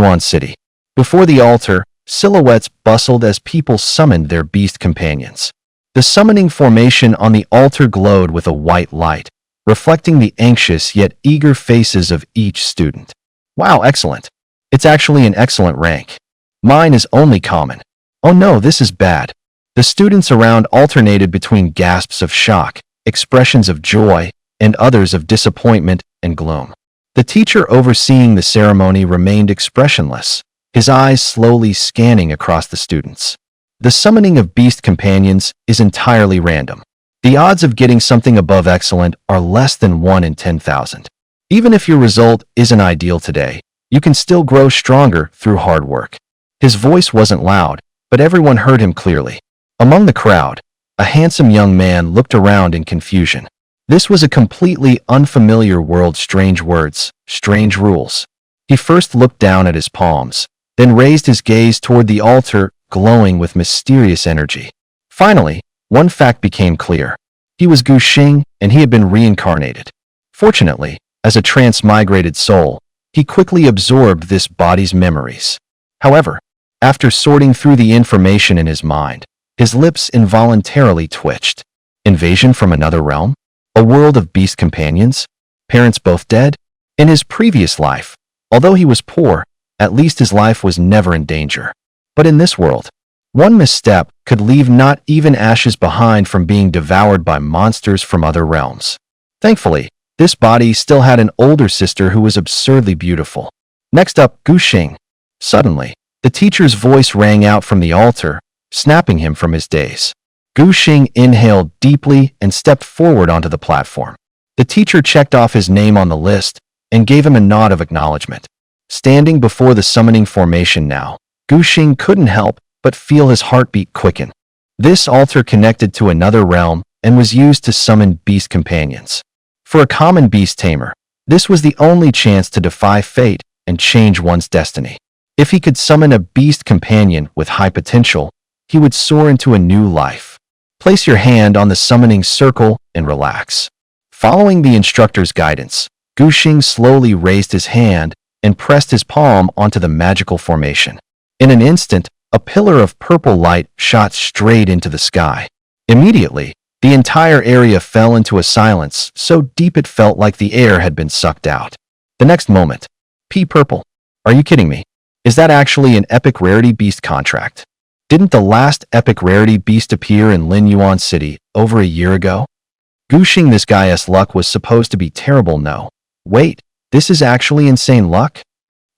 Yuan City. Before the altar, silhouettes bustled as people summoned their beast companions. The summoning formation on the altar glowed with a white light, reflecting the anxious yet eager faces of each student. Wow, excellent. It's actually an excellent rank. Mine is only common. Oh no, this is bad. The students around alternated between gasps of shock, expressions of joy, and others of disappointment and gloom. The teacher overseeing the ceremony remained expressionless, his eyes slowly scanning across the students. The summoning of beast companions is entirely random. The odds of getting something above excellent are less than 1 in 10,000. Even if your result isn't ideal today, you can still grow stronger through hard work. His voice wasn't loud, but everyone heard him clearly. Among the crowd, a handsome young man looked around in confusion. This was a completely unfamiliar world, strange words, strange rules. He first looked down at his palms, then raised his gaze toward the altar, glowing with mysterious energy. Finally, one fact became clear. He was Gu Xing, and he had been reincarnated. Fortunately, as a transmigrated soul, he quickly absorbed this body's memories. However, after sorting through the information in his mind, his lips involuntarily twitched. Invasion from another realm? A world of beast companions? Parents both dead? In his previous life, although he was poor, at least his life was never in danger. But in this world, one misstep could leave not even ashes behind from being devoured by monsters from other realms. Thankfully, this body still had an older sister who was absurdly beautiful. Next up, Gu Xing. Suddenly, the teacher's voice rang out from the altar, snapping him from his daze. Gu Xing inhaled deeply and stepped forward onto the platform. The teacher checked off his name on the list and gave him a nod of acknowledgement. Standing before the summoning formation now, Gu Xing couldn't help but feel his heartbeat quicken. This altar connected to another realm and was used to summon beast companions. For a common beast tamer, this was the only chance to defy fate and change one's destiny. If he could summon a beast companion with high potential, he would soar into a new life. Place your hand on the summoning circle and relax. Following the instructor's guidance, Gu Xing slowly raised his hand and pressed his palm onto the magical formation. In an instant, a pillar of purple light shot straight into the sky. Immediately, the entire area fell into a silence so deep it felt like the air had been sucked out. The next moment, Purple. Are you kidding me? Is that actually an epic rarity beast contract? Didn't the last epic rarity beast appear in Lin Yuan City over a year ago? Gu Xing, this guy's luck was supposed to be terrible. No. Wait, this is actually insane luck?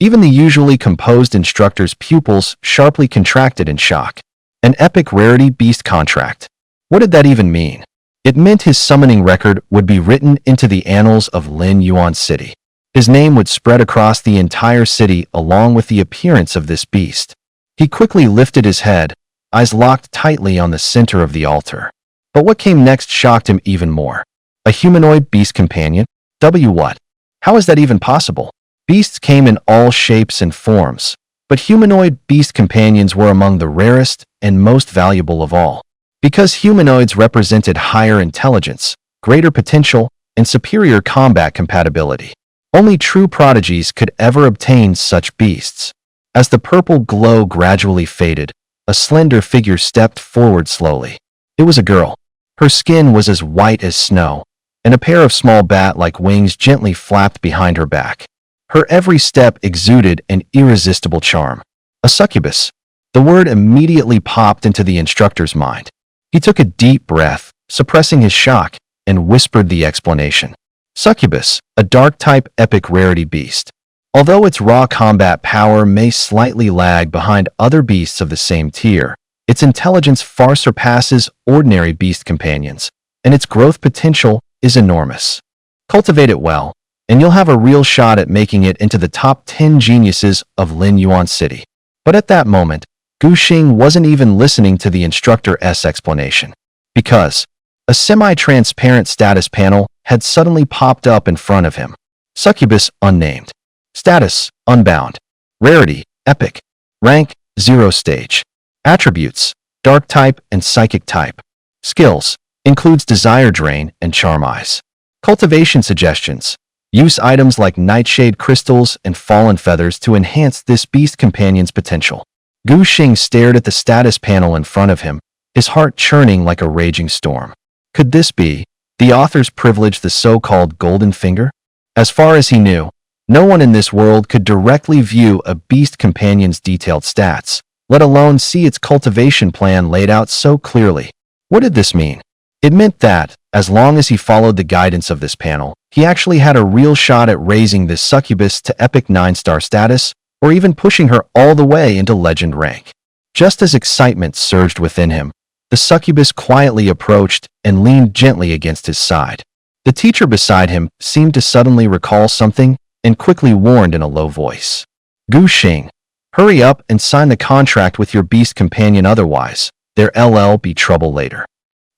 Even the usually composed instructor's pupils sharply contracted in shock. An epic rarity beast contract. What did that even mean? It meant his summoning record would be written into the annals of Lin Yuan City. His name would spread across the entire city along with the appearance of this beast. He quickly lifted his head, eyes locked tightly on the center of the altar. But what came next shocked him even more. A humanoid beast companion? What? How is that even possible? Beasts came in all shapes and forms, but humanoid beast companions were among the rarest and most valuable of all. Because humanoids represented higher intelligence, greater potential, and superior combat compatibility. Only true prodigies could ever obtain such beasts. As the purple glow gradually faded, a slender figure stepped forward slowly. It was a girl. Her skin was as white as snow, and a pair of small bat-like wings gently flapped behind her back. Her every step exuded an irresistible charm. A succubus. The word immediately popped into the instructor's mind. He took a deep breath, suppressing his shock, and whispered the explanation. Succubus, a dark-type epic rarity beast. Although its raw combat power may slightly lag behind other beasts of the same tier, its intelligence far surpasses ordinary beast companions, and its growth potential is enormous. Cultivate it well, and you'll have a real shot at making it into the top 10 geniuses of Lin Yuan City. But at that moment, Gu Xing wasn't even listening to the instructor's explanation. Because a semi-transparent status panel had suddenly popped up in front of him. Succubus, unnamed. Status, unbound. Rarity, epic. Rank, 0 stage. Attributes, dark type and psychic type. Skills, includes desire drain and charm eyes. Cultivation suggestions, Use items like nightshade crystals and fallen feathers to enhance this beast companion's potential. Gu Xing stared at the status panel in front of him, his heart churning like a raging storm. Could this be the author's privilege, the so-called golden finger? As far as he knew, no one in this world could directly view a beast companion's detailed stats, let alone see its cultivation plan laid out so clearly. What did this mean? It meant that, as long as he followed the guidance of this panel, he actually had a real shot at raising this succubus to epic 9-star status, or even pushing her all the way into legend rank. Just as excitement surged within him, the succubus quietly approached and leaned gently against his side. The teacher beside him seemed to suddenly recall something and quickly warned in a low voice. Gu Xing, hurry up and sign the contract with your beast companion, otherwise there'll be trouble later.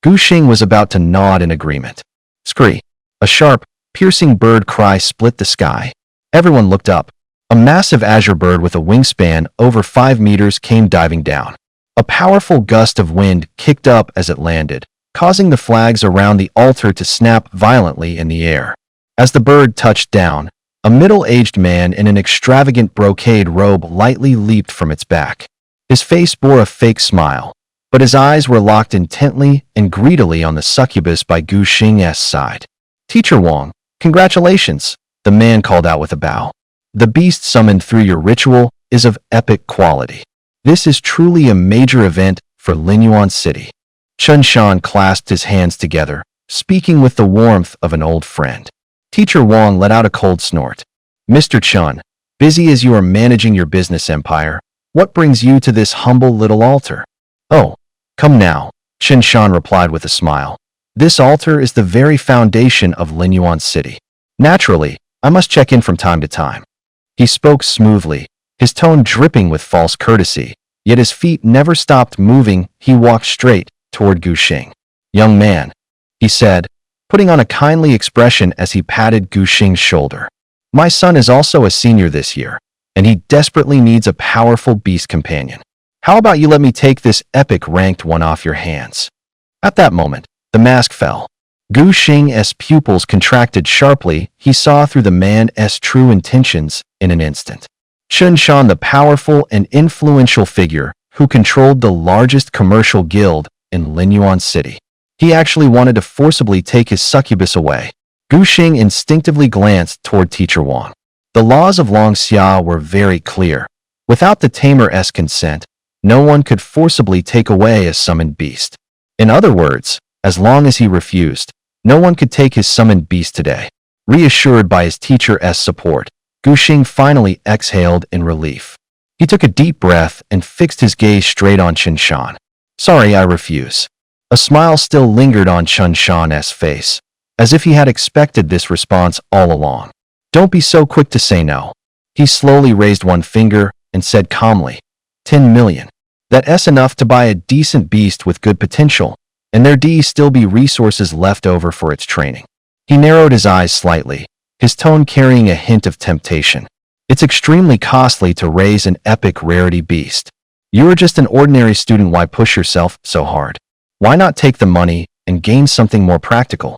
Gu Xing was about to nod in agreement. Scree! A sharp, piercing bird cry split the sky. Everyone looked up. A massive azure bird with a wingspan over 5 meters came diving down. A powerful gust of wind kicked up as it landed, causing the flags around the altar to snap violently in the air. As the bird touched down, a middle-aged man in an extravagant brocade robe lightly leaped from its back. His face bore a fake smile, but his eyes were locked intently and greedily on the succubus by Gu Xing's side. Teacher Wang, congratulations, the man called out with a bow. The beast summoned through your ritual is of epic quality. This is truly a major event for Linyuan City. Chun Shan clasped his hands together, speaking with the warmth of an old friend. Teacher Wang let out a cold snort. Mr. Chun, busy as you are managing your business empire, what brings you to this humble little altar? Oh, come now, Chun Shan replied with a smile. This altar is the very foundation of Linyuan City. Naturally, I must check in from time to time. He spoke smoothly, his tone dripping with false courtesy, yet his feet never stopped moving. He walked straight toward Gu Xing. Young man, he said, putting on a kindly expression as he patted Gu Xing's shoulder. My son is also a senior this year, and he desperately needs a powerful beast companion. How about you let me take this epic ranked one off your hands? At that moment, the mask fell. Gu Xing's pupils contracted sharply. He saw through the man's true intentions in an instant. Chun Shan, the powerful and influential figure who controlled the largest commercial guild in Linyuan City. He actually wanted to forcibly take his succubus away. Gu Xing instinctively glanced toward Teacher Wang. The laws of Long Xia were very clear. Without the tamer's consent, no one could forcibly take away a summoned beast. In other words, as long as he refused, no one could take his summoned beast today. Reassured by his teacher's support, Gu Xing finally exhaled in relief. He took a deep breath and fixed his gaze straight on Chun Shan. Sorry, I refuse. A smile still lingered on Chun Shan's face, as if he had expected this response all along. Don't be so quick to say no. He slowly raised one finger and said calmly, 10 million. That's enough to buy a decent beast with good potential, and there'd still be resources left over for its training. He narrowed his eyes slightly, his tone carrying a hint of temptation. It's extremely costly to raise an epic rarity beast. You are just an ordinary student, why push yourself so hard? Why not take the money and gain something more practical?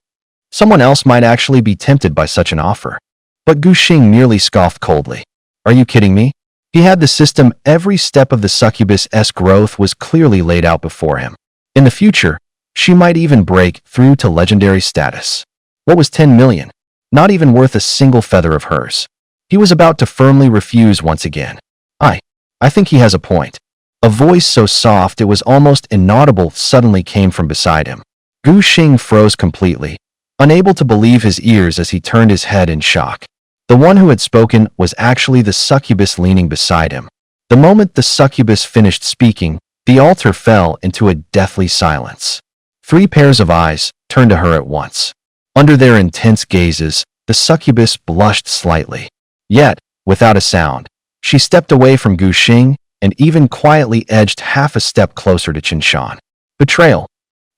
Someone else might actually be tempted by such an offer. But Gu Xing merely scoffed coldly. Are you kidding me? He had the system. Every step of the succubus's growth was clearly laid out before him. In the future, she might even break through to legendary status. What was 10 million? Not even worth a single feather of hers. He was about to firmly refuse once again. I think he has a point. A voice so soft it was almost inaudible suddenly came from beside him. Gu Xing froze completely, unable to believe his ears as he turned his head in shock. The one who had spoken was actually the succubus leaning beside him. The moment the succubus finished speaking, the altar fell into a deathly silence. 3 pairs of eyes turned to her at once. Under their intense gazes, the succubus blushed slightly. Yet, without a sound, she stepped away from Gu Xing and even quietly edged half a step closer to Chun Shan. Betrayal.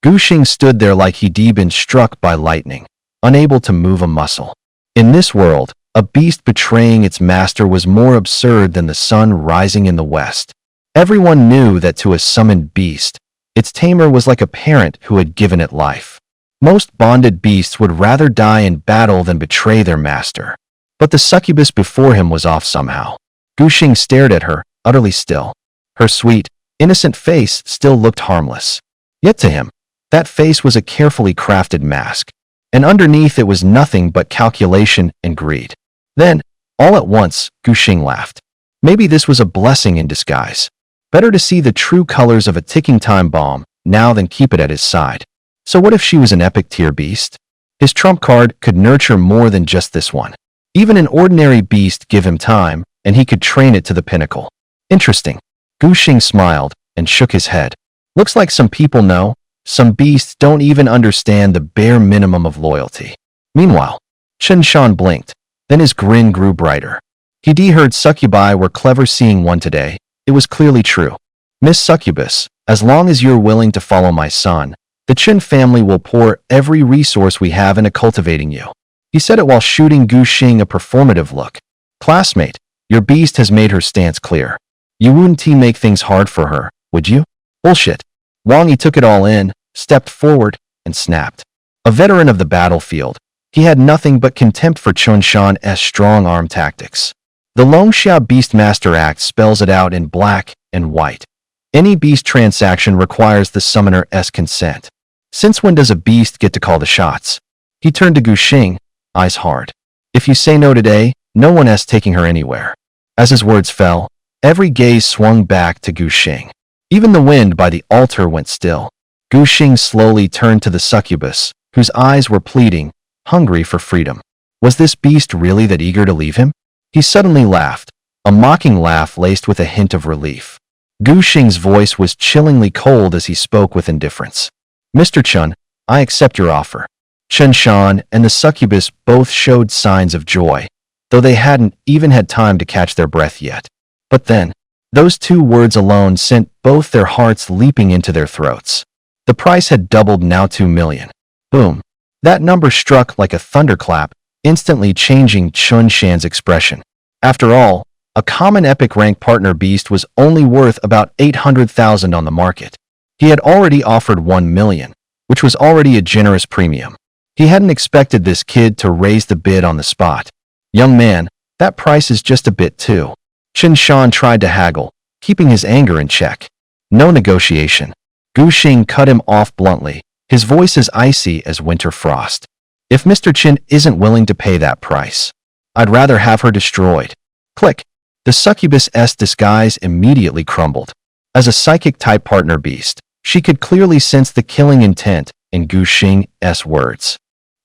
Gu Xing stood there like he'd been struck by lightning, unable to move a muscle. In this world, a beast betraying its master was more absurd than the sun rising in the west. Everyone knew that to a summoned beast, its tamer was like a parent who had given it life. Most bonded beasts would rather die in battle than betray their master. But the succubus before him was off somehow. Guxing stared at her, utterly still. Her sweet, innocent face still looked harmless. Yet to him, that face was a carefully crafted mask, and underneath it was nothing but calculation and greed. Then, all at once, Guxing laughed. Maybe this was a blessing in disguise. Better to see the true colors of a ticking time bomb now than keep it at his side. So what if she was an epic tier beast? His trump card could nurture more than just this one. Even an ordinary beast give him time, and he could train it to the pinnacle. Interesting. Guxing smiled and shook his head. Looks like some people know. Some beasts don't even understand the bare minimum of loyalty. Meanwhile, Chen Shan blinked. Then his grin grew brighter. He heard succubi were clever seeing one today. It was clearly true. Miss Succubus, as long as you're willing to follow my son, the Chen family will pour every resource we have into cultivating you. He said it while shooting Guxing a performative look. Classmate, your beast has made her stance clear. You wouldn't make things hard for her, would you? Bullshit. Wang Yi took it all in, stepped forward, and snapped. A veteran of the battlefield, he had nothing but contempt for Chen Shan's strong-arm tactics. The Longxia Beastmaster Act spells it out in black and white. Any beast transaction requires the summoner's consent. Since when does a beast get to call the shots? He turned to Guxing, eyes hard. If you say no today, no one is taking her anywhere. As his words fell, every gaze swung back to Guxing. Even the wind by the altar went still. Guxing slowly turned to the succubus, whose eyes were pleading, hungry for freedom. Was this beast really that eager to leave him? He suddenly laughed, a mocking laugh laced with a hint of relief. Guxing's voice was chillingly cold as he spoke with indifference. Mr. Chen, I accept your offer. Chen Shan and the succubus both showed signs of joy, though they hadn't even had time to catch their breath yet. But then, those two words alone sent both their hearts leaping into their throats. The price had doubled, now 2 million. Boom. That number struck like a thunderclap, instantly changing Chen Shan's expression. After all, a common epic rank partner beast was only worth about 800,000 on the market. He had already offered 1 million, which was already a generous premium. He hadn't expected this kid to raise the bid on the spot. Young man, that price is just a bit too. Chen Shan tried to haggle, keeping his anger in check. No negotiation. Guxing cut him off bluntly, his voice as icy as winter frost. If Mr. Chen isn't willing to pay that price, I'd rather have her destroyed. Click. The succubus' disguise immediately crumbled. As a psychic-type partner beast, she could clearly sense the killing intent in Guxing's words.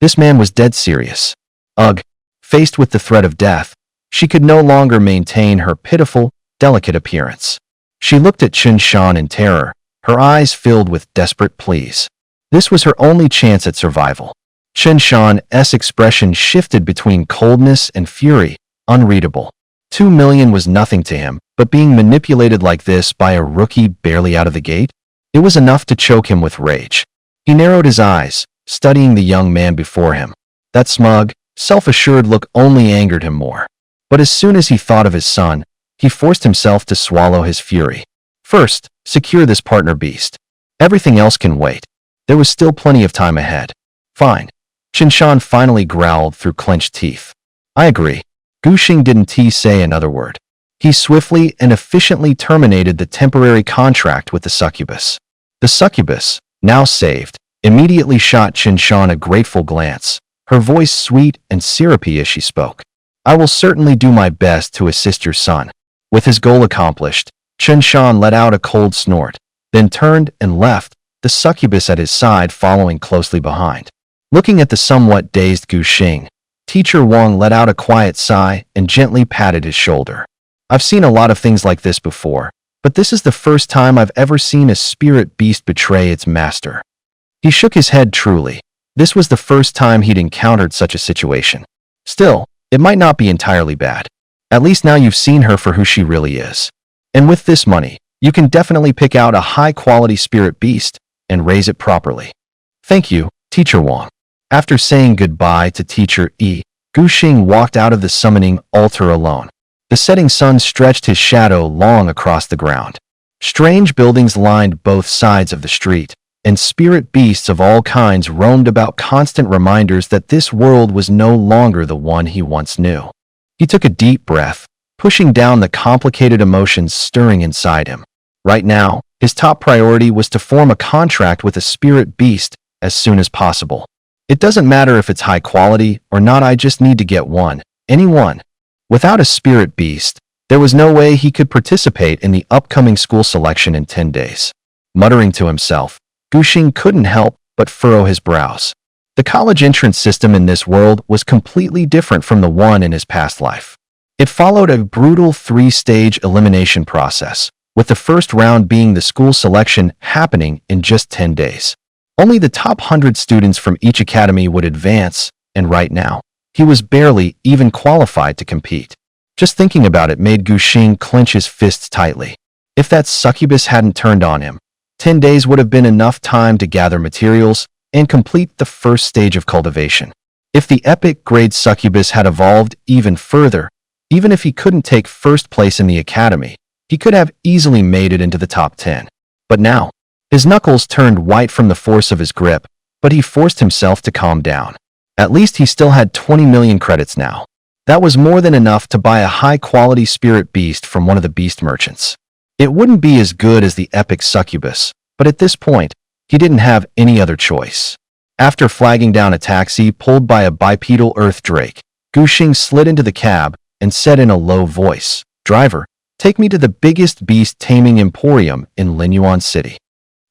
This man was dead serious. Ugh. Faced with the threat of death, she could no longer maintain her pitiful, delicate appearance. She looked at Chen Shan in terror, her eyes filled with desperate pleas. This was her only chance at survival. Chen Shan's expression shifted between coldness and fury, unreadable. 2 million was nothing to him, but being manipulated like this by a rookie barely out of the gate? It was enough to choke him with rage. He narrowed his eyes, studying the young man before him. That smug, self-assured look only angered him more. But as soon as he thought of his son, he forced himself to swallow his fury. First, secure this partner beast. Everything else can wait. There was still plenty of time ahead. Fine. Chen Shan finally growled through clenched teeth. I agree. Guxing didn't say another word. He swiftly and efficiently terminated the temporary contract with the succubus. The succubus, now saved, immediately shot Chen Shan a grateful glance, her voice sweet and syrupy as she spoke. I will certainly do my best to assist your son. With his goal accomplished, Chen Shan let out a cold snort, then turned and left, the succubus at his side following closely behind. Looking at the somewhat dazed Guxing, Teacher Wang let out a quiet sigh and gently patted his shoulder. I've seen a lot of things like this before, but this is the first time I've ever seen a spirit beast betray its master. He shook his head truly. This was the first time he'd encountered such a situation. Still, it might not be entirely bad. At least now you've seen her for who she really is. And with this money, you can definitely pick out a high-quality spirit beast and raise it properly. Thank you, Teacher Wang. After saying goodbye to Teacher Yi, Guxing walked out of the summoning altar alone. The setting sun stretched his shadow long across the ground. Strange buildings lined both sides of the street, and spirit beasts of all kinds roamed about, constant reminders that this world was no longer the one he once knew. He took a deep breath, pushing down the complicated emotions stirring inside him. Right now, his top priority was to form a contract with a spirit beast as soon as possible. It doesn't matter if it's high quality or not, I just need to get one. Anyone. Without a spirit beast, there was no way he could participate in the upcoming school selection in 10 days. Muttering to himself, Guxing couldn't help but furrow his brows. The college entrance system in this world was completely different from the one in his past life. It followed a brutal 3-stage elimination process, with the first round being the school selection happening in just 10 days. Only the top 100 students from each academy would advance, and right now, he was barely even qualified to compete. Just thinking about it made Guxing clench his fists tightly. If that succubus hadn't turned on him, 10 days would have been enough time to gather materials and complete the first stage of cultivation. If the epic grade succubus had evolved even further, even if he couldn't take first place in the academy, he could have easily made it into the top 10. But now, his knuckles turned white from the force of his grip, but he forced himself to calm down. At least he still had 20 million credits now. That was more than enough to buy a high-quality spirit beast from one of the beast merchants. It wouldn't be as good as the epic succubus, but at this point, he didn't have any other choice. After flagging down a taxi pulled by a bipedal earth drake, Guxing slid into the cab and said in a low voice, "Driver, take me to the biggest beast taming emporium in Linyuan City."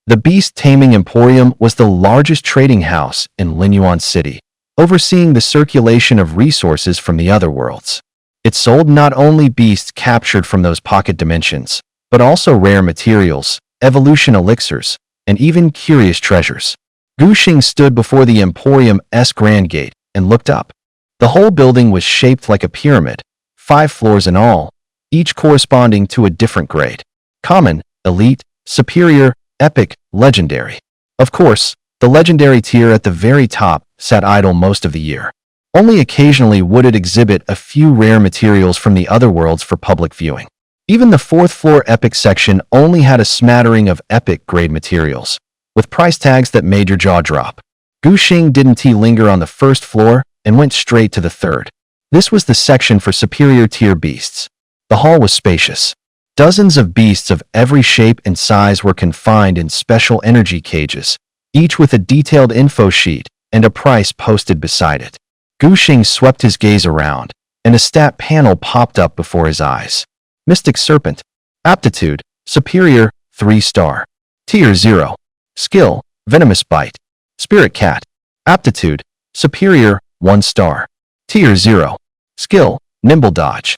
The Beast Taming Emporium was the largest trading house in Linyuan City, overseeing the circulation of resources from the other worlds. It sold not only beasts captured from those pocket dimensions, but also rare materials, evolution elixirs, and even curious treasures. Guxing stood before the Emporium's grand gate and looked up. The whole building was shaped like a pyramid, 5 floors in all, each corresponding to a different grade: common, elite, superior, epic, legendary. Of course, the legendary tier at the very top sat idle most of the year. Only occasionally would it exhibit a few rare materials from the other worlds for public viewing. Even the 4th floor epic section only had a smattering of epic grade materials, with price tags that made your jaw drop. Guxing didn't linger on the 1st floor and went straight to the 3rd. This was the section for superior tier beasts. The hall was spacious. Dozens of beasts of every shape and size were confined in special energy cages, each with a detailed info sheet and a price posted beside it. Guxing swept his gaze around, and a stat panel popped up before his eyes. Mystic Serpent. Aptitude, Superior, 3-star. Tier 0. Skill, Venomous Bite. Spirit Cat. Aptitude, Superior, 1-star. Tier 0. Skill, Nimble Dodge.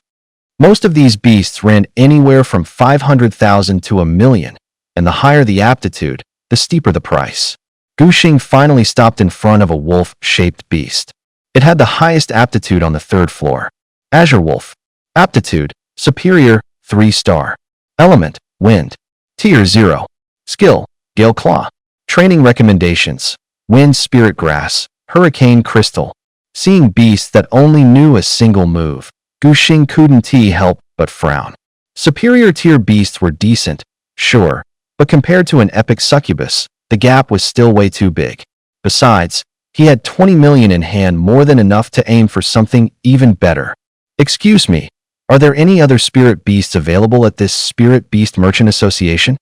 Most of these beasts ran anywhere from 500,000 to 1,000,000, and the higher the aptitude, the steeper the price. Guxing finally stopped in front of a wolf-shaped beast. It had the highest aptitude on the 3rd floor. Azure Wolf. Aptitude, Superior, 3-star. Element, Wind. Tier 0. Skill, Gale Claw. Training recommendations: Wind Spirit Grass, Hurricane Crystal. Seeing beasts that only knew a single move, Guxing couldn't help but frown. Superior tier beasts were decent, sure, but compared to an epic succubus, the gap was still way too big. Besides, he had 20 million in hand, more than enough to aim for something even better. "Excuse me, are there any other spirit beasts available at this Spirit Beast Merchant Association?"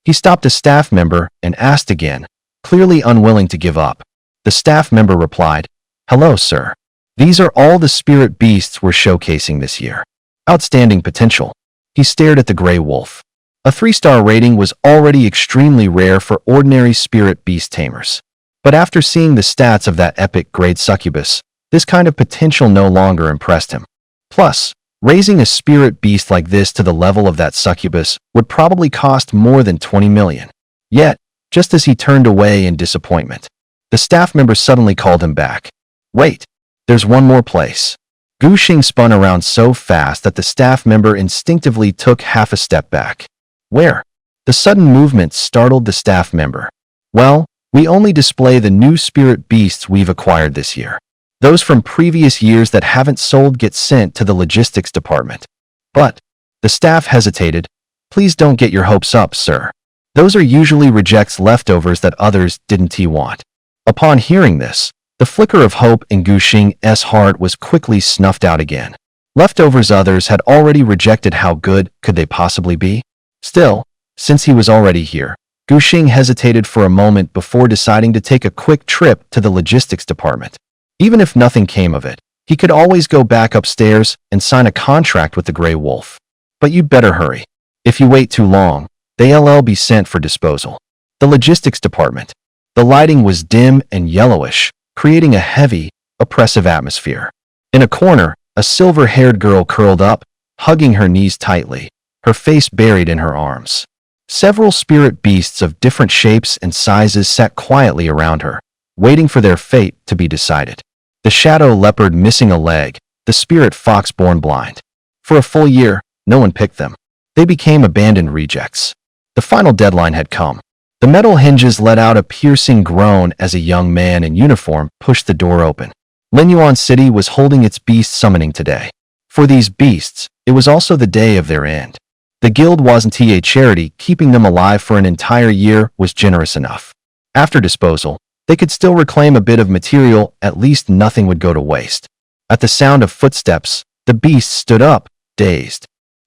He stopped a staff member and asked again, clearly unwilling to give up. The staff member replied, "Hello, sir. These are all the spirit beasts we're showcasing this year. Outstanding potential." He stared at the gray wolf. A 3-star rating was already extremely rare for ordinary spirit beast tamers. But after seeing the stats of that epic grade succubus, this kind of potential no longer impressed him. Plus, raising a spirit beast like this to the level of that succubus would probably cost more than 20 million. Yet, just as he turned away in disappointment, the staff member suddenly called him back. "Wait, there's one more place." Guxing spun around so fast that the staff member instinctively took half a step back. "Where?" The sudden movement startled the staff member. "Well, we only display the new spirit beasts we've acquired this year. Those from previous years that haven't sold get sent to the logistics department." "But," the staff hesitated, "please don't get your hopes up, sir. Those are usually rejects leftovers that others didn't want. Upon hearing this, the flicker of hope in Gu Xing's heart was quickly snuffed out again. Leftovers others had already rejected, how good could they possibly be? Still, since he was already here, Gu Xing hesitated for a moment before deciding to take a quick trip to the logistics department. Even if nothing came of it, he could always go back upstairs and sign a contract with the Grey Wolf. But you'd better hurry. If you wait too long, they'll be sent for disposal. The logistics department. The lighting was dim and yellowish, creating a heavy, oppressive atmosphere. In a corner, a silver-haired girl curled up, hugging her knees tightly, her face buried in her arms. Several spirit beasts of different shapes and sizes sat quietly around her, waiting for their fate to be decided. The shadow leopard missing a leg, the spirit fox born blind. For a full year, no one picked them. They became abandoned rejects. The final deadline had come. The metal hinges let out a piercing groan as a young man in uniform pushed the door open. Linyuan City was holding its beast summoning today. For these beasts, it was also the day of their end. The guild wasn't a charity, keeping them alive for an entire year was generous enough. After disposal, they could still reclaim a bit of material, at least nothing would go to waste. At the sound of footsteps, the beast stood up, dazed.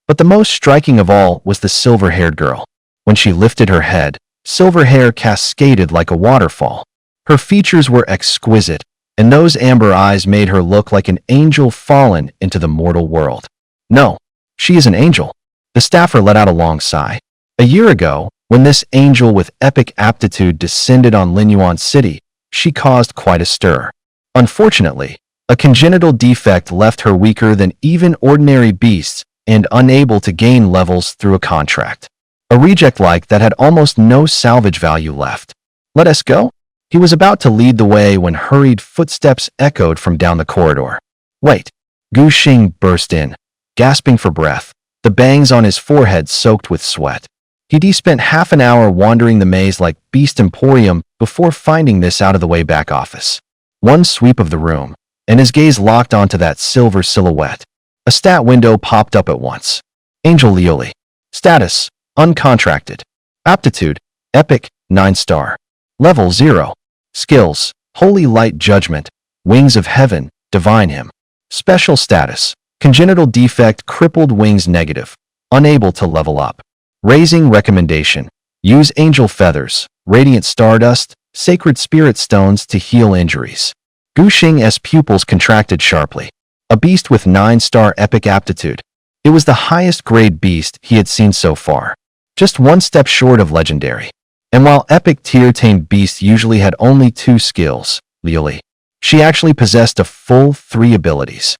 But the most striking of all was the silver-haired girl. When she lifted her head, silver hair cascaded like a waterfall. Her features were exquisite, and those amber eyes made her look like an angel fallen into the mortal world. No, she is an angel. The staffer let out a long sigh. A year ago, when this angel with epic aptitude descended on Linyuan City, she caused quite a stir. Unfortunately, a congenital defect left her weaker than even ordinary beasts and unable to gain levels through a contract. A reject like that had almost no salvage value left. Let us go? He was about to lead the way when hurried footsteps echoed from down the corridor. Wait. Gu Xing burst in, gasping for breath, the bangs on his forehead soaked with sweat. He'd spent half an hour wandering the maze like Beast Emporium before finding this out-of-the-way back office. One sweep of the room, and his gaze locked onto that silver silhouette. A stat window popped up at once. Angel Lioli. Status: uncontracted. Aptitude: Epic, 9-star. Level 0. Skills: Holy Light Judgment, Wings of Heaven, Divine Him. Special status: Congenital defect, crippled wings negative. Unable to level up. Raising recommendation: use angel feathers, radiant stardust, sacred spirit stones to heal injuries. Gu Xing's pupils contracted sharply. A beast with 9-star epic aptitude. It was the highest grade beast he had seen so far. Just one step short of legendary. And while epic tier-tamed beasts usually had only 2 skills, Lioli, she actually possessed a full 3 abilities.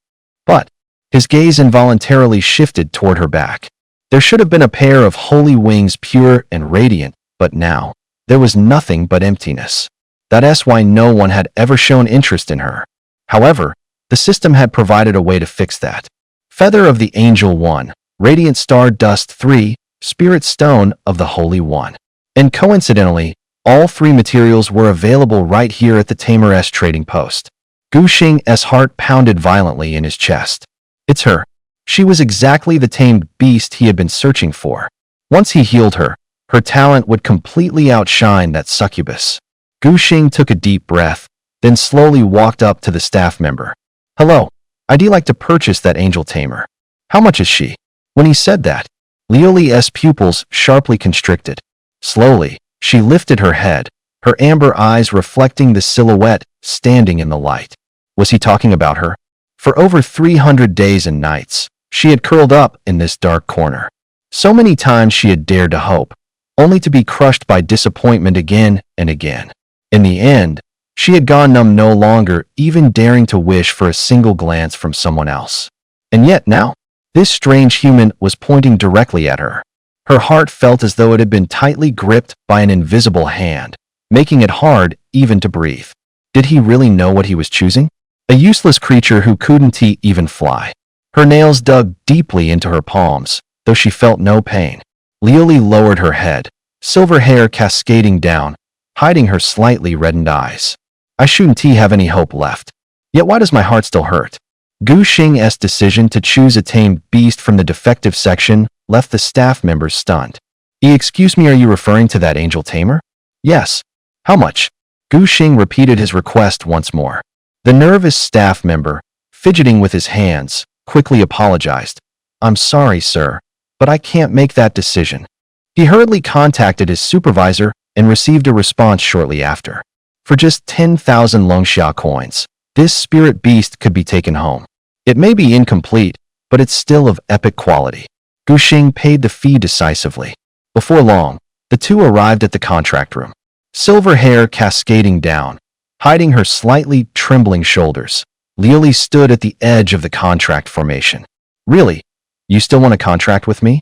But his gaze involuntarily shifted toward her back. There should have been a pair of holy wings, pure and radiant, but now there was nothing but emptiness. That's why no one had ever shown interest in her. However, the system had provided a way to fix that. Feather of the Angel 1, Radiant Star Dust 3, Spirit Stone of the Holy One. And coincidentally, all 3 materials were available right here at the Tamer's trading post. Gu Xing's heart pounded violently in his chest. It's her. She was exactly the tamed beast he had been searching for. Once he healed her, her talent would completely outshine that succubus. Gu Xing took a deep breath, then slowly walked up to the staff member. Hello, I'd like to purchase that angel tamer. How much is she? When he said that, Lioli's pupils sharply constricted. Slowly, she lifted her head, her amber eyes reflecting the silhouette standing in the light. Was he talking about her? For over 300 days and nights, she had curled up in this dark corner. So many times she had dared to hope, only to be crushed by disappointment again and again. In the end, she had gone numb, no longer even daring to wish for a single glance from someone else. And yet now, this strange human was pointing directly at her. Her heart felt as though it had been tightly gripped by an invisible hand, making it hard even to breathe. Did he really know what he was choosing? A useless creature who couldn't even fly. Her nails dug deeply into her palms, though she felt no pain. Lioli lowered her head, silver hair cascading down, hiding her slightly reddened eyes. I shouldn't have any hope left. Yet why does my heart still hurt? Gu Xing's decision to choose a tamed beast from the defective section left the staff members stunned. Excuse me, are you referring to that angel tamer? Yes. How much? Gu Xing repeated his request once more. The nervous staff member, fidgeting with his hands, quickly apologized. I'm sorry, sir, but I can't make that decision. He hurriedly contacted his supervisor and received a response shortly after. For just 10,000 Longxia coins, this spirit beast could be taken home. It may be incomplete, but it's still of epic quality. Gu Xing paid the fee decisively. Before long, the two arrived at the contract room. Silver hair cascading down, hiding her slightly trembling shoulders, Liuli stood at the edge of the contract formation. Really? You still want to contract with me?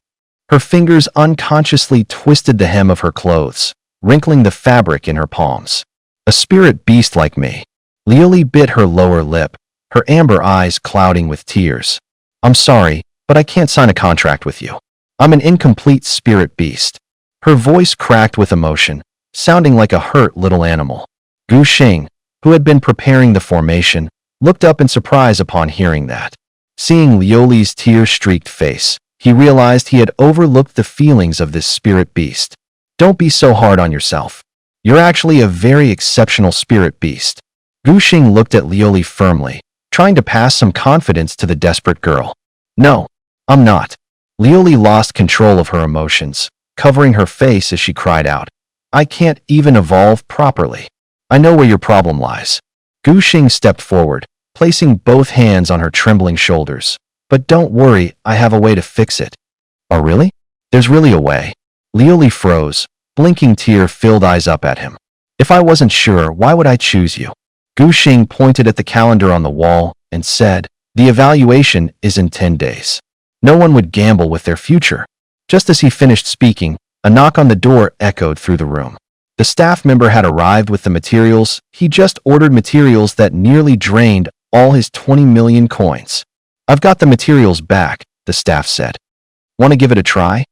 Her fingers unconsciously twisted the hem of her clothes, wrinkling the fabric in her palms. A spirit beast like me. Liuli bit her lower lip, her amber eyes clouding with tears. I'm sorry, but I can't sign a contract with you. I'm an incomplete spirit beast. Her voice cracked with emotion, sounding like a hurt little animal. Gu Xing, who had been preparing the formation, looked up in surprise upon hearing that. Seeing Liuli's tear-streaked face, he realized he had overlooked the feelings of this spirit beast. Don't be so hard on yourself. You're actually a very exceptional spirit beast. Gu Xing looked at Liuli firmly, trying to pass some confidence to the desperate girl. No, I'm not. Liuli lost control of her emotions, covering her face as she cried out. I can't even evolve properly. I know where your problem lies. Gu Xing stepped forward, placing both hands on her trembling shoulders. But don't worry, I have a way to fix it. Oh really? There's really a way. Liuli froze, blinking tear-filled eyes up at him. If I wasn't sure, why would I choose you? Gu Xing pointed at the calendar on the wall and said, the evaluation is in 10 days. No one would gamble with their future. Just as he finished speaking, a knock on the door echoed through the room. The staff member had arrived with the materials. He just ordered materials that nearly drained all his 20 million coins. I've got the materials back, the staff said. Want to give it a try?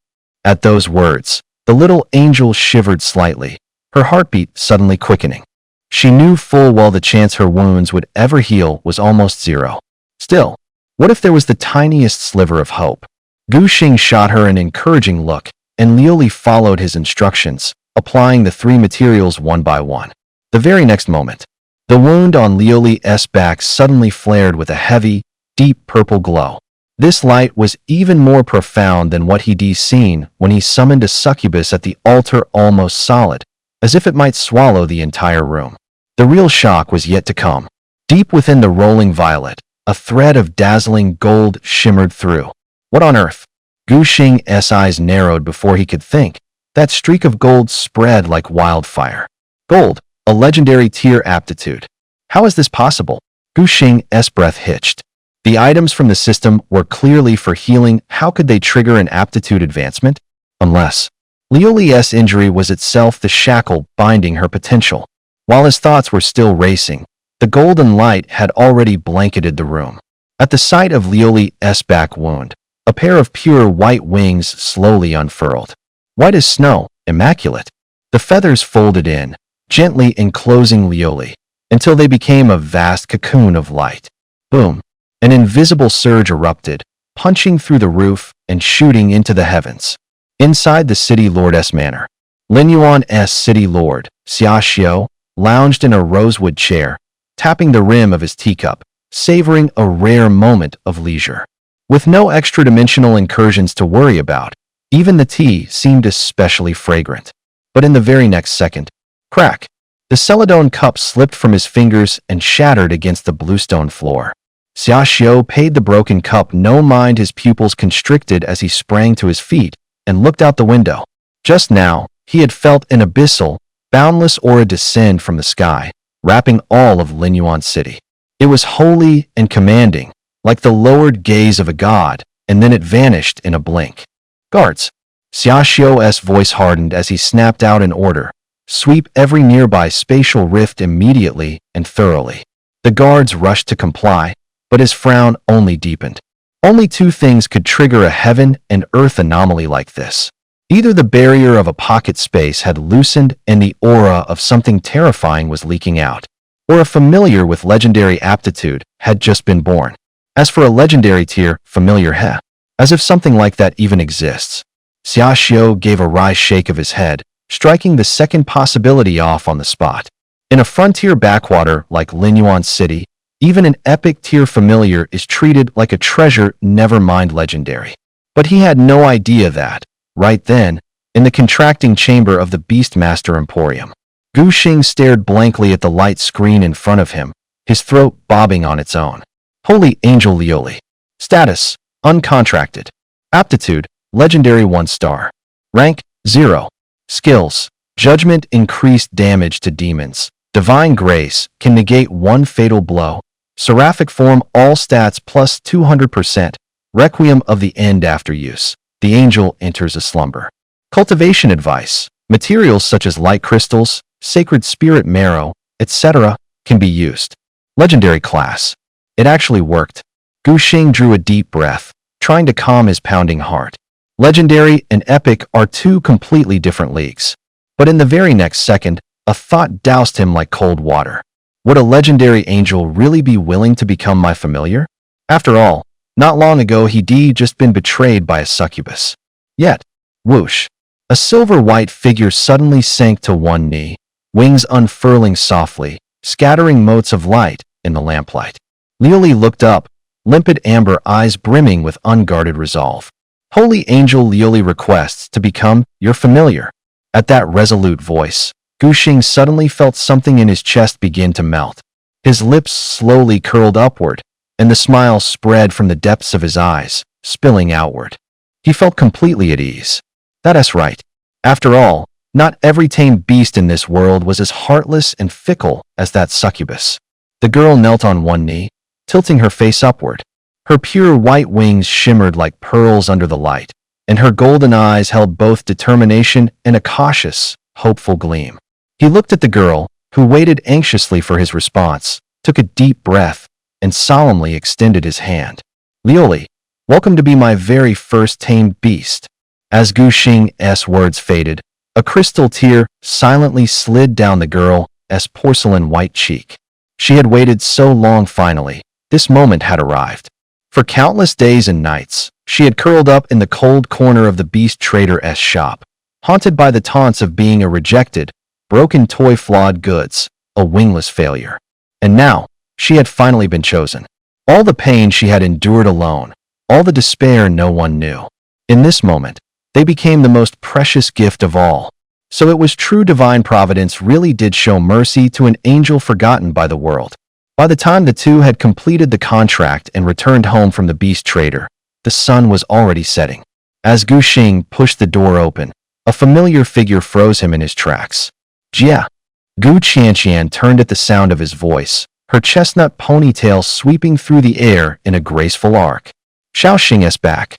At those words, the little angel shivered slightly, her heartbeat suddenly quickening. She knew full well the chance her wounds would ever heal was almost zero. Still, what if there was the tiniest sliver of hope? Gu Xing shot her an encouraging look, and Liuli followed his instructions, applying the 3 materials one by one. The very next moment, the wound on Liuli's back suddenly flared with a heavy, deep purple glow. This light was even more profound than what he'd seen when he summoned a succubus at the altar, almost solid, as if it might swallow the entire room. The real shock was yet to come. Deep within the rolling violet, a thread of dazzling gold shimmered through. What on earth? Gu Xing's eyes narrowed before he could think. That streak of gold spread like wildfire. Gold, a legendary tier aptitude. How is this possible? Gu Xing's breath hitched. The items from the system were clearly for healing. How could they trigger an aptitude advancement? Unless Liuli's injury was itself the shackle binding her potential. While his thoughts were still racing, the golden light had already blanketed the room. At the sight of Liuli's back wound, a pair of pure white wings slowly unfurled. White as snow, immaculate. The feathers folded in, gently enclosing Liuli, until they became a vast cocoon of light. Boom! An invisible surge erupted, punching through the roof and shooting into the heavens. Inside the city lord's manor, Lin Yuan's city lord, Xia Xiao, lounged in a rosewood chair, tapping the rim of his teacup, savoring a rare moment of leisure. With no extra-dimensional incursions to worry about, even the tea seemed especially fragrant. But in the very next second, crack! The celadone cup slipped from his fingers and shattered against the bluestone floor. Xia Xiao paid the broken cup no mind. His pupils constricted as he sprang to his feet and looked out the window. Just now, he had felt an abyssal, boundless aura descend from the sky, wrapping all of Linyuan City. It was holy and commanding, like the lowered gaze of a god, and then it vanished in a blink. Guards! Xia Xiao's voice hardened as he snapped out an order. Sweep every nearby spatial rift immediately and thoroughly. The guards rushed to comply, but his frown only deepened. Only 2 things could trigger a heaven and earth anomaly like this. Either the barrier of a pocket space had loosened and the aura of something terrifying was leaking out, or a familiar with legendary aptitude had just been born. As for a legendary tier, familiar as if something like that even exists. Xiaoxiu gave a wry shake of his head, striking the second possibility off on the spot. In a frontier backwater like Linyuan City, even an epic tier familiar is treated like a treasure, never mind legendary. But he had no idea that, right then, in the contracting chamber of the Beastmaster Emporium, Gu Xing stared blankly at the light screen in front of him, his throat bobbing on its own. Holy Angel Lioli. Status: uncontracted. Aptitude: legendary 1 star. Rank: 0. Skills: Judgment, increased damage to demons. Divine Grace, can negate 1 fatal blow. Seraphic Form, all stats plus 200%. Requiem of the End after use. The angel enters a slumber. Cultivation advice: materials such as light crystals, sacred spirit marrow, etc. can be used. Legendary class. It actually worked. Gu Xing drew a deep breath, trying to calm his pounding heart. Legendary and epic are 2 completely different leagues. But in the very next second, a thought doused him like cold water. Would a legendary angel really be willing to become my familiar? After all, not long ago he'd just been betrayed by a succubus. Yet, whoosh, a silver-white figure suddenly sank to one knee, wings unfurling softly, scattering motes of light in the lamplight. Lioli looked up, limpid amber eyes brimming with unguarded resolve. Holy Angel Lioli requests to become your familiar. At that resolute voice, Gu Xing suddenly felt something in his chest begin to melt. His lips slowly curled upward, and the smile spread from the depths of his eyes, spilling outward. He felt completely at ease. That's right. After all, not every tamed beast in this world was as heartless and fickle as that succubus. The girl knelt on one knee, tilting her face upward. Her pure white wings shimmered like pearls under the light, and her golden eyes held both determination and a cautious, hopeful gleam. He looked at the girl, who waited anxiously for his response, took a deep breath, and solemnly extended his hand. Lioli, welcome to be my very first tamed beast. As Gu Xing's words faded, a crystal tear silently slid down the girl's porcelain white cheek. She had waited so long. Finally, this moment had arrived. For countless days and nights, she had curled up in the cold corner of the beast trader's shop, haunted by the taunts of being a rejected, broken toy, flawed goods, a wingless failure. And now, she had finally been chosen. All the pain she had endured alone, all the despair no one knew. In this moment, they became the most precious gift of all. So it was true divine providence really did show mercy to an angel forgotten by the world. By the time the two had completed the contract and returned home from the beast trader, the sun was already setting. As Gu Xing pushed the door open, a familiar figure froze him in his tracks. Jia. Gu Qianqian turned at the sound of his voice, her chestnut ponytail sweeping through the air in a graceful arc. Xiao Xing's back.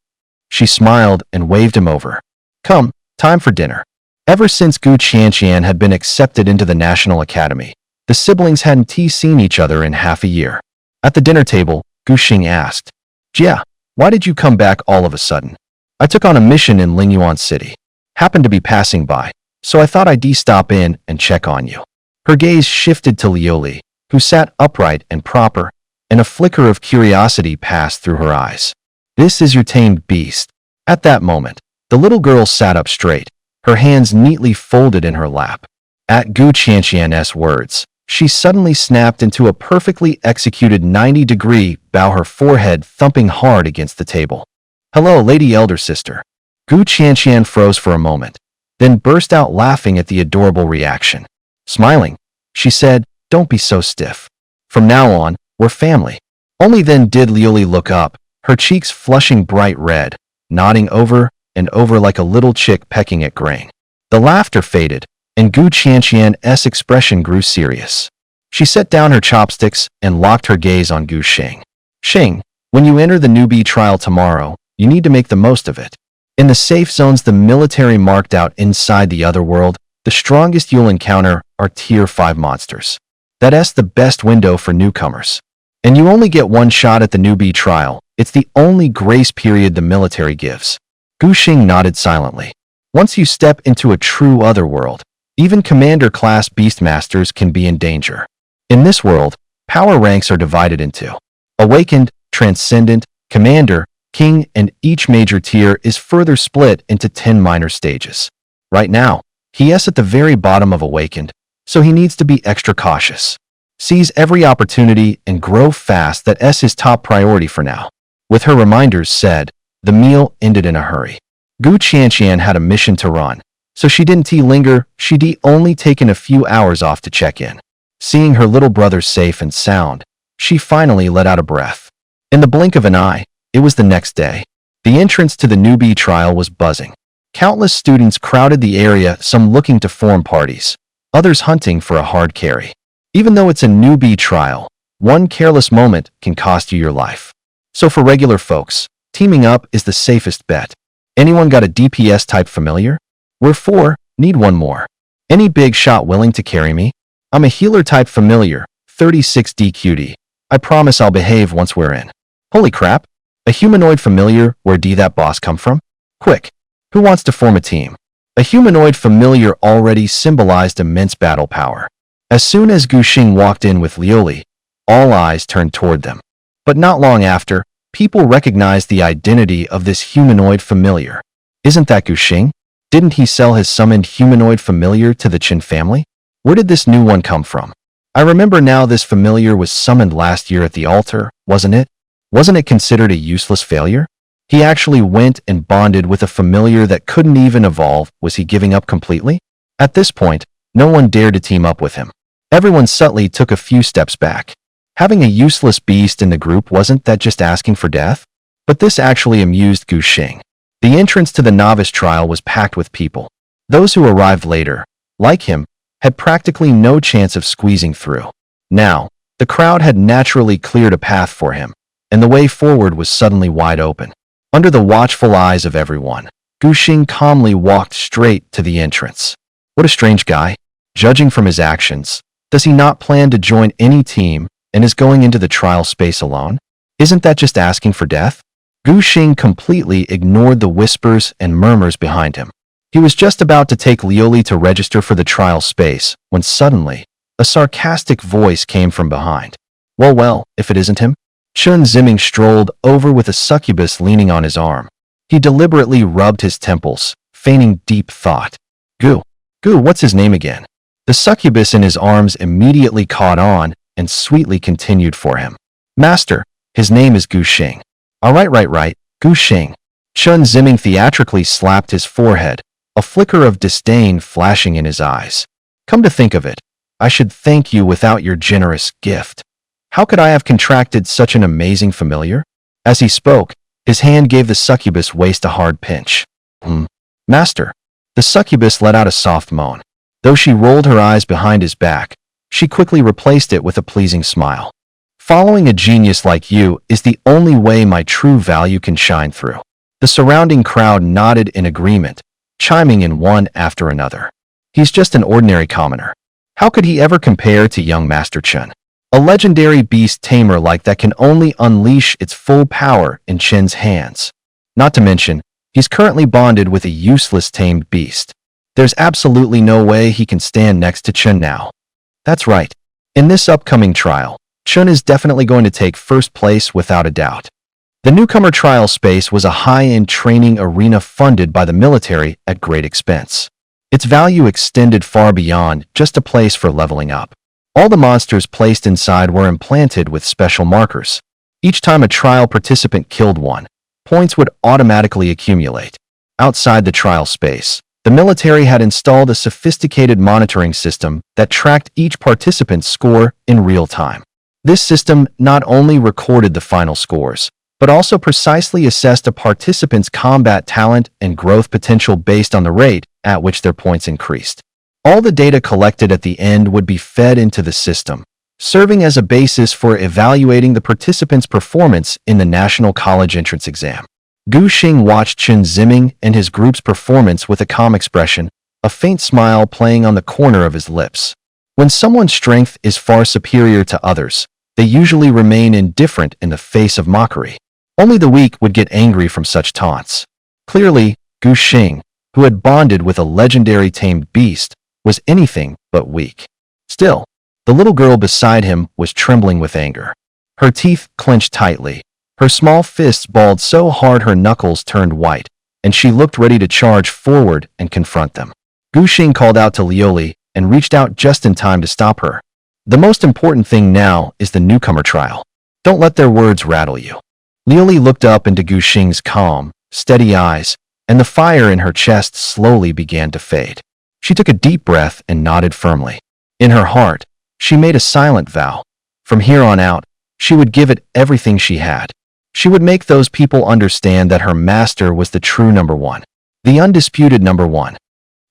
She smiled and waved him over. Come, time for dinner. Ever since Gu Qianqian had been accepted into the National Academy, the siblings hadn't seen each other in half a year. At the dinner table, Gu Xing asked, Jia, why did you come back all of a sudden? I took on a mission in Linyuan City. Happened to be passing by, so I thought I'd stop in and check on you. Her gaze shifted to Lioli, who sat upright and proper, and a flicker of curiosity passed through her eyes. This is your tamed beast. At that moment, the little girl sat up straight, her hands neatly folded in her lap. At Gu Qianqian's words, she suddenly snapped into a perfectly executed 90-degree bow, her forehead thumping hard against the table. Hello, Lady Elder Sister. Gu Qianqian froze for a moment, then burst out laughing at the adorable reaction. Smiling, she said, Don't be so stiff. From now on, we're family. Only then did Lioli look up, her cheeks flushing bright red, nodding over and over like a little chick pecking at grain. The laughter faded, and Gu Qianqian's expression grew serious. She set down her chopsticks and locked her gaze on Gu Xing. Xing, when you enter the newbie trial tomorrow, you need to make the most of it. In the safe zones the military marked out inside the otherworld, the strongest you'll encounter are Tier 5 monsters. That's the best window for newcomers. And you only get one shot at the newbie trial. It's the only grace period the military gives. Gu Xing nodded silently. Once you step into a true otherworld, even commander-class beastmasters can be in danger. In this world, power ranks are divided into awakened, transcendent, commander, king, and each major tier is further split into 10 minor stages. Right now, he is at the very bottom of Awakened, so he needs to be extra cautious. Seize every opportunity and grow fast. That's his top priority for now. With her reminders said, the meal ended in a hurry. Gu Qianqian had a mission to run, so she didn't linger. She'd only taken a few hours off to check in. Seeing her little brother safe and sound, she finally let out a breath. In the blink of an eye, it was the next day. The entrance to the newbie trial was buzzing. Countless students crowded the area, some looking to form parties, others hunting for a hard carry. Even though it's a newbie trial, one careless moment can cost you your life. So for regular folks, teaming up is the safest bet. Anyone got a DPS type familiar? We're 4, need one more. Any big shot willing to carry me? I'm a healer type familiar, 36 DQD. I promise I'll behave once we're in. Holy crap! A humanoid familiar, where did that boss come from? Quick! Who wants to form a team? A humanoid familiar already symbolized immense battle power. As soon as Gu Xing walked in with Lioli, all eyes turned toward them. But not long after, people recognized the identity of this humanoid familiar. Isn't that Gu Xing? Didn't he sell his summoned humanoid familiar to the Qin family? Where did this new one come from? I remember now, this familiar was summoned last year at the altar, wasn't it? Wasn't it considered a useless failure? He actually went and bonded with a familiar that couldn't even evolve. Was he giving up completely? At this point, no one dared to team up with him. Everyone subtly took a few steps back. Having a useless beast in the group, wasn't that just asking for death? But this actually amused Gu Xing. The entrance to the novice trial was packed with people. Those who arrived later, like him, had practically no chance of squeezing through. Now, the crowd had naturally cleared a path for him, and the way forward was suddenly wide open. Under the watchful eyes of everyone, Gu Xing calmly walked straight to the entrance. What a strange guy. Judging from his actions, does he not plan to join any team and is going into the trial space alone? Isn't that just asking for death? Gu Xing completely ignored the whispers and murmurs behind him. He was just about to take Lioli to register for the trial space when suddenly, a sarcastic voice came from behind. Well, if it isn't him? Chen Ziming strolled over with a succubus leaning on his arm. He deliberately rubbed his temples, feigning deep thought. Gu, what's his name again? The succubus in his arms immediately caught on and sweetly continued for him. Master, his name is Gu Xing. All right, Gu Xing. Chen Ziming theatrically slapped his forehead, a flicker of disdain flashing in his eyes. Come to think of it, I should thank you. Without your generous gift, how could I have contracted such an amazing familiar? As he spoke, his hand gave the succubus waist a hard pinch. Master. The succubus let out a soft moan. Though she rolled her eyes behind his back, she quickly replaced it with a pleasing smile. Following a genius like you is the only way my true value can shine through. The surrounding crowd nodded in agreement, chiming in one after another. He's just an ordinary commoner. How could he ever compare to young Master Chen? A legendary beast tamer like that can only unleash its full power in Chen's hands. Not to mention, he's currently bonded with a useless tamed beast. There's absolutely no way he can stand next to Chen now. That's right. In this upcoming trial, Chen is definitely going to take first place without a doubt. The newcomer trial space was a high-end training arena funded by the military at great expense. Its value extended far beyond just a place for leveling up. All the monsters placed inside were implanted with special markers. Each time a trial participant killed one, points would automatically accumulate. Outside the trial space, the military had installed a sophisticated monitoring system that tracked each participant's score in real time. This system not only recorded the final scores, but also precisely assessed a participant's combat talent and growth potential based on the rate at which their points increased. All the data collected at the end would be fed into the system, serving as a basis for evaluating the participant's performance in the National College Entrance Exam. Gu Xing watched Chen Ziming and his group's performance with a calm expression, a faint smile playing on the corner of his lips. When someone's strength is far superior to others, they usually remain indifferent in the face of mockery. Only the weak would get angry from such taunts. Clearly, Gu Xing, who had bonded with a legendary tamed beast, was anything but weak. Still, the little girl beside him was trembling with anger. Her teeth clenched tightly, Her small fists balled so hard her knuckles turned white, and she looked ready to charge forward and confront them. Gu Xing called out to Liuli and reached out just in time to stop her. The most important thing now is the newcomer trial. Don't let their words rattle you. Liuli looked up into Gu Xing's calm, steady eyes, and the fire in her chest slowly began to fade. She took a deep breath and nodded firmly. In her heart, she made a silent vow. From here on out, she would give it everything she had. She would make those people understand that her master was the true number one, the undisputed number one.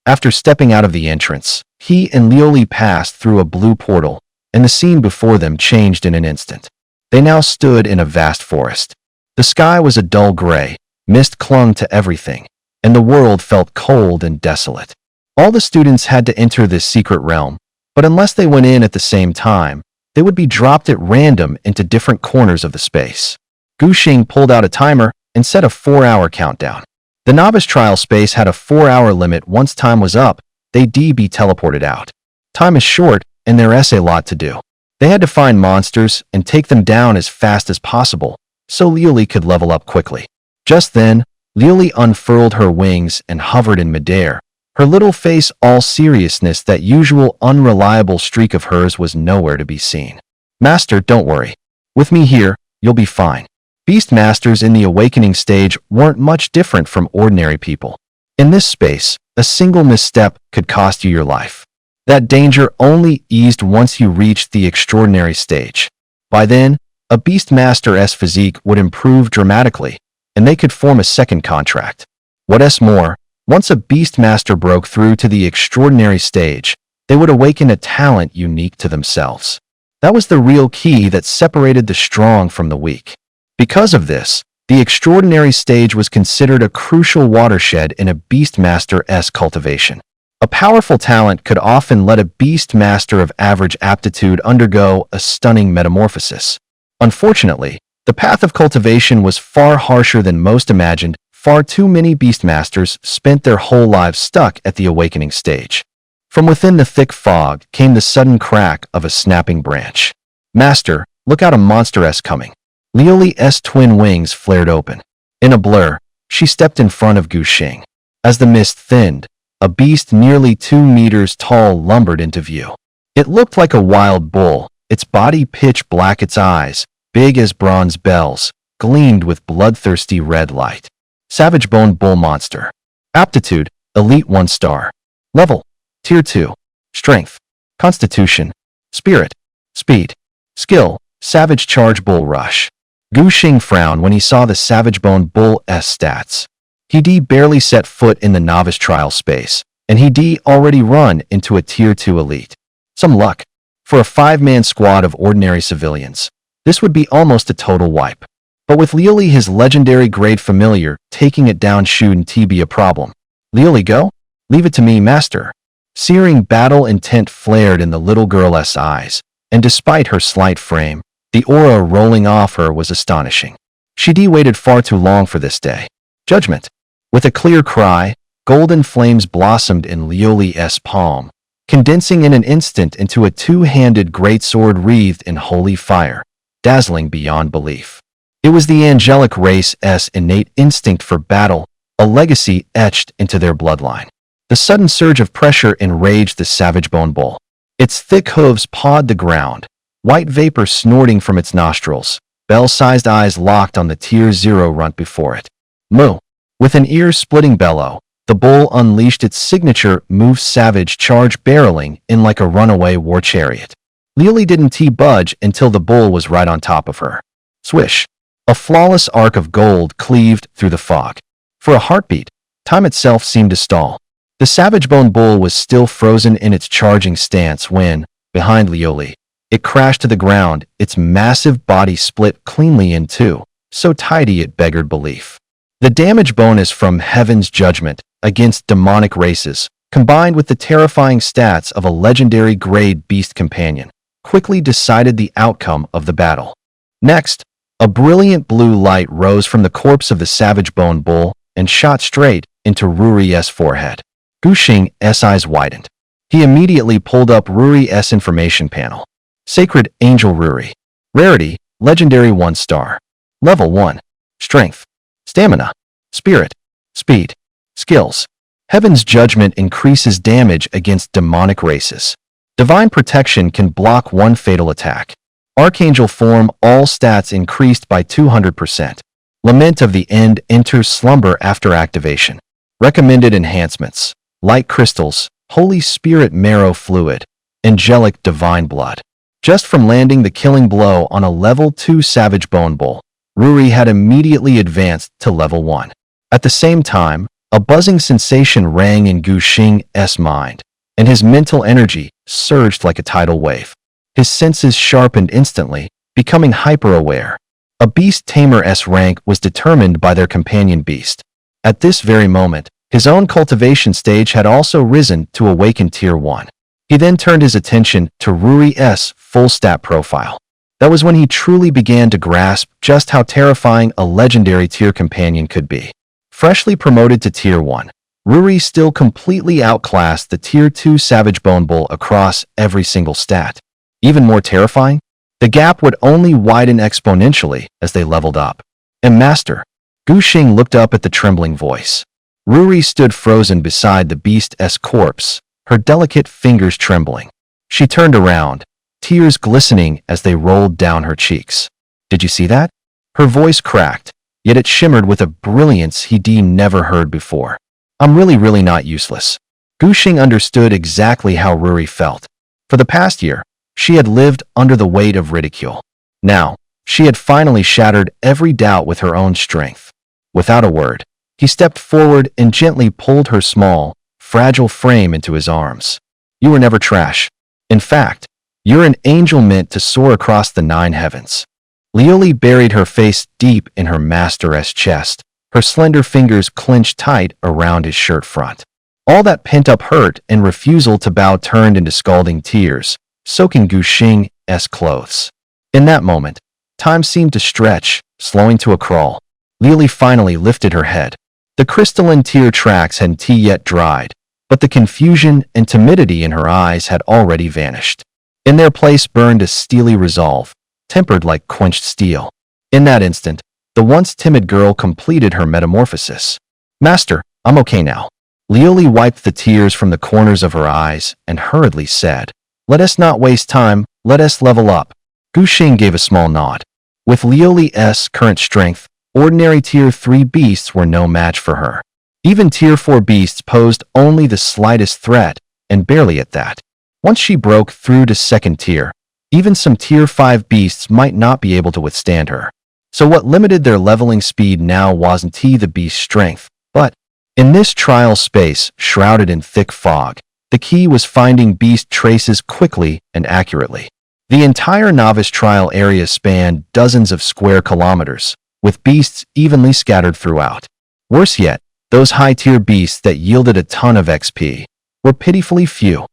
After stepping out of the entrance, he and Liuli passed through a blue portal, and the scene before them changed in an instant. They now stood in a vast forest. The sky was a dull gray, mist clung to everything, and the world felt cold and desolate. All the students had to enter this secret realm, but unless they went in at the same time, they would be dropped at random into different corners of the space. Gu Xing pulled out a timer and set a 4-hour countdown. The novice trial space had a 4-hour limit. Once time was up, they'd be teleported out. Time is short, and there's a lot to do. They had to find monsters and take them down as fast as possible, so Liuli could level up quickly. Just then, Liuli unfurled her wings and hovered in midair. Her little face all seriousness. That usual unreliable streak of hers was nowhere to be seen. Master, don't worry. With me here, you'll be fine. Beast masters in the awakening stage weren't much different from ordinary people. In this space, a single misstep could cost you your life. That danger only eased once you reached the extraordinary stage. By then, a beast master's physique would improve dramatically, and they could form a second contract. What's more, once a beast master broke through to the extraordinary stage, they would awaken a talent unique to themselves. That was the real key that separated the strong from the weak. Because of this, the extraordinary stage was considered a crucial watershed in a beastmaster's cultivation. A powerful talent could often let a beast master of average aptitude undergo a stunning metamorphosis. Unfortunately, the path of cultivation was far harsher than most imagined. Far too many beastmasters spent their whole lives stuck at the awakening stage. From within the thick fog came the sudden crack of a snapping branch. Master, look out, a monster's coming. Liuli's twin wings flared open. In a blur, she stepped in front of Gu Xing. As the mist thinned, a beast nearly 2 meters tall lumbered into view. It looked like a wild bull, its body pitch black, its eyes, big as bronze bells, gleamed with bloodthirsty red light. Savage Bone Bull Monster. Aptitude, Elite 1 star. Level, Tier 2. Strength, Constitution, Spirit, Speed. Skill, Savage Charge Bull Rush. Gu Xing frowned when he saw the Savage Bone Bull's stats. He'd barely set foot in the novice trial space, and he'd already run into a Tier 2 elite. Some luck. For a 5-man squad of ordinary civilians, this would be almost a total wipe. But with Liuli, his legendary grade familiar, taking it down shouldn't be a problem. Liuli, go? Leave it to me, master. Searing battle intent flared in the little girl's eyes, and despite her slight frame, the aura rolling off her was astonishing. She'd waited far too long for this day. Judgment. With a clear cry, golden flames blossomed in Liuli's palm, condensing in an instant into a 2-handed greatsword wreathed in holy fire, dazzling beyond belief. It was the angelic race's innate instinct for battle, a legacy etched into their bloodline. The sudden surge of pressure enraged the Savage Bone Bull. Its thick hooves pawed the ground, white vapor snorting from its nostrils, bell-sized eyes locked on the Tier 0 runt before it. Moo! With an ear-splitting bellow, the bull unleashed its signature move, Savage Charge, barreling in like a runaway war chariot. Liuli didn't budge until the bull was right on top of her. Swish! A flawless arc of gold cleaved through the fog. For a heartbeat, time itself seemed to stall. The Savage Bone Bull was still frozen in its charging stance when, behind Liuli, it crashed to the ground, its massive body split cleanly in two, so tidy it beggared belief. The damage bonus from Heaven's Judgment against demonic races, combined with the terrifying stats of a legendary grade beast companion, quickly decided the outcome of the battle. Next, a brilliant blue light rose from the corpse of the Savage Bone Bull and shot straight into Ruri's forehead. Gu Xing's eyes widened. He immediately pulled up Ruri's information panel. Sacred Angel Ruri. Rarity, Legendary 1 star. Level 1. Strength, Stamina, Spirit, Speed, Skills. Heaven's Judgment increases damage against demonic races. Divine Protection can block one fatal attack. Archangel Form, all stats increased by 200%. Lament of the End enters slumber after activation. Recommended enhancements: Light Crystals, Holy Spirit Marrow Fluid, Angelic Divine Blood. Just from landing the killing blow on a level 2 Savage Bone Bull, Ruri had immediately advanced to level 1. At the same time, a buzzing sensation rang in Gu Xing's mind, and his mental energy surged like a tidal wave. His senses sharpened instantly, becoming hyper-aware. A beast tamer's rank was determined by their companion beast. At this very moment, his own cultivation stage had also risen to awaken Tier 1. He then turned his attention to Ruri's full stat profile. That was when he truly began to grasp just how terrifying a legendary tier companion could be. Freshly promoted to Tier 1, Ruri still completely outclassed the Tier 2 Savage Bone Bull across every single stat. Even more terrifying, the gap would only widen exponentially as they leveled up. And Master, Gu Xing looked up at the trembling voice. Ruri stood frozen beside the beast's corpse, her delicate fingers trembling. She turned around, tears glistening as they rolled down her cheeks. Did you see that? Her voice cracked, yet it shimmered with a brilliance he'd never heard before. I'm really not useless. Gu Xing understood exactly how Ruri felt. For the past year, she had lived under the weight of ridicule. Now, she had finally shattered every doubt with her own strength. Without a word, he stepped forward and gently pulled her small, fragile frame into his arms. You were never trash. In fact, you're an angel meant to soar across the 9 heavens. Lioli buried her face deep in her master's chest, her slender fingers clenched tight around his shirt front. All that pent-up hurt and refusal to bow turned into scalding tears, soaking Gu Xing's clothes. In that moment, time seemed to stretch, slowing to a crawl. Lioli finally lifted her head. The crystalline tear tracks hadn't yet dried, but the confusion and timidity in her eyes had already vanished. In their place burned a steely resolve, tempered like quenched steel. In that instant, the once timid girl completed her metamorphosis. Master, I'm okay now. Lioli wiped the tears from the corners of her eyes and hurriedly said, Let us not waste time, let us level up. Gu Xing gave a small nod. With Lioli's current strength, ordinary Tier 3 beasts were no match for her. Even Tier 4 beasts posed only the slightest threat, and barely at that. Once she broke through to 2nd tier, even some Tier 5 beasts might not be able to withstand her. So what limited their leveling speed now wasn't the beast's strength, but in this trial space shrouded in thick fog, the key was finding beast traces quickly and accurately. The entire novice trial area spanned dozens of square kilometers, with beasts evenly scattered throughout. Worse yet, those high-tier beasts that yielded a ton of XP were pitifully few.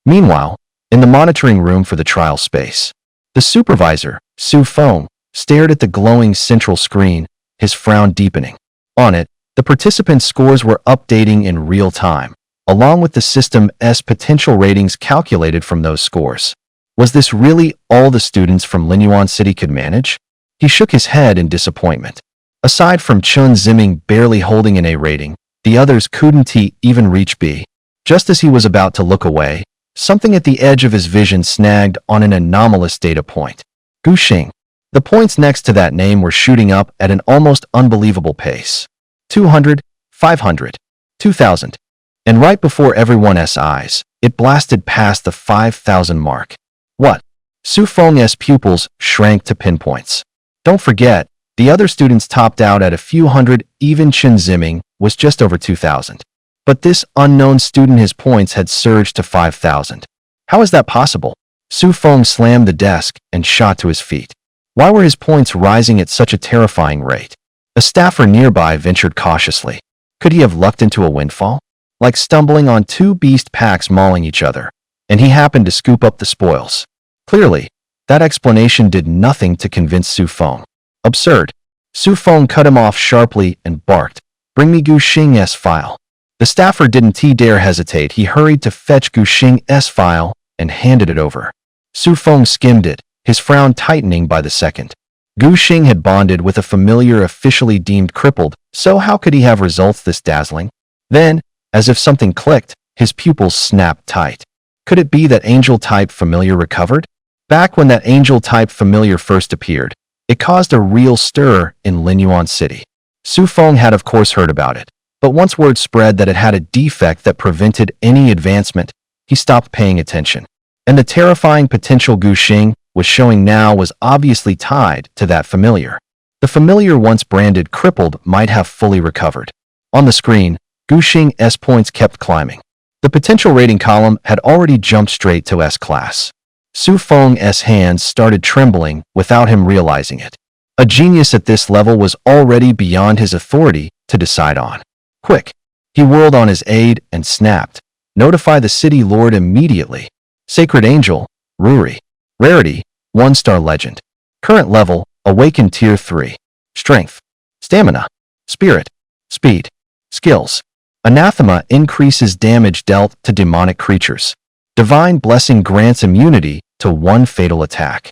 Meanwhile, in the monitoring room for the trial space, the supervisor, Su Feng, stared at the glowing central screen, his frown deepening. On it, the participants' scores were updating in real time, along with the system's potential ratings calculated from those scores. Was this really all the students from Linyuan City could manage? He shook his head in disappointment. Aside from Chun Ziming barely holding an A rating, the others couldn't even reach B. Just as he was about to look away, something at the edge of his vision snagged on an anomalous data point. Gu Xing. The points next to that name were shooting up at an almost unbelievable pace. 200, 500, 2,000. And right before everyone's eyes, it blasted past the 5,000 mark. What? Su Feng's pupils shrank to pinpoints. Don't forget, the other students topped out at a few hundred, even Chen Ziming was just over 2,000. But this unknown student, his points had surged to 5,000. How is that possible? Su Feng slammed the desk and shot to his feet. Why were his points rising at such a terrifying rate? A staffer nearby ventured cautiously. Could he have lucked into a windfall? Like stumbling on 2 beast packs mauling each other, and he happened to scoop up the spoils. Clearly, that explanation did nothing to convince Su Feng. Absurd. Su Feng cut him off sharply and barked, Bring me Gu Xing's file. The staffer didn't dare hesitate. He hurried to fetch Gu Xing's file and handed it over. Su Feng skimmed it, his frown tightening by the second. Gu Xing had bonded with a familiar officially deemed crippled, so how could he have results this dazzling? Then, as if something clicked, his pupils snapped tight. Could it be that angel-type familiar recovered? Back when that angel-type familiar first appeared, it caused a real stir in Linyuan City. Su Feng had of course heard about it, but once word spread that it had a defect that prevented any advancement, he stopped paying attention. And the terrifying potential Gu Xing was showing now was obviously tied to that familiar. The familiar once branded crippled might have fully recovered. On the screen, Gu Xing's points kept climbing. The potential rating column had already jumped straight to S class. Su Feng's hands started trembling without him realizing it. A genius at this level was already beyond his authority to decide on. Quick! He whirled on his aide and snapped. Notify the city lord immediately. Sacred Angel, Ruri. Rarity, 1-star legend. Current level, Awakened Tier 3. Strength. Stamina. Spirit. Speed. Skills. Anathema increases damage dealt to demonic creatures. Divine Blessing grants immunity to one fatal attack.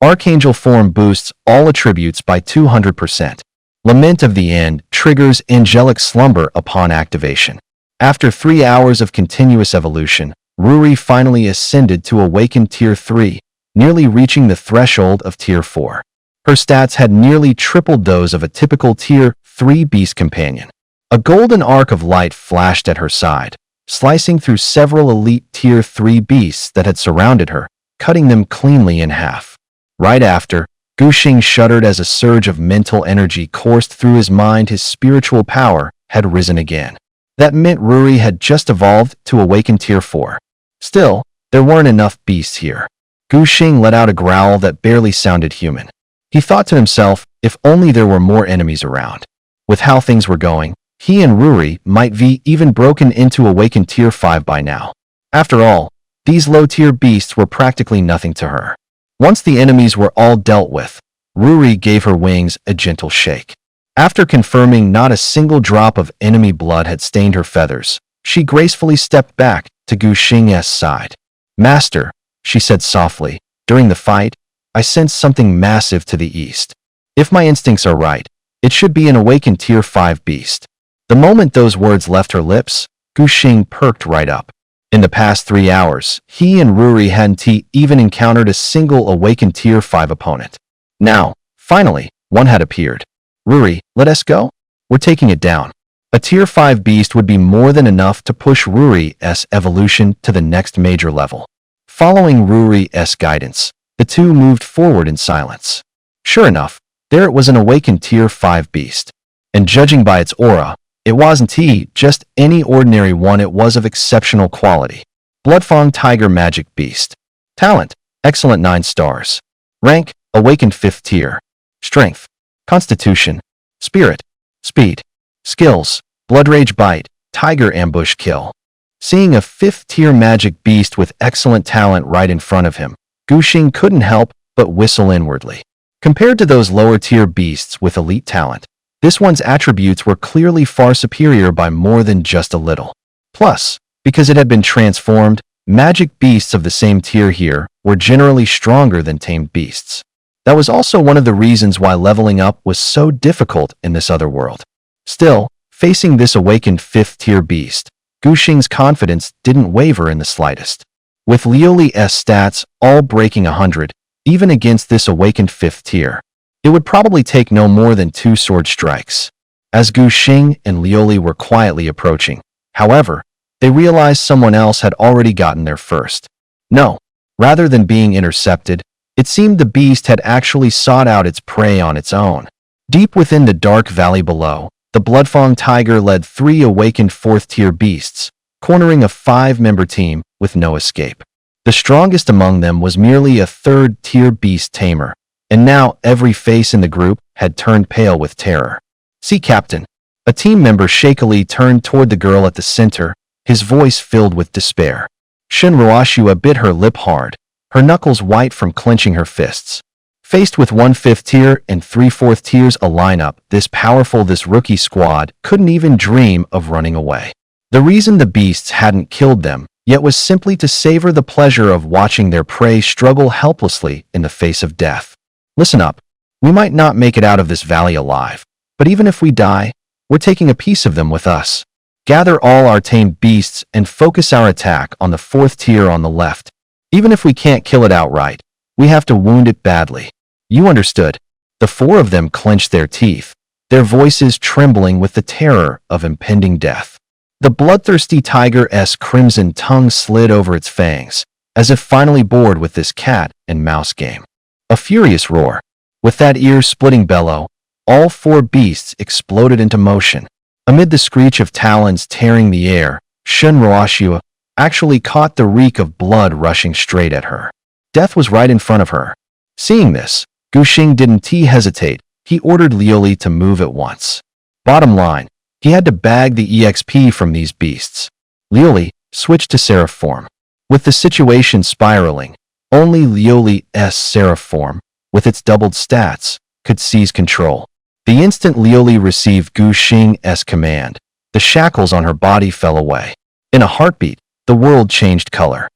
Archangel form boosts all attributes by 200%. Lament of the End triggers angelic slumber upon activation. After 3 hours of continuous evolution, Ruri finally ascended to Awakened Tier 3, nearly reaching the threshold of Tier 4. Her stats had nearly tripled those of a typical Tier 3 beast companion. A golden arc of light flashed at her side, slicing through several elite Tier 3 beasts that had surrounded her, cutting them cleanly in half. Right after, Gu Xing shuddered as a surge of mental energy coursed through his mind. His spiritual power had risen again. That meant Ruri had just evolved to Awaken Tier 4. Still, there weren't enough beasts here. Gu Xing let out a growl that barely sounded human. He thought to himself, if only there were more enemies around. With how things were going, he and Ruri might be even broken into Awakened Tier 5 by now. After all, these low-tier beasts were practically nothing to her. Once the enemies were all dealt with, Ruri gave her wings a gentle shake. After confirming not a single drop of enemy blood had stained her feathers, she gracefully stepped back to Gu Xing's side. Master, she said softly, during the fight, I sensed something massive to the east. If my instincts are right, it should be an Awakened Tier 5 beast. The moment those words left her lips, Gu Xing perked right up. In the past 3 hours, he and Ruri hadn't even encountered a single Awakened Tier 5 opponent. Now, finally, one had appeared. Ruri, let us go? We're taking it down. A Tier 5 beast would be more than enough to push Ruri's evolution to the next major level. Following Ruri's guidance, the two moved forward in silence. Sure enough, there it was, an Awakened Tier 5 beast. And judging by its aura, it wasn't just any ordinary one, it was of exceptional quality. Bloodfang Tiger Magic Beast. Talent, excellent, 9 stars. Rank, Awakened 5th Tier. Strength, Constitution, Spirit, Speed. Skills, Blood Rage Bite, Tiger Ambush Kill. Seeing a 5th Tier magic beast with excellent talent right in front of him, Gu Xing couldn't help but whistle inwardly. Compared to those lower tier beasts with elite talent, this one's attributes were clearly far superior by more than just a little. Plus, because it had been transformed, magic beasts of the same tier here were generally stronger than tamed beasts. That was also one of the reasons why leveling up was so difficult in this other world. Still, facing this awakened 5th tier beast, Gu Xing's confidence didn't waver in the slightest. With Lioli's stats all breaking 100, even against this awakened 5th tier, it would probably take no more than 2 sword strikes. As Gu Xing and Lioli were quietly approaching, however, they realized someone else had already gotten there first. No, rather than being intercepted, it seemed the beast had actually sought out its prey on its own. Deep within the dark valley below, the Bloodfang Tiger led 3 awakened 4th tier beasts, cornering a 5-member team with no escape. The strongest among them was merely a 3rd tier beast tamer, and now every face in the group had turned pale with terror. "See, Captain." A team member shakily turned toward the girl at the center, his voice filled with despair. Shin Ruoshua bit her lip hard, her knuckles white from clenching her fists. Faced with 1 5th tier and 3 4th tiers a lineup this powerful, this rookie squad couldn't even dream of running away. The reason the beasts hadn't killed them yet was simply to savor the pleasure of watching their prey struggle helplessly in the face of death. "Listen up," We might not make it out of this valley alive, but even if we die, we're taking a piece of them with us. Gather all our tamed beasts and focus our attack on the fourth tier on the left. Even if we can't kill it outright, we have to wound it badly. You understood. The four of them clenched their teeth, their voices trembling with the terror of impending death. The bloodthirsty tiger's crimson tongue slid over its fangs, as if finally bored with this cat and mouse game. A furious roar. With that ear-splitting bellow, all four beasts exploded into motion. Amid the screech of talons tearing the air, Shunruashua actually caught the reek of blood rushing straight at her. Death was right in front of her. Seeing this, Guxing didn't hesitate. He ordered Liuli to move at once. Bottom line, he had to bag the EXP from these beasts. Liuli switched to Seraph form. With the situation spiraling, only Liuli's Seraph form, with its doubled stats, could seize control. The instant Liuli received Guxing's command, the shackles on her body fell away. In a heartbeat, the world changed color.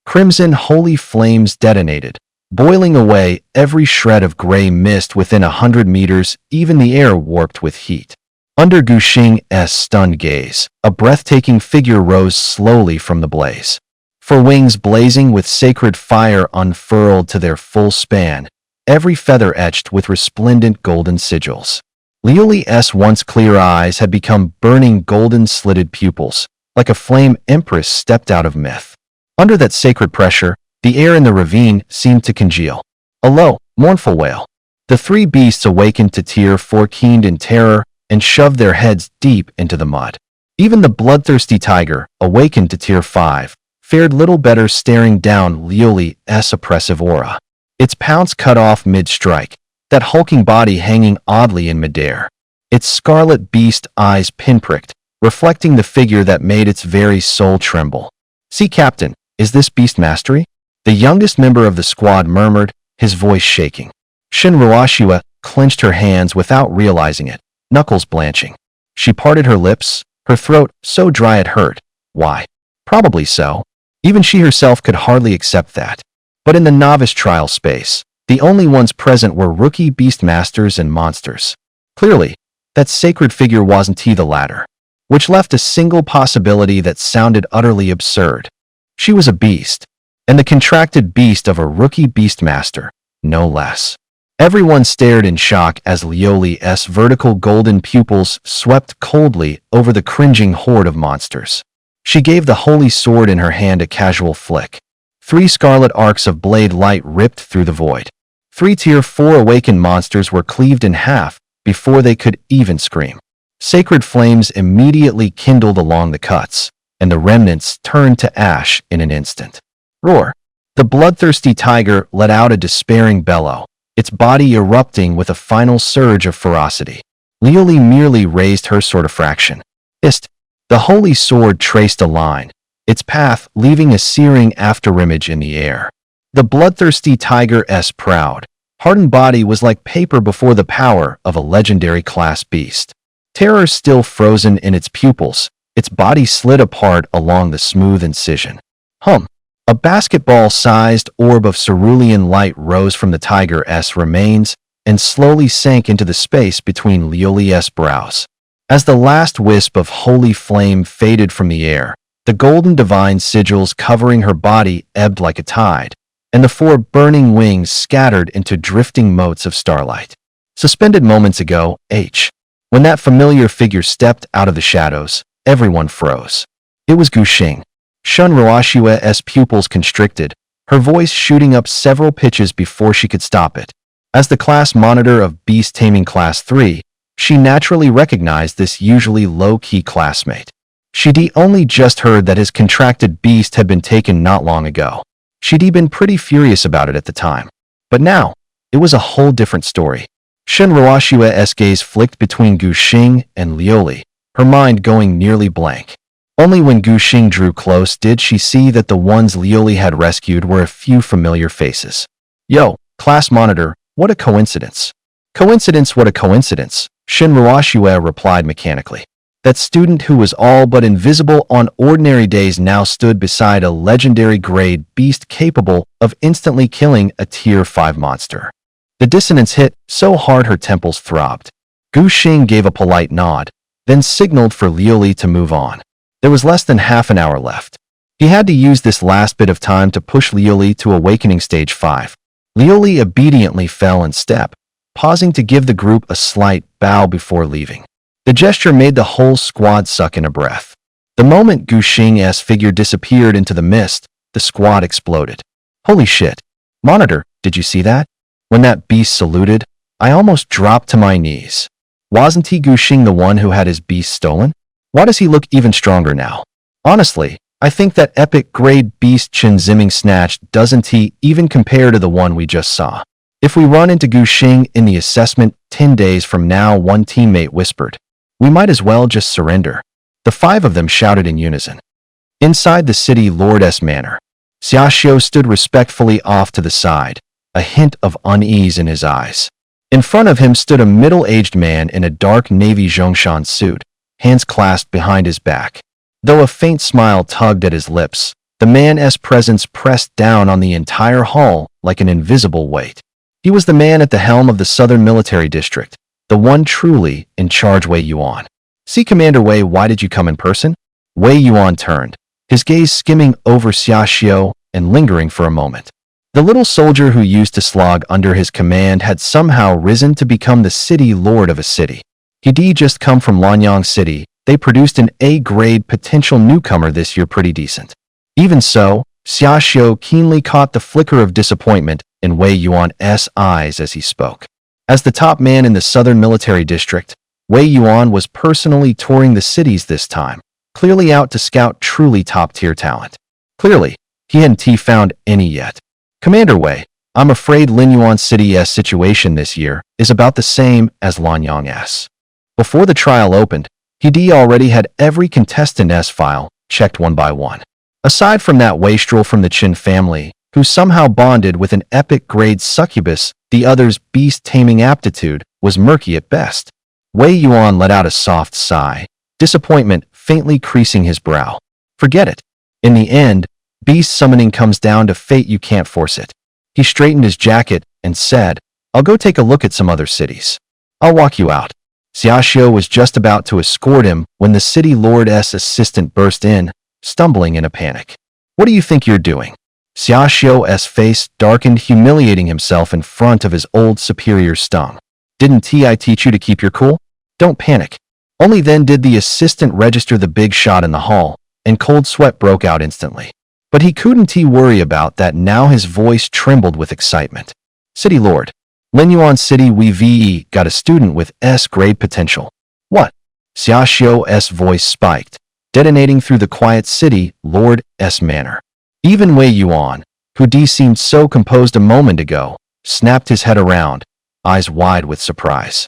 Crimson holy flames detonated, boiling away every shred of gray mist within 100 meters, even the air warped with heat. Under Guxing's stunned gaze, a breathtaking figure rose slowly from the blaze. For wings blazing with sacred fire unfurled to their full span, every feather etched with resplendent golden sigils. Liuli's once clear eyes had become burning golden slitted pupils, like a flame empress stepped out of myth. Under that sacred pressure, the air in the ravine seemed to congeal. A low, mournful wail. The three beasts awakened to Tier 4 keened in terror and shoved their heads deep into the mud. Even the bloodthirsty tiger, awakened to Tier 5, fared little better staring down Liuli's oppressive aura. Its pounce cut off mid-strike, that hulking body hanging oddly in midair. Its scarlet beast eyes pinpricked, reflecting the figure that made its very soul tremble. "See, Captain, is this beast mastery?" The youngest member of the squad murmured, his voice shaking. Shunruashua clenched her hands without realizing it, knuckles blanching. She parted her lips, her throat so dry it hurt. Why? Probably so. Even she herself could hardly accept that. But in the novice trial space, the only ones present were rookie beast masters and monsters. Clearly, that sacred figure wasn't the latter, which left a single possibility that sounded utterly absurd. She was a beast, and the contracted beast of a rookie beastmaster, no less. Everyone stared in shock as Liuli's vertical golden pupils swept coldly over the cringing horde of monsters. She gave the holy sword in her hand a casual flick. 3 scarlet arcs of blade light ripped through the void. 3 Tier 4 awakened monsters were cleaved in half before they could even scream. Sacred flames immediately kindled along the cuts, and the remnants turned to ash in an instant. Roar! The bloodthirsty tiger let out a despairing bellow, its body erupting with a final surge of ferocity. Liuli merely raised her sword a fraction. Hist! The holy sword traced a line, its path leaving a searing afterimage in the air. The bloodthirsty tiger's proud, hardened body was like paper before the power of a legendary class beast. Terror still frozen in its pupils, its body slid apart along the smooth incision. Hum! A basketball-sized orb of cerulean light rose from the tiger's remains and slowly sank into the space between Liuli's brows. As the last wisp of holy flame faded from the air, the golden divine sigils covering her body ebbed like a tide, and the 4 burning wings scattered into drifting motes of starlight. Suspended moments ago, when that familiar figure stepped out of the shadows, everyone froze. It was Guxing. Shunruashua's pupils constricted, her voice shooting up several pitches before she could stop it. As the class monitor of Beast Taming Class 3, she naturally recognized this usually low-key classmate. She'd only just heard that his contracted beast had been taken not long ago. She'd been pretty furious about it at the time. But now, it was a whole different story. Shunruashua's gaze flicked between Guxing and Liuli, her mind going nearly blank. Only when Guxing drew close did she see that the ones Liuli had rescued were a few familiar faces. Yo, class monitor, what a coincidence. Coincidence, what a coincidence, Shunruashua replied mechanically. That student who was all but invisible on ordinary days now stood beside a legendary grade beast capable of instantly killing a Tier 5 monster. The dissonance hit so hard her temples throbbed. Gu Xing gave a polite nod, then signaled for Liu Li to move on. There was less than half an hour left. He had to use this last bit of time to push Liu Li to awakening stage 5. Liu Li obediently fell in step, pausing to give the group a slight bow before leaving. The gesture made the whole squad suck in a breath. The moment Gu Xing's figure disappeared into the mist, the squad exploded. Holy shit. Monitor, did you see that? When that beast saluted, I almost dropped to my knees. Wasn't he Gu Xing the one who had his beast stolen? Why does he look even stronger now? Honestly, I think that epic grade beast Chen Ziming snatched doesn't he even compare to the one we just saw. If we run into Gu Xing in the assessment 10 days from now, one teammate whispered. We might as well just surrender. The 5 of them shouted in unison. Inside the city lord's manor, Xiaoxiu stood respectfully off to the side, a hint of unease in his eyes. In front of him stood a middle-aged man in a dark navy Zhongshan suit, hands clasped behind his back. Though a faint smile tugged at his lips, the man's presence pressed down on the entire hall like an invisible weight. He was the man at the helm of the Southern Military District, the one truly in charge. Wei Yuan. See, Commander Wei, why did you come in person? Wei Yuan turned, his gaze skimming over Xiaoxiu and lingering for a moment. The little soldier who used to slog under his command had somehow risen to become the city lord of a city. He'd just come from Lanyang City. They produced an A-grade potential newcomer this year, pretty decent. Even so, Xiaoxiu keenly caught the flicker of disappointment in Wei Yuan's eyes as he spoke. As the top man in the Southern Military District, Wei Yuan was personally touring the cities this time, clearly out to scout truly top-tier talent. Clearly, he hadn't found any yet. Commander Wei, I'm afraid Linyuan City's situation this year is about the same as Lanyang's. Before the trial opened, he already had every contestant's file checked one by one. Aside from that wastrel from the Qin family, who somehow bonded with an epic-grade succubus, the other's beast-taming aptitude was murky at best. Wei Yuan let out a soft sigh, disappointment faintly creasing his brow. Forget it. In the end, beast summoning comes down to fate. You can't force it. He straightened his jacket and said, I'll go take a look at some other cities. I'll walk you out. Xiaoxiu was just about to escort him when the city lord's assistant burst in, stumbling in a panic. What do you think you're doing? Xiaoxiu's face darkened, humiliating himself in front of his old superior stung. Didn't I teach you to keep your cool? Don't panic. Only then did the assistant register the big shot in the hall, and cold sweat broke out instantly. But he couldn't worry about that now. His voice trembled with excitement. City Lord, Linyuan City, we've got a student with S-grade potential. What? Xiaoxiu's voice spiked, detonating through the quiet city lord's manor. Even Wei Yuan, who seemed so composed a moment ago, snapped his head around, eyes wide with surprise.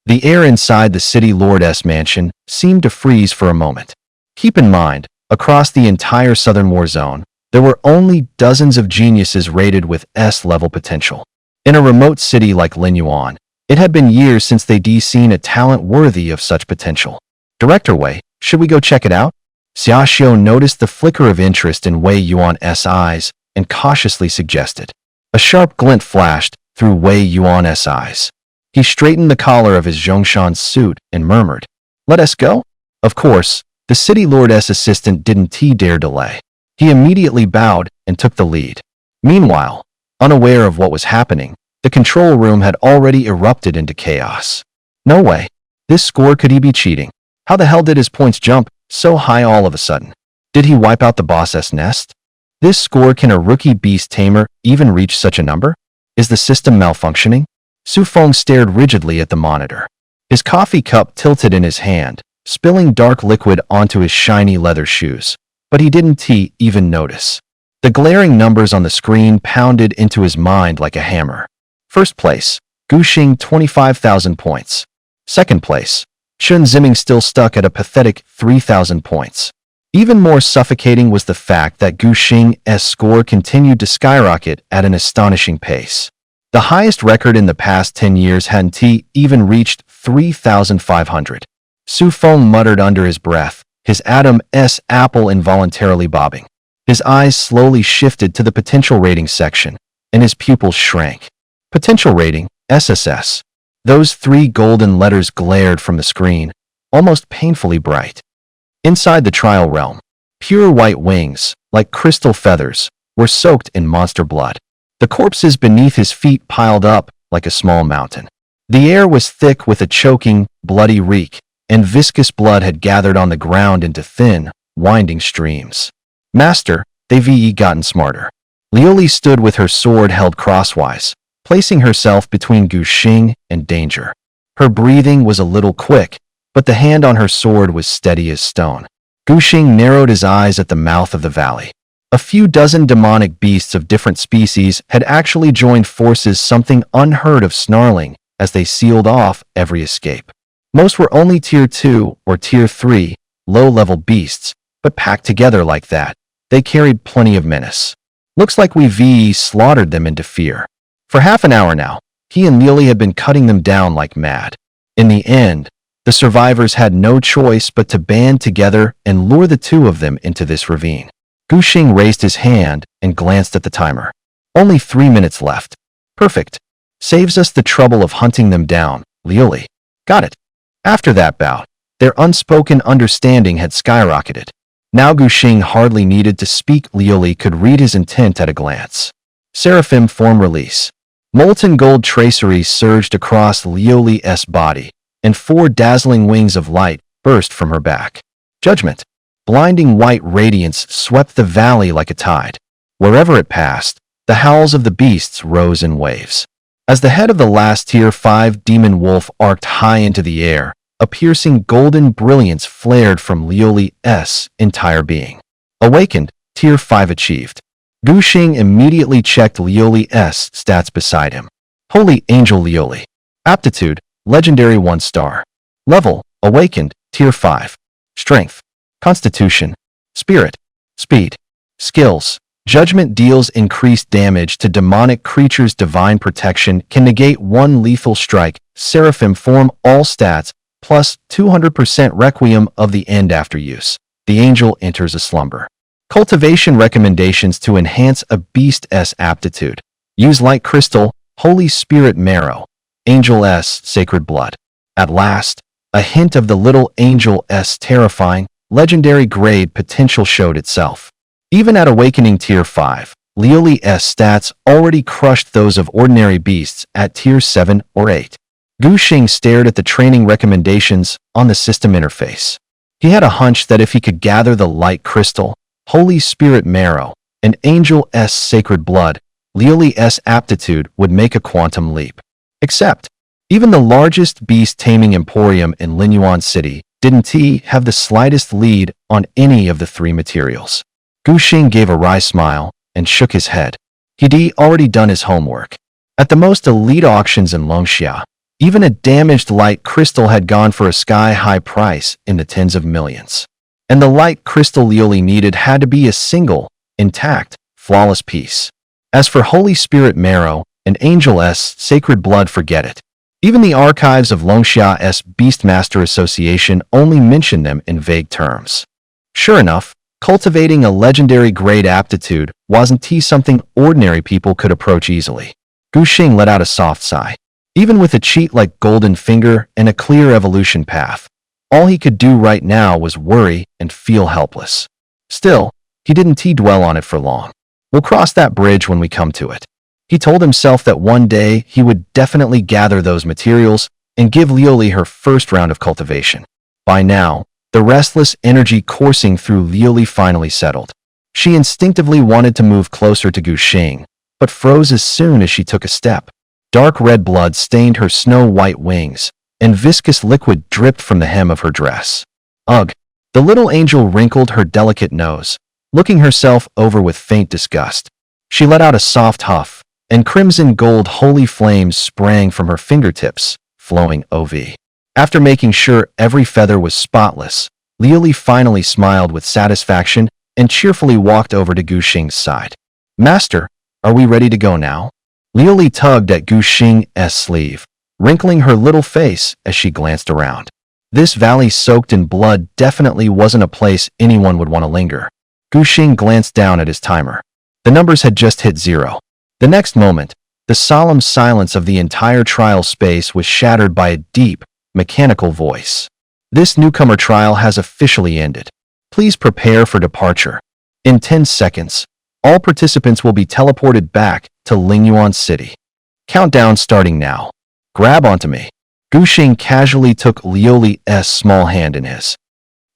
The air inside the city lord's mansion seemed to freeze for a moment. Keep in mind, across the entire southern war zone, there were only dozens of geniuses rated with S-level potential. In a remote city like Linyuan, it had been years since they'd seen a talent worthy of such potential. Director Wei, should we go check it out? Xiaoxiu noticed the flicker of interest in Wei Yuan's eyes and cautiously suggested. A sharp glint flashed through Wei Yuan's eyes. He straightened the collar of his Zhongshan suit and murmured, Let us go? Of course, the city lord's assistant didn't dare delay. He immediately bowed and took the lead. Meanwhile, unaware of what was happening, the control room had already erupted into chaos. No way. This score could he be cheating? How the hell did his points jump so high all of a sudden? Did he wipe out the boss's nest? This score, can a rookie beast tamer even reach such a number? Is the system malfunctioning? Su Feng stared rigidly at the monitor. His coffee cup tilted in his hand, spilling dark liquid onto his shiny leather shoes. But he didn't even notice. The glaring numbers on the screen pounded into his mind like a hammer. First place, Gu Xing, 25,000 points. Second place, Chen Ziming, still stuck at a pathetic 3,000 points. Even more suffocating was the fact that Gu Xing's score continued to skyrocket at an astonishing pace. The highest record in the past 10 years hadn't even reached 3,500. Su Feng muttered under his breath, his Adam's apple involuntarily bobbing. His eyes slowly shifted to the potential rating section, and his pupils shrank. Potential rating, SSS. Those 3 golden letters glared from the screen, almost painfully bright. Inside the trial realm, pure white wings, like crystal feathers, were soaked in monster blood. The corpses beneath his feet piled up like a small mountain. The air was thick with a choking, bloody reek, and viscous blood had gathered on the ground into thin, winding streams. Master, they've gotten smarter. Liuli stood with her sword held crosswise, placing herself between Gu Xing and danger. Her breathing was a little quick, but the hand on her sword was steady as stone. Gu Xing narrowed his eyes at the mouth of the valley. A few dozen demonic beasts of different species had actually joined forces, something unheard of, snarling as they sealed off every escape. Most were only Tier 2 or Tier 3, low-level beasts, but packed together like that, they carried plenty of menace. Looks like we've slaughtered them into fear. For half an hour now, he and Liuli had been cutting them down like mad. In the end, the survivors had no choice but to band together and lure the 2 of them into this ravine. Gu Xing raised his hand and glanced at the timer. Only 3 minutes left. Perfect. Saves us the trouble of hunting them down, Liuli. Got it. After that bout, their unspoken understanding had skyrocketed. Now Gu Xing hardly needed to speak. Liuli could read his intent at a glance. Seraphim form release. Molten gold tracery surged across Liuli's body, and 4 dazzling wings of light burst from her back. Judgment. Blinding white radiance swept the valley like a tide. Wherever it passed, the howls of the beasts rose in waves. As the head of the last Tier 5 demon wolf arced high into the air, a piercing golden brilliance flared from Liuli's entire being. Awakened, Tier 5 achieved. Gu Xing immediately checked Liuli's stats beside him. Holy Angel Liuli. Aptitude, Legendary 1 star. Level, Awakened, Tier 5. Strength, Constitution, Spirit, Speed. Skills, Judgment deals increased damage to demonic creatures. Divine Protection can negate 1 lethal strike. Seraphim form all stats, plus 200% Requiem of the end after use. The angel enters a slumber. Cultivation recommendations to enhance a beast's aptitude. Use Light Crystal, Holy Spirit Marrow, Angel's Sacred Blood. At last, a hint of the little angel's terrifying, legendary grade potential showed itself. Even at Awakening Tier 5, Liuli's stats already crushed those of ordinary beasts at Tier 7 or 8. Gu Xing stared at the training recommendations on the system interface. He had a hunch that if he could gather the Light Crystal, Holy Spirit Marrow, and Angel's Sacred Blood, Liuli's aptitude would make a quantum leap. Except, even the largest beast-taming emporium in Linyuan City didn't have the slightest lead on any of the 3 materials. Gu Xing gave a wry smile and shook his head. He'd already done his homework. At the most elite auctions in Longxia, even a damaged light crystal had gone for a sky-high price in the tens of millions. And the light crystal Liuli needed had to be a single, intact, flawless piece. As for Holy Spirit Marrow and Angel's Sacred Blood, forget it. Even the archives of Longxia's Beastmaster Association only mention them in vague terms. Sure enough, cultivating a legendary grade aptitude wasn't something ordinary people could approach easily. Gu Xing let out a soft sigh. Even with a cheat like Golden Finger and a clear evolution path, all he could do right now was worry and feel helpless. Still, he didn't dwell on it for long. We'll cross that bridge when we come to it. He told himself that one day he would definitely gather those materials and give Liuli her first round of cultivation. By now, the restless energy coursing through Liuli finally settled. She instinctively wanted to move closer to Gu Xing, but froze as soon as she took a step. Dark red blood stained her snow-white wings, and viscous liquid dripped from the hem of her dress. Ugh! The little angel wrinkled her delicate nose, looking herself over with faint disgust. She let out a soft huff, and crimson gold holy flames sprang from her fingertips, flowing over. After making sure every feather was spotless, Liuli finally smiled with satisfaction and cheerfully walked over to Gu Xing's side. Master, are we ready to go now? Liuli tugged at Gu Xing's sleeve, wrinkling her little face as she glanced around. This valley soaked in blood definitely wasn't a place anyone would want to linger. Gu Xing glanced down at his timer. The numbers had just hit 0. The next moment, The solemn silence of the entire trial space was shattered by a deep, mechanical voice. This newcomer trial has officially ended. Please prepare for departure. In 10 seconds, all participants will be teleported back to Lingyuan City. Countdown starting now. Grab onto me. Gu Xing casually took Liuli's small hand in his.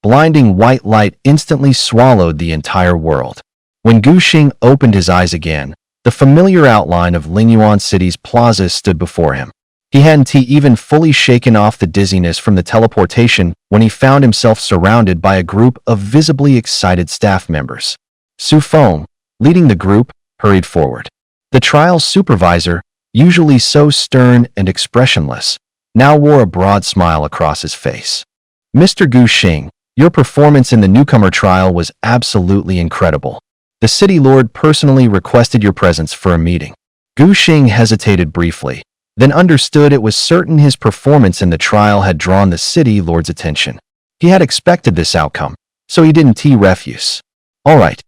Blinding white light instantly swallowed the entire world. When Gu Xing opened his eyes again, the familiar outline of Lingyuan City's plaza stood before him. He hadn't even fully shaken off the dizziness from the teleportation when he found himself surrounded by a group of visibly excited staff members. Su Feng, leading the group, hurried forward. The trial's supervisor, usually so stern and expressionless, now wore a broad smile across his face. Mr. Gu Xing, your performance in the newcomer trial was absolutely incredible. The city lord personally requested your presence for a meeting. Gu Xing hesitated briefly, then understood it was certain his performance in the trial had drawn the city lord's attention. He had expected this outcome, so he didn't refuse. All right.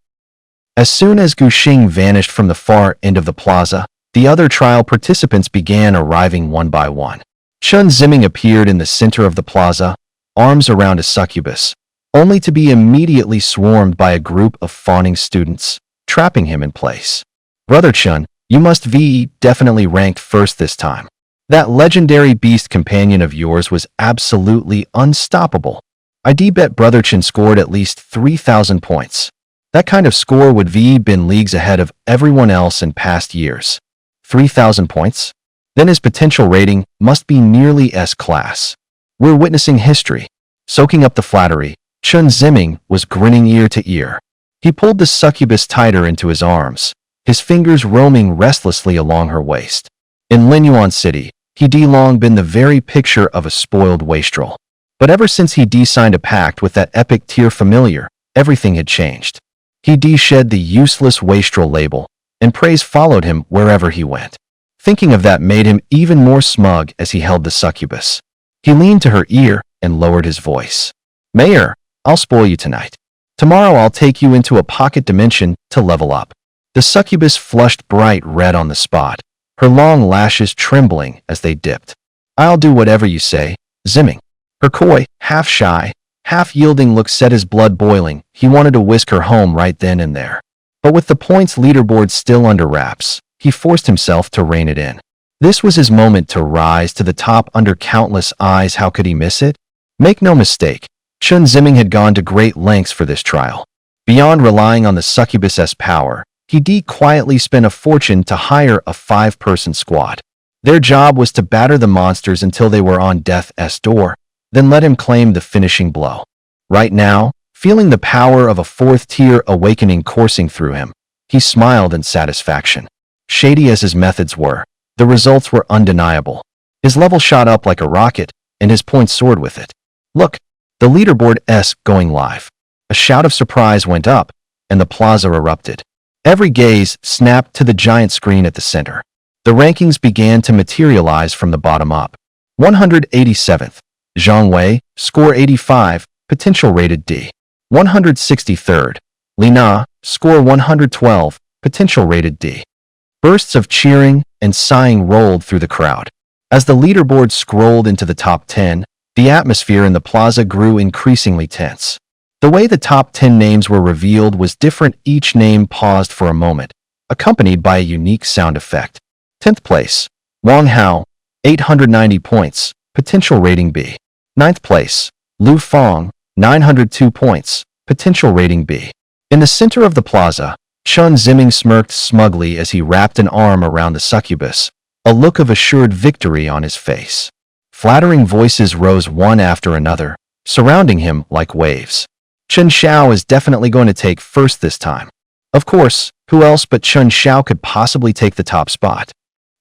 As soon as Gu Xing vanished from the far end of the plaza, the other trial participants began arriving one by one. Chen Ziming appeared in the center of the plaza, arms around a succubus, only to be immediately swarmed by a group of fawning students, trapping him in place. Brother Chen, you must be definitely ranked first this time. That legendary beast companion of yours was absolutely unstoppable. I bet Brother Chen scored at least 3,000 points. That kind of score would been leagues ahead of everyone else in past years. 3,000 points? Then his potential rating must be nearly S-class. We're witnessing history. Soaking up the flattery, Chen Ziming was grinning ear to ear. He pulled the succubus tighter into his arms, his fingers roaming restlessly along her waist. In Linyuan City, he'd long been the very picture of a spoiled wastrel. But ever since he signed a pact with that epic tier familiar, everything had changed. He shed the useless wastrel label, and praise followed him wherever he went. Thinking of that made him even more smug as he held the succubus. He leaned to her ear and lowered his voice. Mayor, I'll spoil you tonight. Tomorrow I'll take you into a pocket dimension to level up. The succubus flushed bright red on the spot, her long lashes trembling as they dipped. I'll do whatever you say, Ziming. Her coy, half-shy, half-yielding look set his blood boiling. He wanted to whisk her home right then and there. But with the points leaderboard still under wraps, he forced himself to rein it in. This was his moment to rise to the top under countless eyes. How could he miss it? Make no mistake, Chen Ziming had gone to great lengths for this trial. Beyond relying on the succubus's power, he quietly spent a fortune to hire a 5-person squad. Their job was to batter the monsters until they were on death's door, then let him claim the finishing blow. Right now, feeling the power of a 4th-tier awakening coursing through him, he smiled in satisfaction. Shady as his methods were, the results were undeniable. His level shot up like a rocket, and his points soared with it. Look, the leaderboard's going live. A shout of surprise went up, and the plaza erupted. Every gaze snapped to the giant screen at the center. The rankings began to materialize from the bottom up. 187th, Zhang Wei, score 85, potential rated D. 163rd, Li Na, score 112, potential rated D. Bursts of cheering and sighing rolled through the crowd. As the leaderboard scrolled into the top 10, the atmosphere in the plaza grew increasingly tense. The way the top 10 names were revealed was different. Each name paused for a moment, accompanied by a unique sound effect. 10th place, Wang Hao, 890 points, potential rating B. 9th place, Lu Feng, 902 points, potential rating B. In the center of the plaza, Chen Ziming smirked smugly as he wrapped an arm around the succubus, a look of assured victory on his face. Flattering voices rose one after another, surrounding him like waves. Chen Xiao is definitely going to take first this time. Of course, who else but Chen Xiao could possibly take the top spot?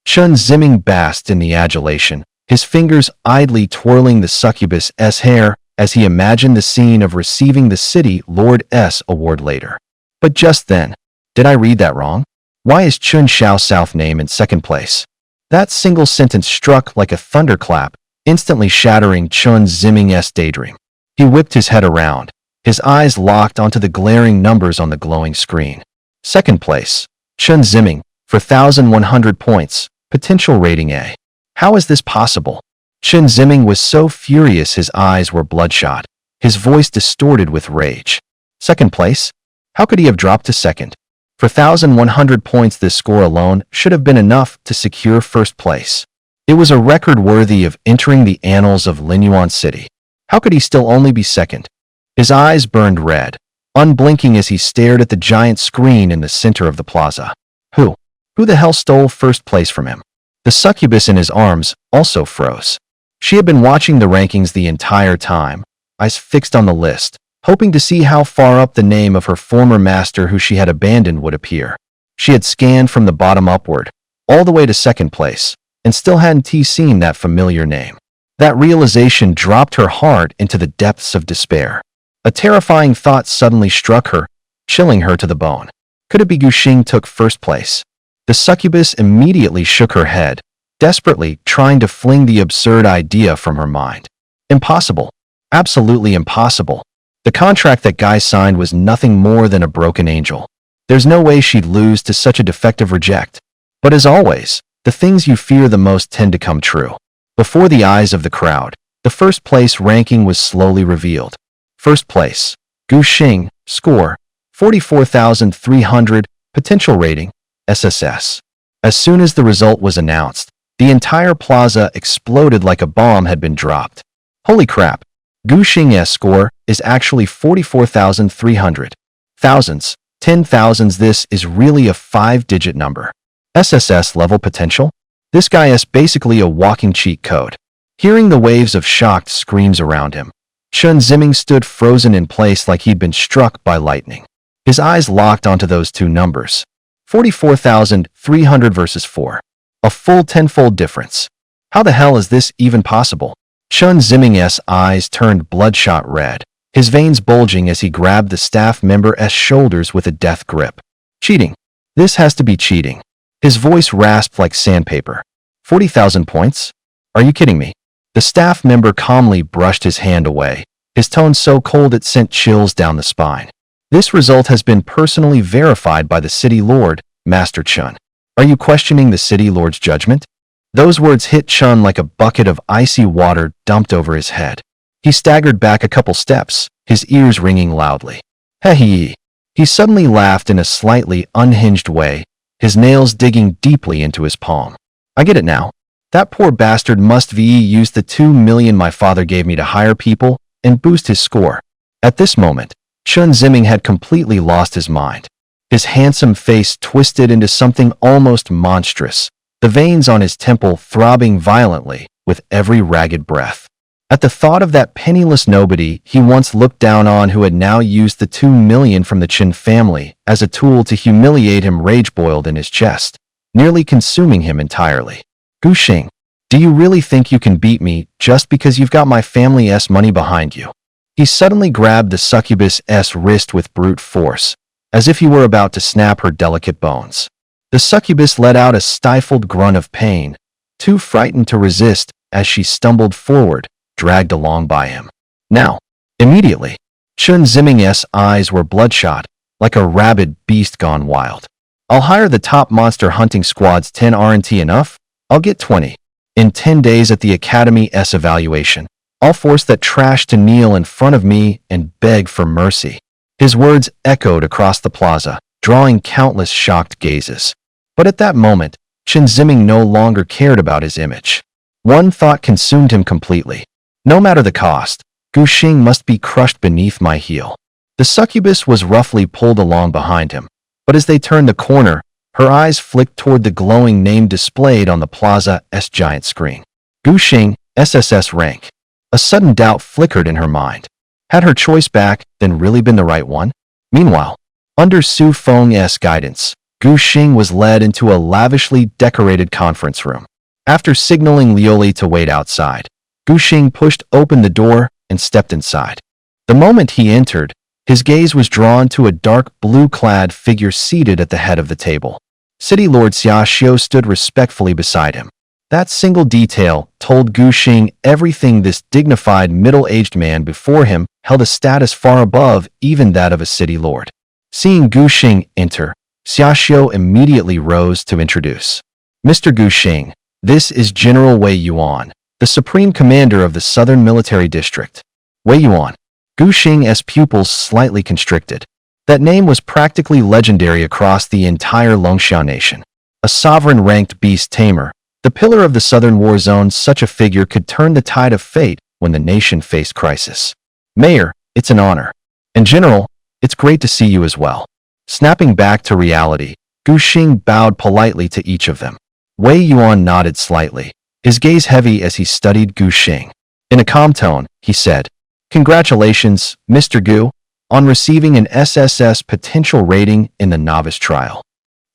Chen Ziming basked in the adulation, his fingers idly twirling the succubus's hair as he imagined the scene of receiving the City Lord's award later. But just then, did I read that wrong? Why is Chen Xiao's South name in second place? That single sentence struck like a thunderclap, instantly shattering Chen Ziming's daydream. He whipped his head around, his eyes locked onto the glaring numbers on the glowing screen. Second place, Chen Ziming, 4,100 points, potential rating A. How is this possible? Chen Ziming was so furious his eyes were bloodshot, his voice distorted with rage. Second place? How could he have dropped to second? For 1,100 points, this score alone should have been enough to secure first place. It was a record worthy of entering the annals of Linyuan City. How could he still only be second? His eyes burned red, unblinking as he stared at the giant screen in the center of the plaza. Who the hell stole first place from him? The succubus in his arms also froze. She had been watching the rankings the entire time, eyes fixed on the list, hoping to see how far up the name of her former master who she had abandoned would appear. She had scanned from the bottom upward, all the way to second place, and still hadn't seen that familiar name. That realization dropped her heart into the depths of despair. A terrifying thought suddenly struck her, chilling her to the bone. Could it be Gu Xing took first place? The succubus immediately shook her head, desperately trying to fling the absurd idea from her mind. Impossible. Absolutely impossible. The contract that guy signed was nothing more than a broken angel. There's no way she'd lose to such a defective reject. But as always, the things you fear the most tend to come true. Before the eyes of the crowd, the first place ranking was slowly revealed. First place, Gu Xing, score, 44,300, potential rating, SSS. As soon as the result was announced, the entire plaza exploded like a bomb had been dropped. Holy crap, Gu Xing's score is actually 44,300. Thousands, 10,000s, this is really a 5-digit number. SSS level potential? This guy is basically a walking cheat code. Hearing the waves of shocked screams around him, Chen Ziming stood frozen in place like he'd been struck by lightning. His eyes locked onto those two numbers. 44,300 versus 4. A full 10-fold difference. How the hell is this even possible? Chen Ziming's eyes turned bloodshot red, his veins bulging as he grabbed the staff member's shoulders with a death grip. Cheating. This has to be cheating. His voice rasped like sandpaper. 40,000 points? Are you kidding me? The staff member calmly brushed his hand away, his tone so cold it sent chills down the spine. This result has been personally verified by the City Lord, Master Chun. Are you questioning the City Lord's judgment? Those words hit Chun like a bucket of icy water dumped over his head. He staggered back a couple steps, his ears ringing loudly. Hee. He suddenly laughed in a slightly unhinged way, his nails digging deeply into his palm. I get it now. That poor bastard must have used the 2 million my father gave me to hire people and boost his score. At this moment, Chen Ziming had completely lost his mind. His handsome face twisted into something almost monstrous, the veins on his temple throbbing violently with every ragged breath. At the thought of that penniless nobody he once looked down on who had now used the 2 million from the Chen family as a tool to humiliate him, rage boiled in his chest, nearly consuming him entirely. Gu Xing, do you really think you can beat me just because you've got my family's money behind you? He suddenly grabbed the succubus's wrist with brute force, as if he were about to snap her delicate bones. The succubus let out a stifled grunt of pain, too frightened to resist as she stumbled forward, dragged along by him. Now, immediately, Chen Ziming's eyes were bloodshot, like a rabid beast gone wild. I'll hire the top monster hunting squad's 10 RNT enough? I'll get 20. In 10 days at the Academy's evaluation, I'll force that trash to kneel in front of me and beg for mercy. His words echoed across the plaza, drawing countless shocked gazes. But at that moment, Chen Ziming no longer cared about his image. One thought consumed him completely. No matter the cost, Gu Xing must be crushed beneath my heel. The succubus was roughly pulled along behind him, but as they turned the corner, her eyes flicked toward the glowing name displayed on the plaza's giant screen. Gu Xing, SSS rank. A sudden doubt flickered in her mind. Had her choice back then really been the right one? Meanwhile, under Su Feng's guidance, Gu Xing was led into a lavishly decorated conference room. After signaling Liuli to wait outside, Gu Xing pushed open the door and stepped inside. The moment he entered, his gaze was drawn to a dark blue-clad figure seated at the head of the table. City Lord Xia Xiu stood respectfully beside him. That single detail told Gu Xing everything. This dignified middle-aged man before him held a status far above even that of a city lord. Seeing Gu Xing enter, Xia Xiu immediately rose to introduce. Mr. Gu Xing, this is General Wei Yuan, the Supreme Commander of the Southern Military District. Wei Yuan. Gu Xing's pupils slightly constricted. That name was practically legendary across the entire Longxiao nation. A sovereign-ranked beast tamer, the pillar of the southern war zone, such a figure could turn the tide of fate when the nation faced crisis. Mayor, it's an honor. And General, it's great to see you as well. Snapping back to reality, Gu Xing bowed politely to each of them. Wei Yuan nodded slightly, his gaze heavy as he studied Gu Xing. In a calm tone, he said, "Congratulations, Mr. Gu, on receiving an SSS potential rating in the novice trial."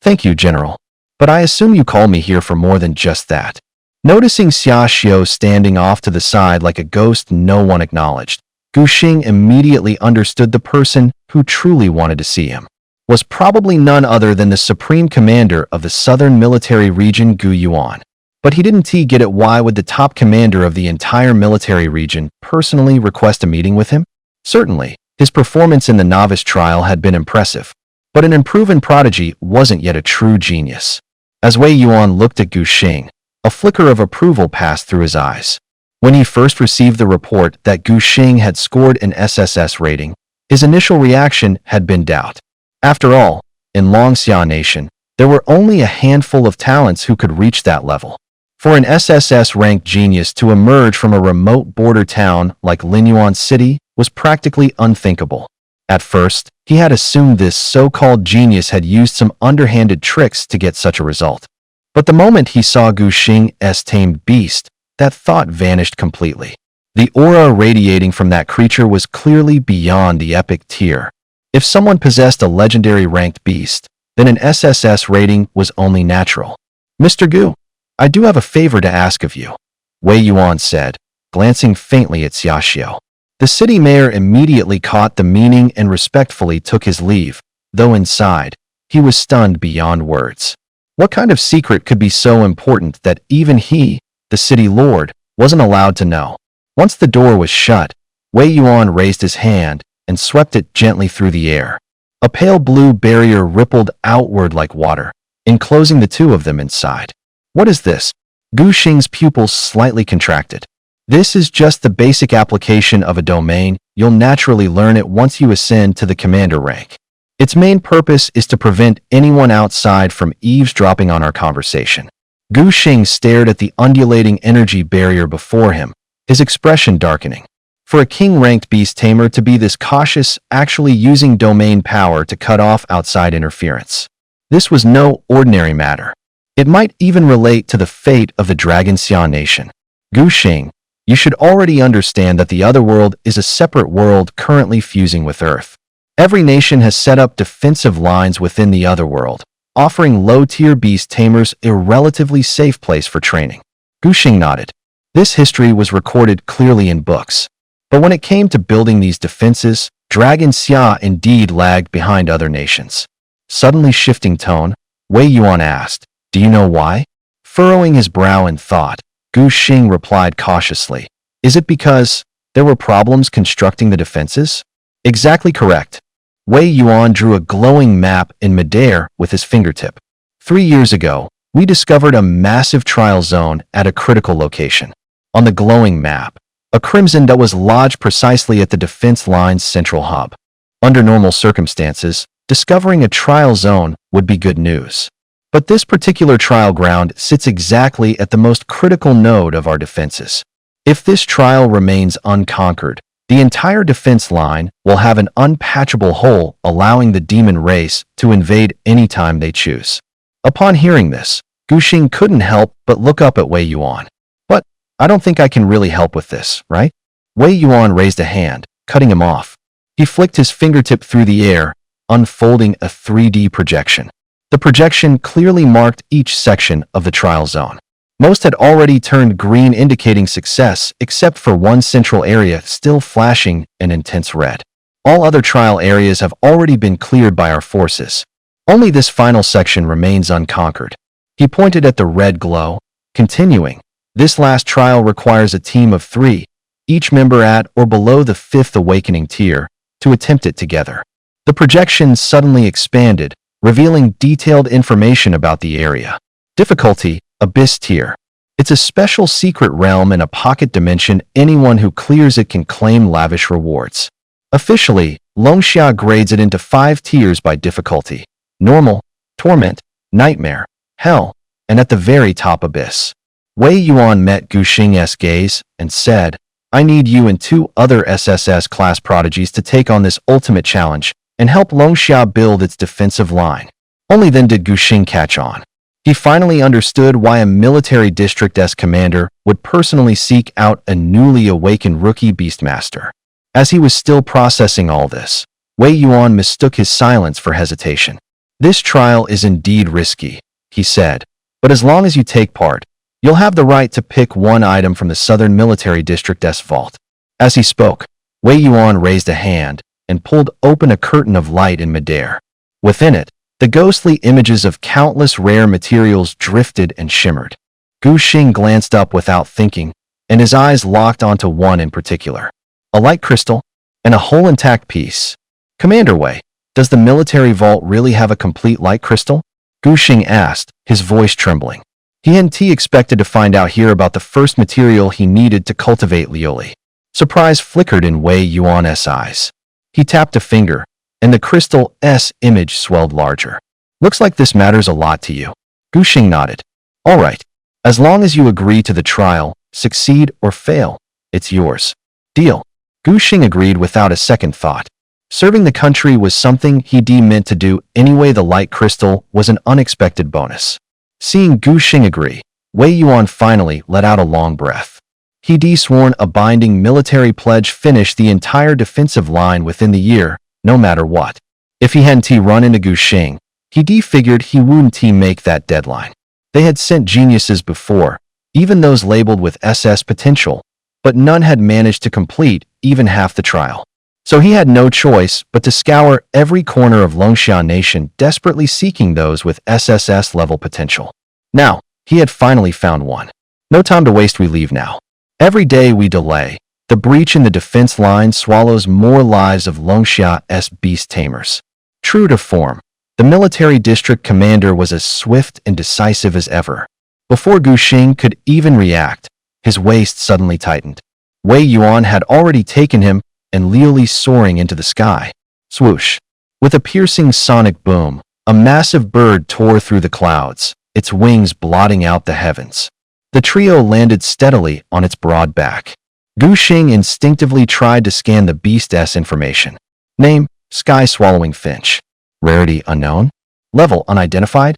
"Thank you, General. But I assume you called me here for more than just that." Noticing Xia Xiu standing off to the side like a ghost no one acknowledged, Gu Xing immediately understood the person who truly wanted to see him was probably none other than the Supreme Commander of the Southern Military Region, Gu Yuan. But he didn't get it. Why would the top commander of the entire military region personally request a meeting with him? Certainly, his performance in the novice trial had been impressive, but an unproven prodigy wasn't yet a true genius. As Wei Yuan looked at Gu Xing, a flicker of approval passed through his eyes. When he first received the report that Gu Xing had scored an SSS rating, his initial reaction had been doubt. After all, in Longxiao Nation, there were only a handful of talents who could reach that level. For an SSS-ranked genius to emerge from a remote border town like Linyuan City was practically unthinkable. At first, he had assumed this so-called genius had used some underhanded tricks to get such a result. But the moment he saw Gu Xing's tamed beast, that thought vanished completely. The aura radiating from that creature was clearly beyond the epic tier. If someone possessed a legendary ranked beast, then an SSS rating was only natural. "Mr. Gu, I do have a favor to ask of you," Wei Yuan said, glancing faintly at Xia Xiu. The city mayor immediately caught the meaning and respectfully took his leave, though inside, he was stunned beyond words. What kind of secret could be so important that even he, the city lord, wasn't allowed to know? Once the door was shut, Wei Yuan raised his hand and swept it gently through the air. A pale blue barrier rippled outward like water, enclosing the two of them inside. "What is this?" Gu Xing's pupils slightly contracted. "This is just the basic application of a domain. You'll naturally learn it once you ascend to the commander rank. Its main purpose is to prevent anyone outside from eavesdropping on our conversation." Gu Xing stared at the undulating energy barrier before him, his expression darkening. For a king-ranked beast tamer to be this cautious, actually using domain power to cut off outside interference. This was no ordinary matter. It might even relate to the fate of the Dragon Xia nation. "Gu Xing, you should already understand that the other world is a separate world currently fusing with Earth. Every nation has set up defensive lines within the other world, offering low-tier beast tamers a relatively safe place for training." Gu Xing nodded. This history was recorded clearly in books. But when it came to building these defenses, Dragon Xia indeed lagged behind other nations. Suddenly shifting tone, Wei Yuan asked, "Do you know why?" Furrowing his brow in thought, Gu Xing replied cautiously, "Is it because there were problems constructing the defenses?" "Exactly correct." Wei Yuan drew a glowing map in midair with his fingertip. 3 years ago, we discovered a massive trial zone at a critical location. On the glowing map, a crimson dot was lodged precisely at the defense line's central hub. Under normal circumstances, discovering a trial zone would be good news. But this particular trial ground sits exactly at the most critical node of our defenses. If this trial remains unconquered, the entire defense line will have an unpatchable hole, allowing the demon race to invade anytime they choose. Upon hearing this, Gu Xing couldn't help but look up at Wei Yuan. "But I don't think I can really help with this, right?" Wei Yuan raised a hand, cutting him off. He flicked his fingertip through the air, unfolding a 3D projection. The projection clearly marked each section of the trial zone. Most had already turned green, indicating success, except for one central area still flashing an intense red. All other trial areas have already been cleared by our forces. Only this final section remains unconquered. He pointed at the red glow, continuing, "This last trial requires a team of 3, each member at or below the 5th awakening tier, to attempt it together." The projection suddenly expanded, revealing detailed information about the area. Difficulty, Abyss Tier. It's a special secret realm in a pocket dimension. Anyone who clears it can claim lavish rewards. Officially, Longxia grades it into 5 tiers by difficulty: Normal, Torment, Nightmare, Hell, and at the very top Abyss. Wei Yuan met Gu Xing's gaze and said, "I need you and 2 other SSS class prodigies to take on this ultimate challenge and help Longxia build its defensive line." Only then did Gu Xing catch on. He finally understood why a military district's commander would personally seek out a newly awakened rookie beastmaster. As he was still processing all this, Wei Yuan mistook his silence for hesitation. "This trial is indeed risky," he said, "but as long as you take part, you'll have the right to pick one item from the Southern Military District's vault." As he spoke, Wei Yuan raised a hand and pulled open a curtain of light in midair. Within it, the ghostly images of countless rare materials drifted and shimmered. Gu Xing glanced up without thinking, and his eyes locked onto one in particular. A light crystal, and a whole intact piece. "Commander Wei, does the military vault really have a complete light crystal?" Gu Xing asked, his voice trembling. He hadn't expected to find out here about the first material he needed to cultivate Lioli. Surprise flickered in Wei Yuan's eyes. He tapped a finger, and the crystal's image swelled larger. "Looks like this matters a lot to you." Gu Xing nodded. "All right. As long as you agree to the trial, succeed or fail, it's yours." "Deal." Gu Xing agreed without a second thought. Serving the country was something he meant to do anyway. The light crystal was an unexpected bonus. Seeing Gu Xing agree, Wei Yuan finally let out a long breath. He'd sworn a binding military pledge finish the entire defensive line within the year, no matter what. If he hadn't run into Gu Xing, he figured he wouldn't make that deadline. They had sent geniuses before, even those labeled with SS potential, but none had managed to complete even half the trial. So he had no choice but to scour every corner of Longxia Nation, desperately seeking those with SSS level potential. Now, he had finally found one. "No time to waste, we leave now. Every day we delay, the breach in the defense line swallows more lives of Longxia's beast tamers." True to form, the military district commander was as swift and decisive as ever. Before Gu Xing could even react, his waist suddenly tightened. Wei Yuan had already taken him, and Lioli soaring into the sky. Swoosh! With a piercing sonic boom, a massive bird tore through the clouds, its wings blotting out the heavens. The trio landed steadily on its broad back. Gu Xing instinctively tried to scan the beast's information. Name, sky-swallowing finch. Rarity, unknown. Level, unidentified.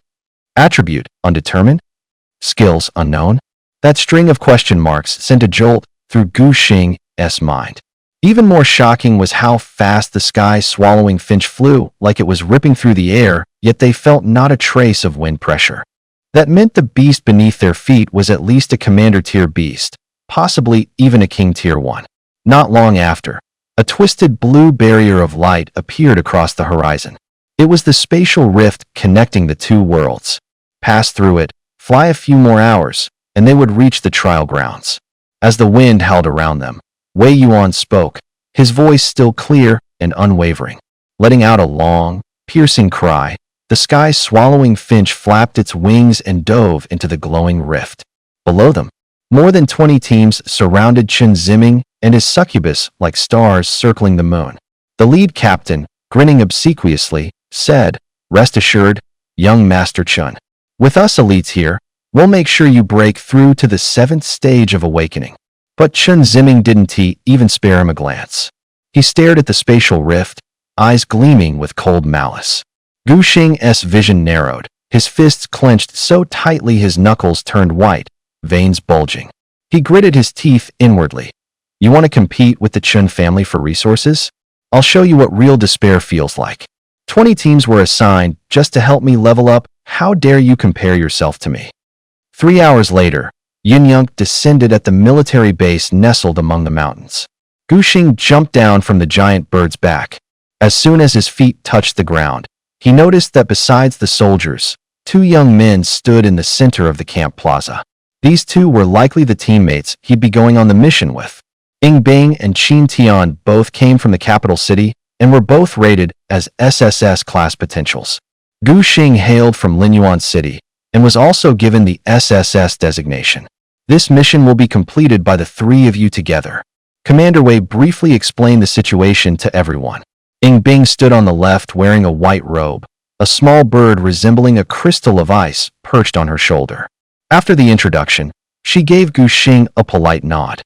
Attribute, undetermined. Skills, unknown. That string of question marks sent a jolt through Gu Xing's mind. Even more shocking was how fast the sky-swallowing finch flew, like it was ripping through the air, yet they felt not a trace of wind pressure. That meant the beast beneath their feet was at least a commander-tier beast, possibly even a king-tier one. Not long after, a twisted blue barrier of light appeared across the horizon. It was the spatial rift connecting the 2 worlds. Pass through it, fly a few more hours, and they would reach the trial grounds. As the wind howled around them, Wei Yuan spoke, his voice still clear and unwavering. Letting out a long, piercing cry, the sky-swallowing finch flapped its wings and dove into the glowing rift. Below them, more than 20 teams surrounded Chen Ziming and his succubus like stars circling the moon. The lead captain, grinning obsequiously, said, "Rest assured, young Master Chen. With us elites here, we'll make sure you break through to the 7th stage of awakening." But Chen Ziming didn't even spare him a glance. He stared at the spatial rift, eyes gleaming with cold malice. Gu Xing's vision narrowed, his fists clenched so tightly his knuckles turned white, veins bulging. He gritted his teeth inwardly. "You want to compete with the Chen family for resources? I'll show you what real despair feels like. 20 teams were assigned just to help me level up. How dare you compare yourself to me?" 3 hours later, Yin Yunk descended at the military base nestled among the mountains. Gu Xing jumped down from the giant bird's back. As soon as his feet touched the ground, he noticed that besides the soldiers, 2 young men stood in the center of the camp plaza. These 2 were likely the teammates he'd be going on the mission with. Ying Bing and Qin Tian both came from the capital city and were both rated as SSS class potentials. Gu Xing hailed from Linyuan City, and was also given the SSS designation. This mission will be completed by the three of you together. Commander Wei briefly explained the situation to everyone. Ying Bing stood on the left wearing a white robe, a small bird resembling a crystal of ice perched on her shoulder. After the introduction, she gave Gu Xing a polite nod.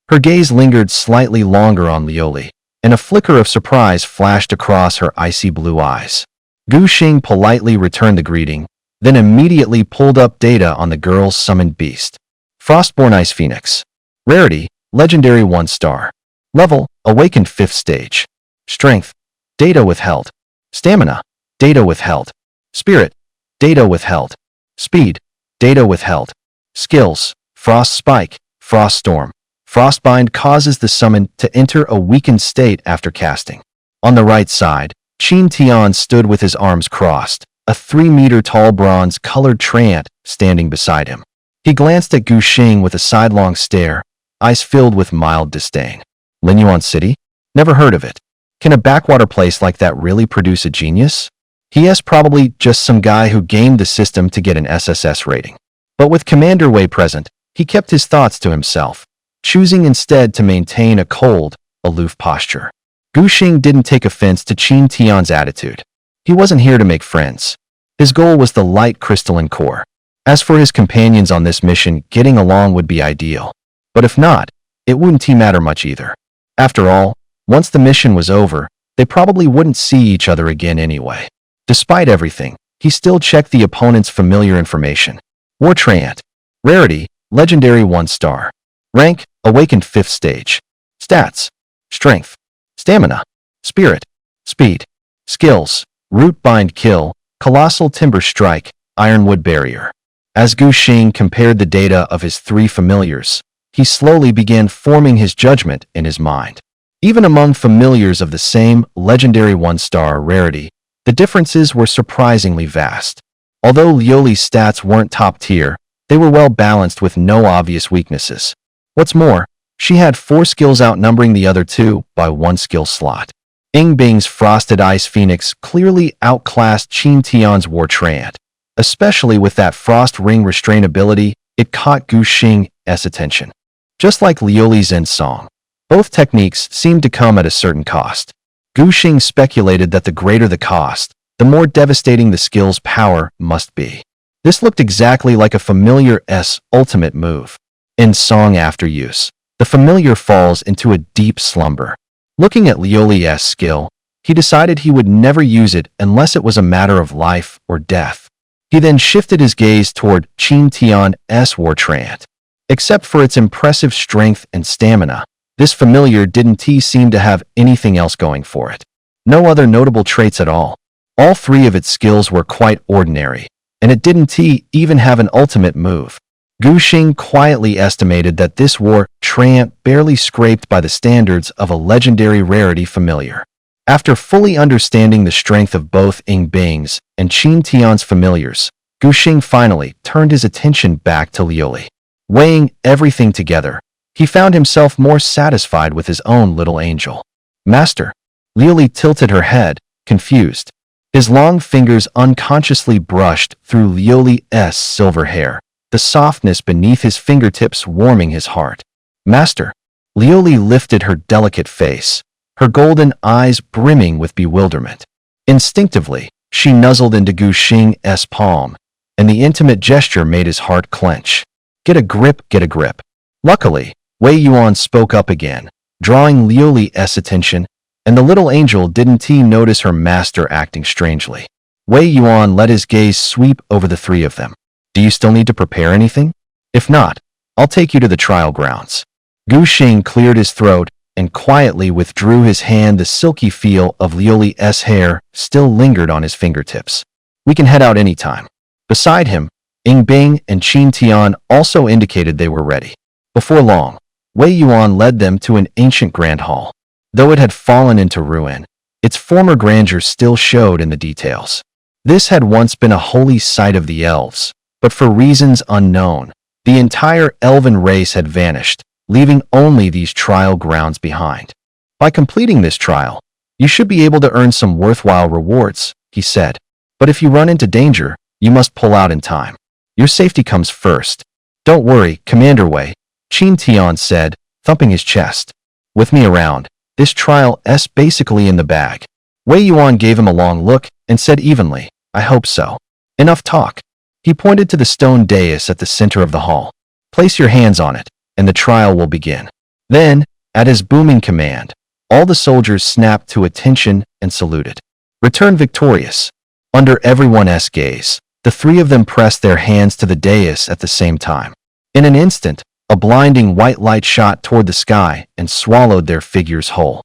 Her gaze lingered slightly longer on Lioli, and a flicker of surprise flashed across her icy blue eyes. Gu Xing politely returned the greeting, then immediately pulled up data on the girl's summoned beast. Frostborn Ice Phoenix. Rarity, Legendary 1 star. Level, Awakened 5th stage. Strength, data withheld. Stamina, data withheld. Spirit, data withheld. Speed, data withheld. Skills, Frost Spike, Frost Storm. Frostbind causes the summon to enter a weakened state after casting. On the right side, Qin Tian stood with his arms crossed, a 3-meter-tall bronze-colored treant standing beside him. He glanced at Gu Xing with a sidelong stare, eyes filled with mild disdain. Linyuan City? Never heard of it. Can a backwater place like that really produce a genius? He is probably just some guy who gamed the system to get an SSS rating. But with Commander Wei present, he kept his thoughts to himself, choosing instead to maintain a cold, aloof posture. Gu Xing didn't take offense to Qin Tian's attitude. He wasn't here to make friends. His goal was the light crystalline core. As for his companions on this mission, getting along would be ideal. But if not, it wouldn't matter much either. After all, once the mission was over, they probably wouldn't see each other again anyway. Despite everything, he still checked the opponent's familiar information. War Treant. Rarity, Legendary 1 star. Rank, Awakened 5th stage. Stats, Strength. Stamina. Spirit. Speed. Skills, Root Bind Kill, Colossal Timber Strike, Ironwood Barrier. As Gu Xing compared the data of his three familiars, he slowly began forming his judgment in his mind. Even among familiars of the same legendary 1-star rarity, the differences were surprisingly vast. Although Lioli's stats weren't top tier, they were well balanced with no obvious weaknesses. What's more, she had 4 skills outnumbering the other 2 by 1 skill slot. Ying Bing's Frosted Ice Phoenix clearly outclassed Qin Tian's War Treant. Especially with that Frost Ring Restrain ability, it caught Gu Xing's attention. Just like Lioli's Zen Song, both techniques seemed to come at a certain cost. Gu Xing speculated that the greater the cost, the more devastating the skill's power must be. This looked exactly like a familiar's ultimate move. In Song after use, the familiar falls into a deep slumber. Looking at Lioli's skill, he decided he would never use it unless it was a matter of life or death. He then shifted his gaze toward Qin Tian's War Treant. Except for its impressive strength and stamina, this familiar didn't seem to have anything else going for it. No other notable traits at all. All 3 of its skills were quite ordinary, and it didn't even have an ultimate move. Gu Xing quietly estimated that this War Treant barely scraped by the standards of a legendary rarity familiar. After fully understanding the strength of both Ying Bing's and Qin Tian's familiars, Gu Xing finally turned his attention back to Lioli. Weighing everything together, he found himself more satisfied with his own little angel. Master. Lioli tilted her head, confused. His long fingers unconsciously brushed through Lioli's silver hair, the softness beneath his fingertips warming his heart. Master. Lioli lifted her delicate face, her golden eyes brimming with bewilderment. Instinctively, she nuzzled into Gu Xing's palm, and the intimate gesture made his heart clench. Get a grip, get a grip. Luckily, Wei Yuan spoke up again, drawing Lioli's attention, and the little angel didn't notice her master acting strangely. Wei Yuan let his gaze sweep over the 3 of them. Do you still need to prepare anything? If not, I'll take you to the trial grounds. Gu Xing cleared his throat and quietly withdrew his hand. The silky feel of Lioli's hair still lingered on his fingertips. We can head out anytime. Beside him, Ying Bing and Qin Tian also indicated they were ready. Before long, Wei Yuan led them to an ancient grand hall. Though it had fallen into ruin, its former grandeur still showed in the details. This had once been a holy site of the elves, but for reasons unknown, the entire elven race had vanished, leaving only these trial grounds behind. By completing this trial, you should be able to earn some worthwhile rewards, he said. But if you run into danger, you must pull out in time. Your safety comes first. Don't worry, Commander Wei, Qin Tian said, thumping his chest. With me around, this trial's basically in the bag. Wei Yuan gave him a long look and said evenly, I hope so. Enough talk. He pointed to the stone dais at the center of the hall. Place your hands on it, and the trial will begin. Then, at his booming command, all the soldiers snapped to attention and saluted. Return victorious. Under everyone's gaze, the three of them pressed their hands to the dais at the same time. In an instant, a blinding white light shot toward the sky and swallowed their figures whole.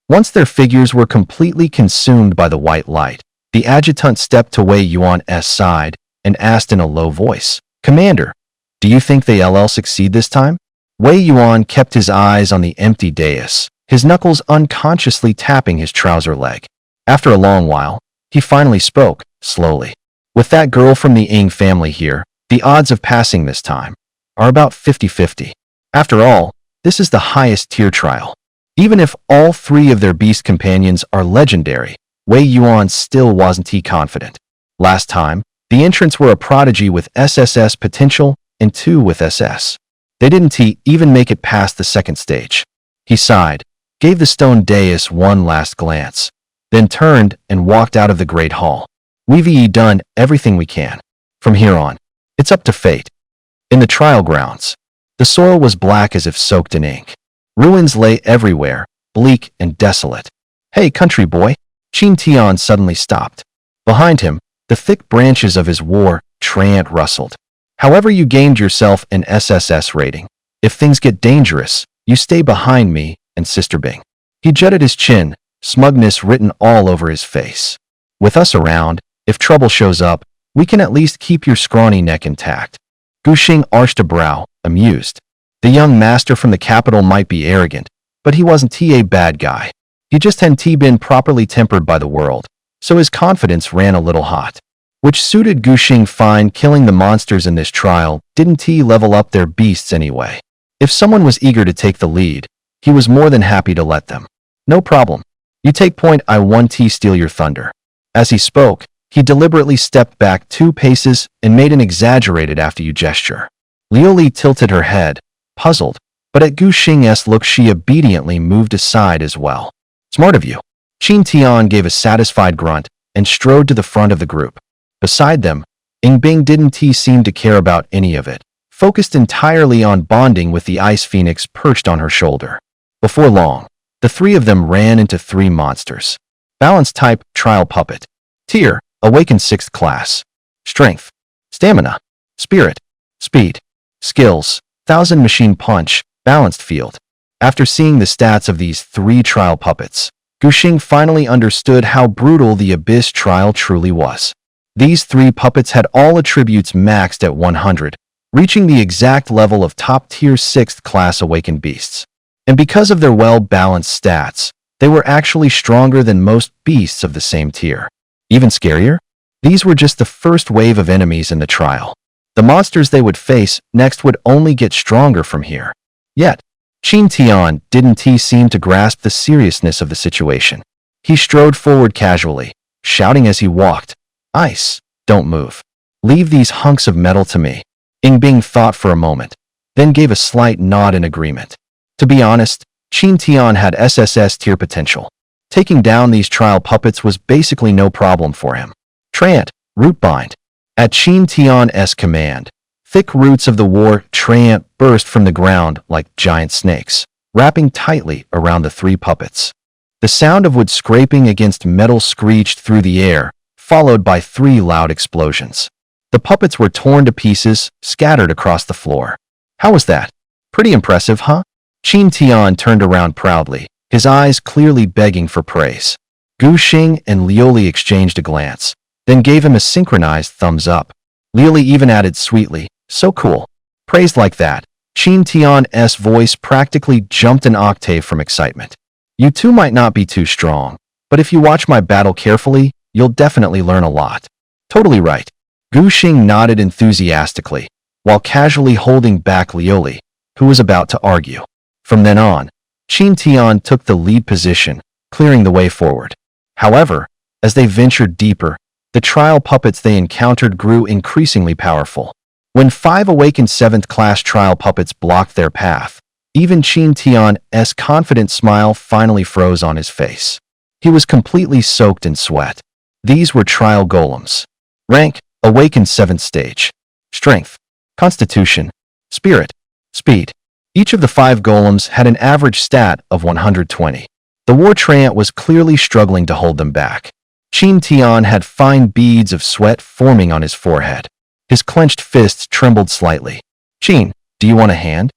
Once their figures were completely consumed by the white light, the adjutant stepped to Wei Yuan's side and asked in a low voice, Commander, do you think they'll succeed this time? Wei Yuan kept his eyes on the empty dais, his knuckles unconsciously tapping his trouser leg. After a long while, he finally spoke, slowly. With that girl from the Ying family here, the odds of passing this time are about 50-50. After all, this is the highest tier trial. Even if all three of their beast companions are legendary, Wei Yuan still wasn't confident. Last time, the entrants were a prodigy with SSS potential and two with SS. They didn't even make it past the second stage. He sighed, gave the stone dais one last glance, then turned and walked out of the great hall. We've done everything we can. From here on, it's up to fate. In the trial grounds, the soil was black as if soaked in ink. Ruins lay everywhere, bleak and desolate. Hey, country boy! Qin Tian suddenly stopped. Behind him, the thick branches of his war treant rustled. However you gained yourself an SSS rating, if things get dangerous, you stay behind me and Sister Bing. He jutted his chin, smugness written all over his face. With us around, if trouble shows up, we can at least keep your scrawny neck intact. Gu Xing arched a brow, amused. The young master from the capital might be arrogant, but he wasn't a bad guy. He just hadn't been properly tempered by the world, so his confidence ran a little hot. Which suited Gu Xing fine. Killing the monsters in this trial didn't level up their beasts anyway. If someone was eager to take the lead, he was more than happy to let them. No problem. You take point, I won't steal your thunder. As he spoke, he deliberately stepped back 2 paces and made an exaggerated after you gesture. Liuli tilted her head, puzzled, but at Gu Xing's look she obediently moved aside as well. Smart of you. Qin Tian gave a satisfied grunt and strode to the front of the group. Beside them, Ying Bing didn't seem to care about any of it, focused entirely on bonding with the ice phoenix perched on her shoulder. Before long, the three of them ran into 3 monsters. Balance type, trial puppet. Tier, awakened 6th class. Strength, stamina, spirit, speed, skills, 1000 machine punch, balanced field. After seeing the stats of these 3 trial puppets, Gu Xing finally understood how brutal the Abyss trial truly was. These 3 puppets had all attributes maxed at 100, reaching the exact level of top-tier 6th class awakened beasts. And because of their well-balanced stats, they were actually stronger than most beasts of the same tier. Even scarier? These were just the first wave of enemies in the trial. The monsters they would face next would only get stronger from here. Yet, Qin Tian didn't seem to grasp the seriousness of the situation. He strode forward casually, shouting as he walked, Ice, don't move. Leave these hunks of metal to me. Ying Bing thought for a moment, then gave a slight nod in agreement. To be honest, Qin Tian had SSS tier potential. Taking down these trial puppets was basically no problem for him. Trant, root bind. At Qin Tian's command, thick roots of the war treant burst from the ground like giant snakes, wrapping tightly around the 3 puppets. The sound of wood scraping against metal screeched through the air, followed by 3 loud explosions. The puppets were torn to pieces, scattered across the floor. How was that? Pretty impressive, huh? Qin Tian turned around proudly, his eyes clearly begging for praise. Gu Xing and Liuli exchanged a glance, then gave him a synchronized thumbs up. Liuli even added sweetly, so cool. Praised like that, Qin Tian's voice practically jumped an octave from excitement. You 2 might not be too strong, but if you watch my battle carefully, you'll definitely learn a lot. Totally right. Gu Xing nodded enthusiastically, while casually holding back Liuli, who was about to argue. From then on, Qin Tian took the lead position, clearing the way forward. However, as they ventured deeper, the trial puppets they encountered grew increasingly powerful. When 5 awakened 7th class trial puppets blocked their path, even Qin Tian's confident smile finally froze on his face. He was completely soaked in sweat. These were trial golems. Rank, awakened 7th stage. Strength, constitution, spirit, speed. Each of the 5 golems had an average stat of 120. The war treant was clearly struggling to hold them back. Qin Tian had fine beads of sweat forming on his forehead. His clenched fists trembled slightly. "Qin, do you want a hand?"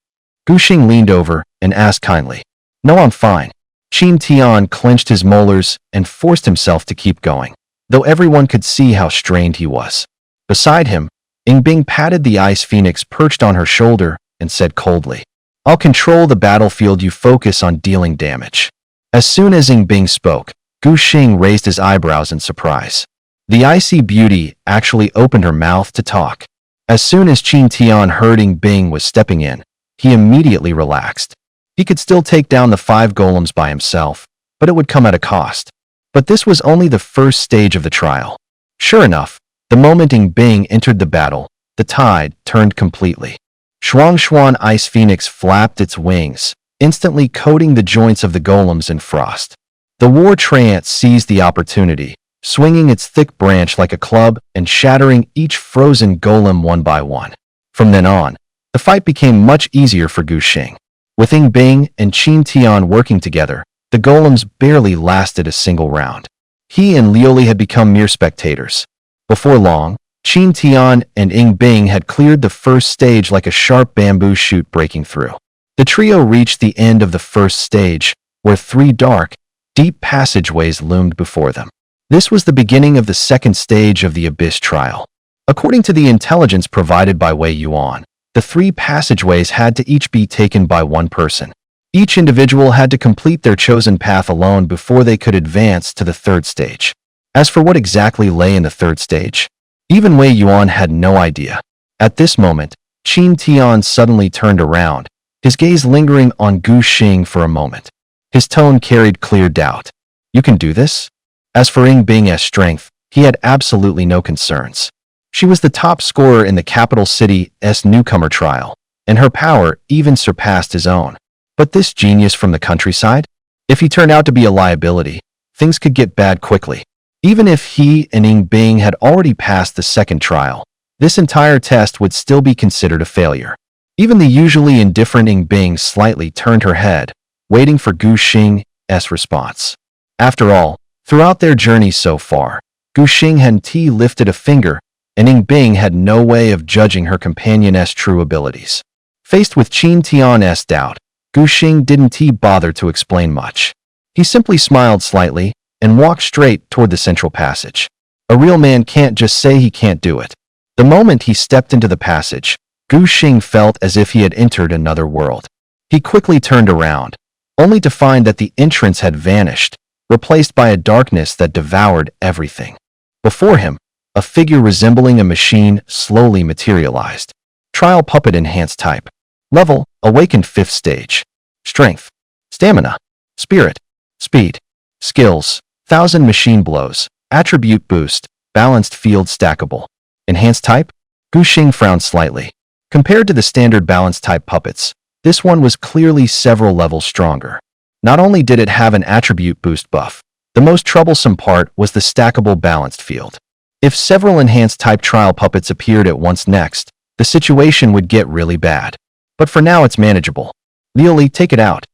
Gu Xing leaned over and asked kindly. "No, I'm fine." Qin Tian clenched his molars and forced himself to keep going, though everyone could see how strained he was. Beside him, Yingbing patted the ice phoenix perched on her shoulder and said coldly, "I'll control the battlefield, you focus on dealing damage." As soon as Yingbing spoke, Gu Xing raised his eyebrows in surprise. The icy beauty actually opened her mouth to talk. As soon as Qin Tian heard Yingbing was stepping in, he immediately relaxed. He could still take down the 5 golems by himself, but it would come at a cost. But this was only the first stage of the trial. Sure enough, the moment Yingbing entered the battle, the tide turned completely. Shuang Ice Phoenix flapped its wings, instantly coating the joints of the golems in frost. The war treant seized the opportunity, swinging its thick branch like a club and shattering each frozen golem one by one. From then on, the fight became much easier for Gu Xing. With Yingbing and Qin Tian working together, the golems barely lasted a single round. He and Liuli had become mere spectators. Before long, Qin Tian and Yingbing had cleared the first stage like a sharp bamboo shoot breaking through. The trio reached the end of the first stage, where 3 dark, deep passageways loomed before them. This was the beginning of the second stage of the Abyss trial. According to the intelligence provided by Wei Yuan, the 3 passageways had to each be taken by one person. Each individual had to complete their chosen path alone before they could advance to the third stage. As for what exactly lay in the third stage, even Wei Yuan had no idea. At this moment, Qin Tian suddenly turned around, his gaze lingering on Gu Xing for a moment. His tone carried clear doubt. "You can do this?" As for Yingbing's strength, he had absolutely no concerns. She was the top scorer in the capital city's newcomer trial, and her power even surpassed his own. But this genius from the countryside? If he turned out to be a liability, things could get bad quickly. Even if he and Yingbing had already passed the second trial, this entire test would still be considered a failure. Even the usually indifferent Yingbing slightly turned her head, waiting for Gu Xing's response. After all, throughout their journey so far, Gu Xing hadn't lifted a finger, and Yingbing had no way of judging her companion's true abilities. Faced with Qin Tian's doubt, Gu Xing didn't bother to explain much. He simply smiled slightly and walked straight toward the central passage. A real man can't just say he can't do it. The moment he stepped into the passage, Gu Xing felt as if he had entered another world. He quickly turned around, only to find that the entrance had vanished, replaced by a darkness that devoured everything. Before him, a figure resembling a machine slowly materialized. Trial puppet enhanced type. Level, awakened 5th stage. Strength, stamina, spirit, speed. Skills, 1000 machine blows. Attribute boost, balanced field stackable. Enhanced type? Gu Xing frowned slightly. Compared to the standard balanced type puppets, this one was clearly several levels stronger. Not only did it have an attribute boost buff, the most troublesome part was the stackable balanced field. If several enhanced type trial puppets appeared at once next, the situation would get really bad. But for now it's manageable. Liuli, take it out.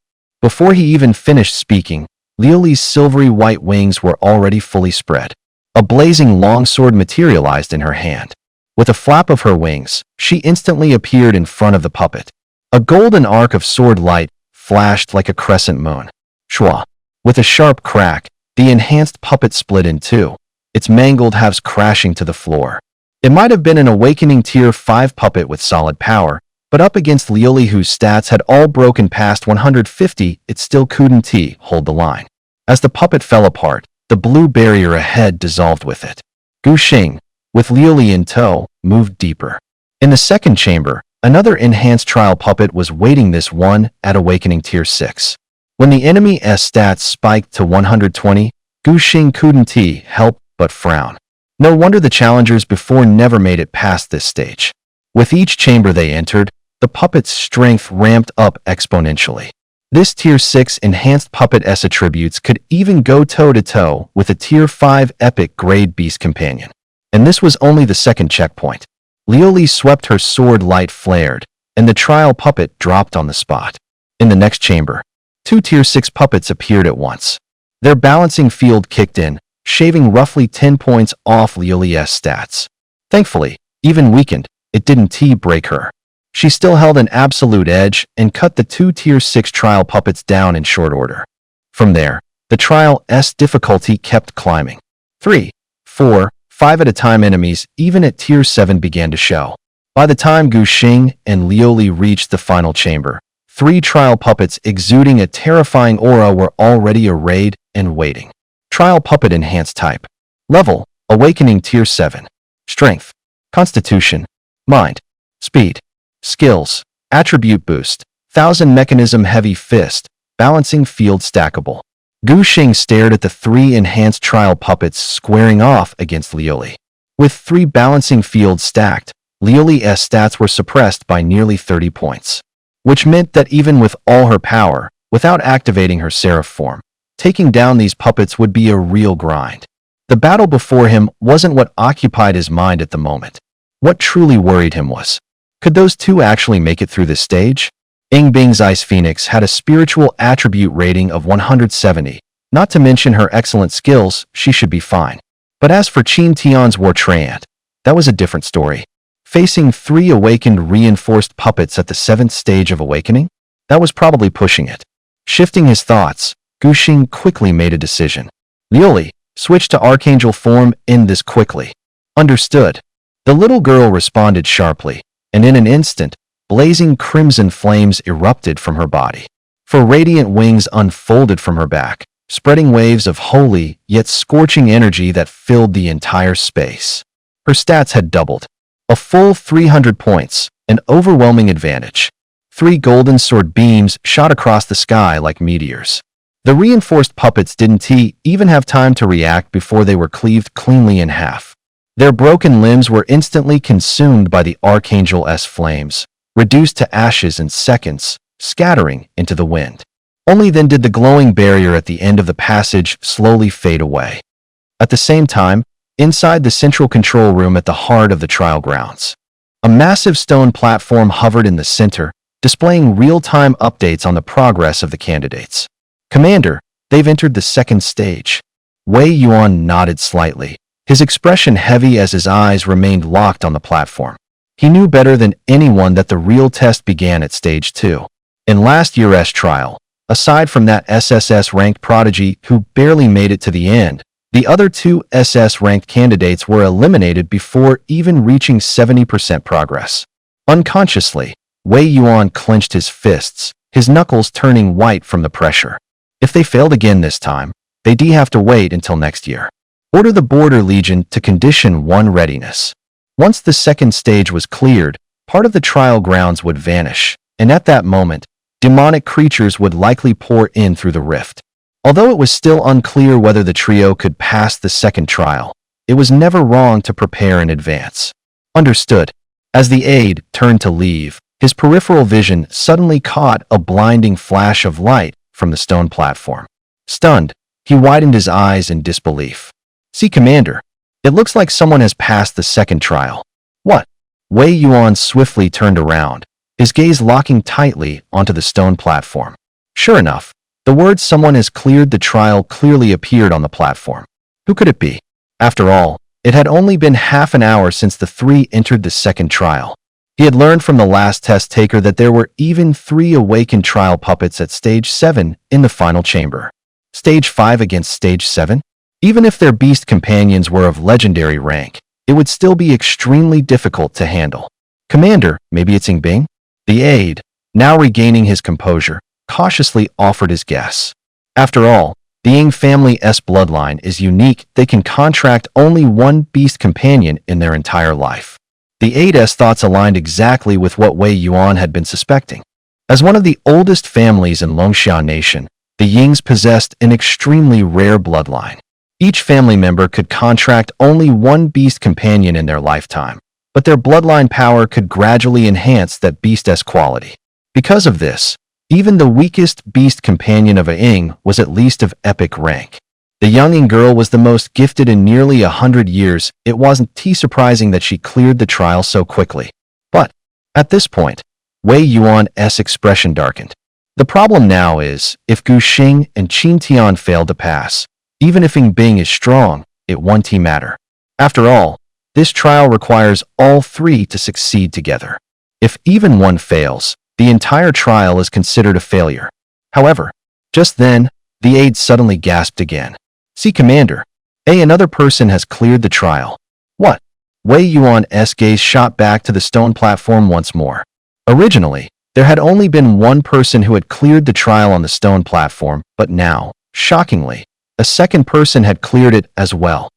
Before he even finished speaking, Liuli's silvery white wings were already fully spread. A blazing longsword materialized in her hand. With a flap of her wings, she instantly appeared in front of the puppet. A golden arc of sword light flashed like a crescent moon. Shwa. With a sharp crack, the enhanced puppet split in 2, its mangled halves crashing to the floor. It might have been an awakening tier 5 puppet with solid power, but up against Liuli, whose stats had all broken past 150, it still couldn't hold the line. As the puppet fell apart, the blue barrier ahead dissolved with it. Gu Xing, with Liuli in tow, moved deeper. In the second chamber, another enhanced trial puppet was waiting, this one at awakening tier 6. When the enemy's stats spiked to 120, Gu Xing couldn't help but frown. No wonder the challengers before never made it past this stage. With each chamber they entered, the puppet's strength ramped up exponentially. This Tier 6 enhanced puppet S attributes could even go toe-to-toe with a Tier 5 epic grade beast companion. And this was only the second checkpoint. Lioli swept her sword, light flared, and the trial puppet dropped on the spot. In the next chamber, two Tier 6 puppets appeared at once. Their balancing field kicked in, shaving roughly 10 points off Lioli's stats. Thankfully, even weakened, it didn't break her. She still held an absolute edge and cut the two Tier 6 trial puppets down in short order. From there, the trial's difficulty kept climbing. 3, 4, 5 at a time enemies, even at Tier 7, began to show. By the time Gu Xing and Lioli reached the final chamber, 3 trial puppets exuding a terrifying aura were already arrayed and waiting. Trial puppet enhanced type. Level, Awakening Tier 7. Strength, Constitution, Mind, Speed. Skills, Attribute Boost, 1000 Mechanism Heavy Fist, Balancing Field Stackable. Gu Xing stared at the 3 enhanced trial puppets squaring off against Lioli. With 3 balancing fields stacked, Lioli's stats were suppressed by nearly 30 points. Which meant that even with all her power, without activating her seraph form, taking down these puppets would be a real grind. The battle before him wasn't what occupied his mind at the moment. What truly worried him was, could those 2 actually make it through this stage? Ing Bing's Ice Phoenix had a spiritual attribute rating of 170. Not to mention her excellent skills, she should be fine. But as for Qin Tian's War Treant, that was a different story. Facing 3 awakened reinforced puppets at the 7th stage of awakening? That was probably pushing it. Shifting his thoughts, Gu Xing quickly made a decision. Lioli, switch to Archangel form, end this quickly. Understood. The little girl responded sharply, and in an instant, blazing crimson flames erupted from her body. For radiant wings unfolded from her back, spreading waves of holy yet scorching energy that filled the entire space. Her stats had doubled. A full 300 points, an overwhelming advantage. 3 golden sword beams shot across the sky like meteors. The reinforced puppets didn't even have time to react before they were cleaved cleanly in half. Their broken limbs were instantly consumed by the Archangel's flames, reduced to ashes in seconds, scattering into the wind. Only then did the glowing barrier at the end of the passage slowly fade away. At the same time, inside the central control room at the heart of the trial grounds, a massive stone platform hovered in the center, displaying real-time updates on the progress of the candidates. Commander, they've entered the 2nd stage. Wei Yuan nodded slightly, his expression heavy as his eyes remained locked on the platform. He knew better than anyone that the real test began at Stage 2. In last year's trial, aside from that SSS-ranked prodigy who barely made it to the end, the other 2 SS-ranked candidates were eliminated before even reaching 70% progress. Unconsciously, Wei Yuan clenched his fists, his knuckles turning white from the pressure. If they failed again this time, they'd have to wait until next year. Order the Border Legion to Condition 1 readiness. Once the 2nd stage was cleared, part of the trial grounds would vanish, and at that moment, demonic creatures would likely pour in through the rift. Although it was still unclear whether the trio could pass the 2nd trial, it was never wrong to prepare in advance. Understood. As the aide turned to leave, his peripheral vision suddenly caught a blinding flash of light from the stone platform. Stunned, he widened his eyes in disbelief. See, Commander, it looks like someone has passed the 2nd trial. What? Wei Yuan swiftly turned around, his gaze locking tightly onto the stone platform. Sure enough, the words "someone has cleared the trial" clearly appeared on the platform. Who could it be? After all, it had only been half an hour since the 3 entered the 2nd trial. He had learned from the last test taker that there were even 3 awakened trial puppets at Stage 7 in the final chamber. Stage 5 against Stage 7? Even if their beast companions were of legendary rank, it would still be extremely difficult to handle. Commander, maybe it's Ing Bing? The aide, now regaining his composure, cautiously offered his guess. After all, the Ying family's bloodline is unique. They can contract only 1 beast companion in their entire life. The aide's thoughts aligned exactly with what Wei Yuan had been suspecting. As one of the oldest families in Longxiao Nation, the Yings possessed an extremely rare bloodline. Each family member could contract only one beast companion in their lifetime, but their bloodline power could gradually enhance that beast's quality. Because of this, even the weakest beast companion of a Ing was at least of epic rank. The young Ing girl was the most gifted in nearly 100 years. It wasn't too surprising that she cleared the trial so quickly. But, at this point, Wei Yuan's expression darkened. The problem now is, if Gu Xing and Qin Tian fail to pass, even if Ing Bing is strong, it won't matter. After all, this trial requires all three to succeed together. If even one fails, the entire trial is considered a failure. However, just then, the aide suddenly gasped again. "See, Commander, another person has cleared the trial." "What?" Wei Yuan's gaze shot back to the stone platform once more. Originally, there had only been one person who had cleared the trial on the stone platform, but now, shockingly, a second person had cleared it as well.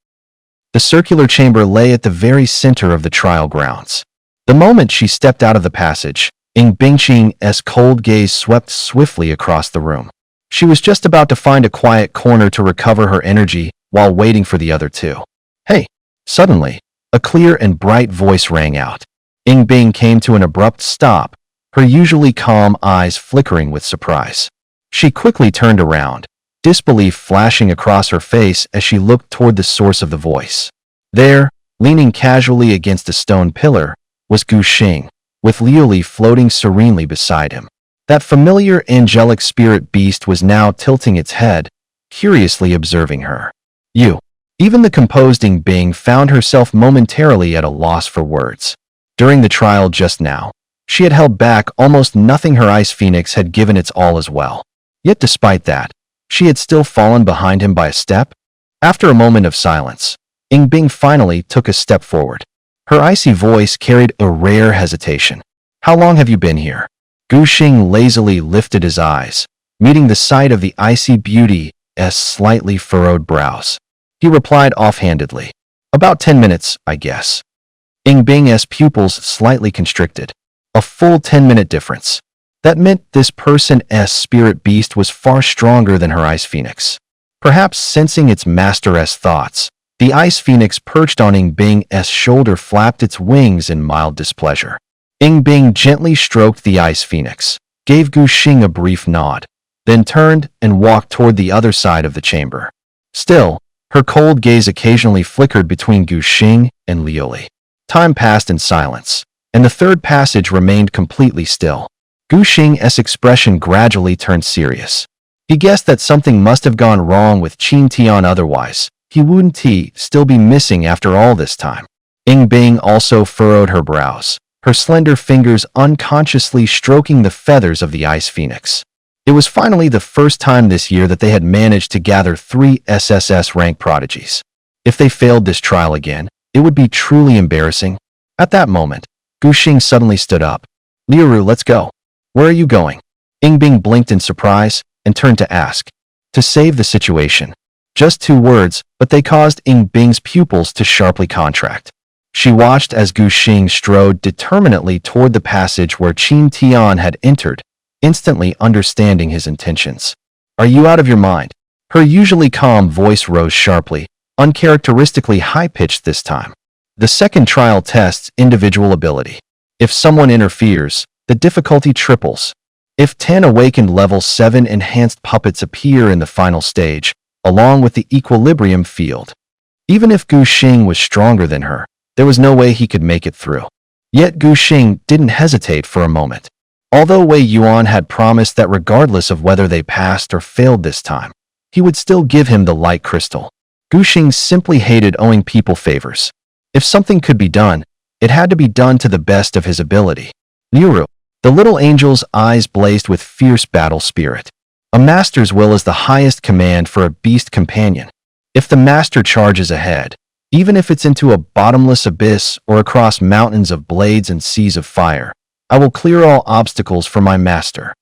The circular chamber lay at the very center of the trial grounds. The moment she stepped out of the passage, Ing Bingqing's cold gaze swept swiftly across the room. She was just about to find a quiet corner to recover her energy while waiting for the other two. "Hey!" Suddenly, a clear and bright voice rang out. Ing Bing came to an abrupt stop, her usually calm eyes flickering with surprise. She quickly turned around, disbelief flashing across her face as she looked toward the source of the voice. There, leaning casually against a stone pillar, was Gu Xing, with Liuli floating serenely beside him. That familiar angelic spirit beast was now tilting its head, curiously observing her. Even the composed Ing Bing found herself momentarily at a loss for words. During the trial just now, she had held back almost nothing. Her ice phoenix had given its all as well. Yet despite that, she had still fallen behind him by a step. After a moment of silence, Ing Bing finally took a step forward. Her icy voice carried a rare hesitation. "How long have you been here?" Gu Xing lazily lifted his eyes, meeting the sight of the icy beauty's slightly furrowed brows. He replied offhandedly, "About 10 minutes, I guess." Ing Bing's pupils slightly constricted. A full 10-minute difference. That meant this person's spirit beast was far stronger than her ice phoenix. Perhaps sensing its master's thoughts, the ice phoenix perched on Ing Bing's shoulder flapped its wings in mild displeasure. Ing Bing gently stroked the ice phoenix, gave Gu Xing a brief nod, then turned and walked toward the other side of the chamber. Still, her cold gaze occasionally flickered between Gu Xing and Liuli. Time passed in silence, and the third passage remained completely still. Gu Xing's expression gradually turned serious. He guessed that something must have gone wrong with Qin Tian, otherwise he wouldn't still be missing after all this time. Ing Bing also furrowed her brows, her slender fingers unconsciously stroking the feathers of the ice phoenix. It was finally the first time this year that they had managed to gather 3 SSS rank prodigies. If they failed this trial again, it would be truly embarrassing. At that moment, Gu Xing suddenly stood up. "Liuru, let's go." "Where are you going?" Ing Bing blinked in surprise and turned to ask. "To save the situation." Just 2 words, but they caused Ing Bing's pupils to sharply contract. She watched as Gu Xing strode determinedly toward the passage where Qin Tian had entered, instantly understanding his intentions. "Are you out of your mind?" Her usually calm voice rose sharply, uncharacteristically high-pitched this time. The second trial tests individual ability. If someone interferes, the difficulty triples. If 10 awakened level 7 enhanced puppets appear in the final stage, along with the equilibrium field. Even if Gu Xing was stronger than her, there was no way he could make it through. Yet Gu Xing didn't hesitate for a moment. Although Wei Yuan had promised that regardless of whether they passed or failed this time, he would still give him the light crystal. Gu Xing simply hated owing people favors. If something could be done, it had to be done to the best of his ability. Liuru, the little angel's eyes blazed with fierce battle spirit. A master's will is the highest command for a beast companion. If the master charges ahead, even if it's into a bottomless abyss or across mountains of blades and seas of fire, I will clear all obstacles for my master.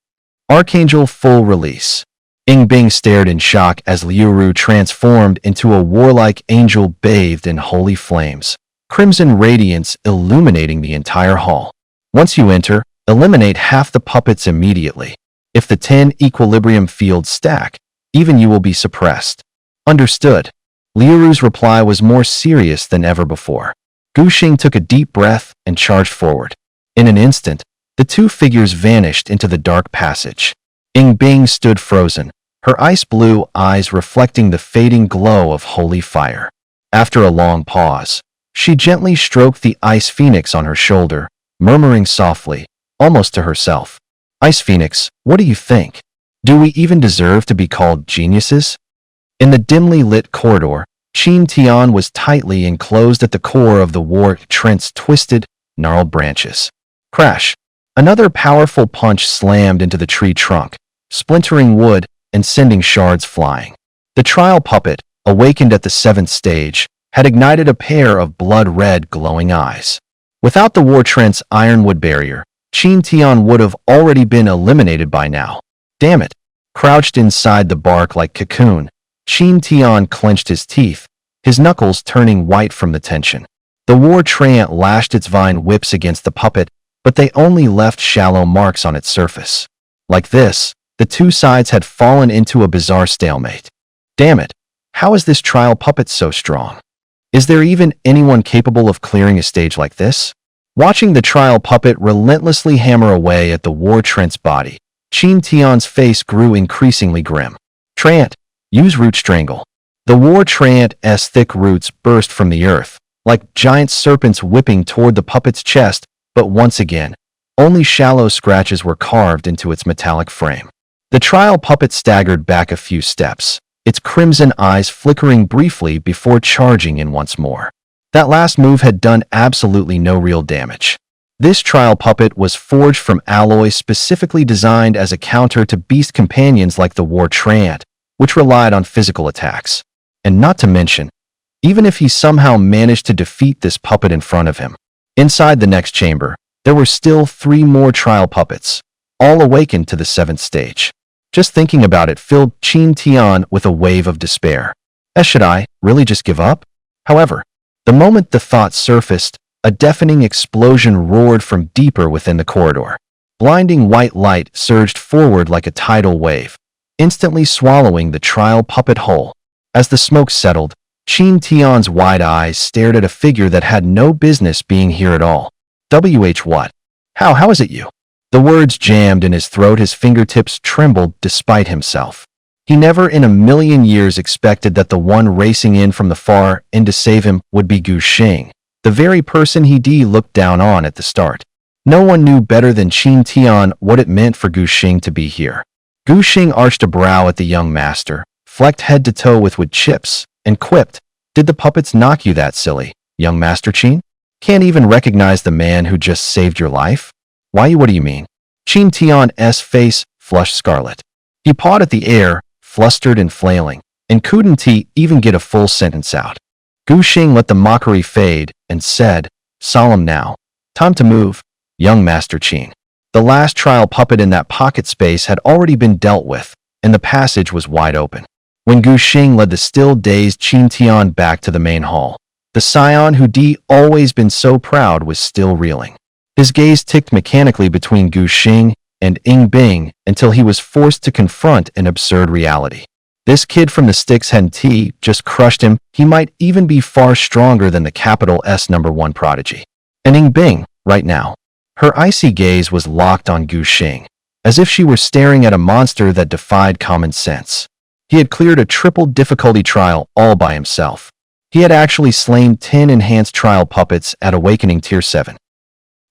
Archangel full release. Ing Bing stared in shock as Liuru transformed into a warlike angel bathed in holy flames, crimson radiance illuminating the entire hall. Once you enter, eliminate half the puppets immediately. If the 10 equilibrium fields stack, even you will be suppressed. Understood. Liuru's reply was more serious than ever before. Gu Xing took a deep breath and charged forward. In an instant, the two figures vanished into the dark passage. Ying Bing stood frozen, her ice-blue eyes reflecting the fading glow of holy fire. After a long pause, she gently stroked the ice phoenix on her shoulder, murmuring softly, almost to herself, "Ice Phoenix, what do you think? Do we even deserve to be called geniuses?" In the dimly lit corridor, Qin Tian was tightly enclosed at the core of the war trent's twisted, gnarled branches. Crash! Another powerful punch slammed into the tree trunk, splintering wood and sending shards flying. The trial puppet, awakened at the 7th stage, had ignited a pair of blood-red glowing eyes. Without the war trent's ironwood barrier, Qin Tian would have already been eliminated by now. Damn it! Crouched inside the bark like cocoon, Qin Tian clenched his teeth, his knuckles turning white from the tension. The war treant lashed its vine whips against the puppet, but they only left shallow marks on its surface. Like this, the two sides had fallen into a bizarre stalemate. Damn it! How is this trial puppet so strong? Is there even anyone capable of clearing a stage like this? Watching the trial puppet relentlessly hammer away at the war trent's body, Qin Tian's face grew increasingly grim. Treant, use root strangle. The war treant's thick roots burst from the earth, like giant serpents whipping toward the puppet's chest, but once again, only shallow scratches were carved into its metallic frame. The trial puppet staggered back a few steps, its crimson eyes flickering briefly before charging in once more. That last move had done absolutely no real damage. This trial puppet was forged from alloy specifically designed as a counter to beast companions like the war treant, which relied on physical attacks. And not to mention, even if he somehow managed to defeat this puppet in front of him, inside the next chamber, there were still 3 more trial puppets, all awakened to the 7th stage. Just thinking about it filled Qin Tian with a wave of despair. Should I really just give up? However, the moment the thought surfaced, a deafening explosion roared from deeper within the corridor. Blinding white light surged forward like a tidal wave, instantly swallowing the trial puppet whole. As the smoke settled, Qin Tian's wide eyes stared at a figure that had no business being here at all. What? How is it you? The words jammed in his throat, his fingertips trembled despite himself. He never in a million years expected that the one racing in from the far end to save him would be Gu Xing, the very person he'd looked down on at the start. No one knew better than Qin Tian what it meant for Gu Xing to be here. Gu Xing arched a brow at the young master, flecked head to toe with wood chips, and quipped, "Did the puppets knock you that silly, young Master Qin? Can't even recognize the man who just saved your life? Why, what do you mean?" Qin Tian's face flushed scarlet. He pawed at the air, flustered and flailing, and couldn't even get a full sentence out. Gu Xing let the mockery fade and said, solemn now, "Time to move, young Master Qin." The last trial puppet in that pocket space had already been dealt with, and the passage was wide open. When Gu Xing led the still dazed Qin Tian back to the main hall, the scion who'd always been so proud was still reeling. His gaze ticked mechanically between Gu Xing and Ying Bing until he was forced to confront an absurd reality. This kid from the sticks hadn't just crushed him, he might even be far stronger than the capital S #1 prodigy. And Ying Bing, right now, her icy gaze was locked on Gu Xing, as if she were staring at a monster that defied common sense. He had cleared a triple difficulty trial all by himself. He had actually slain 10 enhanced trial puppets at Awakening Tier 7.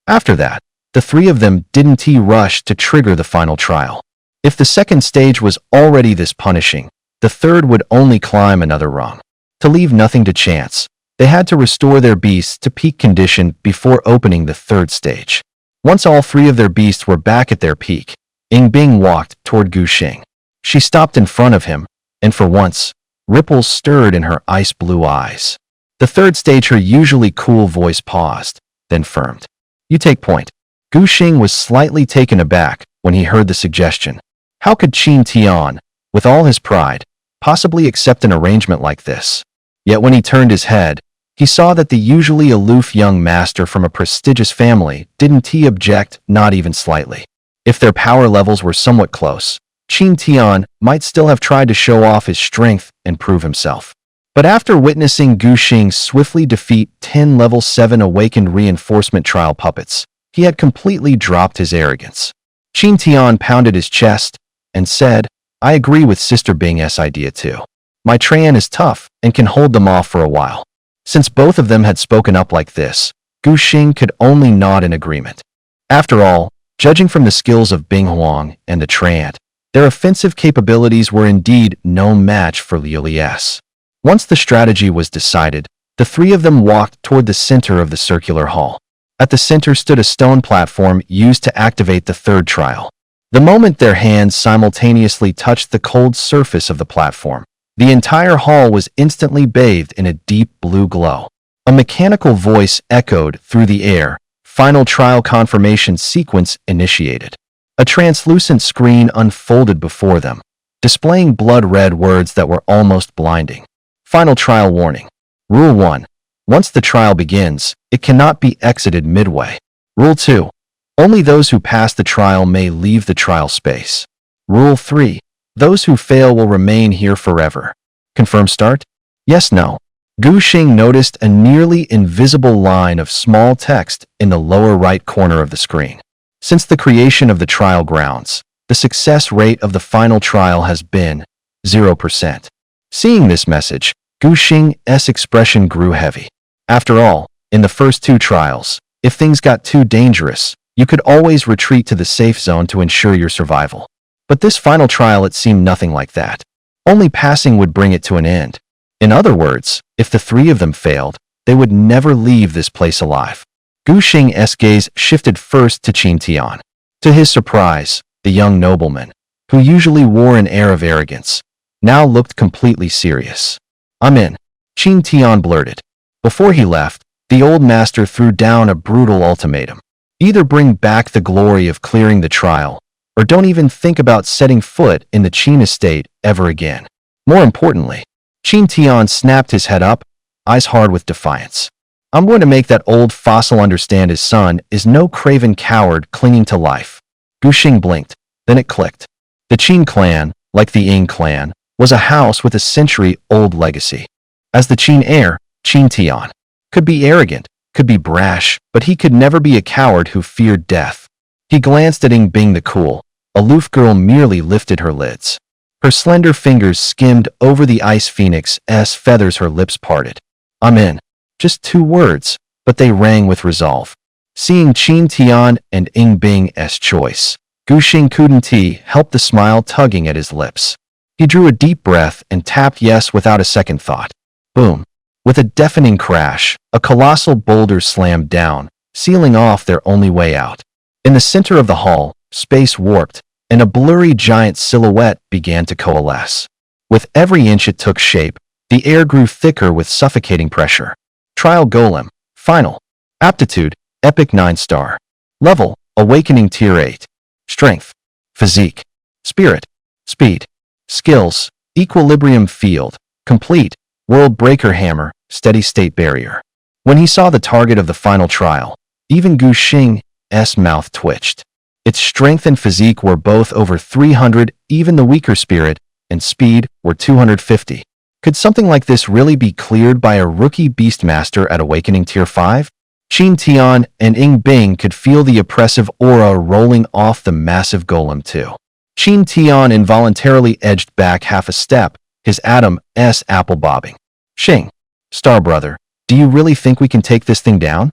After that, the 3 of them didn't rush to trigger the final trial. If the 2nd stage was already this punishing, the 3rd would only climb another rung. To leave nothing to chance, they had to restore their beasts to peak condition before opening the 3rd stage. Once all 3 of their beasts were back at their peak, Ying Bing walked toward Gu Xing. She stopped in front of him, and for once, ripples stirred in her ice-blue eyes. The 3rd stage, her usually cool voice paused, then firmed. "You take point." Gu Xing was slightly taken aback when he heard the suggestion. How could Qin Tian, with all his pride, possibly accept an arrangement like this? Yet when he turned his head, he saw that the usually aloof young master from a prestigious family didn't object, not even slightly. If their power levels were somewhat close, Qin Tian might still have tried to show off his strength and prove himself. But after witnessing Gu Xing swiftly defeat 10 level 7 awakened reinforcement trial puppets, he had completely dropped his arrogance. Qin Tian pounded his chest and said, I agree with Sister Bing's idea too. My Tran is tough and can hold them off for a while. Since both of them had spoken up like this, Gu Xing could only nod in agreement. After all, judging from the skills of Bing Huang and the Tran, their offensive capabilities were indeed no match for Liu Li's. Once the strategy was decided, the three of them walked toward the center of the circular hall. At the center stood a stone platform used to activate the third trial. The moment their hands simultaneously touched the cold surface of the platform, the entire hall was instantly bathed in a deep blue glow. A mechanical voice echoed through the air. Final trial confirmation sequence initiated. A translucent screen unfolded before them, displaying blood-red words that were almost blinding. Final trial warning. Rule 1. Once the trial begins, it cannot be exited midway. Rule 2. Only those who pass the trial may leave the trial space. Rule 3. Those who fail will remain here forever. Confirm start? Yes, no. Gu Xing noticed a nearly invisible line of small text in the lower right corner of the screen. Since the creation of the trial grounds, the success rate of the final trial has been 0%. Seeing this message, Gu Xing's expression grew heavy. After all, in the first two trials, if things got too dangerous, you could always retreat to the safe zone to ensure your survival. But this final trial, it seemed nothing like that. Only passing would bring it to an end. In other words, if the three of them failed, they would never leave this place alive. Gu Xing's gaze shifted first to Qin Tian. To his surprise, the young nobleman, who usually wore an air of arrogance, now looked completely serious. I'm in, Qin Tian blurted. Before he left, the old master threw down a brutal ultimatum. Either bring back the glory of clearing the trial, or don't even think about setting foot in the Qin estate ever again. More importantly, Qin Tian snapped his head up, eyes hard with defiance. I'm going to make that old fossil understand his son is no craven coward clinging to life. Gu Xing blinked, then it clicked. The Qin clan, like the Ying clan, was a house with a century-old legacy. As the Qin heir, Qin Tian could be arrogant, could be brash, but he could never be a coward who feared death. He glanced at Ying Bing the cool, aloof girl merely lifted her lids. Her slender fingers skimmed over the ice phoenix's feathers, her lips parted. I'm in. Just 2 words, but they rang with resolve. Seeing Qin Tian and Ying Bing's choice, Gu Xing couldn't help the smile tugging at his lips. He drew a deep breath and tapped yes without a second thought. Boom. With a deafening crash, a colossal boulder slammed down, sealing off their only way out. In the center of the hall, space warped, and a blurry giant silhouette began to coalesce. With every inch it took shape, the air grew thicker with suffocating pressure. Trial Golem. Final. Aptitude. Epic 9-star. Level. Awakening Tier 8. Strength. Physique. Spirit. Speed. Skills. Equilibrium Field. Complete. World Breaker Hammer. Steady State Barrier. When he saw the target of the final trial, even Gu Xing's mouth twitched. Its strength and physique were both over 300, even the weaker spirit and speed were 250. Could something like this really be cleared by a rookie Beastmaster at Awakening Tier 5? Qin Tian and Ying Bing could feel the oppressive aura rolling off the massive golem too. Qin Tian involuntarily edged back half a step, his Adam's apple bobbing. Xing, Star Brother, do you really think we can take this thing down?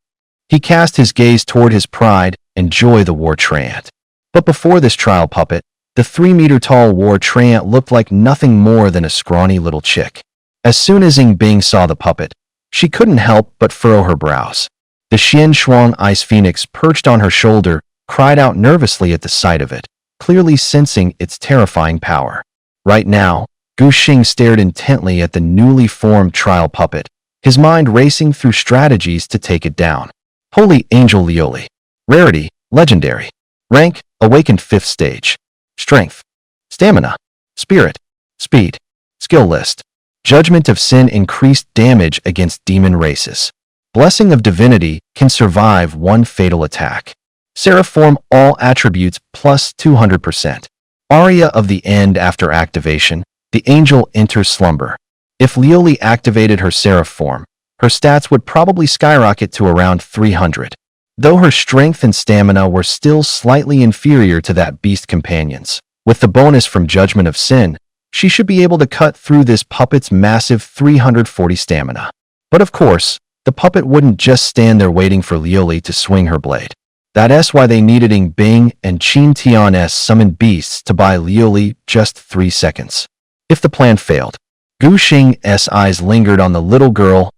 He cast his gaze toward his pride and joy, the war treant. But before this trial puppet, the 3-meter-tall war treant looked like nothing more than a scrawny little chick. As soon as Ying Bing saw the puppet, she couldn't help but furrow her brows. The Xian Shuang Ice Phoenix perched on her shoulder cried out nervously at the sight of it, clearly sensing its terrifying power. Right now, Gu Xing stared intently at the newly formed trial puppet, his mind racing through strategies to take it down. Holy Angel Lioli. Rarity, Legendary. Rank, Awakened 5th Stage. Strength. Stamina. Spirit. Speed. Skill List. Judgment of Sin increased damage against demon races. Blessing of Divinity can survive 1 fatal attack. Seraphorm all attributes plus 200%. Aria of the End after activation, the angel enters slumber. If Lioli activated her Seraph form, her stats would probably skyrocket to around 300. Though her strength and stamina were still slightly inferior to that beast companion's. With the bonus from Judgment of Sin, she should be able to cut through this puppet's massive 340 stamina. But of course, the puppet wouldn't just stand there waiting for Lioli to swing her blade. That's why they needed Ing Bing and Qin Tian's summoned beasts to buy Lioli just 3 seconds. If the plan failed, Gu Xing's eyes lingered on the little girl's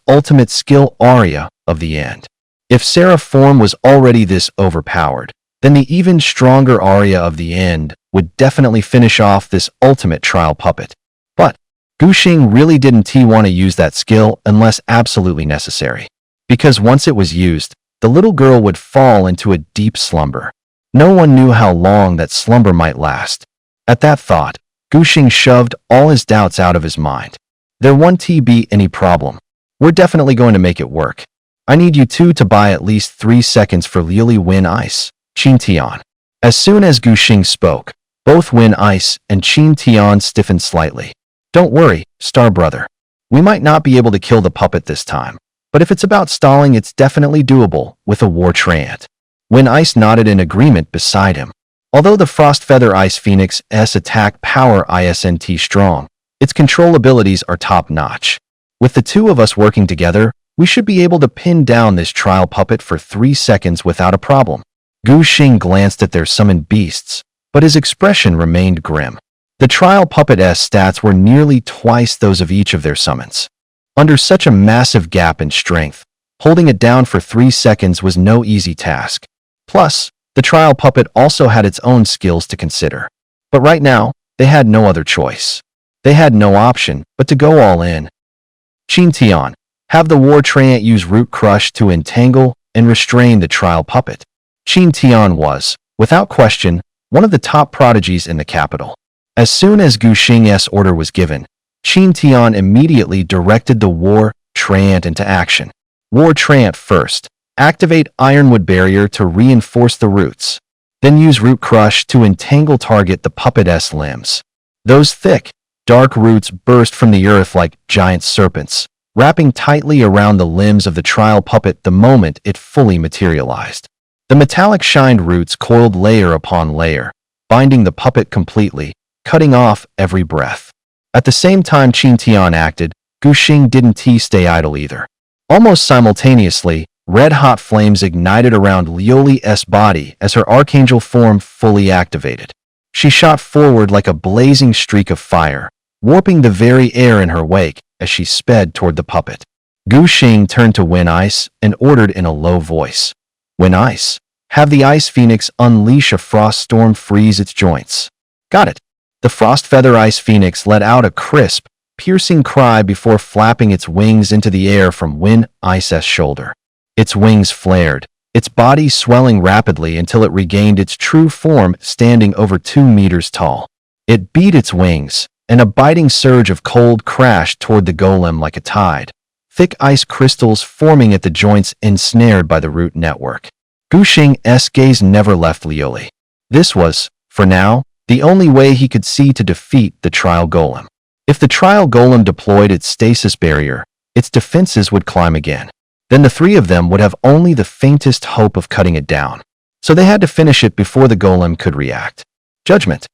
ultimate skill aria of the end. If Seraph form was already this overpowered, then the even stronger aria of the end would definitely finish off this ultimate trial puppet. But Gu Xing really didn't want to use that skill unless absolutely necessary. Because once it was used, the little girl would fall into a deep slumber. No one knew how long that slumber might last. At that thought, Gu Xing shoved all his doubts out of his mind. There won't be any problem. We're definitely going to make it work. I need you two to buy at least 3 seconds for Lioli Win Ice, Qin Tian. As soon as Gu Xing spoke, both Win Ice and Qin Tian stiffened slightly. Don't worry, Star Brother. We might not be able to kill the puppet this time, but if it's about stalling, it's definitely doable with a War Treant. Win Ice nodded in agreement beside him. Although the Frost Feather Ice Phoenix's attack power isn't strong, its control abilities are top-notch. With the two of us working together, we should be able to pin down this trial puppet for 3 seconds without a problem. Gu Xing glanced at their summoned beasts, but his expression remained grim. The trial puppet's stats were nearly twice those of each of their summons. Under such a massive gap in strength, holding it down for 3 seconds was no easy task. Plus, the trial puppet also had its own skills to consider. But right now, they had no other choice. They had no option but to go all in. Qin Tian, have the War Treant use Root Crush to entangle and restrain the trial puppet. Qin Tian was, without question, one of the top prodigies in the capital. As soon as Gu Xing's order was given, Qin Tian immediately directed the War Treant into action. War Treant first. Activate Ironwood Barrier to reinforce the roots. Then use Root Crush to entangle target the puppet's limbs. Those thick, dark roots burst from the earth like giant serpents, wrapping tightly around the limbs of the trial puppet the moment it fully materialized. The metallic shined roots coiled layer upon layer, binding the puppet completely, cutting off every breath. At the same time Qin Tian acted, Gu Xing didn't stay idle either. Almost simultaneously, red-hot flames ignited around Lioli's body as her archangel form fully activated. She shot forward like a blazing streak of fire, warping the very air in her wake as she sped toward the puppet. Gu Xing turned to Win Ice and ordered in a low voice. Win Ice, have the Ice Phoenix unleash a frost storm freeze its joints. Got it. The Frost Feather Ice Phoenix let out a crisp, piercing cry before flapping its wings into the air from Win Ice's shoulder. Its wings flared, its body swelling rapidly until it regained its true form standing over 2 meters tall. It beat its wings, and a biting surge of cold crashed toward the golem like a tide, thick ice crystals forming at the joints ensnared by the root network. Gu Xing's gaze never left Lioli. This was, for now, the only way he could see to defeat the trial golem. If the trial golem deployed its stasis barrier, its defenses would climb again. Then the three of them would have only the faintest hope of cutting it down. So they had to finish it before the golem could react. Judgment.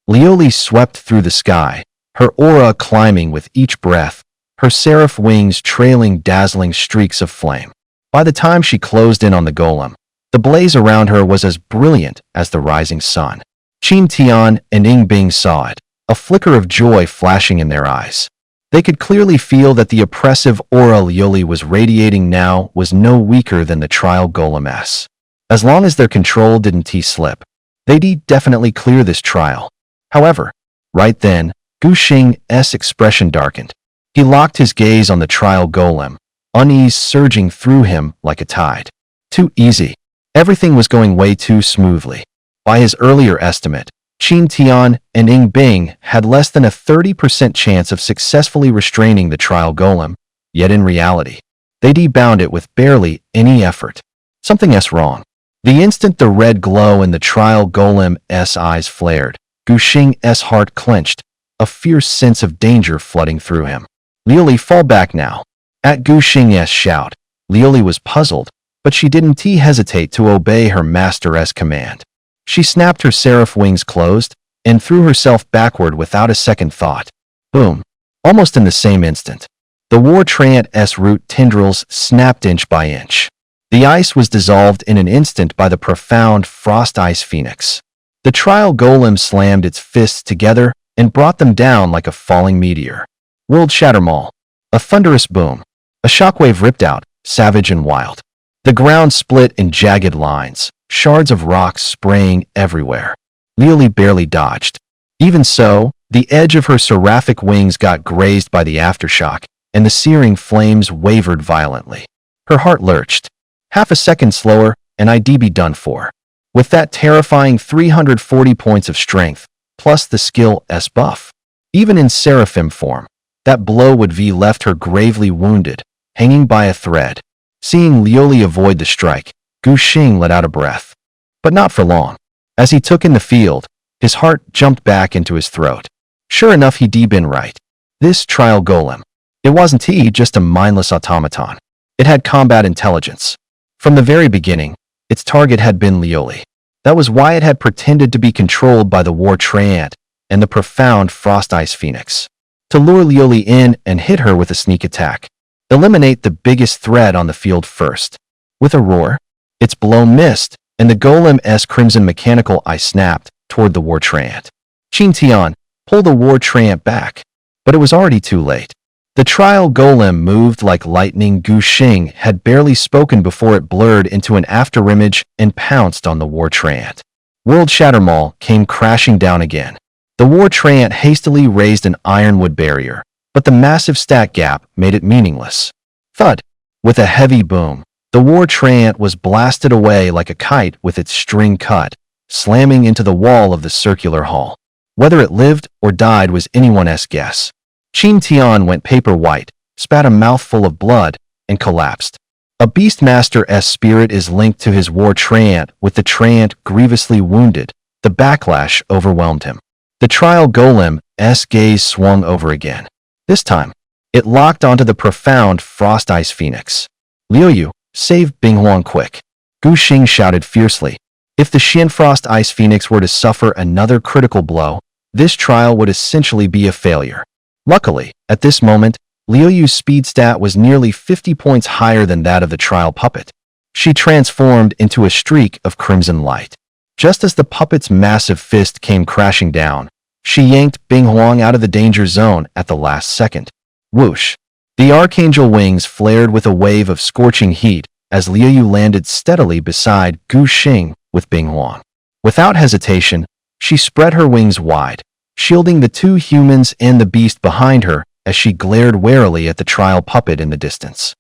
Lioli swept through the sky, her aura climbing with each breath, her seraph wings trailing dazzling streaks of flame. By the time she closed in on the golem, the blaze around her was as brilliant as the rising sun. Qin Tian and Ing Bing saw it, a flicker of joy flashing in their eyes. They could clearly feel that the oppressive aura Lioli was radiating now was no weaker than the trial golem's. As long as their control didn't slip, they'd definitely clear this trial. However, right then, Gu Xing's expression darkened. He locked his gaze on the trial golem, unease surging through him like a tide. Too easy. Everything was going way too smoothly. By his earlier estimate, Qin Tian and Ing Bing had less than a 30% chance of successfully restraining the trial golem, yet in reality, they debound it with barely any effort. Something's wrong. The instant the red glow in the trial golem's eyes flared, Gu Xing's heart clenched, a fierce sense of danger flooding through him. Liuli, fall back now. At Gu Xing's shout, Liuli was puzzled, but she didn't hesitate to obey her master's command. She snapped her seraph wings closed and threw herself backward without a second thought. Boom! Almost in the same instant, the war treant's root tendrils snapped inch by inch. The ice was dissolved in an instant by the profound frost ice phoenix. The trial golem slammed its fists together and brought them down like a falling meteor. World Shattermall. A thunderous boom. A shockwave ripped out, savage and wild. The ground split in jagged lines, shards of rocks spraying everywhere. Liuli barely dodged. Even so, the edge of her seraphic wings got grazed by the aftershock, and the searing flames wavered violently. Her heart lurched. Half a second slower, and I'd be done for. With that terrifying 340 points of strength, plus the skill S buff. Even in seraphim form, that blow would be left her gravely wounded, hanging by a thread. Seeing Liuli avoid the strike, Gu Xing let out a breath. But not for long. As he took in the field, his heart jumped back into his throat. Sure enough, he'd been right. This trial golem. It wasn't just a mindless automaton. It had combat intelligence. From the very beginning, its target had been Liuli. That was why it had pretended to be controlled by the war treant and the profound frost ice phoenix. To lure Liuli in and hit her with a sneak attack. Eliminate the biggest threat on the field first. With a roar, its blow missed, and the golem's crimson mechanical eye snapped toward the war treant. Qin Tian, pull the war treant back. But it was already too late. The trial golem moved like lightning. Gu Xing had barely spoken before it blurred into an afterimage and pounced on the war treant. World Shattermall came crashing down again. The war treant hastily raised an ironwood barrier, but the massive stat gap made it meaningless. Thud! With a heavy boom, the war treant was blasted away like a kite with its string cut, slamming into the wall of the circular hall. Whether it lived or died was anyone's guess. Qin Tian went paper white, spat a mouthful of blood, and collapsed. A Beastmaster's spirit is linked to his war treant. With the treant grievously wounded, the backlash overwhelmed him. The trial golem's gaze swung over again. This time, it locked onto the profound frost ice phoenix. Liu, save Bing Huang quick. Gu Xing shouted fiercely. If the Shinfrost ice phoenix were to suffer another critical blow, this trial would essentially be a failure. Luckily, at this moment, Liu's speed stat was nearly 50 points higher than that of the trial puppet. She transformed into a streak of crimson light. Just as the puppet's massive fist came crashing down, she yanked Bing Huang out of the danger zone at the last second. Whoosh! The archangel wings flared with a wave of scorching heat as Liu landed steadily beside Gu Xing with Bing Huang. Without hesitation, she spread her wings wide, shielding the two humans and the beast behind her as she glared warily at the trial puppet in the distance.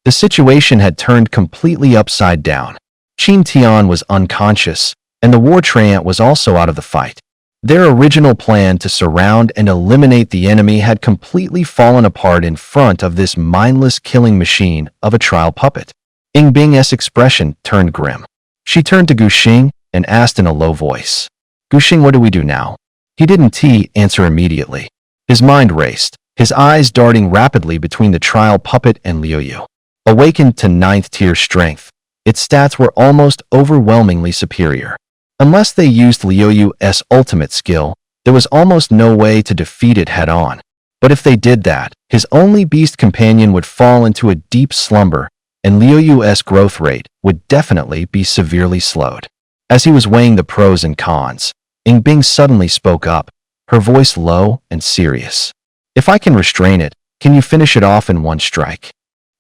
The situation had turned completely upside down. Qin Tian was unconscious, and the war treant was also out of the fight. Their original plan to surround and eliminate the enemy had completely fallen apart in front of this mindless killing machine of a trial puppet. Ying Bing's expression turned grim. She turned to Gu Xing and asked in a low voice, Gu Xing, what do we do now? He didn't answer immediately. His mind raced, his eyes darting rapidly between the trial puppet and Liu. Awakened to 9th tier strength, its stats were almost overwhelmingly superior. Unless they used Liu's ultimate skill, there was almost no way to defeat it head-on. But if they did that, his only beast companion would fall into a deep slumber, and Liu's growth rate would definitely be severely slowed. As he was weighing the pros and cons, Ying Bing suddenly spoke up, her voice low and serious. If I can restrain it, can you finish it off in one strike?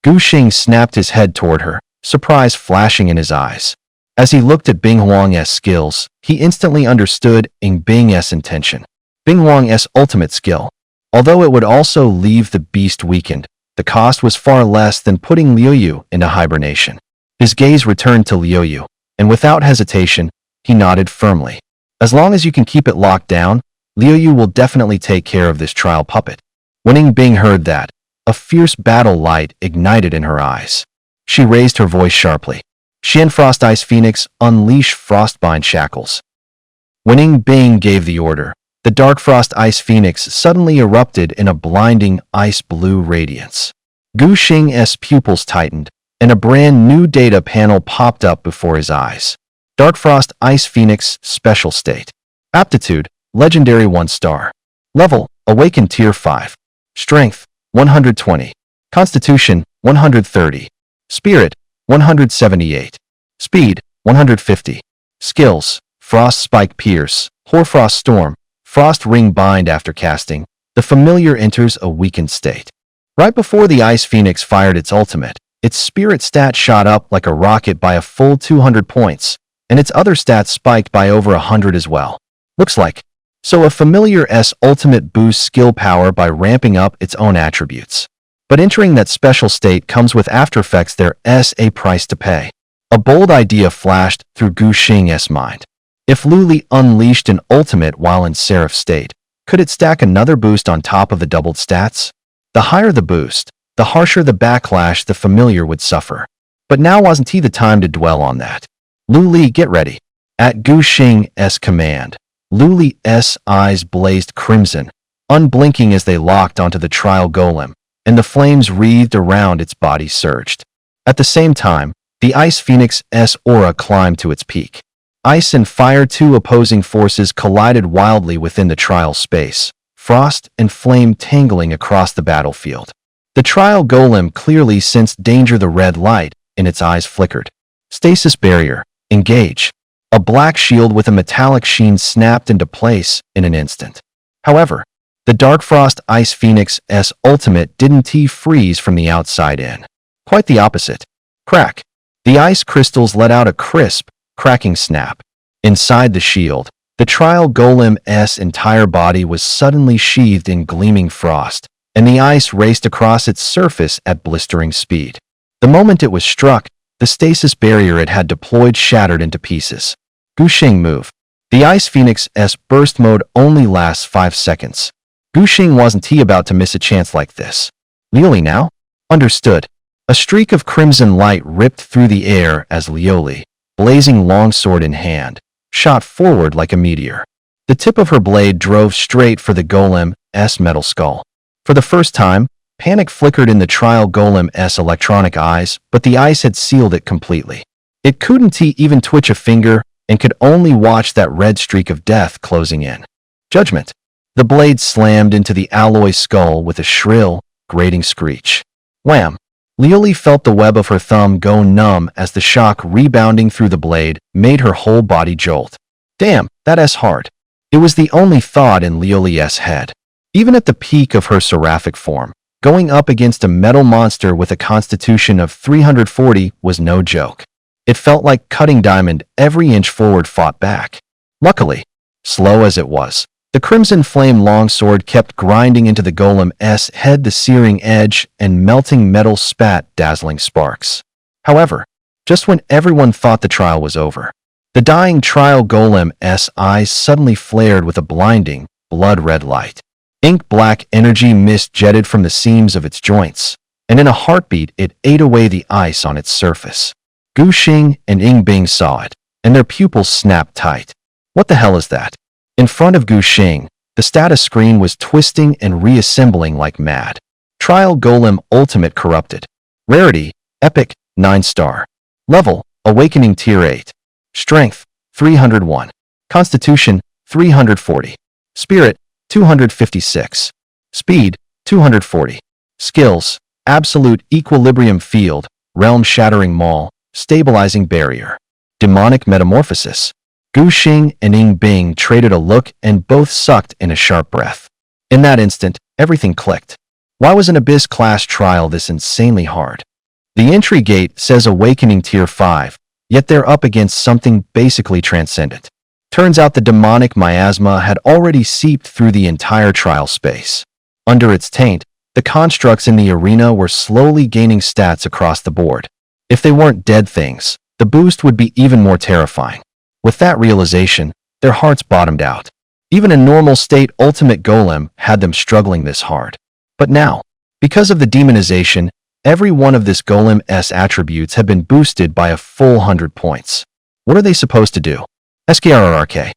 Gu Xing snapped his head toward her, surprise flashing in his eyes. As he looked at Bing Huang's skills, he instantly understood Ying Bing's intention. Bing Huang's ultimate skill. Although it would also leave the beast weakened, the cost was far less than putting Liu into hibernation. His gaze returned to Liu, and without hesitation, he nodded firmly. As long as you can keep it locked down, Liu will definitely take care of this trial puppet. When Ying Bing heard that, a fierce battle light ignited in her eyes. She raised her voice sharply. Shinfrost Ice Phoenix, unleash Frostbind shackles. When Ying Bing gave the order, the Dark Frost Ice Phoenix suddenly erupted in a blinding ice-blue radiance. Gu Xing's pupils tightened, and a brand new data panel popped up before his eyes. Dark Frost Ice Phoenix Special State. Aptitude, Legendary 1 star. Level, Awakened Tier 5. Strength, 120. Constitution, 130. Spirit, 178. Speed, 150. Skills, Frost Spike Pierce, Hoarfrost Storm, Frost Ring Bind. After casting, the familiar enters a weakened state. Right before the Ice Phoenix fired its ultimate, its spirit stat shot up like a rocket by a full 200 points, and its other stats spiked by over 100 as well. Looks like. So a familiar's ultimate boosts skill power by ramping up its own attributes. But entering that special state comes with aftereffects. There's a price to pay. A bold idea flashed through Gu Xing's mind. If Luli unleashed an ultimate while in Seraph state, could it stack another boost on top of the doubled stats? The higher the boost, the harsher the backlash the familiar would suffer. But now wasn't the time to dwell on that. Luli, get ready. At Gu Xing's command, Luli's eyes blazed crimson, unblinking as they locked onto the trial golem, and the flames wreathed around its body surged. At the same time, the Ice Phoenix's aura climbed to its peak. Ice and fire, two opposing forces, collided wildly within the trial space, frost and flame tangling across the battlefield. The trial golem clearly sensed danger. The red light in its eyes flickered. Stasis barrier, engage. A black shield with a metallic sheen snapped into place in an instant. However, the Dark Frost Ice Phoenix's ultimate didn't freeze from the outside in. Quite the opposite. Crack. The ice crystals let out a crisp, cracking snap. Inside the shield, the trial golem's entire body was suddenly sheathed in gleaming frost, and the ice raced across its surface at blistering speed. The moment it was struck, the stasis barrier it had deployed shattered into pieces. Gu Xing move. The Ice Phoenix's burst mode only lasts 5 seconds. Gu Xing wasn't about to miss a chance like this. Lioli now? Understood. A streak of crimson light ripped through the air as Lioli, blazing longsword in hand, shot forward like a meteor. The tip of her blade drove straight for the golem's metal skull. For the first time, panic flickered in the trial golem's electronic eyes, but the ice had sealed it completely. It couldn't even twitch a finger and could only watch that red streak of death closing in. Judgment. The blade slammed into the alloy skull with a shrill, grating screech. Wham! Lioli felt the web of her thumb go numb as the shock rebounding through the blade made her whole body jolt. Damn, that's hard. It was the only thought in Lioli's head. Even at the peak of her seraphic form, going up against a metal monster with a constitution of 340 was no joke. It felt like cutting diamond. Every inch forward fought back. Luckily, slow as it was, the crimson flame longsword kept grinding into the golem's head. The searing edge and melting metal spat dazzling sparks. However, just when everyone thought the trial was over, the dying trial golem's eyes suddenly flared with a blinding, blood-red light. Ink-black energy mist jetted from the seams of its joints, and in a heartbeat it ate away the ice on its surface. Gu Xing and Ying Bing saw it, and their pupils snapped tight. What the hell is that? In front of Gu Xing, the status screen was twisting and reassembling like mad. Trial Golem Ultimate Corrupted. Rarity, Epic, 9 star. Level, Awakening Tier 8. Strength, 301. Constitution, 340. Spirit, 256. Speed, 240. Skills, Absolute Equilibrium Field, Realm-Shattering Maul, Stabilizing Barrier. Demonic Metamorphosis. Gu Xing and Ying Bing traded a look and both sucked in a sharp breath. In that instant, everything clicked. Why was an Abyss-class trial this insanely hard? The entry gate says Awakening Tier 5, yet they're up against something basically transcendent. Turns out the demonic miasma had already seeped through the entire trial space. Under its taint, the constructs in the arena were slowly gaining stats across the board. If they weren't dead things, the boost would be even more terrifying. With that realization, their hearts bottomed out. Even a normal state ultimate golem had them struggling this hard. But now, because of the demonization, every one of this golem's attributes had been boosted by a full 100 points. What are they supposed to do? SKRRK.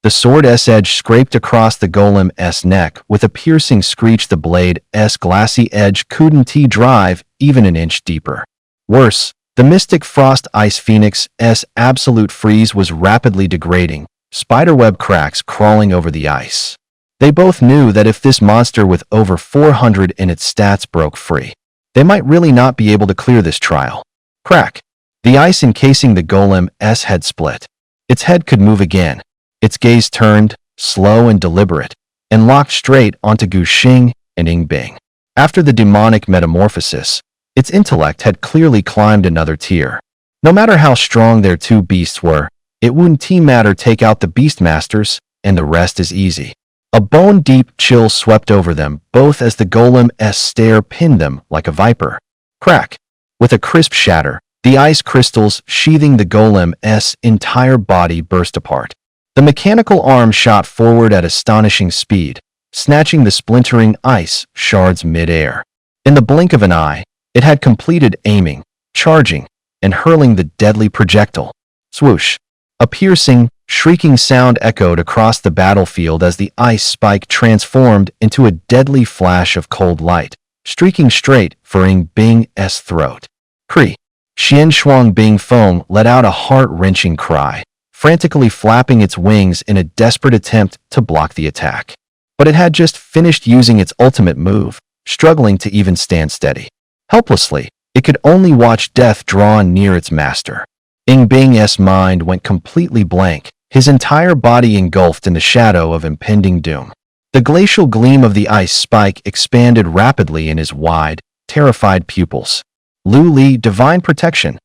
The sword's edge scraped across the golem's neck with a piercing screech. The blade's glassy edge couldn't drive even an inch deeper. Worse, the mystic frost ice phoenix's absolute freeze was rapidly degrading, spiderweb cracks crawling over the ice. They both knew that if this monster with over 400 in its stats broke free, they might really not be able to clear this trial. Crack. The ice encasing the golem's head split. Its head could move again. Its gaze turned, slow and deliberate, and locked straight onto Gu Xing and Ying Bing. After the demonic metamorphosis, its intellect had clearly climbed another tier. No matter how strong their two beasts were, it wouldn't matter. Take out the beastmasters, and the rest is easy. A bone-deep chill swept over them both as the golem's stare pinned them like a viper. Crack. With a crisp shatter, the ice crystals sheathing the golem's entire body burst apart. The mechanical arm shot forward at astonishing speed, snatching the splintering ice shards mid-air. In the blink of an eye, it had completed aiming, charging, and hurling the deadly projectile. Swoosh! A piercing, shrieking sound echoed across the battlefield as the ice spike transformed into a deadly flash of cold light, streaking straight for Ying Bing's throat. Cree! Xian Shuang Bing Feng let out a heart-wrenching cry, frantically flapping its wings in a desperate attempt to block the attack. But it had just finished using its ultimate move, struggling to even stand steady. Helplessly, it could only watch death draw near its master. Ying Bing's mind went completely blank, his entire body engulfed in the shadow of impending doom. The glacial gleam of the ice spike expanded rapidly in his wide, terrified pupils. Lu Li, divine protection!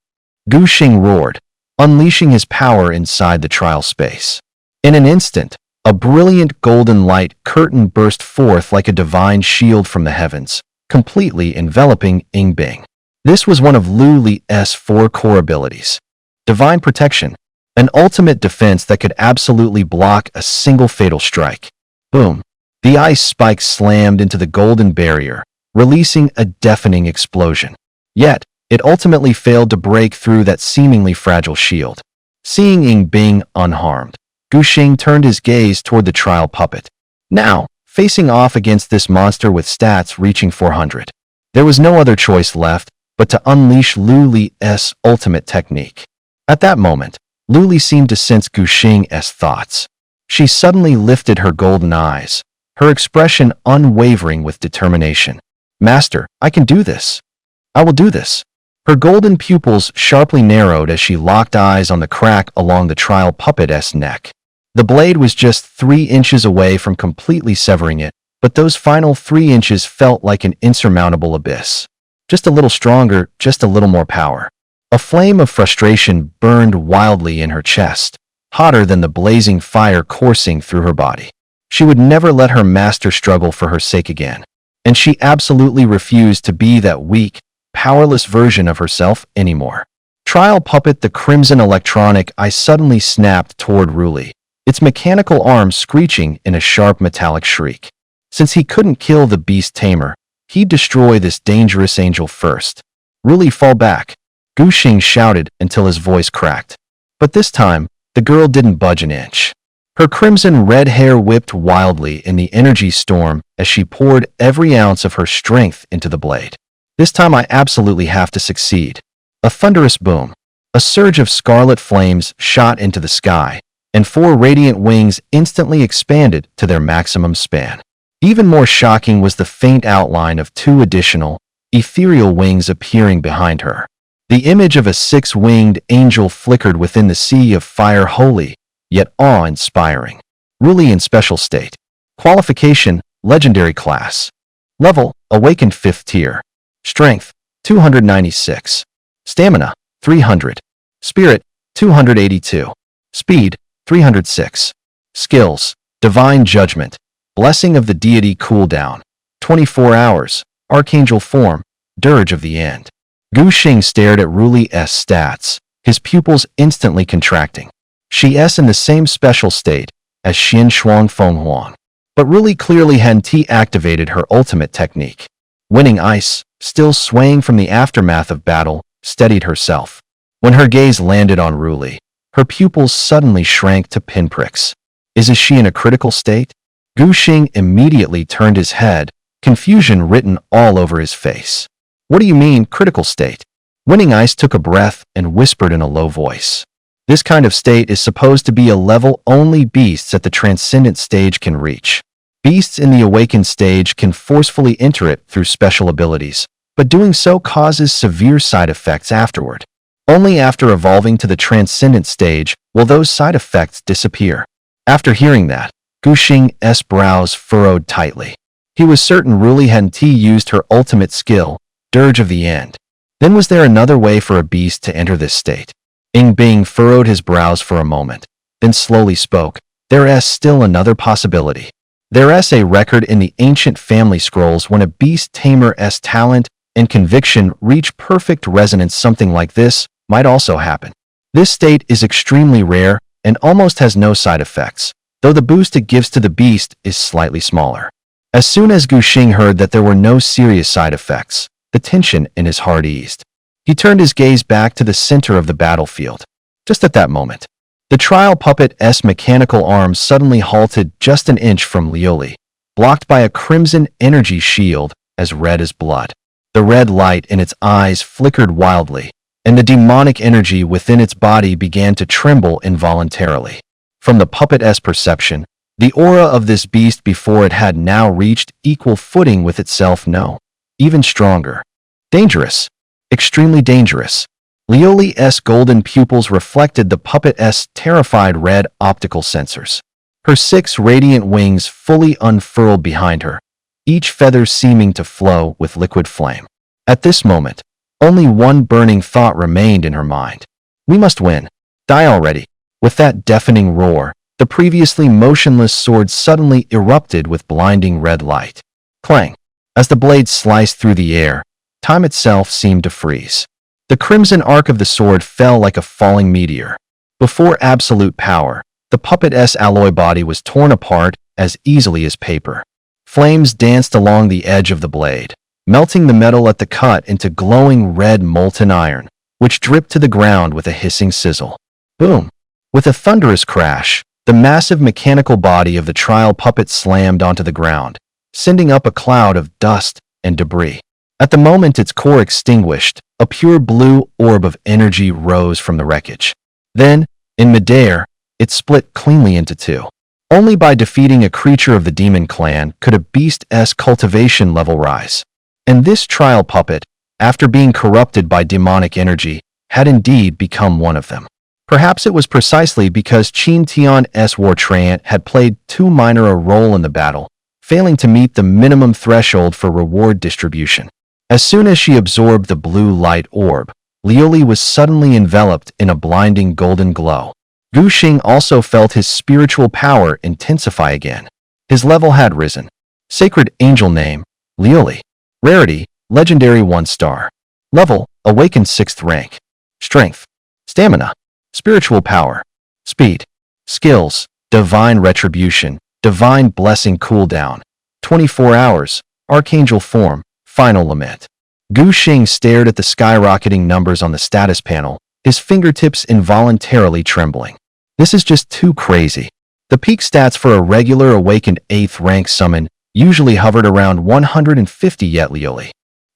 Gu Xing roared, unleashing his power inside the trial space. In an instant, a brilliant golden light curtain burst forth like a divine shield from the heavens, completely enveloping Ying Bing. This was one of Lu Li's 4 core abilities. Divine protection, an ultimate defense that could absolutely block a single fatal strike. Boom! The ice spike slammed into the golden barrier, releasing a deafening explosion. Yet, it ultimately failed to break through that seemingly fragile shield. Seeing Ying Bing unharmed, Gu Xing turned his gaze toward the trial puppet. Now, facing off against this monster with stats reaching 400. There was no other choice left but to unleash Lu Li's ultimate technique. At that moment, Lu Li seemed to sense Gu Xing's thoughts. She suddenly lifted her golden eyes, her expression unwavering with determination. Master, I can do this. I will do this. Her golden pupils sharply narrowed as she locked eyes on the crack along the trial puppet's neck. The blade was just 3 inches away from completely severing it, but those final 3 inches felt like an insurmountable abyss. Just a little stronger, just a little more power. A flame of frustration burned wildly in her chest, hotter than the blazing fire coursing through her body. She would never let her master struggle for her sake again, and she absolutely refused to be that weak, powerless version of herself anymore. Trial puppet, the crimson electronic eye suddenly snapped toward Ruli, its mechanical arm screeching in a sharp metallic shriek. Since he couldn't kill the beast tamer, he'd destroy this dangerous angel first. Ruli, fall back! Gu Xing shouted until his voice cracked. But this time, the girl didn't budge an inch. Her crimson red hair whipped wildly in the energy storm as she poured every ounce of her strength into the blade. This time I absolutely have to succeed. A thunderous boom. A surge of scarlet flames shot into the sky, and 4 radiant wings instantly expanded to their maximum span. Even more shocking was the faint outline of 2 additional, ethereal wings appearing behind her. The image of a 6-winged angel flickered within the sea of fire, holy, yet awe-inspiring. Ruli in special state. Qualification, legendary class. Level, awakened 5th tier. Strength, 296. Stamina, 300. Spirit, 282. Speed, 306. Skills, Divine Judgment. Blessing of the Deity cooldown. 24 hours. Archangel form. Dirge of the End. Gu Xing stared at Ruli's stats, his pupils instantly contracting. She's in the same special state as Xian Shuang Feng Huang. But Ruli clearly hadn't activated her ultimate technique. Winning Ice, still swaying from the aftermath of battle, steadied herself. When her gaze landed on Ruli, her pupils suddenly shrank to pinpricks. Is she in a critical state? Gu Xing immediately turned his head, confusion written all over his face. What do you mean, critical state? Winning Ice took a breath and whispered in a low voice. This kind of state is supposed to be a level only beasts at the transcendent stage can reach. Beasts in the awakened stage can forcefully enter it through special abilities, but doing so causes severe side effects afterward. Only after evolving to the transcendent stage will those side effects disappear. After hearing that, Gu Xing's brows furrowed tightly. He was certain Ruli Henti used her ultimate skill, Dirge of the End. Then was there another way for a beast to enter this state? Bing furrowed his brows for a moment, then slowly spoke. There's still another possibility. There's a record in the ancient family scrolls when a beast tamer's talent and conviction reach perfect resonance. Something like this might also happen. This state is extremely rare and almost has no side effects, though the boost it gives to the beast is slightly smaller. As soon as Gu Xing heard that there were no serious side effects, the tension in his heart eased. He turned his gaze back to the center of the battlefield. Just at that moment, the trial puppet's mechanical arms suddenly halted just an inch from Lioli, blocked by a crimson energy shield as red as blood. The red light in its eyes flickered wildly, and the demonic energy within its body began to tremble involuntarily. From the puppet's perception, the aura of this beast before it had now reached equal footing with itself. No, even stronger. Dangerous. Extremely dangerous. Lioli's golden pupils reflected the puppet's terrified red optical sensors. Her 6 radiant wings fully unfurled behind her, each feather seeming to flow with liquid flame. At this moment, only one burning thought remained in her mind. We must win. Die already. With that deafening roar, the previously motionless sword suddenly erupted with blinding red light. Clang! As the blade sliced through the air, time itself seemed to freeze. The crimson arc of the sword fell like a falling meteor. Before absolute power, the puppet's alloy body was torn apart as easily as paper. Flames danced along the edge of the blade, melting the metal at the cut into glowing red molten iron, which dripped to the ground with a hissing sizzle. Boom! With a thunderous crash, the massive mechanical body of the trial puppet slammed onto the ground, sending up a cloud of dust and debris. At the moment its core extinguished, a pure blue orb of energy rose from the wreckage. Then, in midair, it split cleanly into 2. Only by defeating a creature of the demon clan could a beast's cultivation level rise. And this trial puppet, after being corrupted by demonic energy, had indeed become one of them. Perhaps it was precisely because Qin Tian's war treant had played too minor a role in the battle, failing to meet the minimum threshold for reward distribution. As soon as she absorbed the blue light orb, Lioli was suddenly enveloped in a blinding golden glow. Gu Xing also felt his spiritual power intensify again. His level had risen. Sacred Angel Name, Lioli. Rarity, Legendary 1 star. Level, Awakened 6th rank. Strength, Stamina, Spiritual Power, Speed, Skills, Divine Retribution, Divine Blessing Cooldown, 24 hours, Archangel Form, Final Lament. Gu Xing stared at the skyrocketing numbers on the status panel, his fingertips involuntarily trembling. This is just too crazy. The peak stats for a regular awakened 8th rank summon usually hovered around 150 yet Lioli.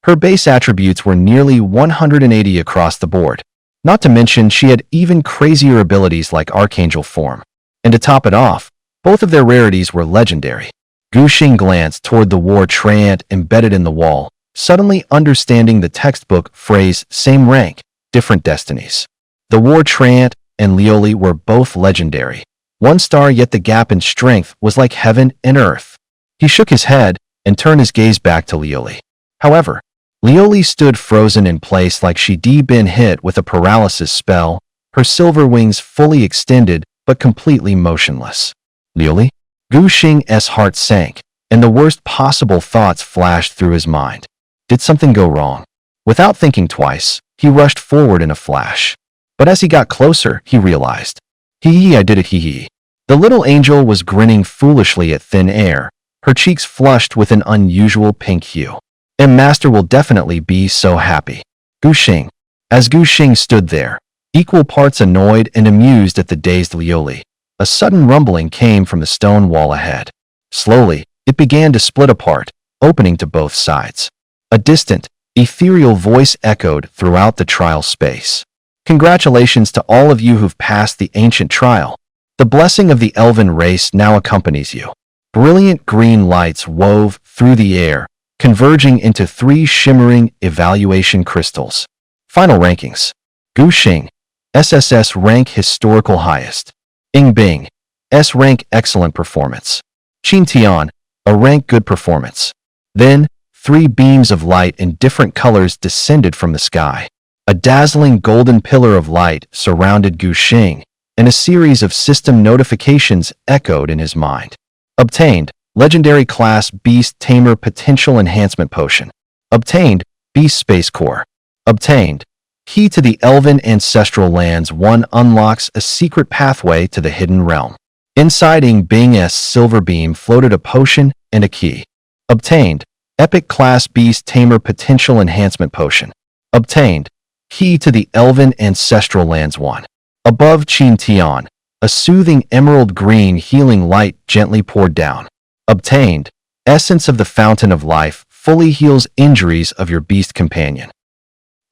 Her base attributes were nearly 180 across the board. Not to mention she had even crazier abilities like Archangel Form. And to top it off, both of their rarities were legendary. Gu Xing glanced toward the war treant embedded in the wall, suddenly understanding the textbook phrase same rank, different destinies. The war treant and Lioli were both legendary. 1 star, yet the gap in strength was like heaven and earth. He shook his head and turned his gaze back to Lioli. However, Lioli stood frozen in place like she'd been hit with a paralysis spell, her silver wings fully extended but completely motionless. Lioli? Gu Xing's heart sank, and the worst possible thoughts flashed through his mind. Did something go wrong? Without thinking twice, he rushed forward in a flash. But as he got closer, he realized. I did it, hee. The little angel was grinning foolishly at thin air, her cheeks flushed with an unusual pink hue. Master will definitely be so happy. Gu Xing. As Gu Xing stood there, equal parts annoyed and amused at the dazed Lioli, a sudden rumbling came from the stone wall ahead. Slowly, it began to split apart, opening to both sides. A distant, ethereal voice echoed throughout the trial space. Congratulations to all of you who've passed the ancient trial. The blessing of the elven race now accompanies you. Brilliant green lights wove through the air, converging into 3 shimmering evaluation crystals. Final rankings. Gu Xing, SSS rank historical highest. Ying Bing, S rank excellent performance. Qin Tian, a rank good performance. Then, 3 beams of light in different colors descended from the sky. A dazzling golden pillar of light surrounded Gu Xing, and a series of system notifications echoed in his mind. Obtained, Legendary Class Beast Tamer Potential Enhancement Potion. Obtained, Beast Space Core. Obtained, Key to the Elven Ancestral Lands 1 unlocks a secret pathway to the Hidden Realm. Inside Ying Bing's silver beam floated a potion and a key. Obtained, Epic Class Beast Tamer Potential Enhancement Potion. Obtained, Key to the Elven Ancestral Lands 1. Above Qin Tian, a soothing emerald green healing light gently poured down. Obtained, Essence of the Fountain of Life fully heals injuries of your beast companion.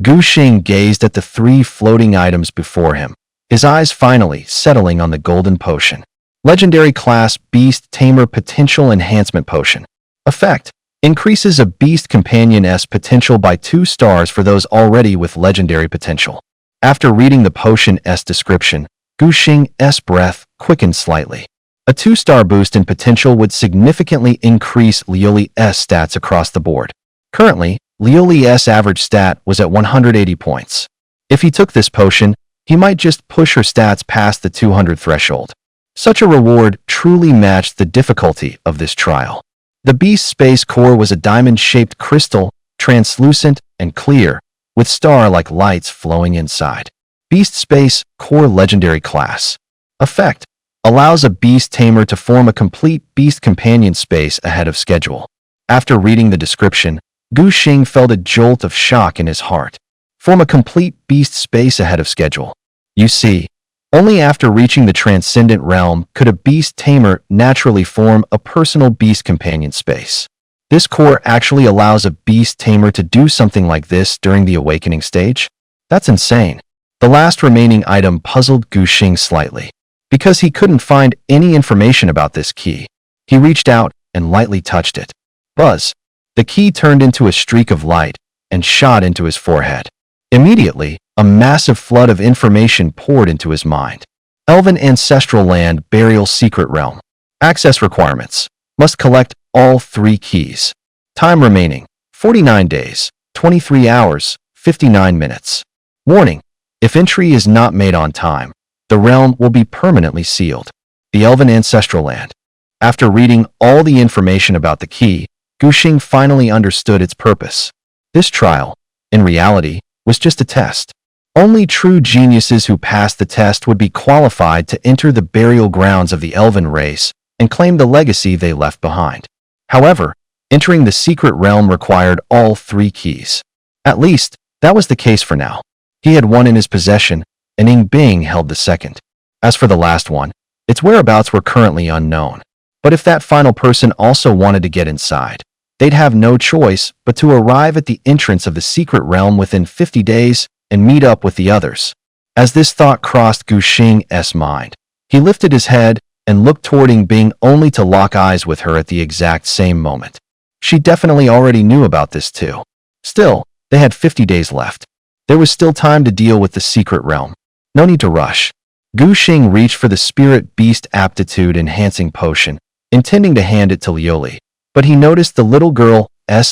Gu Xing gazed at the 3 floating items before him, his eyes finally settling on the golden potion. Legendary Class Beast Tamer Potential Enhancement Potion. Effect: increases a beast companion's potential by 2 stars for those already with legendary potential. After reading the potion's description, Gu Xing's breath quickened slightly. A 2-star boost in potential would significantly increase Liuli's stats across the board. Currently, Liuli's average stat was at 180 points. If he took this potion, he might just push her stats past the 200 threshold. Such a reward truly matched the difficulty of this trial. The Beast Space Core was a diamond-shaped crystal, translucent and clear, with star-like lights flowing inside. Beast Space Core Legendary Class. Effect: allows a beast tamer to form a complete beast companion space ahead of schedule. After reading the description, Gu Xing felt a jolt of shock in his heart. Form a complete beast space ahead of schedule. You see, only after reaching the transcendent realm could a beast tamer naturally form a personal beast companion space. This core actually allows a beast tamer to do something like this during the awakening stage? That's insane. The last remaining item puzzled Gu Xing slightly. Because he couldn't find any information about this key, he reached out and lightly touched it. Buzz! The key turned into a streak of light and shot into his forehead. Immediately, a massive flood of information poured into his mind. Elven Ancestral Land Burial Secret Realm. Access requirements. Must collect all 3 keys. Time remaining: 49 days, 23 hours, 59 minutes. Warning: if entry is not made on time, the realm will be permanently sealed. The Elven Ancestral Land. After reading all the information about the key, Gu Xing finally understood its purpose. This trial, in reality, was just a test. Only true geniuses who passed the test would be qualified to enter the burial grounds of the elven race and claim the legacy they left behind. However, entering the secret realm required all 3 keys. At least, that was the case for now. He had one in his possession, and Ying Bing held the second. As for the last one, its whereabouts were currently unknown. But if that final person also wanted to get inside, they'd have no choice but to arrive at the entrance of the secret realm within 50 days and meet up with the others. As this thought crossed Gu Xing's mind, he lifted his head and looked toward Ying Bing only to lock eyes with her at the exact same moment. She definitely already knew about this too. Still, they had 50 days left. There was still time to deal with the secret realm. No need to rush. Gu Xing reached for the Spirit Beast Aptitude Enhancing Potion, intending to hand it to Liuli, but he noticed the little girl's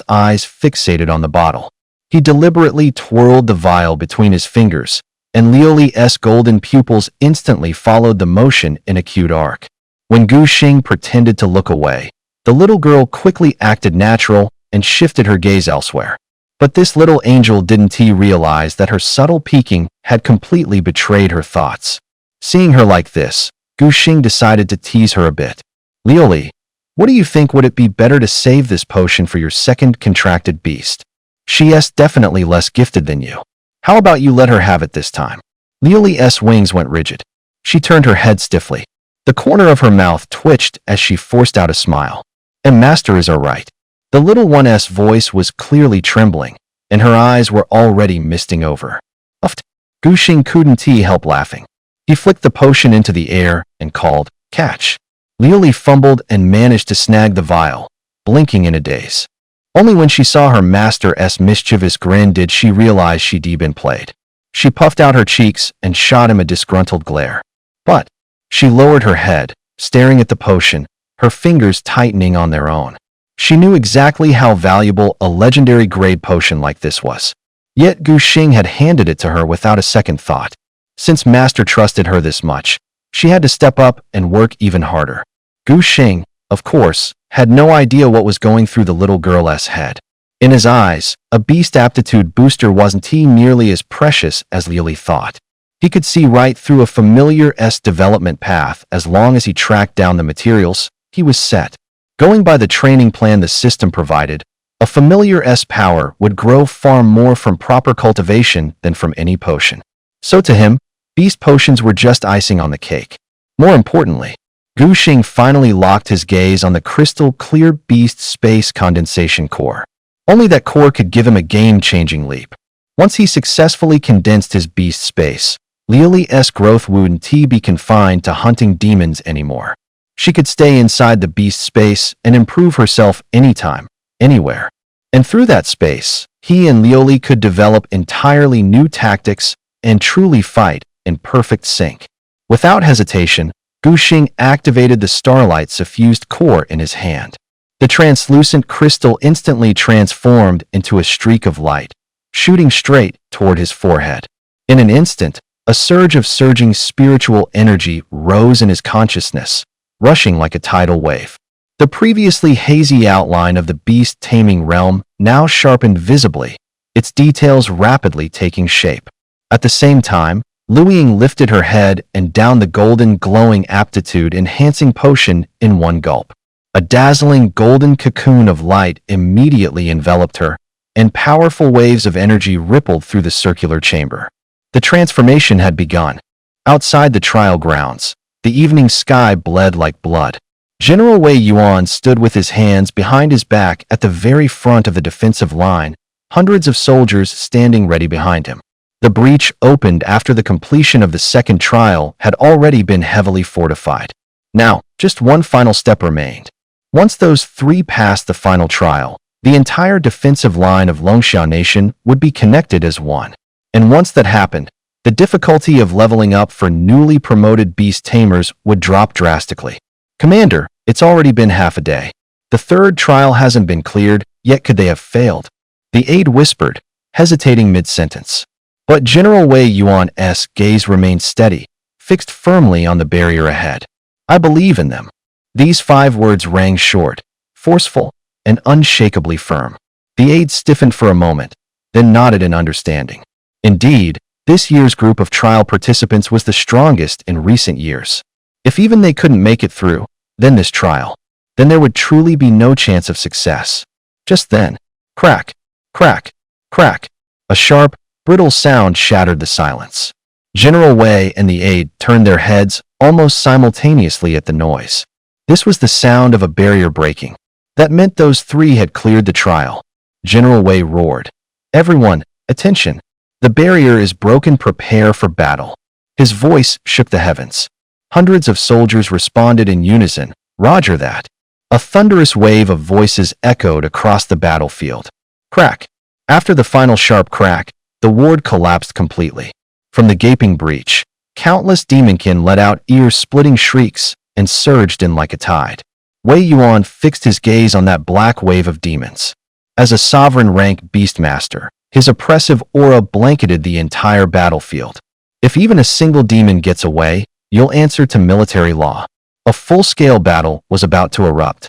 eyes fixated on the bottle. He deliberately twirled the vial between his fingers, and Liuli's golden pupils instantly followed the motion in a cute arc. When Gu Xing pretended to look away, the little girl quickly acted natural and shifted her gaze elsewhere. But this little angel didn't realize that her subtle peeking had completely betrayed her thoughts. Seeing her like this, Gu Xing decided to tease her a bit. Liuli, what do you think? Would it be better to save this potion for your second contracted beast? She's definitely less gifted than you. How about you let her have it this time? Liuli's wings went rigid. She turned her head stiffly. The corner of her mouth twitched as she forced out a smile. "And Master is alright." The little one's voice was clearly trembling, and her eyes were already misting over. Uffed. Gu Xing couldn't help laughing. He flicked the potion into the air and called, "Catch." Liuli fumbled and managed to snag the vial, blinking in a daze. Only when she saw her master's mischievous grin did she realize she'd been played. She puffed out her cheeks and shot him a disgruntled glare. But she lowered her head, staring at the potion, her fingers tightening on their own. She knew exactly how valuable a legendary grade potion like this was. Yet Gu Xing had handed it to her without a second thought. Since Master trusted her this much, she had to step up and work even harder. Gu Xing, of course, had no idea what was going through the little girl's head. In his eyes, a beast aptitude booster wasn't nearly as precious as Liuli thought. He could see right through a familiar development path. As long as he tracked down the materials, he was set. Going by the training plan the system provided, a familiar's power would grow far more from proper cultivation than from any potion. So to him, beast potions were just icing on the cake. More importantly, Gu Xing finally locked his gaze on the crystal-clear beast space condensation core. Only that core could give him a game-changing leap. Once he successfully condensed his beast space, Liuli's growth wouldn't be confined to hunting demons anymore. She could stay inside the beast space and improve herself anytime, anywhere. And through that space, he and Liuli could develop entirely new tactics and truly fight in perfect sync. Without hesitation, Gu Xing activated the starlight suffused core in his hand. The translucent crystal instantly transformed into a streak of light, shooting straight toward his forehead. In an instant, a surge of surging spiritual energy rose in his consciousness, rushing like a tidal wave. The previously hazy outline of the beast-taming realm now sharpened visibly, its details rapidly taking shape. At the same time, Luiying lifted her head and downed the golden glowing aptitude-enhancing potion in one gulp. A dazzling golden cocoon of light immediately enveloped her, and powerful waves of energy rippled through the circular chamber. The transformation had begun. Outside the trial grounds, the evening sky bled like blood. General Wei Yuan stood with his hands behind his back at the very front of the defensive line, hundreds of soldiers standing ready behind him. The breach opened after the completion of the second trial had already been heavily fortified. Now, just one final step remained. Once those three passed the final trial, the entire defensive line of Longxia Nation would be connected as one. And once that happened, the difficulty of leveling up for newly promoted beast tamers would drop drastically. "Commander, it's already been half a day. The third trial hasn't been cleared, yet could they have failed?" The aide whispered, hesitating mid-sentence. But General Wei Yuan's gaze remained steady, fixed firmly on the barrier ahead. "I believe in them." These 5 words rang short, forceful, and unshakably firm. The aide stiffened for a moment, then nodded in understanding. Indeed, this year's group of trial participants was the strongest in recent years. If even they couldn't make it through, then this trial, then there would truly be no chance of success. Just then, crack, crack, crack, a sharp, brittle sound shattered the silence. General Wei and the aide turned their heads almost simultaneously at the noise. This was the sound of a barrier breaking. That meant those 3 had cleared the trial. General Wei roared, "Everyone, attention! The barrier is broken, prepare for battle." His voice shook the heavens. Hundreds of soldiers responded in unison, "Roger that." A thunderous wave of voices echoed across the battlefield. Crack! After the final sharp crack, the ward collapsed completely. From the gaping breach, countless demonkin let out ear-splitting shrieks and surged in like a tide. Wei Yuan fixed his gaze on that black wave of demons. As a sovereign-rank beastmaster, his oppressive aura blanketed the entire battlefield. If even a single demon gets away, you'll answer to military law. A full-scale battle was about to erupt.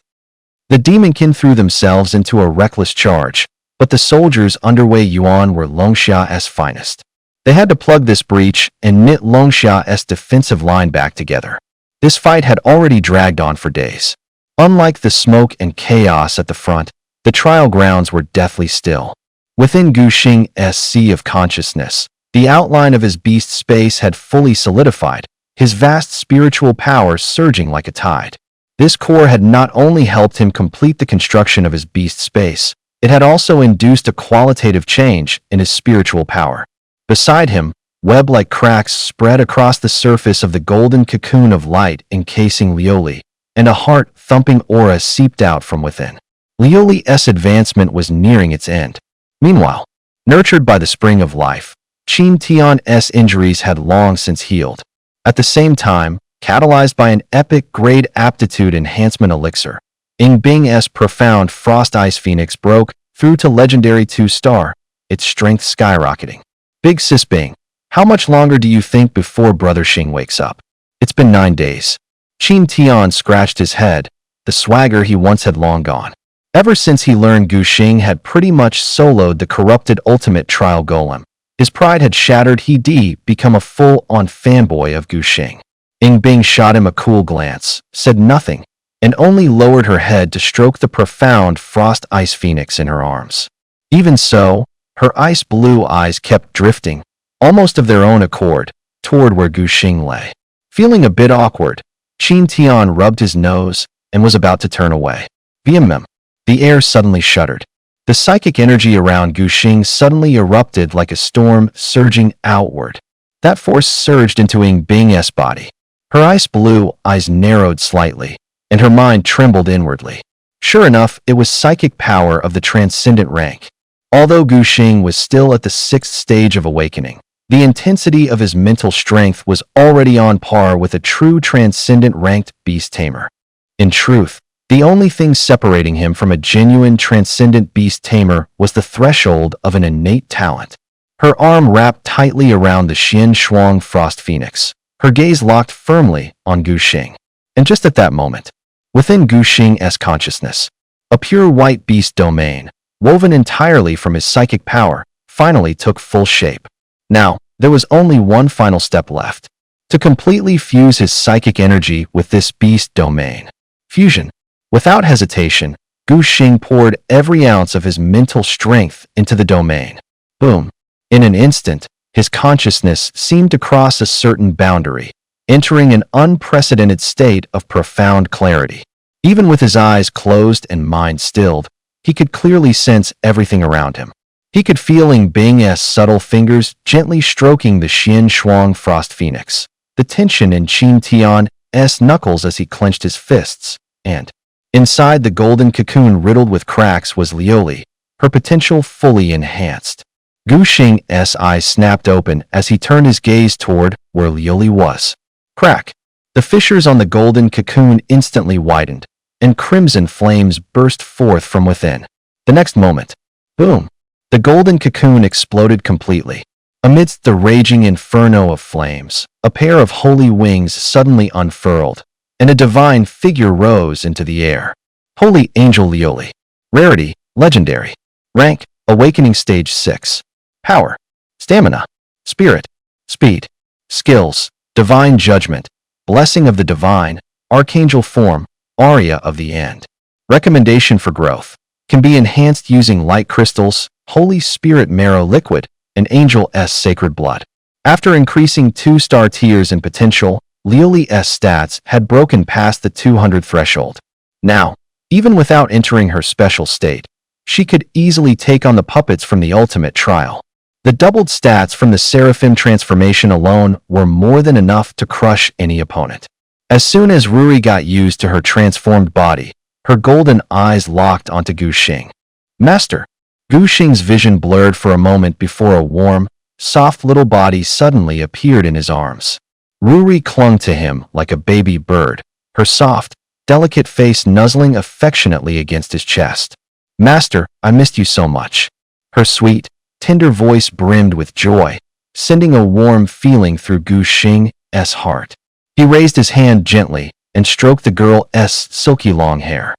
The demonkin threw themselves into a reckless charge, but the soldiers under Wei Yuan were Longxia's finest. They had to plug this breach and knit Longxia's defensive line back together. This fight had already dragged on for days. Unlike the smoke and chaos at the front, the trial grounds were deathly still. Within Gu Xing's sea of consciousness, the outline of his beast space had fully solidified, his vast spiritual power surging like a tide. This core had not only helped him complete the construction of his beast space, it had also induced a qualitative change in his spiritual power. Beside him, web-like cracks spread across the surface of the golden cocoon of light encasing Lioli, and a heart-thumping aura seeped out from within. Lioli's advancement was nearing its end. Meanwhile, nurtured by the spring of life, Qin Tian's injuries had long since healed. At the same time, catalyzed by an epic-grade aptitude enhancement elixir, Yingbing's profound Frost Ice Phoenix broke through to legendary 2-star, its strength skyrocketing. Big Sis Bing, how much longer do you think before Brother Xing wakes up? It's been 9 days. Qin Tian scratched his head, the swagger he once had long gone. Ever since he learned Gu Xing had pretty much soloed the corrupted ultimate trial golem, his pride had shattered. He'd become a full-on fanboy of Gu Xing. Yingbing shot him a cool glance, said nothing, and only lowered her head to stroke the profound Frost Ice Phoenix in her arms. Even so, her ice-blue eyes kept drifting, almost of their own accord, toward where Gu Xing lay. Feeling a bit awkward, Qin Tian rubbed his nose and was about to turn away. Vmm. The air suddenly shuddered. The psychic energy around Gu Xing suddenly erupted like a storm surging outward. That force surged into Yingbing's body. Her ice-blue eyes narrowed slightly, and her mind trembled inwardly. Sure enough, it was psychic power of the transcendent rank. Although Gu Xing was still at the 6th stage of awakening, the intensity of his mental strength was already on par with a true transcendent ranked beast tamer. In truth, the only thing separating him from a genuine transcendent beast tamer was the threshold of an innate talent. Her arm wrapped tightly around the Xian Shuang Frost Phoenix, her gaze locked firmly on Gu Xing. And just at that moment, within Gu Xing's consciousness, a pure white beast domain, woven entirely from his psychic power, finally took full shape. Now, there was only one final step left, to completely fuse his psychic energy with this beast domain. Fusion. Without hesitation, Gu Xing poured every ounce of his mental strength into the domain. Boom. In an instant, his consciousness seemed to cross a certain boundary, entering an unprecedented state of profound clarity. Even with his eyes closed and mind stilled, he could clearly sense everything around him. He could feel Yingbing's subtle fingers gently stroking the Xian Shuang Frost Phoenix, the tension in Qin Tian's knuckles as he clenched his fists, and inside the golden cocoon riddled with cracks was Lioli, her potential fully enhanced. Gu Xing's eyes snapped open as he turned his gaze toward where Lioli was. Crack! The fissures on the golden cocoon instantly widened, and crimson flames burst forth from within. The next moment, boom! The golden cocoon exploded completely. Amidst the raging inferno of flames, a pair of holy wings suddenly unfurled, and a divine figure rose into the air. Holy Angel Lioli. Rarity, Legendary. Rank, Awakening Stage 6. Power, Stamina, Spirit, Speed, Skills, Divine Judgment, Blessing of the Divine, Archangel Form, Aria of the End. Recommendation for growth. Can be enhanced using light crystals, Holy Spirit Marrow Liquid, and Angel's Sacred Blood. After increasing 2-star tiers in potential, Lioli's stats had broken past the 200 threshold. Now, even without entering her special state, she could easily take on the puppets from the ultimate trial. The doubled stats from the Seraphim transformation alone were more than enough to crush any opponent. As soon as Ruri got used to her transformed body, her golden eyes locked onto Gu Xing. Master! Gu Xing's vision blurred for a moment before a warm, soft little body suddenly appeared in his arms. Ruri clung to him like a baby bird, her soft, delicate face nuzzling affectionately against his chest. Master, I missed you so much. Her sweet, tender voice brimmed with joy, sending a warm feeling through Gu Xing's heart. He raised his hand gently and stroked the girl's silky long hair.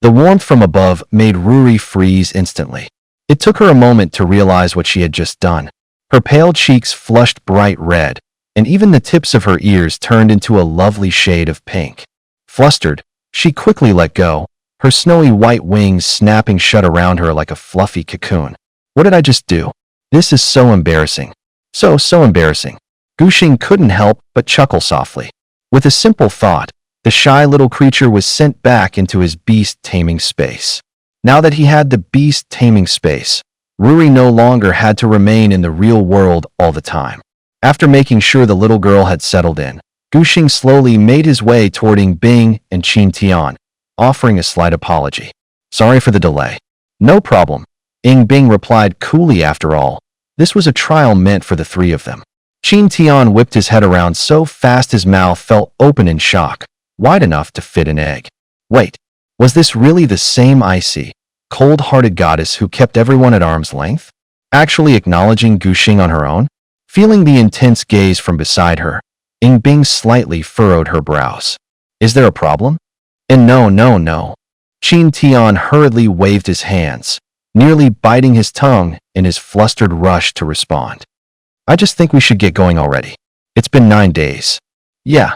The warmth from above made Ruri freeze instantly. It took her a moment to realize what she had just done. Her pale cheeks flushed bright red, and even the tips of her ears turned into a lovely shade of pink. Flustered, she quickly let go, her snowy white wings snapping shut around her like a fluffy cocoon. What did I just do? This is so embarrassing. So embarrassing. Guxing couldn't help but chuckle softly. With a simple thought, the shy little creature was sent back into his beast-taming space. Now that he had the beast-taming space, Ruri no longer had to remain in the real world all the time. After making sure the little girl had settled in, Guxing slowly made his way toward Bing and Qin Tian, offering a slight apology. Sorry for the delay. No problem. Bing replied coolly. After all, this was a trial meant for the three of them. Qin Tian whipped his head around so fast his mouth fell open in shock, wide enough to fit an egg. Wait, was this really the same icy, cold-hearted goddess who kept everyone at arm's length? Actually acknowledging Guxing on her own? Feeling the intense gaze from beside her, Bing slightly furrowed her brows. Is there a problem? And no. Qin Tian hurriedly waved his hands, nearly biting his tongue in his flustered rush to respond. I just think we should get going already. It's been 9 days. Yeah.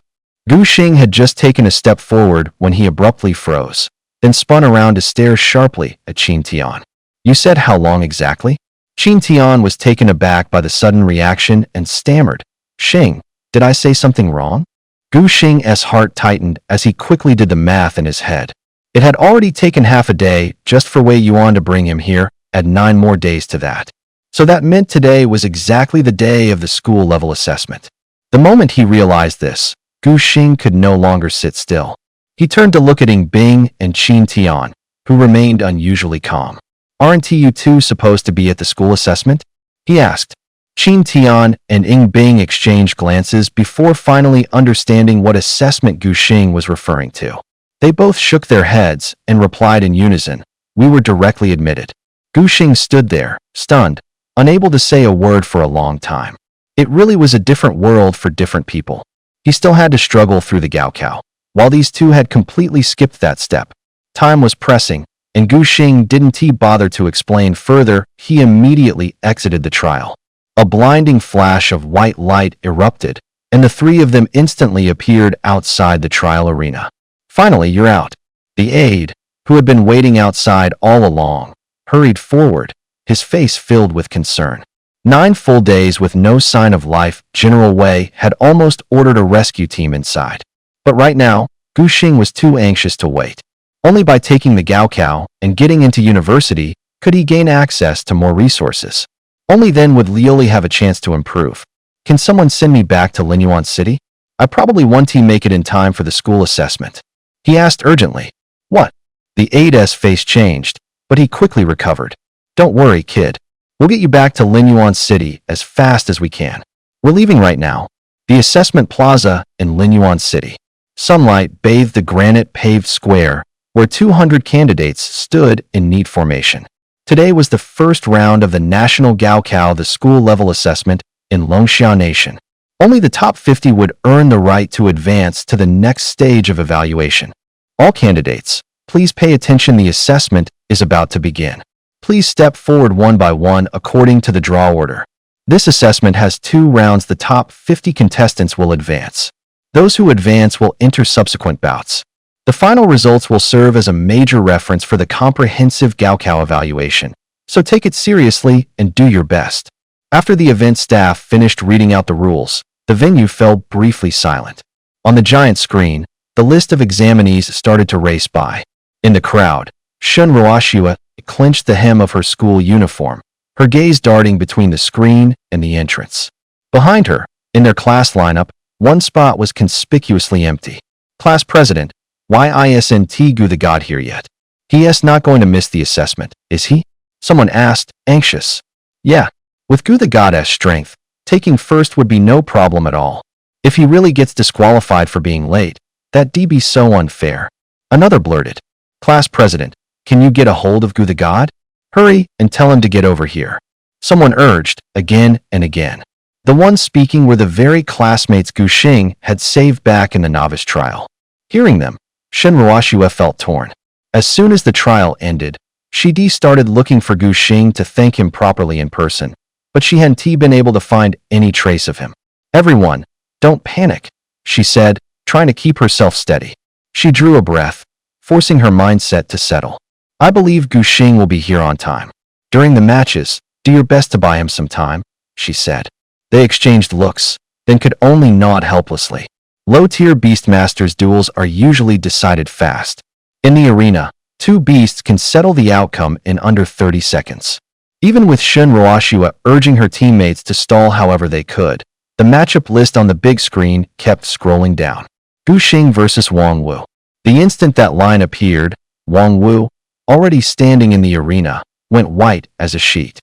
Guxing had just taken a step forward when he abruptly froze, then spun around to stare sharply at Qin Tian. You said how long exactly? Qin Tian was taken aback by the sudden reaction and stammered. Xing, did I say something wrong? Guxing's heart tightened as he quickly did the math in his head. It had already taken half a day just for Wei Yuan to bring him here, add 9 more days to that. So that meant today was exactly the day of the school-level assessment. The moment he realized this, Guxing could no longer sit still. He turned to look at Bing and Qin Tian, who remained unusually calm. Aren't you two supposed to be at the school assessment? He asked. Qin Tian and Bing exchanged glances before finally understanding what assessment Guxing was referring to. They both shook their heads and replied in unison, we were directly admitted. Guxing stood there, stunned, unable to say a word for a long time. It really was a different world for different people. He still had to struggle through the Gaokao, while these two had completely skipped that step. Time was pressing, and Guxing didn't bother to explain further. He immediately exited the trial. A blinding flash of white light erupted, and the three of them instantly appeared outside the trial arena. Finally, you're out. The aide, who had been waiting outside all along, hurried forward, his face filled with concern. 9 full days with no sign of life, General Wei had almost ordered a rescue team inside. But right now, Guxing was too anxious to wait. Only by taking the Gaokao and getting into university could he gain access to more resources. Only then would Lioli have a chance to improve. Can someone send me back to Linyuan City? I probably won't make it in time for the school assessment. He asked urgently. What? The aide's face changed, but he quickly recovered. Don't worry, kid. We'll get you back to Linyuan City as fast as we can. We're leaving right now. The assessment plaza in Linyuan City. Sunlight bathed the granite-paved square where 200 candidates stood in neat formation. Today was the first round of the National Gaokao, the school-level assessment in Longxiao Nation. Only the top 50 would earn the right to advance to the next stage of evaluation. All candidates, please pay attention. The assessment is about to begin. Please step forward one by one according to the draw order. This assessment has 2 rounds. The top 50 contestants will advance. Those who advance will enter subsequent bouts. The final results will serve as a major reference for the comprehensive Gaokao evaluation, so take it seriously and do your best. After the event staff finished reading out the rules, the venue fell briefly silent. On the giant screen, the list of examinees started to race by. In the crowd, Shun Roashua clenched the hem of her school uniform, her gaze darting between the screen and the entrance. Behind her, in their class lineup, one spot was conspicuously empty. Class president, why isn't Gu the god here yet? He is not going to miss the assessment, is he? Someone asked, anxious. Yeah, with Gu the god's strength, taking first would be no problem at all. If he really gets disqualified for being late, that'd be so unfair. Another blurted. Class president, can you get a hold of Gu the god? Hurry and tell him to get over here. Someone urged, again and again. The ones speaking were the very classmates Guxing had saved back in the novice trial. Hearing them, Shen Roashua felt torn. As soon as the trial ended, she started looking for Guxing to thank him properly in person, but she hadn't been able to find any trace of him. Everyone, don't panic, she said, trying to keep herself steady. She drew a breath, forcing her mindset to settle. I believe Guxing will be here on time. During the matches, do your best to buy him some time, she said. They exchanged looks, then could only nod helplessly. Low-tier Beastmasters duels are usually decided fast. In the arena, two beasts can settle the outcome in under 30 seconds. Even with Shun Roashua urging her teammates to stall however they could, the matchup list on the big screen kept scrolling down. Gu Xing vs Wang Wu. The instant that line appeared, Wang Wu, already standing in the arena, went white as a sheet.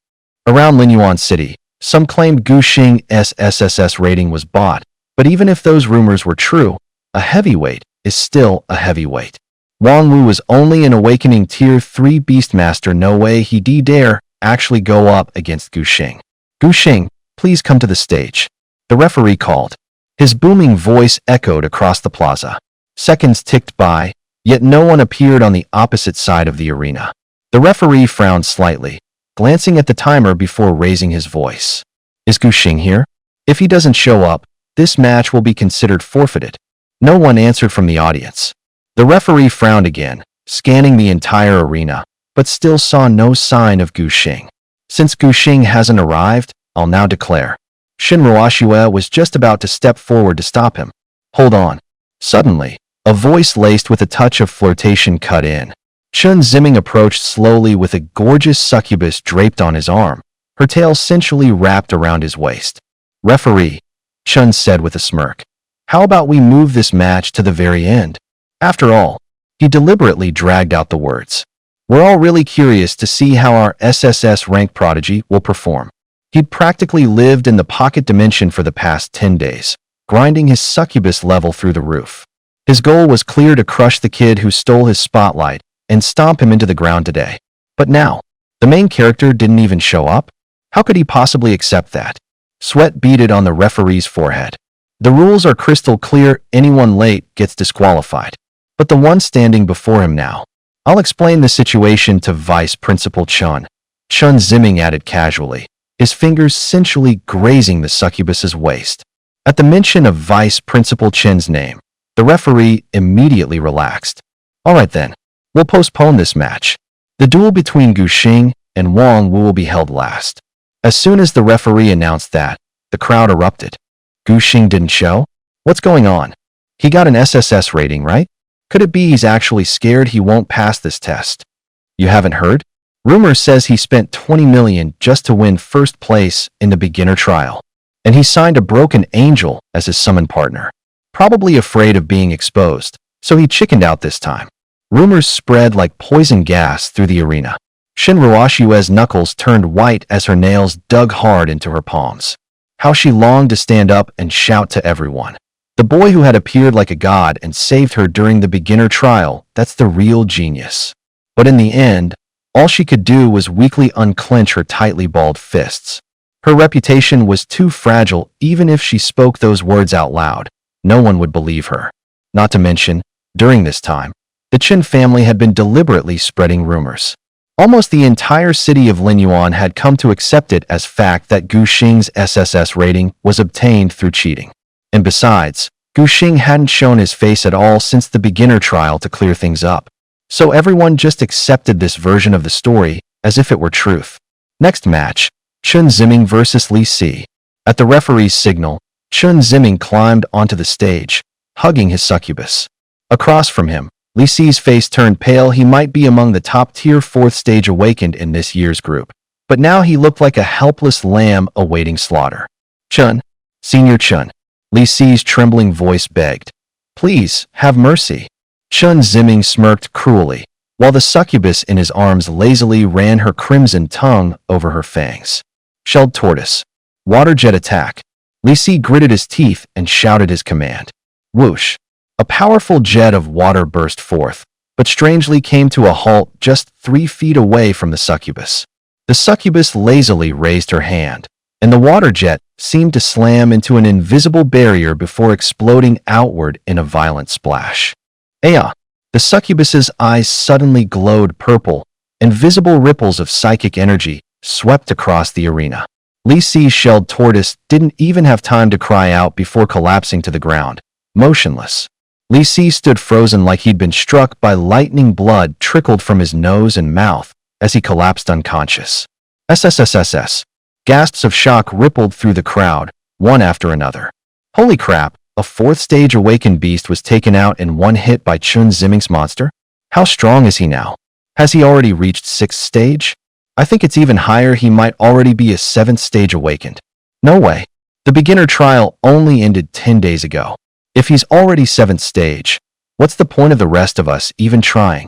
Around Linyuan City, some claimed Gu Xing's SSS rating was bought, but even if those rumors were true, a heavyweight is still a heavyweight. Wang Wu was only an awakening Tier 3 Beastmaster. No way he'd dare actually go up against Gu Xing. Gu Xing, please come to the stage. The referee called. His booming voice echoed across the plaza. Seconds ticked by, yet no one appeared on the opposite side of the arena. The referee frowned slightly, glancing at the timer before raising his voice. Is Gu Xing here? If he doesn't show up, this match will be considered forfeited. No one answered from the audience. The referee frowned again, scanning the entire arena, but still saw no sign of Gu Xing. Since Gu Xing hasn't arrived, I'll now declare. Shin Roashua was just about to step forward to stop him. Hold on. Suddenly, a voice laced with a touch of flirtation cut in. Chun Ziming approached slowly with a gorgeous succubus draped on his arm, her tail sensually wrapped around his waist. Referee, Chun said with a smirk. How about we move this match to the very end? After all, he deliberately dragged out the words. We're all really curious to see how our SSS rank prodigy will perform. He'd practically lived in the pocket dimension for the past 10 days, grinding his succubus level through the roof. His goal was clear: to crush the kid who stole his spotlight and stomp him into the ground today. But now, the main character didn't even show up? How could he possibly accept that? Sweat beaded on the referee's forehead. The rules are crystal clear: anyone late gets disqualified. But the one standing before him now. I'll explain the situation to Vice Principal Chun. Chun Ziming added casually, his fingers sensually grazing the succubus's waist. At the mention of Vice Principal Chen's name, the referee immediately relaxed. All right then, we'll postpone this match. The duel between Gu Xing and Wang Wu will be held last. As soon as the referee announced that, the crowd erupted. Gu Xing didn't show? What's going on? He got an SSS rating, right? Could it be he's actually scared he won't pass this test? You haven't heard? Rumor says he spent 20 million just to win first place in the beginner trial. And he signed a broken angel as his summon partner. Probably afraid of being exposed, so he chickened out this time. Rumors spread like poison gas through the arena. Shin Roashua's knuckles turned white as her nails dug hard into her palms. How she longed to stand up and shout to everyone. The boy who had appeared like a god and saved her during the beginner trial, that's the real genius. But in the end, all she could do was weakly unclench her tightly balled fists. Her reputation was too fragile. Even if she spoke those words out loud, no one would believe her. Not to mention, during this time, the Chen family had been deliberately spreading rumors. Almost the entire city of Linyuan had come to accept it as fact that Gu Xing's SSS rating was obtained through cheating. And besides, Gu Xing hadn't shown his face at all since the beginner trial to clear things up. So everyone just accepted this version of the story as if it were truth. Next match, Chun Ziming vs Li Si. At the referee's signal, Chun Ziming climbed onto the stage, hugging his succubus. Across from him, Li Si's face turned pale. He might be among the top-tier 4th stage awakened in this year's group, but now he looked like a helpless lamb awaiting slaughter. Chun, Senior Chun, Li Si's trembling voice begged. Please, have mercy. Chun Ziming smirked cruelly, while the succubus in his arms lazily ran her crimson tongue over her fangs. Shelled tortoise. Water jet attack. Li Si gritted his teeth and shouted his command. Whoosh. A powerful jet of water burst forth, but strangely came to a halt just 3 feet away from the succubus. The succubus lazily raised her hand, and the water jet seemed to slam into an invisible barrier before exploding outward in a violent splash. Aya! The succubus's eyes suddenly glowed purple, and visible ripples of psychic energy swept across the arena. Li Si's shelled tortoise didn't even have time to cry out before collapsing to the ground, motionless. Li Si stood frozen like he'd been struck by lightning. Blood trickled from his nose and mouth as he collapsed unconscious. SSSSS. Gasps of shock rippled through the crowd, one after another. Holy crap, a fourth stage awakened beast was taken out in one hit by Chun Ziming's monster? How strong is he now? Has he already reached 6th stage? I think it's even higher. He might already be a 7th stage awakened. No way. The beginner trial only ended 10 days ago. If he's already 7th stage, what's the point of the rest of us even trying?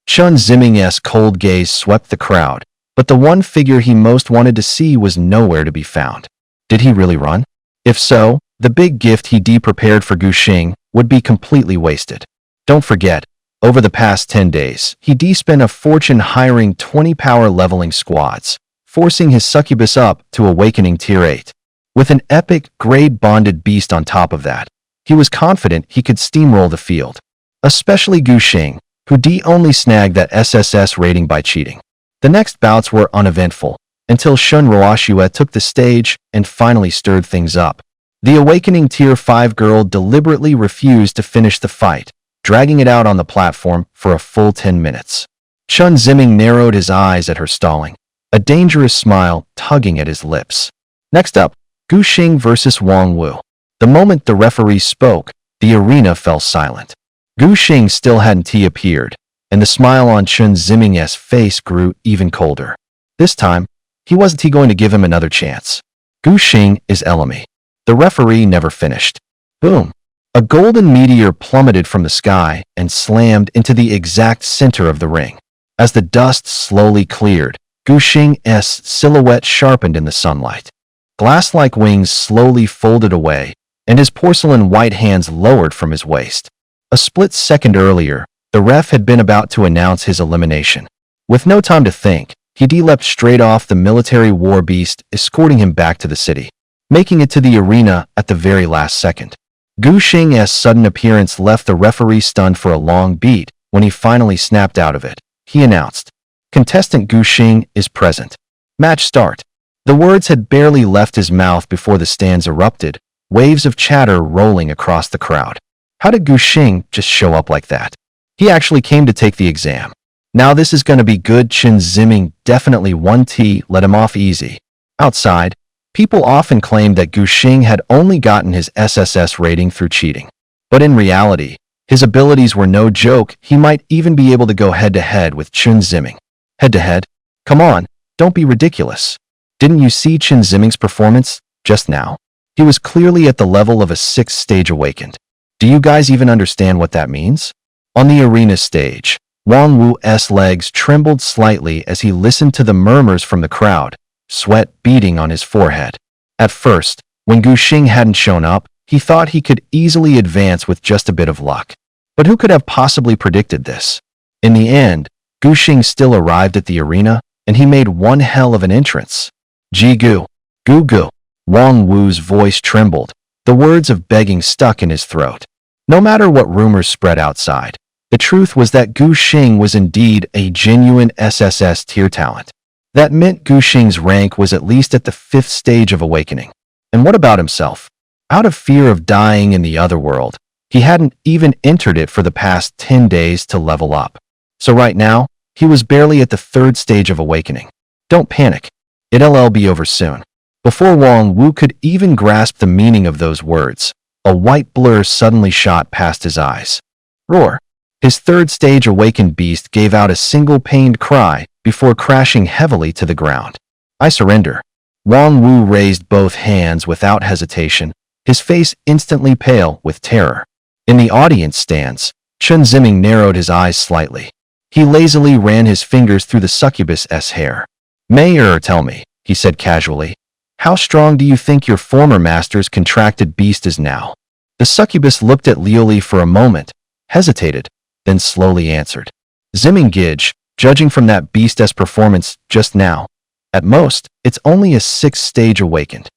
Chun Ziming's cold gaze swept the crowd, but the one figure he most wanted to see was nowhere to be found. Did he really run? If so, the big gift he prepared for Gu Xing would be completely wasted. Don't forget, over the past 10 days, he spent a fortune hiring 20 power leveling squads, forcing his succubus up to awakening tier 8. With an epic, grade bonded beast on top of that, he was confident he could steamroll the field. Especially Gu Xing, who only snagged that SSS rating by cheating. The next bouts were uneventful, until Shun Roashue took the stage and finally stirred things up. The awakening tier 5 girl deliberately refused to finish the fight, dragging it out on the platform for a full 10 minutes. Chun Ziming narrowed his eyes at her stalling, a dangerous smile tugging at his lips. Next up, Gu Xing versus Wang Wu. The moment the referee spoke, the arena fell silent. Gu Xing still hadn't appeared, and the smile on Chun Ziming's face grew even colder. This time, he wasn't going to give him another chance. Gu Xing is enemy. The referee never finished. Boom! A golden meteor plummeted from the sky and slammed into the exact center of the ring. As the dust slowly cleared, Gu Xing's silhouette sharpened in the sunlight. Glass-like wings slowly folded away, and his porcelain white hands lowered from his waist. A split second earlier, the ref had been about to announce his elimination. With no time to think, he leapt straight off the military war beast, escorting him back to the city, making it to the arena at the very last second. Gu Xing's sudden appearance left the referee stunned for a long beat. When he finally snapped out of it, he announced, "Contestant Gu Xing is present. Match start." The words had barely left his mouth before the stands erupted, waves of chatter rolling across the crowd. How did Gu Xing just show up like that? He actually came to take the exam. Now this is going to be good. Chun Ziming definitely won. Let him off easy. Outside, people often claimed that Gu Xing had only gotten his SSS rating through cheating. But in reality, his abilities were no joke. He might even be able to go head-to-head with Chun Ziming. Head-to-head? Come on, don't be ridiculous. Didn't you see Chun Ziming's performance just now? He was clearly at the level of a 6th stage awakened. Do you guys even understand what that means? On the arena stage, Wang Wu's legs trembled slightly as he listened to the murmurs from the crowd, sweat beading on his forehead. At first, when Gu Xing hadn't shown up, he thought he could easily advance with just a bit of luck. But who could have possibly predicted this? In the end, Gu Xing still arrived at the arena, and he made one hell of an entrance. Ji Gu, Gu Gu. Wang Wu's voice trembled, the words of begging stuck in his throat. No matter what rumors spread outside, the truth was that Gu Xing was indeed a genuine SSS tier talent. That meant Gu Xing's rank was at least at the 5th stage of awakening. And what about himself? Out of fear of dying in the other world, he hadn't even entered it for the past 10 days to level up. So right now, he was barely at the 3rd stage of awakening. Don't panic. It'll be over soon. Before Wang Wu could even grasp the meaning of those words, a white blur suddenly shot past his eyes. Roar! His 3rd stage awakened beast gave out a single pained cry before crashing heavily to the ground. I surrender. Wang Wu raised both hands without hesitation, his face instantly pale with terror. In the audience stands, Chun Ziming narrowed his eyes slightly. He lazily ran his fingers through the succubus's hair. "Mayor, tell me," he said casually, "how strong do you think your former master's contracted beast is now?" The succubus looked at Liuli for a moment, hesitated, then slowly answered. "Ziming Gidge, judging from that beast's performance just now, at most, it's only a 6th stage awakened."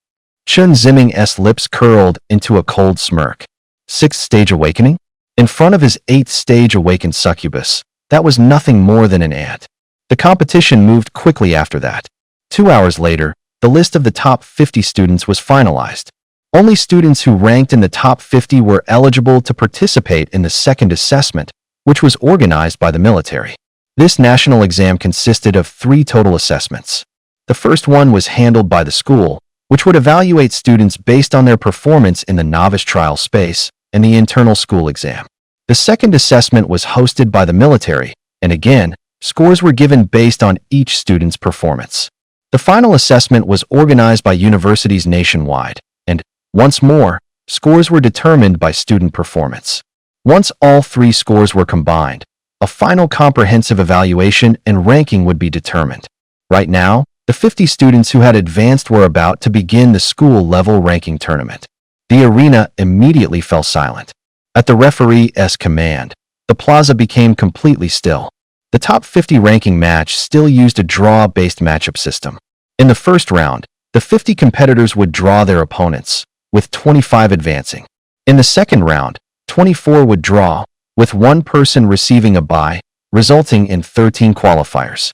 Chun Ziming's lips curled into a cold smirk. 6th stage awakening? In front of his 8th stage awakened succubus, that was nothing more than an ant. The competition moved quickly after that. 2 hours later, the list of the top 50 students was finalized. Only students who ranked in the top 50 were eligible to participate in the second assessment, which was organized by the military. This national exam consisted of 3 total assessments. The first one was handled by the school, which would evaluate students based on their performance in the novice trial space and the internal school exam. The second assessment was hosted by the military, and again, scores were given based on each student's performance. The final assessment was organized by universities nationwide, and, once more, scores were determined by student performance. Once all three scores were combined, a final comprehensive evaluation and ranking would be determined. Right now, the 50 students who had advanced were about to begin the school-level ranking tournament. The arena immediately fell silent. At the referee's command, the plaza became completely still. The top 50 ranking match still used a draw-based matchup system. In the first round, the 50 competitors would draw their opponents, with 25 advancing. In the second round, 24 would draw, with one person receiving a bye, resulting in 13 qualifiers.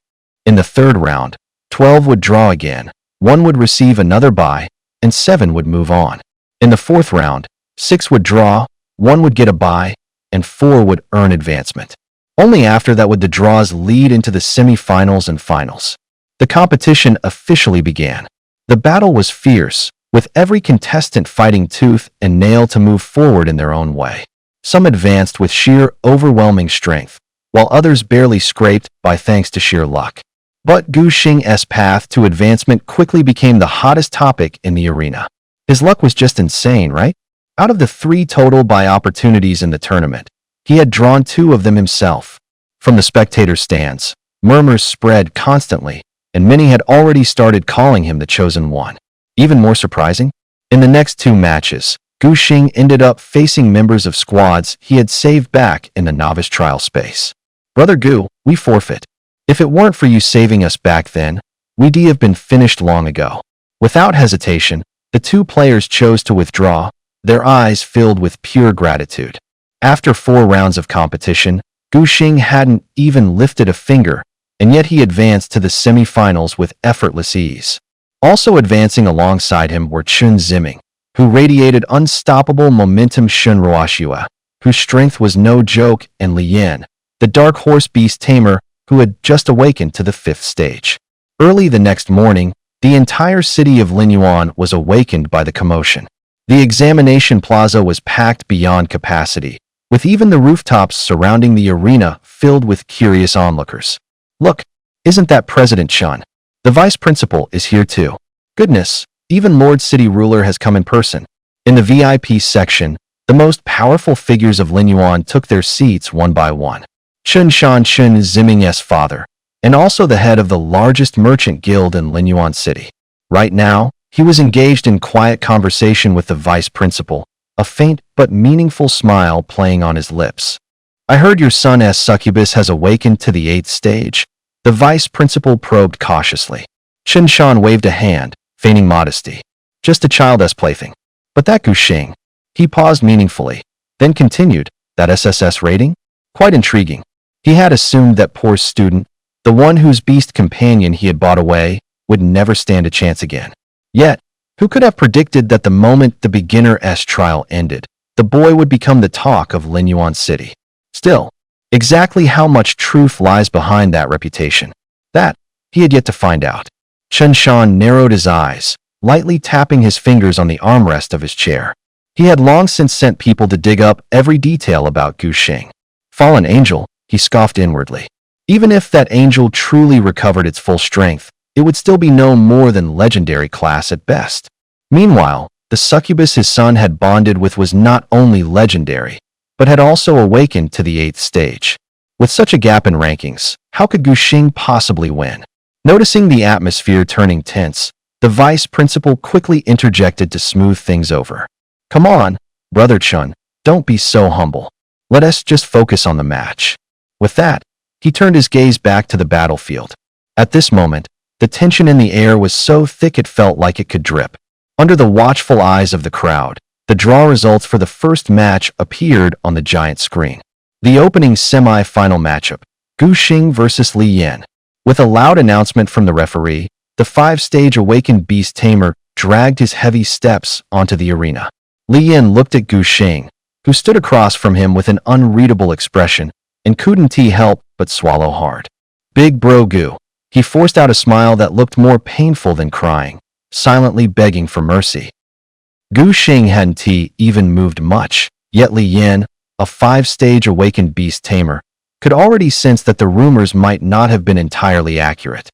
In the third round, 12 would draw again, one would receive another bye, and 7 would move on. In the fourth round, 6 would draw, 1 would get a bye, and 4 would earn advancement. Only after that would the draws lead into the semi-finals and finals. The competition officially began. The battle was fierce, with every contestant fighting tooth and nail to move forward in their own way. Some advanced with sheer overwhelming strength, while others barely scraped by thanks to sheer luck. But Gu Xing's path to advancement quickly became the hottest topic in the arena. His luck was just insane, right? Out of the 3 total bye opportunities in the tournament, he had drawn 2 of them himself. From the spectator stands, murmurs spread constantly, and many had already started calling him the chosen one. Even more surprising, in the next 2 matches, Gu Xing ended up facing members of squads he had saved back in the novice trial space. Brother Gu, we forfeit. If it weren't for you saving us back then, we'd have been finished long ago. Without hesitation, the 2 players chose to withdraw, their eyes filled with pure gratitude. After 4 rounds of competition, Gu Xing hadn't even lifted a finger, and yet he advanced to the semi-finals with effortless ease. Also advancing alongside him were Chun Ziming, who radiated unstoppable momentum, Shun Ruoxua, whose strength was no joke, and Li Yan, the dark horse beast tamer, who had just awakened to the 5th stage. Early the next morning, the entire city of Linyuan was awakened by the commotion. The examination plaza was packed beyond capacity, with even the rooftops surrounding the arena filled with curious onlookers. Look, isn't that President Chun? The vice principal is here too. Goodness, even Lord City Ruler has come in person. In the VIP section, the most powerful figures of Linyuan took their seats one by one. Chun Shan Chun Ziming's father, and also the head of the largest merchant guild in Linyuan City. Right now, he was engaged in quiet conversation with the vice principal, a faint but meaningful smile playing on his lips. I heard your son as Succubus has awakened to the 8th stage. The vice principal probed cautiously. Chun Shan waved a hand, feigning modesty. Just a child's plaything. But that Gu Xing. He paused meaningfully, then continued, that SSS rating? Quite intriguing. He had assumed that poor student, the one whose beast companion he had bought away, would never stand a chance again. Yet, who could have predicted that the moment the beginner's trial ended, the boy would become the talk of Linyuan City? Still, exactly how much truth lies behind that reputation? That, he had yet to find out. Chun Shan narrowed his eyes, lightly tapping his fingers on the armrest of his chair. He had long since sent people to dig up every detail about Gu Xing. Fallen angel, he scoffed inwardly. Even if that angel truly recovered its full strength, it would still be no more than legendary class at best. Meanwhile, the succubus his son had bonded with was not only legendary, but had also awakened to the 8th stage. With such a gap in rankings, how could Gu Xing possibly win? Noticing the atmosphere turning tense, the vice principal quickly interjected to smooth things over. Come on, Brother Chun, don't be so humble. Let us just focus on the match. With that, he turned his gaze back to the battlefield. At this moment, the tension in the air was so thick it felt like it could drip. Under the watchful eyes of the crowd, the draw results for the first match appeared on the giant screen. The opening semi-final matchup, Gu Xing versus Li Yan. With a loud announcement from the referee, the 5-stage awakened beast tamer dragged his heavy steps onto the arena. Li Yan looked at Gu Xing, who stood across from him with an unreadable expression, and couldn't he help but swallow hard. Big bro Gu. He forced out a smile that looked more painful than crying. silently begging for mercy. Gu Xing hadn't even moved much, yet Li Yin, a 5-stage awakened beast tamer, could already sense that the rumors might not have been entirely accurate.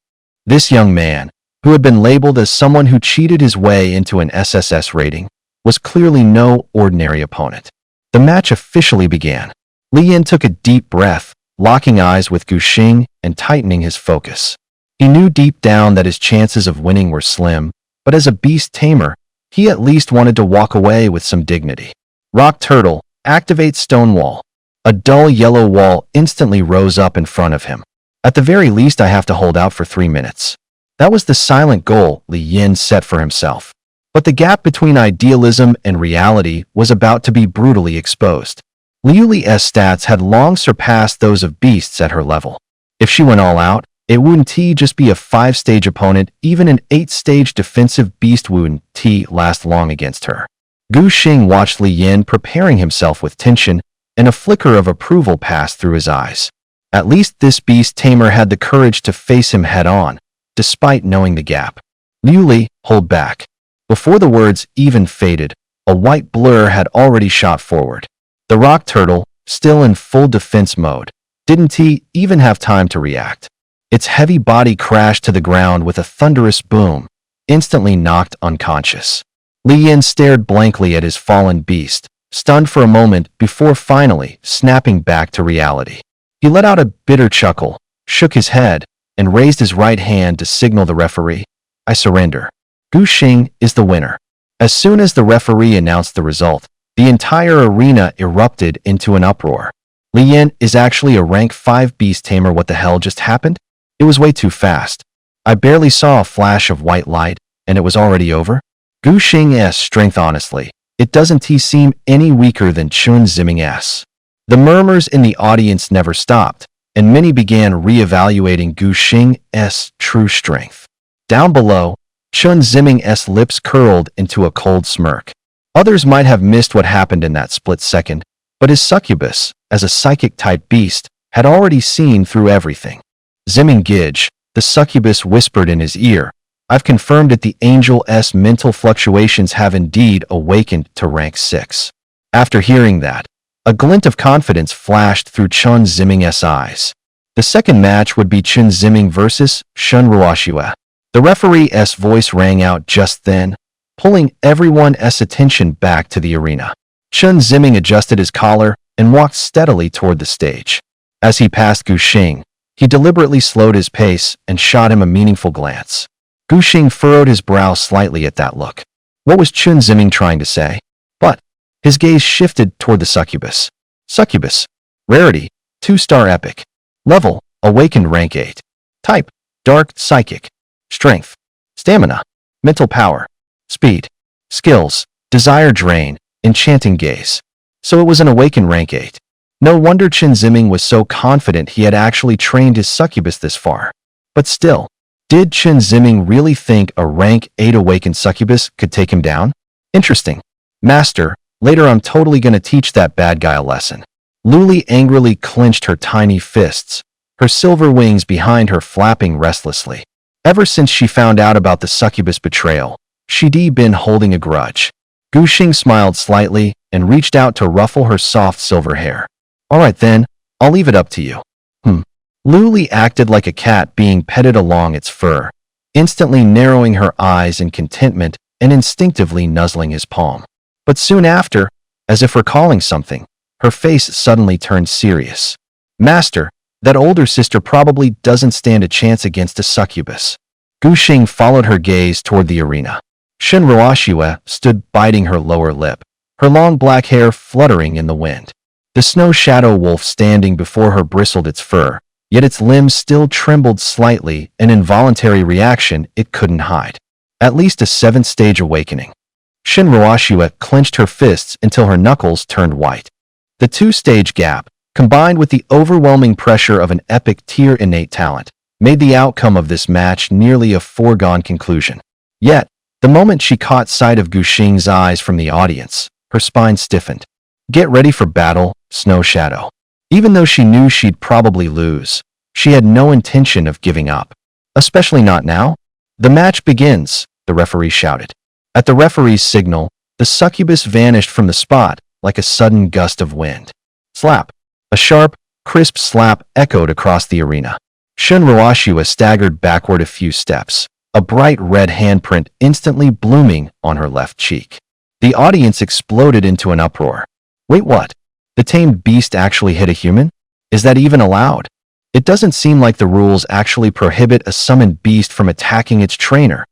This young man, who had been labeled as someone who cheated his way into an SSS rating, was clearly no ordinary opponent. The match officially began. Li Yin took a deep breath, locking eyes with Gu Xing and tightening his focus. He knew deep down that his chances of winning were slim, but as a beast tamer, he at least wanted to walk away with some dignity. Rock Turtle, activate Stonewall. A dull yellow wall instantly rose up in front of him. At the very least, I have to hold out for 3 minutes. That was the silent goal Li Yin set for himself. But the gap between idealism and reality was about to be brutally exposed. Liu Li's stats had long surpassed those of beasts at her level. If she went all out, it wouldn't just be a 5-stage opponent. Even an 8-stage defensive beast wouldn't last long against her. Gu Xing watched Li Yin preparing himself with tension, and a flicker of approval passed through his eyes. At least this beast tamer had the courage to face him head-on, despite knowing the gap. Liu Li, hold back. Before the words even faded, a white blur had already shot forward. The rock turtle, still in full defense mode, didn't even have time to react. Its heavy body crashed to the ground with a thunderous boom, instantly knocked unconscious. Li Yin stared blankly at his fallen beast, stunned for a moment before finally snapping back to reality. He let out a bitter chuckle, shook his head, and raised his right hand to signal the referee. I surrender. Gu Xing is the winner. As soon as the referee announced the result, the entire arena erupted into an uproar. Li Yin is actually a rank 5 beast tamer. What the hell just happened? It was way too fast. I barely saw a flash of white light, and it was already over? Gu Xing's strength, honestly, it doesn't seem any weaker than Chun Ziming's. The murmurs in the audience never stopped, and many began re-evaluating Gu Xing's true strength. Down below, Chun Ziming's lips curled into a cold smirk. Others might have missed what happened in that split second, but his succubus, as a psychic-type beast, had already seen through everything. Ziming Gidge, the succubus whispered in his ear, I've confirmed that the angel's mental fluctuations have indeed awakened to rank 6. After hearing that, a glint of confidence flashed through Chun Ziming's eyes. The second match would be Chun Ziming versus Shun Ruoxue. The referee's voice rang out just then, pulling everyone's attention back to the arena. Chun Ziming adjusted his collar and walked steadily toward the stage. As he passed Gu Xing, he deliberately slowed his pace and shot him a meaningful glance. Gu Xing furrowed his brow slightly at that look. What was Chun Ziming trying to say? But his gaze shifted toward the succubus. Succubus. Rarity, 2-star epic. Level, awakened rank 8. Type, dark, psychic. Strength, stamina, mental power, speed, skills, desire drain, enchanting gaze. So it was an awakened rank 8. No wonder Chun Ziming was so confident he had actually trained his succubus this far. But still, did Chun Ziming really think a rank 8 awakened succubus could take him down? Interesting. Master, later I'm totally gonna teach that bad guy a lesson. Luli angrily clenched her tiny fists, her silver wings behind her flapping restlessly. Ever since she found out about the succubus betrayal, she'd been holding a grudge. Gu Xing smiled slightly and reached out to ruffle her soft silver hair. All right then, I'll leave it up to you. Luli acted like a cat being petted along its fur, instantly narrowing her eyes in contentment and instinctively nuzzling his palm. But soon after, as if recalling something, her face suddenly turned serious. Master, that older sister probably doesn't stand a chance against a succubus. Gu Xing followed her gaze toward the arena. Shun Ruoxue stood biting her lower lip, her long black hair fluttering in the wind. The snow shadow wolf standing before her bristled its fur, yet its limbs still trembled slightly, an involuntary reaction it couldn't hide. At least a 7th-stage awakening. Shun Ruoxue clenched her fists until her knuckles turned white. The 2-stage gap, combined with the overwhelming pressure of an epic tier innate talent, made the outcome of this match nearly a foregone conclusion. Yet, the moment she caught sight of Gu Xing's eyes from the audience, her spine stiffened. Get ready for battle, Snow Shadow. Even though she knew she'd probably lose, she had no intention of giving up. Especially not now. The match begins. The the referee shouted. At the referee's signal, the succubus vanished from the spot like a sudden gust of wind. Slap! A sharp, crisp slap echoed across the arena. Shun Ruashua staggered backward a few steps, a bright red handprint instantly blooming on her left cheek. The audience exploded into an uproar. Wait, what? The tamed beast actually hit a human? Is that even allowed? It doesn't seem like the rules actually prohibit a summoned beast from attacking its trainer.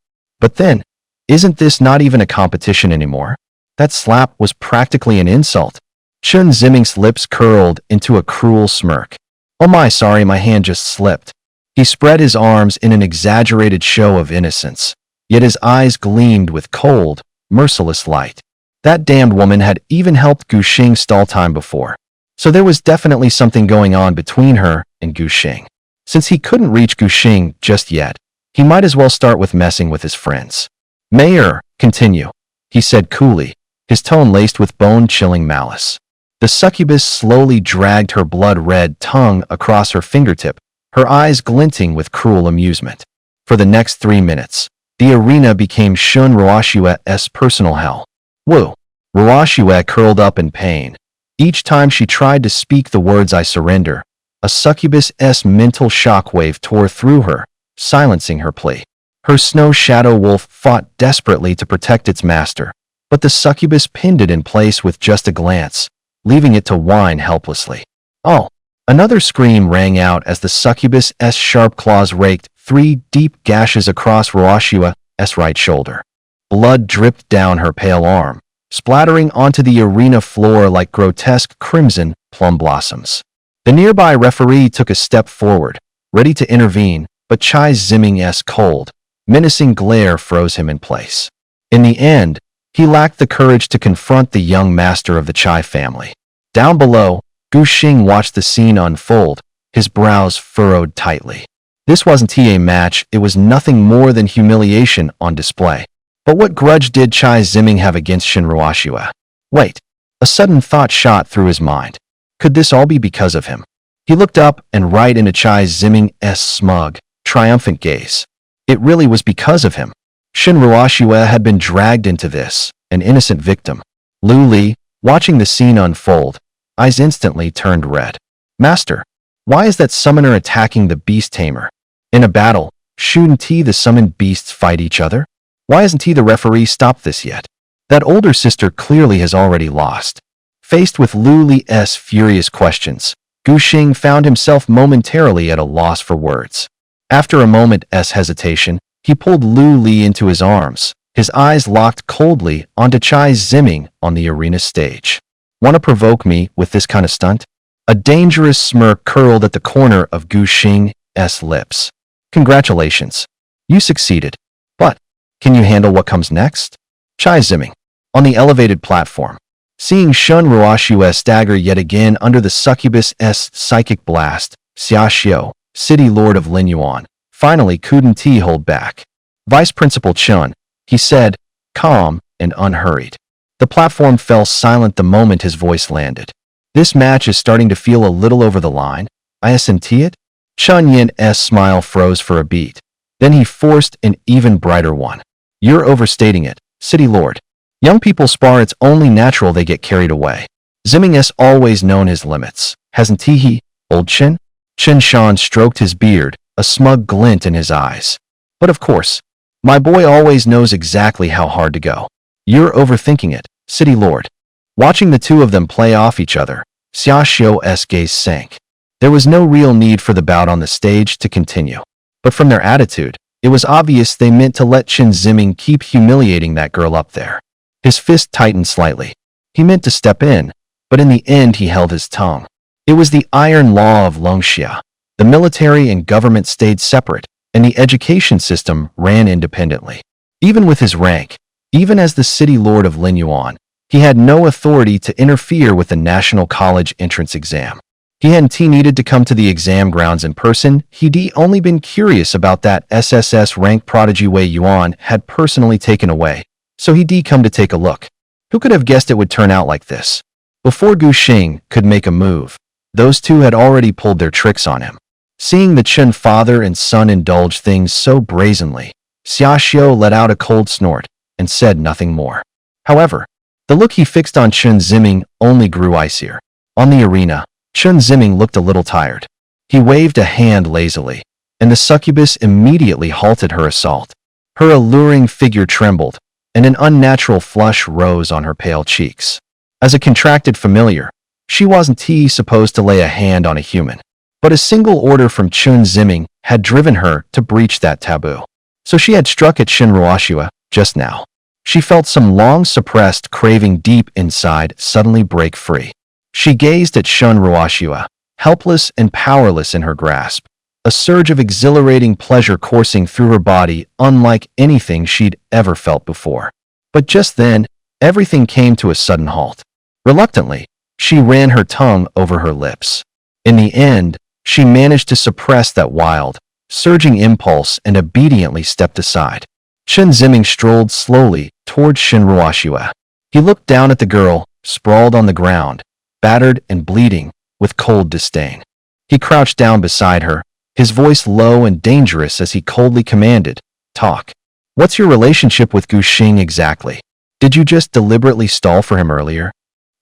But then, isn't this not even a competition anymore? That slap was practically an insult. Chun Ziming's lips curled into a cruel smirk. Oh my, sorry, my hand just slipped. He spread his arms in an exaggerated show of innocence, yet his eyes gleamed with cold, merciless light. That damned woman had even helped Gu Xing stall time before, so there was definitely something going on between her and Gu Xing. Since he couldn't reach Gu Xing just yet, he might as well start with messing with his friends. Mayor, continue, he said coolly, his tone laced with bone-chilling malice. The succubus slowly dragged her blood-red tongue across her fingertip, her eyes glinting with cruel amusement. For the next 3 minutes, the arena became Shun Ruashua's personal hell. Woo! Ruashua curled up in pain. Each time she tried to speak the words "I surrender," a succubus's mental shockwave tore through her, silencing her plea. Her snow shadow wolf fought desperately to protect its master, but the succubus pinned it in place with just a glance, leaving it to whine helplessly. Oh! Another scream rang out as the succubus's sharp claws raked 3 deep gashes across Ruashua's right shoulder. Blood dripped down her pale arm, splattering onto the arena floor like grotesque crimson plum blossoms. The nearby referee took a step forward, ready to intervene, but Chai Ziming's cold, menacing glare froze him in place. In the end, he lacked the courage to confront the young master of the Chai family. Down below, Gu Xing watched the scene unfold, his brows furrowed tightly. This wasn't a match, it was nothing more than humiliation on display. But what grudge did Chai Ziming have against Shun Ruashua? Wait, a sudden thought shot through his mind. Could this all be because of him? He looked up and right into Chai Ziming's smug, triumphant gaze. It really was because of him. Shun Ruashua had been dragged into this, an innocent victim. Lu Li, watching the scene unfold, eyes instantly turned red. Master, why is that summoner attacking the beast tamer? In a battle, shouldn't the summoned beasts fight each other? Why hasn't the referee stopped this yet? That older sister clearly has already lost. Faced with Lu Li's furious questions, Gu Xing found himself momentarily at a loss for words. After a moment's hesitation, he pulled Lu Li into his arms, his eyes locked coldly onto Chai Ziming on the arena stage. Want to provoke me with this kind of stunt? A dangerous smirk curled at the corner of Gu Xing's lips. Congratulations. You succeeded. But, can you handle what comes next? Chai Ziming. On the elevated platform. Seeing Shun Ruashua stagger yet again under the succubus's psychic blast, Xia Xiao, city lord of Linyuan, finally couldn't hold back. Vice Principal Chun, he said, calm and unhurried. The platform fell silent the moment his voice landed. This match is starting to feel a little over the line. Isn't it? Chun Yin's smile froze for a beat. Then he forced an even brighter one. You're overstating it, City Lord. Young people spar, it's only natural they get carried away. Ziming's always known his limits, hasn't he, old Chin? Chin Shan stroked his beard, a smug glint in his eyes. But of course, my boy always knows exactly how hard to go. You're overthinking it, City Lord. Watching the two of them play off each other, Xia Xiao's gaze sank. There was no real need for the bout on the stage to continue. But from their attitude, it was obvious they meant to let Chen Ziming keep humiliating that girl up there. His fist tightened slightly. He meant to step in, but in the end he held his tongue. It was the iron law of Longxia. The military and government stayed separate, and the education system ran independently. Even with his rank, even as the city lord of Linyuan, he had no authority to interfere with the national college entrance exam. He hadn't needed to come to the exam grounds in person, he'd only been curious about that SSS rank prodigy Wei Yuan had personally taken away, so he'd come to take a look. Who could have guessed it would turn out like this? Before Gu Xing could make a move, those two had already pulled their tricks on him. Seeing the Chen father and son indulge things so brazenly, Xiaoxiu let out a cold snort and said nothing more. However, the look he fixed on Chen Ziming only grew icier. On the arena, Chen Ziming looked a little tired. He waved a hand lazily, and the succubus immediately halted her assault. Her alluring figure trembled, and an unnatural flush rose on her pale cheeks. As a contracted familiar, she wasn't supposed to lay a hand on a human. But a single order from Chen Ziming had driven her to breach that taboo. So she had struck at Shin Ruoxua just now. She felt some long-suppressed craving deep inside suddenly break free. She gazed at Shin Ruoxua, helpless and powerless in her grasp, a surge of exhilarating pleasure coursing through her body unlike anything she'd ever felt before. But just then, everything came to a sudden halt. Reluctantly, she ran her tongue over her lips. In the end, she managed to suppress that wild, surging impulse and obediently stepped aside. Chen Ziming strolled slowly toward Shin Ruoxua. He looked down at the girl, sprawled on the ground, battered and bleeding, with cold disdain. He crouched down beside her, his voice low and dangerous as he coldly commanded, "Talk. What's your relationship with Gu Xing exactly? Did you just deliberately stall for him earlier?"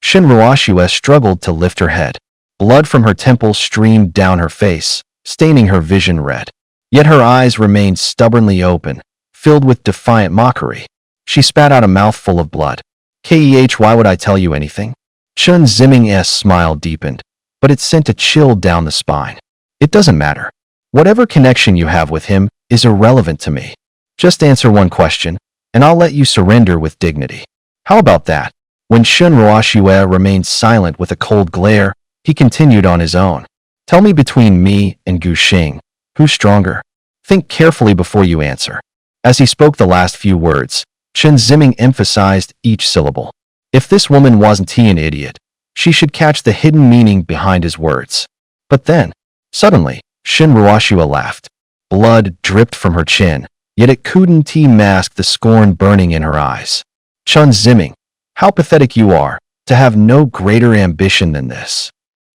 Shin Ruoxua struggled to lift her head. Blood from her temples streamed down her face, staining her vision red. Yet her eyes remained stubbornly open, filled with defiant mockery. She spat out a mouthful of blood. Why would I tell you anything? Chen Ziming's smile deepened, but it sent a chill down the spine. It doesn't matter. Whatever connection you have with him is irrelevant to me. Just answer one question, and I'll let you surrender with dignity. How about that? When Shin Ruoxua remained silent with a cold glare, he continued on his own. Tell me, between me and Gu Xing, who's stronger? Think carefully before you answer. As he spoke the last few words, Chen Ziming emphasized each syllable. If this woman wasn't an idiot, she should catch the hidden meaning behind his words. But then, suddenly, Shin Ruoxua laughed. Blood dripped from her chin, yet it couldn't mask the scorn burning in her eyes. Chen Ziming, how pathetic you are, to have no greater ambition than this.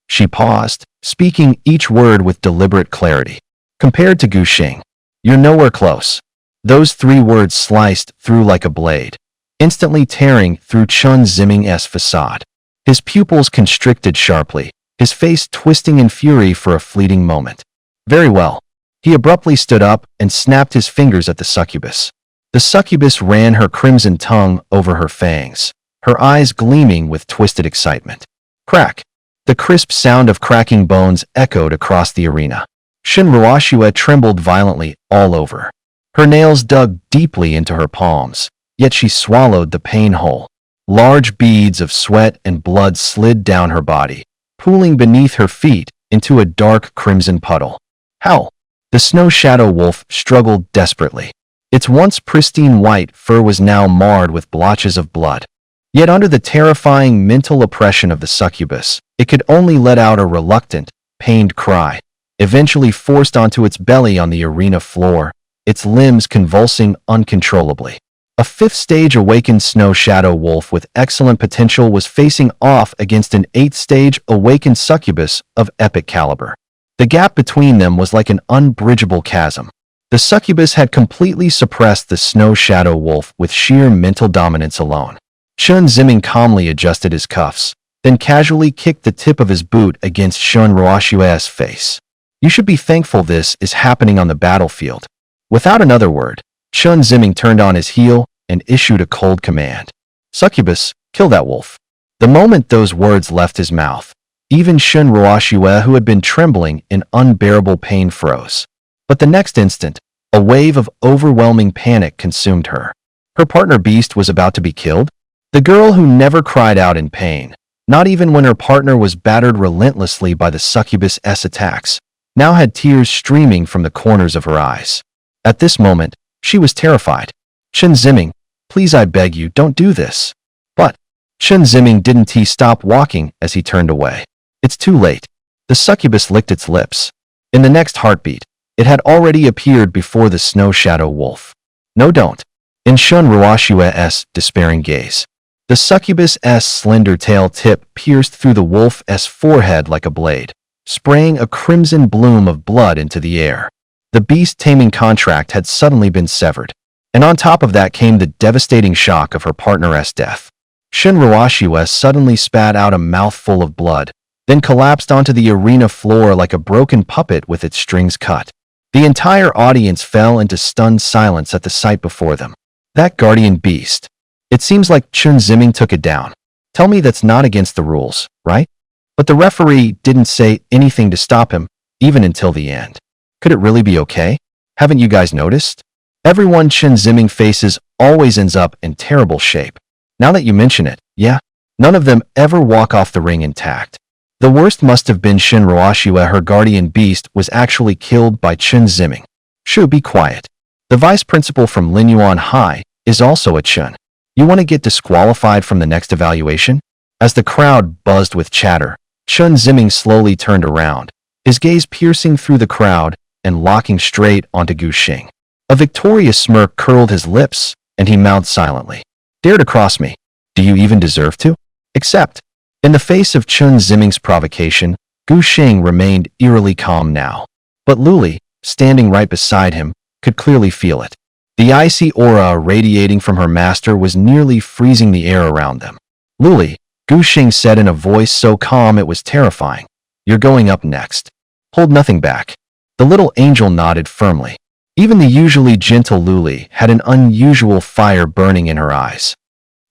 She paused, speaking each word with deliberate clarity. Compared to Gu Xing, you're nowhere close. Those 3 words sliced through like a blade, instantly tearing through Chen Ziming's facade. His pupils constricted sharply, his face twisting in fury for a fleeting moment. Very well. He abruptly stood up and snapped his fingers at the succubus. The succubus ran her crimson tongue over her fangs, her eyes gleaming with twisted excitement. Crack! The crisp sound of cracking bones echoed across the arena. Shin Ruoxua trembled violently all over. Her nails dug deeply into her palms, yet she swallowed the pain whole. Large beads of sweat and blood slid down her body, pooling beneath her feet into a dark crimson puddle. How? The snow shadow wolf struggled desperately. Its once pristine white fur was now marred with blotches of blood. Yet under the terrifying mental oppression of the succubus, it could only let out a reluctant, pained cry, eventually forced onto its belly on the arena floor, its limbs convulsing uncontrollably. A 5th-stage awakened snow shadow wolf with excellent potential was facing off against an 8th-stage awakened succubus of epic caliber. The gap between them was like an unbridgeable chasm. The succubus had completely suppressed the snow shadow wolf with sheer mental dominance alone. Chen Ziming calmly adjusted his cuffs, then casually kicked the tip of his boot against Shin Ruoxua's face. You should be thankful this is happening on the battlefield. Without another word, Chen Ziming turned on his heel and issued a cold command. Succubus, kill that wolf. The moment those words left his mouth, even Shin Ruoxua, who had been trembling in unbearable pain, froze. But the next instant, a wave of overwhelming panic consumed her. Her partner beast was about to be killed? The girl who never cried out in pain, not even when her partner was battered relentlessly by the succubus' attacks, now had tears streaming from the corners of her eyes. At this moment, she was terrified. Chen Ziming, please, I beg you, don't do this. But Chen Ziming didn't stop walking as he turned away. It's too late. The succubus licked its lips. In the next heartbeat, it had already appeared before the snow shadow wolf. No, don't. In Shin Ruoxua's despairing gaze, the succubus's slender tail tip pierced through the wolf's forehead like a blade, spraying a crimson bloom of blood into the air. The beast-taming contract had suddenly been severed. And on top of that came the devastating shock of her partner's death. Shun Ruashiwa suddenly spat out a mouthful of blood, then collapsed onto the arena floor like a broken puppet with its strings cut. The entire audience fell into stunned silence at the sight before them. That guardian beast. It seems like Chun Ziming took it down. Tell me that's not against the rules, right? But the referee didn't say anything to stop him, even until the end. Could it really be okay? Haven't you guys noticed? Everyone Chun Ziming faces always ends up in terrible shape. Now that you mention it, yeah, none of them ever walk off the ring intact. The worst must have been Shun Ruashiwa. Her guardian beast was actually killed by Chun Ziming. Shu, be quiet. The vice principal from Linyuan High is also a Chun. You want to get disqualified from the next evaluation? As the crowd buzzed with chatter, Chun Ziming slowly turned around, his gaze piercing through the crowd and locking straight onto Gu Xing. A victorious smirk curled his lips, and he mouthed silently. Dare to cross me. Do you even deserve to? Except, in the face of Chun Ziming's provocation, Gu Xing remained eerily calm now. But Luli, standing right beside him, could clearly feel it. The icy aura radiating from her master was nearly freezing the air around them. Luli, Gu Xing said in a voice so calm it was terrifying. You're going up next. Hold nothing back. The little angel nodded firmly. Even the usually gentle Luli had an unusual fire burning in her eyes.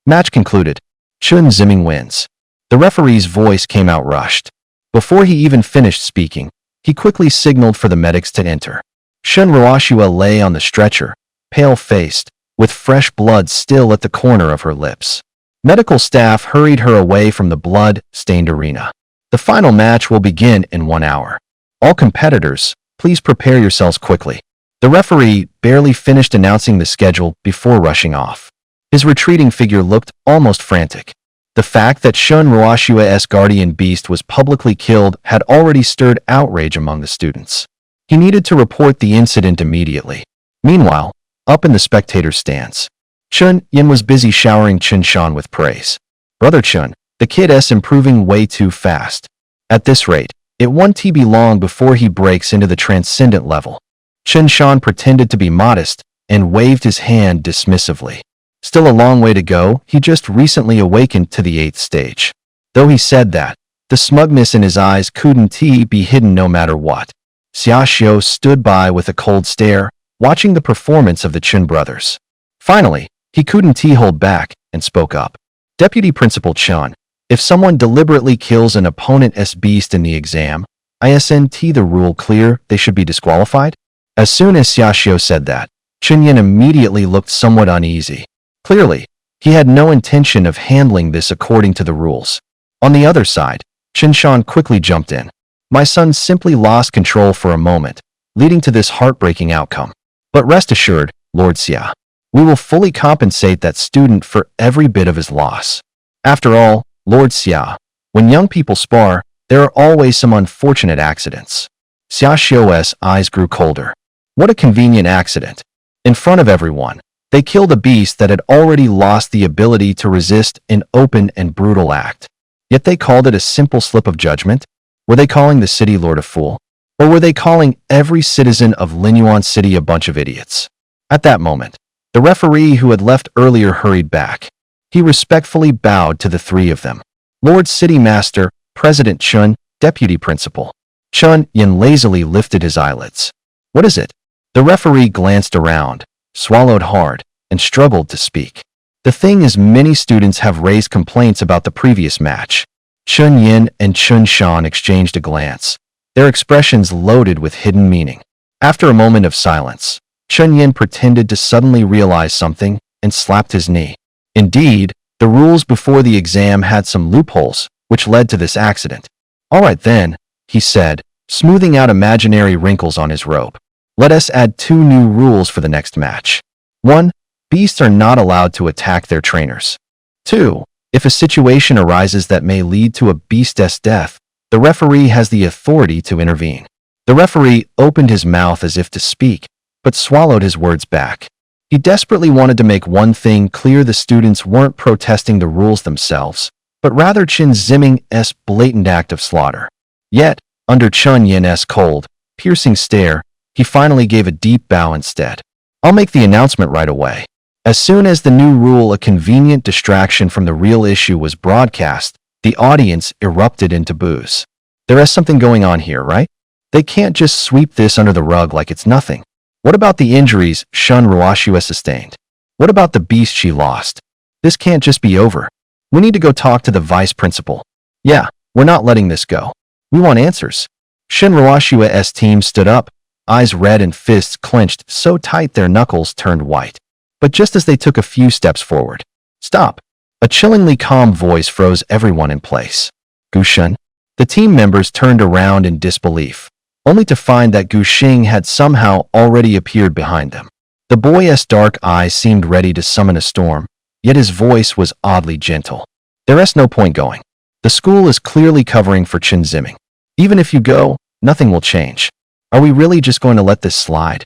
Match concluded. Chun Ziming wins. The referee's voice came out rushed. Before he even finished speaking, he quickly signaled for the medics to enter. Shun Ruashiwa lay on the stretcher, pale-faced, with fresh blood still at the corner of her lips. Medical staff hurried her away from the blood-stained arena. The final match will begin in 1 hour. All competitors, please prepare yourselves quickly. The referee barely finished announcing the schedule before rushing off. His retreating figure looked almost frantic. The fact that Shun Ruashiwa's guardian beast was publicly killed had already stirred outrage among the students. He needed to report the incident immediately. Meanwhile, up in the spectators' stands, Chun Yin was busy showering Chun Shan with praise. Brother Chun, the kid's improving way too fast. At this rate, it won't be long before he breaks into the transcendent level. Chun Shan pretended to be modest and waved his hand dismissively. Still a long way to go, he just recently awakened to the 8th stage. Though he said that, the smugness in his eyes couldn't be hidden no matter what. Xiaoxiu stood by with a cold stare, watching the performance of the Chun brothers. Finally, he couldn't hold back and spoke up. Deputy Principal Chun, if someone deliberately kills an opponent's beast in the exam, isn't the rule clear they should be disqualified? As soon as Xiaoxiu said that, Chun Yin immediately looked somewhat uneasy. Clearly, he had no intention of handling this according to the rules. On the other side, Chun Shan quickly jumped in. My son simply lost control for a moment, leading to this heartbreaking outcome. But rest assured, Lord Xia, we will fully compensate that student for every bit of his loss. After all, Lord Xia, when young people spar, there are always some unfortunate accidents. Xiaoxiu's eyes grew colder. What a convenient accident. In front of everyone, they killed a beast that had already lost the ability to resist an open and brutal act. Yet they called it a simple slip of judgment? Were they calling the city lord a fool? Or were they calling every citizen of Linyuan City a bunch of idiots? At that moment, the referee who had left earlier hurried back. He respectfully bowed to the three of them. Lord City Master, President Chun, Deputy Principal. Chun Yin lazily lifted his eyelids. What is it? The referee glanced around, swallowed hard, and struggled to speak. The thing is, many students have raised complaints about the previous match. Chun Yin and Chun Shan exchanged a glance, their expressions loaded with hidden meaning. After a moment of silence, Chun Yin pretended to suddenly realize something and slapped his knee. Indeed, the rules before the exam had some loopholes, which led to this accident. All right then, he said, smoothing out imaginary wrinkles on his robe. Let us add 2 new rules for the next match. 1. Beasts are not allowed to attack their trainers. 2. If a situation arises that may lead to a beast's death, the referee has the authority to intervene. The referee opened his mouth as if to speak, but swallowed his words back. He desperately wanted to make one thing clear: the students weren't protesting the rules themselves, but rather Chun Ziming's blatant act of slaughter. Yet, under Chun Yin's cold, piercing stare, he finally gave a deep bow instead. I'll make the announcement right away. As soon as the new rule, a convenient distraction from the real issue, was broadcast, the audience erupted into boos. There is something going on here, right? They can't just sweep this under the rug like it's nothing. What about the injuries Shun Ruashua sustained? What about the beast she lost? This can't just be over. We need to go talk to the vice principal. Yeah, we're not letting this go. We want answers. Shun Ruashua's team stood up, eyes red and fists clenched so tight their knuckles turned white. But just as they took a few steps forward, "Stop!" A chillingly calm voice froze everyone in place. "Gu Shun?" The team members turned around in disbelief, only to find that Gu Xing had somehow already appeared behind them. The boy's dark eyes seemed ready to summon a storm, yet his voice was oddly gentle. "There's no point going. The school is clearly covering for Chen Ziming. Even if you go, nothing will change. Are we really just going to let this slide?"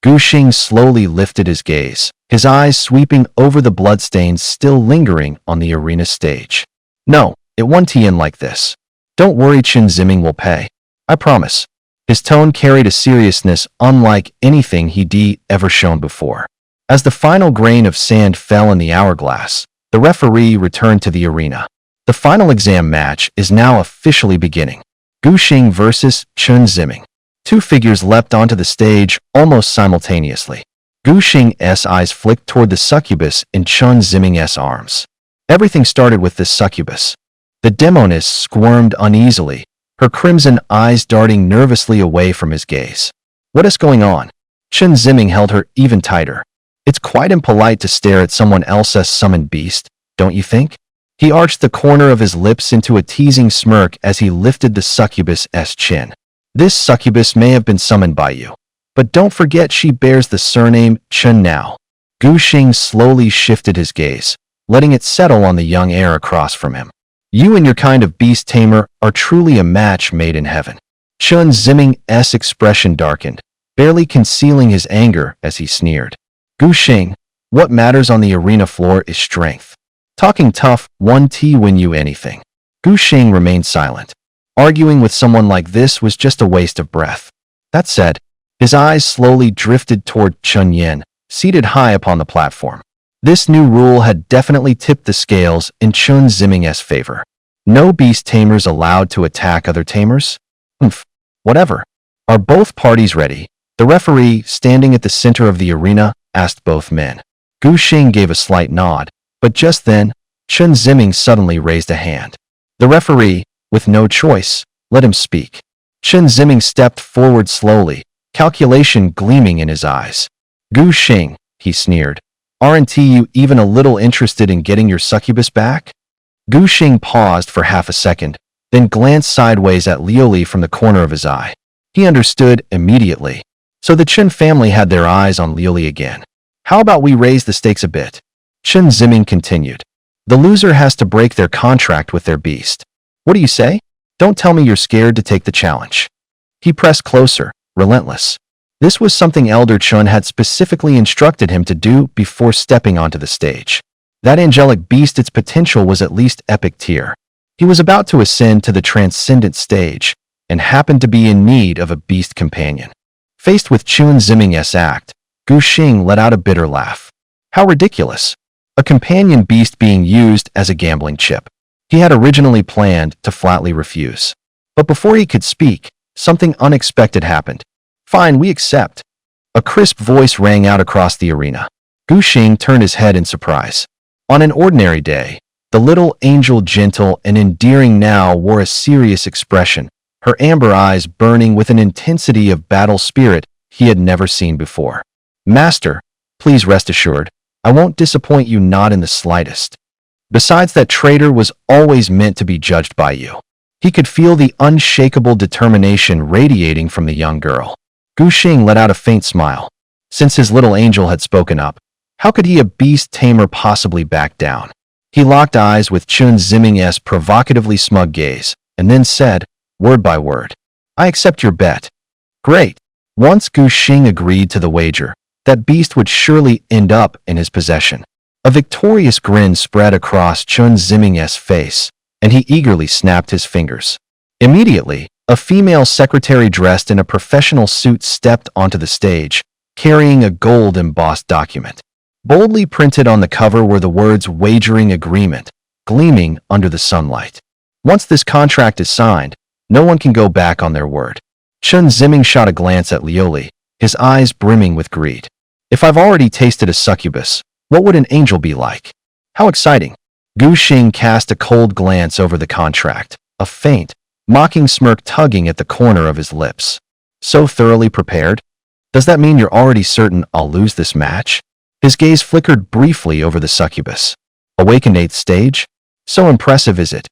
Gu Xing slowly lifted his gaze, his eyes sweeping over the bloodstains still lingering on the arena stage. "No, it won't end like this. Don't worry, Chen Ziming will pay. I promise." His tone carried a seriousness unlike anything he'd ever shown before. As the final grain of sand fell in the hourglass, the referee returned to the arena. The final exam match is now officially beginning. Gu Xing versus Chen Ziming. Two figures leapt onto the stage almost simultaneously. Gu Xing's eyes flicked toward the succubus in Chen Ziming's arms. Everything started with this succubus. The demoness squirmed uneasily, her crimson eyes darting nervously away from his gaze. "What is going on?" Chen Ziming held her even tighter. "It's quite impolite to stare at someone else's summoned beast, don't you think?" He arched the corner of his lips into a teasing smirk as he lifted the succubus's chin. "This succubus may have been summoned by you, but don't forget she bears the surname Chen now." Gu Xing slowly shifted his gaze, letting it settle on the young heir across from him. "You and your kind of beast tamer are truly a match made in heaven." Chen Ziming's expression darkened, barely concealing his anger as he sneered. "Gu Xing, what matters on the arena floor is strength. Talking tough won't win you anything." Gu Xing remained silent. Arguing with someone like this was just a waste of breath. That said, his eyes slowly drifted toward Chun Yin, seated high upon the platform. This new rule had definitely tipped the scales in Chen Ziming's favor. No beast tamers allowed to attack other tamers? Whatever. "Are both parties ready?" The referee, standing at the center of the arena, asked both men. Gu Xing gave a slight nod, but just then, Chen Ziming suddenly raised a hand. The referee, with no choice, let him speak. Chen Ziming stepped forward slowly, calculation gleaming in his eyes. "Gu Xing," he sneered, "aren't you even a little interested in getting your succubus back?" Gu Xing paused for half a second, then glanced sideways at Liu Li from the corner of his eye. He understood immediately. So the Chen family had their eyes on Liu Li again. "How about we raise the stakes a bit?" Chen Ziming continued. "The loser has to break their contract with their beast. What do you say? Don't tell me you're scared to take the challenge." He pressed closer, relentless. This was something Elder Chun had specifically instructed him to do before stepping onto the stage. That angelic beast, its potential was at least epic tier. He was about to ascend to the transcendent stage, and happened to be in need of a beast companion. Faced with Chen Ziming's act, Gu Xing let out a bitter laugh. How ridiculous! A companion beast being used as a gambling chip. He had originally planned to flatly refuse. But before he could speak, something unexpected happened. "Fine, we accept." A crisp voice rang out across the arena. Gu Xing turned his head in surprise. On an ordinary day, the little angel, gentle and endearing, now wore a serious expression, her amber eyes burning with an intensity of battle spirit he had never seen before. "Master, please rest assured, I won't disappoint you, not in the slightest. Besides, that traitor was always meant to be judged by you." He could feel the unshakable determination radiating from the young girl. Gu Xing let out a faint smile. Since his little angel had spoken up, how could he, a beast tamer, possibly back down? He locked eyes with Chen Ziming's provocatively smug gaze, and then said, word by word, "I accept your bet." Great. Once Gu Xing agreed to the wager, that beast would surely end up in his possession. A victorious grin spread across Chen Ziming's face, and he eagerly snapped his fingers. Immediately, a female secretary dressed in a professional suit stepped onto the stage, carrying a gold embossed document. Boldly printed on the cover were the words "Wagering Agreement," gleaming under the sunlight. Once this contract is signed, no one can go back on their word. Chun Ziming shot a glance at Lioli, his eyes brimming with greed. If I've already tasted a succubus, what would an angel be like? How exciting! Gu Xing cast a cold glance over the contract, a faint, mocking smirk tugging at the corner of his lips. So thoroughly prepared? Does that mean you're already certain I'll lose this match? His gaze flickered briefly over the succubus. Awakened 8th stage? So impressive is it?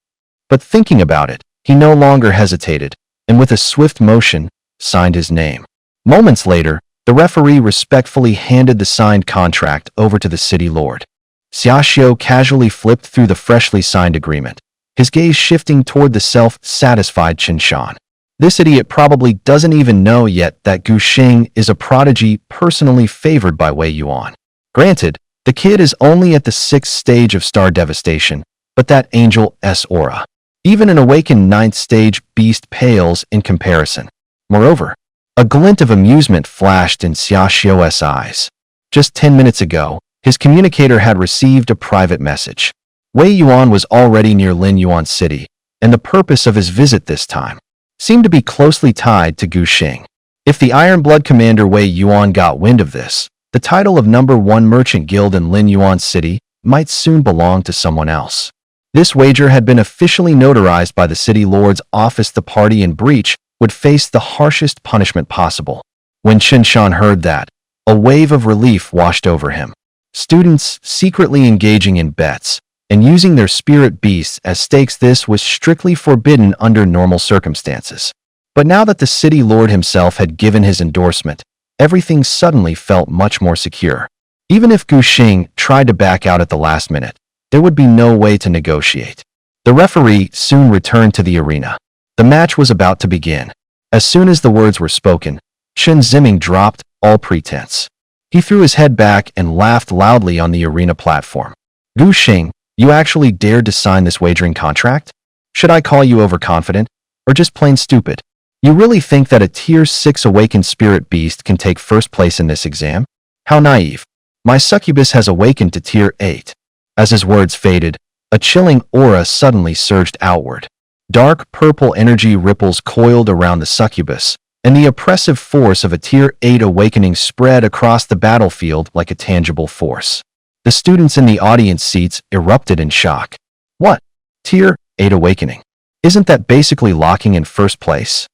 But thinking about it, he no longer hesitated, and with a swift motion, signed his name. Moments later, the referee respectfully handed the signed contract over to the city lord. Xiaoxiu casually flipped through the freshly signed agreement, his gaze shifting toward the self-satisfied Qinshan. This idiot probably doesn't even know yet that Gu Xing is a prodigy personally favored by Wei Yuan. Granted, the kid is only at the 6th stage of star devastation, but that angel's aura. Even an awakened 9th stage beast pales in comparison. Moreover, a glint of amusement flashed in Xiaoxiu's eyes. Just 10 minutes ago, his communicator had received a private message. Wei Yuan was already near Lin Yuan City, and the purpose of his visit this time seemed to be closely tied to Gu Xing. If the Iron Blood commander Wei Yuan got wind of this, the title of #1 merchant guild in Lin Yuan City might soon belong to someone else. This wager had been officially notarized by the city lord's office. The party in breach would face the harshest punishment possible. When Qinshan heard that, a wave of relief washed over him. Students secretly engaging in bets and using their spirit beasts as stakes, this was strictly forbidden under normal circumstances. But now that the city lord himself had given his endorsement, everything suddenly felt much more secure. Even if Gu Xing tried to back out at the last minute, there would be no way to negotiate. The referee soon returned to the arena. The match was about to begin. As soon as the words were spoken, Chun Ziming dropped all pretense. He threw his head back and laughed loudly on the arena platform. Gu Xing, you actually dared to sign this wagering contract? Should I call you overconfident, or just plain stupid? You really think that a Tier 6 awakened spirit beast can take first place in this exam? How naive. My succubus has awakened to Tier 8. As his words faded, a chilling aura suddenly surged outward. Dark purple energy ripples coiled around the succubus, and the oppressive force of a Tier 8 awakening spread across the battlefield like a tangible force. The students in the audience seats erupted in shock. What? Tier 8 awakening? Isn't that basically locking in first place?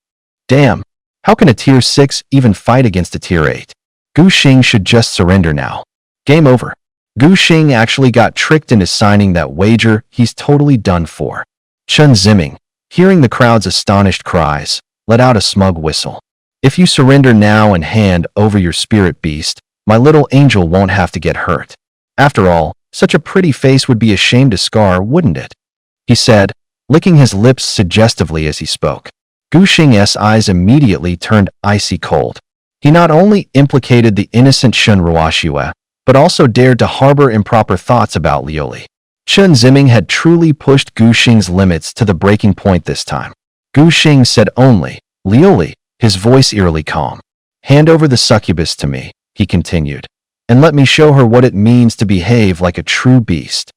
Damn, how can a Tier 6 even fight against a Tier 8? Gu Xing should just surrender now. Game over. Gu Xing actually got tricked into signing that wager. He's totally done for. Chun Ziming, hearing the crowd's astonished cries, let out a smug whistle. If you surrender now and hand over your spirit beast, my little angel won't have to get hurt. After all, such a pretty face would be a shame to scar, wouldn't it? He said, licking his lips suggestively as he spoke. Gu Xing's eyes immediately turned icy cold. He not only implicated the innocent Shun Ruoxue, but also dared to harbor improper thoughts about Lioli. Chun Ziming had truly pushed Gu Xing's limits to the breaking point this time. Gu Xing said only, Lioli, his voice eerily calm. Hand over the succubus to me, he continued, and let me show her what it means to behave like a true beast.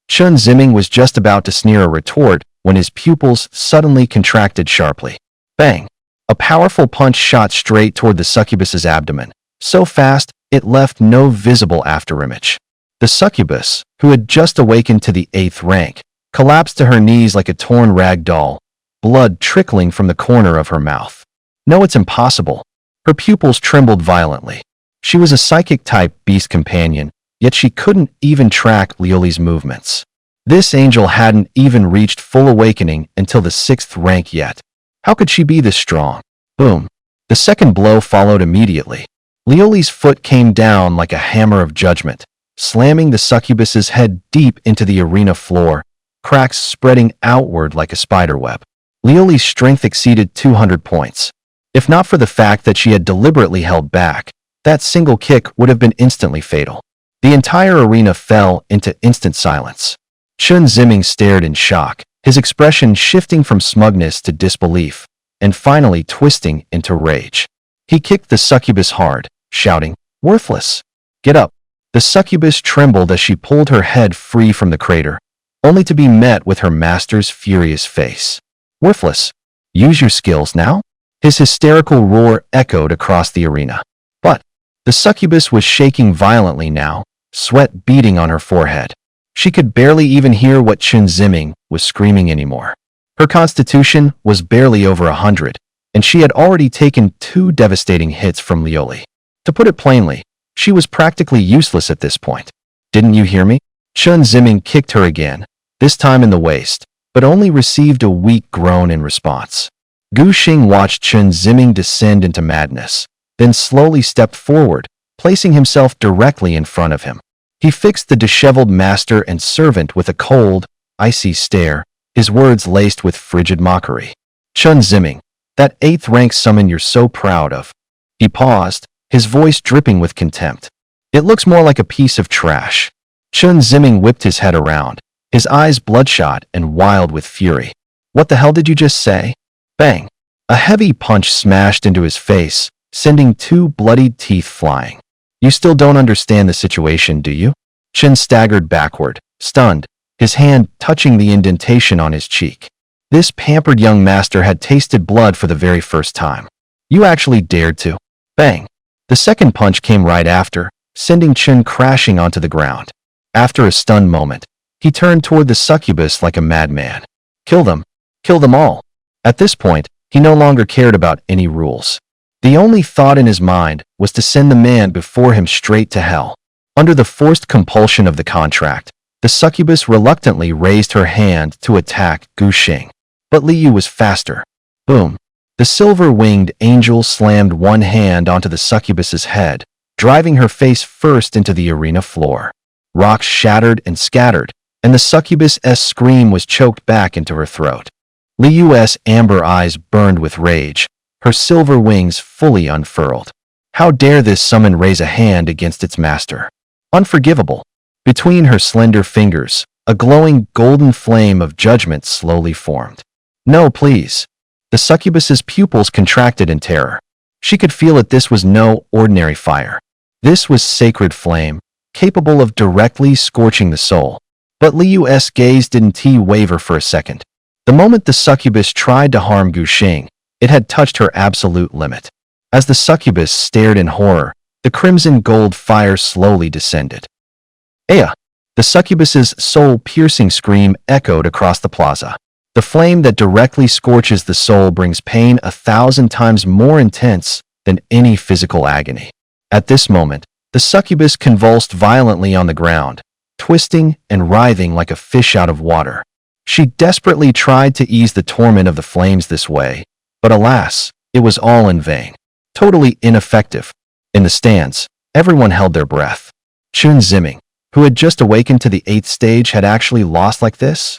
Chun Ziming was just about to sneer a retort when his pupils suddenly contracted sharply. Bang! A powerful punch shot straight toward the succubus's abdomen, so fast it left no visible afterimage. The succubus, who had just awakened to the 8th rank, collapsed to her knees like a torn rag doll, blood trickling from the corner of her mouth. No, it's impossible. Her pupils trembled violently. She was a psychic-type beast companion, yet she couldn't even track Lioli's movements. This angel hadn't even reached full awakening until the 6th rank yet. How could she be this strong? Boom. The second blow followed immediately. Lioli's foot came down like a hammer of judgment, slamming the succubus's head deep into the arena floor, cracks spreading outward like a spiderweb. Lioli's strength exceeded 200 points. If not for the fact that she had deliberately held back, that single kick would have been instantly fatal. The entire arena fell into instant silence. Chun Ziming stared in shock, his expression shifting from smugness to disbelief, and finally twisting into rage. He kicked the succubus hard, shouting, Worthless. Get up. The succubus trembled as she pulled her head free from the crater, only to be met with her master's furious face. Worthless. Use your skills now? His hysterical roar echoed across the arena. But the succubus was shaking violently now, sweat beading on her forehead. She could barely even hear what Chen Ziming was screaming anymore. Her constitution was barely over 100, and she had already taken 2 devastating hits from Lioli. To put it plainly, she was practically useless at this point. Didn't you hear me? Chen Ziming kicked her again, this time in the waist, but only received a weak groan in response. Gu Xing watched Chen Ziming descend into madness, then slowly stepped forward, placing himself directly in front of him. He fixed the disheveled master and servant with a cold, icy stare, his words laced with frigid mockery. Chen Ziming, that 8th rank summon you're so proud of. He paused, his voice dripping with contempt. It looks more like a piece of trash. Chen Ziming whipped his head around, his eyes bloodshot and wild with fury. What the hell did you just say? Bang! A heavy punch smashed into his face, sending 2 bloodied teeth flying. You still don't understand the situation, do you? Chen staggered backward, stunned, his hand touching the indentation on his cheek. This pampered young master had tasted blood for the very first time. You actually dared to. Bang! The second punch came right after, sending Chen crashing onto the ground. After a stunned moment, he turned toward the succubus like a madman. Kill them. Kill them all. At this point, he no longer cared about any rules. The only thought in his mind was to send the man before him straight to hell. Under the forced compulsion of the contract, the succubus reluctantly raised her hand to attack Gu Xing. But Liu was faster. Boom. The silver-winged angel slammed one hand onto the succubus's head, driving her face first into the arena floor. Rocks shattered and scattered, and the succubus's scream was choked back into her throat. Liu's amber eyes burned with rage, her silver wings fully unfurled. How dare this summon raise a hand against its master? Unforgivable. Between her slender fingers, a glowing golden flame of judgment slowly formed. No, please. The succubus's pupils contracted in terror. She could feel that this was no ordinary fire. This was sacred flame, capable of directly scorching the soul. But Liu's gaze didn't waver for a second. The moment the succubus tried to harm Gu Xing, it had touched her absolute limit. As the succubus stared in horror, the crimson gold fire slowly descended. Aya! The succubus's soul-piercing scream echoed across the plaza. The flame that directly scorches the soul brings pain 1,000 times more intense than any physical agony. At this moment, the succubus convulsed violently on the ground, twisting and writhing like a fish out of water. She desperately tried to ease the torment of the flames this way, but alas, it was all in vain. Totally ineffective. In the stands, everyone held their breath. Chen Ziming, who had just awakened to the 8th stage, had actually lost like this?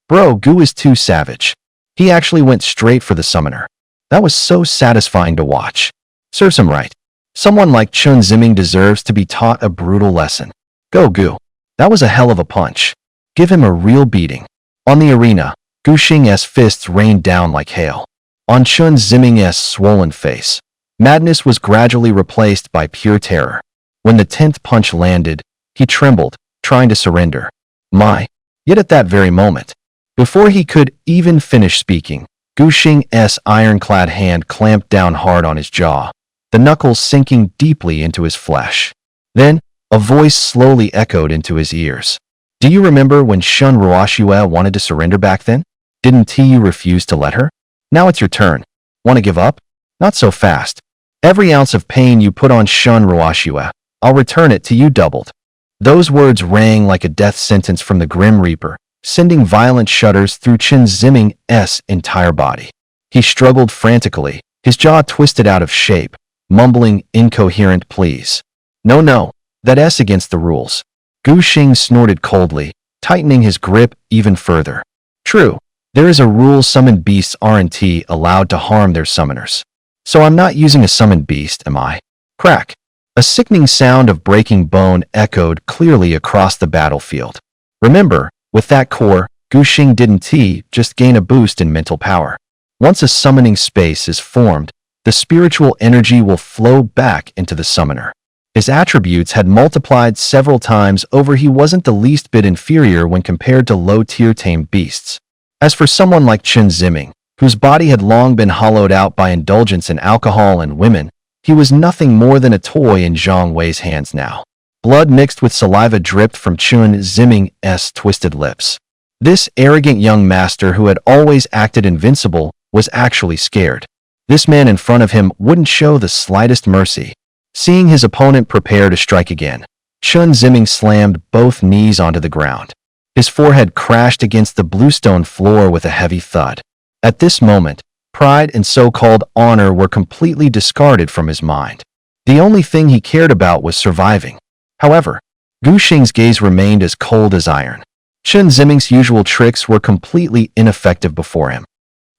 Bro, Gu is too savage. He actually went straight for the summoner. That was so satisfying to watch. Serves him right. Someone like Chen Ziming deserves to be taught a brutal lesson. Go, Gu. That was a hell of a punch. Give him a real beating. On the arena, Gu Xing's fists rained down like hail. On Chen Ziming's swollen face, madness was gradually replaced by pure terror. When the 10th punch landed, he trembled, trying to surrender. Yet at that very moment, before he could even finish speaking, Gu Xing's ironclad hand clamped down hard on his jaw, the knuckles sinking deeply into his flesh. Then, a voice slowly echoed into his ears. Do you remember when Shun Ruoxue wanted to surrender back then? Didn't you refuse to let her? Now it's your turn. Want to give up? Not so fast. Every ounce of pain you put on Shun Ruoxue, I'll return it to you doubled. Those words rang like a death sentence from the Grim Reaper, sending violent shudders through Chen Ziming's entire body. He struggled frantically, his jaw twisted out of shape, mumbling incoherent pleas. No, that's against the rules. Gu Xing snorted coldly, tightening his grip even further. True, there is a rule summoned beasts aren't allowed to harm their summoners. So I'm not using a summoned beast, am I? Crack. A sickening sound of breaking bone echoed clearly across the battlefield. Remember, with that core, Gu Xing didn't just gain a boost in mental power. Once a summoning space is formed, the spiritual energy will flow back into the summoner. His attributes had multiplied several times over. He wasn't the least bit inferior when compared to low-tier tamed beasts. As for someone like Chen Ziming, whose body had long been hollowed out by indulgence in alcohol and women, he was nothing more than a toy in Zhang Wei's hands now. Blood mixed with saliva dripped from Chen Ziming's twisted lips. This arrogant young master who had always acted invincible was actually scared. This man in front of him wouldn't show the slightest mercy. Seeing his opponent prepare to strike again, Chen Ziming slammed both knees onto the ground. His forehead crashed against the bluestone floor with a heavy thud. At this moment, pride and so-called honor were completely discarded from his mind. The only thing he cared about was surviving. However, Gu Xing's gaze remained as cold as iron. Chen Ziming's usual tricks were completely ineffective before him.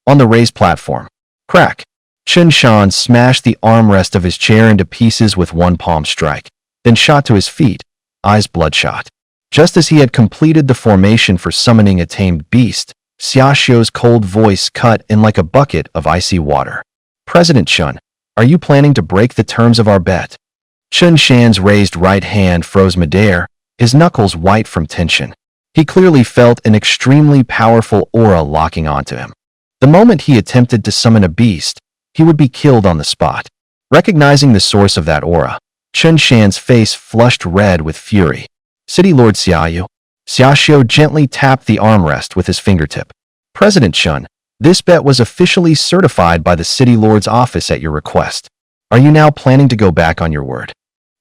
On the raised platform, crack! Chen Shan smashed the armrest of his chair into pieces with one palm strike, then shot to his feet, eyes bloodshot. Just as he had completed the formation for summoning a tamed beast, Xiaoxiu's cold voice cut in like a bucket of icy water. President Chen, are you planning to break the terms of our bet? Chen Shan's raised right hand froze midair, his knuckles white from tension. He clearly felt an extremely powerful aura locking onto him. The moment he attempted to summon a beast, he would be killed on the spot. Recognizing the source of that aura, Chen Shan's face flushed red with fury. City Lord Xiaoyu. Xiaoxiu gently tapped the armrest with his fingertip. President Chen, this bet was officially certified by the City Lord's office at your request. Are you now planning to go back on your word?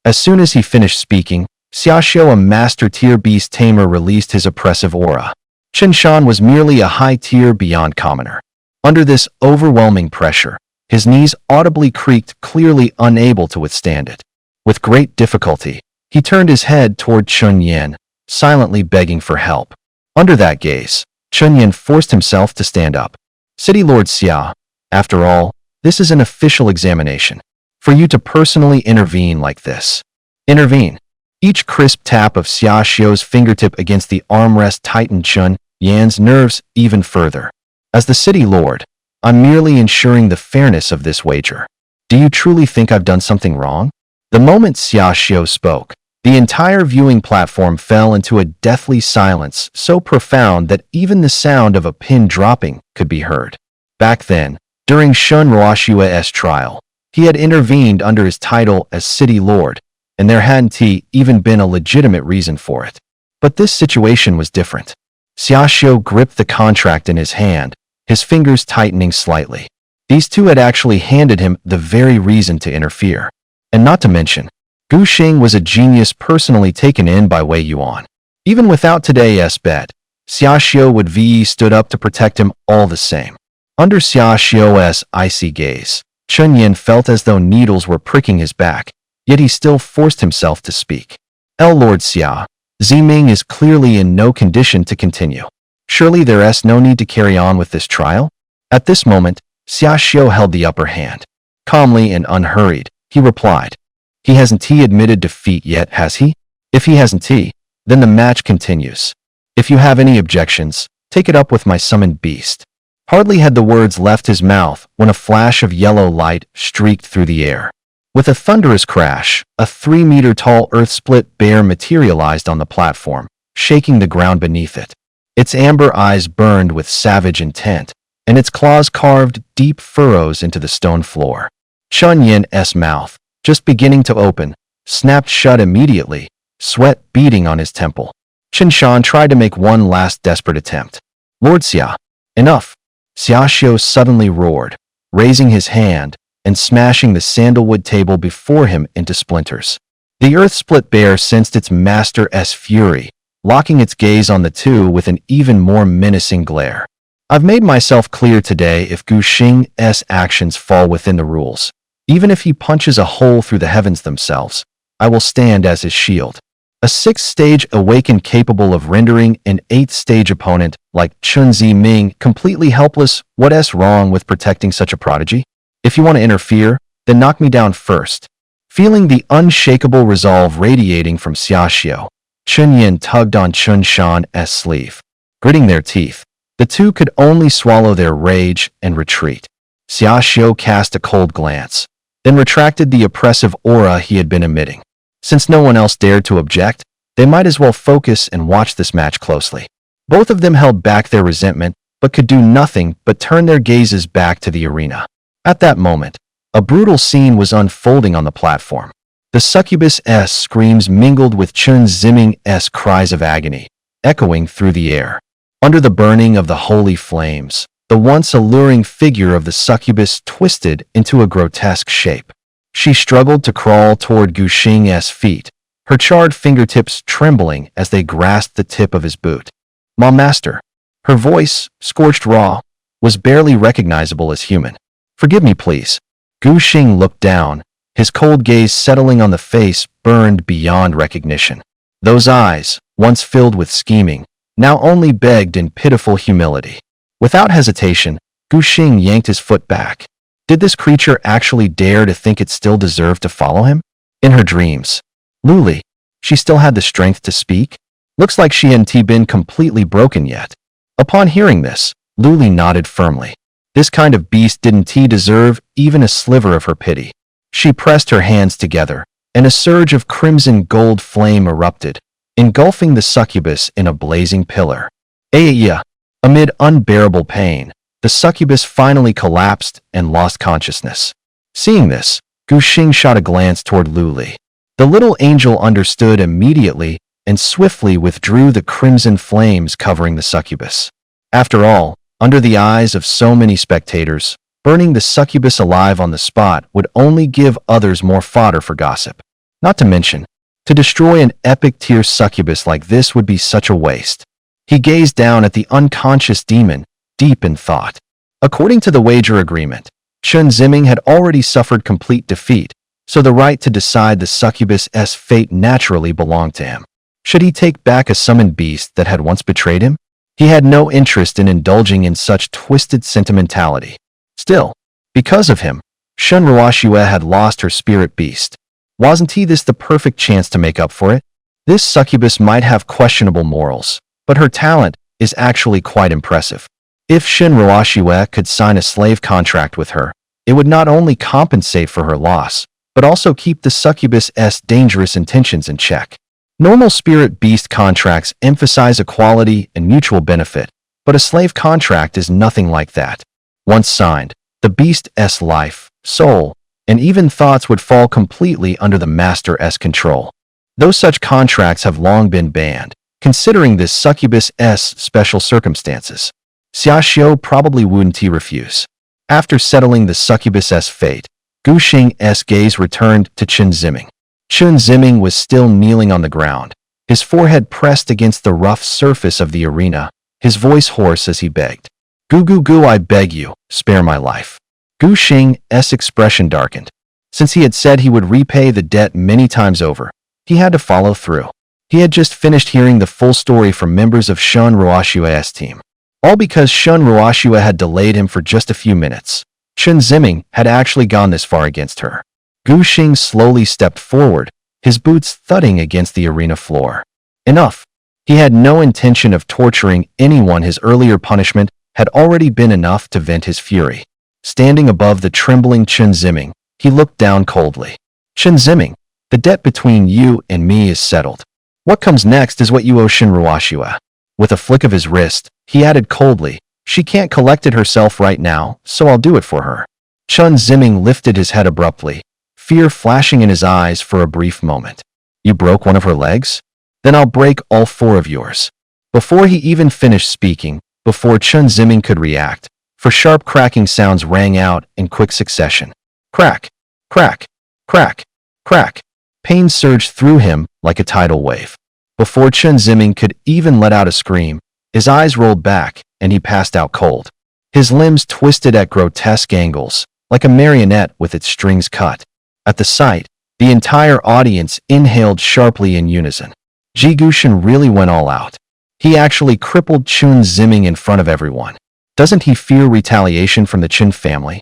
As soon as he finished speaking, Xiaoxiu, a master-tier beast tamer, released his oppressive aura. Chen Shan was merely a high-tier beyond commoner. Under this overwhelming pressure, his knees audibly creaked, clearly unable to withstand it. With great difficulty, he turned his head toward Chun Yin, silently begging for help. Under that gaze, Chun Yin forced himself to stand up. City Lord Xia, after all, this is an official examination. For you to personally intervene like this. Intervene. Each crisp tap of Xiaoxiu's fingertip against the armrest tightened Chun Yan's nerves even further. As the City Lord, I'm merely ensuring the fairness of this wager. Do you truly think I've done something wrong? The moment Xiaoxiu spoke, the entire viewing platform fell into a deathly silence so profound that even the sound of a pin dropping could be heard. Back then, during Shun Ruoshua's trial, he had intervened under his title as City Lord, and there hadn't even been a legitimate reason for it. But this situation was different. Xiaoxiu gripped the contract in his hand, his fingers tightening slightly. These two had actually handed him the very reason to interfere. And not to mention, Gu Xing was a genius personally taken in by Wei Yuan. Even without today's bet, Xiaoxiu would have stood up to protect him all the same. Under Xiaoxiu's icy gaze, Chun Yin felt as though needles were pricking his back, yet he still forced himself to speak. Lord Xia, Ziming is clearly in no condition to continue. Surely there's no need to carry on with this trial? At this moment, Xiaoxiu held the upper hand. Calmly and unhurried, he replied. He hasn't admitted defeat yet, has he? If he hasn't, then the match continues. If you have any objections, take it up with my summoned beast. Hardly had the words left his mouth when a flash of yellow light streaked through the air. With a thunderous crash, a 3-meter-tall earth-split bear materialized on the platform, shaking the ground beneath it. Its amber eyes burned with savage intent, and its claws carved deep furrows into the stone floor. Chun Yin's mouth, just beginning to open, snapped shut immediately, sweat beading on his temple. Chen Shan tried to make one last desperate attempt. Lord Xia, enough! Xiaoxiu suddenly roared, raising his hand and smashing the sandalwood table before him into splinters. The earth-split bear sensed its master's fury, locking its gaze on the two with an even more menacing glare. I've made myself clear today. If Gu Xing's actions fall within the rules, even if he punches a hole through the heavens themselves, I will stand as his shield. A 6th-stage awakened capable of rendering an 8th-stage opponent like Chun Ziming completely helpless. What's wrong with protecting such a prodigy? If you want to interfere, then knock me down first. Feeling the unshakable resolve radiating from Xiaoxiu, Chun Yin tugged on Chun Shan's sleeve. Gritting their teeth, the two could only swallow their rage and retreat. Xiaoxiu cast a cold glance, then retracted the oppressive aura he had been emitting. Since no one else dared to object, they might as well focus and watch this match closely. Both of them held back their resentment, but could do nothing but turn their gazes back to the arena. At that moment, a brutal scene was unfolding on the platform. The Succubus' screams mingled with Chen Ziming's cries of agony, echoing through the air. Under the burning of the holy flames, the once alluring figure of the succubus twisted into a grotesque shape. She struggled to crawl toward Gu Xing's feet, her charred fingertips trembling as they grasped the tip of his boot. "Ma master." Her voice, scorched raw, was barely recognizable as human. "Forgive me, please." Gu Xing looked down, his cold gaze settling on the face burned beyond recognition. Those eyes, once filled with scheming, now only begged in pitiful humility. Without hesitation, Gu Xing yanked his foot back. Did this creature actually dare to think it still deserved to follow him? In her dreams, Luli, she still had the strength to speak? Looks like she hadn't been completely broken yet. Upon hearing this, Luli nodded firmly. This kind of beast didn't deserve even a sliver of her pity. She pressed her hands together, and a surge of crimson gold flame erupted, engulfing the succubus in a blazing pillar. Aya! Amid unbearable pain, the succubus finally collapsed and lost consciousness. Seeing this, Gu Xing shot a glance toward Luli. The little angel understood immediately and swiftly withdrew the crimson flames covering the succubus. After all, under the eyes of so many spectators, burning the succubus alive on the spot would only give others more fodder for gossip. Not to mention, to destroy an epic-tier succubus like this would be such a waste. He gazed down at the unconscious demon, deep in thought. According to the wager agreement, Chen Ziming had already suffered complete defeat, so the right to decide the succubus' fate naturally belonged to him. Should he take back a summoned beast that had once betrayed him? He had no interest in indulging in such twisted sentimentality. Still, because of him, Shen Ruoxue had lost her spirit beast. Wasn't this the perfect chance to make up for it? This succubus might have questionable morals, but her talent is actually quite impressive. If Shen Ruoxue could sign a slave contract with her, it would not only compensate for her loss, but also keep the succubus' dangerous intentions in check. Normal spirit beast contracts emphasize equality and mutual benefit, but a slave contract is nothing like that. Once signed, the beast's life, soul, and even thoughts would fall completely under the master's control. Though such contracts have long been banned, considering this succubus' special circumstances, Xiaoxiu probably wouldn't refuse. After settling the succubus' fate, Gu Xing's gaze returned to Chen Ziming. Chen Ziming was still kneeling on the ground, his forehead pressed against the rough surface of the arena, his voice hoarse as he begged. Gu, I beg you, spare my life." Gu Xing's expression darkened. Since he had said he would repay the debt many times over, he had to follow through. He had just finished hearing the full story from members of Shen Ruoxue's team. All because Shen Ruoxue had delayed him for just a few minutes. Chen Ziming had actually gone this far against her. Gu Xing slowly stepped forward, his boots thudding against the arena floor. Enough. He had no intention of torturing anyone. His earlier punishment had already been enough to vent his fury. Standing above the trembling Chen Ziming, he looked down coldly. "Chen Ziming, the debt between you and me is settled. What comes next is what you owe Shen Ruoxue." With a flick of his wrist, he added coldly, "She can't collect it herself right now, so I'll do it for her." Chen Ziming lifted his head abruptly, fear flashing in his eyes for a brief moment. "You broke one of her legs? Then I'll break all four of yours." Before he even finished speaking, before Chen Ziming could react, for sharp cracking sounds rang out in quick succession. Crack, crack, crack, crack. Pain surged through him like a tidal wave. Before Chen Ziming could even let out a scream, his eyes rolled back and he passed out cold. His limbs twisted at grotesque angles, like a marionette with its strings cut. At the sight, the entire audience inhaled sharply in unison. Ji Gushan really went all out. He actually crippled Chen Ziming in front of everyone. Doesn't he fear retaliation from the Chen family?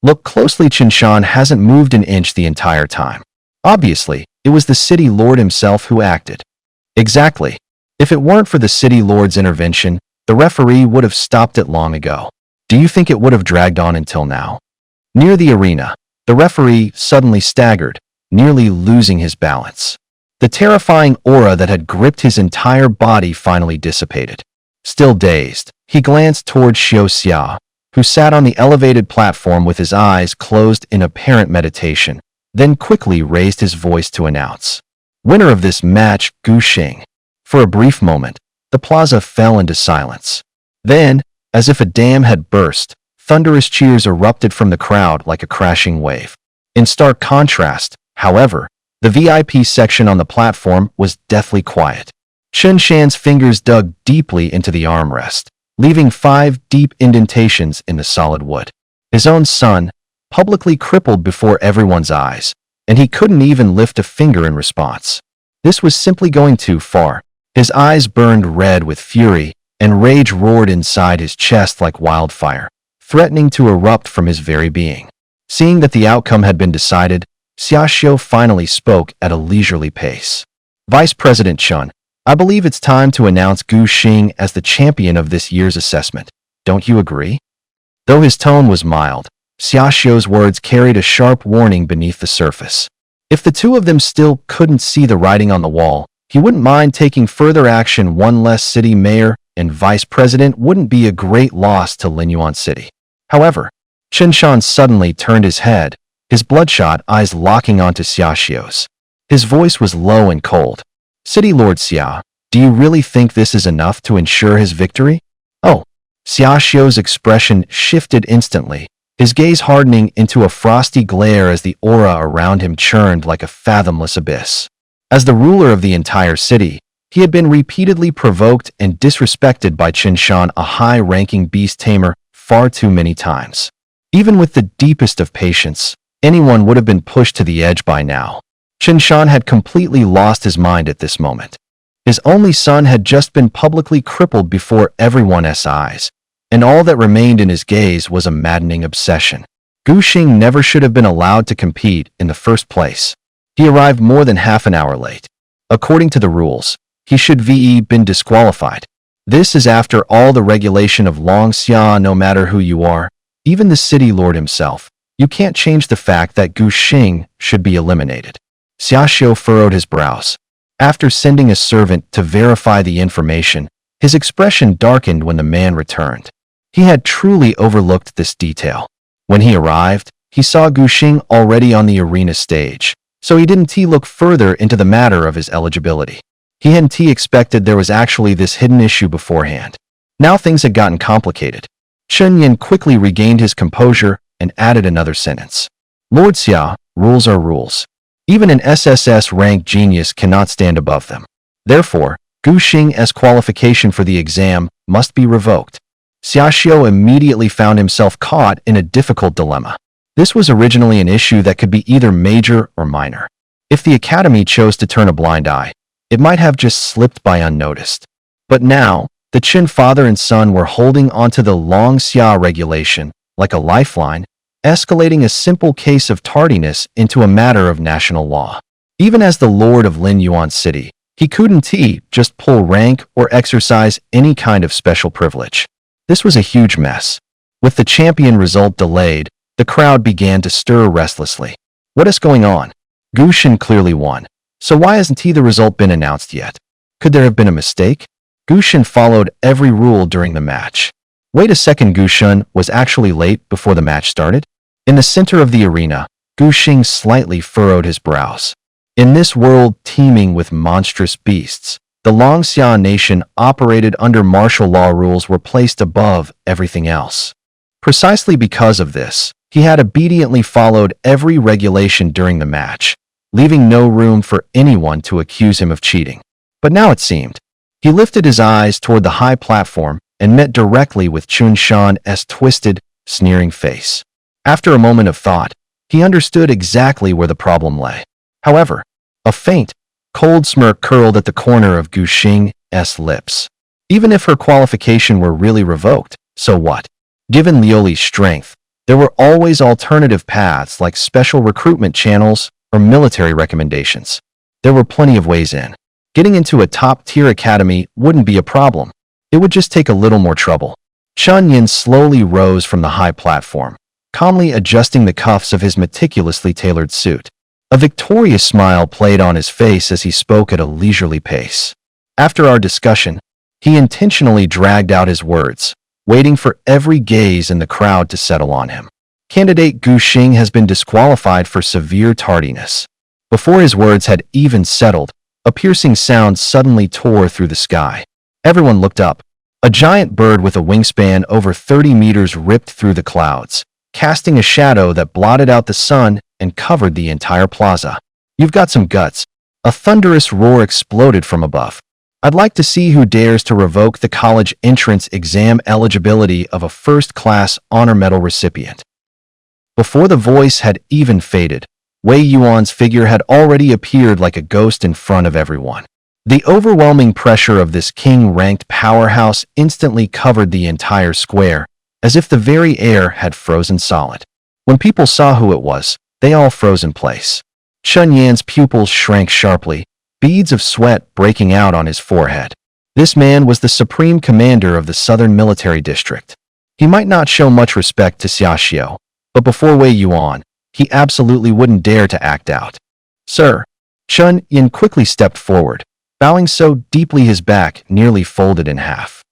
Look closely, Chen Shan hasn't moved an inch the entire time. Obviously, it was the city lord himself who acted. Exactly. If it weren't for the city lord's intervention, the referee would have stopped it long ago. Do you think it would have dragged on until now? Near the arena, the referee suddenly staggered, nearly losing his balance. The terrifying aura that had gripped his entire body finally dissipated. Still dazed, he glanced toward Xiao Xia, who sat on the elevated platform with his eyes closed in apparent meditation, then quickly raised his voice to announce, "Winner of this match, Gu Xing." For a brief moment, the plaza fell into silence. Then, as if a dam had burst, thunderous cheers erupted from the crowd like a crashing wave. In stark contrast, however, the VIP section on the platform was deathly quiet. Chen Shan's fingers dug deeply into the armrest, leaving 5 deep indentations in the solid wood. His own son, publicly crippled before everyone's eyes, and he couldn't even lift a finger in response. This was simply going too far. His eyes burned red with fury, and rage roared inside his chest like wildfire, threatening to erupt from his very being. Seeing that the outcome had been decided, Xiaoxiu finally spoke at a leisurely pace. "Vice President Chun, I believe it's time to announce Gu Xing as the champion of this year's assessment. Don't you agree?" Though his tone was mild, Xiaoxiu's words carried a sharp warning beneath the surface. If the two of them still couldn't see the writing on the wall, he wouldn't mind taking further action. One less city mayor and vice president wouldn't be a great loss to Linyuan City. However, Chen Shan suddenly turned his head, his bloodshot eyes locking onto Xiaoxiu's. His voice was low and cold. "City Lord Xia, do you really think this is enough to ensure his victory?" "Oh." Xiaoxiu's expression shifted instantly, his gaze hardening into a frosty glare as the aura around him churned like a fathomless abyss. As the ruler of the entire city, he had been repeatedly provoked and disrespected by Chen Shan, a high-ranking beast tamer, far too many times. Even with the deepest of patience, anyone would have been pushed to the edge by now. Chen Shan had completely lost his mind at this moment. His only son had just been publicly crippled before everyone's eyes, and all that remained in his gaze was a maddening obsession. Gu Xing never should have been allowed to compete in the first place. He arrived more than half an hour late. According to the rules, he should have been disqualified. This is after all the regulation of Long Xia. No matter who you are, even the city lord himself, you can't change the fact that Gu Xing should be eliminated. Xiaoxiu furrowed his brows. After sending a servant to verify the information, his expression darkened when the man returned. He had truly overlooked this detail. When he arrived, he saw Gu Xing already on the arena stage, so he didn't look further into the matter of his eligibility. He hadn't expected there was actually this hidden issue beforehand. Now things had gotten complicated. Chen Yin quickly regained his composure and added another sentence. "Lord Xia, rules are rules. Even an SSS-ranked genius cannot stand above them. Therefore, Gu Xing's qualification for the exam must be revoked." Xiaoxiu immediately found himself caught in a difficult dilemma. This was originally an issue that could be either major or minor. If the academy chose to turn a blind eye, it might have just slipped by unnoticed. But now, the Qin father and son were holding onto the Long Xia regulation like a lifeline, escalating a simple case of tardiness into a matter of national law. Even as the lord of Linyuan City, he couldn't just pull rank or exercise any kind of special privilege. This was a huge mess. With the champion result delayed, the crowd began to stir restlessly. What is going on? Gu Xing clearly won, so why hasn't the result been announced yet? Could there have been a mistake? Gu Xing followed every rule during the match. Wait a second, Gu Xing was actually late before the match started? In the center of the arena, Gu Xing slightly furrowed his brows. In this world teeming with monstrous beasts, the Long Xia nation operated under martial law. Rules were placed above everything else. Precisely because of this, he had obediently followed every regulation during the match, leaving no room for anyone to accuse him of cheating. But now it seemed. He lifted his eyes toward the high platform and met directly with Chun Shan's twisted, sneering face. After a moment of thought, he understood exactly where the problem lay. However, a faint, cold smirk curled at the corner of Gu Xing's lips. Even if her qualification were really revoked, so what? Given Liuli's strength, there were always alternative paths like special recruitment channels or military recommendations. There were plenty of ways in. Getting into a top-tier academy wouldn't be a problem. It would just take a little more trouble. Chun Yin slowly rose from the high platform, calmly adjusting the cuffs of his meticulously tailored suit. A victorious smile played on his face as he spoke at a leisurely pace. After our discussion, he intentionally dragged out his words, waiting for every gaze in the crowd to settle on him. Candidate Gu Xing has been disqualified for severe tardiness. Before his words had even settled, a piercing sound suddenly tore through the sky. Everyone looked up. A giant bird with a wingspan over 30 meters ripped through the clouds, casting a shadow that blotted out the sun and covered the entire plaza. "You've got some guts." A thunderous roar exploded from above. "I'd like to see who dares to revoke the college entrance exam eligibility of a first-class honor medal recipient." Before the voice had even faded, Wei Yuan's figure had already appeared like a ghost in front of everyone. The overwhelming pressure of this king-ranked powerhouse instantly covered the entire square, as if the very air had frozen solid. When people saw who it was, they all froze in place. Chun Yan's pupils shrank sharply, beads of sweat breaking out on his forehead. This man was the supreme commander of the Southern Military District. He might not show much respect to Xiaoxiu, but before Wei Yuan, he absolutely wouldn't dare to act out. "Sir." Chun Yan quickly stepped forward, bowing so deeply his back nearly folded in half.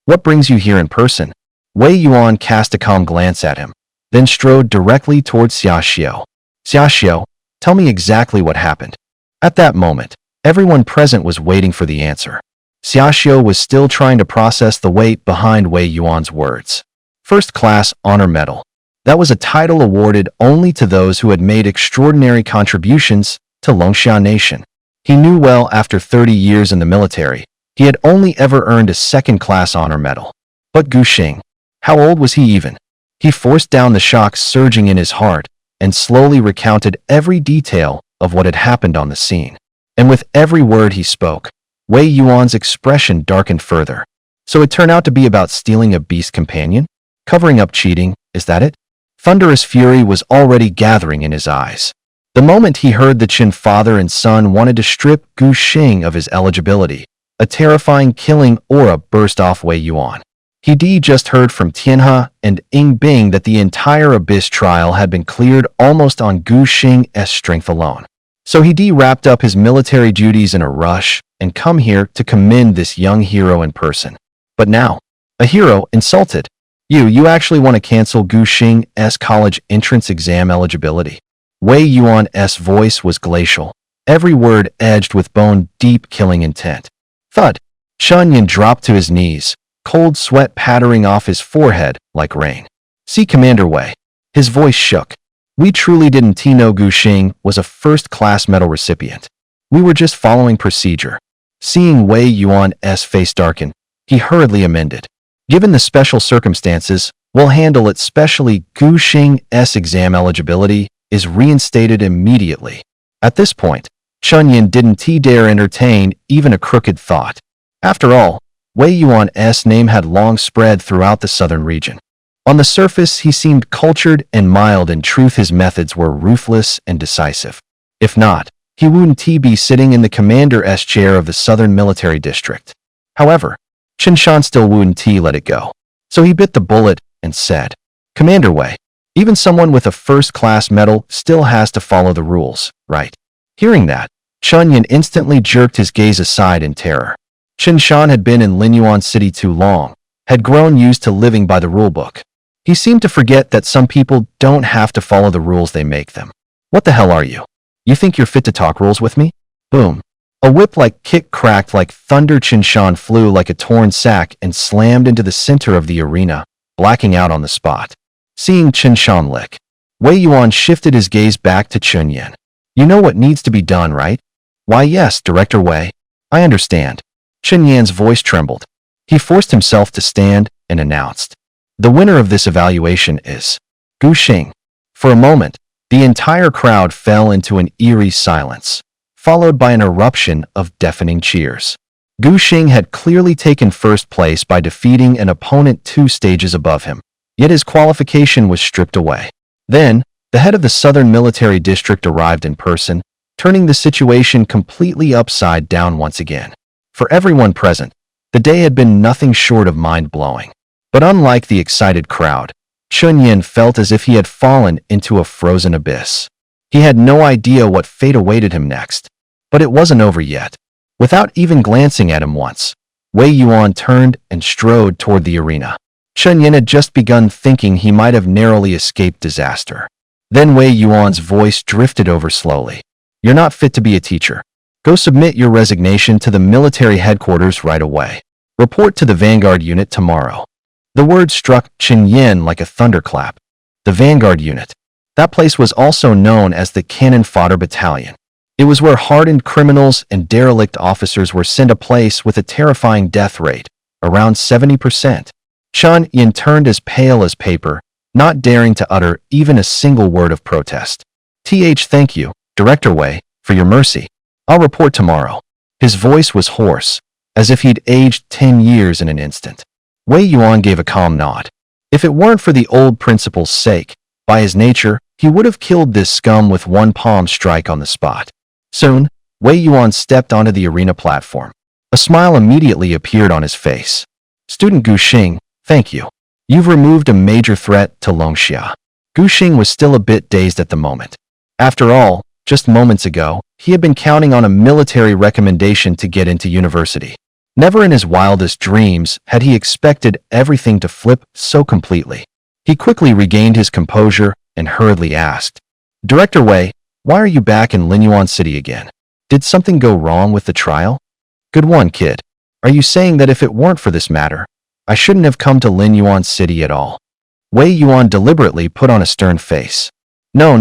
"What brings you here in person?" Wei Yuan cast a calm glance at him, then strode directly towards Xiaoxiu. "Xiaoxiu, tell me exactly what happened." At that moment, everyone present was waiting for the answer. Xiaoxiu was still trying to process the weight behind Wei Yuan's words. First-class honor medal. That was a title awarded only to those who had made extraordinary contributions to Longxia Nation. He knew well after 30 years in the military, he had only ever earned a second-class honor medal. But Gu Xing, how old was he even? He forced down the shock surging in his heart and slowly recounted every detail of what had happened on the scene. And with every word he spoke, Wei Yuan's expression darkened further. So it turned out to be about stealing a beast companion? Covering up cheating, is that it? Thunderous fury was already gathering in his eyes. The moment he heard the Qin father and son wanted to strip Gu Xing of his eligibility, a terrifying killing aura burst off Wei Yuan. He just heard from Tianhe and Ying Bing that the entire Abyss trial had been cleared almost on Gu Xing's strength alone. So he wrapped up his military duties in a rush and come here to commend this young hero in person. But now, a hero insulted. You actually want to cancel Gu Xing's college entrance exam eligibility? Wei Yuan's voice was glacial, every word edged with bone-deep killing intent. Thud! Chun Yan dropped to his knees, cold sweat pattering off his forehead like rain. "See Commander Wei." His voice shook. "We truly didn't know Gu Xing was a first-class medal recipient. We were just following procedure." Seeing Wei Yuan's face darken, he hurriedly amended. "Given the special circumstances, we'll handle it specially. Gu Xing's exam eligibility is reinstated immediately." At this point, Chun Yan didn't dare entertain even a crooked thought. After all, Wei Yuan's name had long spread throughout the southern region. On the surface, he seemed cultured and mild. In truth, his methods were ruthless and decisive. If not, he wouldn't be sitting in the commander's chair of the Southern Military District. However, Chen Shan still wouldn't let it go. So he bit the bullet and said, "Commander Wei, even someone with a first-class medal still has to follow the rules, right?" Hearing that, Chun Yan instantly jerked his gaze aside in terror. Chen Shan had been in Linyuan City too long, had grown used to living by the rulebook. He seemed to forget that some people don't have to follow the rules, they make them. "What the hell are you? You think you're fit to talk rules with me?" Boom. A whip-like kick cracked like thunder. Chen Shan flew like a torn sack and slammed into the center of the arena, blacking out on the spot. Seeing Chen Shan lick, Wei Yuan shifted his gaze back to Chun Yan. "You know what needs to be done, right?" "Why yes, Director Wei. I understand." Chun Yan's voice trembled. He forced himself to stand and announced, "The winner of this evaluation is Gu Xing." For a moment, the entire crowd fell into an eerie silence, followed by an eruption of deafening cheers. Gu Xing had clearly taken first place by defeating an opponent 2 stages above him, yet his qualification was stripped away. Then, the head of the Southern Military District arrived in person, turning the situation completely upside down once again. For everyone present, the day had been nothing short of mind-blowing. But unlike the excited crowd, Chun Yan felt as if he had fallen into a frozen abyss. He had no idea what fate awaited him next. But it wasn't over yet. Without even glancing at him once, Wei Yuan turned and strode toward the arena. Chen Yin had just begun thinking he might have narrowly escaped disaster. Then Wei Yuan's voice drifted over slowly. You're not fit to be a teacher. Go submit your resignation to the military headquarters right away. Report to the Vanguard unit tomorrow. The word struck Chen Yin like a thunderclap. The Vanguard unit. That place was also known as the Cannon Fodder Battalion. It was where hardened criminals and derelict officers were sent, a place with a terrifying death rate, around 70%. Chen Yin turned as pale as paper, not daring to utter even a single word of protest. Thank you, Director Wei, for your mercy. I'll report tomorrow. His voice was hoarse, as if he'd aged 10 years in an instant. Wei Yuan gave a calm nod. If it weren't for the old principal's sake, by his nature, he would have killed this scum with one palm strike on the spot. Soon, Wei Yuan stepped onto the arena platform. A smile immediately appeared on his face. Student Gu Xing, thank you. You've removed a major threat to Longxia. Gu Xing was still a bit dazed at the moment. After all, just moments ago, he had been counting on a military recommendation to get into university. Never in his wildest dreams had he expected everything to flip so completely. He quickly regained his composure and hurriedly asked, Director Wei, why are you back in Linyuan City again? Did something go wrong with the trial? Good one, kid. Are you saying that if it weren't for this matter, I shouldn't have come to Linyuan City at all? Wei Yuan deliberately put on a stern face. No.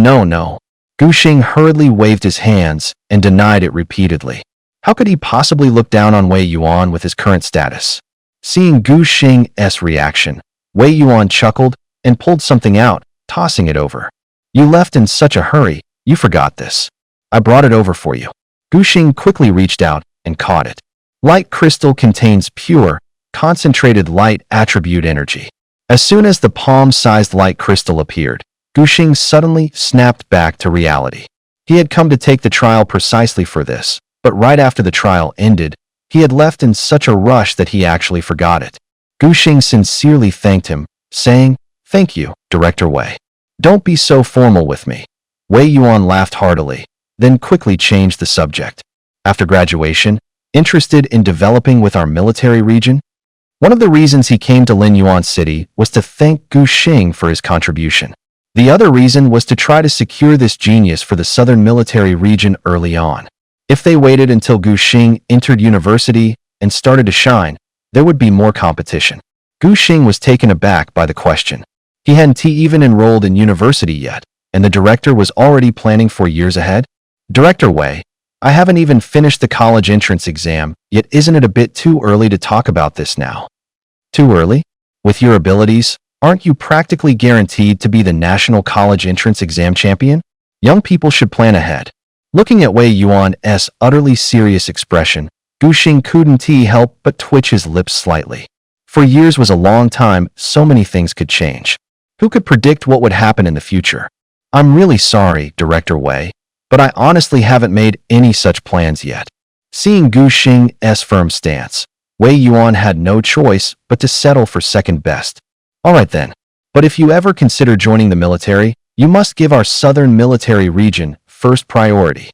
Gu Xing hurriedly waved his hands and denied it repeatedly. How could he possibly look down on Wei Yuan with his current status? Seeing Gu Xing's reaction, Wei Yuan chuckled and pulled something out, tossing it over. You left in such a hurry, you forgot this. I brought it over for you. Gu Xing quickly reached out and caught it. Light crystal contains pure, concentrated light attribute energy. As soon as the palm-sized light crystal appeared, Gu Xing suddenly snapped back to reality. He had come to take the trial precisely for this, but right after the trial ended, he had left in such a rush that he actually forgot it. Gu Xing sincerely thanked him, saying, Thank you, Director Wei. Don't be so formal with me. Wei Yuan laughed heartily, then quickly changed the subject. After graduation, interested in developing with our military region? One of the reasons he came to Linyuan City was to thank Gu Xing for his contribution. The other reason was to try to secure this genius for the southern military region early on. If they waited until Gu Xing entered university and started to shine, there would be more competition. Gu Xing was taken aback by the question. He hadn't even enrolled in university yet, and the director was already planning for years ahead. Director Wei, I haven't even finished the college entrance exam, yet isn't it a bit too early to talk about this now? Too early? With your abilities, aren't you practically guaranteed to be the national college entrance exam champion? Young people should plan ahead. Looking at Wei Yuan's utterly serious expression, Gu Xing couldn't help but twitch his lips slightly. For years was a long time, so many things could change. Who could predict what would happen in the future? I'm really sorry, Director Wei, but I honestly haven't made any such plans yet. Seeing Gu Xing's firm stance, Wei Yuan had no choice but to settle for second best. All right then, but if you ever consider joining the military, you must give our southern military region first priority.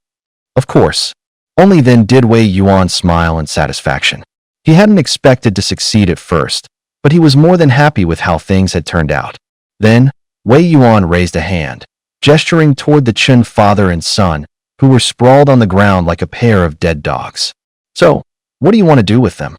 Of course. Only then did Wei Yuan smile in satisfaction. He hadn't expected to succeed at first, but he was more than happy with how things had turned out. Then, Wei Yuan raised a hand, gesturing toward the Chen father and son, who were sprawled on the ground like a pair of dead dogs. So, what do you want to do with them?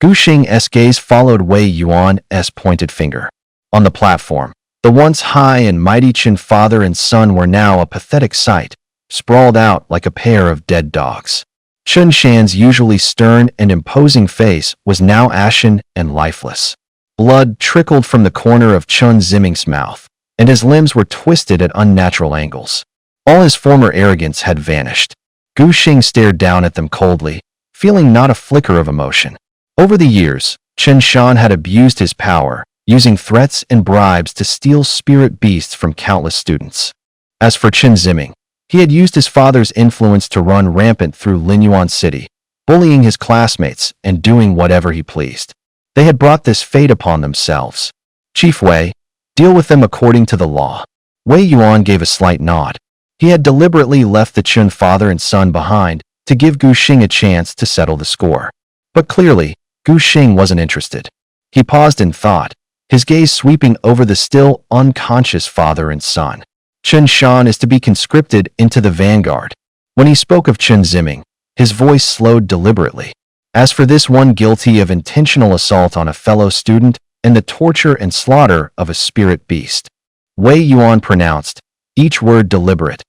Gu Xing's gaze followed Wei Yuan's pointed finger. On the platform, the once high and mighty Chen father and son were now a pathetic sight, sprawled out like a pair of dead dogs. Chen Shan's usually stern and imposing face was now ashen and lifeless. Blood trickled from the corner of Chen Ziming's mouth, and his limbs were twisted at unnatural angles. All his former arrogance had vanished. Gu Xing stared down at them coldly, feeling not a flicker of emotion. Over the years, Chen Shan had abused his power, using threats and bribes to steal spirit beasts from countless students. As for Chen Ziming, he had used his father's influence to run rampant through Linyuan City, bullying his classmates and doing whatever he pleased. They had brought this fate upon themselves. Chief Wei, deal with them according to the law. Wei Yuan gave a slight nod. He had deliberately left the Chun father and son behind to give Gu Xing a chance to settle the score. But clearly, Gu Xing wasn't interested. He paused in thought, his gaze sweeping over the still unconscious father and son. Chun Shan is to be conscripted into the vanguard. When he spoke of Chun Ziming, his voice slowed deliberately. As for this one guilty of intentional assault on a fellow student and the torture and slaughter of a spirit beast. Wei Yuan pronounced, each word deliberate.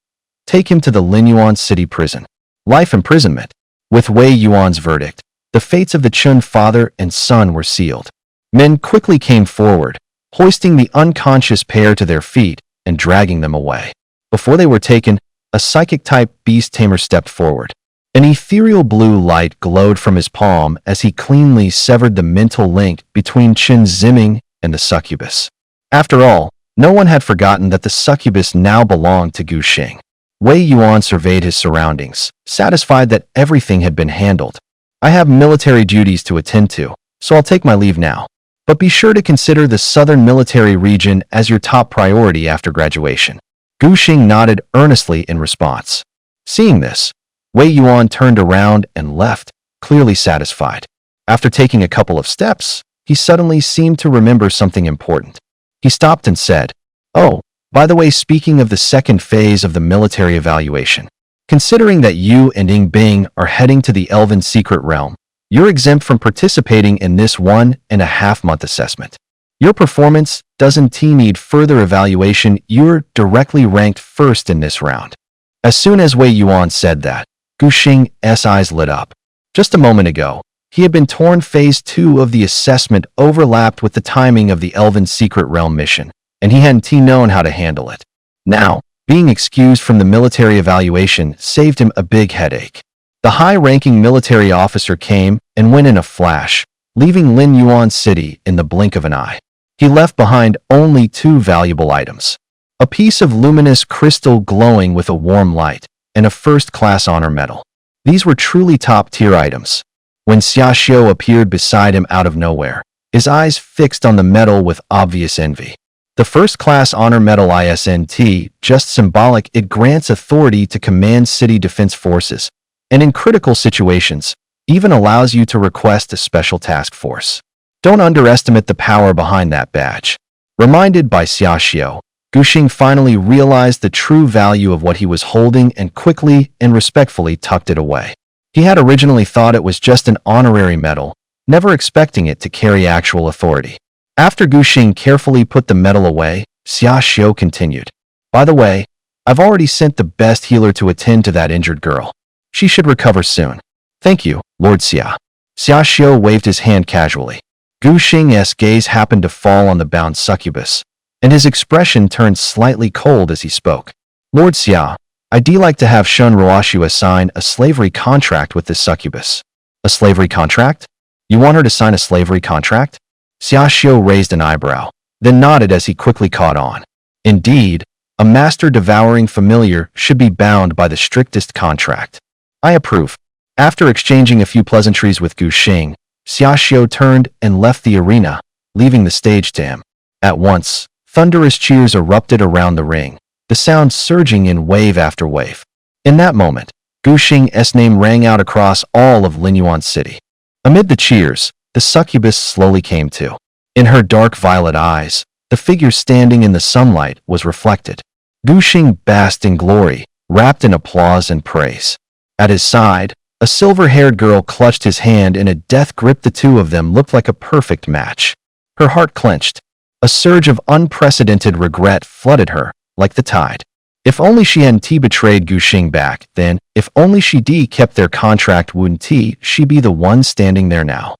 Take him to the Linyuan city prison. Life imprisonment. With Wei Yuan's verdict, the fates of the Chun father and son were sealed. Men quickly came forward, hoisting the unconscious pair to their feet and dragging them away. Before they were taken, a psychic-type beast tamer stepped forward. An ethereal blue light glowed from his palm as he cleanly severed the mental link between Chun Ziming and the succubus. After all, no one had forgotten that the succubus now belonged to Gu Xing. Wei Yuan surveyed his surroundings, satisfied that everything had been handled. I have military duties to attend to, so I'll take my leave now. But be sure to consider the southern military region as your top priority after graduation. Gu Xing nodded earnestly in response. Seeing this, Wei Yuan turned around and left, clearly satisfied. After taking a couple of steps, he suddenly seemed to remember something important. He stopped and said, "Oh, by the way, speaking of the second phase of the military evaluation, considering that you and Ying Bing are heading to the Elven Secret Realm, you're exempt from participating in this 1.5-month assessment. Your performance doesn't need further evaluation. You're directly ranked first in this round." As soon as Wei Yuan said that, Gu Xing's eyes lit up. Just a moment ago, he had been torn. Phase 2 of the assessment overlapped with the timing of the Elven Secret Realm mission, and he hadn't known how to handle it. Now, being excused from the military evaluation saved him a big headache. The high-ranking military officer came and went in a flash, leaving Lin Yuan City in the blink of an eye. He left behind only 2 valuable items: a piece of luminous crystal glowing with a warm light, and a first-class honor medal. These were truly top-tier items. When Xia Xiu appeared beside him out of nowhere, his eyes fixed on the medal with obvious envy. The first-class honor medal isn't just symbolic. It grants authority to command city defense forces, and in critical situations, even allows you to request a special task force. Don't underestimate the power behind that badge. Reminded by Xia Xiu, Gu Xing finally realized the true value of what he was holding and quickly and respectfully tucked it away. He had originally thought it was just an honorary medal, never expecting it to carry actual authority. After Gu Xing carefully put the medal away, Xia Xiu continued, "By the way, I've already sent the best healer to attend to that injured girl. She should recover soon." "Thank you, Lord Xia." Xia Xiu waved his hand casually. Gu Xing's gaze happened to fall on the bound succubus, and his expression turned slightly cold as he spoke. "Lord Xia, I'd like to have Shun Ruoshu sign a slavery contract with this succubus." "A slavery contract? You want her to sign a slavery contract?" Xia Xiu raised an eyebrow, then nodded as he quickly caught on. "Indeed, a master-devouring familiar should be bound by the strictest contract. I approve." After exchanging a few pleasantries with Gu Xing, Xia Xiu turned and left the arena, leaving the stage to him. At once, thunderous cheers erupted around the ring, the sound surging in wave after wave. In that moment, Gu Xing's name rang out across all of Linyuan City. Amid the cheers, the succubus slowly came to. In her dark violet eyes, the figure standing in the sunlight was reflected. Gu Xing basked in glory, wrapped in applause and praise. At his side, a silver-haired girl clutched his hand in a death grip. The two of them looked like a perfect match. Her heart clenched. A surge of unprecedented regret flooded her, like the tide. If only she hadn't betrayed Gu Xing back then, if only she kept their contract, wouldn't she be the one standing there now?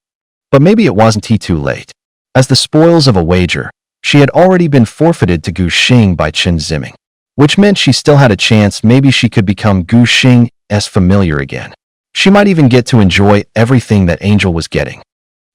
But maybe it wasn't too late. As the spoils of a wager, she had already been forfeited to Gu Xing by Chun Ziming, which meant she still had a chance. Maybe she could become Gu Xing's familiar again. She might even get to enjoy everything that Angel was getting.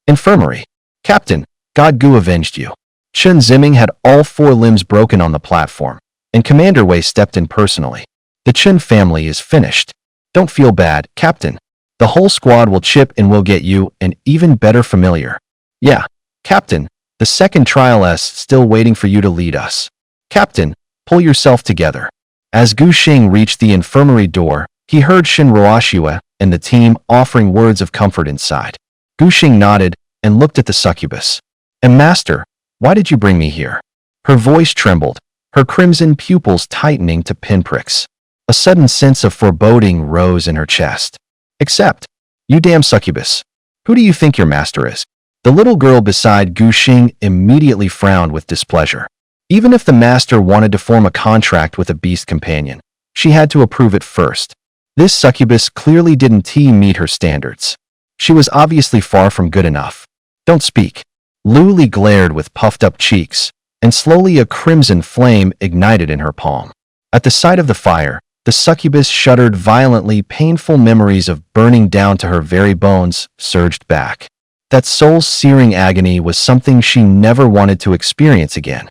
Infirmary. "Captain, God Gu avenged you." Chun Ziming had all 4 limbs broken on the platform, and Commander Wei stepped in personally. "The Chun family is finished. Don't feel bad, Captain. The whole squad will chip and we'll get you an even better familiar." "Yeah, Captain, the second trial's still waiting for you to lead us." "Captain, pull yourself together." As Gu Xing reached the infirmary door, he heard Shin Ruoxue and the team offering words of comfort inside. Gu Xing nodded and looked at the succubus. "And master, why did you bring me here?" Her voice trembled, her crimson pupils tightening to pinpricks. A sudden sense of foreboding rose in her chest. "Except, you damn succubus. Who do you think your master is?" The little girl beside Gu Xing immediately frowned with displeasure. Even if the master wanted to form a contract with a beast companion, she had to approve it first. This succubus clearly didn't meet her standards. She was obviously far from good enough. "Don't speak." Lu Li glared with puffed-up cheeks, and slowly a crimson flame ignited in her palm. At the sight of the fire, the succubus shuddered violently. Painful memories of burning down to her very bones surged back. That soul-searing agony was something she never wanted to experience again.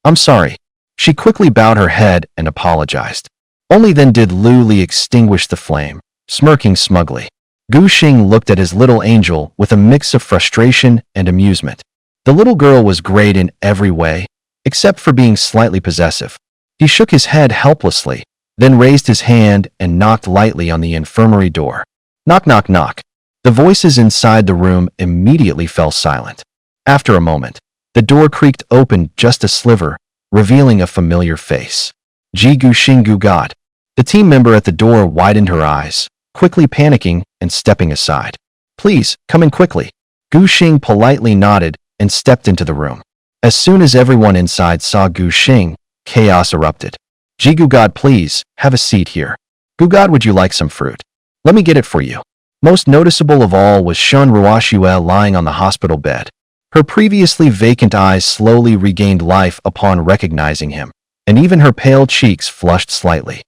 "I'm sorry." She quickly bowed her head and apologized. Only then did Lu Li extinguish the flame, smirking smugly. Gu Xing looked at his little angel with a mix of frustration and amusement. The little girl was great in every way, except for being slightly possessive. He shook his head helplessly, then raised his hand and knocked lightly on the infirmary door. Knock, knock, knock. The voices inside the room immediately fell silent. After a moment, the door creaked open just a sliver, revealing a familiar face. Ji Gu Xing Gu God. The team member at the door widened her eyes, quickly panicking and stepping aside. "Please, come in quickly." Gu Xing politely nodded and stepped into the room. As soon as everyone inside saw Gu Xing, chaos erupted. "Ji Gu God, please, have a seat here. Gu God, would you like some fruit? Let me get it for you." Most noticeable of all was Shin Ruoxue lying on the hospital bed. Her previously vacant eyes slowly regained life upon recognizing him, and even her pale cheeks flushed slightly.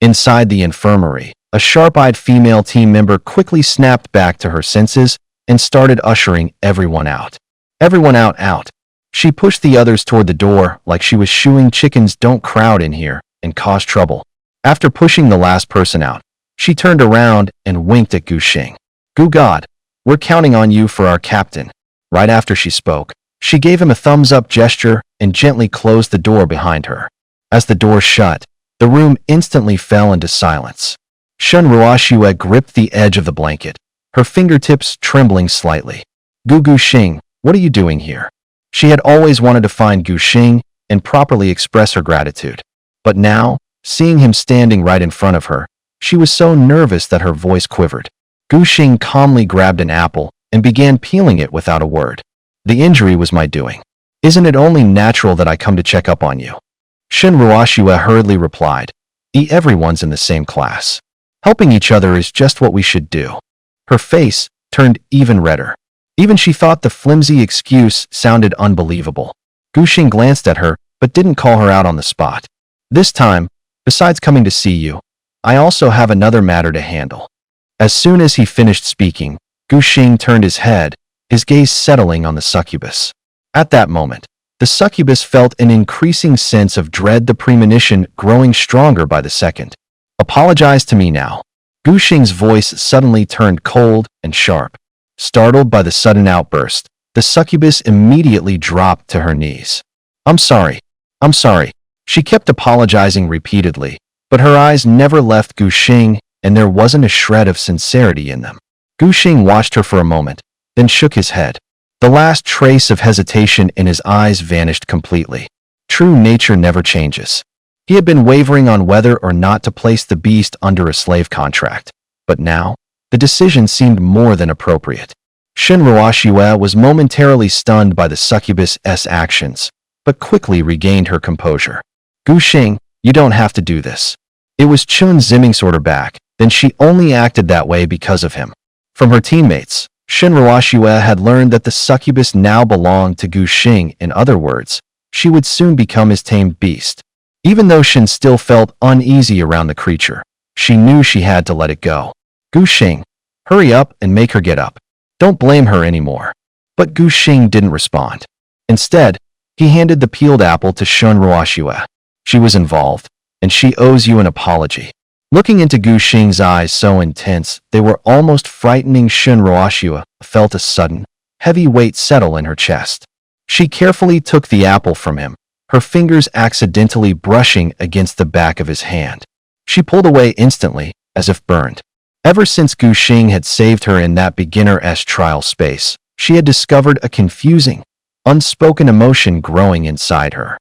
Inside the infirmary, a sharp-eyed female team member quickly snapped back to her senses and started ushering everyone out. "Everyone out, out." She pushed the others toward the door like she was shooing chickens. "Don't crowd in here and cause trouble." After pushing the last person out, she turned around and winked at Gu Xing. "Gu God, we're counting on you for our captain." Right after she spoke, she gave him a thumbs-up gesture and gently closed the door behind her. As the door shut, the room instantly fell into silence. Shin Ruoxue gripped the edge of the blanket, her fingertips trembling slightly. Gu Xing, what are you doing here?" She had always wanted to find Gu Xing and properly express her gratitude. But now, seeing him standing right in front of her, she was so nervous that her voice quivered. Gu Xing calmly grabbed an apple and began peeling it without a word. "The injury was my doing. Isn't it only natural that I come to check up on you?" Shin Ruoxue hurriedly replied, Everyone's in the same class. Helping each other is just what we should do." Her face turned even redder. Even she thought the flimsy excuse sounded unbelievable. Gu Xing glanced at her, but didn't call her out on the spot. "This time, besides coming to see you, I also have another matter to handle." As soon as he finished speaking, Gu Xing turned his head, his gaze settling on the succubus. At that moment, the succubus felt an increasing sense of dread, the premonition growing stronger by the second. "Apologize to me now." Gu Xing's voice suddenly turned cold and sharp. Startled by the sudden outburst, the succubus immediately dropped to her knees. I'm sorry. She kept apologizing repeatedly, but her eyes never left Gu Xing, and there wasn't a shred of sincerity in them. Gu Xing watched her for a moment, then shook his head. The last trace of hesitation in his eyes vanished completely. True nature never changes. He had been wavering on whether or not to place the beast under a slave contract, but now, the decision seemed more than appropriate. Shin Ruoxue was momentarily stunned by the succubus's actions, but quickly regained her composure. "Gu Xing, you don't have to do this." It was Chun Ziming's order back, then she only acted that way because of him. From her teammates, Shin Ruoxue had learned that the succubus now belonged to Gu Xing. In other words, she would soon become his tamed beast. Even though Shin still felt uneasy around the creature, she knew she had to let it go. "Gu Xing, hurry up and make her get up. Don't blame her anymore." But Gu Xing didn't respond. Instead, he handed the peeled apple to Shin Ruoxue. "She was involved, and she owes you an apology." Looking into Gu Xing's eyes so intense they were almost frightening, Shin Ruoxue felt a sudden, heavy weight settle in her chest. She carefully took the apple from him, her fingers accidentally brushing against the back of his hand. She pulled away instantly, as if burned. Ever since Gu Xing had saved her in that beginner-s trial space, she had discovered a confusing, unspoken emotion growing inside her.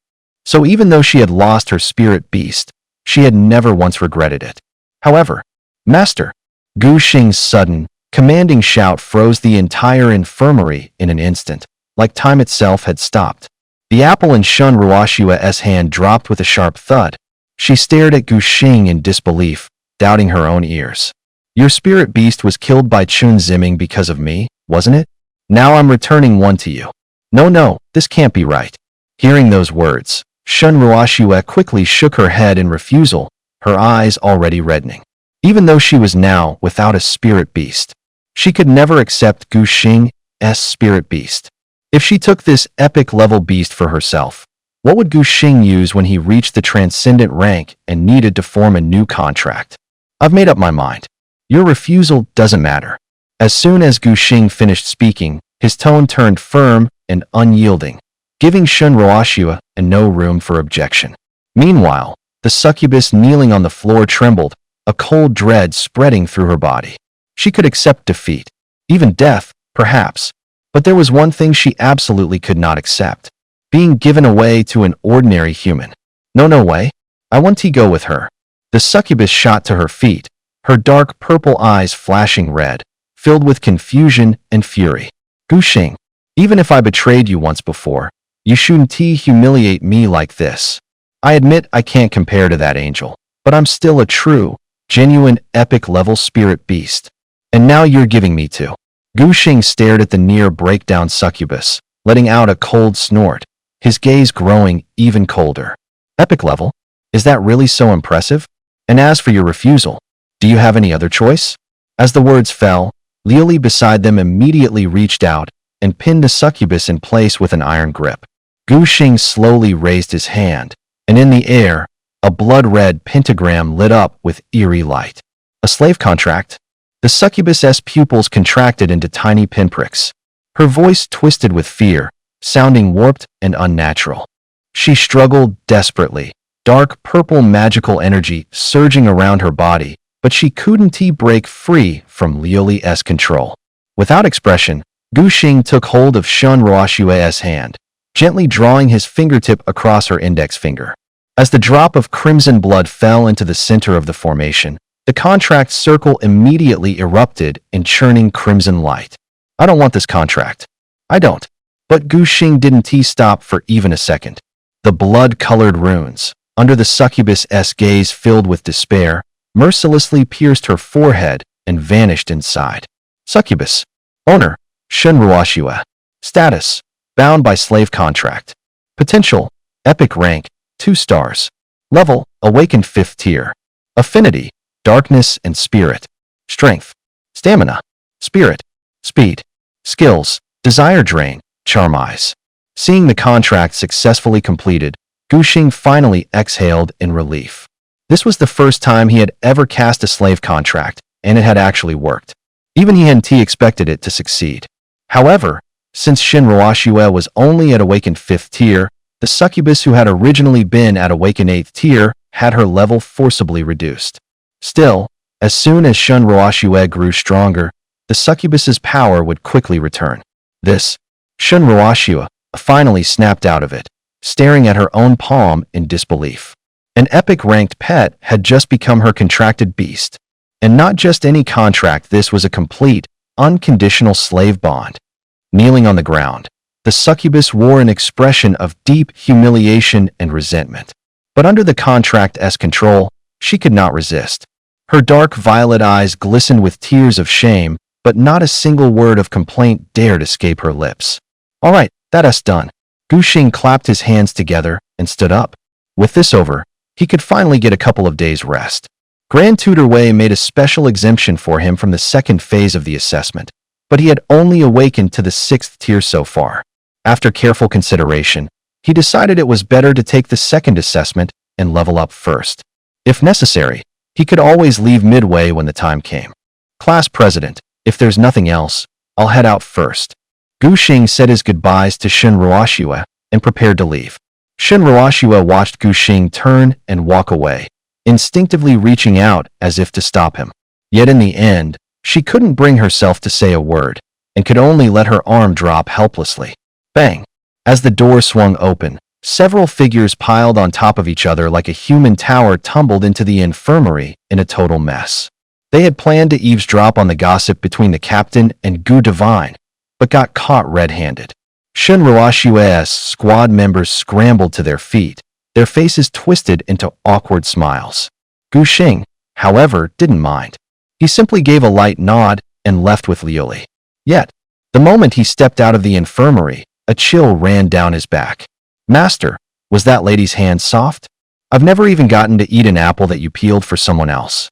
So even though she had lost her spirit beast, she had never once regretted it. However, Master, Gu Xing's sudden, commanding shout froze the entire infirmary in an instant, like time itself had stopped. The apple in Shun Ruoshua's hand dropped with a sharp thud. She stared at Gu Xing in disbelief, doubting her own ears. Your spirit beast was killed by Chun Ziming because of me, wasn't it? Now I'm returning one to you. No, this can't be right. Hearing those words, Shun Ruoshua quickly shook her head in refusal, her eyes already reddening. Even though she was now without a spirit beast, she could never accept Gu Xing's spirit beast. If she took this epic-level beast for herself, what would Gu Xing use when he reached the transcendent rank and needed to form a new contract? I've made up my mind. Your refusal doesn't matter. As soon as Gu Xing finished speaking, his tone turned firm and unyielding, giving Shun Ruoshua no room for objection. Meanwhile, the succubus kneeling on the floor trembled, a cold dread spreading through her body. She could accept defeat, even death, perhaps, but there was one thing she absolutely could not accept: being given away to an ordinary human. No way. I want to go with her. The succubus shot to her feet, her dark purple eyes flashing red, filled with confusion and fury. Gu Xing, even if I betrayed you once before, you shouldn't humiliate me like this. I admit I can't compare to that angel, but I'm still a true, genuine epic-level spirit beast. And now you're giving me to. Gu Xing stared at the near breakdown succubus, letting out a cold snort, his gaze growing even colder. Epic level? Is that really so impressive? And as for your refusal, do you have any other choice? As the words fell, Liuli beside them immediately reached out and pinned the succubus in place with an iron grip. Gu Xing slowly raised his hand, and in the air, a blood-red pentagram lit up with eerie light. A slave contract? The succubus's pupils contracted into tiny pinpricks. Her voice twisted with fear, sounding warped and unnatural. She struggled desperately, dark purple magical energy surging around her body, but she couldn't break free from Liuli's control. Without expression, Gu Xing took hold of Shun Ruoshua's hand, gently drawing his fingertip across her index finger. As the drop of crimson blood fell into the center of the formation, the contract circle immediately erupted in churning crimson light. I don't want this contract. I don't. But Gu Xing didn't stop for even a second. The blood-colored runes, under the succubus's gaze filled with despair, mercilessly pierced her forehead and vanished inside. Succubus. Owner, Shun Ruoshua. Status, bound by slave contract. Potential, epic rank, 2 stars. Level, awakened 5th tier. Affinity, darkness and spirit. Strength, stamina, spirit, speed. Skills, desire drain, charm eyes. Seeing the contract successfully completed, Gu Xing finally exhaled in relief. This was the first time he had ever cast a slave contract, and it had actually worked. Even he hadn't expected it to succeed. However, since Shun Ruoshua was only at awakened 5th tier, the succubus who had originally been at awakened 8th tier had her level forcibly reduced. Still, as soon as Shun Ruoshua grew stronger, the succubus's power would quickly return. This, Shun Ruoshua finally snapped out of it, staring at her own palm in disbelief. An epic-ranked pet had just become her contracted beast. And not just any contract, this was a complete, unconditional slave bond. Kneeling on the ground, the succubus wore an expression of deep humiliation and resentment. But under the contract's control, she could not resist. Her dark violet eyes glistened with tears of shame, but not a single word of complaint dared escape her lips. All right, that's done. Gu Xing clapped his hands together and stood up. With this over, he could finally get a couple of days' rest. Grand Tutor Wei made a special exemption for him from the second phase of the assessment, but he had only awakened to the 6th tier so far. After careful consideration, he decided it was better to take the second assessment and level up first. If necessary, he could always leave midway when the time came. Class President, if there's nothing else, I'll head out first. Gu Xing said his goodbyes to Shun Ruoshua and prepared to leave. Shinruashua watched Gu Xing turn and walk away, instinctively reaching out as if to stop him. Yet in the end, she couldn't bring herself to say a word, and could only let her arm drop helplessly. Bang! As the door swung open, several figures piled on top of each other like a human tower tumbled into the infirmary in a total mess. They had planned to eavesdrop on the gossip between the captain and Gu Divine, but got caught red-handed. Shinruashua's squad members scrambled to their feet, their faces twisted into awkward smiles. Gu Xing, however, didn't mind. He simply gave a light nod and left with Liuli. Yet, the moment he stepped out of the infirmary, a chill ran down his back. Master, was that lady's hand soft? I've never even gotten to eat an apple that you peeled for someone else.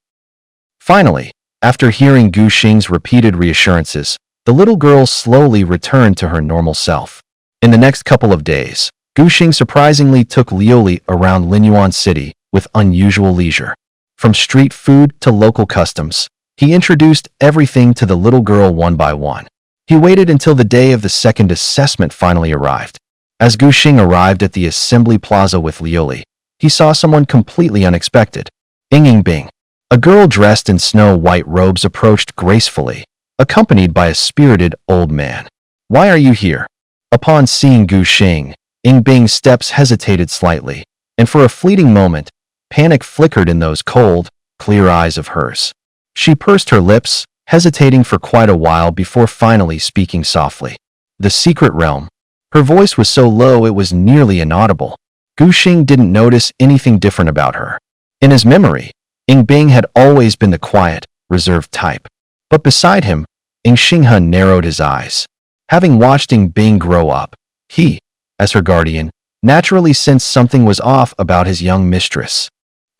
Finally, after hearing Gu Xing's repeated reassurances, the little girl slowly returned to her normal self. In the next couple of days, Gu Xing surprisingly took Liuli around Linyuan City with unusual leisure. From street food to local customs, he introduced everything to the little girl one by one. He waited until the day of the second assessment finally arrived. As Gu Xing arrived at the assembly plaza with Liuli, he saw someone completely unexpected. Bing. A girl dressed in snow-white robes approached gracefully, accompanied by a spirited old man. Why are you here? Upon seeing Gu Xing, Bing's steps hesitated slightly, and for a fleeting moment, panic flickered in those cold, clear eyes of hers. She pursed her lips, hesitating for quite a while before finally speaking softly. The secret realm. Her voice was so low it was nearly inaudible. Gu Xing didn't notice anything different about her. In his memory, Bing had always been the quiet, reserved type. But beside him, Xinghe narrowed his eyes. Having watched Bing grow up, he, as her guardian, naturally sensed something was off about his young mistress.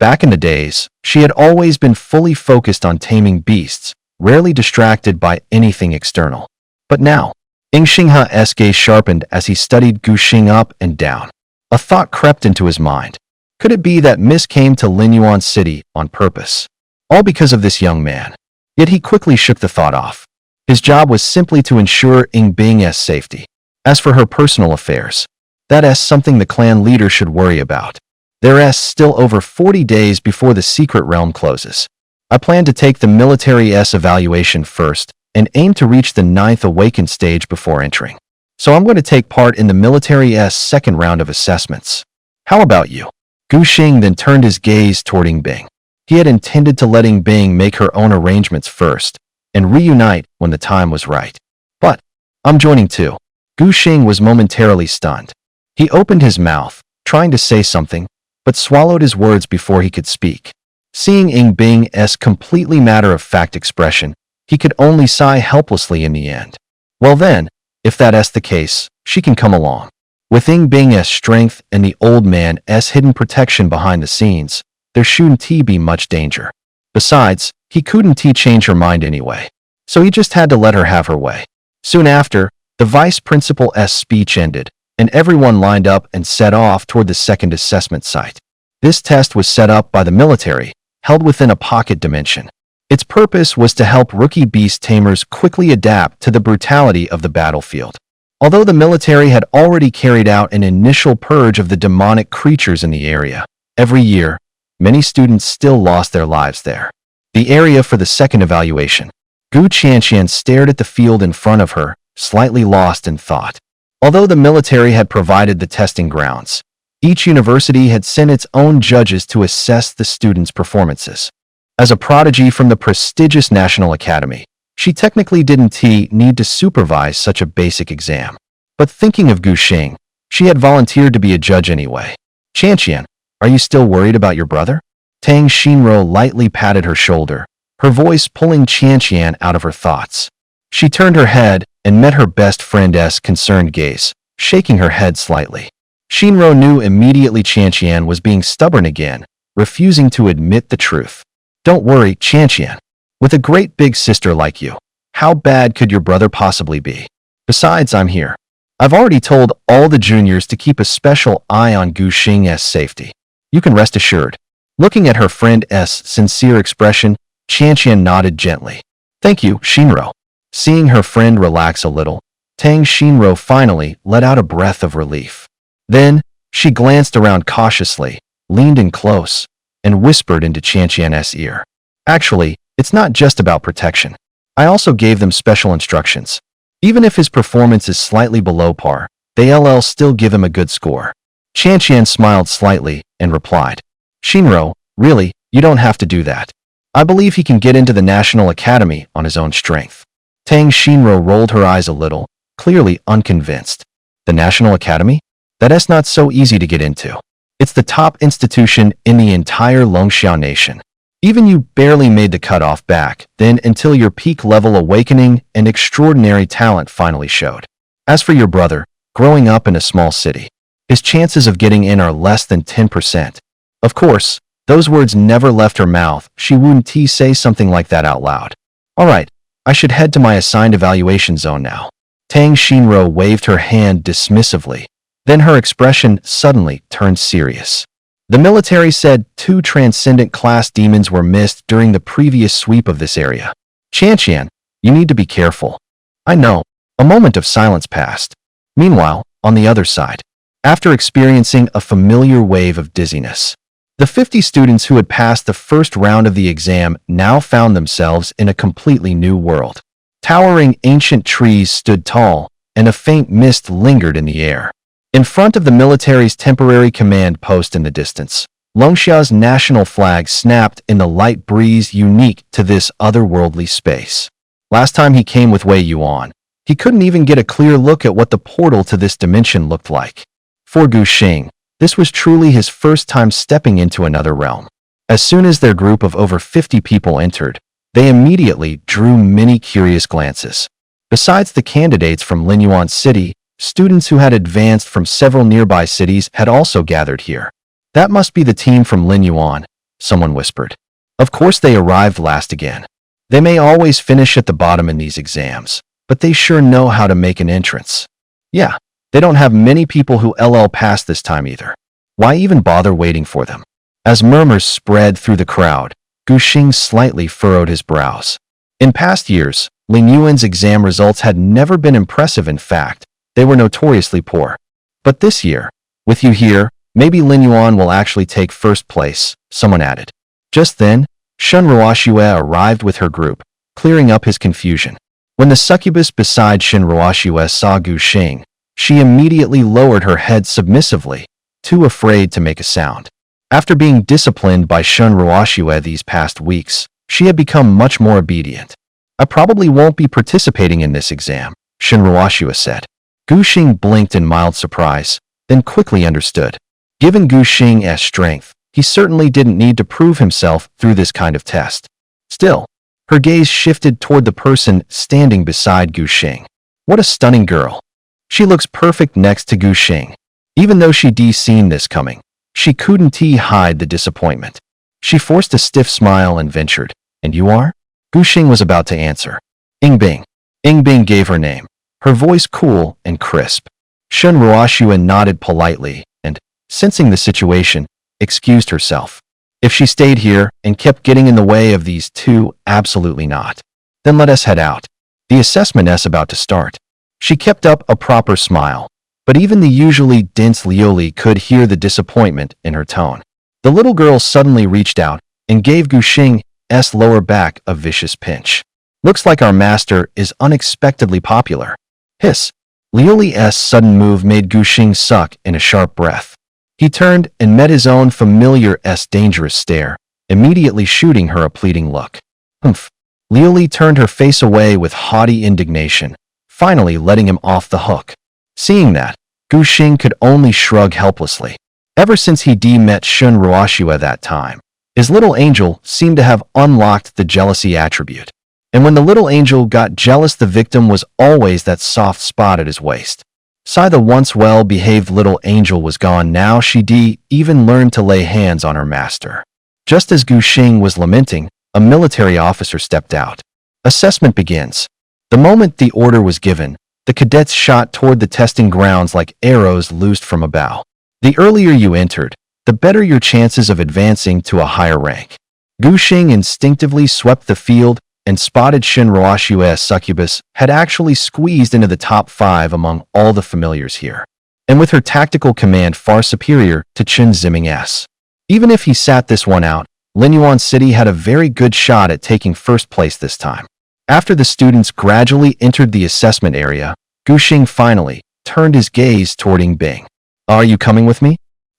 Back in the days, she had always been fully focused on taming beasts, rarely distracted by anything external. But now, Xinghe's gaze sharpened as he studied Gu Xing up and down. A thought crept into his mind. Could it be that Miss came to Linyuan City on purpose? All because of this young man. Yet he quickly shook the thought off. His job was simply to ensure Bing's safety. As for her personal affairs, that's something the clan leader should worry about. There's still over 40 days before the secret realm closes. I plan to take the military's evaluation first and aim to reach the 9th awakened stage before entering. So I'm going to take part in the military's second round of assessments. How about you? Gu Xing then turned his gaze toward Bing. He had intended to let Bing make her own arrangements first and reunite when the time was right. But I'm joining too. Gu Xing was momentarily stunned. He opened his mouth, trying to say something, but swallowed his words before he could speak. Seeing Bing's completely matter-of-fact expression, he could only sigh helplessly in the end. Well then, if that's the case, she can come along. With Bing's strength and the old man's hidden protection behind the scenes, there shouldn't be much danger. Besides, he couldn't change her mind anyway. So he just had to let her have her way. Soon after, the vice principal's speech ended, and everyone lined up and set off toward the second assessment site. This test was set up by the military, held within a pocket dimension. Its purpose was to help rookie beast tamers quickly adapt to the brutality of the battlefield. Although the military had already carried out an initial purge of the demonic creatures in the area, every year, many students still lost their lives there. The area for the second evaluation. Gu Qianqian stared at the field in front of her, slightly lost in thought. Although the military had provided the testing grounds, each university had sent its own judges to assess the students' performances. As a prodigy from the prestigious National Academy, she technically didn't need to supervise such a basic exam. But thinking of Gu Xing, she had volunteered to be a judge anyway. Qianqian, are you still worried about your brother? Tang Xinro lightly patted her shoulder, her voice pulling Qianqian out of her thoughts. She turned her head and met her best friend's concerned gaze, shaking her head slightly. Xinro knew immediately Qianqian was being stubborn again, refusing to admit the truth. Don't worry, Qianqian. With a great big sister like you, how bad could your brother possibly be? Besides, I'm here. I've already told all the juniors to keep a special eye on Gu Xing's safety. You can rest assured. Looking at her friend's sincere expression, Qianqian nodded gently. Thank you, Xinro. Seeing her friend relax a little, Tang Xinro finally let out a breath of relief. Then, She glanced around cautiously, leaned in close, and whispered into Qianqian's ear. Actually, it's not just about protection. I also gave them special instructions. Even if his performance is slightly below par, they'll still give him a good score. Qianqian smiled slightly and replied, Shinro, really, you don't have to do that. I believe he can get into the National Academy on his own strength. Tang Shinro rolled her eyes a little, clearly unconvinced. The National Academy? That's not so easy to get into. It's the top institution in the entire Longxiao nation. Even you barely made the cutoff back then until your peak level awakening and extraordinary talent finally showed. As for your brother, growing up in a small city, his chances of getting in are less than 10%. Of course, those words never left her mouth. She wouldn't say something like that out loud. All right, I should head to my assigned evaluation zone now. Tang Shinro waved her hand dismissively. Then her expression suddenly turned serious. The military said 2 transcendent class demons were missed during the previous sweep of this area. Qianqian, you need to be careful. I know. A moment of silence passed. Meanwhile, on the other side, after experiencing a familiar wave of dizziness, the 50 students who had passed the first round of the exam now found themselves in a completely new world. Towering ancient trees stood tall, and a faint mist lingered in the air. In front of the military's temporary command post in the distance, Longxiao's national flag snapped in the light breeze unique to this otherworldly space. Last time he came with Wei Yuan, he couldn't even get a clear look at what the portal to this dimension looked like. For Gu Xing, this was truly his first time stepping into another realm. As soon as their group of over 50 people entered, they immediately drew many curious glances. Besides the candidates from Linyuan City, students who had advanced from several nearby cities had also gathered here. That must be the team from Linyuan, someone whispered. Of course they arrived last again. They may always finish at the bottom in these exams, but they sure know how to make an entrance. Yeah, they don't have many people who pass this time either. Why even bother waiting for them? As murmurs spread through the crowd, Gu Xing slightly furrowed his brows. In past years, Lin Yuan's exam results had never been impressive. In fact, they were notoriously poor. But this year, with you here, maybe Lin Yuan will actually take first place, someone added. Just then, Shun Ruoxue arrived with her group, clearing up his confusion. When the succubus beside Shun Ruoxue saw Gu Xing, she immediately lowered her head submissively, too afraid to make a sound. After being disciplined by Shun Ruoxue these past weeks, she had become much more obedient. I probably won't be participating in this exam, Shun Ruoxue said. Gu Xing blinked in mild surprise, then quickly understood. Given Gu Xing's strength, he certainly didn't need to prove himself through this kind of test. Still, her gaze shifted toward the person standing beside Gu Xing. What a stunning girl. She looks perfect next to Gu Xing. Even though she'd seen this coming, she couldn't hide the disappointment. She forced a stiff smile and ventured, "And you are?" Gu Xing was about to answer. Yingbing. Yingbing gave her name, her voice cool and crisp. Shun Ruoxue nodded politely and, sensing the situation, excused herself. If she stayed here and kept getting in the way of these two, absolutely not. Then let us head out. The assessment's about to start. She kept up a proper smile, but even the usually dense Lioli could hear the disappointment in her tone. The little girl suddenly reached out and gave Gu Xing's lower back a vicious pinch. Looks like our master is unexpectedly popular. Hiss. Lioli's sudden move made Gu Xing suck in a sharp breath. He turned and met his own familiar dangerous stare, immediately shooting her a pleading look. Humph. Lioli turned her face away with haughty indignation, finally letting him off the hook. Seeing that, Gu Xing could only shrug helplessly. Ever since he met Shun Ruoxue that time, his little angel seemed to have unlocked the jealousy attribute. And when the little angel got jealous, the victim was always that soft spot at his waist. Sai, the once well-behaved little angel, was gone now. She even learned to lay hands on her master. Just as Gu Xing was lamenting, a military officer stepped out. Assessment begins. The moment the order was given, the cadets shot toward the testing grounds like arrows loosed from a bow. The earlier you entered, the better your chances of advancing to a higher rank. Gu Xing instinctively swept the field and spotted Shun Ruoxue's succubus had actually squeezed into the top 5 among all the familiars here. and with her tactical command far superior to Chen Ziming's. Even if he sat this one out, Linyuan City had a very good shot at taking first place this time. After the students gradually entered the assessment area, Gu Xing finally turned his gaze toward Ying Bing. "Are you coming with me?"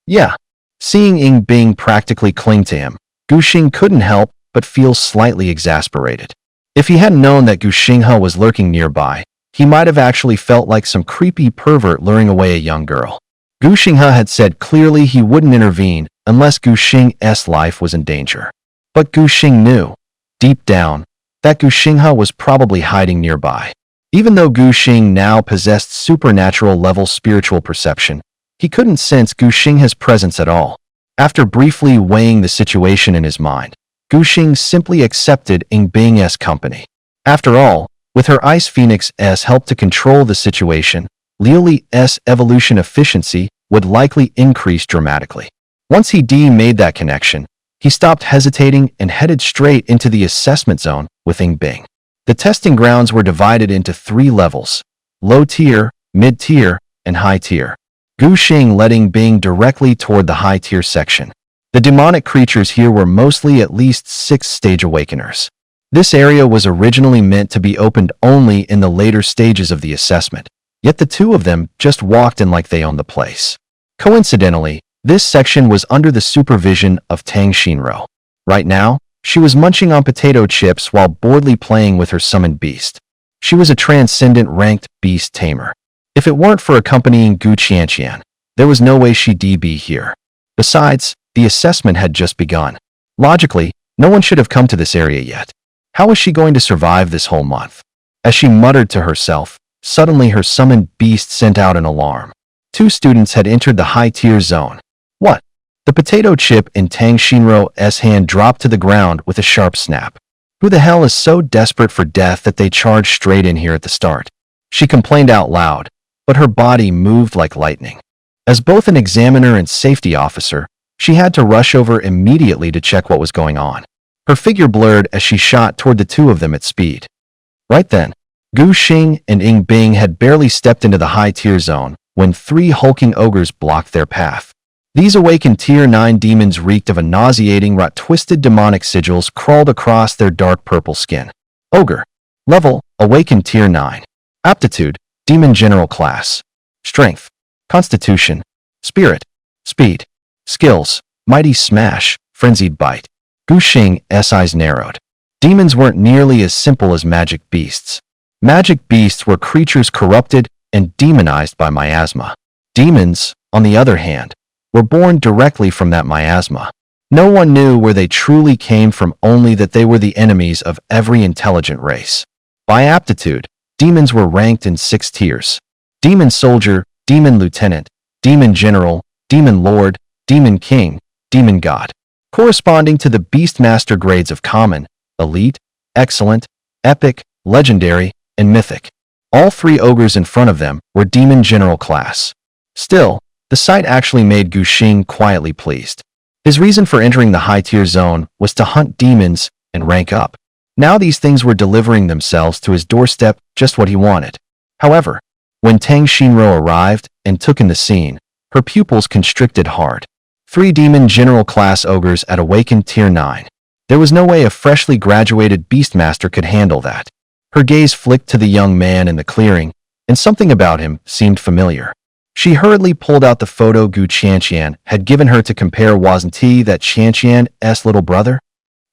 "Yeah." Seeing Ying Bing practically cling to him, Gu Xing couldn't help but feel slightly exasperated. If he hadn't known that Gu Xinghe was lurking nearby, he might have actually felt like some creepy pervert luring away a young girl. Gu Xinghe had said clearly he wouldn't intervene unless Gu Xing's life was in danger. But Gu Xing knew, deep down, that Gu Xinghe was probably hiding nearby. Even though Gu Xing now possessed supernatural-level spiritual perception, he couldn't sense Gu Xinghe's presence at all. After briefly weighing the situation in his mind, Gu Xing simply accepted Ying Bing's company. After all, with her Ice Phoenix's help to control the situation, Liu Li's evolution efficiency would likely increase dramatically. Once he made that connection, he stopped hesitating and headed straight into the assessment zone with Ying Bing. The testing grounds were divided into 3 levels: low tier, mid tier, and high tier. Gu Xing led Ying Bing directly toward the high tier section. The demonic creatures here were mostly at least 6th-stage awakeners. This area was originally meant to be opened only in the later stages of the assessment, yet the 2 of them just walked in like they owned the place. Coincidentally, this section was under the supervision of Tang Xinro. Right now, she was munching on potato chips while boredly playing with her summoned beast. She was a transcendent ranked beast tamer. If it weren't for accompanying Gu Qianqian, there was no way she'd be here. Besides, the assessment had just begun. Logically, no one should have come to this area yet. How was she going to survive this whole month? As she muttered to herself, suddenly her summoned beast sent out an alarm. 2 students had entered the high-tier zone. What? The potato chip in Tang Xinro's hand dropped to the ground with a sharp snap. Who the hell is so desperate for death that they charge straight in here at the start? She complained out loud, but her body moved like lightning. As both an examiner and safety officer, she had to rush over immediately to check what was going on. Her figure blurred as she shot toward the 2 of them at speed. Right then, Gu Xing and Ying Bing had barely stepped into the high-tier zone when 3 hulking ogres blocked their path. These awakened Tier 9 demons reeked of a nauseating rot-twisted demonic sigils crawled across their dark purple skin. Ogre. Level, awakened Tier 9. Aptitude, Demon General Class. Strength, Constitution, Spirit, Speed. Skills, Mighty Smash, Frenzied Bite. Gu Xing's eyes narrowed. Demons weren't nearly as simple as magic beasts. Magic beasts were creatures corrupted and demonized by miasma. Demons, on the other hand, were born directly from that miasma. No one knew where they truly came from, only that they were the enemies of every intelligent race. By aptitude, demons were ranked in 6 tiers: Demon Soldier, Demon Lieutenant, Demon General, Demon Lord, Demon King, Demon God, corresponding to the Beastmaster grades of Common, Elite, Excellent, Epic, Legendary, and Mythic. All 3 ogres in front of them were Demon General Class. Still, the sight actually made Gu Xing quietly pleased. His reason for entering the high-tier zone was to hunt demons and rank up. Now these things were delivering themselves to his doorstep, just what he wanted. However, when Tang Xinro arrived and took in the scene, her pupils constricted hard. 3 Demon General Class ogres at awakened Tier 9. There was no way a freshly graduated Beastmaster could handle that. Her gaze flicked to the young man in the clearing, and something about him seemed familiar. She hurriedly pulled out the photo Gu Qianqian had given her to compare. Wasn't he that Qianqian's little brother?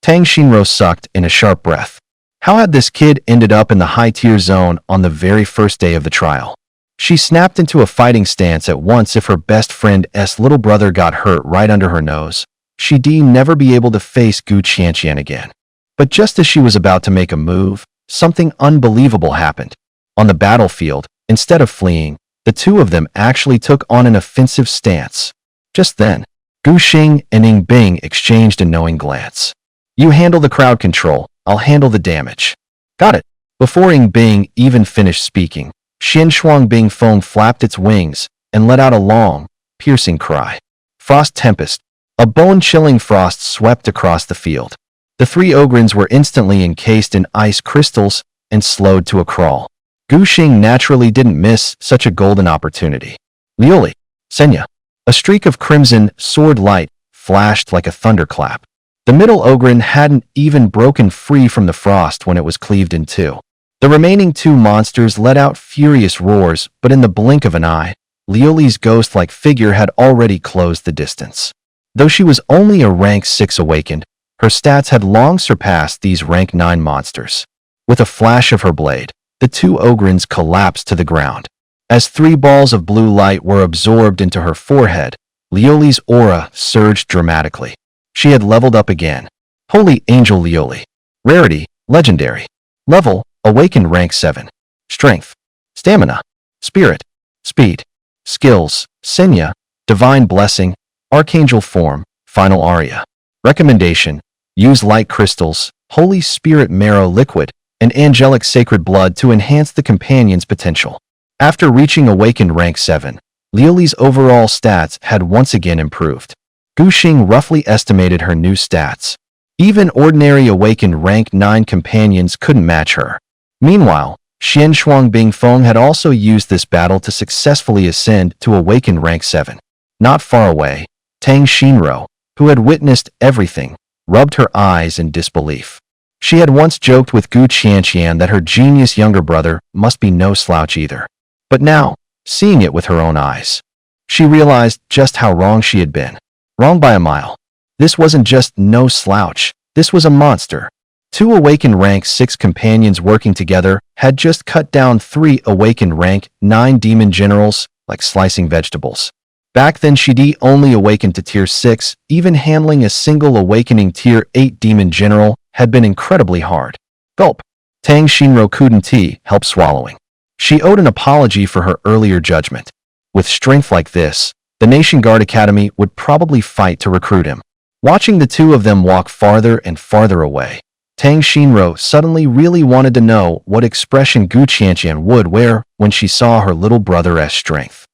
Tang Xinro sucked in a sharp breath. How had this kid ended up in the high-tier zone on the very first day of the trial? She snapped into a fighting stance at once. If her best friend's little brother got hurt right under her nose, she'd never be able to face Gu Qianqian again. But just as she was about to make a move, something unbelievable happened. On the battlefield, instead of fleeing, the 2 of them actually took on an offensive stance. Just then, Gu Xing and Ying Bing exchanged a knowing glance. You handle the crowd control, I'll handle the damage. Got it. Before Ying Bing even finished speaking, Xian Shuangbing foam flapped its wings and let out a long, piercing cry. Frost Tempest. A bone-chilling frost swept across the field. The 3 ogrins were instantly encased in ice crystals and slowed to a crawl. Gu Xing naturally didn't miss such a golden opportunity. Lioli, Senya. A streak of crimson sword light flashed like a thunderclap. The middle Ogren hadn't even broken free from the frost when it was cleaved in two. The remaining two monsters let out furious roars, but in the blink of an eye, Lioli's ghost-like figure had already closed the distance. Though she was only a rank 6 awakened, her stats had long surpassed these rank 9 monsters. With a flash of her blade, the two Ogrens collapsed to the ground. As 3 balls of blue light were absorbed into her forehead, Lioli's aura surged dramatically. She had leveled up again. Holy Angel Lioli. Rarity, Legendary. Level, Awakened rank 7. Strength, Stamina, Spirit, Speed. Skills, Senya, Divine Blessing, Archangel Form, Final Aria. Recommendation, use light crystals, Holy Spirit Marrow Liquid, and Angelic Sacred Blood to enhance the companion's potential. After reaching Awakened rank 7, Lioli's overall stats had once again improved. Gu Xing roughly estimated her new stats. Even ordinary Awakened rank 9 companions couldn't match her. Meanwhile, Xian Shuang Bingfeng had also used this battle to successfully ascend to Awakened rank 7. Not far away, Tang Xinro, who had witnessed everything, rubbed her eyes in disbelief. She had once joked with Gu Qianqian that her genius younger brother must be no slouch either. But now, seeing it with her own eyes, she realized just how wrong she had been. Wrong by a mile. This wasn't just no slouch, this was a monster. 2 Awakened rank 6 companions working together had just cut down 3 Awakened rank 9 demon generals like slicing vegetables. Back then Shidi only awakened to tier 6, even handling a single awakening tier 8 demon general had been incredibly hard. Gulp. Tang Xinro couldn't help swallowing. She owed an apology for her earlier judgment. With strength like this, the Nation Guard Academy would probably fight to recruit him. Watching the two of them walk farther and farther away, Tang Xinro suddenly really wanted to know what expression Gu Qianqian would wear when she saw her little brother's strength.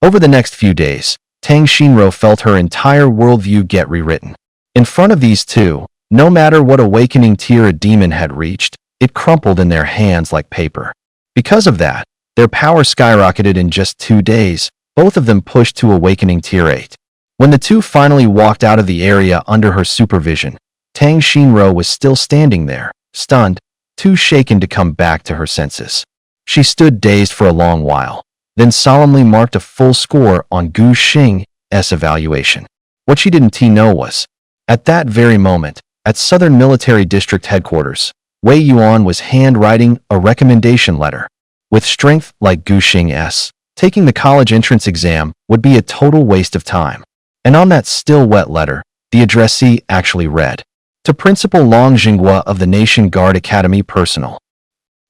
Over the next few days, Tang Xinro felt her entire worldview get rewritten. In front of these two, no matter what awakening tier a demon had reached, it crumpled in their hands like paper. Because of that, their power skyrocketed in just 2 days, both of them pushed to awakening tier 8. When the two finally walked out of the area under her supervision, Tang Xinro was still standing there, stunned, too shaken to come back to her senses. She stood dazed for a long while, then solemnly marked a full score on Gu Xing's evaluation. What she didn't know was, at that very moment, at Southern Military District Headquarters, Wei Yuan was handwriting a recommendation letter. With strength like Gu Xing's, taking the college entrance exam would be a total waste of time. And on that still wet letter, the addressee actually read, to Principal Long Jinghua of the Nation Guard Academy Personnel.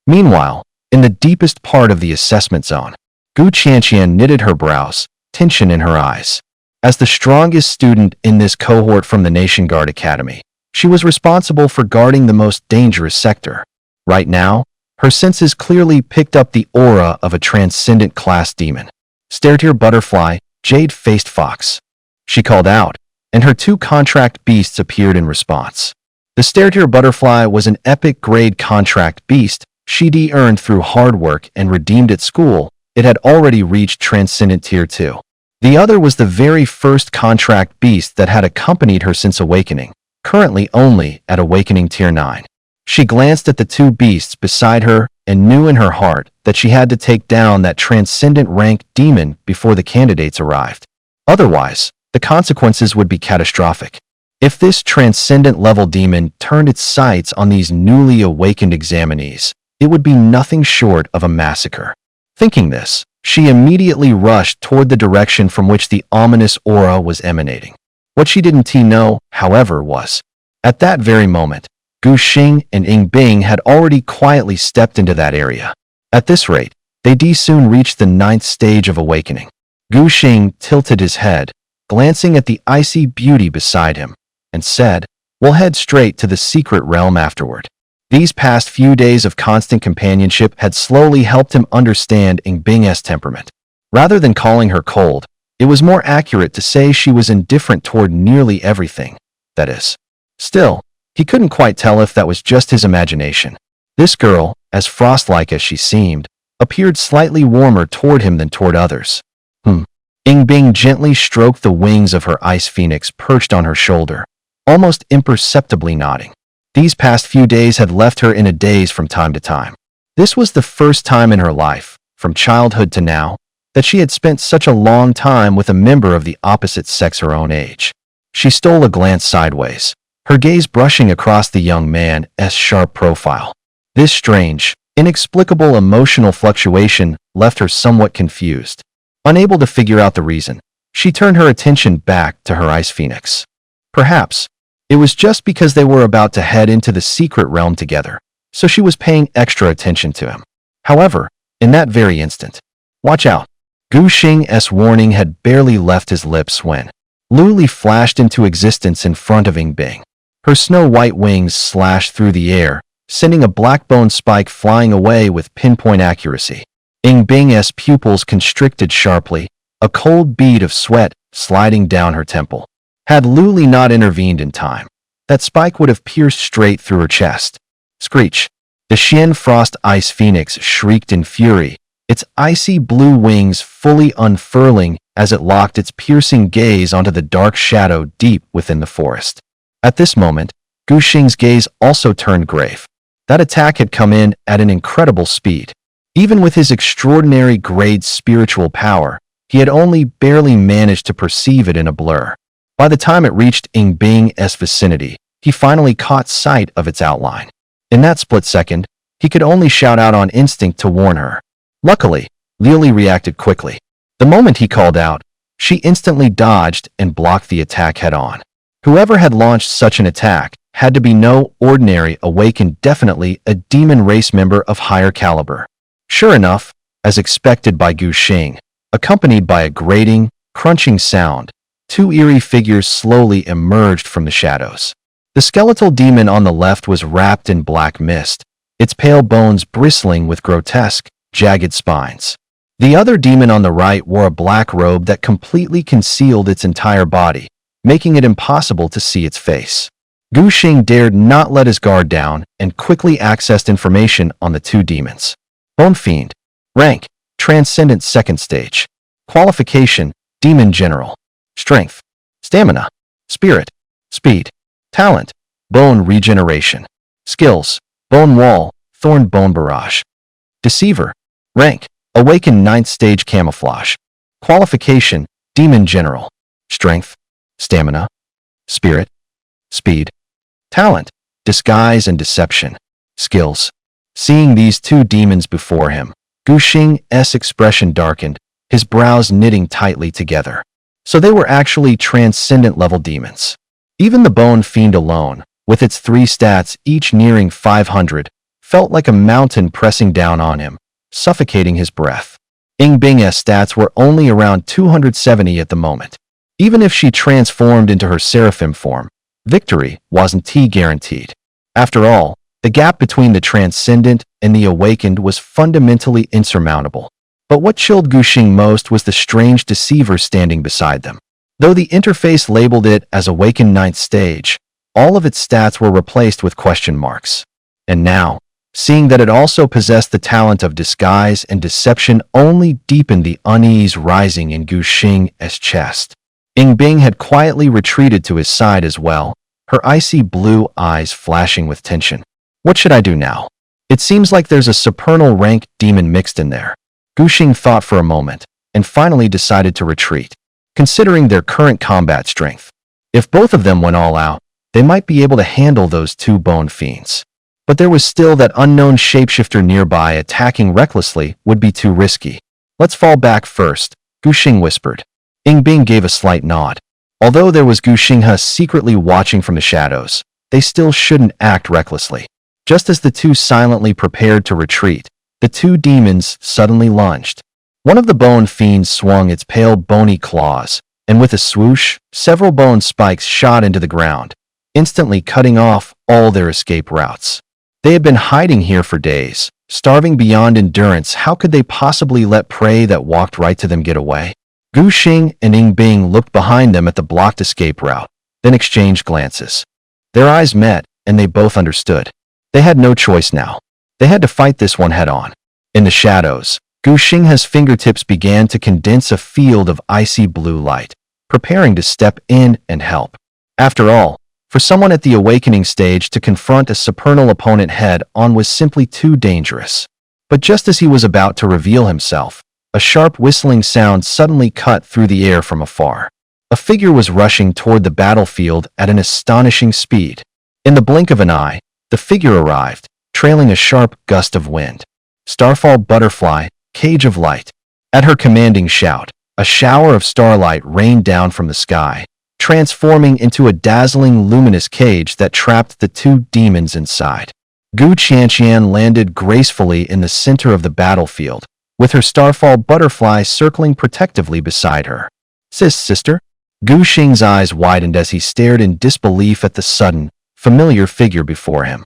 Meanwhile, in the deepest part of the assessment zone, Gu Qianqian knitted her brows, tension in her eyes. As the strongest student in this cohort from the Nation Guard Academy, she was responsible for guarding the most dangerous sector. Right now, her senses clearly picked up the aura of a transcendent class demon. Stair-tier butterfly, jade-faced fox. She called out, and her 2 contract beasts appeared in response. The stair-tier butterfly was an epic grade contract beast Shidi earned through hard work and redeemed at school. It had already reached Transcendent Tier 2. The other was the very first contract beast that had accompanied her since awakening, currently only at Awakening Tier 9. She glanced at the 2 beasts beside her and knew in her heart that she had to take down that transcendent rank demon before the candidates arrived. Otherwise, the consequences would be catastrophic. If this transcendent level demon turned its sights on these newly awakened examinees, it would be nothing short of a massacre. Thinking this, she immediately rushed toward the direction from which the ominous aura was emanating. What she didn't know, however, was, at that very moment, Gu Xing and Ying Bing had already quietly stepped into that area. At this rate, they soon reached the 9th stage of awakening. Gu Xing tilted his head, glancing at the icy beauty beside him, and said, "We'll head straight to the secret realm afterward." These past few days of constant companionship had slowly helped him understand Ying Bing's temperament. Rather than calling her cold, it was more accurate to say she was indifferent toward nearly everything. That is. Still, he couldn't quite tell if that was just his imagination. This girl, as frost-like as she seemed, appeared slightly warmer toward him than toward others. Bing gently stroked the wings of her ice phoenix perched on her shoulder, almost imperceptibly nodding. These past few days had left her in a daze from time to time. This was the first time in her life, from childhood to now, that she had spent such a long time with a member of the opposite sex her own age. She stole a glance sideways, her gaze brushing across the young man's sharp profile. This strange, inexplicable emotional fluctuation left her somewhat confused. Unable to figure out the reason, she turned her attention back to her ice phoenix. Perhaps it was just because they were about to head into the secret realm together, so she was paying extra attention to him. However, in that very instant, watch out! Gu Xing's warning had barely left his lips when Luli flashed into existence in front of Bing. Her snow-white wings slashed through the air, sending a black bone spike flying away with pinpoint accuracy. Bing's pupils constricted sharply, a cold bead of sweat sliding down her temple. Had Luli not intervened in time, that spike would have pierced straight through her chest. Screech! The Xian Frost Ice Phoenix shrieked in fury, its icy blue wings fully unfurling as it locked its piercing gaze onto the dark shadow deep within the forest. At this moment, Gu Xing's gaze also turned grave. That attack had come in at an incredible speed. Even with his extraordinary grade spiritual power, he had only barely managed to perceive it in a blur. By the time it reached Bing's vicinity, he finally caught sight of its outline. In that split second, he could only shout out on instinct to warn her. Luckily, Lili reacted quickly. The moment he called out, she instantly dodged and blocked the attack head-on. Whoever had launched such an attack had to be no ordinary awakened, definitely a demon race member of higher caliber. Sure enough, as expected by Gu Xing, accompanied by a grating, crunching sound, two eerie figures slowly emerged from the shadows. The skeletal demon on the left was wrapped in black mist, its pale bones bristling with grotesque, jagged spines. The other demon on the right wore a black robe that completely concealed its entire body, making it impossible to see its face. Gu Xing dared not let his guard down and quickly accessed information on the two demons. Bone Fiend. Rank: Transcendent 2nd Stage. Qualification: Demon General. Strength: Stamina. Spirit: Speed. Talent: Bone Regeneration. Skills: Bone Wall, Thorn Bone Barrage. Deceiver. Rank: Awakened 9th Stage Camouflage. Qualification: Demon General. Strength: Stamina. Spirit: Speed. Talent: Disguise and Deception. Skills. Seeing these two demons before him, Gu Xing's expression darkened, his brows knitting tightly together. So they were actually transcendent-level demons. Even the Bone Fiend alone, with its 3 stats each nearing 500, felt like a mountain pressing down on him, suffocating his breath. Bing's stats were only around 270 at the moment. Even if she transformed into her seraphim form, victory wasn't guaranteed. After all, the gap between the transcendent and the awakened was fundamentally insurmountable. But what chilled Gu Xing most was the strange deceiver standing beside them. Though the interface labeled it as Awakened 9th Stage, all of its stats were replaced with question marks. And now, seeing that it also possessed the talent of disguise and deception only deepened the unease rising in Gu Xing's chest. Bing had quietly retreated to his side as well, her icy blue eyes flashing with tension. What should I do now? It seems like there's a supernal rank demon mixed in there. Gu Xing thought for a moment, and finally decided to retreat, considering their current combat strength. If both of them went all out, they might be able to handle those two bone fiends. But there was still that unknown shapeshifter nearby. Attacking recklessly would be too risky. Let's fall back first, Gu Xing whispered. Bing gave a slight nod. Although there was Gu Xinghe secretly watching from the shadows, they still shouldn't act recklessly. Just as the two silently prepared to retreat, the two demons suddenly lunged. One of the bone fiends swung its pale bony claws, and with a swoosh, several bone spikes shot into the ground, instantly cutting off all their escape routes. They had been hiding here for days, starving beyond endurance. How could they possibly let prey that walked right to them get away? Gu Xing and Bing looked behind them at the blocked escape route, then exchanged glances. Their eyes met, and they both understood. They had no choice now. They had to fight this one head-on. In the shadows, Gu Xinghe's fingertips began to condense a field of icy blue light, preparing to step in and help. After all, for someone at the awakening stage to confront a supernal opponent head-on was simply too dangerous. But just as he was about to reveal himself, a sharp whistling sound suddenly cut through the air from afar. A figure was rushing toward the battlefield at an astonishing speed. In the blink of an eye, the figure arrived, trailing a sharp gust of wind. Starfall Butterfly, Cage of Light. At her commanding shout, a shower of starlight rained down from the sky, transforming into a dazzling luminous cage that trapped the two demons inside. Gu Qianqian landed gracefully in the center of the battlefield, with her Starfall Butterfly circling protectively beside her. Sister? Gu Xing's eyes widened as he stared in disbelief at the sudden, familiar figure before him.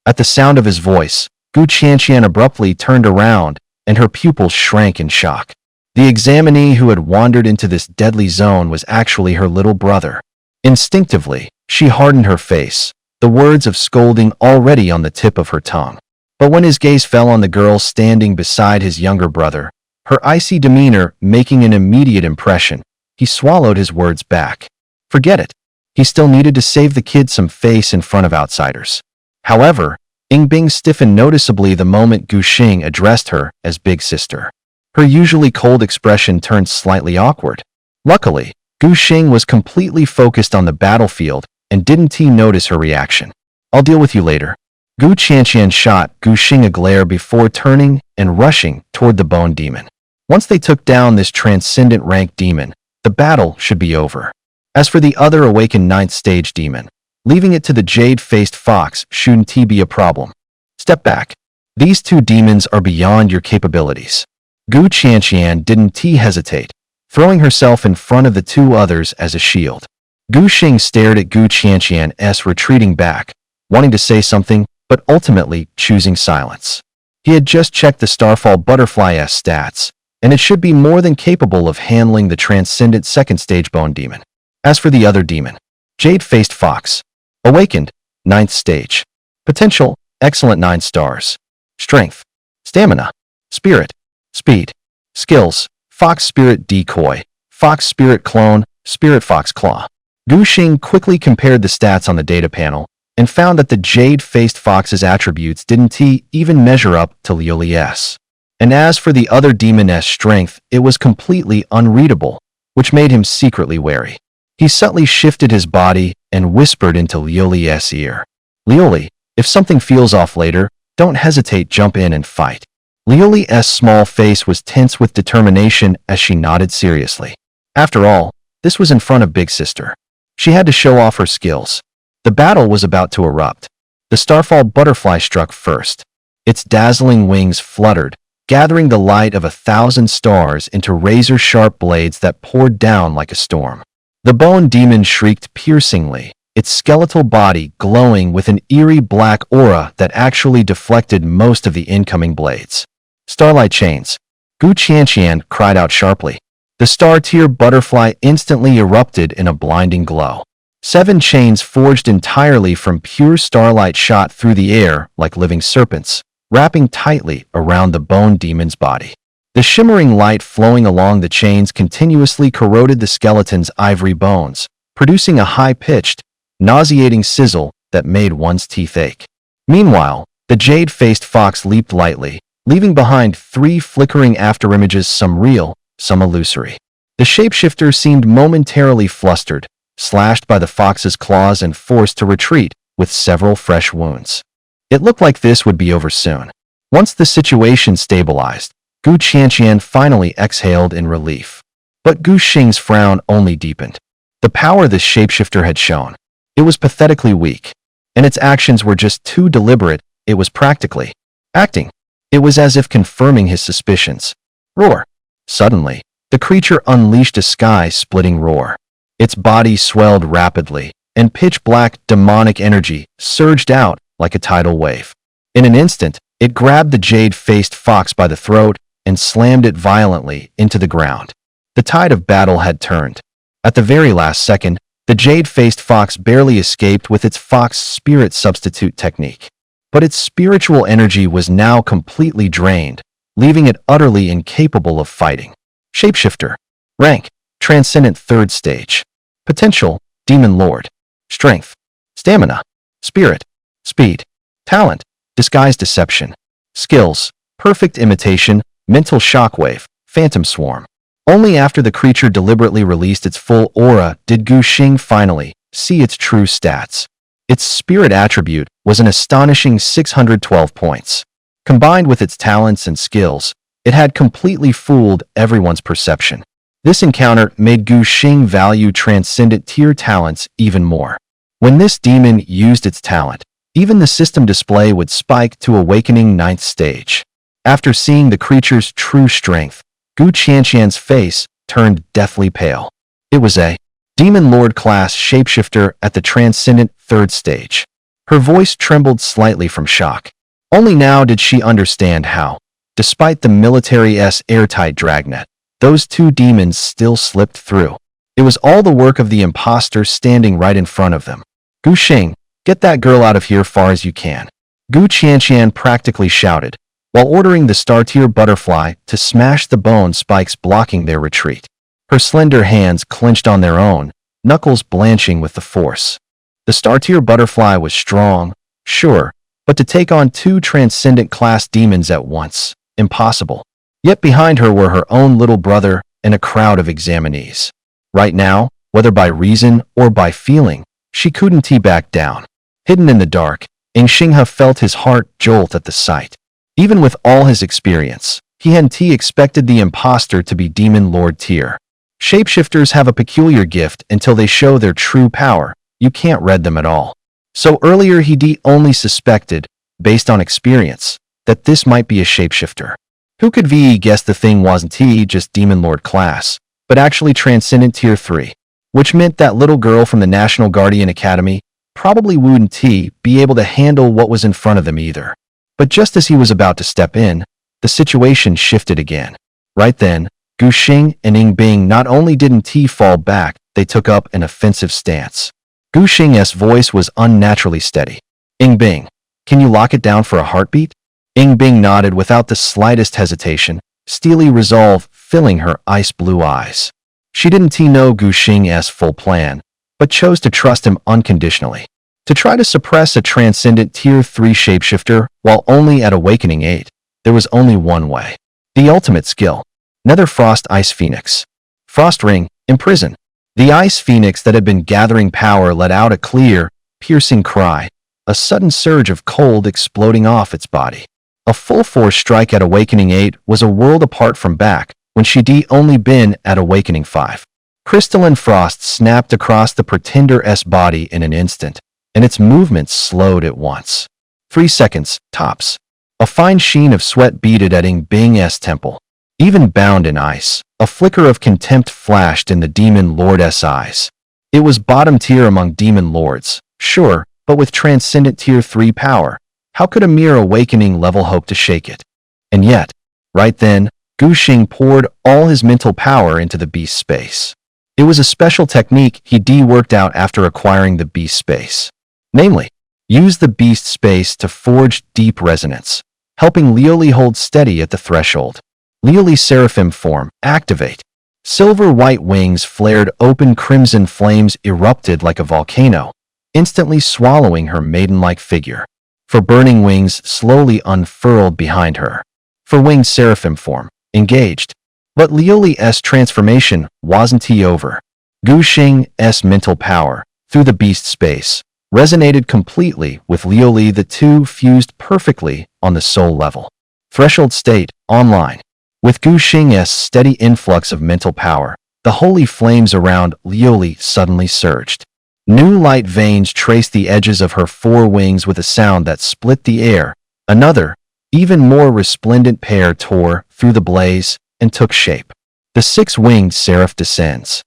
At the sound of his voice, Gu Qianqian abruptly turned around, and her pupils shrank in shock. The examinee who had wandered into this deadly zone was actually her little brother. Instinctively, she hardened her face, the words of scolding already on the tip of her tongue. But when his gaze fell on the girl standing beside his younger brother, her icy demeanor making an immediate impression, he swallowed his words back. Forget it. He still needed to save the kid some face in front of outsiders. However, Yingbing stiffened noticeably the moment Gu Xing addressed her as Big Sister. Her usually cold expression turned slightly awkward. Luckily, Gu Xing was completely focused on the battlefield and didn't notice her reaction. I'll deal with you later. Gu Qianqian shot Gu Xing a glare before turning and rushing toward the bone demon. Once they took down this transcendent rank demon, the battle should be over. As for the other awakened 9th stage demon, leaving it to the jade-faced fox shouldn't be a problem. Step back. These two demons are beyond your capabilities. Gu Qianqian didn't hesitate, throwing herself in front of the two others as a shield. Gu Xing stared at Gu Qianqian's retreating back, wanting to say something, but ultimately choosing silence. He had just checked the Starfall Butterfly's stats, and it should be more than capable of handling the transcendent 2nd stage bone demon. As for the other demon, Jade-faced Fox, awakened, 9th stage. Potential, excellent 9 stars. Strength, stamina, spirit, speed. Skills, Fox Spirit Decoy, Fox Spirit Clone, Spirit Fox Claw. Gu Xing quickly compared the stats on the data panel and found that the Jade-faced Fox's attributes didn't even measure up to Lioli's. And as for the other demon's strength, it was completely unreadable, which made him secretly wary. He subtly shifted his body and whispered into Lioli's ear. Lioli, if something feels off later, don't hesitate, jump in and fight. Lioli's small face was tense with determination as she nodded seriously. After all, this was in front of Big Sister. She had to show off her skills. The battle was about to erupt. The Starfall Butterfly struck first. Its dazzling wings fluttered, gathering the light of 1,000 stars into razor-sharp blades that poured down like a storm. The bone demon shrieked piercingly, its skeletal body glowing with an eerie black aura that actually deflected most of the incoming blades. Starlight chains. Gu Qianqian cried out sharply. The star-tier butterfly instantly erupted in a blinding glow. 7 chains forged entirely from pure starlight shot through the air like living serpents, wrapping tightly around the bone demon's body. The shimmering light flowing along the chains continuously corroded the skeleton's ivory bones, producing a high-pitched, nauseating sizzle that made one's teeth ache. Meanwhile, the jade-faced fox leaped lightly, leaving behind 3 flickering afterimages, some real, some illusory. The shapeshifter seemed momentarily flustered, slashed by the fox's claws and forced to retreat, with several fresh wounds. It looked like this would be over soon. Once the situation stabilized, Gu Qianqian finally exhaled in relief. But Gu Xing's frown only deepened. The power this shapeshifter had shown, it was pathetically weak, and its actions were just too deliberate. It was practically acting. It was as if confirming his suspicions. Roar. Suddenly, the creature unleashed a sky-splitting roar. Its body swelled rapidly, and pitch-black demonic energy surged out like a tidal wave. In an instant, it grabbed the jade-faced fox by the throat and slammed it violently into the ground. The tide of battle had turned. At the very last second, the jade-faced fox barely escaped with its fox spirit substitute technique. But its spiritual energy was now completely drained, leaving it utterly incapable of fighting. Shapeshifter. Rank: Transcendent 3rd Stage. Potential: Demon Lord. Strength: Stamina. Spirit. Speed. Talent: Disguise Deception. Skills: Perfect Imitation, Mental Shockwave, Phantom Swarm. Only after the creature deliberately released its full aura did Gu Xing finally see its true stats. Its spirit attribute was an astonishing 612 points. Combined with its talents and skills, it had completely fooled everyone's perception. This encounter made Gu Xing value Transcendent tier talents even more. When this demon used its talent, even the system display would spike to Awakening 9th Stage. After seeing the creature's true strength, Gu Qianqian's face turned deathly pale. It was a Demon Lord class shapeshifter at the Transcendent 3rd Stage. Her voice trembled slightly from shock. Only now did she understand how, despite the military's airtight dragnet, those two demons still slipped through. It was all the work of the imposter standing right in front of them. Gu Xing, get that girl out of here far as you can. Gu Qianqian practically shouted, while ordering the star-tier butterfly to smash the bone spikes blocking their retreat. Her slender hands clenched on their own, knuckles blanching with the force. The star-tier butterfly was strong, sure, but to take on two Transcendent-class demons at once, impossible. Yet behind her were her own little brother and a crowd of examinees. Right now, whether by reason or by feeling, she couldn't back down. Hidden in the dark, Ing Xinghe felt his heart jolt at the sight. Even with all his experience, he hadn't expected the imposter to be Demon Lord tier. Shapeshifters have a peculiar gift until they show their true power. You can't read them at all. So earlier he only suspected, based on experience, that this might be a shapeshifter. Who could guess the thing wasn't just Demon Lord class, but actually Transcendent Tier 3, which meant that little girl from the National Guardian Academy probably wouldn't be able to handle what was in front of them either. But just as he was about to step in, the situation shifted again. Right then, Gu Xing and Ing Bing not only didn't fall back, they took up an offensive stance. Gu Xing's voice was unnaturally steady. Ing Bing, can you lock it down for a heartbeat? Ing Bing nodded without the slightest hesitation, steely resolve filling her ice-blue eyes. She didn't know Gu Xing's full plan, but chose to trust him unconditionally. To try to suppress a Transcendent Tier 3 shapeshifter while only at Awakening 8, there was only one way. The ultimate skill. Nether Frost Ice Phoenix. Frost Ring, Imprison. The Ice Phoenix that had been gathering power let out a clear, piercing cry, a sudden surge of cold exploding off its body. A full-force strike at Awakening 8 was a world apart from back when she'd only been at Awakening 5. Crystalline frost snapped across the Pretender's body in an instant, and its movements slowed at once. 3 seconds, tops. A fine sheen of sweat beaded at Ing Bing's temple. Even bound in ice, a flicker of contempt flashed in the Demon Lord's eyes. It was bottom tier among Demon Lords, sure, but with Transcendent Tier 3 power, how could a mere Awakening level hope to shake it? And yet, right then, Gu Xing poured all his mental power into the beast space. It was a special technique he worked out after acquiring the beast space. Namely, use the beast space to forge deep resonance, helping Lioli hold steady at the threshold. Lioli's seraphim form, activate. Silver-white wings flared open, crimson flames erupted like a volcano, instantly swallowing her maiden-like figure. For burning wings slowly unfurled behind her. For winged seraphim form, engaged. But Lioli's transformation wasn't over. Gu Xing's mental power, through the beast space, resonated completely with Lioli. The two fused perfectly on the soul level. Threshold state, online. With Gu Xing's steady influx of mental power, the holy flames around Lioli suddenly surged. New light veins traced the edges of her 4 wings with a sound that split the air. Another, even more resplendent pair tore through the blaze and took shape. The 6-winged seraph descends.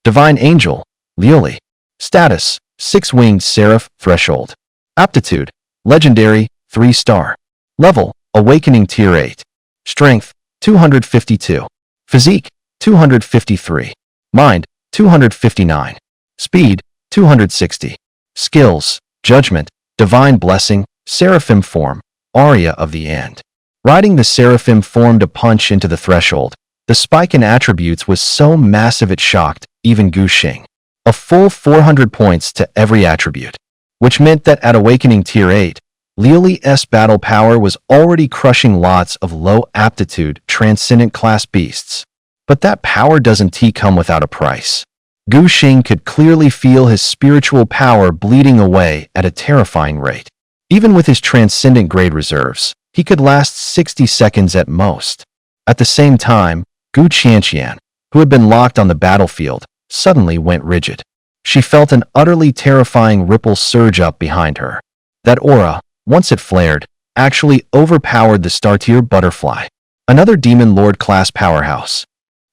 Divine Angel, Lioli. Status, 6-winged seraph, threshold. Aptitude, Legendary, 3-star. Level, Awakening Tier 8. Strength, 252. Physique, 253. Mind, 259. Speed, 260. Skills, Judgment, Divine Blessing, Seraphim Form, Aria of the End. Riding the Seraphim formed a punch into the threshold. The spike in attributes was so massive it shocked even Gu Xing. A full 400 points to every attribute, which meant that at Awakening Tier 8, Liuli's battle power was already crushing lots of low-aptitude, transcendent-class beasts. But that power doesn't come without a price. Gu Xing could clearly feel his spiritual power bleeding away at a terrifying rate. Even with his transcendent-grade reserves, he could last 60 seconds at most. At the same time, Gu Qianqian, who had been locked on the battlefield, suddenly went rigid. She felt an utterly terrifying ripple surge up behind her. That aura, once it flared, actually overpowered the star-tier butterfly, another Demon Lord-class powerhouse.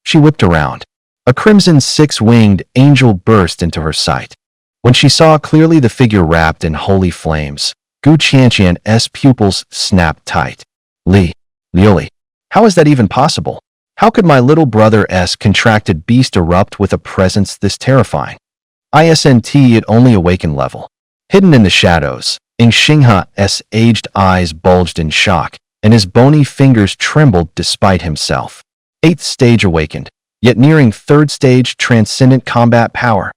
She whipped around. A crimson six-winged angel burst into her sight. When she saw clearly the figure wrapped in holy flames, Gu Qianqian's pupils snapped tight. Liuli, how is that even possible? How could my little brother's contracted beast erupt with a presence this terrifying? Isn't at only awakened level. Hidden in the shadows, Xingha's aged eyes bulged in shock, and his bony fingers trembled despite himself. 8th stage awakened, yet nearing 3rd stage transcendent combat power.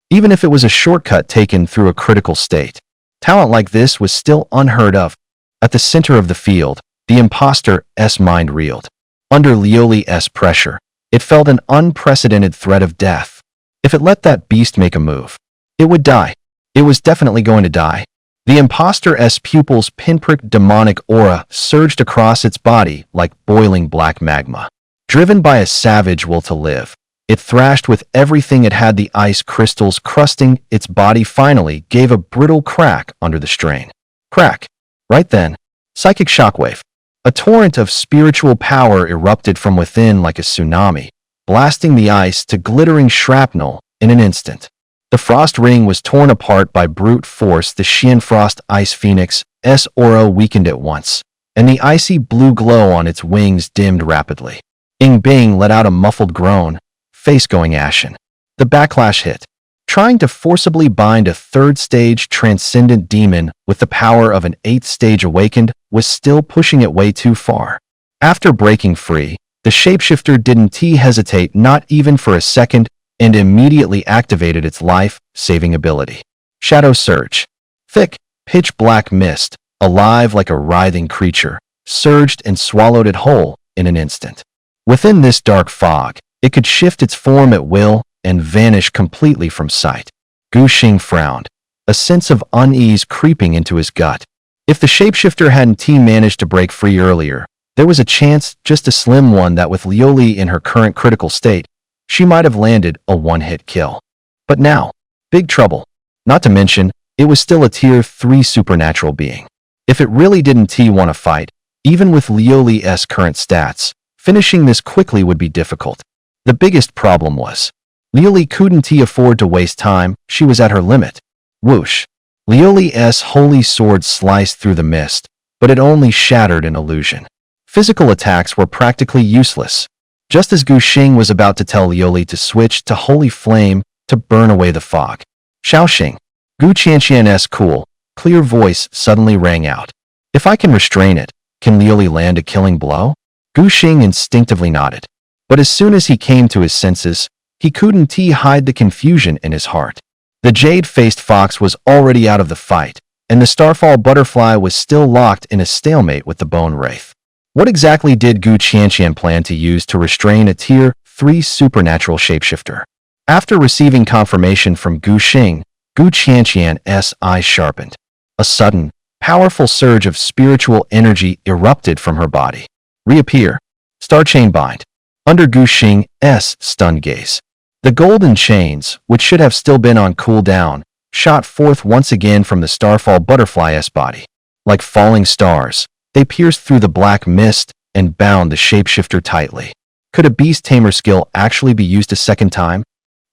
Even if it was a shortcut taken through a critical state, talent like this was still unheard of. At the center of the field, the imposter's mind reeled. Under Liuli's pressure, it felt an unprecedented threat of death. If it let that beast make a move, it would die. It was definitely going to die. The imposter's pupils' pinprick demonic aura surged across its body like boiling black magma. Driven by a savage will to live, it thrashed with everything it had. The ice crystals crusting its body finally gave a brittle crack under the strain. Crack. Right then, psychic shockwave. A torrent of spiritual power erupted from within like a tsunami, blasting the ice to glittering shrapnel in an instant. The frost ring was torn apart by brute force. The Xianfrost Ice Phoenix's aura weakened at once, and the icy blue glow on its wings dimmed rapidly. Bing let out a muffled groan, face going ashen. The backlash hit. Trying to forcibly bind a 3rd stage transcendent demon with the power of an 8th stage awakened was still pushing it way too far. After breaking free, the shapeshifter didn't hesitate not even for a second and immediately activated its life-saving ability. Shadow Surge. Thick, pitch-black mist, alive like a writhing creature, surged and swallowed it whole in an instant. Within this dark fog, it could shift its form at will and vanish completely from sight. Gu Xing frowned, a sense of unease creeping into his gut. If the shapeshifter hadn't managed to break free earlier, there was a chance, just a slim one, that with Liuli in her current critical state, she might have landed a one-hit kill. But now, big trouble. Not to mention, it was still a Tier 3 supernatural being. If it really didn't want to fight, even with Liuli's current stats, finishing this quickly would be difficult. The biggest problem was, Liuli couldn't afford to waste time. She was at her limit. Whoosh. Liuli's holy sword sliced through the mist, but it only shattered an illusion. Physical attacks were practically useless. Just as Gu Xing was about to tell Liuli to switch to Holy Flame to burn away the fog, Shaoxing, Gu Qianqian's cool, clear voice suddenly rang out. If I can restrain it, can Liuli land a killing blow? Gu Xing instinctively nodded. But as soon as he came to his senses, he couldn't hide the confusion in his heart. The jade-faced fox was already out of the fight, and the starfall butterfly was still locked in a stalemate with the bone wraith. What exactly did Gu Qianqian plan to use to restrain a Tier 3 supernatural shapeshifter? After receiving confirmation from Gu Xing, Gu Qianqian's eyes sharpened. A sudden, powerful surge of spiritual energy erupted from her body. Reappear. Star Chain Bind. Under Gu Xing's stunned gaze, the golden chains, which should have still been on cooldown, shot forth once again from the starfall butterfly's body. Like falling stars, they pierced through the black mist and bound the shapeshifter tightly. Could a beast tamer skill actually be used a second time?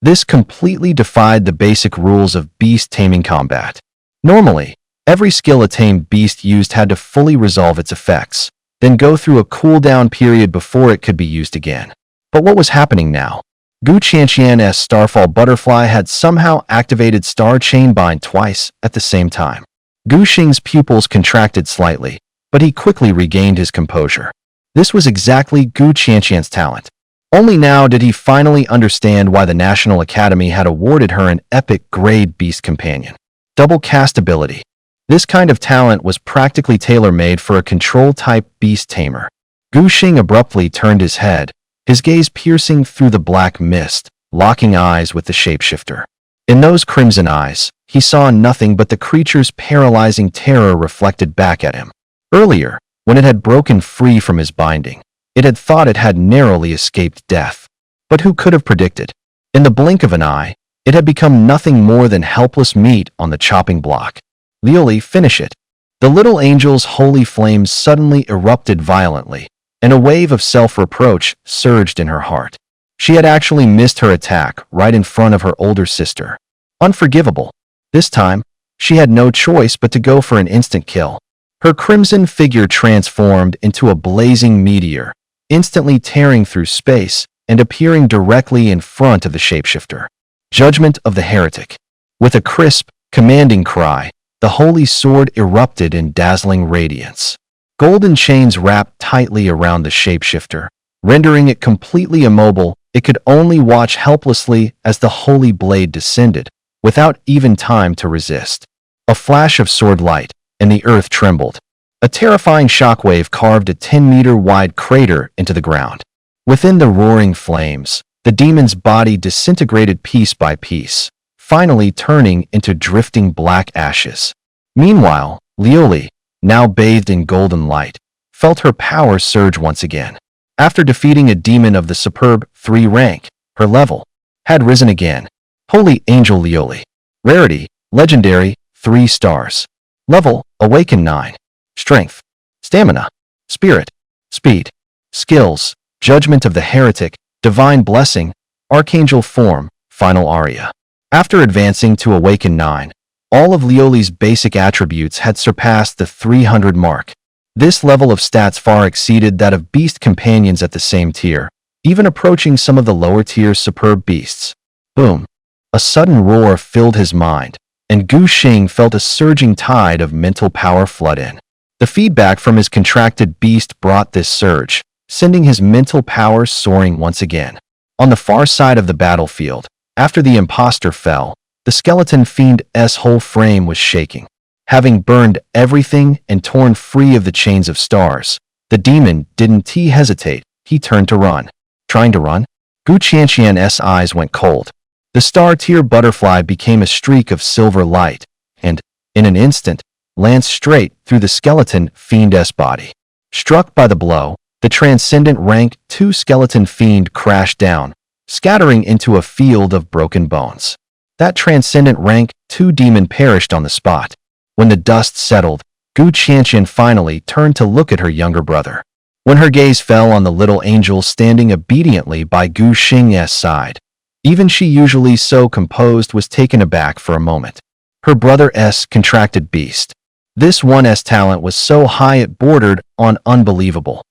This completely defied the basic rules of beast taming combat. Normally, every skill a tamed beast used had to fully resolve its effects, then go through a cooldown period before it could be used again. But what was happening now? Gu Qianqian's starfall butterfly had somehow activated Star Chain Bind twice at the same time. Gu Xing's pupils contracted slightly, but he quickly regained his composure. This was exactly Gu Qianqian's talent. Only now did he finally understand why the National Academy had awarded her an epic-grade beast companion. Double cast ability. This kind of talent was practically tailor-made for a control-type beast tamer. Gu Xing abruptly turned his head, his gaze piercing through the black mist, locking eyes with the shapeshifter. In those crimson eyes, he saw nothing but the creature's paralyzing terror reflected back at him. Earlier, when it had broken free from his binding, it had thought it had narrowly escaped death. But who could have predicted? In the blink of an eye, it had become nothing more than helpless meat on the chopping block. Lioli, finish it. The little angel's holy flames suddenly erupted violently, and a wave of self-reproach surged in her heart. She had actually missed her attack right in front of her older sister. Unforgivable. This time, she had no choice but to go for an instant kill. Her crimson figure transformed into a blazing meteor, instantly tearing through space and appearing directly in front of the shapeshifter. Judgment of the Heretic. With a crisp, commanding cry, the holy sword erupted in dazzling radiance. Golden chains wrapped tightly around the shapeshifter, rendering it completely immobile. It could only watch helplessly as the holy blade descended, without even time to resist. A flash of sword light, and the earth trembled. A terrifying shockwave carved a 10-meter-wide crater into the ground. Within the roaring flames, the demon's body disintegrated piece by piece, finally turning into drifting black ashes. Meanwhile, Lioli, now bathed in golden light, felt her power surge once again. After defeating a demon of the superb 3 rank, her level had risen again. Holy Angel Lioli. Rarity, Legendary, 3 stars. Level, Awaken 9. Strength, Stamina, Spirit, Speed, Skills, Judgment of the Heretic, Divine Blessing, Archangel Form, Final Aria. After advancing to Awaken 9, all of Lioli's basic attributes had surpassed the 300 mark. This level of stats far exceeded that of beast companions at the same tier, even approaching some of the lower tier's superb beasts. Boom! A sudden roar filled his mind, and Gu Xing felt a surging tide of mental power flood in. The feedback from his contracted beast brought this surge, sending his mental power soaring once again. On the far side of the battlefield, after the imposter fell, the skeleton fiend's whole frame was shaking. Having burned everything and torn free of the chains of stars, the demon didn't hesitate. He turned to run. Trying to run? Gu Qianqian's eyes went cold. The star-tier butterfly became a streak of silver light, and, in an instant, lanced straight through the skeleton fiend's body. Struck by the blow, the transcendent rank 2 skeleton fiend crashed down, scattering into a field of broken bones. That transcendent rank 2 demon perished on the spot. When the dust settled, Gu Qianqian finally turned to look at her younger brother. When her gaze fell on the little angel standing obediently by Gu Xing's side, even she, usually so composed, was taken aback for a moment. Her brother's contracted beast. This one's talent was so high it bordered on unbelievable.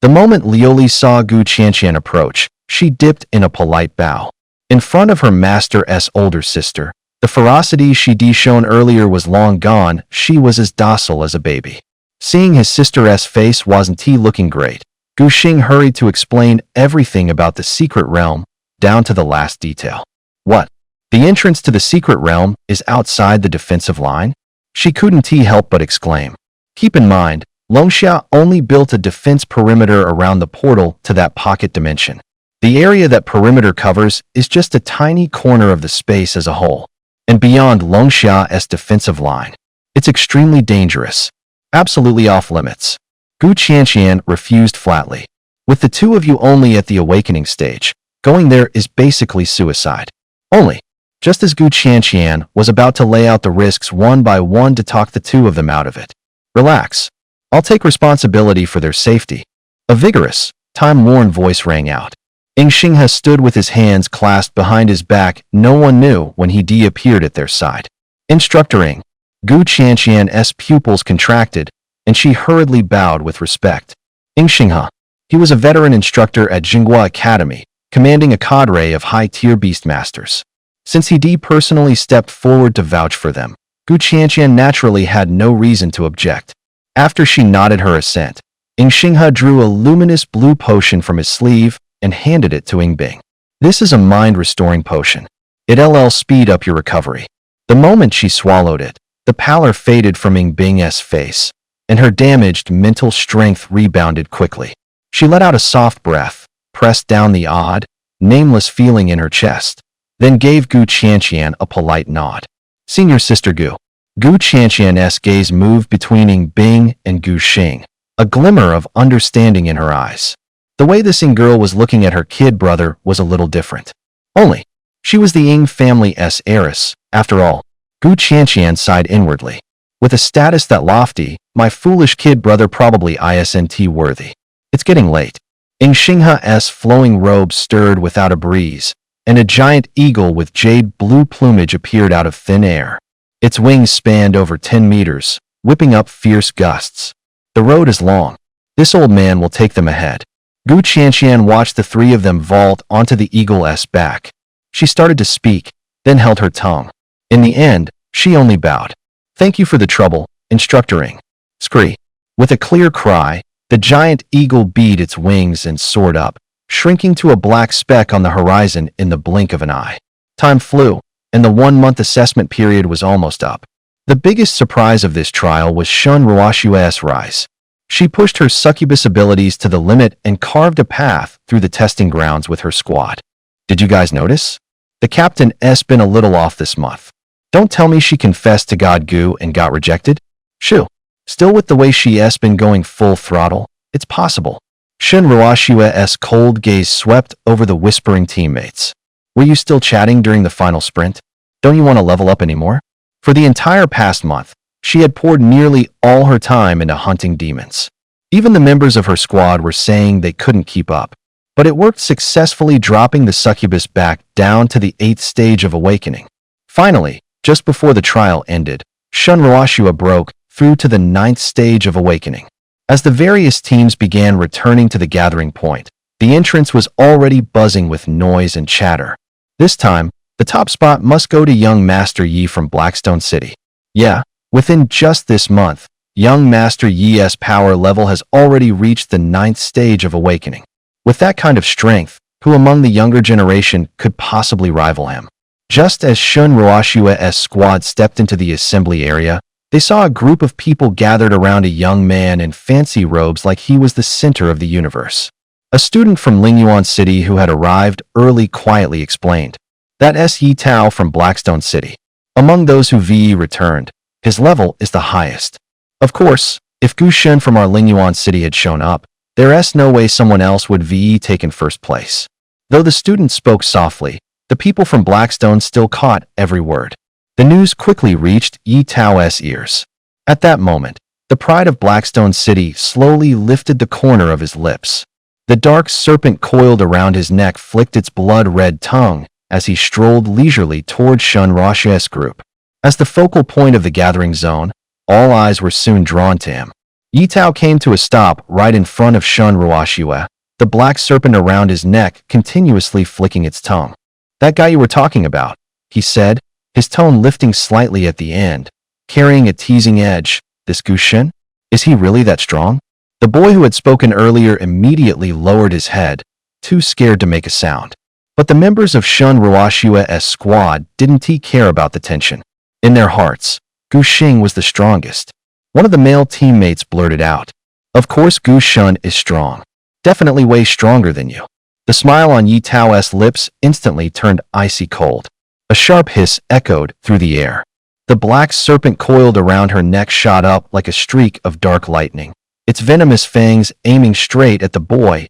The moment Lioli saw Gu Qianqian approach, she dipped in a polite bow. In front of her master's older sister, the ferocity she'd shown earlier was long gone. She was as docile as a baby. Seeing his sister's face wasn't looking great, Gu Xing hurried to explain everything about the secret realm, down to the last detail. What? The entrance to the secret realm is outside the defensive line? She couldn't help but exclaim. Keep in mind, Longxia only built a defense perimeter around the portal to that pocket dimension. The area that perimeter covers is just a tiny corner of the space as a whole. And beyond Longxia's defensive line, it's extremely dangerous. Absolutely off limits. Gu Qianqian refused flatly. With the 2 of you only at the awakening stage, going there is basically suicide. Only, just as Gu Qianqian was about to lay out the risks one by one to talk the 2 of them out of it. Relax. I'll take responsibility for their safety. A vigorous, time-worn voice rang out. Ing Xinghe stood with his hands clasped behind his back. No one knew when he appeared at their side. Instructor Ing. Gu Qianqian's pupils contracted, and she hurriedly bowed with respect. Ing Xinghe. He was a veteran instructor at Jinghua Academy, commanding a cadre of high-tier beastmasters. Since he personally stepped forward to vouch for them, Gu Qianqian naturally had no reason to object. After she nodded her assent, Ing Xinghe drew a luminous blue potion from his sleeve and handed it to Ing Bing. This is a mind-restoring potion. It'll speed up your recovery. The moment she swallowed it, the pallor faded from Ing Bing's face, and her damaged mental strength rebounded quickly. She let out a soft breath, pressed down the odd, nameless feeling in her chest, then gave Gu Qianqian a polite nod. Senior Sister Gu. Gu Qianqian's gaze moved between Ing Bing and Gu Xing, a glimmer of understanding in her eyes. The way this Ing girl was looking at her kid brother was a little different. Only, she was the Ing family's heiress, after all. Gu Qianqian sighed inwardly. With a status that lofty, my foolish kid brother probably isn't worthy. It's getting late. Ing Xinghe's flowing robe stirred without a breeze, and a giant eagle with jade blue plumage appeared out of thin air. Its wings spanned over 10 meters, whipping up fierce gusts. The road is long. This old man will take them ahead. Gu Qianqian watched the three of them vault onto the eagle's back. She started to speak, then held her tongue. In the end, she only bowed. Thank you for the trouble, Instructor Ing. Scree. With a clear cry, the giant eagle beat its wings and soared up, shrinking to a black speck on the horizon in the blink of an eye. Time flew, and the 1-month assessment period was almost up. The biggest surprise of this trial was Shun Ruoshua's rise. She pushed her succubus abilities to the limit and carved a path through the testing grounds with her squad. Did you guys notice? The captain's been a little off this month. Don't tell me she confessed to God Gu and got rejected? Shoo. Still with the way she's been going full throttle, it's possible. Shun Ruoshua's cold gaze swept over the whispering teammates. Were you still chatting during the final sprint? Don't you want to level up anymore? For the entire past month, she had poured nearly all her time into hunting demons. Even the members of her squad were saying they couldn't keep up. But it worked successfully, dropping the succubus back down to the 8th stage of awakening. Finally, just before the trial ended, Shun Ruoshua broke through to the 9th stage of awakening. As the various teams began returning to the gathering point, the entrance was already buzzing with noise and chatter. This time, the top spot must go to young Master Yi from Blackstone City. Yeah, within just this month, young Master Yi's power level has already reached the 9th stage of awakening. With that kind of strength, who among the younger generation could possibly rival him? Just as Shun Ruoshua's squad stepped into the assembly area, they saw a group of people gathered around a young man in fancy robes like he was the center of the universe. A student from Lingyuan City who had arrived early quietly explained. That's Yi Tao from Blackstone City. Among those who VE returned, his level is the highest. Of course, if Gu Shun from our Lingyuan City had shown up, there's no way someone else would VE take in first place. Though the student spoke softly, the people from Blackstone still caught every word. The news quickly reached Yi Tao's ears. At that moment, the pride of Blackstone City slowly lifted the corner of his lips. The dark serpent coiled around his neck flicked its blood-red tongue as he strolled leisurely toward Shun Ruoshua's group. As the focal point of the gathering zone, all eyes were soon drawn to him. Yi Tao came to a stop right in front of Shun Ruoshua, the black serpent around his neck continuously flicking its tongue. That guy you were talking about, he said, his tone lifting slightly at the end, carrying a teasing edge. This Gu Shun? Is he really that strong? The boy who had spoken earlier immediately lowered his head, too scared to make a sound. But the members of Shun Ruoshua's squad didn't care about the tension. In their hearts, Gu Xing was the strongest. One of the male teammates blurted out. Of course Gu Shun is strong. Definitely way stronger than you. The smile on Yi Tao's lips instantly turned icy cold. A sharp hiss echoed through the air. The black serpent coiled around her neck shot up like a streak of dark lightning, its venomous fangs aiming straight at the boy's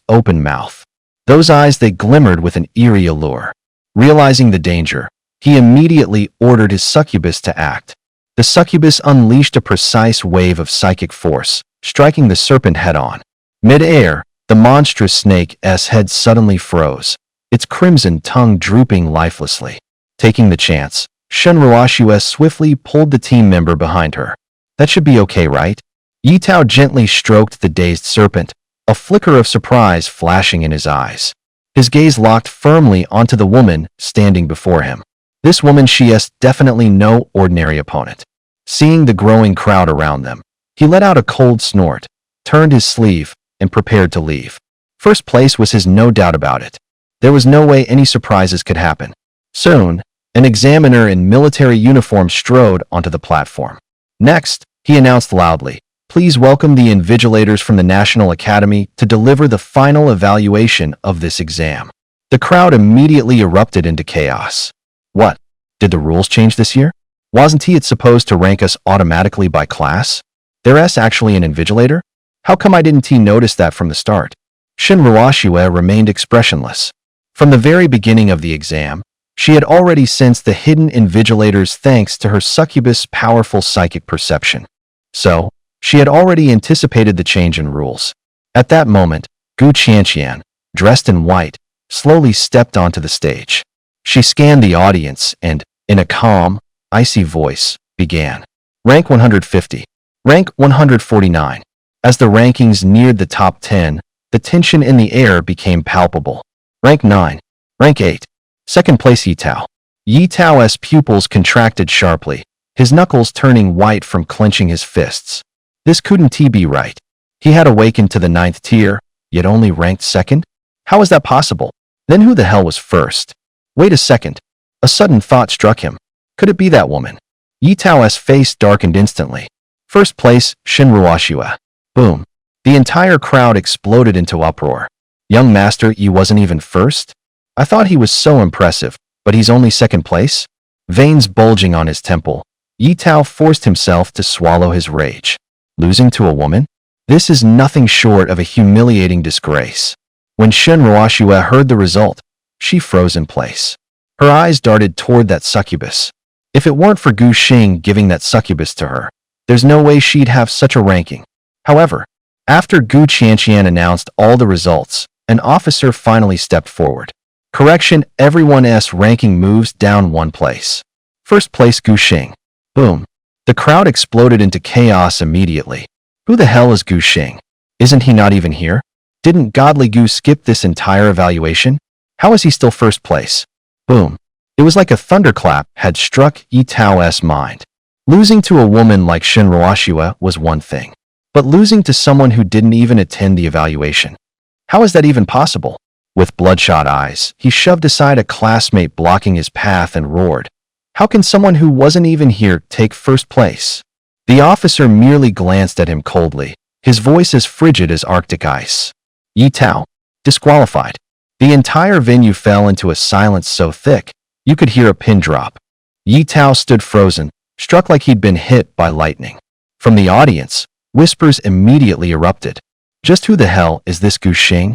open mouth. Those eyes, they glimmered with an eerie allure. Realizing the danger, he immediately ordered his succubus to act. The succubus unleashed a precise wave of psychic force, striking the serpent head-on. Mid-air, the monstrous snake's head suddenly froze, its crimson tongue drooping lifelessly. Taking the chance, Shun Ruoshua swiftly pulled the team member behind her. That should be okay, right? Yi Tao gently stroked the dazed serpent, a flicker of surprise flashing in his eyes. His gaze locked firmly onto the woman standing before him. This woman, she's definitely no ordinary opponent. Seeing the growing crowd around them, He let out a cold snort, turned his sleeve, and prepared to leave. First place was his, no doubt about it. There was no way any surprises could happen. Soon, an examiner in military uniform strode onto the platform. Next, he announced loudly, "Please welcome the invigilators from the National Academy to deliver the final evaluation of this exam." The crowd immediately erupted into chaos. What? Did the rules change this year? Wasn't it supposed to rank us automatically by class? There's actually an invigilator? How come I didn't notice that from the start? Shinruashua remained expressionless. From the very beginning of the exam, she had already sensed the hidden invigilators thanks to her succubus' powerful psychic perception. So, she had already anticipated the change in rules. At that moment, Gu Qianqian, dressed in white, slowly stepped onto the stage. She scanned the audience and, in a calm, icy voice, began. Rank 150. Rank 149. As the rankings neared the top 10, the tension in the air became palpable. Rank 9. Rank 8. Second place Yi Tao. Yi Tao's pupils contracted sharply, his knuckles turning white from clenching his fists. This couldn't be right. He had awakened to the 9th tier, yet only ranked second? How was that possible? Then who the hell was first? Wait a second. A sudden thought struck him. Could it be that woman? Yi Tao's face darkened instantly. First place, Shinruashua. Boom. The entire crowd exploded into uproar. Young master, you wasn't even first? I thought he was so impressive, but he's only second place? Veins bulging on his temple, Yi Tao forced himself to swallow his rage. Losing to a woman? This is nothing short of a humiliating disgrace. When Shinruashua heard the result, she froze in place. Her eyes darted toward that succubus. If it weren't for Gu Xing giving that succubus to her, there's no way she'd have such a ranking. However, after Gu Qianqian announced all the results, an officer finally stepped forward. Correction, everyone's ranking moves down one place. First place Gu Xing. Boom. The crowd exploded into chaos immediately. Who the hell is Gu Xing? Isn't he not even here? Didn't Godly Gu skip this entire evaluation? How is he still first place? Boom. It was like a thunderclap had struck Yi Tao's mind. Losing to a woman like Shinruashua was one thing, but losing to someone who didn't even attend the evaluation. How is that even possible? With bloodshot eyes, he shoved aside a classmate blocking his path and roared. How can someone who wasn't even here take first place? The officer merely glanced at him coldly, his voice as frigid as Arctic ice. Yi Tao, disqualified. The entire venue fell into a silence so thick, you could hear a pin drop. Yi Tao stood frozen, struck like he'd been hit by lightning. From the audience, whispers immediately erupted. Just who the hell is this Gu Xing?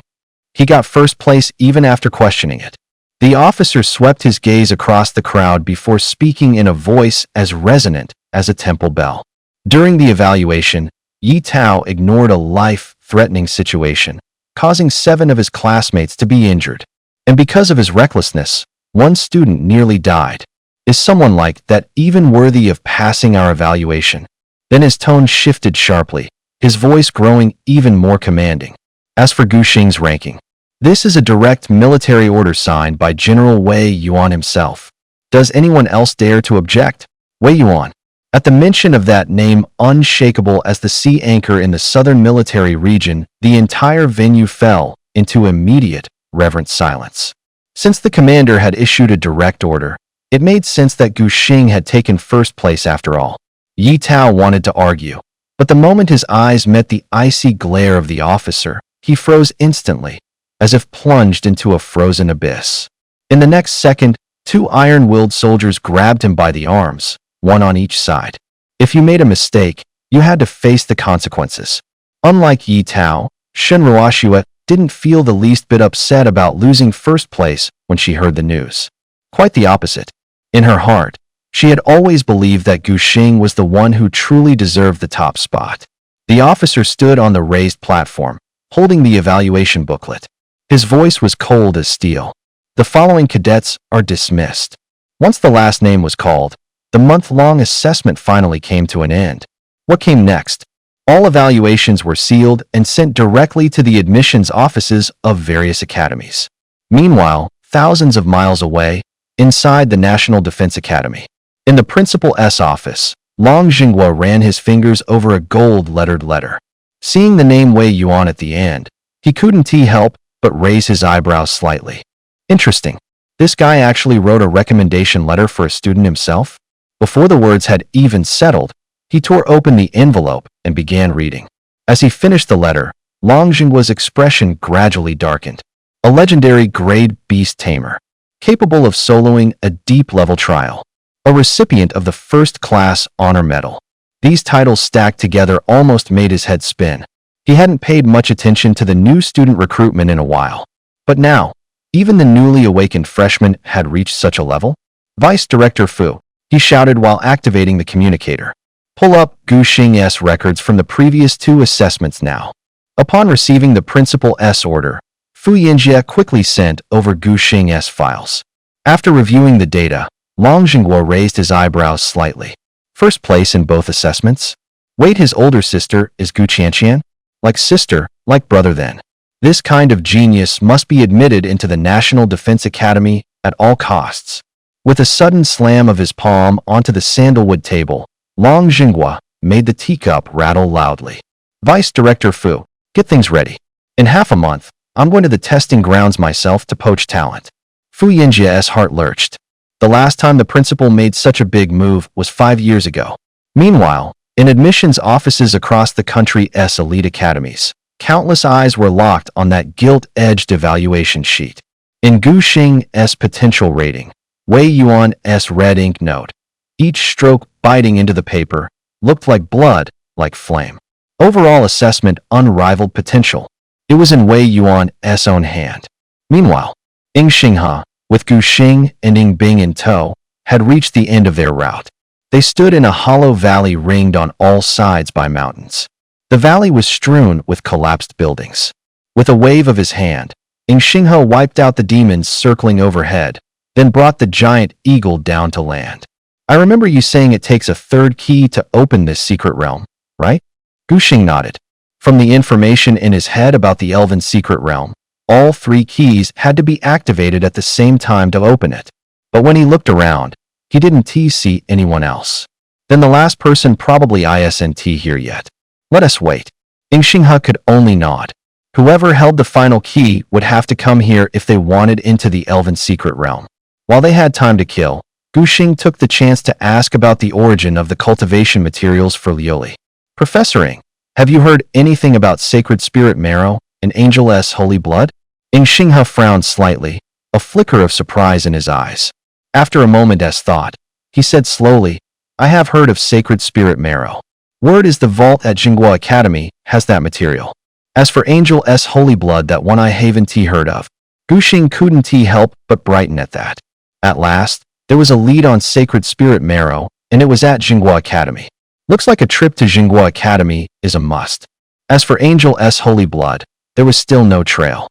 He got first place even after questioning it. The officer swept his gaze across the crowd before speaking in a voice as resonant as a temple bell. During the evaluation, Yi Tao ignored a life-threatening situation, causing 7 of his classmates to be injured. And because of his recklessness, one student nearly died. Is someone like that even worthy of passing our evaluation? Then his tone shifted sharply, his voice growing even more commanding. As for Gu Xing's ranking, this is a direct military order signed by General Wei Yuan himself. Does anyone else dare to object? Wei Yuan. At the mention of that name, unshakable as the sea anchor in the southern military region, the entire venue fell into immediate, reverent silence. Since the commander had issued a direct order, it made sense that Gu Xing had taken first place after all. Yi Tao wanted to argue, but the moment his eyes met the icy glare of the officer, he froze instantly, as if plunged into a frozen abyss. In the next second, 2 iron-willed soldiers grabbed him by the arms, one on each side. If you made a mistake, you had to face the consequences. Unlike Yi Tao, Shinruashua didn't feel the least bit upset about losing first place when she heard the news. Quite the opposite. In her heart, she had always believed that Gu Xing was the one who truly deserved the top spot. The officer stood on the raised platform, holding the evaluation booklet. His voice was cold as steel. The following cadets are dismissed. Once the last name was called, the month-long assessment finally came to an end. What came next? All evaluations were sealed and sent directly to the admissions offices of various academies. Meanwhile, thousands of miles away, inside the National Defense Academy, in the principal's office, Long Jinghua ran his fingers over a gold-lettered letter. Seeing the name Wei Yuan at the end, he couldn't help but raise his eyebrows slightly. Interesting. This guy actually wrote a recommendation letter for a student himself? Before the words had even settled, he tore open the envelope and began reading. As he finished the letter, Long Jinghua's expression gradually darkened. A legendary grade beast tamer, capable of soloing a deep-level trial. A recipient of the first-class honor medal. These titles stacked together almost made his head spin. He hadn't paid much attention to the new student recruitment in a while. But now, even the newly awakened freshman had reached such a level? Vice Director Fu, he shouted while activating the communicator. Pull up Gu Xing's records from the previous 2 assessments now. Upon receiving the Principal's order, Fu Yinjie quickly sent over Gu Xing's files. After reviewing the data, Long Jinghua raised his eyebrows slightly. First place in both assessments? Wait, his older sister is Gu Qianqian? Like sister, like brother then. This kind of genius must be admitted into the National Defense Academy at all costs. With a sudden slam of his palm onto the sandalwood table, Long Jinghua made the teacup rattle loudly. Vice Director Fu, get things ready. In half a month, I'm going to the testing grounds myself to poach talent. Fu Yinjie's heart lurched. The last time the principal made such a big move was 5 years ago. Meanwhile, in admissions offices across the country's elite academies, countless eyes were locked on that gilt-edged evaluation sheet. In Gu Xing's potential rating, Wei Yuan's red ink note, each stroke biting into the paper, looked like blood, like flame. Overall assessment unrivaled potential. It was in Wei Yuan's own hand. Meanwhile, Ying Xinghe, with Gu Xing and Ying Bing in tow, had reached the end of their route. They stood in a hollow valley ringed on all sides by mountains. The valley was strewn with collapsed buildings. With a wave of his hand, Ying Xinghe wiped out the demons circling overhead, then brought the giant eagle down to land. I remember you saying it takes a 3rd key to open this secret realm, right? Gu Xing nodded. From the information in his head about the elven secret realm, all 3 keys had to be activated at the same time to open it. But when he looked around, he didn't see anyone else. Then the last person probably isn't here yet. Let us wait. Ying Xinghe could only nod. Whoever held the final key would have to come here if they wanted into the elven secret realm. While they had time to kill, Gu Xing took the chance to ask about the origin of the cultivation materials for Lioli. Professor Ying, have you heard anything about sacred spirit marrow and angel's holy blood? Ying Xinghe frowned slightly, a flicker of surprise in his eyes. After a moment's thought, he said slowly, I have heard of sacred spirit marrow. Word is the vault at Jinghua Academy has that material. As for angel's holy blood, that one I haven't heard of. Gu Xing couldn't help but brighten at that. At last, there was a lead on sacred spirit marrow, and it was at Jinghua Academy. Looks like a trip to Jinghua Academy is a must. As for angel's holy blood, there was still no trail.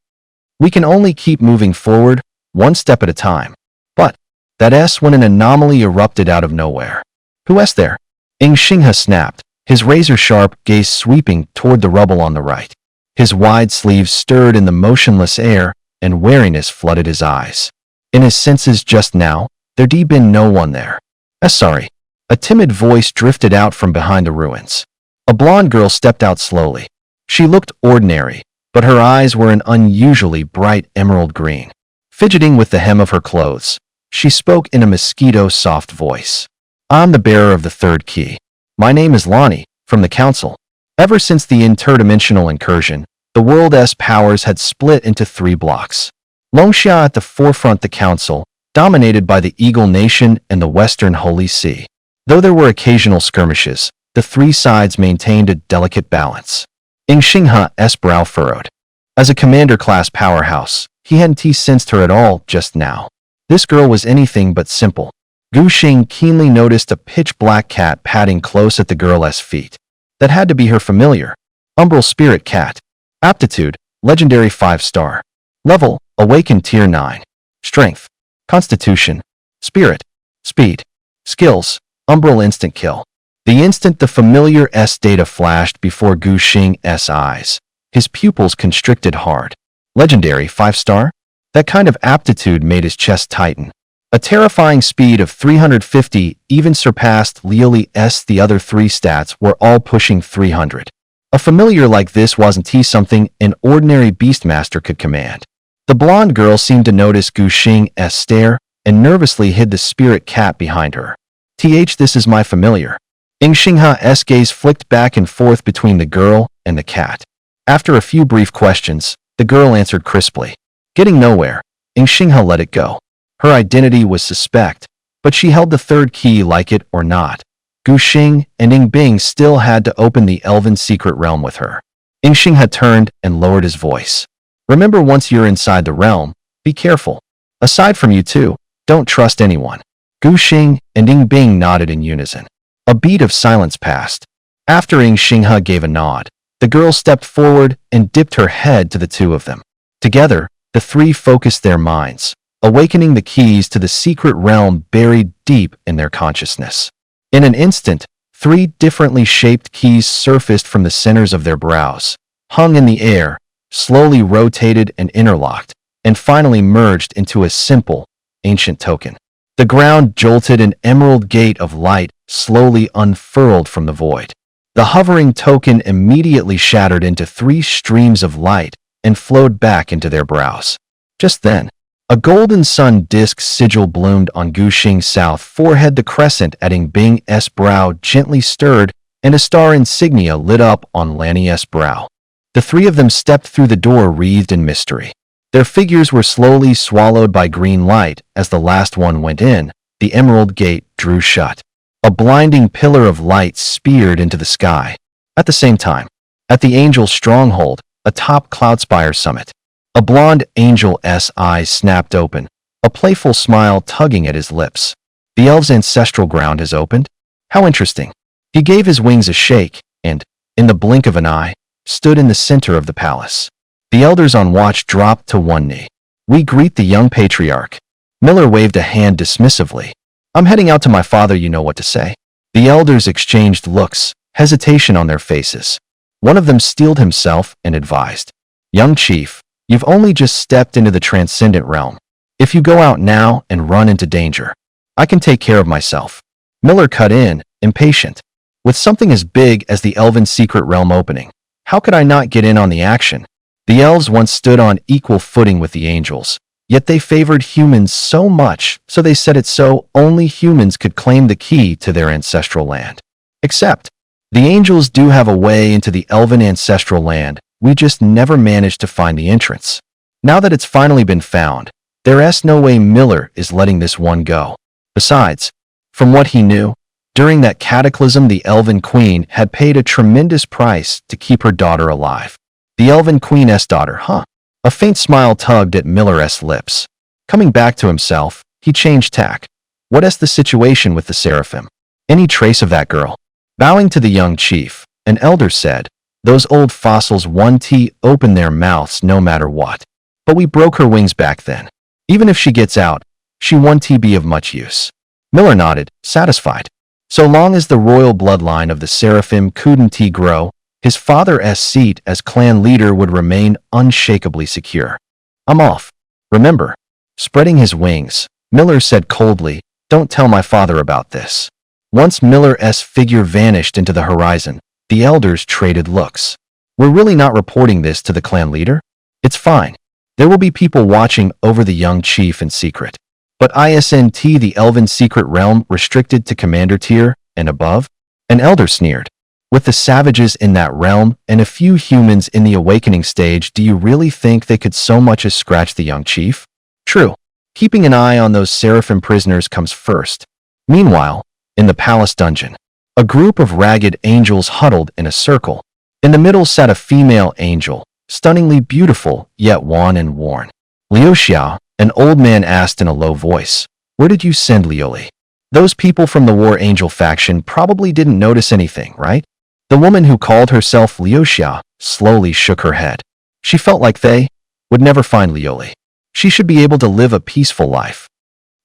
We can only keep moving forward, one step at a time. But that S when an anomaly erupted out of nowhere. Who's there? Ying Xinghe snapped, his razor-sharp gaze sweeping toward the rubble on the right. His wide sleeves stirred in the motionless air, and wariness flooded his eyes. In his senses just now, there'd been no one there. Sorry. A timid voice drifted out from behind the ruins. A blonde girl stepped out slowly. She looked ordinary, but her eyes were an unusually bright emerald green. Fidgeting with the hem of her clothes, she spoke in a mosquito-soft voice. I'm the bearer of the 3rd key. My name is Lonnie, from the Council. Ever since the interdimensional incursion, the world's powers had split into 3 blocks. Longxia at the forefront, the Council, dominated by the Eagle Nation and the Western Holy See. Though there were occasional skirmishes, the 3 sides maintained a delicate balance. Ying Xinghe's brow furrowed. As a commander-class powerhouse, he hadn't sensed her at all just now. This girl was anything but simple. Gu Xing keenly noticed a pitch-black cat padding close at the girl's feet. That had to be her familiar. Umbral Spirit Cat. Aptitude, Legendary 5-star. Level, Awakened Tier 9. Strength, Constitution. Spirit, Speed. Skills, Umbral Instant Kill. The instant the familiar data flashed before Gu Xing's eyes, his pupils constricted hard. Legendary 5-star? That kind of aptitude made his chest tighten. A terrifying speed of 350 even surpassed Lioli's. The other three stats were all pushing 300. A familiar like this wasn't something an ordinary beastmaster could command. The blonde girl seemed to notice Gu Xing's stare and nervously hid the spirit cat behind her. This is my familiar. Ing Xingha's gaze flicked back and forth between the girl and the cat. After a few brief questions, the girl answered crisply. Getting nowhere, Ing Xingha let it go. Her identity was suspect, but she held the third key like it or not. Gu Xing and Ing Bing still had to open the elven secret realm with her. Ing Xingha turned and lowered his voice. Remember, once you're inside the realm, be careful. Aside from you two, don't trust anyone. Gu Xing and Ing Bing nodded in unison. A beat of silence passed. After Ing Xingha gave a nod, the girl stepped forward and dipped her head to the two of them. Together, the three focused their minds, awakening the keys to the secret realm buried deep in their consciousness. In an instant, three differently shaped keys surfaced from the centers of their brows, hung in the air, slowly rotated and interlocked, and finally merged into a simple, ancient token. The ground jolted, an emerald gate of light slowly unfurled from the void. The hovering token immediately shattered into three streams of light and flowed back into their brows. Just then, a golden sun disk sigil bloomed on Gu Xing's south forehead. The crescent at Ing Bing's brow gently stirred, and a star insignia lit up on Lanny's brow. The three of them stepped through the door wreathed in mystery. Their figures were slowly swallowed by green light. As the last one went in, the emerald gate drew shut. A blinding pillar of light speared into the sky. At the same time, at the angel's stronghold, atop Cloudspire summit, a blonde angel's eyes snapped open, a playful smile tugging at his lips. The elf's ancestral ground has opened? How interesting. He gave his wings a shake and, in the blink of an eye, stood in the center of the palace. The elders on watch dropped to one knee. We greet the young patriarch. Miller waved a hand dismissively. I'm heading out to my father, you know what to say. The elders exchanged looks, hesitation on their faces. One of them steeled himself and advised. Young chief, you've only just stepped into the transcendent realm. If you go out now and run into danger, I can take care of myself. Miller cut in, impatient. With something as big as the elven secret realm opening, how could I not get in on the action? The elves once stood on equal footing with the angels, yet they favored humans so much, so they said it so only humans could claim the key to their ancestral land. Except, the angels do have a way into the elven ancestral land, we just never managed to find the entrance. Now that it's finally been found, there's no way Miller is letting this one go. Besides, from what he knew, during that cataclysm the Elven Queen had paid a tremendous price to keep her daughter alive. The Elven Queen's daughter, huh? A faint smile tugged at Miller's lips. Coming back to himself, he changed tack. What's the situation with the Seraphim? Any trace of that girl? Bowing to the young chief, an elder said, those old fossils won't open their mouths no matter what. But we broke her wings back then. Even if she gets out, she won't be of much use. Miller nodded, satisfied. So long as the royal bloodline of the Seraphim couldn't grow, his father's seat as clan leader would remain unshakably secure. I'm off. Remember. Spreading his wings, Miller said coldly, don't tell my father about this. Once Miller's figure vanished into the horizon, the elders traded looks. We're really not reporting this to the clan leader? It's fine. There will be people watching over the young chief in secret. But isn't the Elven secret realm restricted to commander tier and above? An elder sneered. With the savages in that realm and a few humans in the awakening stage, do you really think they could so much as scratch the young chief? True. Keeping an eye on those Seraphim prisoners comes first. Meanwhile, in the palace dungeon, a group of ragged angels huddled in a circle. In the middle sat a female angel, stunningly beautiful, yet wan and worn. Liu Xiao, an old man asked in a low voice, where did you send Lioli? Those people from the War Angel faction probably didn't notice anything, right? The woman who called herself Liu Xia slowly shook her head. She felt like they would never find Lioli. She should be able to live a peaceful life.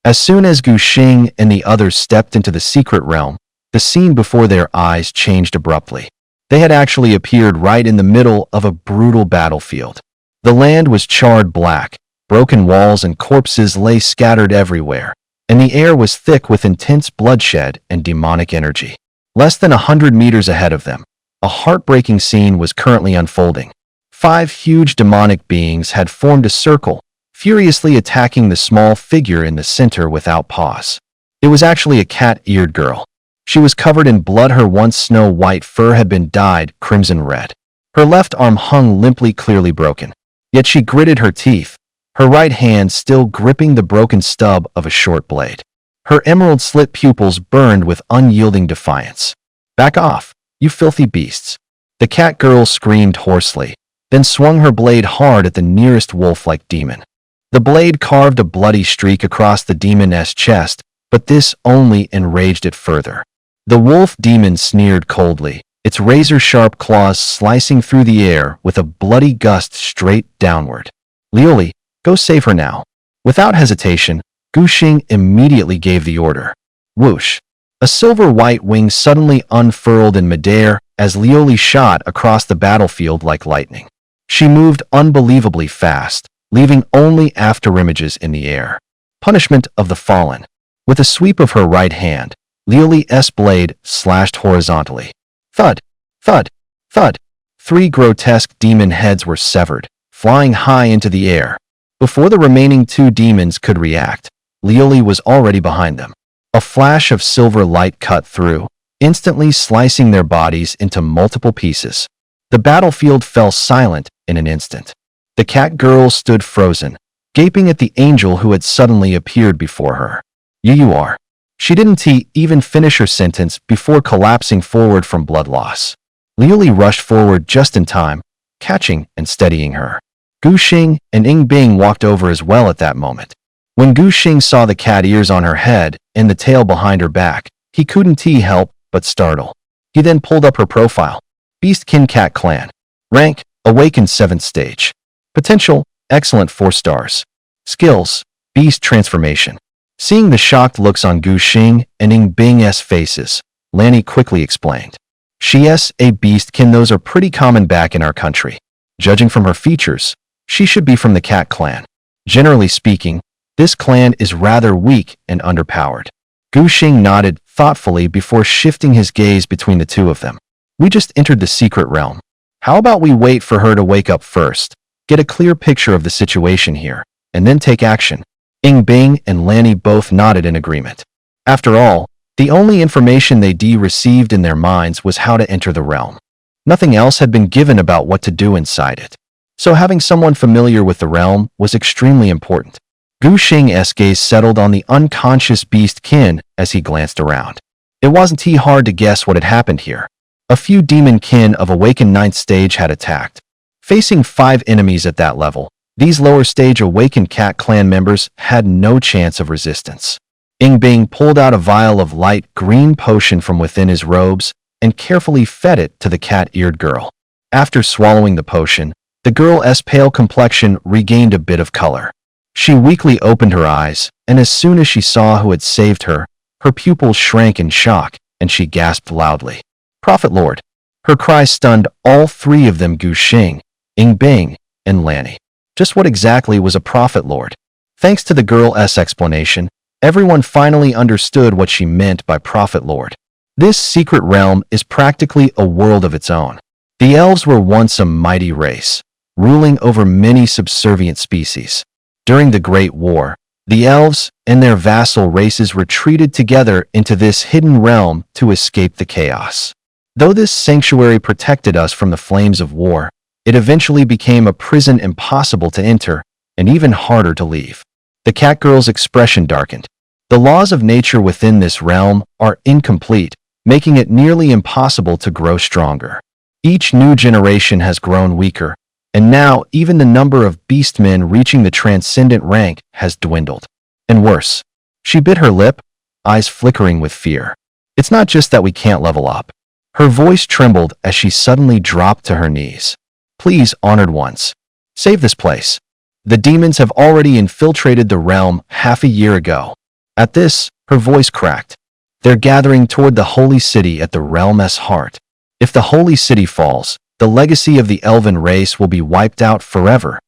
As soon as Gu Xing and the others stepped into the secret realm, the scene before their eyes changed abruptly. They had actually appeared right in the middle of a brutal battlefield. The land was charred black, broken walls and corpses lay scattered everywhere, and the air was thick with intense bloodshed and demonic energy. Less than 100 meters ahead of them, a heartbreaking scene was currently unfolding. 5 huge demonic beings had formed a circle, furiously attacking the small figure in the center without pause. It was actually a cat-eared girl. She was covered in blood. Her once snow-white fur had been dyed crimson red. Her left arm hung limply, clearly broken. Yet she gritted her teeth, her right hand still gripping the broken stub of a short blade. Her emerald-slit pupils burned with unyielding defiance. "Back off, you filthy beasts!" The cat girl screamed hoarsely, then swung her blade hard at the nearest wolf-like demon. The blade carved a bloody streak across the demon's chest, but this only enraged it further. The wolf demon sneered coldly, its razor-sharp claws slicing through the air with a bloody gust straight downward. "Lioli, go save her now." Without hesitation, Gu Xing immediately gave the order. Whoosh! A silver-white wing suddenly unfurled in midair as Lioli shot across the battlefield like lightning. She moved unbelievably fast, leaving only afterimages in the air. Punishment of the fallen. With a sweep of her right hand, Lioli's blade slashed horizontally. Thud! Thud! Thud! 3 grotesque demon heads were severed, flying high into the air. Before the remaining 2 demons could react, Lioli was already behind them. A flash of silver light cut through, instantly slicing their bodies into multiple pieces. The battlefield fell silent in an instant. The cat girl stood frozen, gaping at the angel who had suddenly appeared before her. "You are." She didn't even finish her sentence before collapsing forward from blood loss. Lioli rushed forward just in time, catching and steadying her. Gu Xing and Ying Bing walked over as well at that moment. When Gu Xing saw the cat ears on her head and the tail behind her back, he couldn't help but startle. He then pulled up her profile. Beastkin Cat Clan. Rank, Awakened 7th Stage. Potential, Excellent 4 stars. Skills, Beast Transformation. Seeing the shocked looks on Gu Xing and Ying Bing's faces, Lanny quickly explained. "She's a beastkin. Those are pretty common back in our country. Judging from her features, she should be from the Cat Clan. Generally speaking, this clan is rather weak and underpowered." Gu Xing nodded thoughtfully before shifting his gaze between the 2 of them. "We just entered the secret realm. How about we wait for her to wake up first, get a clear picture of the situation here, and then take action?" Ying Bing and Lanny both nodded in agreement. After all, the only information they received in their minds was how to enter the realm. Nothing else had been given about what to do inside it. So having someone familiar with the realm was extremely important. Gu Xing's gaze settled on the unconscious beastkin as he glanced around. It wasn't hard to guess what had happened here. A few demon kin of Awakened 9th Stage had attacked. Facing 5 enemies at that level, these lower stage Awakened Cat Clan members had no chance of resistance. Ying Bing pulled out a vial of light green potion from within his robes and carefully fed it to the cat-eared girl. After swallowing the potion, the girl's pale complexion regained a bit of color. She weakly opened her eyes, and as soon as she saw who had saved her, her pupils shrank in shock, and she gasped loudly. "Prophet Lord!" Her cry stunned all 3 of them, Gu Xing, Ying Bing, and Lanny. Just what exactly was a Prophet Lord? Thanks to the girl's explanation, everyone finally understood what she meant by Prophet Lord. This secret realm is practically a world of its own. The elves were once a mighty race, ruling over many subservient species. During the Great War, the elves and their vassal races retreated together into this hidden realm to escape the chaos. Though this sanctuary protected us from the flames of war, it eventually became a prison impossible to enter and even harder to leave. The cat girl's expression darkened. The laws of nature within this realm are incomplete, making it nearly impossible to grow stronger. Each new generation has grown weaker, and now even the number of beastmen reaching the transcendent rank has dwindled. And worse, she bit her lip, eyes flickering with fear. "It's not just that we can't level up." Her voice trembled as she suddenly dropped to her knees. "Please, honored ones, save this place. The demons have already infiltrated the realm half a year ago." At this, her voice cracked. "They're gathering toward the holy city at the realm's heart. If the holy city falls, the legacy of the elven race will be wiped out forever."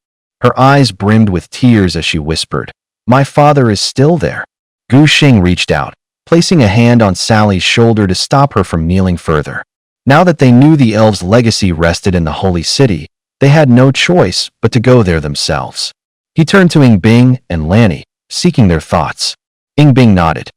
Her eyes brimmed with tears as she whispered, "My father is still there. Gu Xing reached out, placing a hand on Sally's shoulder to stop her from kneeling further. Now that they knew the elves' legacy rested in the holy city, they had no choice but to go there themselves. He turned to Ying Bing and Lanny, seeking their thoughts. Ying Bing nodded.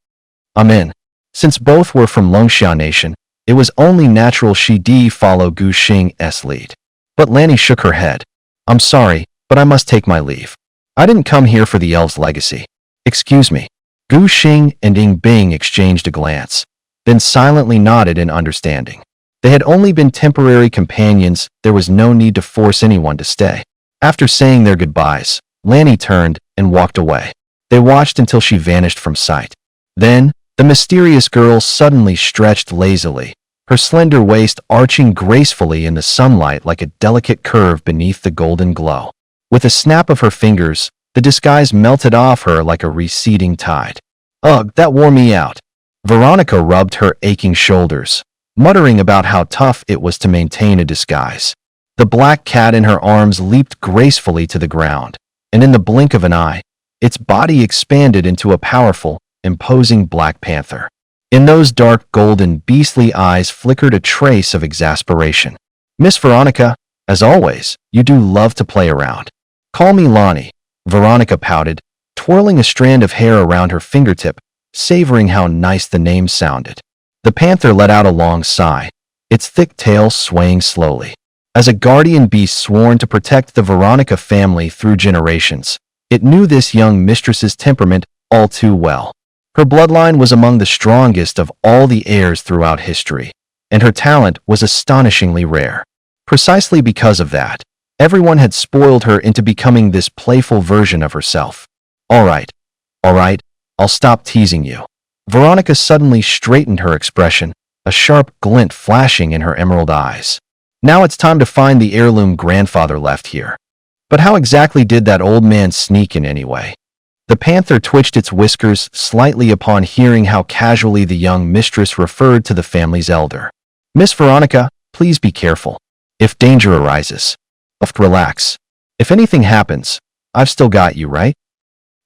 I'm in. Since both were from Longxia Nation, it was only natural she'd follow Gu Xing's lead. But Lanny shook her head. I'm sorry, but I must take my leave. I didn't come here for the elves' legacy. Excuse me. Gu Xing and Ying Bing exchanged a glance, then silently nodded in understanding. They had only been temporary companions, there was no need to force anyone to stay. After saying their goodbyes, Lanny turned and walked away. They watched until she vanished from sight. Then, the mysterious girl suddenly stretched lazily, her slender waist arching gracefully in the sunlight like a delicate curve beneath the golden glow. With a snap of her fingers, the disguise melted off her like a receding tide. Ugh, that wore me out. Veronica rubbed her aching shoulders, muttering about how tough it was to maintain a disguise. The black cat in her arms leaped gracefully to the ground, and in the blink of an eye, its body expanded into a powerful, imposing black panther. In those dark golden beastly eyes flickered a trace of exasperation. Miss Veronica, as always, you do love to play around. Call me Lonnie, Veronica pouted, twirling a strand of hair around her fingertip, savoring how nice the name sounded. The panther let out a long sigh, its thick tail swaying slowly. As a guardian beast sworn to protect the Veronica family through generations, it knew this young mistress's temperament all too well. Her bloodline was among the strongest of all the heirs throughout history, and her talent was astonishingly rare. Precisely because of that, everyone had spoiled her into becoming this playful version of herself. All right, I'll stop teasing you. Veronica suddenly straightened her expression, a sharp glint flashing in her emerald eyes. Now it's time to find the heirloom grandfather left here. But how exactly did that old man sneak in anyway? The panther twitched its whiskers slightly upon hearing how casually the young mistress referred to the family's elder. Miss Veronica, please be careful. If danger arises, relax. If anything happens, I've still got you, right?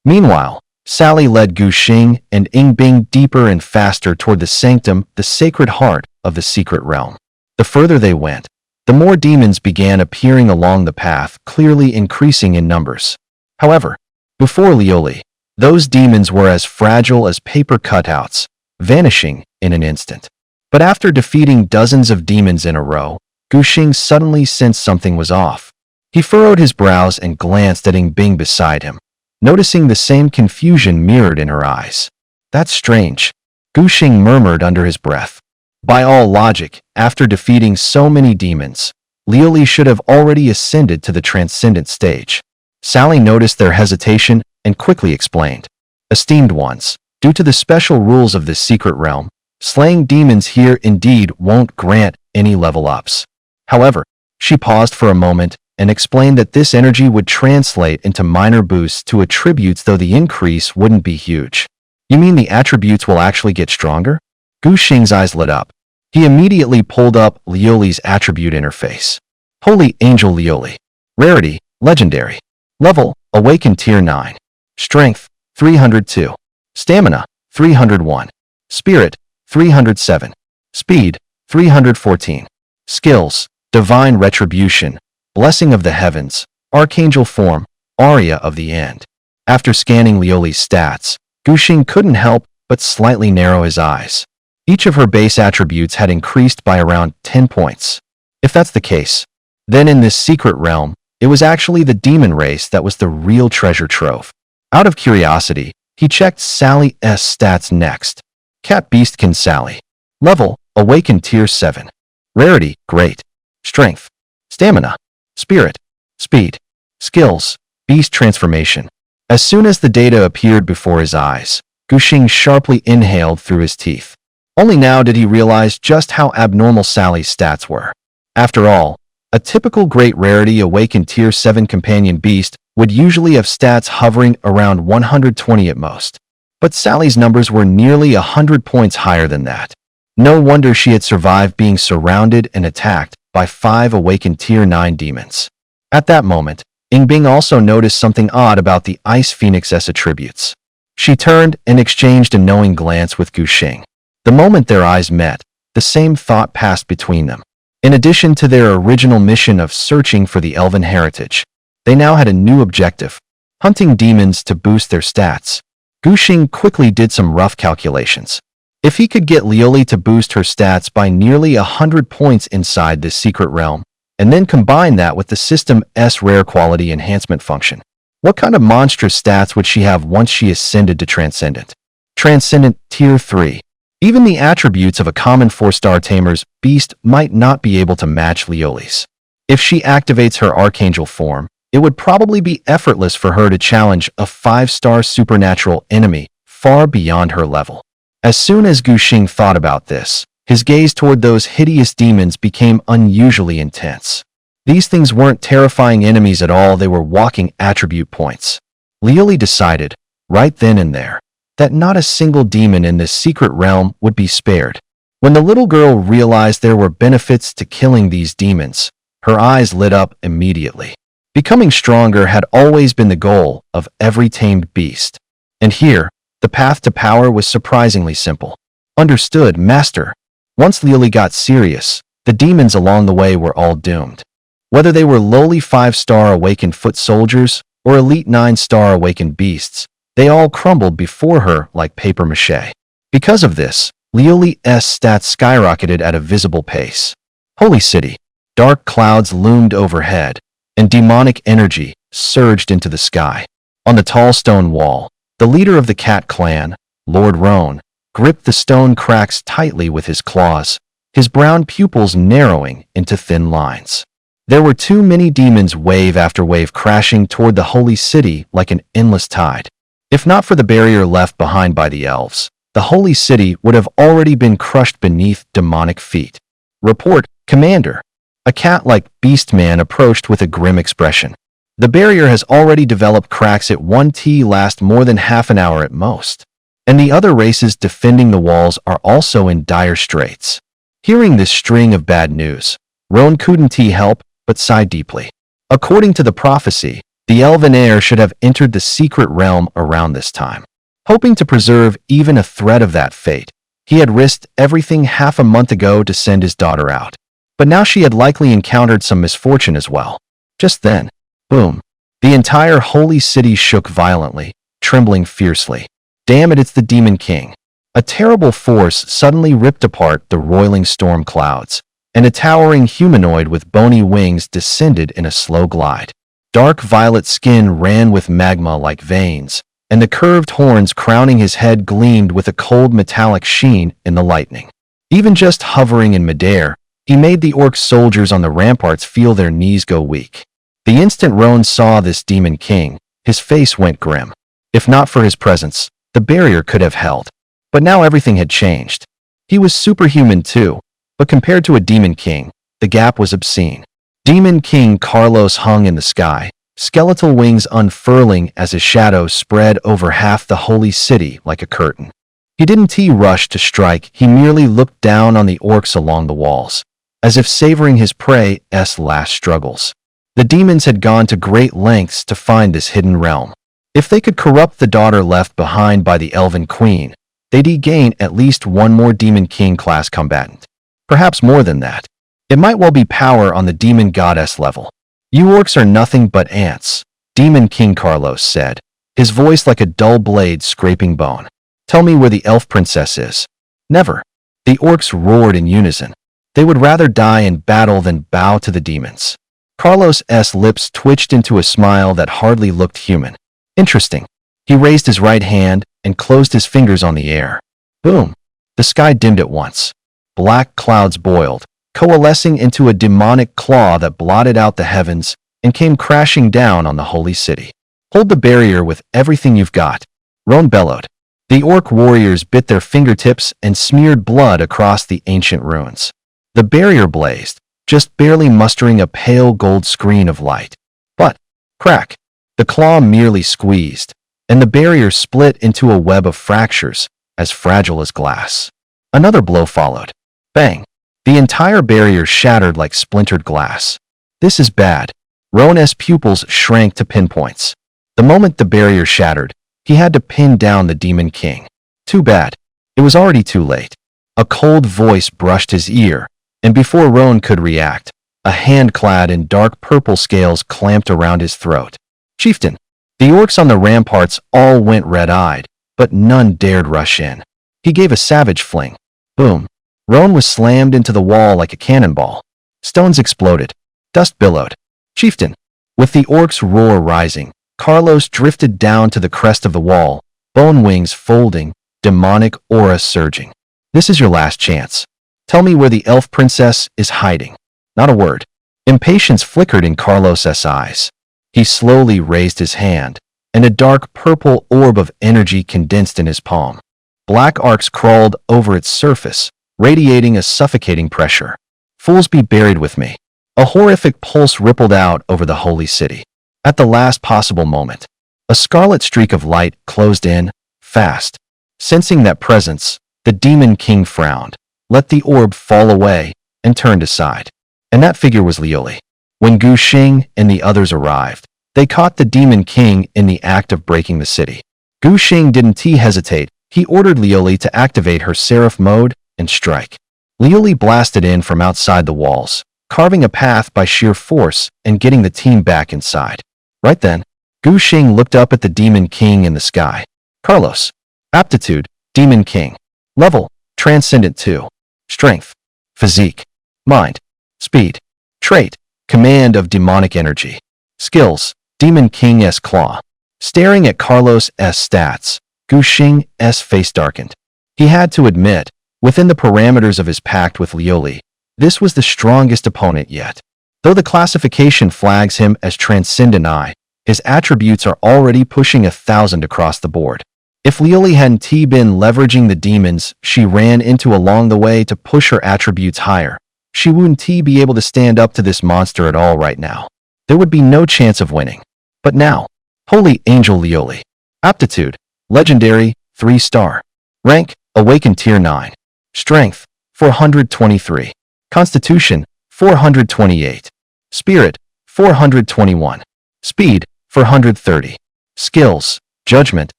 Meanwhile, Sally led Gu Xing and Ying Bing deeper and faster toward the sanctum, the sacred heart of the secret realm. The further they went, the more demons began appearing along the path, clearly increasing in numbers. However, before Lioli, those demons were as fragile as paper cutouts, vanishing in an instant. But after defeating dozens of demons in a row, Gu Xing suddenly sensed something was off. He furrowed his brows and glanced at Ying Bing beside him, noticing the same confusion mirrored in her eyes. That's strange, Gu Xing murmured under his breath. By all logic, after defeating so many demons, Lioli should have already ascended to the transcendent stage. Sally noticed their hesitation and quickly explained. Esteemed ones, due to the special rules of this secret realm, slaying demons here indeed won't grant any level ups. However, she paused for a moment and explained that this energy would translate into minor boosts to attributes, though the increase wouldn't be huge. You mean the attributes will actually get stronger? Gu Xing's eyes lit up. He immediately pulled up Lioli's attribute interface. Holy Angel Lioli. Rarity, Legendary. Level, Awakened Tier 9. Strength, 302. Stamina, 301. Spirit, 307. Speed, 314. Skills, Divine Retribution, Blessing of the Heavens, Archangel Form, Aria of the End. After scanning Lioli's stats, Gu Xing couldn't help but slightly narrow his eyes. Each of her base attributes had increased by around 10 points. If that's the case, then in this secret realm, it was actually the demon race that was the real treasure trove. Out of curiosity, he checked Sally's stats next. Cat Beastkin Sally. Level, Awakened Tier 7. Rarity, Great. Strength. Stamina. Spirit. Speed. Skills. Beast Transformation. As soon as the data appeared before his eyes, Gu Xing sharply inhaled through his teeth. Only now did he realize just how abnormal Sally's stats were. After all, a typical Great Rarity Awakened Tier 7 companion beast would usually have stats hovering around 120 at most. But Sally's numbers were nearly 100 points higher than that. No wonder she had survived being surrounded and attacked by 5 Awakened Tier 9 demons. At that moment, Ying Bing also noticed something odd about the Ice Phoenix's attributes. She turned and exchanged a knowing glance with Guxing. The moment their eyes met, the same thought passed between them. In addition to their original mission of searching for the elven heritage, they now had a new objective: hunting demons to boost their stats. Guxing quickly did some rough calculations. If he could get Lioli to boost her stats by nearly 100 points inside this secret realm, and then combine that with the system's rare quality enhancement function, what kind of monstrous stats would she have once she ascended to Transcendent? Transcendent Tier 3. Even the attributes of a common 4-star tamer's beast might not be able to match Lioli's. If she activates her archangel form, it would probably be effortless for her to challenge a 5-star supernatural enemy far beyond her level. As soon as Guxing thought about this, his gaze toward those hideous demons became unusually intense. These things weren't terrifying enemies at all, they were walking attribute points. Lioli decided, right then and there, that not a single demon in this secret realm would be spared. When the little girl realized there were benefits to killing these demons, her eyes lit up immediately. Becoming stronger had always been the goal of every tamed beast. And here, the path to power was surprisingly simple. Understood, Master. Once Lioli got serious, the demons along the way were all doomed. Whether they were lowly 5-star awakened foot soldiers or elite 9-star awakened beasts, they all crumbled before her like papier-mâché. Because of this, Lioli's stats skyrocketed at a visible pace. Holy City. Dark clouds loomed overhead, and demonic energy surged into the sky. On the tall stone wall, the leader of the cat clan, Lord Roan, gripped the stone cracks tightly with his claws, his brown pupils narrowing into thin lines. There were too many demons, wave after wave, crashing toward the holy city like an endless tide. If not for the barrier left behind by the elves, the holy city would have already been crushed beneath demonic feet. Report, Commander. A cat-like beast man approached with a grim expression. The barrier has already developed cracks. It won't last more than half an hour at most. And the other races defending the walls are also in dire straits. Hearing this string of bad news, Roan couldn't help but sigh deeply. According to the prophecy, the elven heir should have entered the secret realm around this time. Hoping to preserve even a thread of that fate, he had risked everything half a month ago to send his daughter out. But now she had likely encountered some misfortune as well. Just then, boom, the entire holy city shook violently, trembling fiercely. Damn it, it's the Demon King. A terrible force suddenly ripped apart the roiling storm clouds, and a towering humanoid with bony wings descended in a slow glide. Dark violet skin ran with magma like veins, and the curved horns crowning his head gleamed with a cold metallic sheen in the lightning. Even just hovering in midair, he made the orc soldiers on the ramparts feel their knees go weak. The instant Roan saw this Demon King, his face went grim. If not for his presence, the barrier could have held. But now everything had changed. He was superhuman too, but compared to a Demon King, the gap was obscene. Demon King Carlos hung in the sky, skeletal wings unfurling as his shadow spread over half the holy city like a curtain. He didn't rush to strike, he merely looked down on the orcs along the walls, as if savoring his prey's last struggles. The demons had gone to great lengths to find this hidden realm. If they could corrupt the daughter left behind by the Elven Queen, they'd gain at least one more Demon King class combatant. Perhaps more than that. It might well be power on the Demon Goddess level. You orcs are nothing but ants, Demon King Carlos said, his voice like a dull blade scraping bone. Tell me where the elf princess is. Never. The orcs roared in unison. They would rather die in battle than bow to the demons. Carlos's lips twitched into a smile that hardly looked human. Interesting. He raised his right hand and closed his fingers on the air. Boom. The sky dimmed at once. Black clouds boiled, coalescing into a demonic claw that blotted out the heavens and came crashing down on the holy city. Hold the barrier with everything you've got, Roan bellowed. The orc warriors bit their fingertips and smeared blood across the ancient ruins. The barrier blazed, just barely mustering a pale gold screen of light. But, crack, the claw merely squeezed, and the barrier split into a web of fractures, as fragile as glass. Another blow followed. Bang! The entire barrier shattered like splintered glass. This is bad. Roan's pupils shrank to pinpoints. The moment the barrier shattered, He had to pin down the Demon King. Too bad. It was already too late. A cold voice brushed his ear, and before Roan could react, a hand clad in dark purple scales clamped around his throat. Chieftain! The orcs on the ramparts all went red-eyed, but none dared rush in. He gave a savage fling. Boom! Roan was slammed into the wall like a cannonball. Stones exploded. Dust billowed. Chieftain! With the orcs' roar rising, Carlos drifted down to the crest of the wall, bone wings folding, demonic aura surging. This is your last chance. Tell me where the elf princess is hiding. Not a word. Impatience flickered in Carlos's eyes. He slowly raised his hand, and a dark purple orb of energy condensed in his palm. Black arcs crawled over its surface, radiating a suffocating pressure. Fools be buried with me. A horrific pulse rippled out over the holy city. At the last possible moment, a scarlet streak of light closed in, fast. Sensing that presence, the Demon King frowned, let the orb fall away, and turned aside. And that figure was Lioli. When Gu Xing and the others arrived, they caught the Demon King in the act of breaking the city. Gu Xing didn't hesitate. He ordered Lioli to activate her Seraph mode and strike. Lioli blasted in from outside the walls, carving a path by sheer force and getting the team back inside. Right then, Gu Xing looked up at the Demon King in the sky. Carlos. Aptitude, Demon King. Level, Transcendent 2. Strength, Physique, Mind, Speed. Trait, Command of Demonic Energy. Skills, Demon King's Claw. Staring at Carlos's stats, Gu Xing's face darkened. He had to admit, within the parameters of his pact with Lioli, this was the strongest opponent yet. Though the classification flags him as Transcendent I, his attributes are already pushing 1,000 across the board. If Lioli hadn't been leveraging the demons she ran into along the way to push her attributes higher, she wouldn't be able to stand up to this monster at all right now. There would be no chance of winning. But now, Holy Angel Lioli. Aptitude, Legendary, 3-star. Rank, Awakened Tier 9. Strength, 423. Constitution, 428. Spirit, 421. Speed, 430. Skills, Judgment,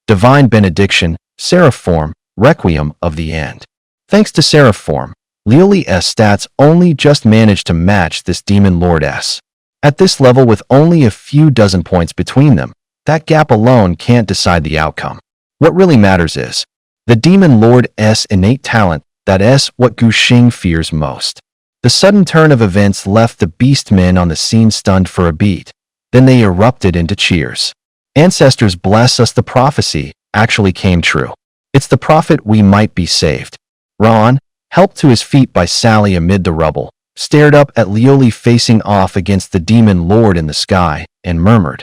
Divine Benediction, Seraph Form, Requiem of the End. Thanks to Seraph Form, Lioli's stats only just managed to match this Demon Lord's. At this level with only a few dozen points between them, that gap alone can't decide the outcome. What really matters is the Demon Lord's innate talent, that is what Gu Xing fears most. The sudden turn of events left the beastmen on the scene stunned for a beat. Then they erupted into cheers. Ancestors bless us, the prophecy actually came true. It's the prophet, we might be saved. Ron, helped to his feet by Sally amid the rubble, stared up at Lioli facing off against the Demon Lord in the sky, and murmured,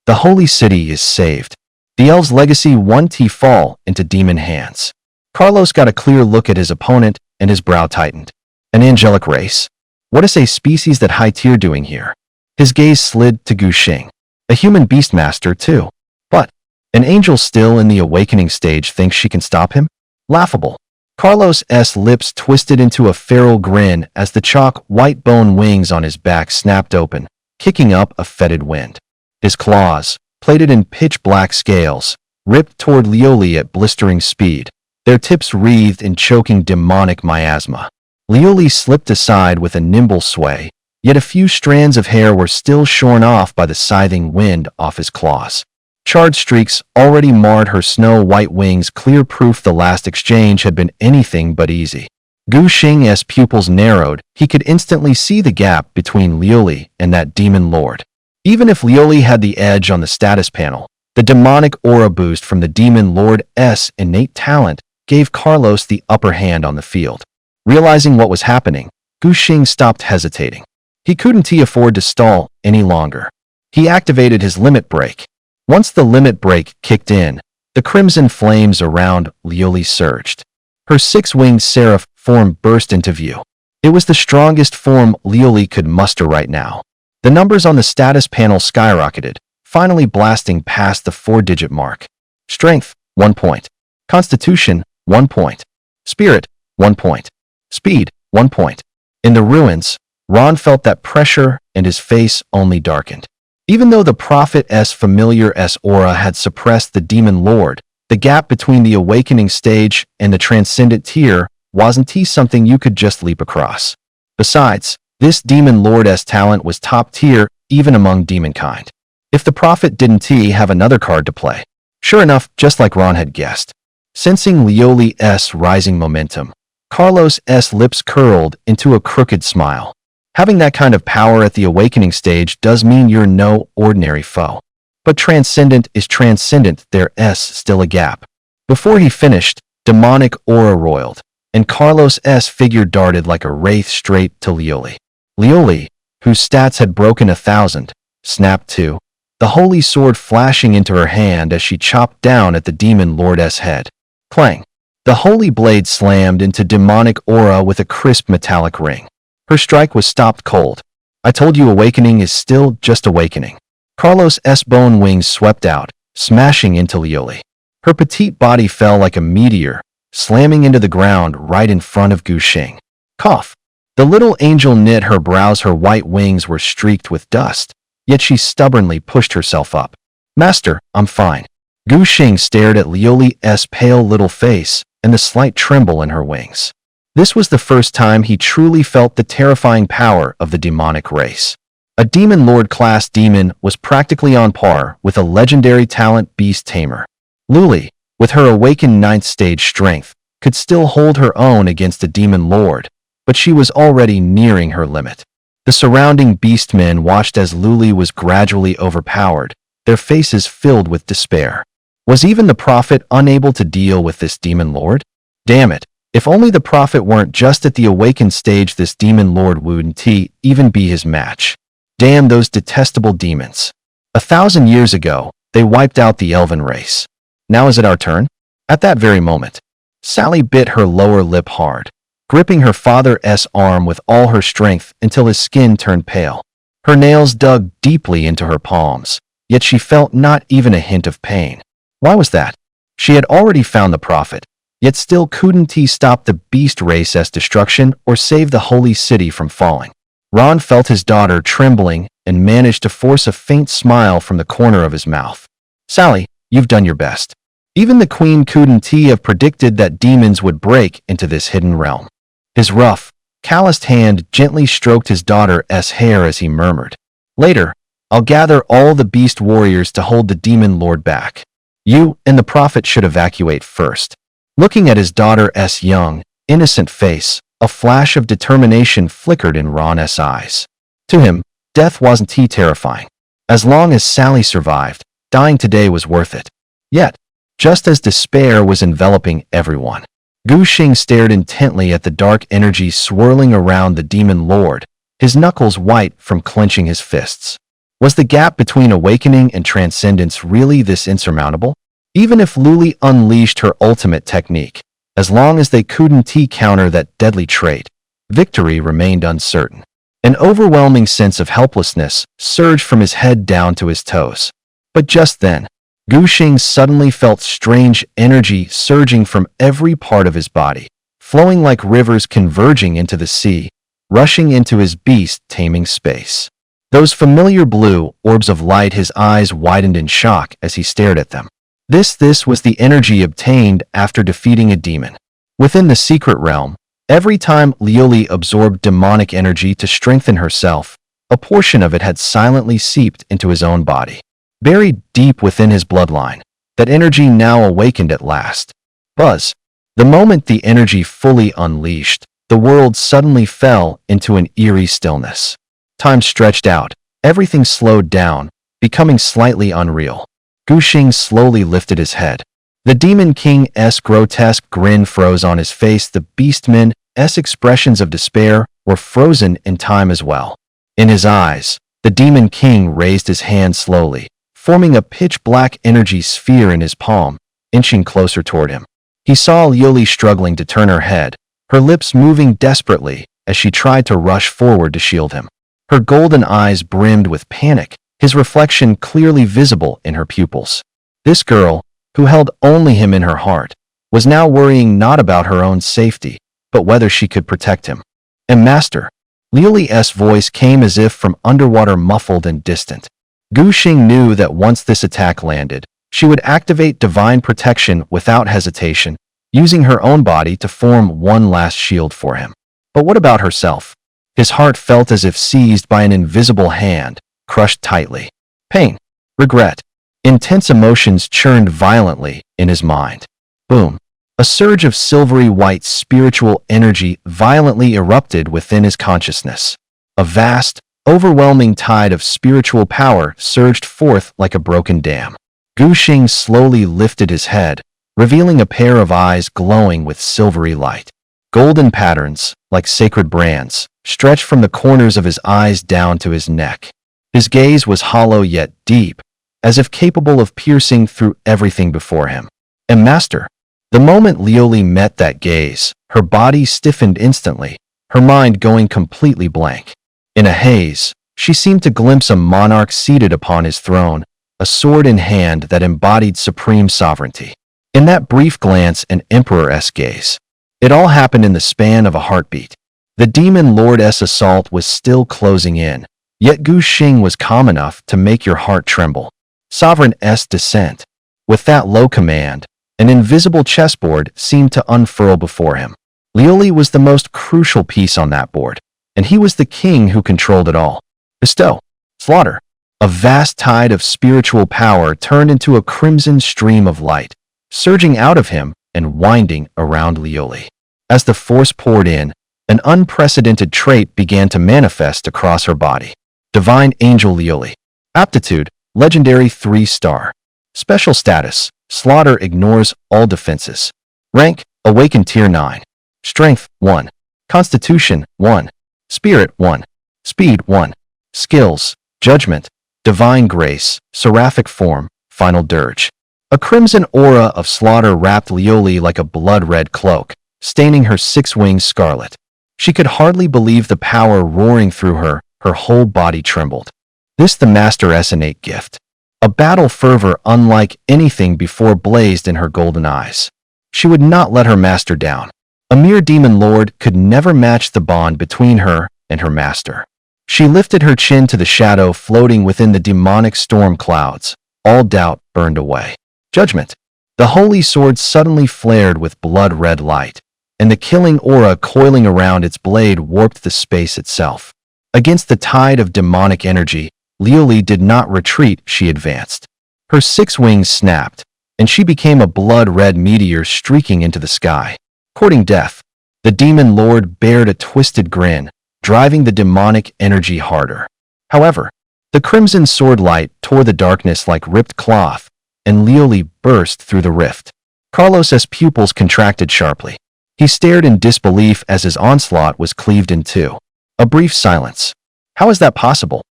"The holy city is saved. The elves' legacy won't fall into demon hands." Carlos got a clear look at his opponent, and his brow tightened. An angelic race? What is a species that high tier doing here? His gaze slid to Gu Xing. A human beastmaster, too. But an angel still in the awakening stage thinks she can stop him? Laughable. Carlos's lips twisted into a feral grin as the chalk white bone wings on his back snapped open, kicking up a fetid wind. His claws, plated in pitch-black scales, ripped toward Lioli at blistering speed, their tips wreathed in choking demonic miasma. Lioli slipped aside with a nimble sway, yet a few strands of hair were still shorn off by the scything wind off his claws. Charred streaks already marred her snow-white wings, clear proof the last exchange had been anything but easy. Gu Xing's pupils narrowed. He could instantly see the gap between Lioli and that demon lord. Even if Lioli had the edge on the status panel, the demonic aura boost from the demon lord's innate talent gave Carlos the upper hand on the field. Realizing what was happening, Gu Xing stopped hesitating. He couldn't afford to stall any longer. He activated his limit break. Once the limit break kicked in, the crimson flames around Lioli surged. Her six-winged seraph form burst into view. It was the strongest form Lioli could muster right now. The numbers on the status panel skyrocketed, finally blasting past the 4-digit mark. Strength, 1 point. Constitution, 1 point. Spirit, 1 point. Speed, 1 point. In the ruins, Ron felt that pressure and his face only darkened. Even though the prophet's familiar aura had suppressed the demon lord, the gap between the awakening stage and the transcendent tier wasn't something you could just leap across. Besides, this demon lord's talent was top tier even among demonkind. If the prophet didn't have another card to play. Sure enough, just like Ron had guessed. Sensing Lioli's rising momentum, Carlos's lips curled into a crooked smile. Having that kind of power at the awakening stage does mean you're no ordinary foe. But transcendent is transcendent, there's still a gap. Before he finished, demonic aura roiled, and Carlos's figure darted like a wraith straight to Lioli. Lioli, whose stats had broken 1,000, snapped to, the holy sword flashing into her hand as she chopped down at the demon lord's head. Clang! The holy blade slammed into demonic aura with a crisp metallic ring. Her strike was stopped cold. I told you awakening is still just awakening. Carlos's bone wings swept out, smashing into Lioli. Her petite body fell like a meteor, slamming into the ground right in front of Gu Xing. Cough! The little angel knit her brows. Her white wings were streaked with dust, yet she stubbornly pushed herself up. Master, I'm fine. Gu Xing stared at Lioli's pale little face and the slight tremble in her wings. This was the first time he truly felt the terrifying power of the demonic race. A demon lord class demon was practically on par with a legendary talent beast tamer. Luli, with her awakened 9th stage strength, could still hold her own against a demon lord, but she was already nearing her limit. The surrounding beastmen watched as Luli was gradually overpowered, their faces filled with despair. Was even the prophet unable to deal with this demon lord? Damn it, if only the prophet weren't just at the awakened stage, this demon lord wouldn't even be his match. Damn those detestable demons. 1,000 years ago, they wiped out the elven race. Now is it our turn? At that very moment, Sally bit her lower lip hard, gripping her father's arm with all her strength until his skin turned pale. Her nails dug deeply into her palms, yet she felt not even a hint of pain. Why was that? She had already found the prophet, yet still couldn't stop the beast race's destruction or save the holy city from falling. Ron felt his daughter trembling and managed to force a faint smile from the corner of his mouth. Sally, you've done your best. Even the queen couldn't have predicted that demons would break into this hidden realm. His rough, calloused hand gently stroked his daughter's hair as he murmured, "Later, I'll gather all the beast warriors to hold the demon lord back. You and the prophet should evacuate first." Looking at his daughter's young, innocent face, a flash of determination flickered in Ron's eyes. To him, death wasn't terrifying. As long as Sally survived, dying today was worth it. Yet, just as despair was enveloping everyone, Gu Xing stared intently at the dark energy swirling around the demon lord, his knuckles white from clenching his fists. Was the gap between awakening and transcendence really this insurmountable? Even if Luli unleashed her ultimate technique, as long as they couldn't counter that deadly trait, victory remained uncertain. An overwhelming sense of helplessness surged from his head down to his toes. But just then, Gu Xing suddenly felt strange energy surging from every part of his body, flowing like rivers converging into the sea, rushing into his beast-taming space. Those familiar blue orbs of light, his eyes widened in shock as he stared at them. This was the energy obtained after defeating a demon. Within the secret realm, every time Lioli absorbed demonic energy to strengthen herself, a portion of it had silently seeped into his own body. Buried deep within his bloodline, that energy now awakened at last. Buzz. The moment the energy fully unleashed, the world suddenly fell into an eerie stillness. Time stretched out, everything slowed down, becoming slightly unreal. Gu Xing slowly lifted his head. The Demon King's grotesque grin froze on his face. The Beastman's expressions of despair were frozen in time as well. In his eyes, the Demon King raised his hand slowly, forming a pitch-black energy sphere in his palm, inching closer toward him. He saw Lioli struggling to turn her head, her lips moving desperately as she tried to rush forward to shield him. Her golden eyes brimmed with panic, his reflection clearly visible in her pupils. This girl, who held only him in her heart, was now worrying not about her own safety, but whether she could protect him. "And Master," Lioli's voice came as if from underwater, muffled and distant. Gu Xing knew that once this attack landed, she would activate divine protection without hesitation, using her own body to form one last shield for him. But what about herself? His heart felt as if seized by an invisible hand, crushed tightly. Pain, regret, intense emotions churned violently in his mind. Boom! A surge of silvery white spiritual energy violently erupted within his consciousness. A vast, overwhelming tide of spiritual power surged forth like a broken dam. Gu Xing slowly lifted his head, revealing a pair of eyes glowing with silvery light. Golden patterns, like sacred brands, stretched from the corners of his eyes down to his neck. His gaze was hollow yet deep, as if capable of piercing through everything before him. And Master, the moment Lioli met that gaze, her body stiffened instantly, her mind going completely blank. In a haze, she seemed to glimpse a monarch seated upon his throne, a sword in hand that embodied supreme sovereignty. In that brief glance, an emperor-esque gaze. It all happened in the span of a heartbeat. The demon lord's assault was still closing in, yet Gu Xing was calm enough to make your heart tremble. Sovereign-esque descent. With that low command, an invisible chessboard seemed to unfurl before him. Lioli was the most crucial piece on that board, and he was the king who controlled it all. Bestow. Slaughter. A vast tide of spiritual power turned into a crimson stream of light, surging out of him and winding around Lioli. As the force poured in, an unprecedented trait began to manifest across her body. Divine Angel Lioli. Aptitude, Legendary 3-star. Special status, Slaughter ignores all defenses. Rank, Awakened Tier 9. Strength, 1. Constitution, 1. Spirit, 1. Speed, 1. Skills, Judgment, Divine Grace, Seraphic Form, Final Dirge. A crimson aura of slaughter wrapped Lioli like a blood-red cloak, staining her 6 wings scarlet. She could hardly believe the power roaring through her whole body trembled. This the Master's innate gift. A battle fervor unlike anything before blazed in her golden eyes. She would not let her master down. A mere demon lord could never match the bond between her and her master. She lifted her chin to the shadow floating within the demonic storm clouds. All doubt burned away. Judgment. The holy sword suddenly flared with blood-red light, and the killing aura coiling around its blade warped the space itself. Against the tide of demonic energy, Lioli did not retreat, she advanced. Her 6 wings snapped, and she became a blood-red meteor streaking into the sky. Courting death, the demon lord bared a twisted grin, driving the demonic energy harder. However, the crimson sword light tore the darkness like ripped cloth, and Lioli burst through the rift. Carlos's pupils contracted sharply. He stared in disbelief as his onslaught was cleaved in two. A brief silence. How is that possible?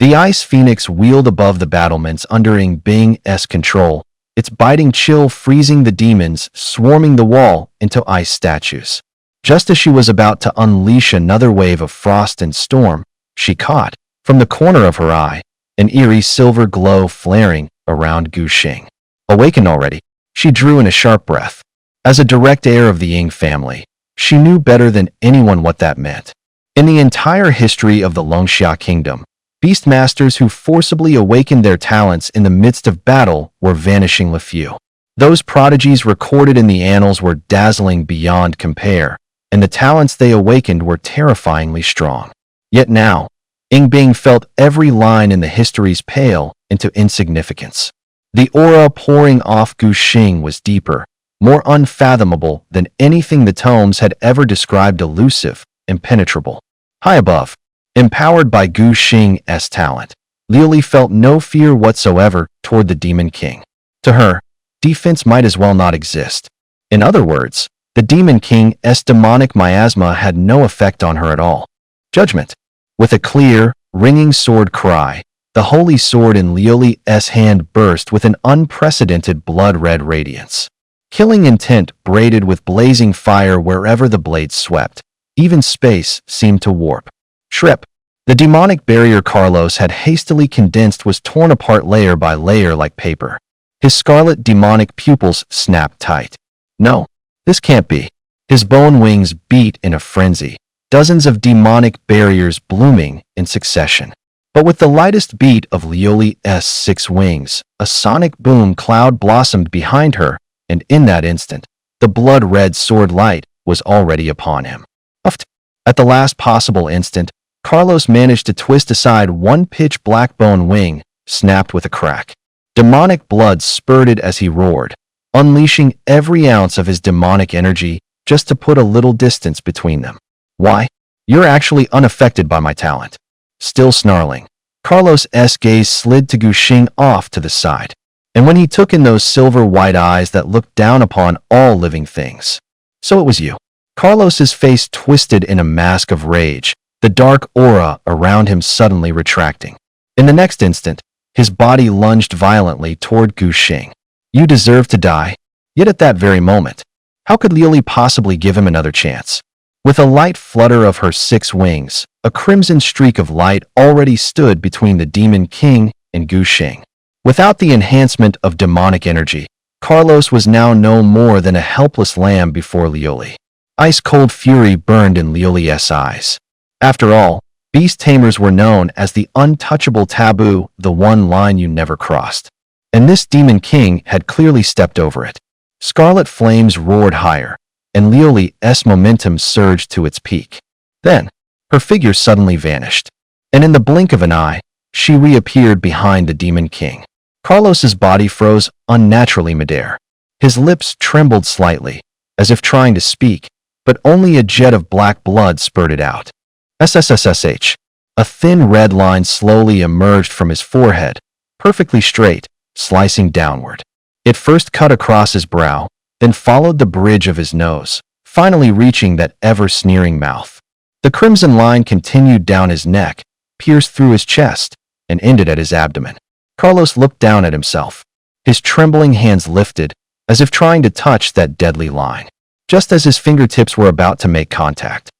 The ice phoenix wheeled above the battlements under Ing Bing's control, its biting chill freezing the demons swarming the wall into ice statues. Just as she was about to unleash another wave of frost and storm, she caught, from the corner of her eye, an eerie silver glow flaring around Gu Xing. Awakened already, she drew in a sharp breath. As a direct heir of the Ying family, she knew better than anyone what that meant. In the entire history of the Longxia Kingdom, beastmasters who forcibly awakened their talents in the midst of battle were vanishingly few. Those prodigies recorded in the annals were dazzling beyond compare, and the talents they awakened were terrifyingly strong. Yet now, Ing Bing felt every line in the histories pale into insignificance. The aura pouring off Gu Xing was deeper, more unfathomable than anything the tomes had ever described, elusive, impenetrable. High above, empowered by Gu Xing's talent, Lioli felt no fear whatsoever toward the Demon King. To her, defense might as well not exist. In other words, the Demon King's demonic miasma had no effect on her at all. Judgment. With a clear, ringing sword cry, the holy sword in Lioli's hand burst with an unprecedented blood-red radiance. Killing intent braided with blazing fire wherever the blade swept. Even space seemed to warp. Shrip. The demonic barrier Carlos had hastily condensed was torn apart layer by layer like paper. His scarlet demonic pupils snapped tight. No, this can't be. His bone wings beat in a frenzy, dozens of demonic barriers blooming in succession. But with the lightest beat of Lioli's 6 wings, a sonic boom cloud blossomed behind her, and in that instant, the blood-red sword light was already upon him. At the last possible instant, Carlos managed to twist aside one pitch-black bone wing, snapped with a crack. Demonic blood spurted as he roared, unleashing every ounce of his demonic energy just to put a little distance between them. Why? You're actually unaffected by my talent. Still snarling, Carlos's gaze slid to Guxing off to the side, and when he took in those silver-white eyes that looked down upon all living things. So it was you. Carlos's face twisted in a mask of rage, the dark aura around him suddenly retracting. In the next instant, his body lunged violently toward Guxing. You deserve to die. Yet at that very moment, how could Lioli possibly give him another chance? With a light flutter of her 6 wings, a crimson streak of light already stood between the Demon King and Guxing. Without the enhancement of demonic energy, Carlos was now no more than a helpless lamb before Lioli. Ice-cold fury burned in Lioli's eyes. After all, beast tamers were known as the untouchable taboo, the one line you never crossed. And this Demon King had clearly stepped over it. Scarlet flames roared higher, and Lioli's momentum surged to its peak. Then, her figure suddenly vanished, and in the blink of an eye, she reappeared behind the Demon King. Carlos's body froze unnaturally midair. His lips trembled slightly, as if trying to speak, but only a jet of black blood spurted out. SSSSH. A thin red line slowly emerged from his forehead, perfectly straight, slicing downward. It first cut across his brow, then followed the bridge of his nose, finally reaching that ever-sneering mouth. The crimson line continued down his neck, pierced through his chest, and ended at his abdomen. Carlos looked down at himself. His trembling hands lifted, as if trying to touch that deadly line. Just as his fingertips were about to make contact,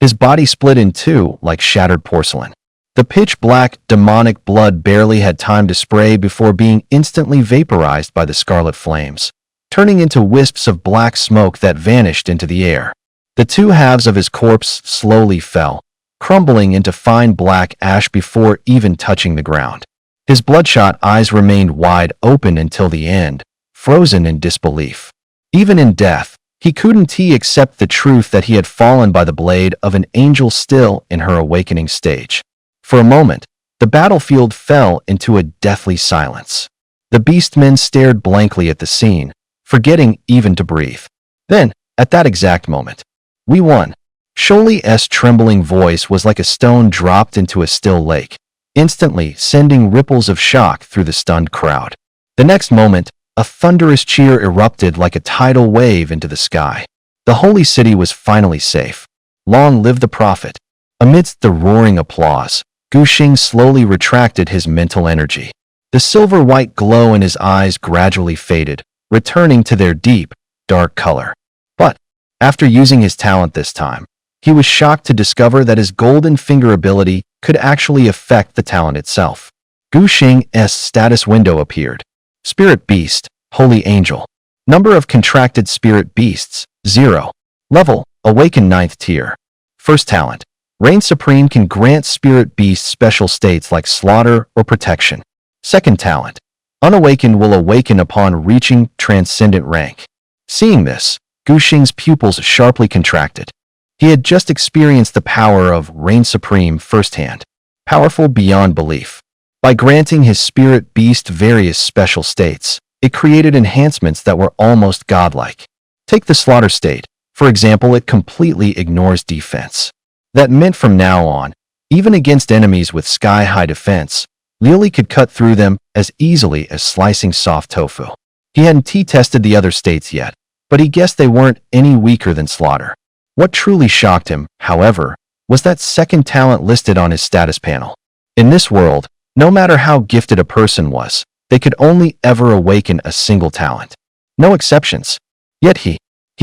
his body split in two like shattered porcelain. The pitch-black, demonic blood barely had time to spray before being instantly vaporized by the scarlet flames, turning into wisps of black smoke that vanished into the air. The two halves of his corpse slowly fell, crumbling into fine black ash before even touching the ground. His bloodshot eyes remained wide open until the end, frozen in disbelief. Even in death, he couldn't accept the truth that he had fallen by the blade of an angel still in her awakening stage. For a moment, the battlefield fell into a deathly silence. The beastmen stared blankly at the scene, forgetting even to breathe. Then, at that exact moment, we won. Sholi's trembling voice was like a stone dropped into a still lake, instantly sending ripples of shock through the stunned crowd. The next moment, a thunderous cheer erupted like a tidal wave into the sky. The holy city was finally safe. Long live the prophet. Amidst the roaring applause, Guxing slowly retracted his mental energy. The silver-white glow in his eyes gradually faded, returning to their deep, dark color. But, after using his talent this time, he was shocked to discover that his golden finger ability could actually affect the talent itself. Guxing's status window appeared. Spirit Beast, Holy Angel. Number of contracted Spirit Beasts, 0. Level, Awakened 9th tier. First talent. Reign Supreme can grant Spirit Beasts special states like Slaughter or Protection. Second talent. Unawakened will awaken upon reaching Transcendent rank. Seeing this, Guxing's pupils sharply contracted. He had just experienced the power of Reign Supreme firsthand, powerful beyond belief. By granting his spirit beast various special states, it created enhancements that were almost godlike. Take the Slaughter state, for example. It completely ignores defense. That meant from now on, even against enemies with sky-high defense, Lioli could cut through them as easily as slicing soft tofu. He hadn't tested the other states yet, but he guessed they weren't any weaker than Slaughter. What truly shocked him, however, was that second talent listed on his status panel. In this world, no matter how gifted a person was, they could only ever awaken a single talent. No exceptions. Yet he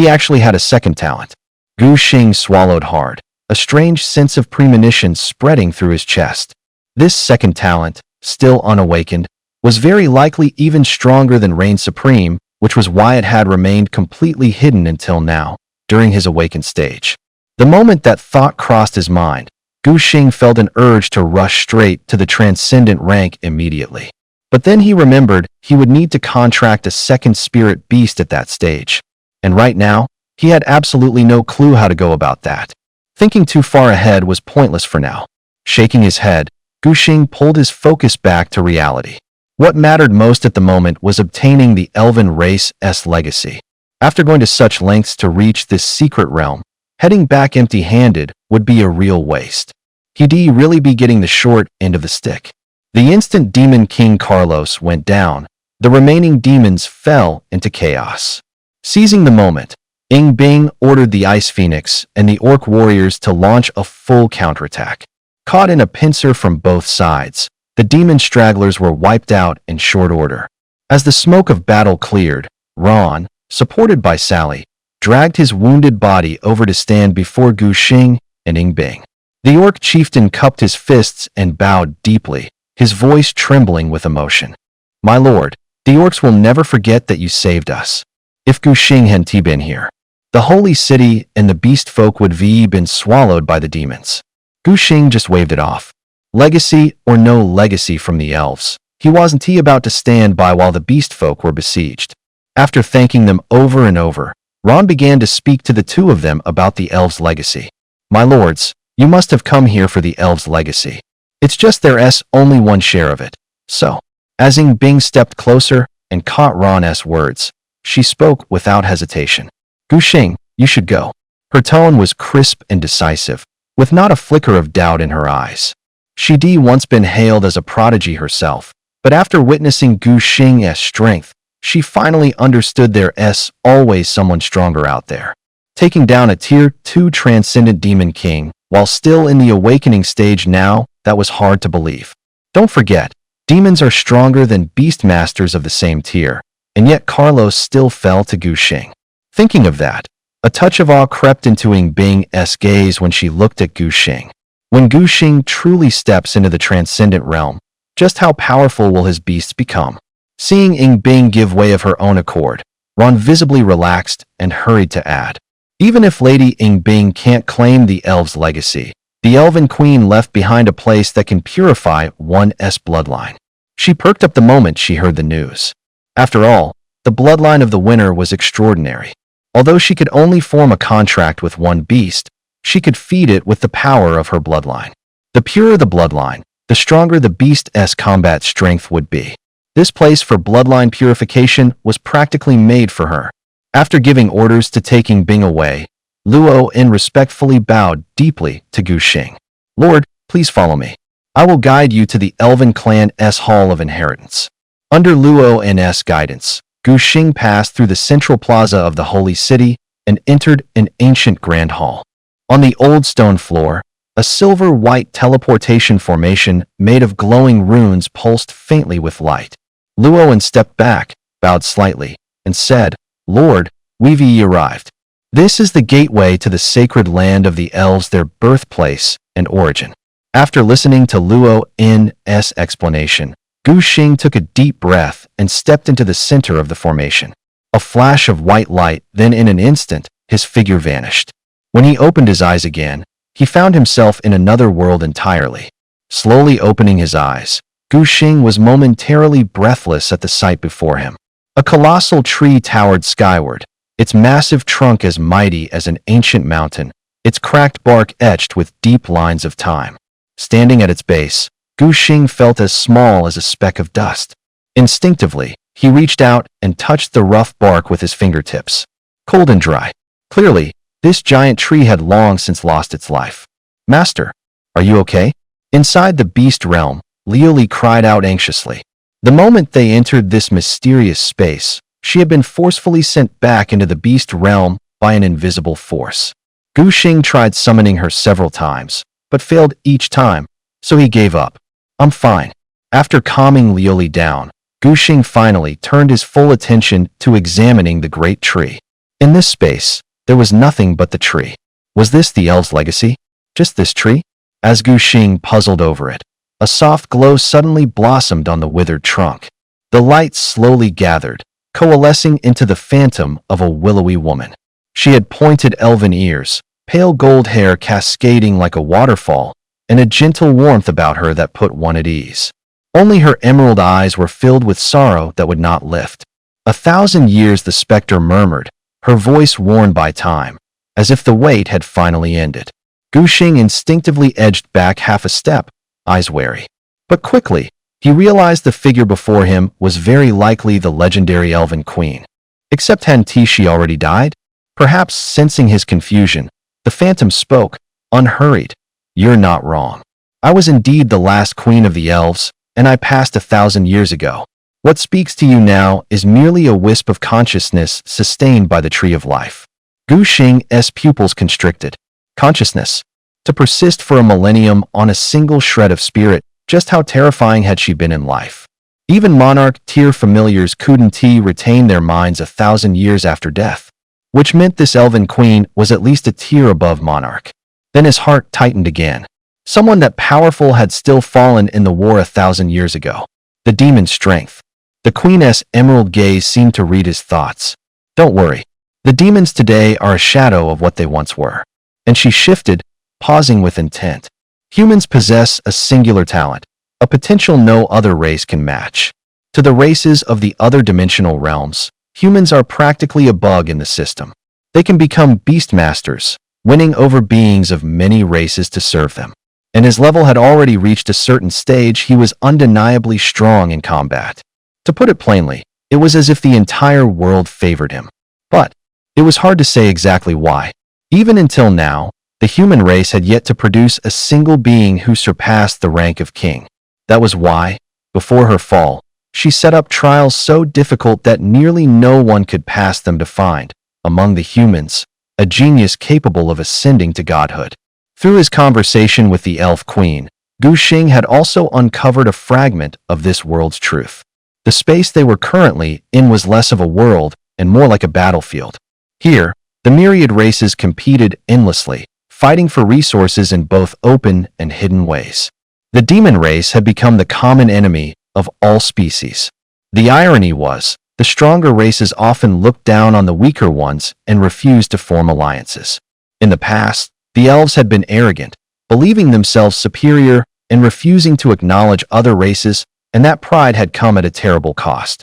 actually had a second talent. Guxing swallowed hard, a strange sense of premonition spreading through his chest. This second talent, still unawakened, was very likely even stronger than Reign Supreme, which was why it had remained completely hidden until now, during his awakened stage. The moment that thought crossed his mind, Gu Xing felt an urge to rush straight to the transcendent rank immediately. But then he remembered he would need to contract a second spirit beast at that stage. And right now, he had absolutely no clue how to go about that. Thinking too far ahead was pointless for now. Shaking his head, Gu Xing pulled his focus back to reality. What mattered most at the moment was obtaining the elven race's legacy. After going to such lengths to reach this secret realm, heading back empty-handed would be a real waste. He'd really be getting the short end of the stick. The instant Demon King Carlos went down, the remaining demons fell into chaos. Seizing the moment, Ing Bing ordered the Ice Phoenix and the Orc warriors to launch a full counterattack. Caught in a pincer from both sides, the demon stragglers were wiped out in short order. As the smoke of battle cleared, Ron, supported by Sally, dragged his wounded body over to stand before Gu Xing and Ing Bing. The Orc chieftain cupped his fists and bowed deeply, his voice trembling with emotion. "My lord, the Orcs will never forget that you saved us. If Gu Xing hadn't been here, the holy city and the beast folk would have been swallowed by the demons." Gu Xing just waved it off. Legacy or no legacy from the elves, he wasn't about to stand by while the beast folk were besieged. After thanking them over and over, Ron began to speak to the two of them about the elves' legacy. "My lords, you must have come here for the elves' legacy. It's just there's only one share of it. So." As Ing Bing stepped closer and caught Ron's words, she spoke without hesitation. "Gu Xing, you should go." Her tone was crisp and decisive, with not a flicker of doubt in her eyes. She'd once been hailed as a prodigy herself, but after witnessing Gu Xing's strength, she finally understood there's always someone stronger out there. Taking down a Tier 2 Transcendent Demon King, while still in the awakening stage now, that was hard to believe. Don't forget, demons are stronger than beastmasters of the same tier, and yet Carlos still fell to Gu Xing. Thinking of that, a touch of awe crept into Ing Bing's gaze when she looked at Gu Xing. When Gu Xing truly steps into the transcendent realm, just how powerful will his beasts become? Seeing Ing Bing give way of her own accord, Ron visibly relaxed and hurried to add, "Even if Lady Ing Bing can't claim the elves' legacy, the Elven Queen left behind a place that can purify one's bloodline." She perked up the moment she heard the news. After all, the bloodline of the winner was extraordinary. Although she could only form a contract with one beast, she could feed it with the power of her bloodline. The purer the bloodline, the stronger the beast's combat strength would be. This place for bloodline purification was practically made for her. After giving orders to taking Bing away, Luo In respectfully bowed deeply to Gu Xing. "Lord, please follow me. I will guide you to the Elven Clan's Hall of Inheritance." Under Luo In's guidance, Gu Xing passed through the central plaza of the Holy City and entered an ancient grand hall. On the old stone floor, a silver-white teleportation formation made of glowing runes pulsed faintly with light. Luoan stepped back, bowed slightly, and said, "Lord, we've arrived. This is the gateway to the sacred land of the elves, their birthplace and origin." After listening to Luo In's explanation, Gu Xing took a deep breath and stepped into the center of the formation. A flash of white light, then in an instant, his figure vanished. When he opened his eyes again, he found himself in another world entirely. Slowly opening his eyes, Gu Xing was momentarily breathless at the sight before him. A colossal tree towered skyward, its massive trunk as mighty as an ancient mountain, its cracked bark etched with deep lines of time. Standing at its base, Gu Xing felt as small as a speck of dust. Instinctively, he reached out and touched the rough bark with his fingertips. Cold and dry. Clearly, this giant tree had long since lost its life. "Master, are you okay?" Inside the beast realm, Liuli cried out anxiously. The moment they entered this mysterious space, she had been forcefully sent back into the beast realm by an invisible force. Gu Xing tried summoning her several times, but failed each time, so he gave up. "I'm fine." After calming Liuli down, Gu Xing finally turned his full attention to examining the great tree. In this space, there was nothing but the tree. Was this the elf's legacy? Just this tree? As Gu Xing puzzled over it, a soft glow suddenly blossomed on the withered trunk. The light slowly gathered, coalescing into the phantom of a willowy woman. She had pointed elven ears, pale gold hair cascading like a waterfall, and a gentle warmth about her that put one at ease. Only her emerald eyes were filled with sorrow that would not lift. 1,000 years, the specter murmured, her voice worn by time, as if the wait had finally ended. Gu Xing instinctively edged back half a step, eyes wary. But quickly, he realized the figure before him was very likely the legendary elven queen. Except hadn't she already died? Perhaps sensing his confusion, the phantom spoke, unhurried. You're not wrong. I was indeed the last queen of the elves, and I passed 1,000 years ago. What speaks to you now is merely a wisp of consciousness sustained by the tree of life. Gu Xing's pupils constricted. Consciousness. To persist for a millennium on a single shred of spirit, just how terrifying had she been in life? Even monarch tier familiars couldn't retain their minds 1,000 years after death, which meant this elven queen was at least a tier above monarch. Then his heart tightened again. Someone that powerful had still fallen in the war 1,000 years ago. The demon's strength. The queen's emerald gaze seemed to read his thoughts. Don't worry. The demons today are a shadow of what they once were. And she shifted, pausing with intent. Humans possess a singular talent, a potential no other race can match. To the races of the other dimensional realms, humans are practically a bug in the system. They can become beastmasters, winning over beings of many races to serve them. And his level had already reached a certain stage. He was undeniably strong in combat. To put it plainly, it was as if the entire world favored him. But it was hard to say exactly why. Even until now, the human race had yet to produce a single being who surpassed the rank of king. That was why, before her fall, she set up trials so difficult that nearly no one could pass them to find, among the humans, a genius capable of ascending to godhood. Through his conversation with the elf queen, Gu Xing had also uncovered a fragment of this world's truth. The space they were currently in was less of a world and more like a battlefield. Here, the myriad races competed endlessly, fighting for resources in both open and hidden ways. The demon race had become the common enemy of all species. The irony was, the stronger races often looked down on the weaker ones and refused to form alliances. In the past, the elves had been arrogant, believing themselves superior and refusing to acknowledge other races, and that pride had come at a terrible cost.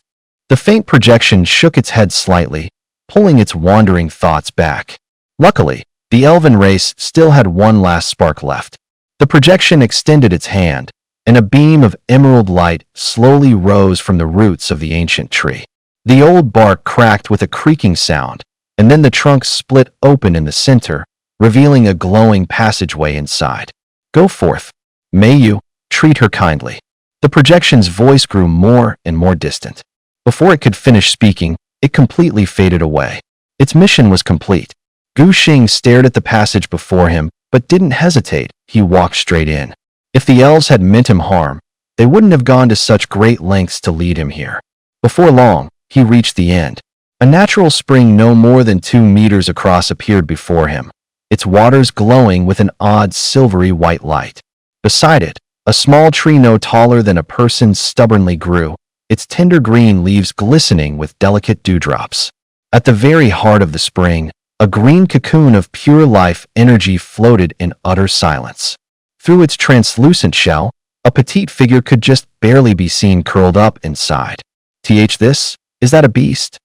The faint projection shook its head slightly, pulling its wandering thoughts back. Luckily, the elven race still had one last spark left. The projection extended its hand, and a beam of emerald light slowly rose from the roots of the ancient tree. The old bark cracked with a creaking sound, and then the trunk split open in the center, revealing a glowing passageway inside. Go forth. May you treat her kindly. The projection's voice grew more and more distant. Before it could finish speaking, it completely faded away. Its mission was complete. Gu Xing stared at the passage before him, but didn't hesitate. He walked straight in. If the elves had meant him harm, they wouldn't have gone to such great lengths to lead him here. Before long, he reached the end. A natural spring no more than 2 meters across appeared before him, its waters glowing with an odd silvery white light. Beside it, a small tree no taller than a person stubbornly grew, its tender green leaves glistening with delicate dewdrops. At the very heart of the spring, a green cocoon of pure life energy floated in utter silence. Through its translucent shell, a petite figure could just barely be seen curled up inside. This? Is that a beast?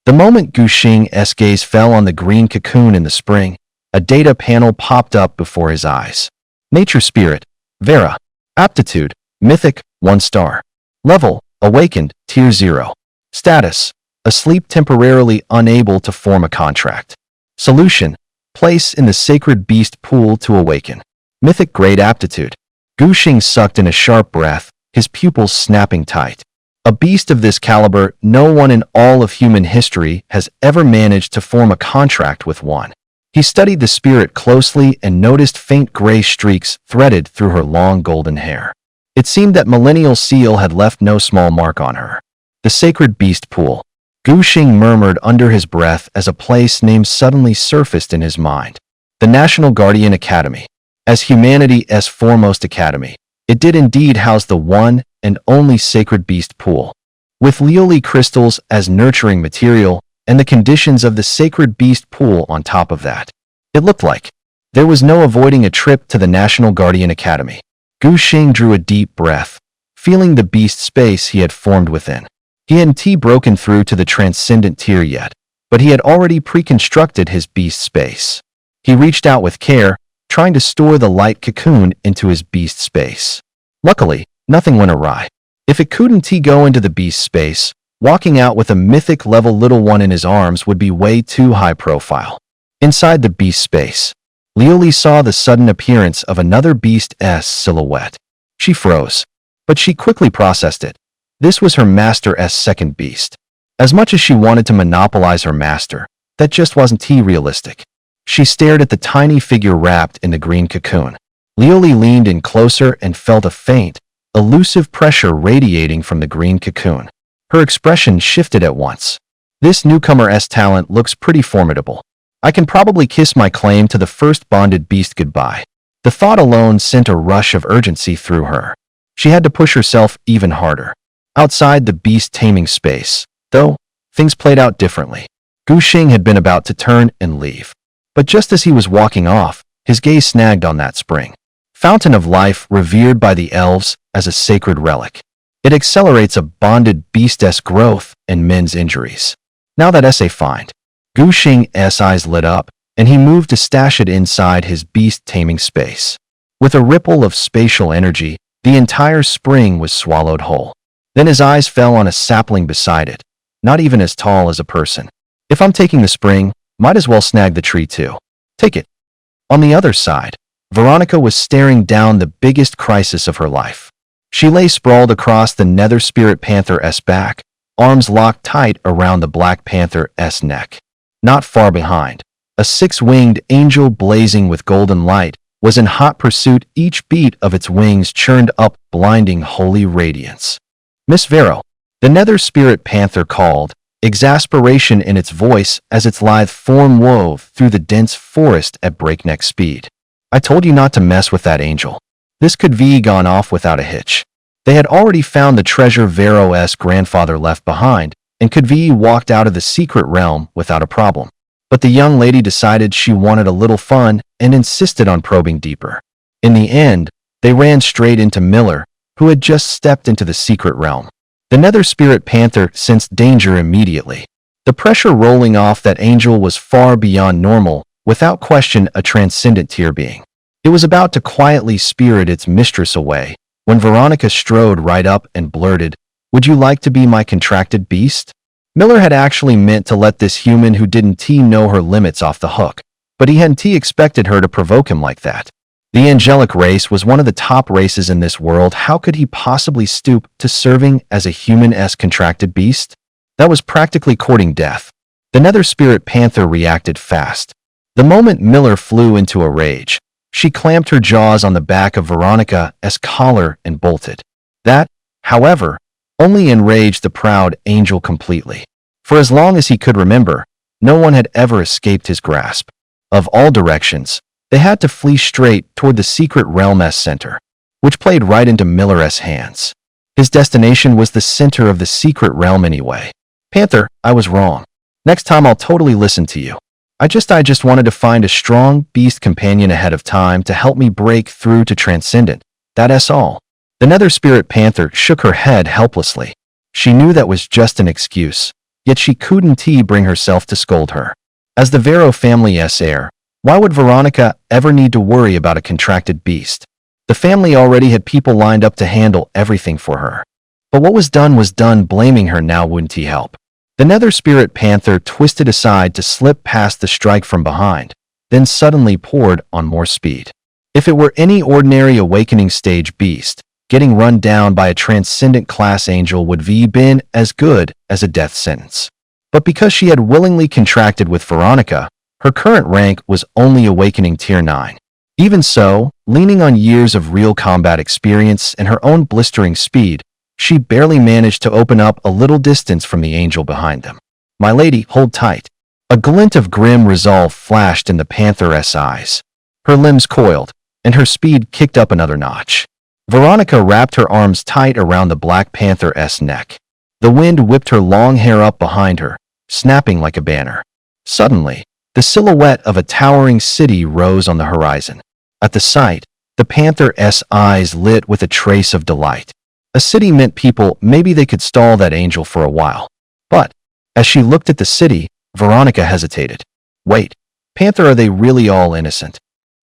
The moment Gu Xing's gaze fell on the green cocoon in the spring, a data panel popped up before his eyes. Nature Spirit, Vera. Aptitude, Mythic, 1 star. Level, Awakened, Tier 0. Status, Asleep, temporarily unable to form a contract. Solution, place in the Sacred Beast Pool to awaken. Mythic grade aptitude. Gu Xing sucked in a sharp breath, his pupils snapping tight. A beast of this caliber, no one in all of human history has ever managed to form a contract with one. He studied the spirit closely and noticed faint gray streaks threaded through her long golden hair. It seemed that Millennial Seal had left no small mark on her. The Sacred Beast Pool. Gu Xing murmured under his breath as a place name suddenly surfaced in his mind. The National Guardian Academy. As humanity's foremost academy, it did indeed house the one and only Sacred Beast Pool. With Leoli crystals as nurturing material, and the conditions of the Sacred Beast Pool on top of that. It looked like There was no avoiding a trip to the National Guardian Academy. Gu Xing drew a deep breath, feeling the beast space he had formed within. He hadn't broken through to the transcendent tier yet, but he had already pre-constructed his beast space. He reached out with care, trying to store the light cocoon into his beast space. Luckily, nothing went awry. If it couldn't go into the beast space, walking out with a mythic level little one in his arms would be way too high profile. Inside the beast space, Liuli saw the sudden appearance of another beast's silhouette. She froze, but she quickly processed it. This was her master's second beast. As much as she wanted to monopolize her master, that just wasn't realistic. She stared at the tiny figure wrapped in the green cocoon. Liuli leaned in closer and felt a faint, elusive pressure radiating from the green cocoon. Her expression shifted at once. This newcomer's talent looks pretty formidable. I can probably kiss my claim to the first bonded beast goodbye. The thought alone sent a rush of urgency through her. She had to push herself even harder. Outside the beast taming space, though, things played out differently. Gu Xing had been about to turn and leave. But just as he was walking off, his gaze snagged on that spring. Fountain of life revered by the elves as a sacred relic. It accelerates a bonded beast's growth and mends injuries. Now that essay find, Gu Xing's eyes lit up, and he moved to stash it inside his beast-taming space. With a ripple of spatial energy, the entire spring was swallowed whole. Then his eyes fell on a sapling beside it, not even as tall as a person. If I'm taking the spring, might as well snag the tree too. Take it. On the other side, Veronica was staring down the biggest crisis of her life. She lay sprawled across the Nether Spirit Panther's back, arms locked tight around the Black Panther's neck. Not far behind, a six-winged angel blazing with golden light was in hot pursuit. Each beat of its wings churned up blinding holy radiance. Miss Vero, the Nether Spirit Panther called, exasperation in its voice as its lithe form wove through the dense forest at breakneck speed. I told you not to mess with that angel. This could be gone off without a hitch. They had already found the treasure Vero's grandfather left behind, and could be walked out of the secret realm without a problem. But the young lady decided she wanted a little fun and insisted on probing deeper. In the end, they ran straight into Miller, who had just stepped into the secret realm. The Nether Spirit Panther sensed danger immediately. The pressure rolling off that angel was far beyond normal, without question a transcendent tier being. It was about to quietly spirit its mistress away, when Veronica strode right up and blurted, "Would you like to be my contracted beast?" Miller had actually meant to let this human who didn't know her limits off the hook, but he hadn't expected her to provoke him like that. The angelic race was one of the top races in this world. How could he possibly stoop to serving as a human-esque contracted beast? That was practically courting death. The Nether Spirit Panther reacted fast. The moment Miller flew into a rage, she clamped her jaws on the back of Veronica's collar and bolted. That, however, only enraged the proud angel completely. For as long as he could remember, no one had ever escaped his grasp. Of all directions, they had to flee straight toward the secret realm's center, which played right into Miller's hands. His destination was the center of the secret realm anyway. Panther, I was wrong. Next time I'll totally listen to you. I just wanted to find a strong beast companion ahead of time to help me break through to Transcendent. That's all. The Nether Spirit Panther shook her head helplessly. She knew that was just an excuse, yet she couldn't bring herself to scold her. As the Vero family's heir, why would Veronica ever need to worry about a contracted beast? The family already had people lined up to handle everything for her. But what was done, blaming her now wouldn't help. The Nether Spirit Panther twisted aside to slip past the strike from behind, then suddenly poured on more speed. If it were any ordinary awakening stage beast, getting run down by a transcendent class angel would have been as good as a death sentence. But because she had willingly contracted with Veronica, her current rank was only awakening tier 9. Even so, leaning on years of real combat experience and her own blistering speed, she barely managed to open up a little distance from the angel behind them. My lady, hold tight. A glint of grim resolve flashed in the Panther's eyes. Her limbs coiled, and her speed kicked up another notch. Veronica wrapped her arms tight around the Black Panther's neck. The wind whipped her long hair up behind her, snapping like a banner. Suddenly, The silhouette of a towering city rose on the horizon. At the sight, the panther's eyes lit with a trace of delight. A city meant people, maybe they could stall that angel for a while. But, as she looked at the city, Veronica hesitated. Wait, Panther, are they really all innocent?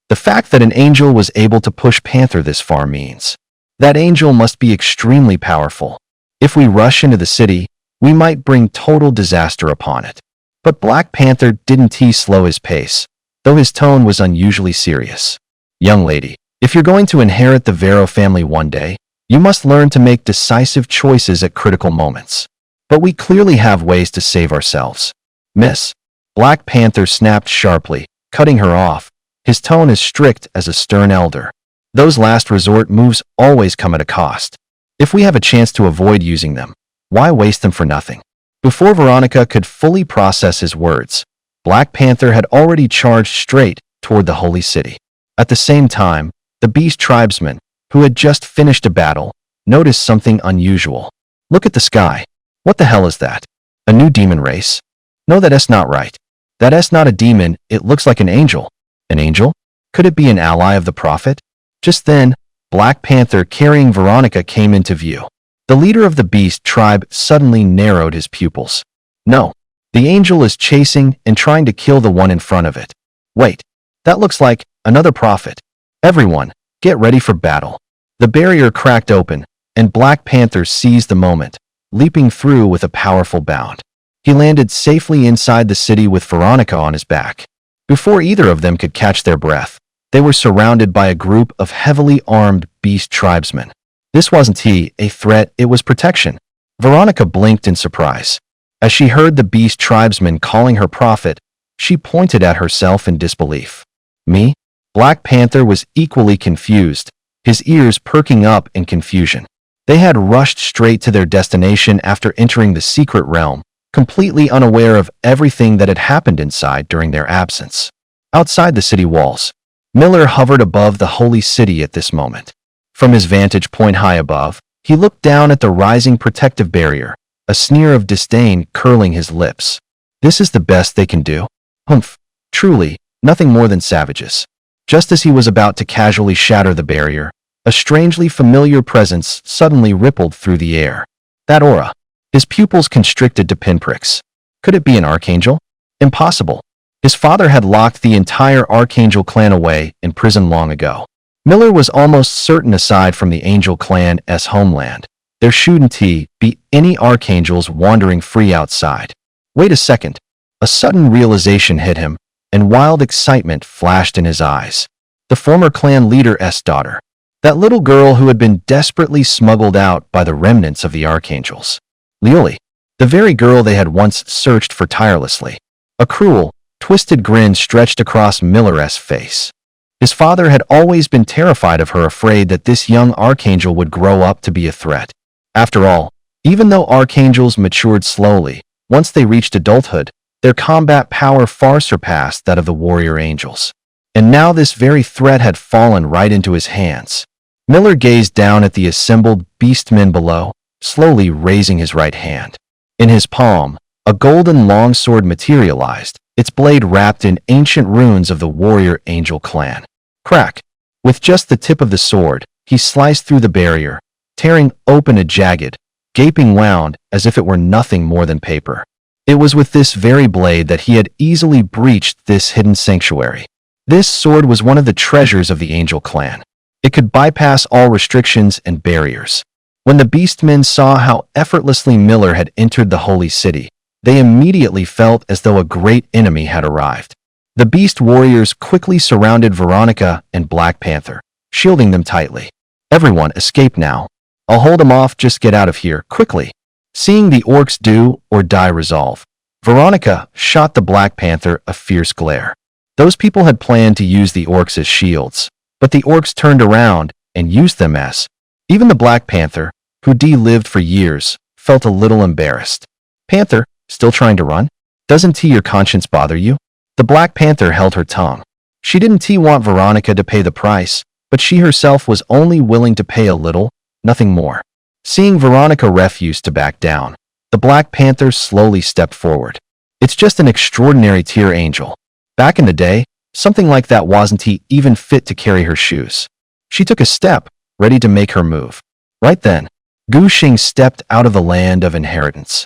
The fact that an angel was able to push Panther this far means that angel must be extremely powerful. If we rush into the city, we might bring total disaster upon it. But Black Panther didn't slow his pace, though his tone was unusually serious. Young lady, if you're going to inherit the Vero family one day, you must learn to make decisive choices at critical moments. But we clearly have ways to save ourselves. Miss, Black Panther snapped sharply, cutting her off, his tone as strict as a stern elder. Those last resort moves always come at a cost. If we have a chance to avoid using them, why waste them for nothing? Before Veronica could fully process his words, Black Panther had already charged straight toward the holy city. At the same time, the beast tribesman, who had just finished a battle, noticed something unusual. Look at the sky. What the hell is that? A new demon race? No, that's not right. That's not a demon, it looks like an angel. An angel? Could it be an ally of the prophet? Just then, Black Panther carrying Veronica came into view. The leader of the beast tribe suddenly narrowed his pupils. No, the angel is chasing and trying to kill the one in front of it. Wait, that looks like another prophet. Everyone, get ready for battle. The barrier cracked open, and Black Panther seized the moment, leaping through with a powerful bound. He landed safely inside the city with Veronica on his back. Before either of them could catch their breath, they were surrounded by a group of heavily armed beast tribesmen. This wasn't a threat, it was protection. Veronica blinked in surprise. As she heard the beast tribesmen calling her prophet, she pointed at herself in disbelief. Me? Black Panther was equally confused, his ears perking up in confusion. They had rushed straight to their destination after entering the secret realm, completely unaware of everything that had happened inside during their absence. Outside the city walls, Miller hovered above the holy city at this moment. From his vantage point high above, he looked down at the rising protective barrier, a sneer of disdain curling his lips. This is the best they can do? Humph, truly, nothing more than savages. Just as he was about to casually shatter the barrier, a strangely familiar presence suddenly rippled through the air. That aura. His pupils constricted to pinpricks. Could it be an archangel? Impossible. His father had locked the entire Archangel clan away in prison long ago. Miller was almost certain, aside from the Angel clan's homeland, there shouldn't be any Archangels wandering free outside. Wait a second. A sudden realization hit him, and wild excitement flashed in his eyes. The former clan leader's daughter. That little girl who had been desperately smuggled out by the remnants of the Archangels. Lioli. The very girl they had once searched for tirelessly. A cruel, twisted grin stretched across Miller's face. His father had always been terrified of her, afraid that this young Archangel would grow up to be a threat. After all, even though Archangels matured slowly, once they reached adulthood, their combat power far surpassed that of the warrior angels. And now this very threat had fallen right into his hands. Miller gazed down at the assembled beastmen below, slowly raising his right hand. In his palm, a golden longsword materialized, its blade wrapped in ancient runes of the warrior angel clan. Crack! With just the tip of the sword, he sliced through the barrier, tearing open a jagged, gaping wound as if it were nothing more than paper. It was with this very blade that he had easily breached this hidden sanctuary. This sword was one of the treasures of the Angel clan. It could bypass all restrictions and barriers. When the beastmen saw how effortlessly Miller had entered the holy city, they immediately felt as though a great enemy had arrived. The beast warriors quickly surrounded Veronica and Black Panther, shielding them tightly. Everyone, escape now. I'll hold them off, just get out of here, quickly. Seeing the orcs do or die resolve, Veronica shot the Black Panther a fierce glare. Those people had planned to use the orcs as shields, but the orcs turned around and used them as. Even the Black Panther, who lived for years, felt a little embarrassed. Panther, still trying to run? Doesn't your conscience bother you? The Black Panther held her tongue. She didn't want Veronica to pay the price, but she herself was only willing to pay a little, nothing more. Seeing Veronica refuse to back down, the Black Panther slowly stepped forward. It's just an extraordinary tier angel. Back in the day, something like that wasn't even fit to carry her shoes. She took a step, ready to make her move. Right then, Gu Xing stepped out of the land of inheritance.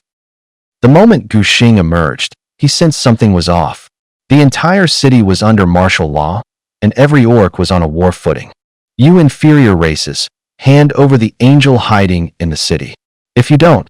The moment Gu Xing emerged, he sensed something was off. The entire city was under martial law, and every orc was on a war footing. You inferior races, hand over the angel hiding in the city. If you don't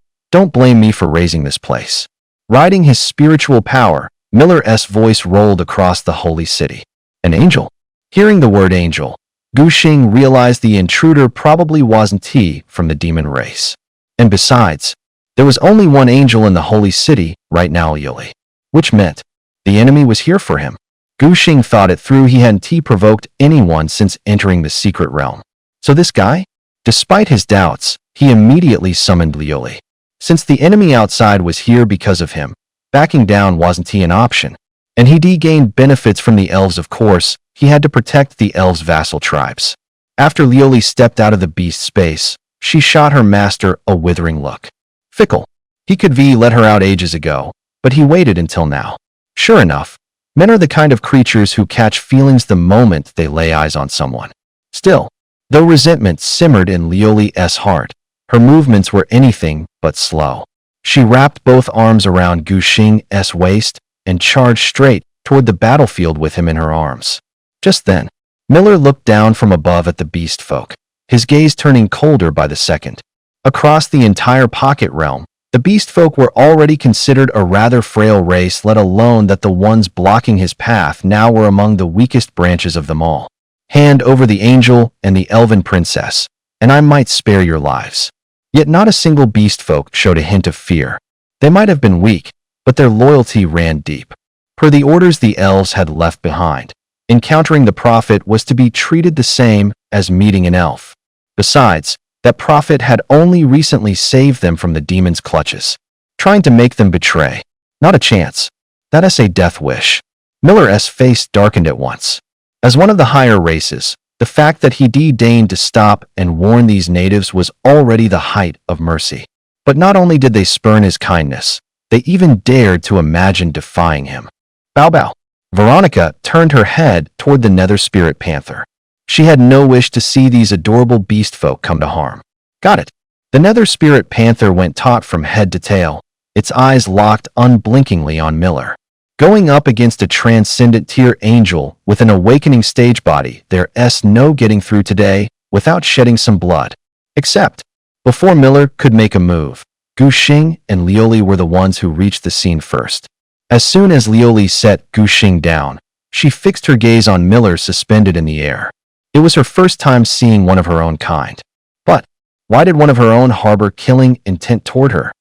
blame me for raising this place. Riding his spiritual power, Miller's voice rolled across the holy city. An angel? Hearing the word angel, Gu Xing realized the intruder probably wasn't he from the demon race. And besides, there was only one angel in the holy city right now, Yuli. Which meant the enemy was here for him. Gu Xing thought it through. He hadn't provoked anyone since entering the secret realm. So this guy? Despite his doubts, he immediately summoned Lioli. Since the enemy outside was here because of him, backing down wasn't an option. And he gained benefits from the elves, of course. He had to protect the elves' vassal tribes. After Lioli stepped out of the beast space, she shot her master a withering look. Fickle. He could let her out ages ago, but he waited until now. Sure enough, men are the kind of creatures who catch feelings the moment they lay eyes on someone. Still, though resentment simmered in Lioli's heart, her movements were anything but slow. She wrapped both arms around Gu Xing's waist and charged straight toward the battlefield with him in her arms. Just then, Miller looked down from above at the beast folk, his gaze turning colder by the second. Across the entire pocket realm, the beast folk were already considered a rather frail race, let alone that the ones blocking his path now were among the weakest branches of them all. Hand over the angel and the elven princess, and I might spare your lives. Yet not a single beast folk showed a hint of fear. They might have been weak, but their loyalty ran deep. Per the orders the elves had left behind, encountering the prophet was to be treated the same as meeting an elf. Besides, that prophet had only recently saved them from the demon's clutches. Trying to make them betray. Not a chance. That's a death wish. Miller's face darkened at once. As one of the higher races, the fact that he deigned to stop and warn these natives was already the height of mercy. But not only did they spurn his kindness, they even dared to imagine defying him. Bow bow. Veronica turned her head toward the nether spirit panther. She had no wish to see these adorable beast folk come to harm. Got it. The nether spirit panther went taut from head to tail, its eyes locked unblinkingly on Miller. Going up against a transcendent tier angel with an awakening stage body, there's no getting through today without shedding some blood. Except, before Miller could make a move, Gu Xing and Lioli were the ones who reached the scene first. As soon as Lioli set Gu Xing down, she fixed her gaze on Miller suspended in the air. It was her first time seeing one of her own kind. But why did one of her own harbor killing intent toward her?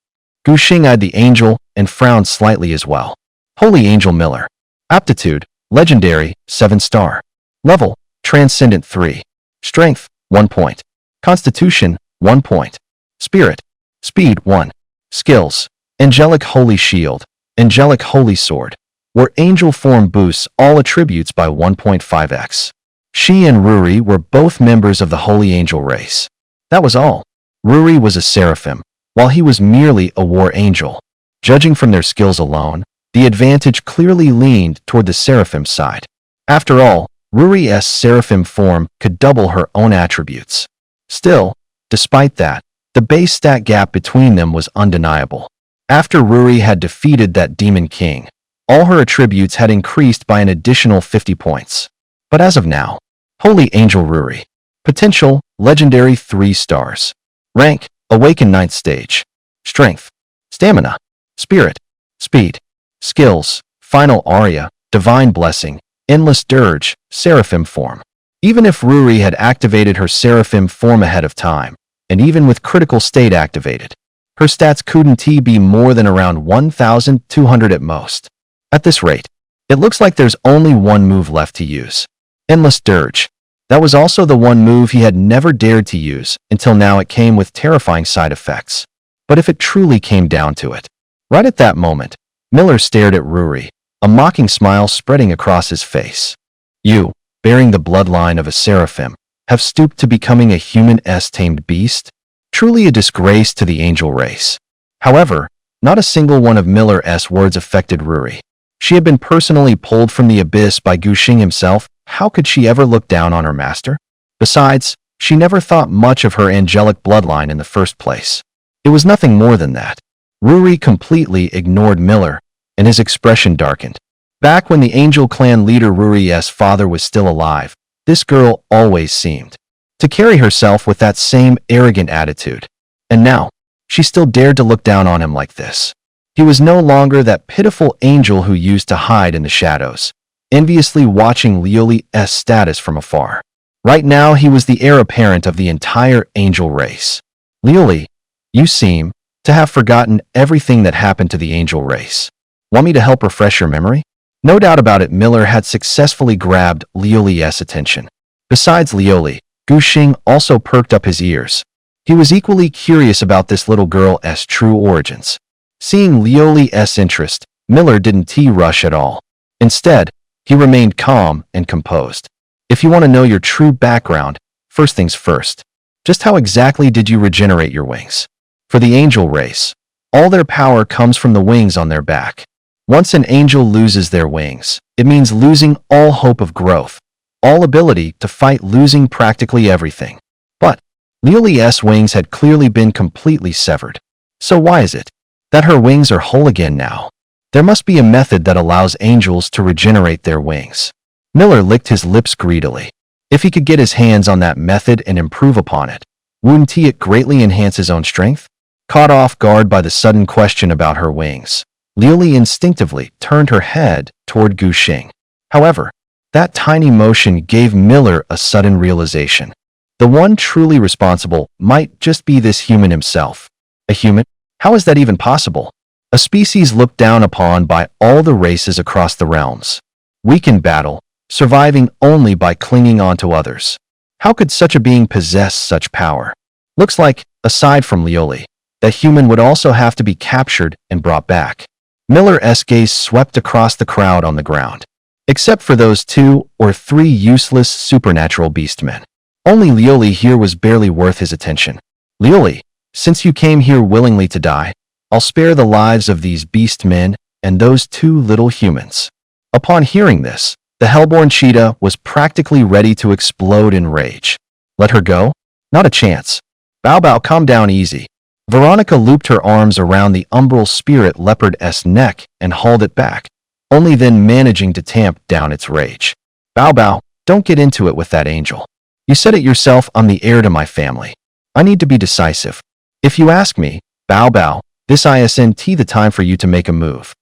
Gu Xing eyed the angel and frowned slightly as well. Holy Angel Miller. Aptitude, Legendary, 7-star. Level, Transcendent 3. Strength, 1 point. Constitution, 1 point. Spirit, Speed, 1. Skills, Angelic Holy Shield, Angelic Holy Sword. Where angel form boosts all attributes by 1.5x. She and Ruri were both members of the Holy Angel race. That was all. Ruri was a seraphim, while he was merely a war angel. Judging from their skills alone, the advantage clearly leaned toward the seraphim side. After all, Ruri's seraphim form could double her own attributes. Still, despite that, the base stat gap between them was undeniable. After Ruri had defeated that demon king, all her attributes had increased by an additional 50 points. But as of now, Holy Angel Ruri. Potential, Legendary 3 stars. Rank, Awakened 9th stage. Strength, Stamina, Spirit, Speed, Skills, Final Aria, Divine Blessing, Endless Dirge, Seraphim form. Even if Ruri had activated her Seraphim form ahead of time, and even with Critical State activated, her stats couldn't be more than around 1,200 at most. At this rate, it looks like there's only one move left to use. Endless Dirge. That was also the one move he had never dared to use until now. It came with terrifying side effects. But if it truly came down to it. Right at that moment, Miller stared at Ruri, a mocking smile spreading across his face. You, bearing the bloodline of a seraphim, have stooped to becoming a human-s tamed beast? Truly a disgrace to the angel race. However, not a single one of Miller's words affected Ruri. She had been personally pulled from the abyss by Guxing himself. How could she ever look down on her master? Besides, she never thought much of her angelic bloodline in the first place. It was nothing more than that. Ruri completely ignored Miller, and his expression darkened. Back when the Angel clan leader Ruri's father was still alive, this girl always seemed to carry herself with that same arrogant attitude. And now, she still dared to look down on him like this. He was no longer that pitiful angel who used to hide in the shadows, enviously watching Lioli's status from afar. Right now, he was the heir apparent of the entire angel race. Lioli, you seem to have forgotten everything that happened to the angel race. Want me to help refresh your memory? No doubt about it, Miller had successfully grabbed Lioli's attention. Besides Lioli, Guxing also perked up his ears. He was equally curious about this little girl's true origins. Seeing Lioli's interest, Miller didn't rush at all. Instead, he remained calm and composed. If you want to know your true background, first things first. Just how exactly did you regenerate your wings? For the angel race, all their power comes from the wings on their back. Once an angel loses their wings, it means losing all hope of growth, all ability to fight, losing practically everything. But Lioli's wings had clearly been completely severed. So why is it that her wings are whole again now? There must be a method that allows angels to regenerate their wings. Miller licked his lips greedily. If he could get his hands on that method and improve upon it, wouldn't it greatly enhance his own strength? Caught off guard by the sudden question about her wings, Lioli instinctively turned her head toward Guxing. However, that tiny motion gave Miller a sudden realization. The one truly responsible might just be this human himself. A human? How is that even possible? A species looked down upon by all the races across the realms. Weak in battle, surviving only by clinging on to others. How could such a being possess such power? Looks like, aside from Lioli, that human would also have to be captured and brought back. Miller's gaze swept across the crowd on the ground. Except for those 2 or 3 useless supernatural beastmen. Only Lioli here was barely worth his attention. Lioli, since you came here willingly to die, I'll spare the lives of these beastmen and those 2 little humans. Upon hearing this, the Hellborn cheetah was practically ready to explode in rage. Let her go? Not a chance. Bao Bao, calm down easy. Veronica looped her arms around the umbral spirit leopard's neck and hauled it back, only then managing to tamp down its rage. Bao Bao, don't get into it with that angel. You said it yourself, I'm the heir to my family. I need to be decisive. If you ask me, Bao Bao, this isn't the time for you to make a move.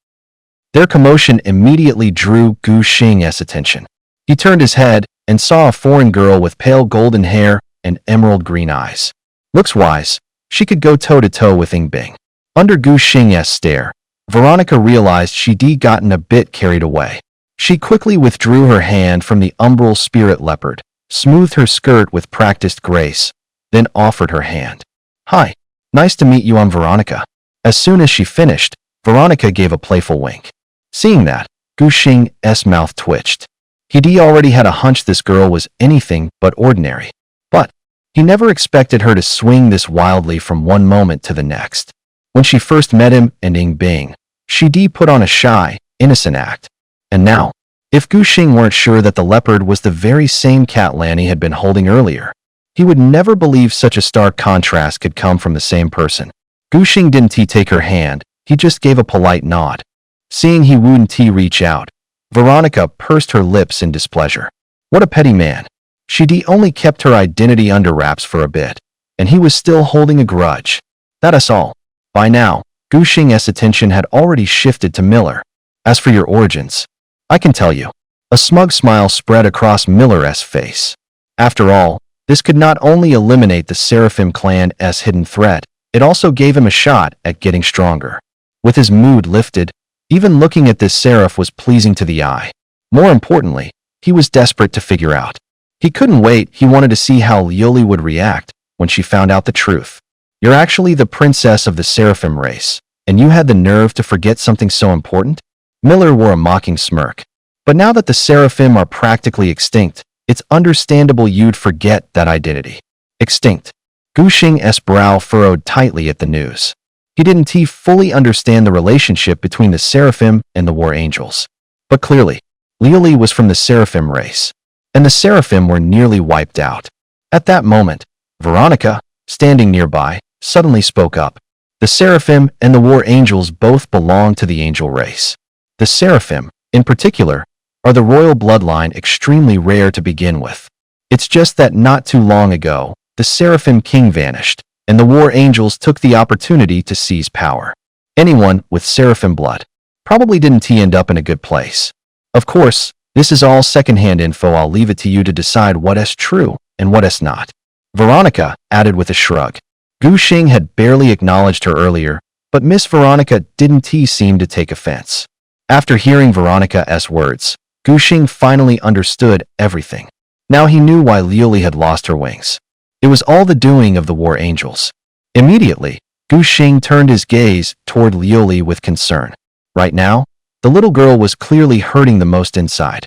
Their commotion immediately drew Guxing's attention. He turned his head and saw a foreign girl with pale golden hair and emerald green eyes. Looks wise. She could go toe-to-toe with Yingbing. Under Guxing's stare, Veronica realized she'd gotten a bit carried away. She quickly withdrew her hand from the umbral spirit leopard, smoothed her skirt with practiced grace, then offered her hand. Hi, nice to meet you, I'm Veronica. As soon as she finished, Veronica gave a playful wink. Seeing that, Guxing's mouth twitched. He'd already had a hunch this girl was anything but ordinary. But he never expected her to swing this wildly from one moment to the next. When she first met him and Yingbing, she'd put on a shy, innocent act. And now, if Guxing weren't sure that the leopard was the very same cat Lanny had been holding earlier, he would never believe such a stark contrast could come from the same person. Guxing didn't take her hand, he just gave a polite nod. Seeing he wouldn't reach out, Veronica pursed her lips in displeasure. What a petty man. She'd only kept her identity under wraps for a bit, and he was still holding a grudge. That's all. By now, Guxing's attention had already shifted to Miller. As for your origins, I can tell you. A smug smile spread across Miller's face. After all, this could not only eliminate the Seraphim clan's hidden threat, it also gave him a shot at getting stronger. With his mood lifted, even looking at this seraph was pleasing to the eye. More importantly, he was desperate to figure out. He couldn't wait, he wanted to see how Lioli would react when she found out the truth. You're actually the princess of the Seraphim race, and you had the nerve to forget something so important? Miller wore a mocking smirk. But now that the Seraphim are practically extinct, it's understandable you'd forget that identity. Extinct. Guxing's brow furrowed tightly at the news. He didn't fully understand the relationship between the Seraphim and the War Angels. But clearly, Liuli was from the Seraphim race, and the Seraphim were nearly wiped out. At that moment, Veronica, standing nearby, suddenly spoke up. The Seraphim and the War Angels both belong to the angel race. The Seraphim, in particular, are the royal bloodline extremely rare to begin with. It's just that not too long ago, the Seraphim king vanished, and the War Angels took the opportunity to seize power. Anyone with Seraphim blood probably didn't end up in a good place. Of course, this is all secondhand info. I'll leave it to you to decide what is true and what is not. Veronica added with a shrug. Gu Xing had barely acknowledged her earlier, but Miss Veronica didn't seem to take offense. After hearing Veronica's words, Gu Xing finally understood everything. Now he knew why Liuli had lost her wings. It was all the doing of the War Angels. Immediately, Gu Xing turned his gaze toward Liuli with concern. Right now, the little girl was clearly hurting the most inside.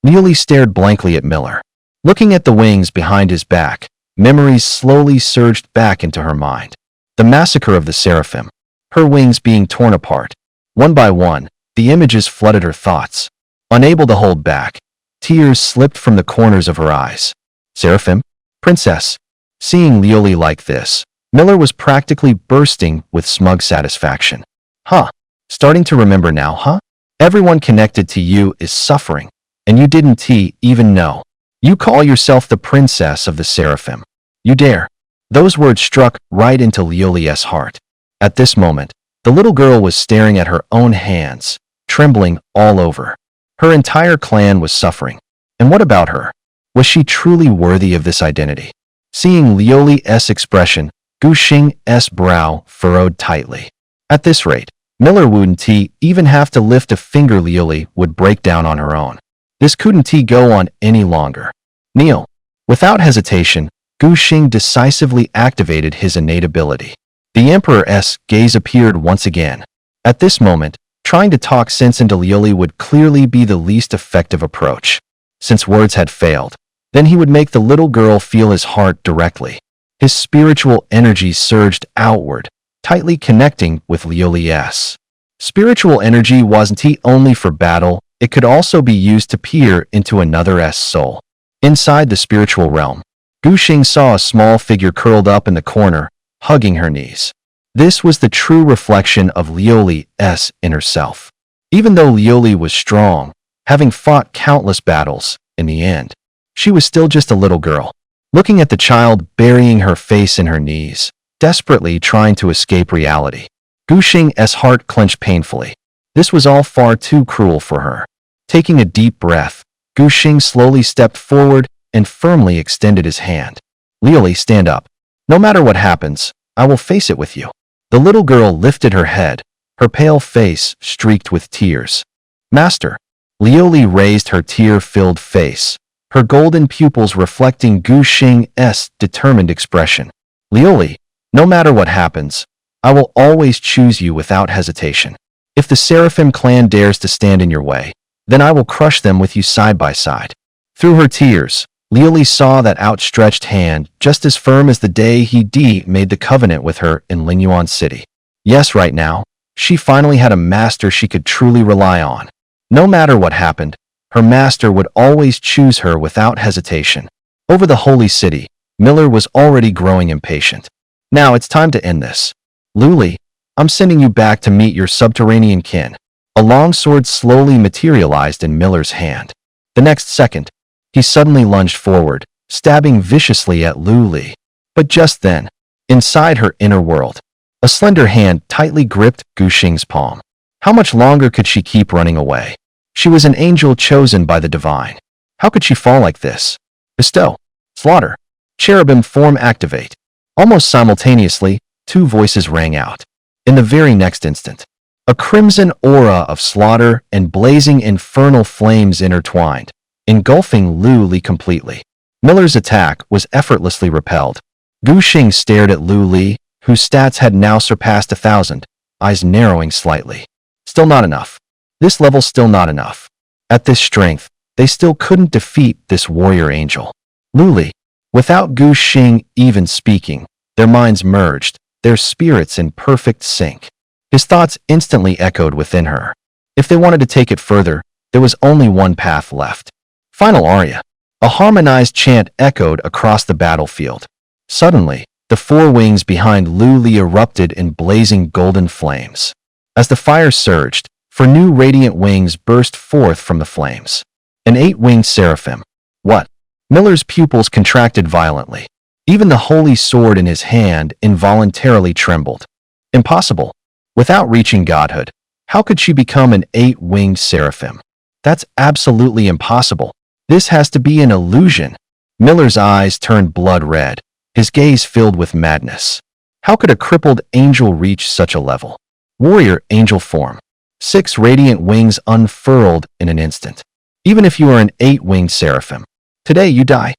Liuli stared blankly at Miller. Looking at the wings behind his back, memories slowly surged back into her mind. The massacre of the Seraphim, her wings being torn apart. One by one, the images flooded her thoughts. Unable to hold back, tears slipped from the corners of her eyes. Seraphim? Princess? Seeing Liuli like this, Miller was practically bursting with smug satisfaction. Huh? Starting to remember now, huh? Everyone connected to you is suffering, and you didn't even know. You call yourself the princess of the Seraphim. You dare. Those words struck right into Liuli's heart. At this moment, the little girl was staring at her own hands, trembling all over. Her entire clan was suffering. And what about her? Was she truly worthy of this identity? Seeing Liuli's expression, Gu Xing's brow furrowed tightly. At this rate, Miller wouldn't even have to lift a finger. Liuli would break down on her own. This couldn't go on any longer. Kneel. Without hesitation, Gu Xing decisively activated his innate ability. The Emperor's gaze appeared once again. At this moment, trying to talk sense into Liuli would clearly be the least effective approach. Since words had failed, then he would make the little girl feel his heart directly. His spiritual energy surged outward, tightly connecting with Liuli's. Spiritual energy wasn't only for battle, it could also be used to peer into another's soul. Inside the spiritual realm, Gu Xing saw a small figure curled up in the corner, hugging her knees. This was the true reflection of Liuli's inner self. Even though Liuli was strong, having fought countless battles, in the end, she was still just a little girl. Looking at the child burying her face in her knees, desperately trying to escape reality, Gu Xing's heart clenched painfully. This was all far too cruel for her. Taking a deep breath, Gu Xing slowly stepped forward and firmly extended his hand. Liuli, stand up. No matter what happens, I will face it with you. The little girl lifted her head, her pale face streaked with tears. Master. Liuli raised her tear-filled face, her golden pupils reflecting Gu Xing's determined expression. Liuli, no matter what happens, I will always choose you without hesitation. If the Seraphim clan dares to stand in your way, then I will crush them with you side by side. Through her tears, Liuli saw that outstretched hand just as firm as the day he made the covenant with her in Lingyuan City. Yes, right now, she finally had a master she could truly rely on. No matter what happened, her master would always choose her without hesitation. Over the holy city, Miller was already growing impatient. Now it's time to end this. Liuli, I'm sending you back to meet your subterranean kin. A long sword slowly materialized in Miller's hand. The next second, he suddenly lunged forward, stabbing viciously at Liuli. But just then, inside her inner world, a slender hand tightly gripped Gu Xing's palm. How much longer could she keep running away? She was an angel chosen by the divine. How could she fall like this? Bestow. Slaughter. Cherubim form activate. Almost simultaneously, two voices rang out. In the very next instant, a crimson aura of slaughter and blazing infernal flames intertwined, engulfing Liuli completely. Miller's attack was effortlessly repelled. Gu Xing stared at Liuli, whose stats had now surpassed 1,000, eyes narrowing slightly. Still not enough. This level's still not enough. At this strength, they still couldn't defeat this warrior angel. Liuli. Without Gu Xing even speaking, their minds merged, their spirits in perfect sync. His thoughts instantly echoed within her. If they wanted to take it further, there was only one path left. Final aria. A harmonized chant echoed across the battlefield. Suddenly, the four wings behind Lu Li erupted in blazing golden flames. As the fire surged, four new radiant wings burst forth from the flames. An 8-winged seraphim. What? Miller's pupils contracted violently. Even the holy sword in his hand involuntarily trembled. Impossible. Without reaching godhood, how could she become an 8-winged seraphim? That's absolutely impossible. This has to be an illusion. Miller's eyes turned blood red, his gaze filled with madness. How could a crippled angel reach such a level? Warrior angel form. 6 radiant wings unfurled in an instant. Even if you are an 8-winged seraphim, today you die.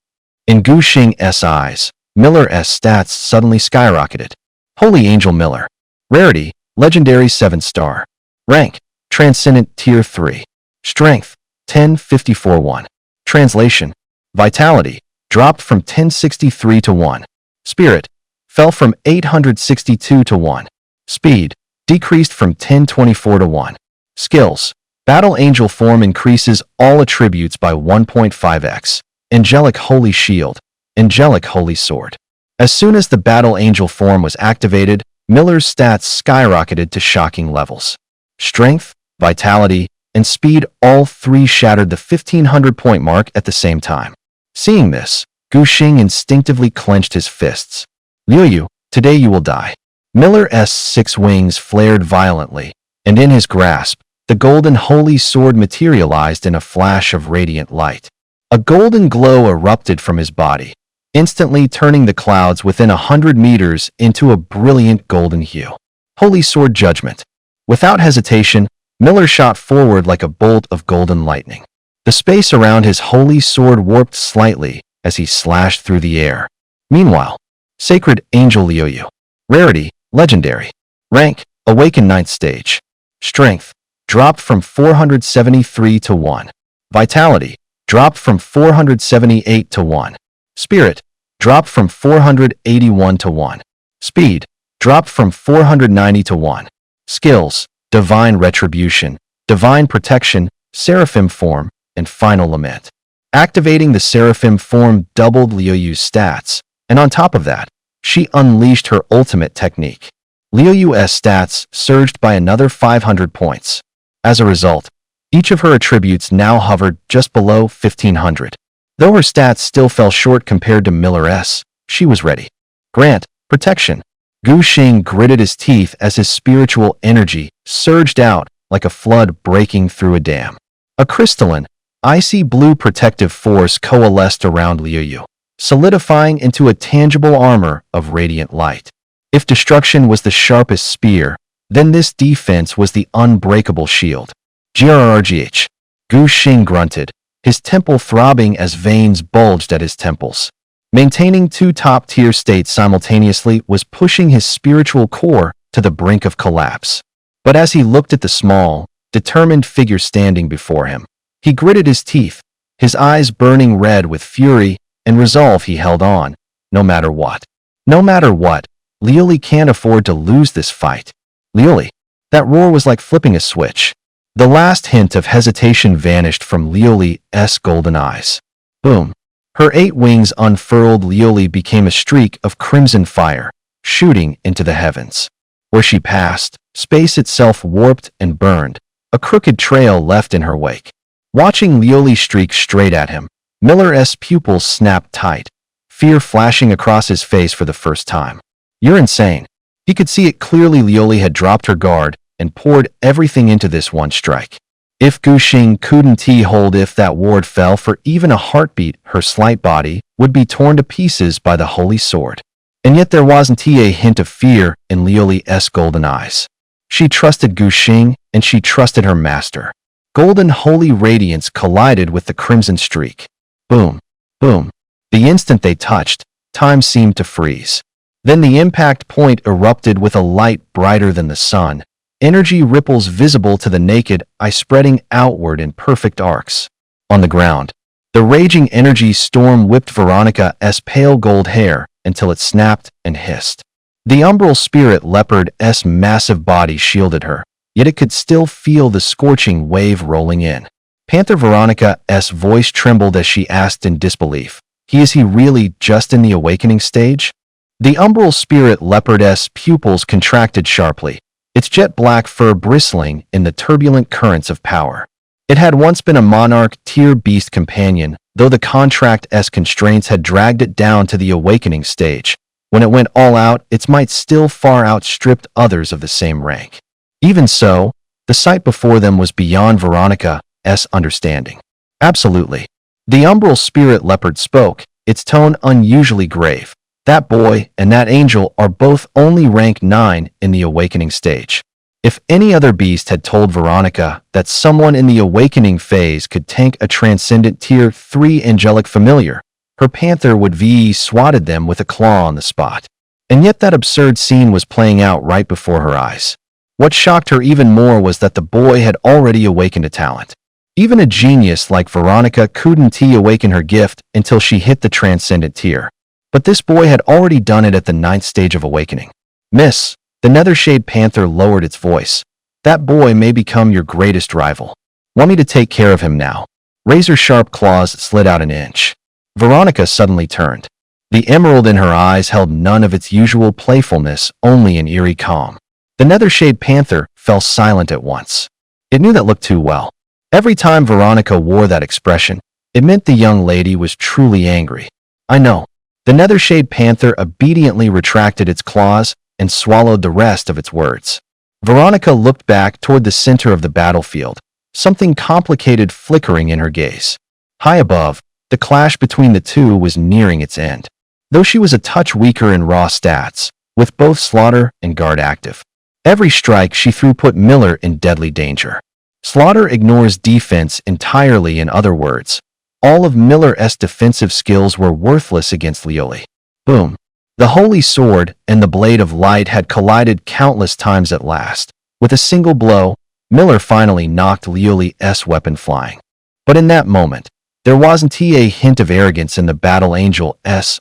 In Gu Xing's eyes, Miller's stats suddenly skyrocketed. Holy Angel Miller. Rarity, Legendary 7-star. Rank, Transcendent Tier 3. Strength, 1054-1. Translation, Vitality, dropped from 1063 to 1. Spirit, fell from 862 to 1. Speed, decreased from 1024 to 1. Skills, Battle Angel form increases all attributes by 1.5x. Angelic Holy Shield, Angelic Holy Sword. As soon as the Battle Angel form was activated, Miller's stats skyrocketed to shocking levels. Strength, Vitality, and Speed all three shattered the 1500-point mark at the same time. Seeing this, Gu Xing instinctively clenched his fists. Liu, today you will die. Miller's 6 wings flared violently, and in his grasp, the golden holy sword materialized in a flash of radiant light. A golden glow erupted from his body, instantly turning the clouds within 100 meters into a brilliant golden hue. Holy Sword Judgment. Without hesitation, Miller shot forward like a bolt of golden lightning. The space around his holy sword warped slightly as he slashed through the air. Meanwhile, Sacred Angel Liu. Rarity, Legendary. Rank, Awakened 9th Stage. Strength, dropped from 473 to 1. Vitality, dropped from 478 to 1. Spirit, dropped from 481 to 1. Speed, dropped from 490 to 1. Skills, Divine Retribution, Divine Protection, Seraphim Form, and Final Lament. Activating the Seraphim Form doubled Liu's stats, and on top of that, she unleashed her ultimate technique. Liu's stats surged by another 500 points. As a result, each of her attributes now hovered just below 1500. Though her stats still fell short compared to Miller's, she was ready. Grant, Protection. Gu Xing gritted his teeth as his spiritual energy surged out like a flood breaking through a dam. A crystalline, icy blue protective force coalesced around Liu, solidifying into a tangible armor of radiant light. If destruction was the sharpest spear, then this defense was the unbreakable shield. Grrgh. Gu Xing grunted, his temple throbbing as veins bulged at his temples. Maintaining 2 top-tier states simultaneously was pushing his spiritual core to the brink of collapse. But as he looked at the small, determined figure standing before him, he gritted his teeth, his eyes burning red with fury and resolve. He held on, no matter what. No matter what, Liu can't afford to lose this fight. Liu, that roar was like flipping a switch. The last hint of hesitation vanished from Liu's golden eyes. Boom. Her 8 wings unfurled. Liu became a streak of crimson fire, shooting into the heavens. Where she passed, space itself warped and burned, a crooked trail left in her wake. Watching Liu streak straight at him, Miller's pupils snapped tight, fear flashing across his face for the first time. You're insane. He could see it clearly. Liu had dropped her guard and poured everything into this one strike. If Gu Xing couldn't hold, if that ward fell for even a heartbeat, her slight body would be torn to pieces by the holy sword. And yet there wasn't a hint of fear in Liu's golden eyes. She trusted Gu Xing, and she trusted her master. Golden holy radiance collided with the crimson streak. Boom, boom. The instant they touched, time seemed to freeze. Then the impact point erupted with a light brighter than the sun, energy ripples visible to the naked eye spreading outward in perfect arcs. On the ground, the raging energy storm whipped Veronica's pale gold hair until it snapped and hissed. The umbral spirit leopard's massive body shielded her, yet it could still feel the scorching wave rolling in. Panther Veronica's voice trembled as she asked in disbelief, Is he really just in the awakening stage? The umbral spirit leopard's pupils contracted sharply, its jet-black fur bristling in the turbulent currents of power. It had once been a monarch-tier beast companion, though the contract's constraints had dragged it down to the awakening stage. When it went all out, its might still far outstripped others of the same rank. Even so, the sight before them was beyond Veronica's understanding. Absolutely. The umbral spirit leopard spoke, its tone unusually grave. That boy and that angel are both only rank 9 in the awakening stage. If any other beast had told Veronica that someone in the awakening phase could tank a transcendent tier 3 angelic familiar, her panther would have swatted them with a claw on the spot. And yet that absurd scene was playing out right before her eyes. What shocked her even more was that the boy had already awakened a talent. Even a genius like Veronica couldn't awaken her gift until she hit the transcendent tier. But this boy had already done it at the 9th stage of awakening. Miss, the Nethershade Panther lowered its voice. That boy may become your greatest rival. Want me to take care of him now? Razor-sharp claws slid out an inch. Veronica suddenly turned. The emerald in her eyes held none of its usual playfulness, only an eerie calm. The Nethershade Panther fell silent at once. It knew that look too well. Every time Veronica wore that expression, it meant the young lady was truly angry. I know. The Nethershade Panther obediently retracted its claws and swallowed the rest of its words. Veronica looked back toward the center of the battlefield, something complicated flickering in her gaze. High above, the clash between the two was nearing its end. Though she was a touch weaker in raw stats, with both Slaughter and Guard active, every strike she threw put Miller in deadly danger. Slaughter ignores defense entirely, in other words. All of Miller's defensive skills were worthless against Lioli. Boom. The holy sword and the blade of light had collided countless times at last. With a single blow, Miller finally knocked Lioli's weapon flying. But in that moment, there wasn't a hint of arrogance in the battle angel's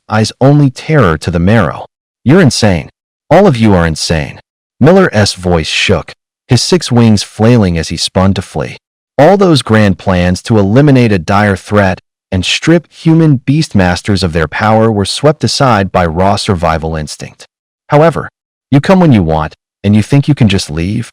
eyes, only terror to the marrow. You're insane. All of you are insane. Miller's voice shook, his 6 wings flailing as he spun to flee. All those grand plans to eliminate a dire threat and strip human beastmasters of their power were swept aside by raw survival instinct. However, you come when you want, and you think you can just leave?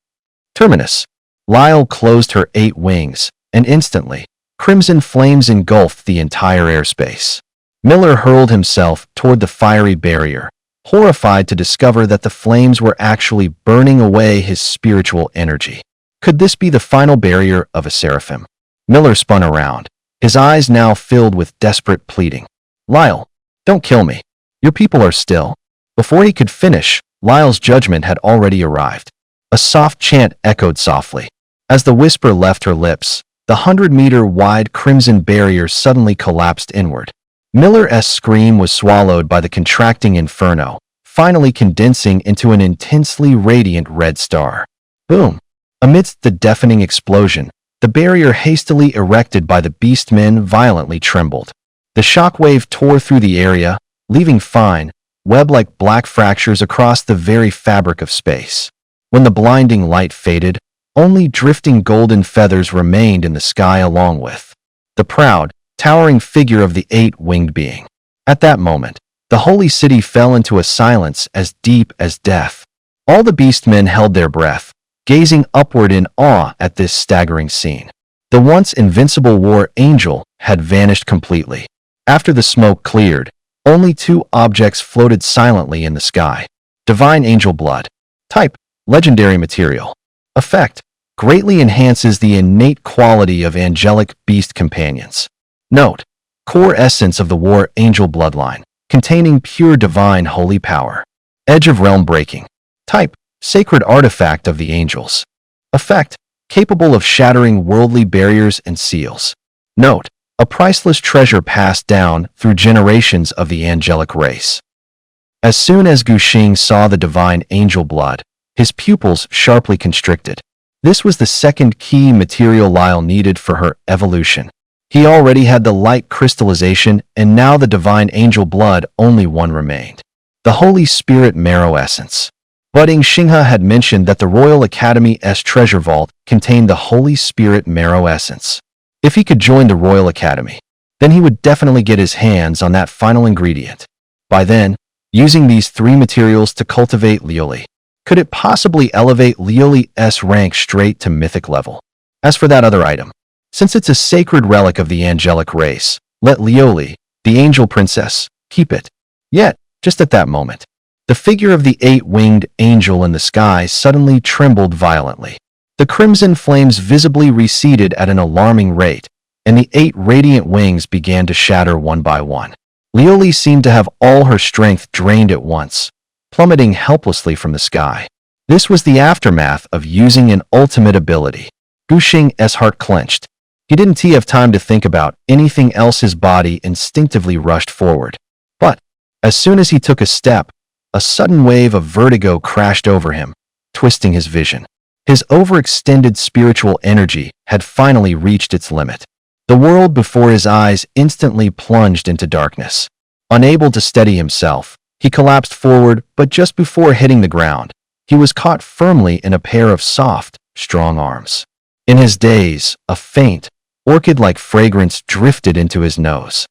Terminus. Lyle closed her 8 wings, and instantly, crimson flames engulfed the entire airspace. Miller hurled himself toward the fiery barrier, horrified to discover that the flames were actually burning away his spiritual energy. Could this be the final barrier of a seraphim? Miller spun around, his eyes now filled with desperate pleading. Lyle, don't kill me. Your people are still. Before he could finish, Lyle's judgment had already arrived. A soft chant echoed softly. As the whisper left her lips, the 100-meter-wide crimson barrier suddenly collapsed inward. Miller's scream was swallowed by the contracting inferno, finally condensing into an intensely radiant red star. Boom! Amidst the deafening explosion, the barrier hastily erected by the beastmen violently trembled. The shockwave tore through the area, leaving fine, web-like black fractures across the very fabric of space. When the blinding light faded, only drifting golden feathers remained in the sky along with the proud, towering figure of the 8-winged being. At that moment, the holy city fell into a silence as deep as death. All the beastmen held their breath, gazing upward in awe at this staggering scene. The once invincible war angel had vanished completely. After the smoke cleared, only 2 objects floated silently in the sky. Divine angel blood. Type: legendary material. Effect: greatly enhances the innate quality of angelic beast companions. Note: core essence of the war angel bloodline, containing pure divine holy power. Edge of realm breaking. Type: sacred artifact of the angels. Effect: capable of shattering worldly barriers and seals. Note: a priceless treasure passed down through generations of the angelic race. As soon as Guxing saw the divine angel blood, his pupils sharply constricted. This was the second key material Lyle needed for her evolution. He already had the light crystallization, and now the divine angel blood, only one remained. the Holy Spirit Marrow Essence. But Xinghe had mentioned that the Royal Academy's treasure vault contained the Holy Spirit Marrow Essence. If he could join the Royal Academy, then he would definitely get his hands on that final ingredient. By then, using these three materials to cultivate Lioli, could it possibly elevate Lioli's rank straight to mythic level? As for that other item, since it's a sacred relic of the angelic race, let Lioli, the angel princess, keep it. Yet, just at that moment, the figure of the eight-winged angel in the sky suddenly trembled violently. The crimson flames visibly receded at an alarming rate, and the 8 radiant wings began to shatter one by one. Lioli seemed to have all her strength drained at once, plummeting helplessly from the sky. This was the aftermath of using an ultimate ability. Guxing's heart clenched. He didn't have time to think about anything else. His body instinctively rushed forward. But, as soon as he took a step, a sudden wave of vertigo crashed over him, twisting his vision. His overextended spiritual energy had finally reached its limit. The world before his eyes instantly plunged into darkness. Unable to steady himself, he collapsed forward, but just before hitting the ground, he was caught firmly in a pair of soft, strong arms. In his daze, a faint, orchid-like fragrance drifted into his nose.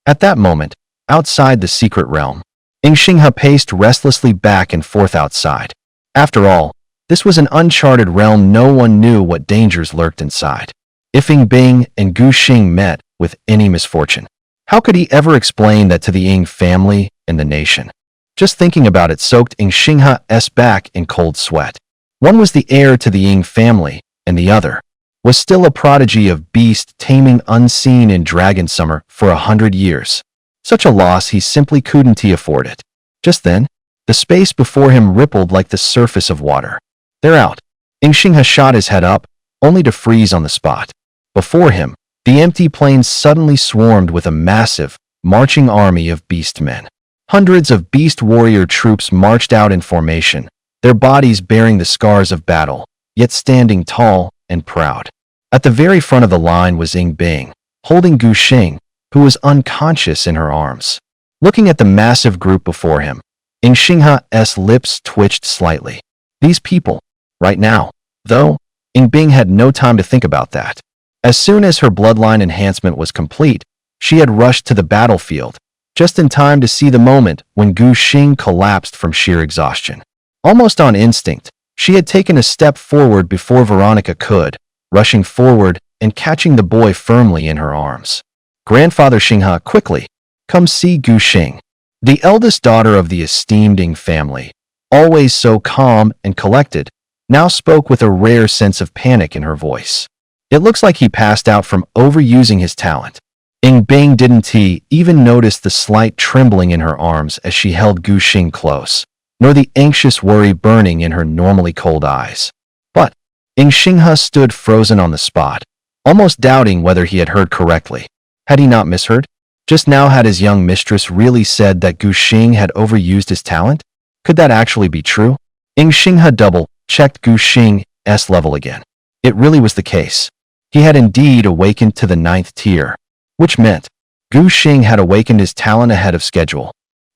At that moment, outside the secret realm, Xinghe paced restlessly back and forth outside. After all, this was an uncharted realm. No one knew what dangers lurked inside. If Yingbing and Guxing met with any misfortune, how could he ever explain that to the Ying family and the nation? Just thinking about it soaked Xinghe's back in cold sweat. One was the heir to the Ying family, and the other was still a prodigy of beast taming unseen in Dragon Summer for 100 years. Such a loss he simply couldn't afford it. Just then, the space before him rippled like the surface of water. They're out. Xinghe shot his head up, only to freeze on the spot. Before him, the empty plains suddenly swarmed with a massive, marching army of beast men. Hundreds of beast warrior troops marched out in formation, their bodies bearing the scars of battle, yet standing tall and proud. At the very front of the line was Yingbing, holding Guxing, who was unconscious in her arms. Looking at the massive group before him, Xinghe's lips twitched slightly. These people, right now, though, Yingbing had no time to think about that. As soon as her bloodline enhancement was complete, she had rushed to the battlefield, just in time to see the moment when Guxing collapsed from sheer exhaustion. Almost on instinct, she had taken a step forward before Veronica could, rushing forward and catching the boy firmly in her arms. Grandfather Xinghe, quickly, come see Guxing. The eldest daughter of the esteemed Ying family, always so calm and collected, now spoke with a rare sense of panic in her voice. It looks like he passed out from overusing his talent. Yingbing didn't even notice the slight trembling in her arms as she held Guxing close, nor the anxious worry burning in her normally cold eyes. But Xinghe stood frozen on the spot, almost doubting whether he had heard correctly. Had he not misheard? Just now had his young mistress really said that Guxing had overused his talent? Could that actually be true? Xinghe double-checked Guxing's level again. It really was the case. He had indeed awakened to the 9th tier, which meant Guxing had awakened his talent ahead of schedule.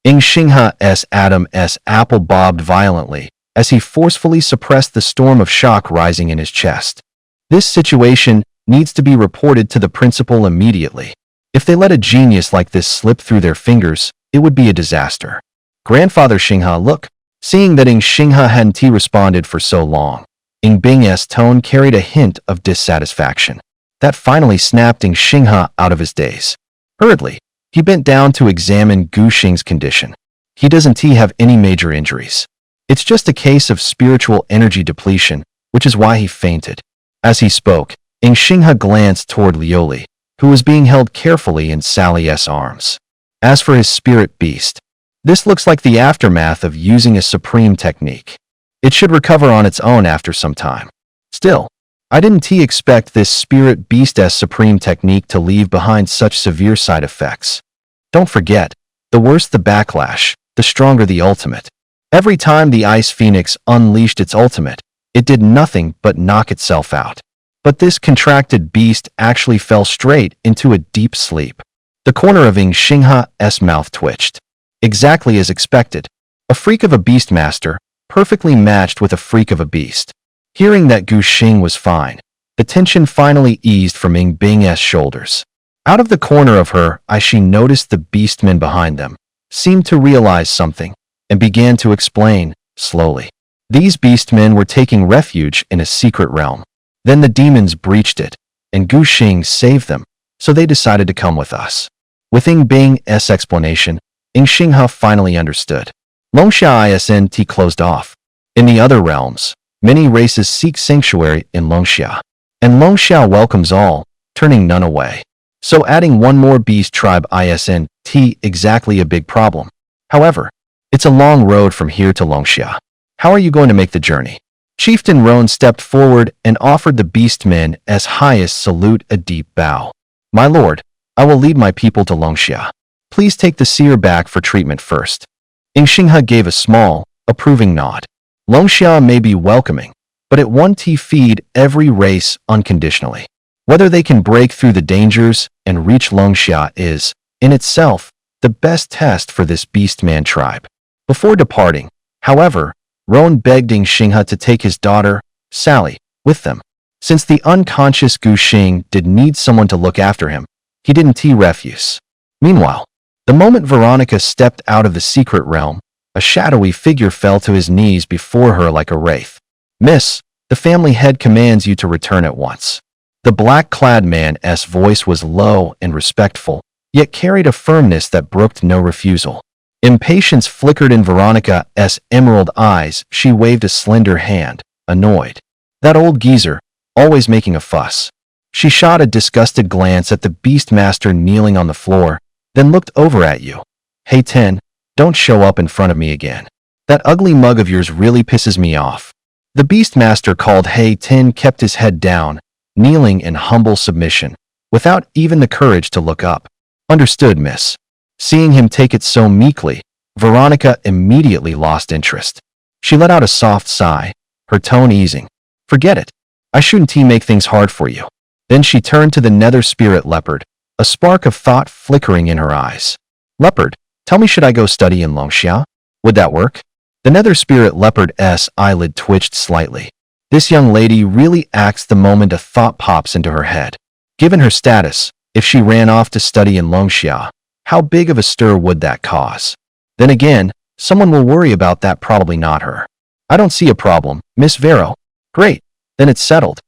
Xinghe's Adam's apple bobbed violently as he forcefully suppressed the storm of shock rising in his chest. This situation needs to be reported to the principal immediately. If they let a genius like this slip through their fingers, it would be a disaster. Grandfather Xinghe, look. Seeing that Xinghe hadn't responded for so long, Yingbing's tone carried a hint of dissatisfaction. That finally snapped Xinghe out of his daze. Hurriedly, he bent down to examine Guxing's condition. He doesn't have any major injuries. It's just a case of spiritual energy depletion, which is why he fainted. As he spoke, Xinghe glanced toward Lioli, who was being held carefully in Sally's arms. As for his spirit beast, this looks like the aftermath of using a supreme technique. It should recover on its own after some time. Still, I didn't expect this spirit beast's supreme technique to leave behind such severe side effects. Don't forget, the worse the backlash, the stronger the ultimate. Every time the Ice Phoenix unleashed its ultimate, it did nothing but knock itself out. But this contracted beast actually fell straight into a deep sleep. The corner of Xinghe's mouth twitched. Exactly as expected, A freak of a beastmaster, perfectly matched with a freak of a beast. Hearing that Gu Xing was fine, the tension finally eased from Ying Bing's shoulders. Out of the corner of her eye, she noticed the beastmen behind them, seemed to realize something, and began to explain, slowly. These beastmen were taking refuge in a secret realm. Then the demons breached it, and Gu Xing saved them, so they decided to come with us. With Ying Bing's explanation, Ying Xinghe finally understood. Longxia Isnt closed off. In the other realms, many races seek sanctuary in Longxia, and Longxia welcomes all, turning none away. So adding one more beast tribe isn't exactly a big problem. However, it's a long road from here to Longxia. How are you going to make the journey? Chieftain Roan stepped forward and offered the beastmen as highest salute a deep bow. My lord, I will lead my people to Longxia. Please take the seer back for treatment first. Ying Xinghe gave a small, approving nod. Longxia may be welcoming, but it won't feed every race unconditionally. Whether they can break through the dangers and reach Longxia is, in itself, the best test for this beastman tribe. Before departing, however, Roan begged Ying Xinghe to take his daughter, Sally, with them. Since the unconscious Gu Xing did need someone to look after him, he didn't refuse. Meanwhile, the moment Veronica stepped out of the secret realm, a shadowy figure fell to his knees before her like a wraith. Miss, the family head commands you to return at once. The black-clad man's voice was low and respectful, yet carried a firmness that brooked no refusal. Impatience flickered in Veronica's emerald eyes. She waved a slender hand, annoyed. That old geezer, always making a fuss. She shot a disgusted glance at the beastmaster kneeling on the floor, then looked over at you. Hey Ten, don't show up in front of me again. That ugly mug of yours really pisses me off. The beastmaster called Hey Ten kept his head down, kneeling in humble submission, without even the courage to look up. Understood, miss. Seeing him take it so meekly, Veronica immediately lost interest. She let out a soft sigh, her tone easing. Forget it. I shouldn't make things hard for you. Then she turned to the nether spirit leopard, a spark of thought flickering in her eyes. Leopard, tell me, should I go study in Longxia? Would that work? The nether spirit leopard's eyelid twitched slightly. This young lady really acts the moment a thought pops into her head. Given her status, if she ran off to study in Longxia, how big of a stir would that cause? Then again, someone will worry about that, probably not her. I don't see a problem, Miss Vero. Great, then it's settled.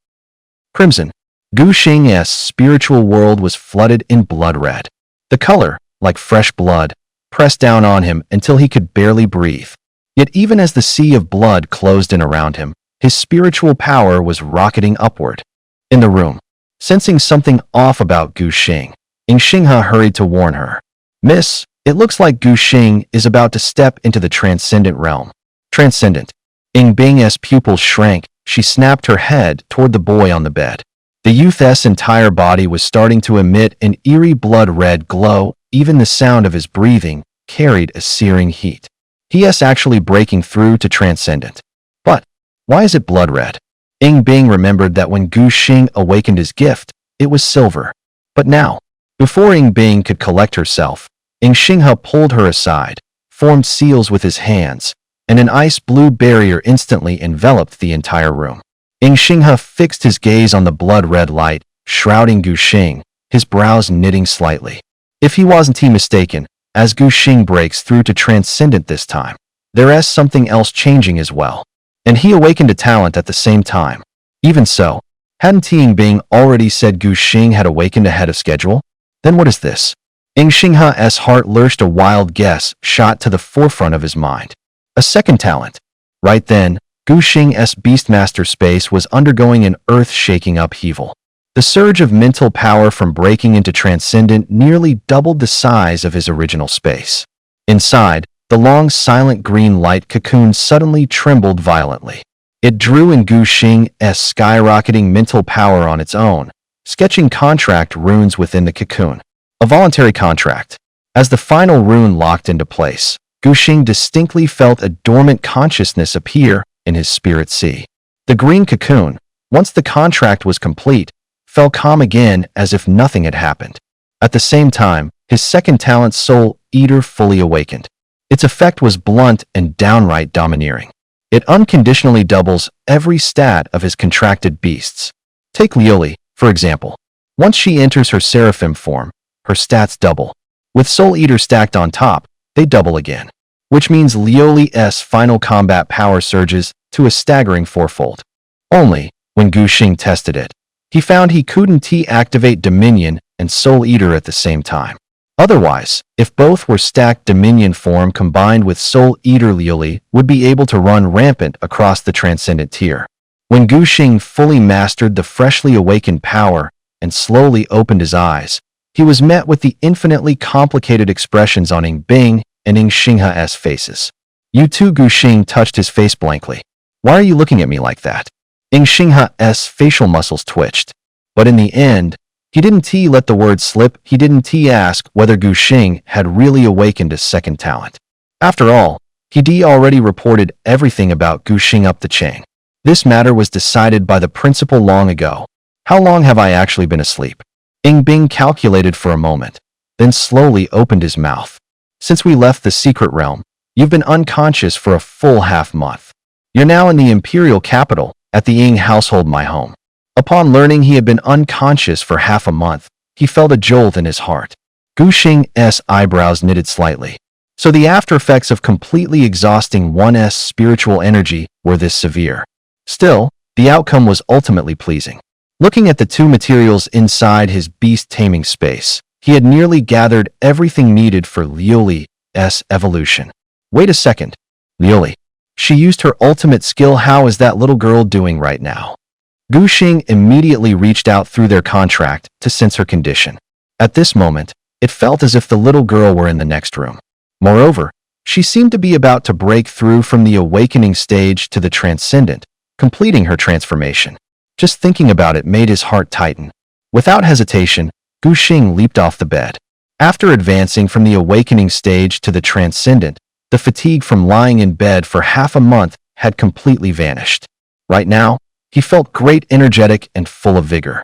Crimson. Gu Xing's spiritual world was flooded in blood red. The color, like fresh blood, pressed down on him until he could barely breathe. Yet even as the sea of blood closed in around him, his spiritual power was rocketing upward. In the room, sensing something off about Gu Xing, Ying Xinghe hurried to warn her. Miss, it looks like Gu Xing is about to step into the transcendent realm. Transcendent. Ying Bing's pupils shrank. She snapped her head toward the boy on the bed. The youth's entire body was starting to emit an eerie blood-red glow. Even the sound of his breathing carried a searing heat. He is actually breaking through to transcendent. But why is it blood-red? Ying Bing remembered that when Gu Xing awakened his gift, it was silver. But now, before Ying Bing could collect herself, Ying Xinghe pulled her aside, formed seals with his hands, and an ice-blue barrier instantly enveloped the entire room. Ying Xinghe fixed his gaze on the blood-red light, shrouding Gu Xing, his brows knitting slightly. If he wasn't mistaken, as Gu Xing breaks through to transcendent this time, there is something else changing as well. And he awakened a talent at the same time. Even so, hadn't Ying Bing already said Gu Xing had awakened ahead of schedule? Then what is this? Ying Xinghe's heart lurched. A wild guess shot to the forefront of his mind. A second talent. Right then, Gu Xing's Beastmaster space was undergoing an earth-shaking upheaval. The surge of mental power from breaking into Transcendent nearly doubled the size of his original space. Inside, the long, silent green light cocoon suddenly trembled violently. It drew in Gu Xing's skyrocketing mental power on its own, sketching contract runes within the cocoon. A voluntary contract. As the final rune locked into place, Gu Xing distinctly felt a dormant consciousness appear in his spirit sea. The green cocoon, once the contract was complete, fell calm again as if nothing had happened. At the same time, his second talent, Soul Eater, fully awakened. Its effect was blunt and downright domineering. It unconditionally doubles every stat of his contracted beasts. Take Lioli, for example. Once she enters her seraphim form, her stats double. With Soul Eater stacked on top, they double again, which means Lioli's final combat power surges to a staggering fourfold. Only, when Gu Xing tested it, he found he couldn't activate Dominion and Soul Eater at the same time. Otherwise, if both were stacked, Dominion form combined with Soul Eater, Lioli would be able to run rampant across the Transcendent tier. When Gu Xing fully mastered the freshly awakened power and slowly opened his eyes, he was met with the infinitely complicated expressions on Ing Bing and Ing Xingha's faces. You too, Gu Xing touched his face blankly. Why are you looking at me like that? Ing Xingha's facial muscles twitched. But in the end, he didn't let the word slip. He didn't ask whether Gu Xing had really awakened a second talent. After all, he already reported everything about Gu Xing up the chain. This matter was decided by the principal long ago. How long have I actually been asleep? Ing Bing calculated for a moment, then slowly opened his mouth. Since we left the secret realm, you've been unconscious for a full half-month. You're now in the imperial capital, at the Ing household, my home. Upon learning he had been unconscious for half a month, he felt a jolt in his heart. Gu Xing's eyebrows knitted slightly. So the after-effects of completely exhausting one's spiritual energy were this severe. Still, the outcome was ultimately pleasing. Looking at the two materials inside his beast-taming space, he had nearly gathered everything needed for Lioli's evolution. Wait a second. Lioli. She used her ultimate skill. How is that little girl doing right now? Gu Xing immediately reached out through their contract to sense her condition. At this moment, it felt as if the little girl were in the next room. Moreover, she seemed to be about to break through from the awakening stage to the transcendent, completing her transformation. Just thinking about it made his heart tighten. Without hesitation, Gu Xing leaped off the bed. After advancing from the awakening stage to the transcendent, the fatigue from lying in bed for half a month had completely vanished. Right now, he felt great, energetic, and full of vigor.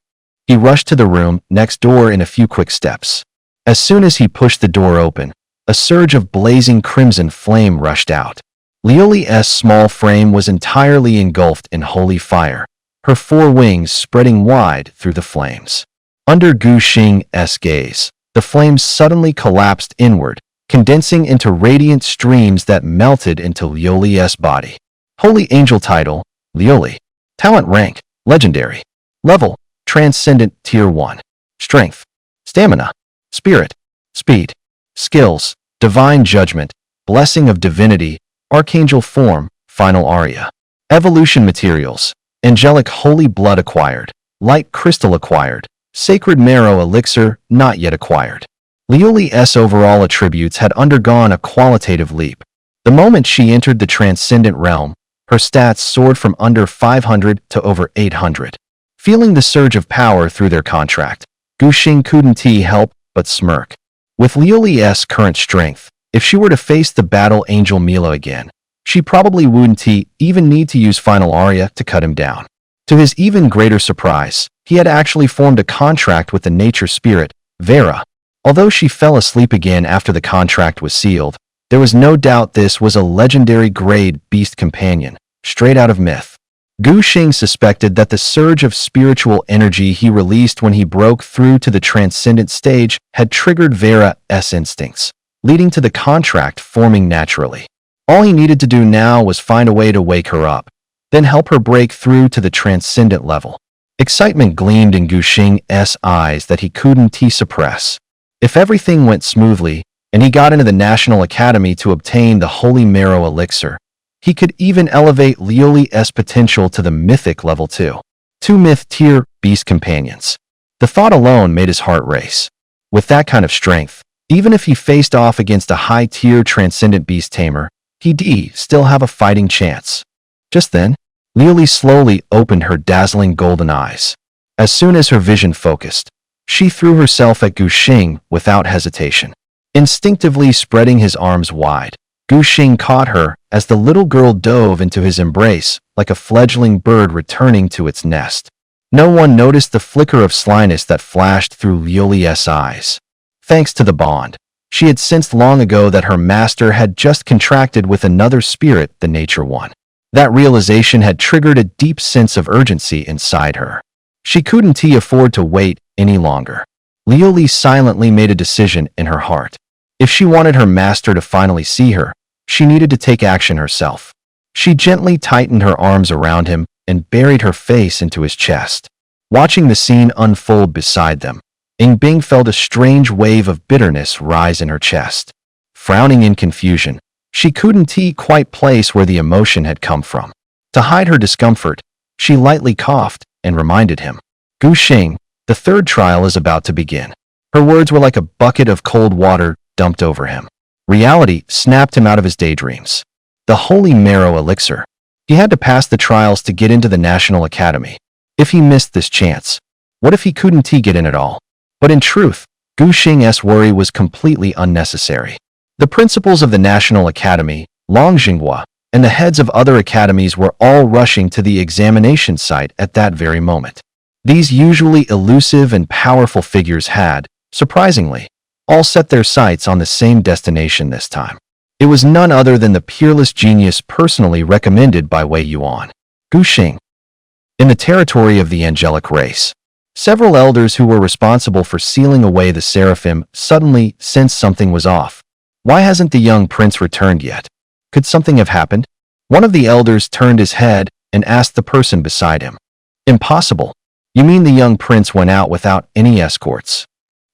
He rushed to the room next door in a few quick steps. As soon as he pushed the door open, a surge of blazing crimson flame rushed out. Lioli's small frame was entirely engulfed in holy fire, her four wings spreading wide through the flames. Under Gu Xing's gaze, the flames suddenly collapsed inward, condensing into radiant streams that melted into Lioli's body. Holy Angel title, Lioli. Talent rank, Legendary. Level, Transcendent Tier 1. Strength, Stamina, Spirit, Speed. Skills, Divine Judgment, Blessing of Divinity, Archangel Form, Final Aria. Evolution Materials, Angelic Holy Blood acquired, Light Crystal acquired, Sacred Marrow Elixir not yet acquired. Lioli's overall attributes had undergone a qualitative leap. The moment she entered the Transcendent Realm, her stats soared from under 500 to over 800. Feeling the surge of power through their contract, Gu Xing couldn't help but smirk. With Lioli's current strength, if she were to face the Battle Angel Mila again, she probably wouldn't even need to use Final Aria to cut him down. To his even greater surprise, he had actually formed a contract with the nature spirit, Vera. Although she fell asleep again after the contract was sealed, there was no doubt this was a legendary grade beast companion, straight out of myth. Gu Xing suspected that the surge of spiritual energy he released when he broke through to the transcendent stage had triggered Vera's instincts, leading to the contract forming naturally. All he needed to do now was find a way to wake her up, then help her break through to the transcendent level. Excitement gleamed in Gu Xing's eyes that he couldn't suppress. If everything went smoothly, and he got into the National Academy to obtain the Holy Marrow Elixir, he could even elevate Lioli's potential to the mythic level 2. 2 myth-tier beast companions. The thought alone made his heart race. With that kind of strength, even if he faced off against a high-tier transcendent beast tamer, he'd still have a fighting chance. Just then, Lioli slowly opened her dazzling golden eyes. As soon as her vision focused, she threw herself at Gu Xing without hesitation. Instinctively spreading his arms wide, Gu Xing caught her as the little girl dove into his embrace like a fledgling bird returning to its nest. No one noticed the flicker of slyness that flashed through Lioli's eyes. Thanks to the bond, She had sensed long ago that her master had just contracted with another spirit, the Nature One. That realization had triggered a deep sense of urgency inside her. She couldn't afford to wait any longer. Lioli silently made a decision in her heart. If she wanted her master to finally see her, she needed to take action herself. She gently tightened her arms around him and buried her face into his chest. Watching the scene unfold beside them, Bing felt a strange wave of bitterness rise in her chest. Frowning in confusion, she couldn't quite place where the emotion had come from. To hide her discomfort, she lightly coughed and reminded him, "Gu Xing, the third trial is about to begin." Her words were like a bucket of cold water dumped over him. Reality snapped him out of his daydreams. The Holy Marrow Elixir. He had to pass the trials to get into the National Academy. If he missed this chance, what if he couldn't get in at all? But in truth, Gu Xing's worry was completely unnecessary. The principals of the National Academy, Long Jinghua, and the heads of other academies were all rushing to the examination site at that very moment. These usually elusive and powerful figures had, surprisingly, all set their sights on the same destination this time. It was none other than the peerless genius personally recommended by Wei Yuan, Gu Xing. In the territory of the angelic race, several elders who were responsible for sealing away the seraphim suddenly sensed something was off. Why hasn't the young prince returned yet? Could something have happened? One of the elders turned his head and asked the person beside him. Impossible. You mean the young prince went out without any escorts?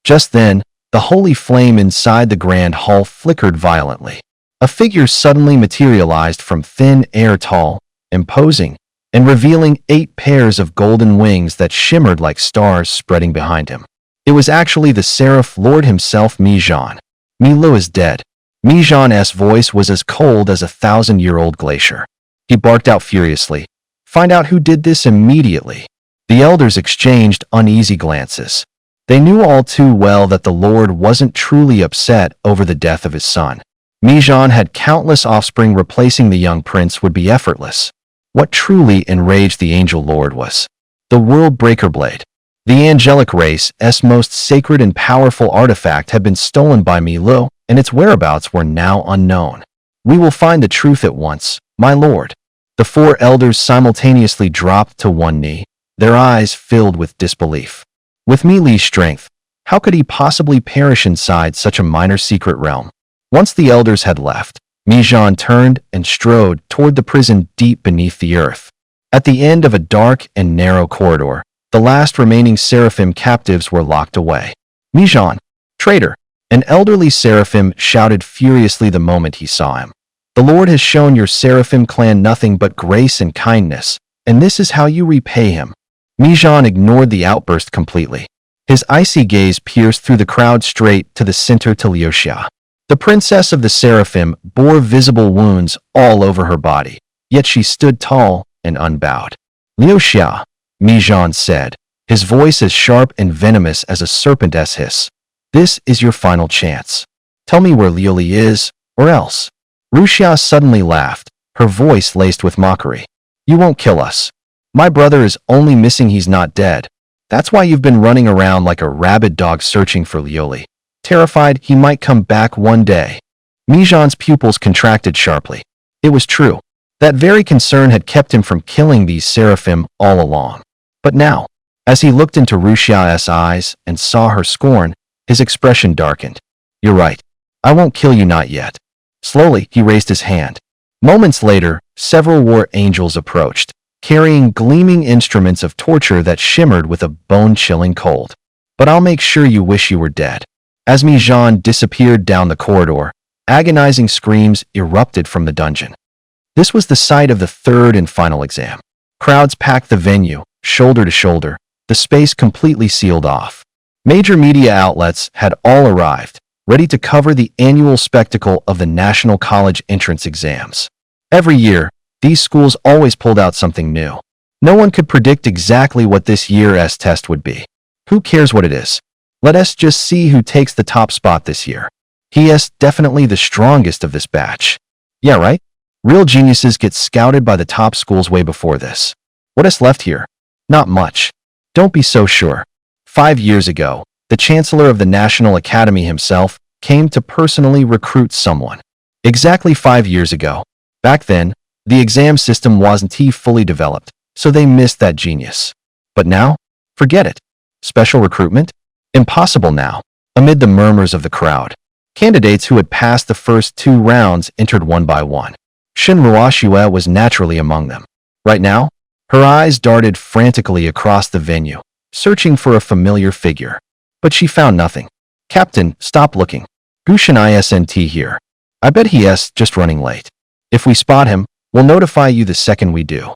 Just then, the holy flame inside the grand hall flickered violently. A figure suddenly materialized from thin air, tall, imposing, and revealing 8 pairs of golden wings that shimmered like stars spreading behind him. It was actually the Seraph Lord himself, Mi Zhan. Mi Lu is dead. Mi Zhan's voice was as cold as a 1,000-year-old glacier. He barked out furiously, "Find out who did this immediately." The elders exchanged uneasy glances. They knew all too well that the Lord wasn't truly upset over the death of his son. Mi Zhan had countless offspring. Replacing the young prince would be effortless. What truly enraged the Angel Lord was the World Breaker Blade. The angelic race's most sacred and powerful artifact had been stolen by Mi Lu, and its whereabouts were now unknown. "We will find the truth at once, my lord." The 4 elders simultaneously dropped to one knee, their eyes filled with disbelief. With Mi Li's strength, how could he possibly perish inside such a minor secret realm? Once the elders had left, Mi Zhan turned and strode toward the prison deep beneath the earth. At the end of a dark and narrow corridor, the last remaining seraphim captives were locked away. "Mi Zhan, traitor!" An elderly seraphim shouted furiously the moment he saw him. "The Lord has shown your seraphim clan nothing but grace and kindness, and this is how you repay him." Mi Zhan ignored the outburst completely. His icy gaze pierced through the crowd straight to the center to Liu Xia. The princess of the seraphim bore visible wounds all over her body, yet she stood tall and unbowed. "Liu Xia," Mi Zhan said, his voice as sharp and venomous as a serpent's hiss. "This is your final chance. Tell me where Liu Li is, or else." Ru Xia suddenly laughed, her voice laced with mockery. "You won't kill us. My brother is only missing, he's not dead. That's why you've been running around like a rabid dog searching for Liu Li, terrified he might come back one day." Mi Zhan's pupils contracted sharply. It was true. That very concern had kept him from killing these seraphim all along. But now, as he looked into Ru Xia's eyes and saw her scorn, his expression darkened. "You're right. I won't kill you, not yet." Slowly, he raised his hand. Moments later, several war angels approached, carrying gleaming instruments of torture that shimmered with a bone-chilling cold. "But I'll make sure you wish you were dead." As Mi Zhan disappeared down the corridor, agonizing screams erupted from the dungeon. This was the site of the 3rd and final exam. Crowds packed the venue, shoulder to shoulder, the space completely sealed off. Major media outlets had all arrived, ready to cover the annual spectacle of the National College entrance exams. Every year, these schools always pulled out something new. No one could predict exactly what this year's test would be. Who cares what it is? Let us just see who takes the top spot this year. He is definitely the strongest of this batch. Yeah, right? Real geniuses get scouted by the top schools way before this. What is left here? Not much. Don't be so sure. 5 years ago, the Chancellor of the National Academy himself, came to personally recruit someone. Exactly 5 years ago. Back then, the exam system wasn't fully developed, so they missed that genius. But now? Forget it. Special recruitment? Impossible now. Amid the murmurs of the crowd, candidates who had passed the first 2 rounds entered one by one. Shin Ruoxue was naturally among them. Right now, her eyes darted frantically across the venue, searching for a familiar figure. But she found nothing. Captain, stop looking. Gushin isn't here. I bet he's just running late. If we spot him, we'll notify you the second we do.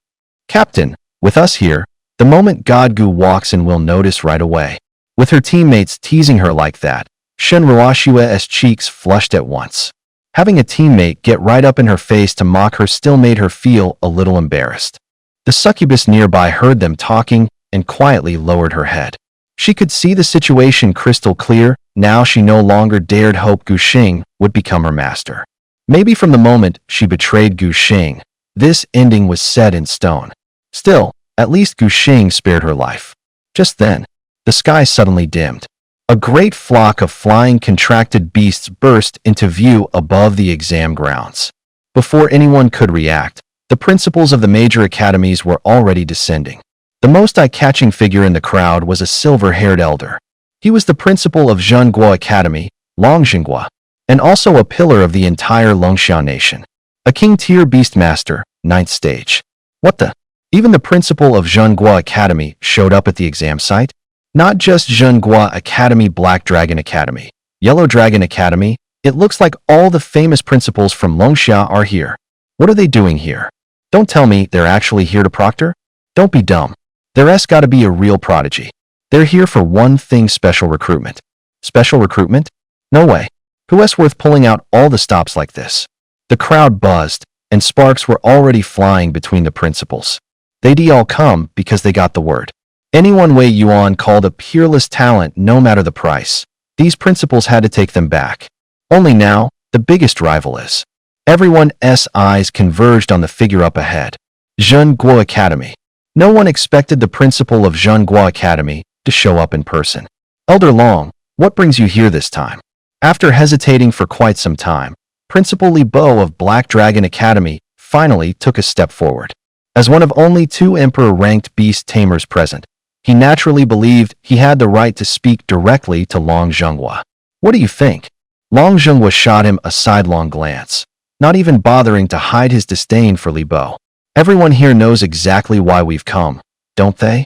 Captain, with us here, the moment Godgu walks in we'll notice right away. With her teammates teasing her like that, Shin Ruoxue's cheeks flushed at once. Having a teammate get right up in her face to mock her still made her feel a little embarrassed. The succubus nearby heard them talking and quietly lowered her head. She could see the situation crystal clear. Now she no longer dared hope Gu Xing would become her master. Maybe from the moment she betrayed Gu Xing, this ending was set in stone. Still, at least Gu Xing spared her life. Just then, the sky suddenly dimmed. A great flock of flying contracted beasts burst into view above the exam grounds. Before anyone could react, the principals of the major academies were already descending. The most eye-catching figure in the crowd was a silver-haired elder. He was the principal of Zhenghua Academy, Long Zhenghua, and also a pillar of the entire Longxiao nation. A king-tier beastmaster, 9th stage. What the? Even the principal of Zhenghua Academy showed up at the exam site? Not just Zhenghua Academy, Black Dragon Academy, Yellow Dragon Academy, it looks like all the famous principals from Longxiao are here. What are they doing here? Don't tell me they're actually here to proctor? Don't be dumb. There's gotta be a real prodigy. They're here for one thing: special recruitment. Special recruitment? No way. Who's worth pulling out all the stops like this? The crowd buzzed, and sparks were already flying between the principals. They'd all come because they got the word. Anyone Wei Yuan called a peerless talent no matter the price. These principals had to take them back. Only now, the biggest rival is. Everyone's eyes converged on the figure up ahead. Zhenghua Academy. No one expected the principal of Zhenghua Academy to show up in person. Elder Long, what brings you here this time? After hesitating for quite some time, Principal Li Bo of Black Dragon Academy finally took a step forward. As one of only 2 emperor-ranked beast tamers present, he naturally believed he had the right to speak directly to Long Zhenghua. What do you think? Long Zhenghua shot him a sidelong glance, not even bothering to hide his disdain for Li Bo. Everyone here knows exactly why we've come, don't they?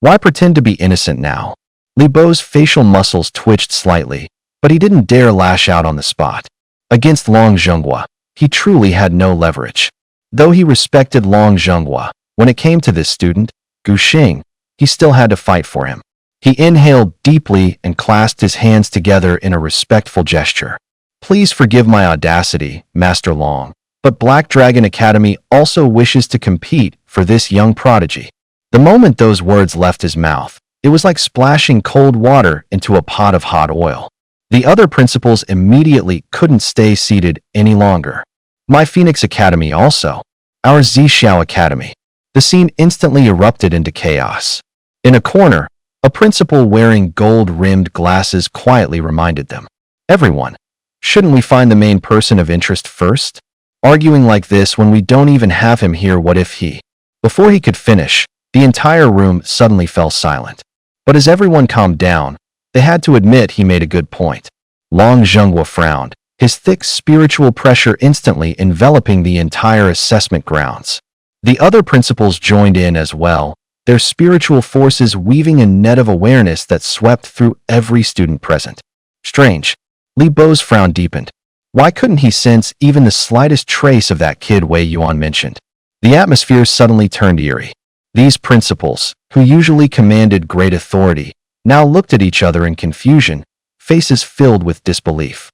Why pretend to be innocent now? Li Bo's facial muscles twitched slightly, but he didn't dare lash out on the spot. Against Long Zhenghua, he truly had no leverage. Though he respected Long Zhenghua, when it came to this student, Gu Xing, he still had to fight for him. He inhaled deeply and clasped his hands together in a respectful gesture. Please forgive my audacity, Master Long, but Black Dragon Academy also wishes to compete for this young prodigy. The moment those words left his mouth, it was like splashing cold water into a pot of hot oil. The other principals immediately couldn't stay seated any longer. My Phoenix Academy also. Our Zhixiao Academy. The scene instantly erupted into chaos. In a corner, a principal wearing gold-rimmed glasses quietly reminded them. Everyone, shouldn't we find the main person of interest first? Arguing like this when we don't even have him here, what if he? Before he could finish, the entire room suddenly fell silent. But as everyone calmed down, they had to admit he made a good point. Long Zhenghua frowned, his thick spiritual pressure instantly enveloping the entire assessment grounds. The other principals joined in as well, their spiritual forces weaving a net of awareness that swept through every student present. Strange. Li Bo's frown deepened. Why couldn't he sense even the slightest trace of that kid Wei Yuan mentioned? The atmosphere suddenly turned eerie. These principals, who usually commanded great authority, now looked at each other in confusion, faces filled with disbelief.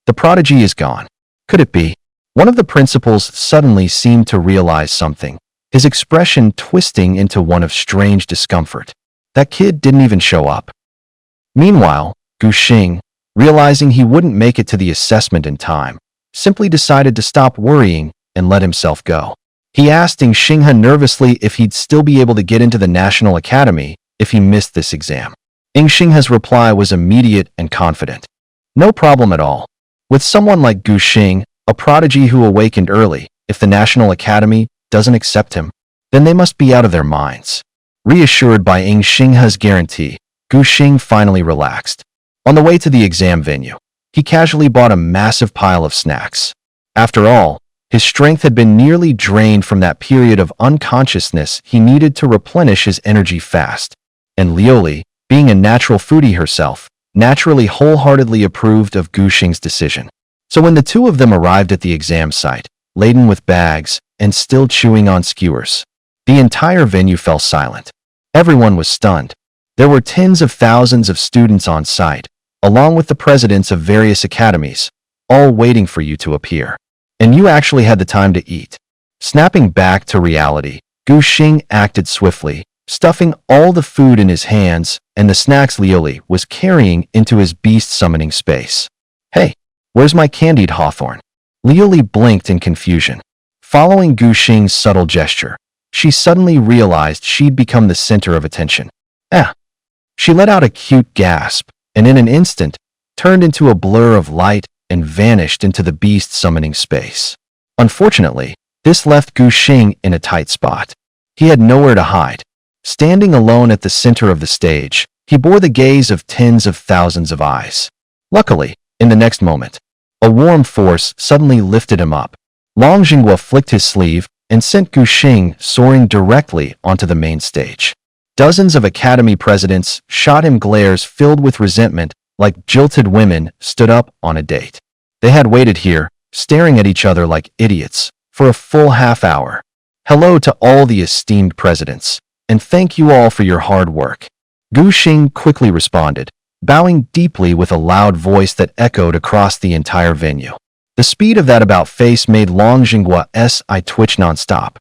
The prodigy is gone. Could it be? One of the principals suddenly seemed to realize something, his expression twisting into one of strange discomfort. That kid didn't even show up. Meanwhile, Gu Xing, realizing he wouldn't make it to the assessment in time, simply decided to stop worrying and let himself go. He asked Ing Xinghe nervously if he'd still be able to get into the National Academy if he missed this exam. Ing Xinghe's reply was immediate and confident. No problem at all. With someone like Gu Xing, a prodigy who awakened early, if the National Academy doesn't accept him, then they must be out of their minds. Reassured by Ying Xinghe's guarantee, Gu Xing finally relaxed. On the way to the exam venue, he casually bought a massive pile of snacks. After all, his strength had been nearly drained from that period of unconsciousness. He needed to replenish his energy fast. And Lioli, being a natural foodie herself, naturally wholeheartedly approved of Gu Xing's decision. So when the two of them arrived at the exam site, laden with bags and still chewing on skewers, the entire venue fell silent. Everyone was stunned. There were tens of thousands of students on site, along with the presidents of various academies, all waiting for you to appear. And you actually had the time to eat. Snapping back to reality, Gu Xing acted swiftly, stuffing all the food in his hands and the snacks Lioli was carrying into his beast summoning space. Hey, where's my candied hawthorn? Lioli blinked in confusion. Following Gu Xing's subtle gesture, she suddenly realized she'd become the center of attention. She let out a cute gasp, and in an instant, turned into a blur of light and vanished into the beast summoning space. Unfortunately, this left Gu Xing in a tight spot. He had nowhere to hide. Standing alone at the center of the stage, he bore the gaze of tens of thousands of eyes. Luckily, in the next moment, a warm force suddenly lifted him up. Long Jinghua flicked his sleeve and sent Gu Xing soaring directly onto the main stage. Dozens of academy presidents shot him glares filled with resentment like jilted women stood up on a date. They had waited here, staring at each other like idiots, for a full half hour. Hello to all the esteemed presidents, and thank you all for your hard work. Gu Xing quickly responded, bowing deeply with a loud voice that echoed across the entire venue. The speed of that about-face made Long Jinghua's eye twitch nonstop.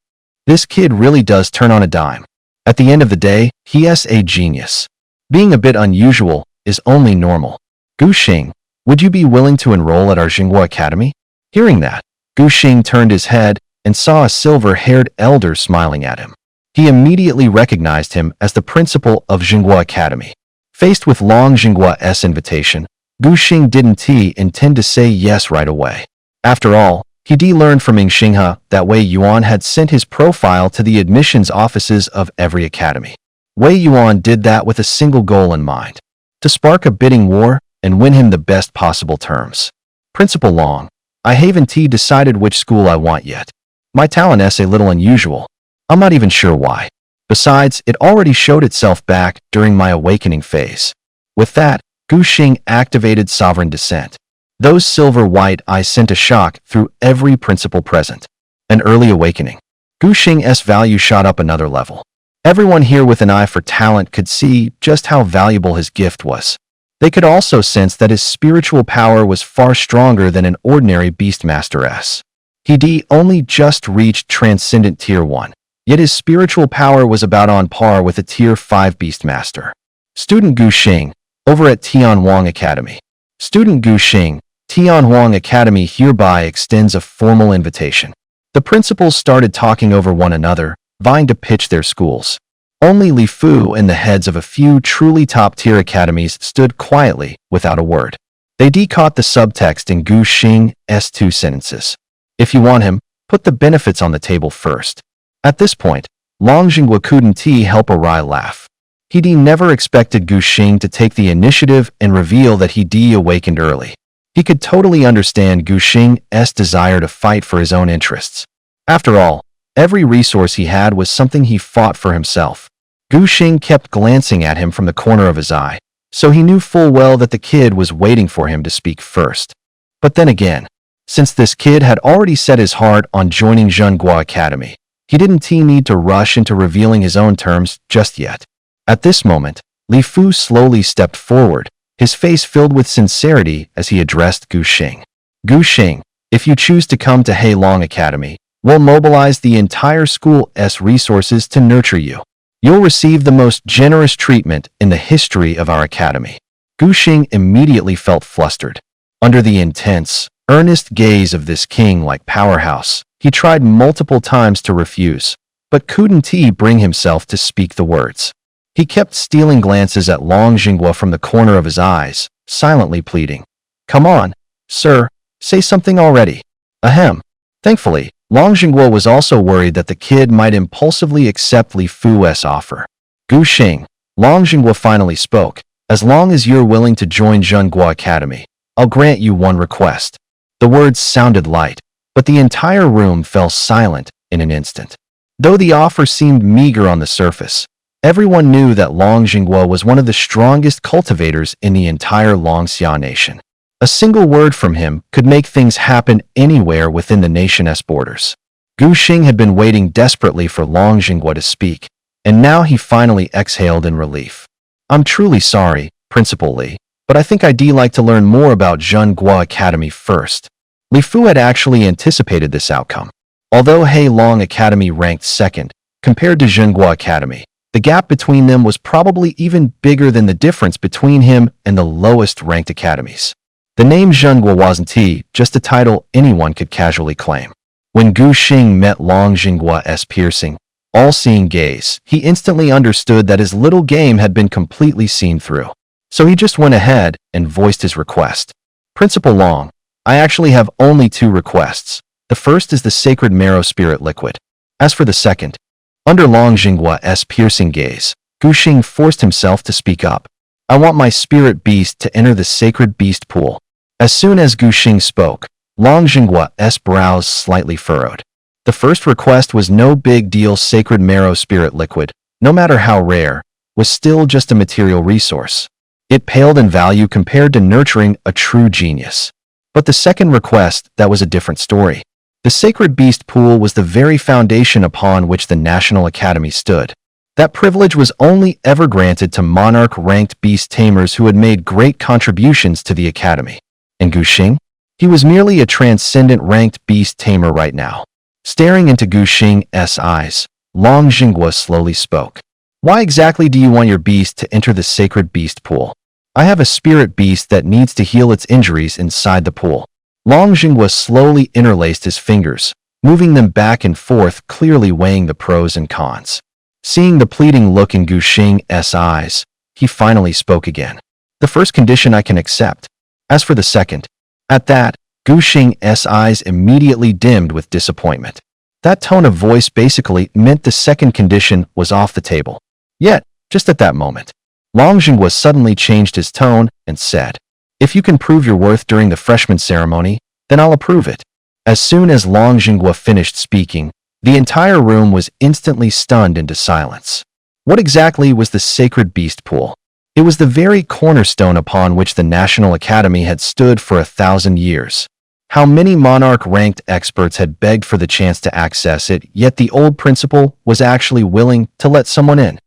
This kid really does turn on a dime. At the end of the day, he's a genius. Being a bit unusual is only normal. Gu Xing, would you be willing to enroll at our Jinghua Academy? Hearing that, Gu Xing turned his head and saw a silver-haired elder smiling at him. He immediately recognized him as the principal of Jinghua Academy. Faced with Long Jinghua's invitation, Gu Xing didn't intend to say yes right away. After all, he learned from Ying Xinghe that Wei Yuan had sent his profile to the admissions offices of every academy. Wei Yuan did that with a single goal in mind: to spark a bidding war and win him the best possible terms. Principal Long, I haven't decided which school I want yet. My talent's a little unusual. I'm not even sure why. Besides, it already showed itself back during my awakening phase. With that, Gu Xing activated Sovereign Descent. Those silver-white eyes sent a shock through every principal present. An early awakening. Gu Xing's value shot up another level. Everyone here with an eye for talent could see just how valuable his gift was. They could also sense that his spiritual power was far stronger than an ordinary Beastmaster's. He'd only just reached Transcendent Tier 1, yet his spiritual power was about on par with a Tier 5 Beastmaster. Student Gu Xing, over at Tianhuang Academy. Student Gu Xing, Tianhuang Academy hereby extends a formal invitation. The principals started talking over one another, vying to pitch their schools. Only Li Fu and the heads of a few truly top-tier academies stood quietly, without a word. They caught the subtext in Gu Xing's two sentences. If you want him, put the benefits on the table first. At this point, Long Jinghua couldn't help a wry laugh. He'd never expected Gu Xing to take the initiative and reveal that he'd awakened early. He could totally understand Gu Xing's desire to fight for his own interests. After all, every resource he had was something he fought for himself. Gu Xing kept glancing at him from the corner of his eye, so he knew full well that the kid was waiting for him to speak first. But then again, since this kid had already set his heart on joining Zhenghua Academy, he didn't need to rush into revealing his own terms just yet. At this moment, Li Fu slowly stepped forward, his face filled with sincerity as he addressed Gu Xing. Gu Xing, if you choose to come to Heilong Academy, we'll mobilize the entire school's resources to nurture you. You'll receive the most generous treatment in the history of our academy. Gu Xing immediately felt flustered. Under the intense, earnest gaze of this king-like powerhouse, he tried multiple times to refuse, but couldn't bring himself to speak the words. He kept stealing glances at Long Jinghua from the corner of his eyes, silently pleading, Come on, sir, say something already. Ahem. Thankfully, Long Jingguo was also worried that the kid might impulsively accept Li Fu's offer. Gu Xing, Long Jingguo finally spoke. As long as you're willing to join Zhenghua Academy, I'll grant you one request. The words sounded light, but the entire room fell silent in an instant. Though the offer seemed meager on the surface, everyone knew that Long Jingguo was one of the strongest cultivators in the entire Longxia nation. A single word from him could make things happen anywhere within the nation's borders. Gu Xing had been waiting desperately for Long Jingguo to speak, and now he finally exhaled in relief. I'm truly sorry, Principal Li, but I think I'd like to learn more about Zhenghua Academy first. Li Fu had actually anticipated this outcome. Although Hei Long Academy ranked second, compared to Zhenghua Academy, the gap between them was probably even bigger than the difference between him and the lowest-ranked academies. The name Zhenghua wasn't just a title anyone could casually claim. When Gu Xing met Long Jinggua's piercing, all-seeing gaze, he instantly understood that his little game had been completely seen through. So he just went ahead and voiced his request. Principal Long, I actually have only 2 requests. The first is the sacred marrow spirit liquid. As for the second, under Long Jinggua's piercing gaze, Gu Xing forced himself to speak up. I want my spirit beast to enter the sacred beast pool. As soon as Gu Xing spoke, Long Jinggua's brows slightly furrowed. The first request was no big deal. Sacred marrow spirit liquid, no matter how rare, was still just a material resource. It paled in value compared to nurturing a true genius. But the second request, that was a different story. The sacred beast pool was the very foundation upon which the National Academy stood. That privilege was only ever granted to monarch-ranked beast tamers who had made great contributions to the academy. And Gu Xing? He was merely a transcendent ranked beast tamer right now. Staring into Gu Xing's eyes, Long Jingguo slowly spoke. Why exactly do you want your beast to enter the sacred beast pool? I have a spirit beast that needs to heal its injuries inside the pool. Long Jingguo slowly interlaced his fingers, moving them back and forth, clearly weighing the pros and cons. Seeing the pleading look in Gu Xing's eyes, he finally spoke again. The first condition I can accept. As for the second, at that, Gu Xing's eyes immediately dimmed with disappointment. That tone of voice basically meant the second condition was off the table. Yet, just at that moment, Long Jingguo suddenly changed his tone and said, if you can prove your worth during the freshman ceremony, then I'll approve it. As soon as Long Jingguo finished speaking, the entire room was instantly stunned into silence. What exactly was the sacred beast pool? It was the very cornerstone upon which the National Academy had stood for 1,000 years. How many monarch-ranked experts had begged for the chance to access it, yet the old principal was actually willing to let someone in.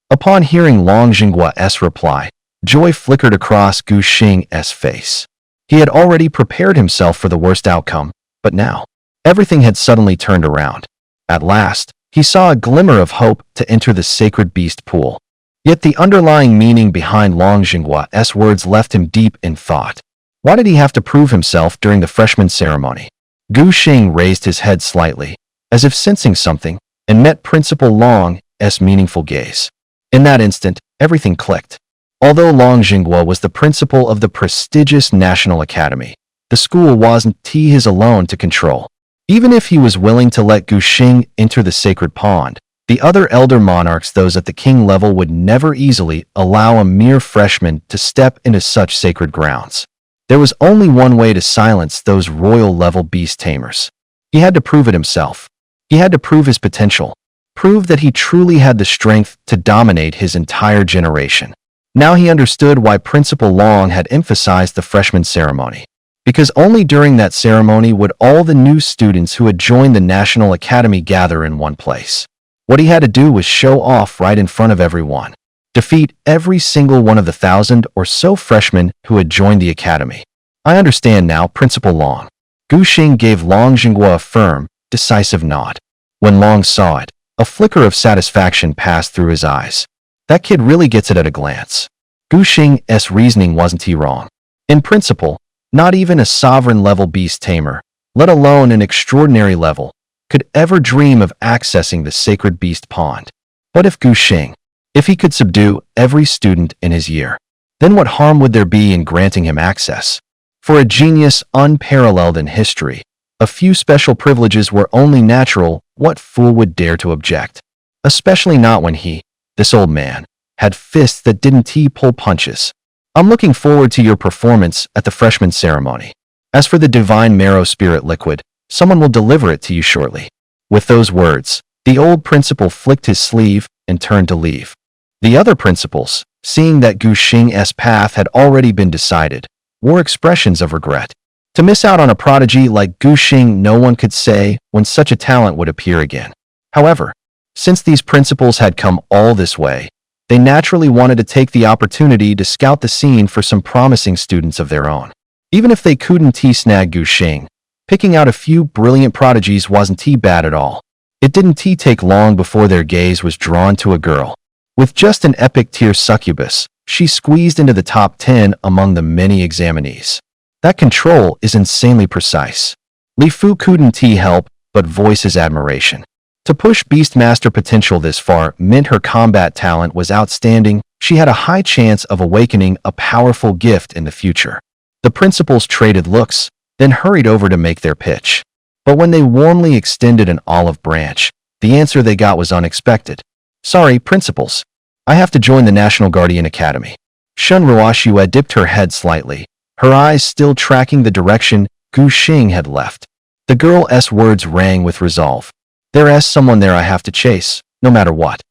Upon hearing Long Jingguo's reply, joy flickered across Gu Xing's face. He had already prepared himself for the worst outcome, but now, everything had suddenly turned around. At last, he saw a glimmer of hope to enter the sacred beast pool. Yet the underlying meaning behind Long Jingguo's words left him deep in thought. Why did he have to prove himself during the freshman ceremony? Gu Xing raised his head slightly, as if sensing something, and met Principal Long's meaningful gaze. In that instant, everything clicked. Although Long Jingguo was the principal of the prestigious National Academy, the school wasn't his alone to control. Even if he was willing to let Gu Xing enter the sacred pond, the other elder monarchs, those at the king level, would never easily allow a mere freshman to step into such sacred grounds. There was only one way to silence those royal-level beast tamers. He had to prove it himself. He had to prove his potential, prove that he truly had the strength to dominate his entire generation. Now he understood why Principal Long had emphasized the freshman ceremony. Because only during that ceremony would all the new students who had joined the National Academy gather in one place. What he had to do was show off right in front of everyone. Defeat every single one of the 1,000 or so freshmen who had joined the academy. I understand now, Principal Long. Gu Xing gave Long Jingguo a firm, decisive nod. When Long saw it, a flicker of satisfaction passed through his eyes. That kid really gets it at a glance. Gu Xing's reasoning wasn't wrong. In principle, not even a sovereign-level beast tamer, let alone an extraordinary level, could ever dream of accessing the sacred beast pond. But if Gu Xing, if he could subdue every student in his year, then what harm would there be in granting him access? For a genius unparalleled in history, a few special privileges were only natural. What fool would dare to object? Especially not when he, this old man, had fists that didn't pull punches. I'm looking forward to your performance at the freshman ceremony. As for the divine marrow spirit liquid, someone will deliver it to you shortly. With those words, the old principal flicked his sleeve and turned to leave. The other principals, seeing that Gu Xing's path had already been decided, wore expressions of regret. To miss out on a prodigy like Gu Xing, no one could say when such a talent would appear again. However, since these principals had come all this way, they naturally wanted to take the opportunity to scout the scene for some promising students of their own. Even if they couldn't snag Gu Xing, picking out a few brilliant prodigies wasn't bad at all. It didn't take long before their gaze was drawn to a girl. With just an epic tier succubus, she squeezed into the top 10 among the many examinees. That control is insanely precise. Li Fu couldn't help but voice his admiration. To push Beastmaster potential this far meant her combat talent was outstanding. She had a high chance of awakening a powerful gift in the future. The principals traded looks, then hurried over to make their pitch. But when they warmly extended an olive branch, the answer they got was unexpected. Sorry, principals. I have to join the National Guardian Academy. Shun Ruoxue dipped her head slightly, her eyes still tracking the direction Gu Xing had left. The girl's words rang with resolve. There's someone there I have to chase, no matter what.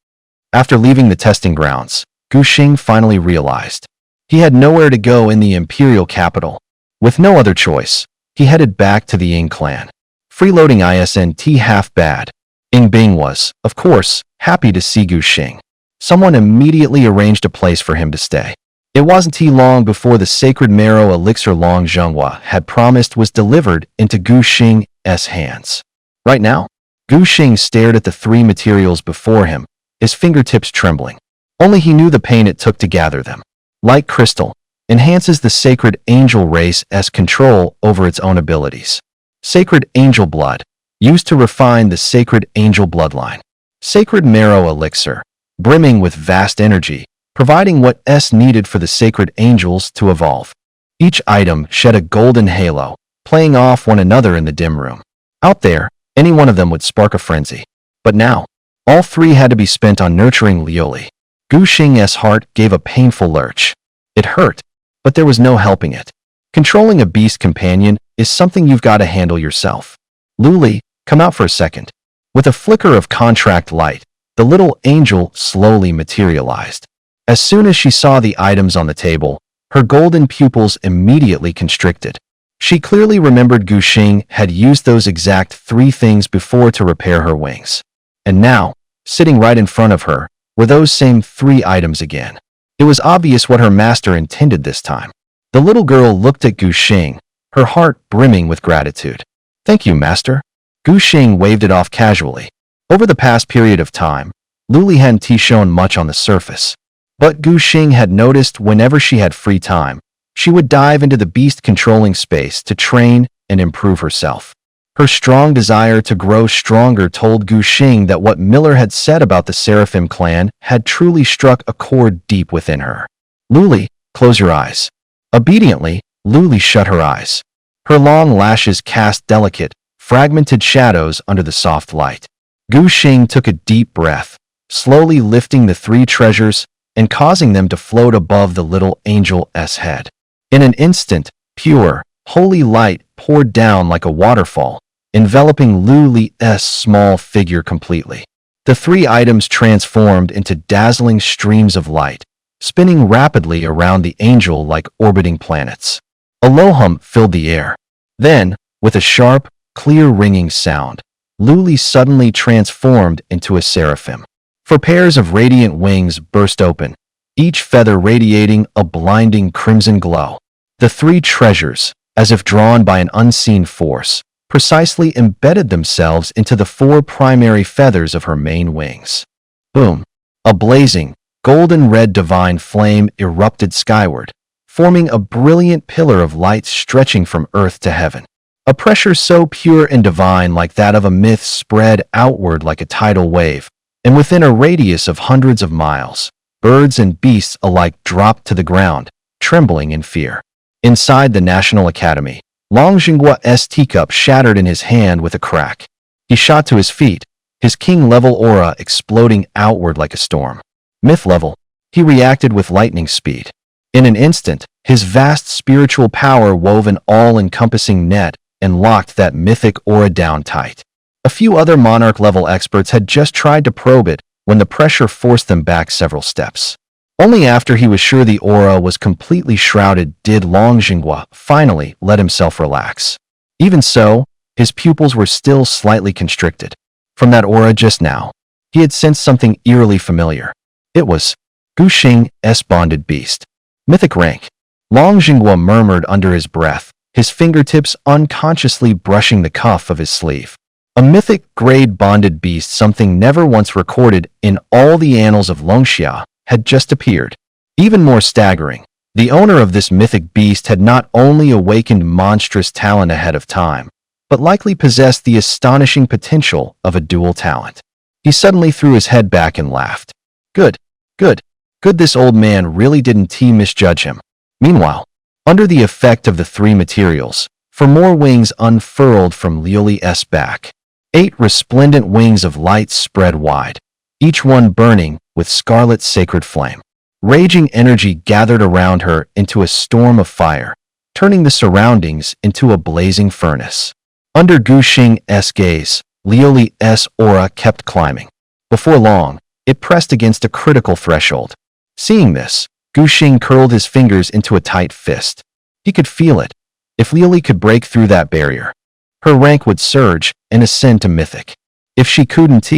After leaving the testing grounds, Gu Xing finally realized he had nowhere to go in the imperial capital. With no other choice, he headed back to the Ying clan. Freeloading isn't half bad. Ying Bing was, of course, happy to see Gu Xing. Someone immediately arranged a place for him to stay. It wasn't long before the sacred marrow elixir Long Zhenghua had promised was delivered into Gu Xing's hands. Right now, Gu Xing stared at the three materials before him, his fingertips trembling. Only he knew the pain it took to gather them. Like crystal, enhances the sacred angel race's control over its own abilities. Sacred angel blood, used to refine the sacred angel bloodline. Sacred marrow elixir, brimming with vast energy, providing what's needed for the sacred angels to evolve. Each item shed a golden halo, playing off one another in the dim room. Out there, any one of them would spark a frenzy. But now, all three had to be spent on nurturing Lioli. Gu Xing's heart gave a painful lurch. It hurt, but there was no helping it. Controlling a beast companion is something you've got to handle yourself. Luli, come out for a second. With a flicker of contract light, the little angel slowly materialized. As soon as she saw the items on the table, her golden pupils immediately constricted. She clearly remembered Gu Xing had used those exact three things before to repair her wings. And now, sitting right in front of her, were those same three items again. It was obvious what her master intended this time. The little girl looked at Gu Xing, her heart brimming with gratitude. Thank you, master. Gu Xing waved it off casually. Over the past period of time, Luli hadn't shown much on the surface. But Gu Xing had noticed whenever she had free time, she would dive into the beast-controlling space to train and improve herself. Her strong desire to grow stronger told Gu Xing that what Miller had said about the Seraphim clan had truly struck a chord deep within her. Luli, close your eyes. Obediently, Luli shut her eyes. Her long lashes cast delicate, fragmented shadows under the soft light. Gu Xing took a deep breath, slowly lifting the three treasures and causing them to float above the little angel's head. In an instant, pure, holy light poured down like a waterfall, enveloping Luli's small figure completely. The three items transformed into dazzling streams of light, spinning rapidly around the angel like orbiting planets. A low hum filled the air. Then, with a sharp, clear ringing sound, Luli suddenly transformed into a seraphim. Four pairs of radiant wings burst open, each feather radiating a blinding crimson glow. The three treasures, as if drawn by an unseen force, precisely embedded themselves into the four primary feathers of her main wings. Boom! A blazing, golden-red divine flame erupted skyward, forming a brilliant pillar of light stretching from earth to heaven. A pressure so pure and divine like that of a myth spread outward like a tidal wave, and within a radius of hundreds of miles, birds and beasts alike dropped to the ground, trembling in fear. Inside the National Academy, Long Jinghua's teacup shattered in his hand with a crack. He shot to his feet, his king-level aura exploding outward like a storm. Myth-level, he reacted with lightning speed. In an instant, his vast spiritual power wove an all-encompassing net and locked that mythic aura down tight. A few other Monarch-level experts had just tried to probe it when the pressure forced them back several steps. Only after he was sure the aura was completely shrouded did Long Jinghua finally let himself relax. Even so, his pupils were still slightly constricted. From that aura just now, he had sensed something eerily familiar. It was Gu Xing's bonded beast. Mythic rank. Long Jinghua murmured under his breath, his fingertips unconsciously brushing the cuff of his sleeve. A mythic-grade bonded beast, something never once recorded in all the annals of Longxia, had just appeared. Even more staggering, the owner of this mythic beast had not only awakened monstrous talent ahead of time, but likely possessed the astonishing potential of a dual talent. He suddenly threw his head back and laughed. Good, good, good, this old man really didn't misjudge him. Meanwhile, under the effect of the three materials, for more wings unfurled from Liuli's back. 8 resplendent wings of light spread wide, each one burning with scarlet sacred flame. Raging energy gathered around her into a storm of fire, turning the surroundings into a blazing furnace. Under Gu Xing's gaze, Liuli's aura kept climbing. Before long, it pressed against a critical threshold. Seeing this, Gu Xing curled his fingers into a tight fist. He could feel it. If Liuli could break through that barrier, her rank would surge and ascend to mythic. If she couldn't,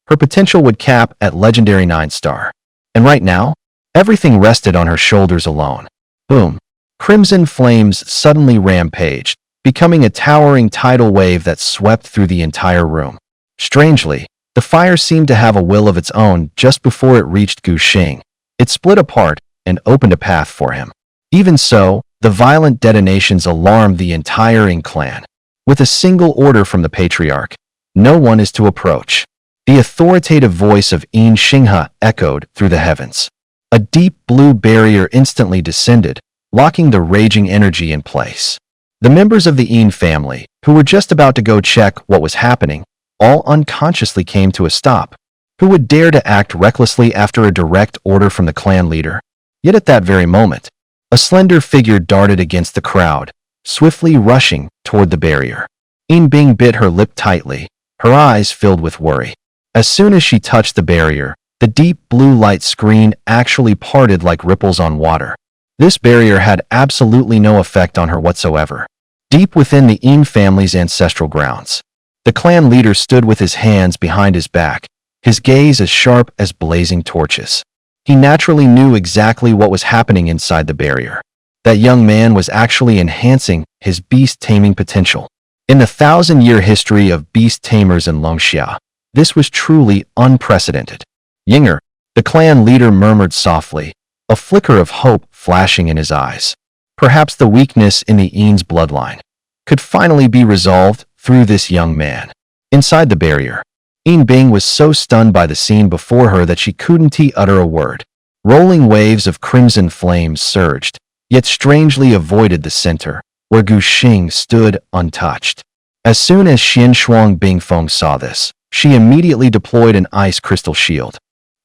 her potential would cap at legendary 9-star. And right now, everything rested on her shoulders alone. Boom. Crimson flames suddenly rampaged, becoming a towering tidal wave that swept through the entire room. Strangely, the fire seemed to have a will of its own just before it reached Gu Xing. It split apart and opened a path for him. Even so, the violent detonations alarmed the entire Ying clan. With a single order from the patriarch, no one is to approach. The authoritative voice of Yin Xinghe echoed through the heavens. A deep blue barrier instantly descended, locking the raging energy in place. The members of the Yin family, who were just about to go check what was happening, all unconsciously came to a stop. Who would dare to act recklessly after a direct order from the clan leader? Yet at that very moment, a slender figure darted against the crowd, swiftly rushing toward the barrier. Yin Bing bit her lip tightly, her eyes filled with worry. As soon as she touched the barrier, the deep blue light screen actually parted like ripples on water. This barrier had absolutely no effect on her whatsoever. Deep within the Yin family's ancestral grounds, the clan leader stood with his hands behind his back, his gaze as sharp as blazing torches. He naturally knew exactly what was happening inside the barrier. That young man was actually enhancing his beast-taming potential. In the 1,000-year history of beast tamers in Longxia, this was truly unprecedented. Yinger, the clan leader, murmured softly, a flicker of hope flashing in his eyes. Perhaps the weakness in the Yin's bloodline could finally be resolved through this young man. Inside the barrier, Yin Bing was so stunned by the scene before her that she couldn't utter a word. Rolling waves of crimson flames surged, yet strangely avoided the center, where Gu Xing stood untouched. As soon as Xian Shuang Bingfeng saw this, she immediately deployed an ice crystal shield.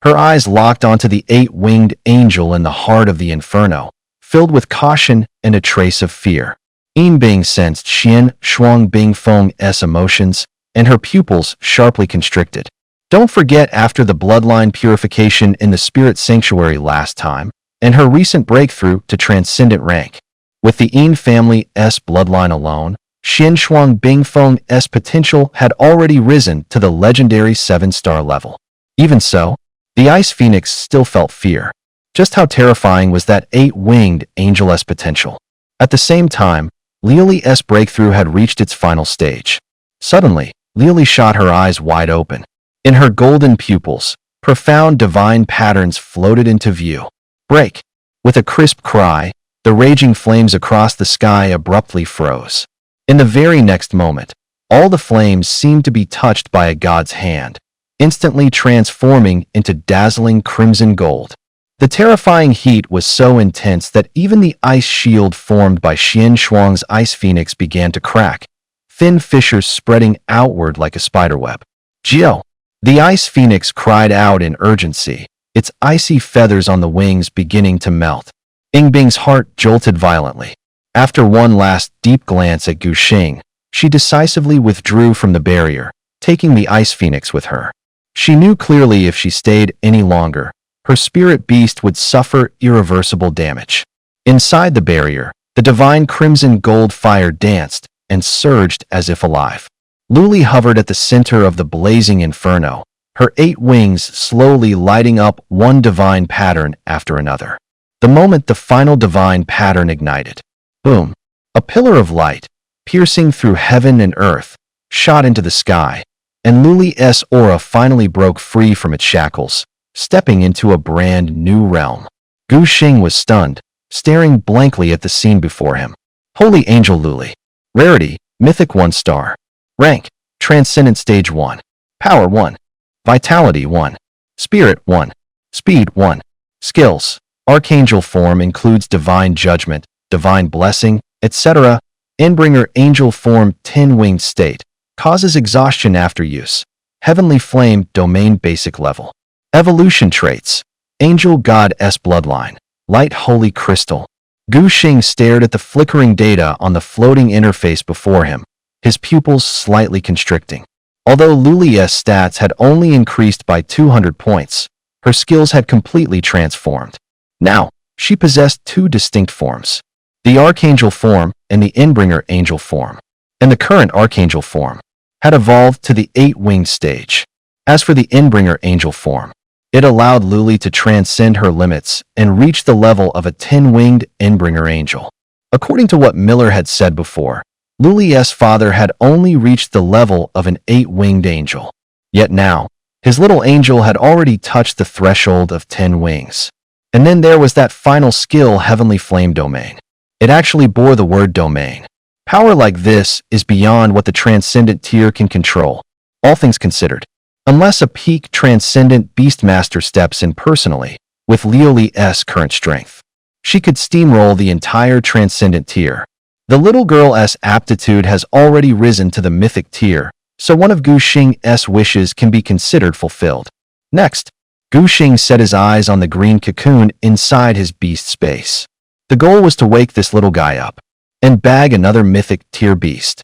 Her eyes locked onto the 8-winged angel in the heart of the inferno, filled with caution and a trace of fear. Yin Bing sensed Xian Shuang Bingfeng's emotions, and her pupils sharply constricted. Don't forget, after the bloodline purification in the spirit sanctuary last time, and her recent breakthrough to transcendent rank, with the Yin family's bloodline alone, Xian Shuang Bingfeng's potential had already risen to the legendary 7-star level. Even so, the Ice Phoenix still felt fear. Just how terrifying was that 8-winged angel's potential? At the same time, Liuli's breakthrough had reached its final stage. Suddenly, Liuli shot her eyes wide open. In her golden pupils, profound divine patterns floated into view. Break! With a crisp cry, the raging flames across the sky abruptly froze. In the very next moment, all the flames seemed to be touched by a god's hand, instantly transforming into dazzling crimson gold. The terrifying heat was so intense that even the ice shield formed by Xian Shuang's ice phoenix began to crack, thin fissures spreading outward like a spiderweb. Jiao! The ice phoenix cried out in urgency, its icy feathers on the wings beginning to melt. Yingbing's heart jolted violently. After one last deep glance at Gu Xing, she decisively withdrew from the barrier, taking the ice phoenix with her. She knew clearly if she stayed any longer, her spirit beast would suffer irreversible damage. Inside the barrier, the divine crimson gold fire danced and surged as if alive. Luli hovered at the center of the blazing inferno, her 8 wings slowly lighting up one divine pattern after another. The moment the final divine pattern ignited, boom, a pillar of light, piercing through heaven and earth, shot into the sky, and Luli's aura finally broke free from its shackles, stepping into a brand new realm. Gu Xing was stunned, staring blankly at the scene before him. Holy Angel Luli. Rarity, Mythic 1 star. Rank, Transcendent Stage 1. Power 1. Vitality 1. Spirit 1. Speed 1. Skills. Archangel form includes Divine Judgment, Divine Blessing, etc. Endbringer Angel form 10-winged state. Causes exhaustion after use. Heavenly Flame Domain Basic Level. Evolution traits. Angel God S Bloodline. Light Holy Crystal. Gu Xing stared at the flickering data on the floating interface before him, his pupils slightly constricting. Although Luli's stats had only increased by 200 points, her skills had completely transformed. Now, she possessed 2 distinct forms. The Archangel form and the Endbringer Angel form. And the current Archangel form had evolved to the 8-winged stage. As for the Endbringer Angel form, it allowed Luli to transcend her limits and reach the level of a 10-winged Endbringer Angel. According to what Miller had said before, Luli's father had only reached the level of an 8-winged angel. Yet now, his little angel had already touched the threshold of 10 wings. And then there was that final skill, Heavenly Flame Domain. It actually bore the word domain. Power like this is beyond what the Transcendent tier can control, all things considered. Unless a peak Transcendent Beastmaster steps in personally, with Lioli's current strength, she could steamroll the entire Transcendent tier. The little girl's aptitude has already risen to the Mythic tier, so one of Gu Xing's wishes can be considered fulfilled. Next, Gu Xing set his eyes on the green cocoon inside his beast space. The goal was to wake this little guy up and bag another Mythic tier beast.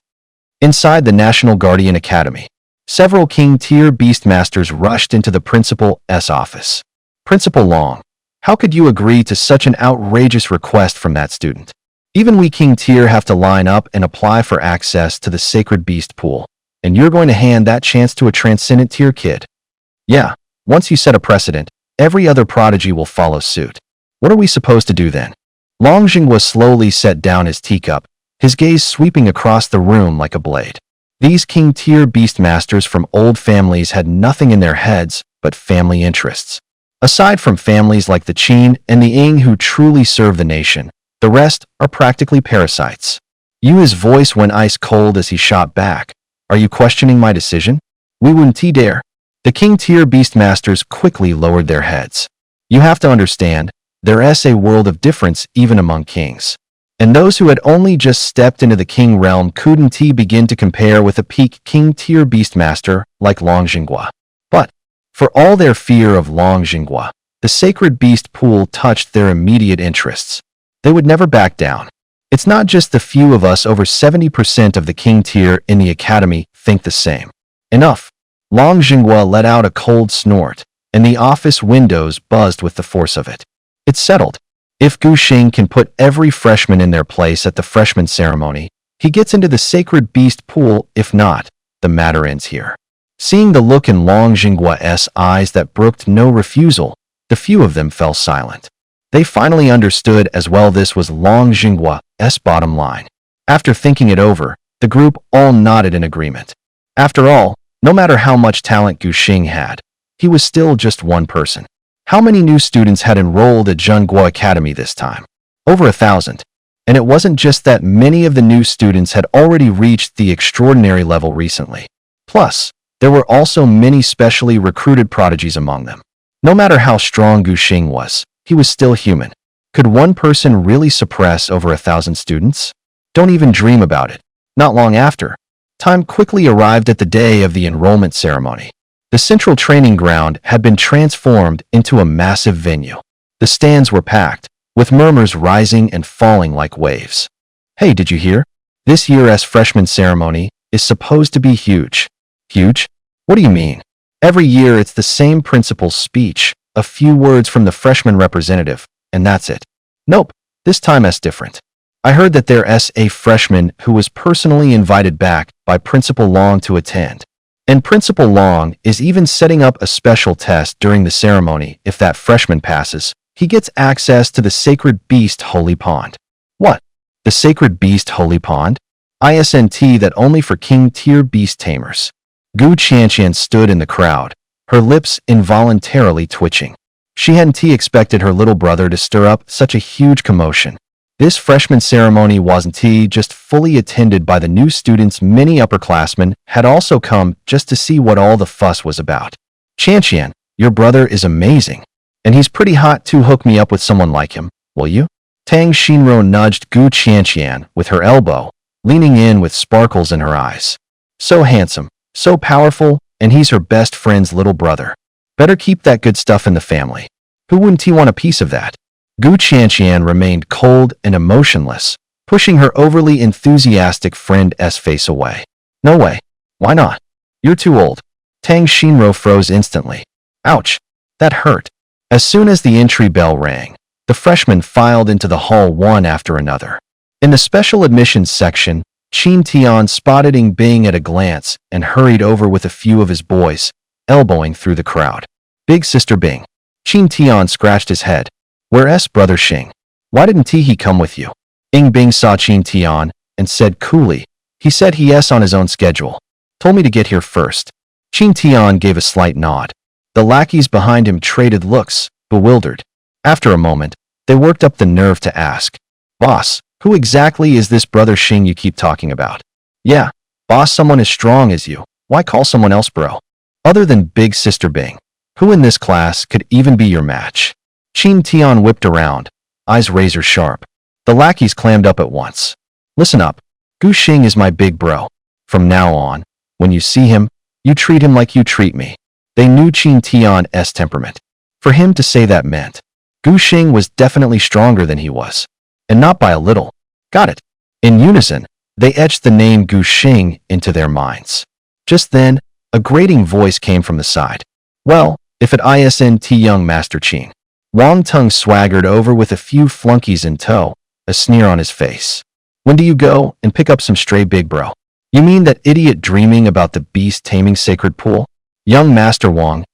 Inside the National Guardian Academy, several King tier Beastmasters rushed into the Principal's office. Principal Long, how could you agree to such an outrageous request from that student? Even we King tier have to line up and apply for access to the Sacred Beast Pool, and you're going to hand that chance to a Transcendent tier kid? Yeah, once you set a precedent, every other prodigy will follow suit. What are we supposed to do then? Long Jinghua slowly set down his teacup, his gaze sweeping across the room like a blade. These King tier Beastmasters from old families had nothing in their heads but family interests. Aside from families like the Qin and the Ying who truly serve the nation, the rest are practically parasites. Yu's voice went ice cold as he shot back. Are you questioning my decision? We wouldn't dare. The King tier Beastmasters quickly lowered their heads. You have to understand, there's a world of difference even among kings. And those who had only just stepped into the king realm couldn't begin to compare with a peak King tier Beastmaster like Long Jinghua. But, for all their fear of Long Jinghua, the Sacred Beast Pool touched their immediate interests. They would never back down. It's not just the few of us, over 70% of the king tier in the academy think the same. Enough. Long Jinghua let out a cold snort, and the office windows buzzed with the force of it. It's settled. If Gu Xing can put every freshman in their place at the freshman ceremony, he gets into the Sacred Beast Pool. If not, the matter ends here. Seeing the look in Long Jinghua's eyes that brooked no refusal, the few of them fell silent. They finally understood as well this was Long Jinghua's bottom line. After thinking it over, the group all nodded in agreement. After all, no matter how much talent Gu Xing had, he was still just one person. How many new students had enrolled at Zhenghua Academy this time? Over 1,000. And it wasn't just that many of the new students had already reached the extraordinary level recently. Plus, there were also many specially recruited prodigies among them. No matter how strong Gu Xing was, He was still human. Could one person really suppress over 1,000 students? Don't even dream about it. Not long after, time quickly arrived at the day of the enrollment ceremony. The central training ground had been transformed into a massive venue. The stands were packed, with murmurs rising and falling like waves. Hey, did you hear? This year's freshman ceremony is supposed to be huge. Huge? What do you mean? Every year it's the same principal's speech, a few words from the freshman representative, and that's it. Nope, this time it's different. I heard that there's a freshman who was personally invited back by Principal Long to attend. And Principal Long is even setting up a special test during the ceremony. If that freshman passes, he gets access to the Sacred Beast Holy Pond. What? The Sacred Beast Holy Pond? ISNT that only for king-tier beast tamers. Gu Qianqian stood in the crowd, her lips involuntarily twitching. She hadn't expected her little brother to stir up such a huge commotion. This freshman ceremony wasn't just fully attended by the new students. Many upperclassmen had also come just to see what all the fuss was about. Qianqian, your brother is amazing. And he's pretty hot too. Hook me up with someone like him, will you? Tang Xinro nudged Gu Qianqian with her elbow, leaning in with sparkles in her eyes. So handsome, so powerful, and he's her best friend's little brother. Better keep that good stuff in the family. Who wouldn't he want a piece of that? Gu Qianqian remained cold and emotionless, pushing her overly enthusiastic friend's face away. No way. Why not? You're too old. Tang Xinro froze instantly. Ouch. That hurt. As soon as the entry bell rang, the freshmen filed into the hall one after another. In the special admissions section, Qin Tian spotted Ing Bing at a glance and hurried over with a few of his boys, elbowing through the crowd. Big Sister Bing. Qin Tian scratched his head. Where's Brother Xing? Why didn't he come with you? Ing Bing saw Qin Tian and said coolly, he said he's on his own schedule. Told me to get here first. Qin Tian gave a slight nod. The lackeys behind him traded looks, bewildered. After a moment, they worked up the nerve to ask, Boss, who exactly is this Brother Xing you keep talking about? Yeah, boss, someone as strong as you. Why call someone else bro? Other than Big Sister Bing, who in this class could even be your match? Qin Tian whipped around, eyes razor sharp. The lackeys clammed up at once. Listen up, Gu Xing is my big bro. From now on, when you see him, you treat him like you treat me. They knew Qin Tian's temperament. For him to say that meant Gu Xing was definitely stronger than he was. And not by a little. Got it. In unison, they etched the name Gu Xing into their minds. Just then, a grating voice came from the side. Well, if at ISNT young Master Qin. Wang Tung swaggered over with a few flunkies in tow, a sneer on his face. When do you go and pick up some stray big bro? You mean that idiot dreaming about the beast taming sacred pool? Young Master Wang's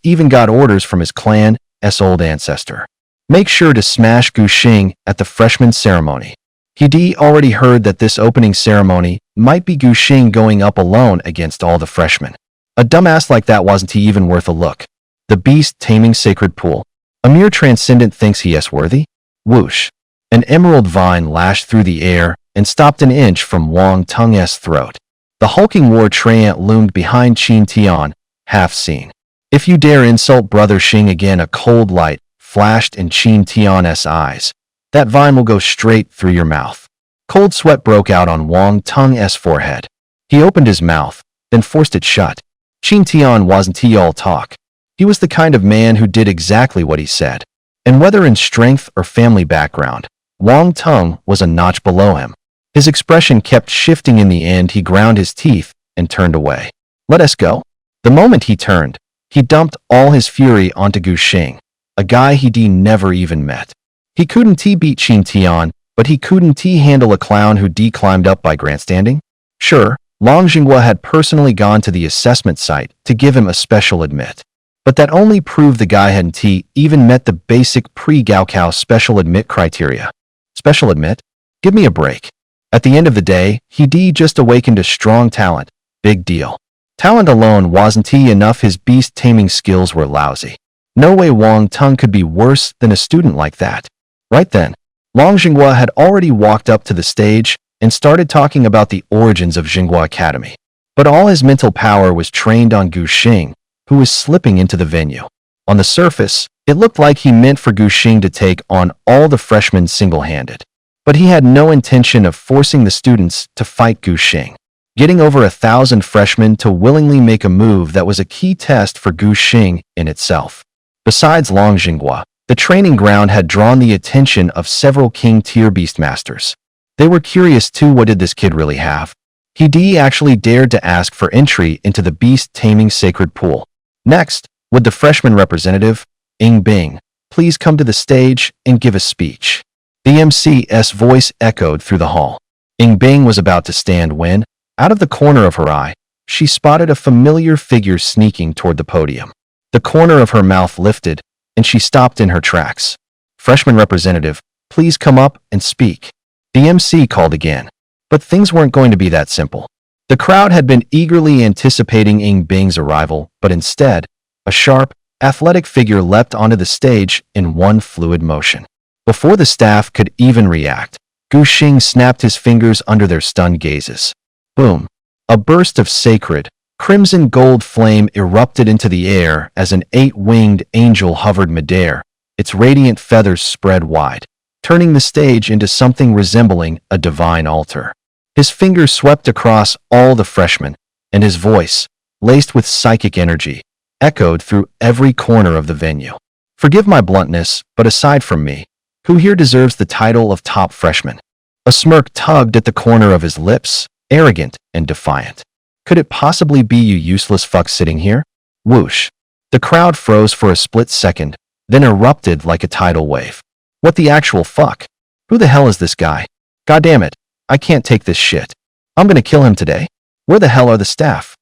even got orders from his clan's old ancestor. Make sure to smash Gu Xing at the freshman ceremony. He'd already heard that this opening ceremony might be Gu Xing going up alone against all the freshmen. A dumbass like that wasn't he even worth a look. The beast taming sacred pool. A mere transcendent thinks he is worthy? Whoosh. An emerald vine lashed through the air and stopped an inch from Wang Tung's throat. The hulking war treant loomed behind Qin Tian, half seen. If you dare insult Brother Xing again, a cold light flashed in Qin Tian's eyes. That vine will go straight through your mouth. Cold sweat broke out on Wang Tung's forehead. He opened his mouth, then forced it shut. Qin Tian wasn't all talk. He was the kind of man who did exactly what he said. And whether in strength or family background, Wang Tung was a notch below him. His expression kept shifting. In the end, he ground his teeth and turned away. Let us go. The moment he turned, he dumped all his fury onto Gu Xing, a guy he'd never even met. He couldn't beat Qin Tian, but he couldn't handle a clown who climbed up by grandstanding. Sure, Long Jinghua had personally gone to the assessment site to give him a special admit. But that only proved the guy hadn't even met the basic pre-Gaokao special admit criteria. Special admit? Give me a break. At the end of the day, he'd just awakened a strong talent. Big deal. Talent alone wasn't enough. His beast-taming skills were lousy. No way Wang Tung could be worse than a student like that. Right then, Long Jinghua had already walked up to the stage and started talking about the origins of Jinghua Academy. But all his mental power was trained on Gu Xing, who was slipping into the venue. On the surface, it looked like he meant for Gu Xing to take on all the freshmen single-handed. But he had no intention of forcing the students to fight Gu Xing. Getting over 1,000 freshmen to willingly make a move that was a key test for Gu Xing in itself. Besides Long Jinghua, the training ground had drawn the attention of several king-tier beastmasters. They were curious too, what did this kid really have? He actually dared to ask for entry into the beast-taming sacred pool. Next, would the freshman representative, Ying Bing, please come to the stage and give a speech? The MC's voice echoed through the hall. Ying Bing was about to stand when, out of the corner of her eye, she spotted a familiar figure sneaking toward the podium. The corner of her mouth lifted, and she stopped in her tracks. Freshman representative, please come up and speak. The MC called again. But things weren't going to be that simple. The crowd had been eagerly anticipating Ying Bing's arrival, but instead, a sharp, athletic figure leapt onto the stage in one fluid motion. Before the staff could even react, Gu Xing snapped his fingers under their stunned gazes. Boom! A burst of sacred, crimson gold flame erupted into the air as an 8-winged angel hovered midair, its radiant feathers spread wide, turning the stage into something resembling a divine altar. His fingers swept across all the freshmen, and his voice, laced with psychic energy, echoed through every corner of the venue. Forgive my bluntness, but aside from me, who here deserves the title of top freshman? A smirk tugged at the corner of his lips, arrogant and defiant. Could it possibly be you useless fuck sitting here? Whoosh. The crowd froze for a split second, then erupted like a tidal wave. What the actual fuck? Who the hell is this guy? God damn it. I can't take this shit. I'm gonna kill him today. Where the hell are the staff?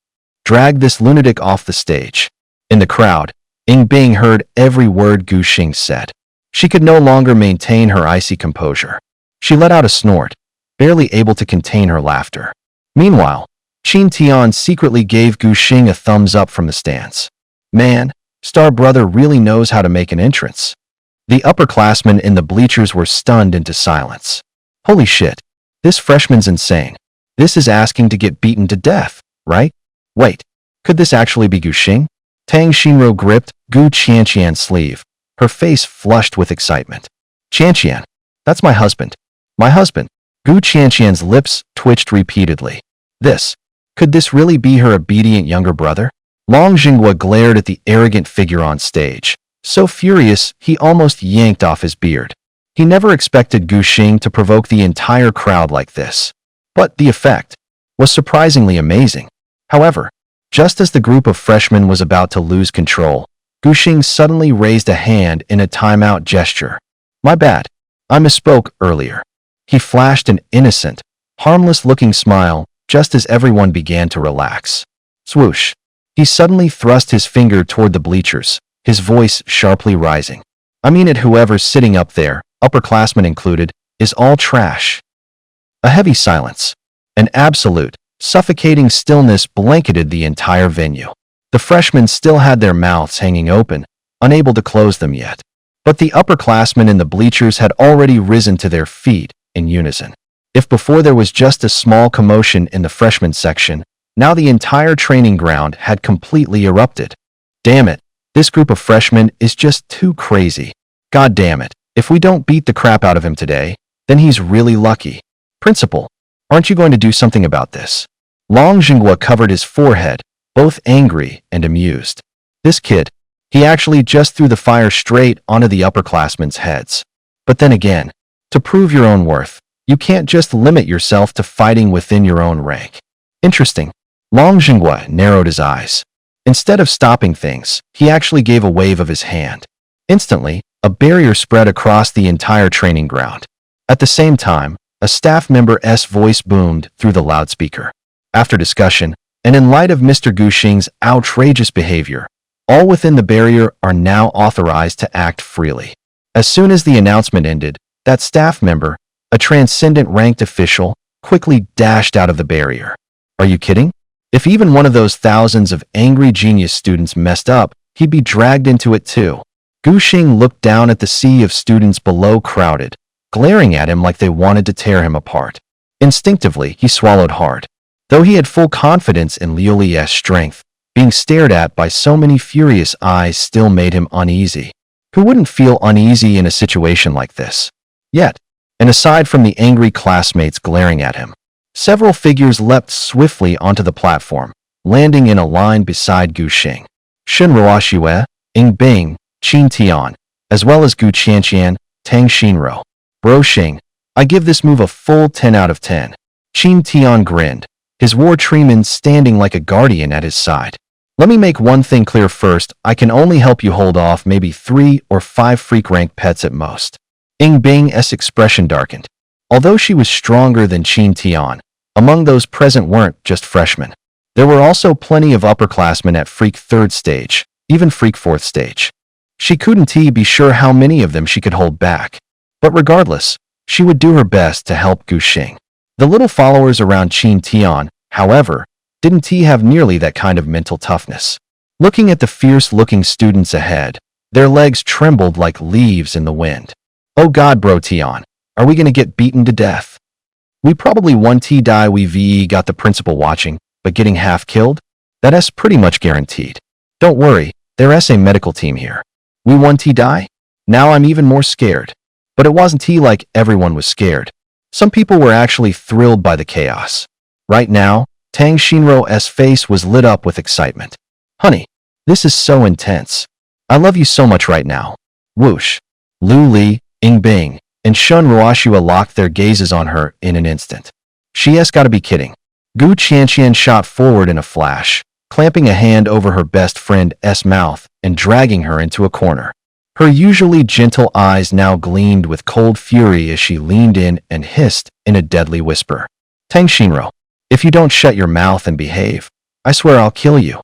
Drag this lunatic off the stage. In the crowd, Ying Bing heard every word Gu Xing said. She could no longer maintain her icy composure. She let out a snort, barely able to contain her laughter. Meanwhile, Qin Tian secretly gave Gu Xing a thumbs up from the stands. Man, Star Brother really knows how to make an entrance. The upperclassmen in the bleachers were stunned into silence. Holy shit. This freshman's insane. This is asking to get beaten to death, right? Wait, could this actually be Gu Xing? Tang Xinro gripped Gu Qianqian's sleeve, her face flushed with excitement. Qianqian, that's my husband. My husband. Gu Qianqian's lips twitched repeatedly. Could this really be her obedient younger brother? Long Jinghua glared at the arrogant figure on stage, so furious he almost yanked off his beard. He never expected Gu Xing to provoke the entire crowd like this. But the effect was surprisingly amazing. However, just as the group of freshmen was about to lose control, Gu Xing suddenly raised a hand in a timeout gesture. My bad. I misspoke earlier. He flashed an innocent, harmless-looking smile just as everyone began to relax. Swoosh. He suddenly thrust his finger toward the bleachers, his voice sharply rising. I mean it, whoever's sitting up there, upperclassmen included, is all trash. A heavy silence. An absolute, suffocating stillness blanketed the entire venue. The freshmen still had their mouths hanging open, unable to close them yet. But the upperclassmen in the bleachers had already risen to their feet in unison. If before there was just a small commotion in the freshman section, now the entire training ground had completely erupted. Damn it, this group of freshmen is just too crazy. God damn it, if we don't beat the crap out of him today, then he's really lucky. Principal, aren't you going to do something about this? Long Jinghua covered his forehead, both angry and amused. This kid, he actually just threw the fire straight onto the upperclassmen's heads. But then again, to prove your own worth, you can't just limit yourself to fighting within your own rank. Interesting. Long Jinghua narrowed his eyes. Instead of stopping things, he actually gave a wave of his hand. Instantly, a barrier spread across the entire training ground. At the same time, a staff member's voice boomed through the loudspeaker. After discussion, and in light of Mr. Gu Xing's outrageous behavior, all within the barrier are now authorized to act freely. As soon as the announcement ended, that staff member, a transcendent ranked official, quickly dashed out of the barrier. Are you kidding? If even one of those thousands of angry genius students messed up, he'd be dragged into it too. Gu Xing looked down at the sea of students below, crowded, glaring at him like they wanted to tear him apart. Instinctively, he swallowed hard. Though he had full confidence in Liu Li's strength, Being stared at by so many furious eyes still made him uneasy. Who wouldn't feel uneasy in a situation like this? Yet, and aside from the angry classmates glaring at him, several figures leapt swiftly onto the platform, landing in a line beside Gu Xing. Shen Ruoxue, Ing Bing, Qin Tian, as well as Gu Qianqian, Tang Xinro. Bro Xing, I give this move a full 10 out of 10. Qin Tian grinned, his war treeman standing like a guardian at his side. Let me make one thing clear first, I can only help you hold off maybe 3 or 5 freak-rank pets at most. Ing Bing's expression darkened. Although she was stronger than Qin Tian, among those present weren't just freshmen. There were also plenty of upperclassmen at freak 3rd stage, even freak 4th stage. She couldn't be sure how many of them she could hold back. But regardless, she would do her best to help Gu Xing. The little followers around Qin Tian, however, didn't have nearly that kind of mental toughness. Looking at the fierce-looking students ahead, their legs trembled like leaves in the wind. Oh God, bro Tian, are we gonna get beaten to death? We probably won die we got the principal watching, but getting half killed? That's pretty much guaranteed. Don't worry, there's a medical team here. We won die? Now I'm even more scared. But it wasn't like everyone was scared. Some people were actually thrilled by the chaos. Right now, Tang Xinro's face was lit up with excitement. Honey, this is so intense. I love you so much right now. Whoosh. Lu Li, Ing Bing, and Shen Ruoxue locked their gazes on her in an instant. She's gotta be kidding. Gu Qianqian shot forward in a flash, clamping a hand over her best friend's mouth and dragging her into a corner. Her usually gentle eyes now gleamed with cold fury as she leaned in and hissed in a deadly whisper. Tang Xinro, if you don't shut your mouth and behave, I swear I'll kill you.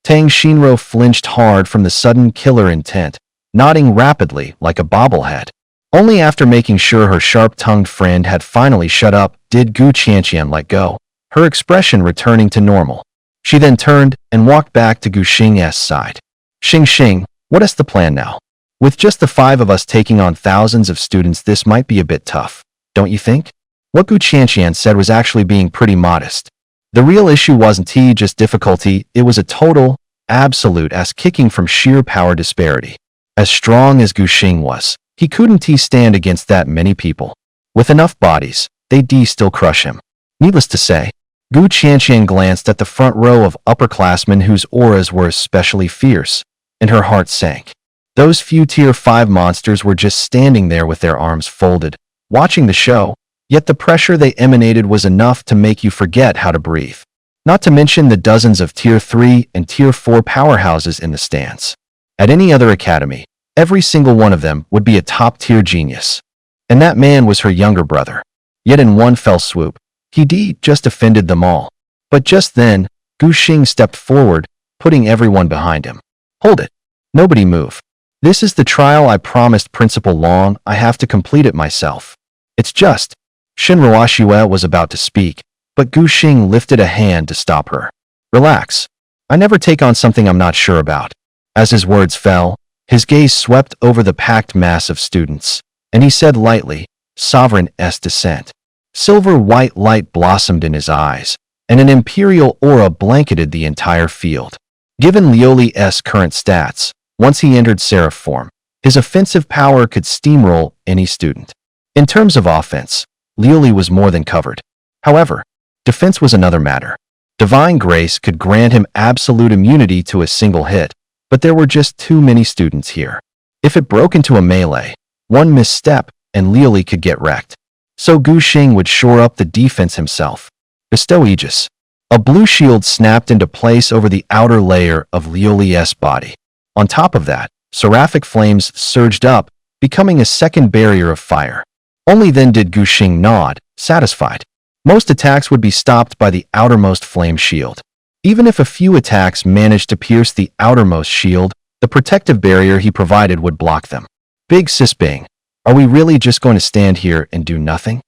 Tang Xinro flinched hard from the sudden killer intent, nodding rapidly like a bobblehead. Only after making sure her sharp-tongued friend had finally shut up did Gu Qianqian let go, her expression returning to normal. She then turned and walked back to Gu Xing's side. Xing, what is the plan now? With just the 5 of us taking on thousands of students, this might be a bit tough, don't you think? What Gu Qianqian said was actually being pretty modest. The real issue wasn't just difficulty, it was a total, absolute ass-kicking from sheer power disparity. As strong as Gu Xing was, he couldn't stand against that many people. With enough bodies, they'd still crush him. Needless to say, Gu Qianqian glanced at the front row of upperclassmen whose auras were especially fierce, and her heart sank. Those few Tier 5 monsters were just standing there with their arms folded, watching the show, yet the pressure they emanated was enough to make you forget how to breathe. Not to mention the dozens of Tier 3 and Tier 4 powerhouses in the stands. At any other academy, every single one of them would be a top-tier genius. And that man was her younger brother. Yet in one fell swoop, he just offended them all. But just then, Gu Xing stepped forward, putting everyone behind him. Hold it. Nobody move. This is the trial I promised Principal Long, I have to complete it myself. It's just. Shen Ruoxue was about to speak, but Gu Xing lifted a hand to stop her. Relax. I never take on something I'm not sure about. As his words fell, his gaze swept over the packed mass of students, and he said lightly, Sovereign's descent. Silver-white light blossomed in his eyes, and an imperial aura blanketed the entire field. Given Lioli's current stats, once he entered Seraph form, his offensive power could steamroll any student. In terms of offense, Lioli was more than covered. However, defense was another matter. Divine Grace could grant him absolute immunity to a single hit, but there were just too many students here. If it broke into a melee, one misstep and Lioli could get wrecked. So Gu Xing would shore up the defense himself. Bestow Aegis. A blue shield snapped into place over the outer layer of Lioli's body. On top of that, seraphic flames surged up, becoming a second barrier of fire. Only then did Gu Xing nod, satisfied. Most attacks would be stopped by the outermost flame shield. Even if a few attacks managed to pierce the outermost shield, the protective barrier he provided would block them. Big Sis Bing, are we really just going to stand here and do nothing?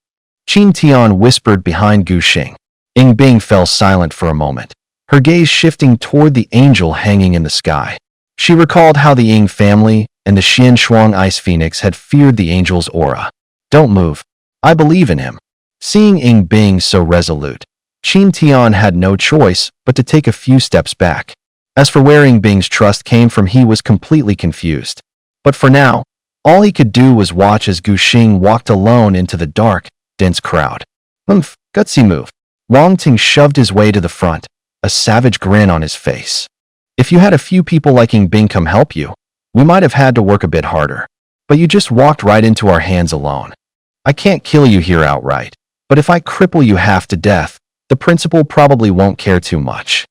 Qin Tian whispered behind Gu Xing. Ing Bing fell silent for a moment, her gaze shifting toward the angel hanging in the sky. She recalled how the Ying family and the Xian Shuang Ice Phoenix had feared the angel's aura. Don't move. I believe in him. Seeing Ing Bing so resolute, Qin Tian had no choice but to take a few steps back. As for where Bing's trust came from, he was completely confused. But for now, all he could do was watch as Gu Xing walked alone into the dark, dense crowd. Gutsy move. Wang Ting shoved his way to the front, a savage grin on his face. If you had a few people like Bing come help you, we might have had to work a bit harder. But you just walked right into our hands alone. I can't kill you here outright, but if I cripple you half to death, the principal probably won't care too much.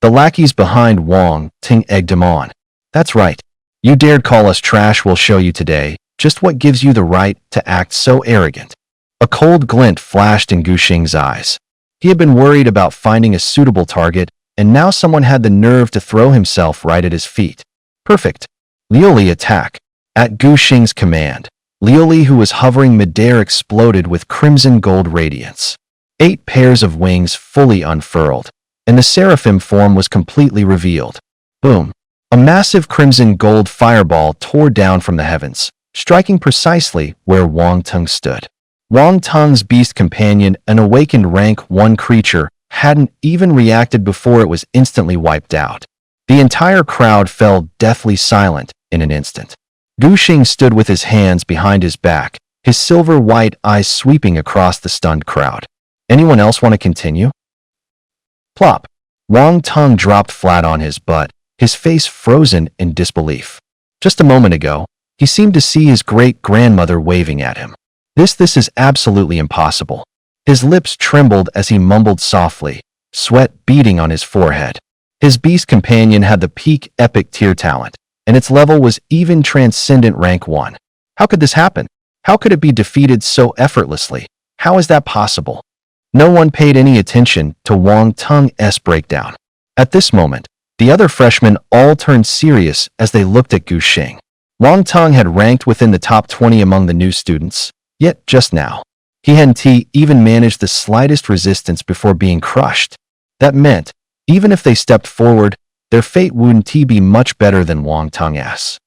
The lackeys behind Wang Ting egged him on. That's right. You dared call us trash, we'll show you today just what gives you the right to act so arrogant. A cold glint flashed in Gu Xing's eyes. He had been worried about finding a suitable target, and now someone had the nerve to throw himself right at his feet. Perfect. Liuli attack. At Gu Xing's command, Liuli, who was hovering midair, exploded with crimson gold radiance. 8 pairs of wings fully unfurled, and the seraphim form was completely revealed. Boom! A massive crimson gold fireball tore down from the heavens, striking precisely where Wang Tung stood. Wang Tung's beast companion, an awakened rank 1 creature, hadn't even reacted before it was instantly wiped out. The entire crowd fell deathly silent in an instant. Gu Xing stood with his hands behind his back, his silver-white eyes sweeping across the stunned crowd. Anyone else want to continue? Plop. Wang Tung dropped flat on his butt, his face frozen in disbelief. Just a moment ago, he seemed to see his great-grandmother waving at him. This is absolutely impossible. His lips trembled as he mumbled softly, sweat beading on his forehead. His beast companion had the peak epic tier talent, and its level was even transcendent rank 1. How could this happen? How could it be defeated so effortlessly? How is that possible? No one paid any attention to Wang Tung's breakdown. At this moment, the other freshmen all turned serious as they looked at Gu Xing. Wang Tung had ranked within the top 20 among the new students, yet just now, he hadn't even managed the slightest resistance before being crushed. That meant, even if they stepped forward, their fate wouldn't be much better than Wang Tung's.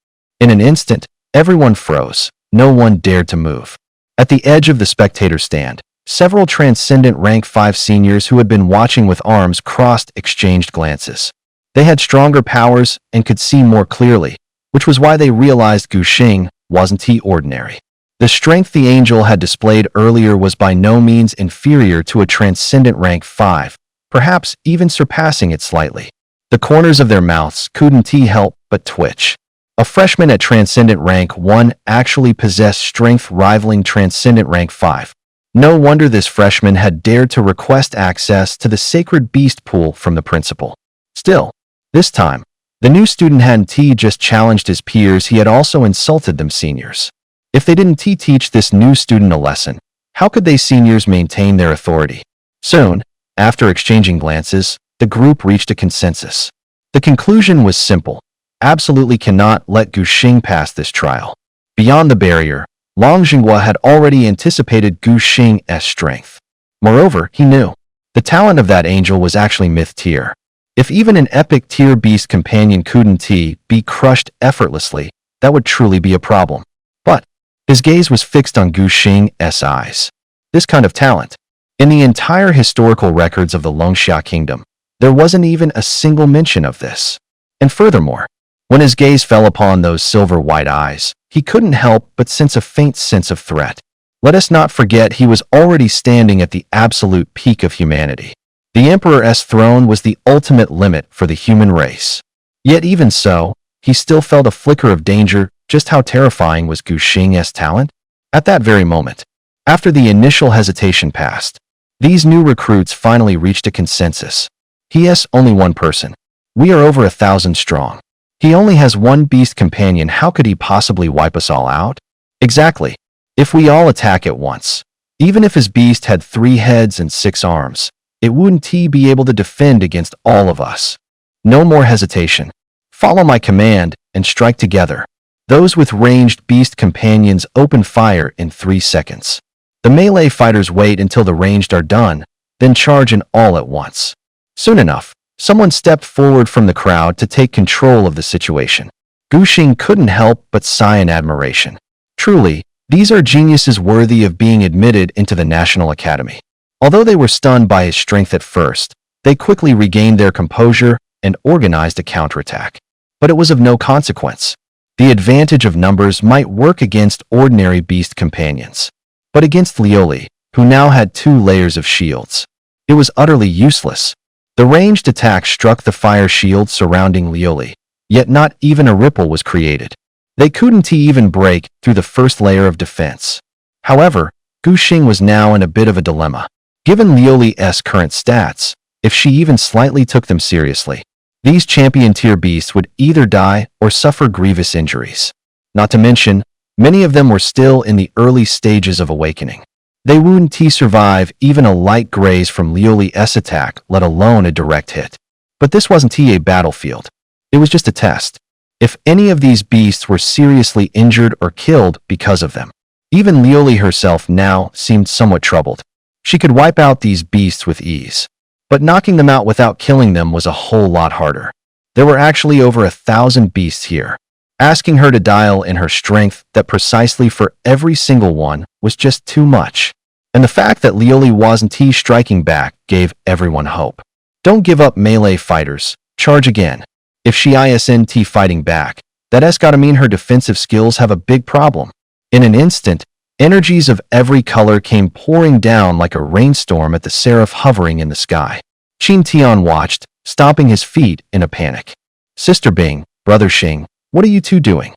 In an instant, everyone froze. No one dared to move. At the edge of the spectator stand, several transcendent rank 5 seniors who had been watching with arms crossed exchanged glances. They had stronger powers and could see more clearly, which was why they realized Gu Xing wasn't ordinary. The strength the angel had displayed earlier was by no means inferior to a transcendent rank 5, perhaps even surpassing it slightly. The corners of their mouths couldn't help but twitch. A freshman at transcendent rank 1 actually possessed strength rivaling transcendent rank 5. No wonder this freshman had dared to request access to the sacred beast pool from the principal. Still, this time, the new student hadn't just challenged his peers, he had also insulted them seniors. If they didn't teach this new student a lesson, how could they seniors maintain their authority? Soon, after exchanging glances, the group reached a consensus. The conclusion was simple. Absolutely cannot let Gu Xing pass this trial. Beyond the barrier, Long Jinghua had already anticipated Gu Xing's strength. Moreover, he knew the talent of that angel was actually myth tier. If even an epic tier beast companion couldn't be crushed effortlessly, that would truly be a problem. But his gaze was fixed on Gu Xing's eyes. This kind of talent. In the entire historical records of the Longxia Kingdom, there wasn't even a single mention of this. And furthermore, when his gaze fell upon those silver-white eyes, he couldn't help but sense a faint sense of threat. Let us not forget he was already standing at the absolute peak of humanity. The Emperor's throne was the ultimate limit for the human race. Yet even so, he still felt a flicker of danger. Just how terrifying was Gu Xing's talent? At that very moment, after the initial hesitation passed, these new recruits finally reached a consensus. He has only one person. We are over 1,000 strong. He only has one beast companion. How could he possibly wipe us all out? Exactly. If we all attack at once, even if his beast had 3 heads and 6 arms, it wouldn't be able to defend against all of us. No more hesitation. Follow my command and strike together. Those with ranged beast companions open fire in 3 seconds. The melee fighters wait until the ranged are done, then charge in all at once. Soon enough, someone stepped forward from the crowd to take control of the situation. Gu Xing couldn't help but sigh in admiration. Truly, these are geniuses worthy of being admitted into the National Academy. Although they were stunned by his strength at first, they quickly regained their composure and organized a counterattack. But it was of no consequence. The advantage of numbers might work against ordinary beast companions, but against Lioli, who now had 2 layers of shields, it was utterly useless. The ranged attack struck the fire shield surrounding Lioli, yet not even a ripple was created. They couldn't even break through the first layer of defense. However, Guxing was now in a bit of a dilemma. Given Lioli's current stats, if she even slightly took them seriously, these champion-tier beasts would either die or suffer grievous injuries. Not to mention, many of them were still in the early stages of awakening. They wouldn't survive even a light graze from Lioli's attack, let alone a direct hit. But this wasn't a battlefield. It was just a test. If any of these beasts were seriously injured or killed because of them, even Lioli herself now seemed somewhat troubled. She could wipe out these beasts with ease. But knocking them out without killing them was a whole lot harder. There were actually over 1,000 beasts here. Asking her to dial in her strength that precisely for every single one was just too much. And the fact that Lioli wasn't striking back gave everyone hope. Don't give up, melee fighters. Charge again. If she isn't fighting back, that's gotta mean her defensive skills have a big problem. In an instant, energies of every color came pouring down like a rainstorm at the seraph hovering in the sky. Qin Tian watched, stomping his feet in a panic. Sister Bing, Brother Xing, what are you two doing?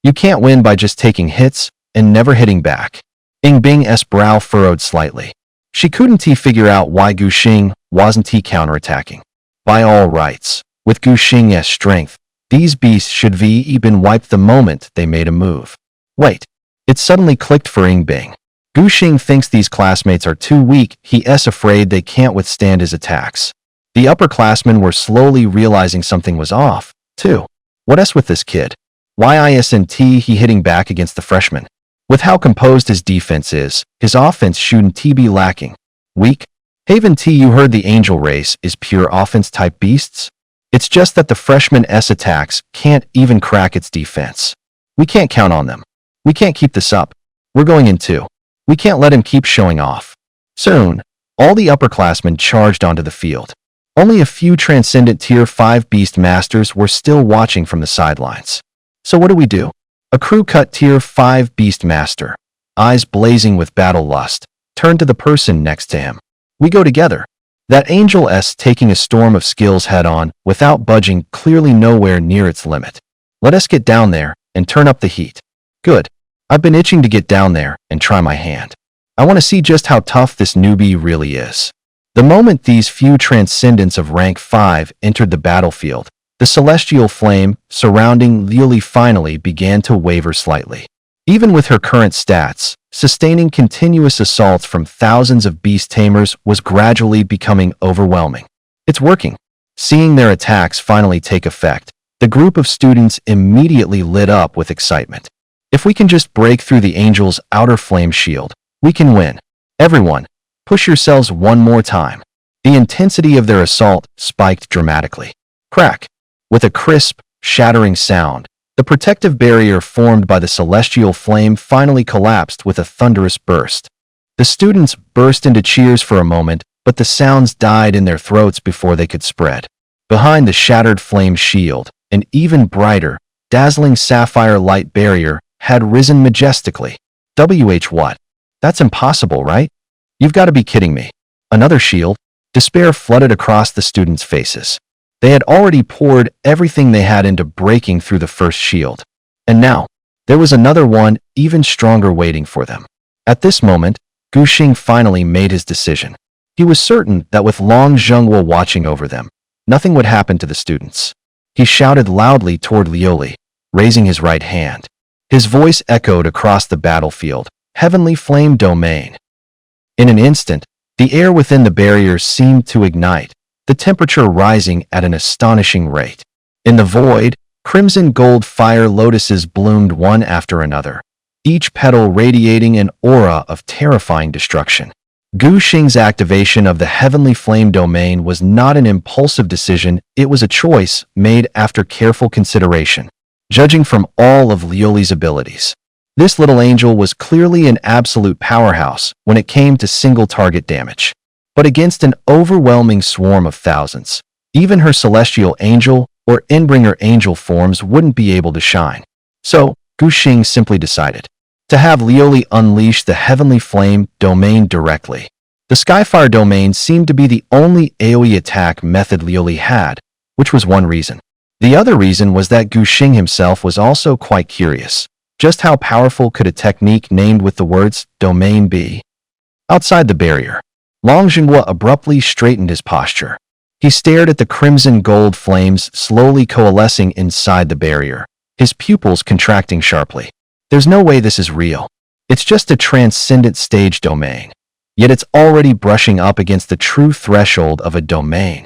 You can't win by just taking hits and never hitting back. Ying Bing's brow furrowed slightly. She couldn't figure out why Guxing wasn't counterattacking. By all rights, with Guxing's strength, these beasts should been wiped the moment they made a move. Wait. It suddenly clicked for Ying Bing. Guxing thinks these classmates are too weak. He's afraid they can't withstand his attacks. The upperclassmen were slowly realizing something was off, too. What's with this kid? Why isn't he hitting back against the freshmen? With how composed his defense is, his offense shouldn't be lacking. Weak? Haven't you heard the angel race is pure offense-type beasts? It's just that the freshman's attacks can't even crack its defense. We can't count on them. We can't keep this up. We're going in too. We can't let him keep showing off. Soon, all the upperclassmen charged onto the field. Only a few transcendent Tier 5 Beast Masters were still watching from the sidelines. So what do? A crew-cut Tier 5 Beast Master, eyes blazing with battle lust, turned to the person next to him. We go together. That Angel's taking a storm of skills head-on, without budging, clearly nowhere near its limit. Let us get down there and turn up the heat. Good. I've been itching to get down there and try my hand. I want to see just how tough this newbie really is. The moment these few transcendents of rank 5 entered the battlefield, the celestial flame surrounding Lioli finally began to waver slightly. Even with her current stats, sustaining continuous assaults from thousands of beast tamers was gradually becoming overwhelming. It's working. Seeing their attacks finally take effect, the group of students immediately lit up with excitement. If we can just break through the angel's outer flame shield, we can win. Everyone, push yourselves one more time. The intensity of their assault spiked dramatically. Crack! With a crisp, shattering sound, the protective barrier formed by the celestial flame finally collapsed with a thunderous burst. The students burst into cheers for a moment, but the sounds died in their throats before they could spread. Behind the shattered flame shield, an even brighter, dazzling sapphire light barrier had risen majestically. What? That's impossible, right? You've got to be kidding me. Another shield? Despair flooded across the students' faces. They had already poured everything they had into breaking through the first shield. And now, there was another one even stronger waiting for them. At this moment, Guxing finally made his decision. He was certain that with Long Zhenghua watching over them, nothing would happen to the students. He shouted loudly toward Lioli, raising his right hand. His voice echoed across the battlefield, Heavenly Flame Domain. In an instant, the air within the barrier seemed to ignite, the temperature rising at an astonishing rate. In the void, crimson gold fire lotuses bloomed one after another, each petal radiating an aura of terrifying destruction. Guxing's activation of the Heavenly Flame Domain was not an impulsive decision, it was a choice made after careful consideration. Judging from all of Lioli's abilities, this little angel was clearly an absolute powerhouse when it came to single target damage. But against an overwhelming swarm of thousands, Even her celestial angel or Endbringer angel forms wouldn't be able to shine. So, Gu Xing simply decided to have Lioli unleash the Heavenly Flame domain directly. The Skyfire domain seemed to be the only AoE attack method Lioli had, which was one reason. The other reason was that Gu Xing himself was also quite curious. Just how powerful could a technique named with the words domain be? Outside the barrier, Long Jinghua abruptly straightened his posture. He stared at the crimson gold flames slowly coalescing inside the barrier, his pupils contracting sharply. There's no way this is real. It's just a transcendent stage domain. Yet it's already brushing up against the true threshold of a domain.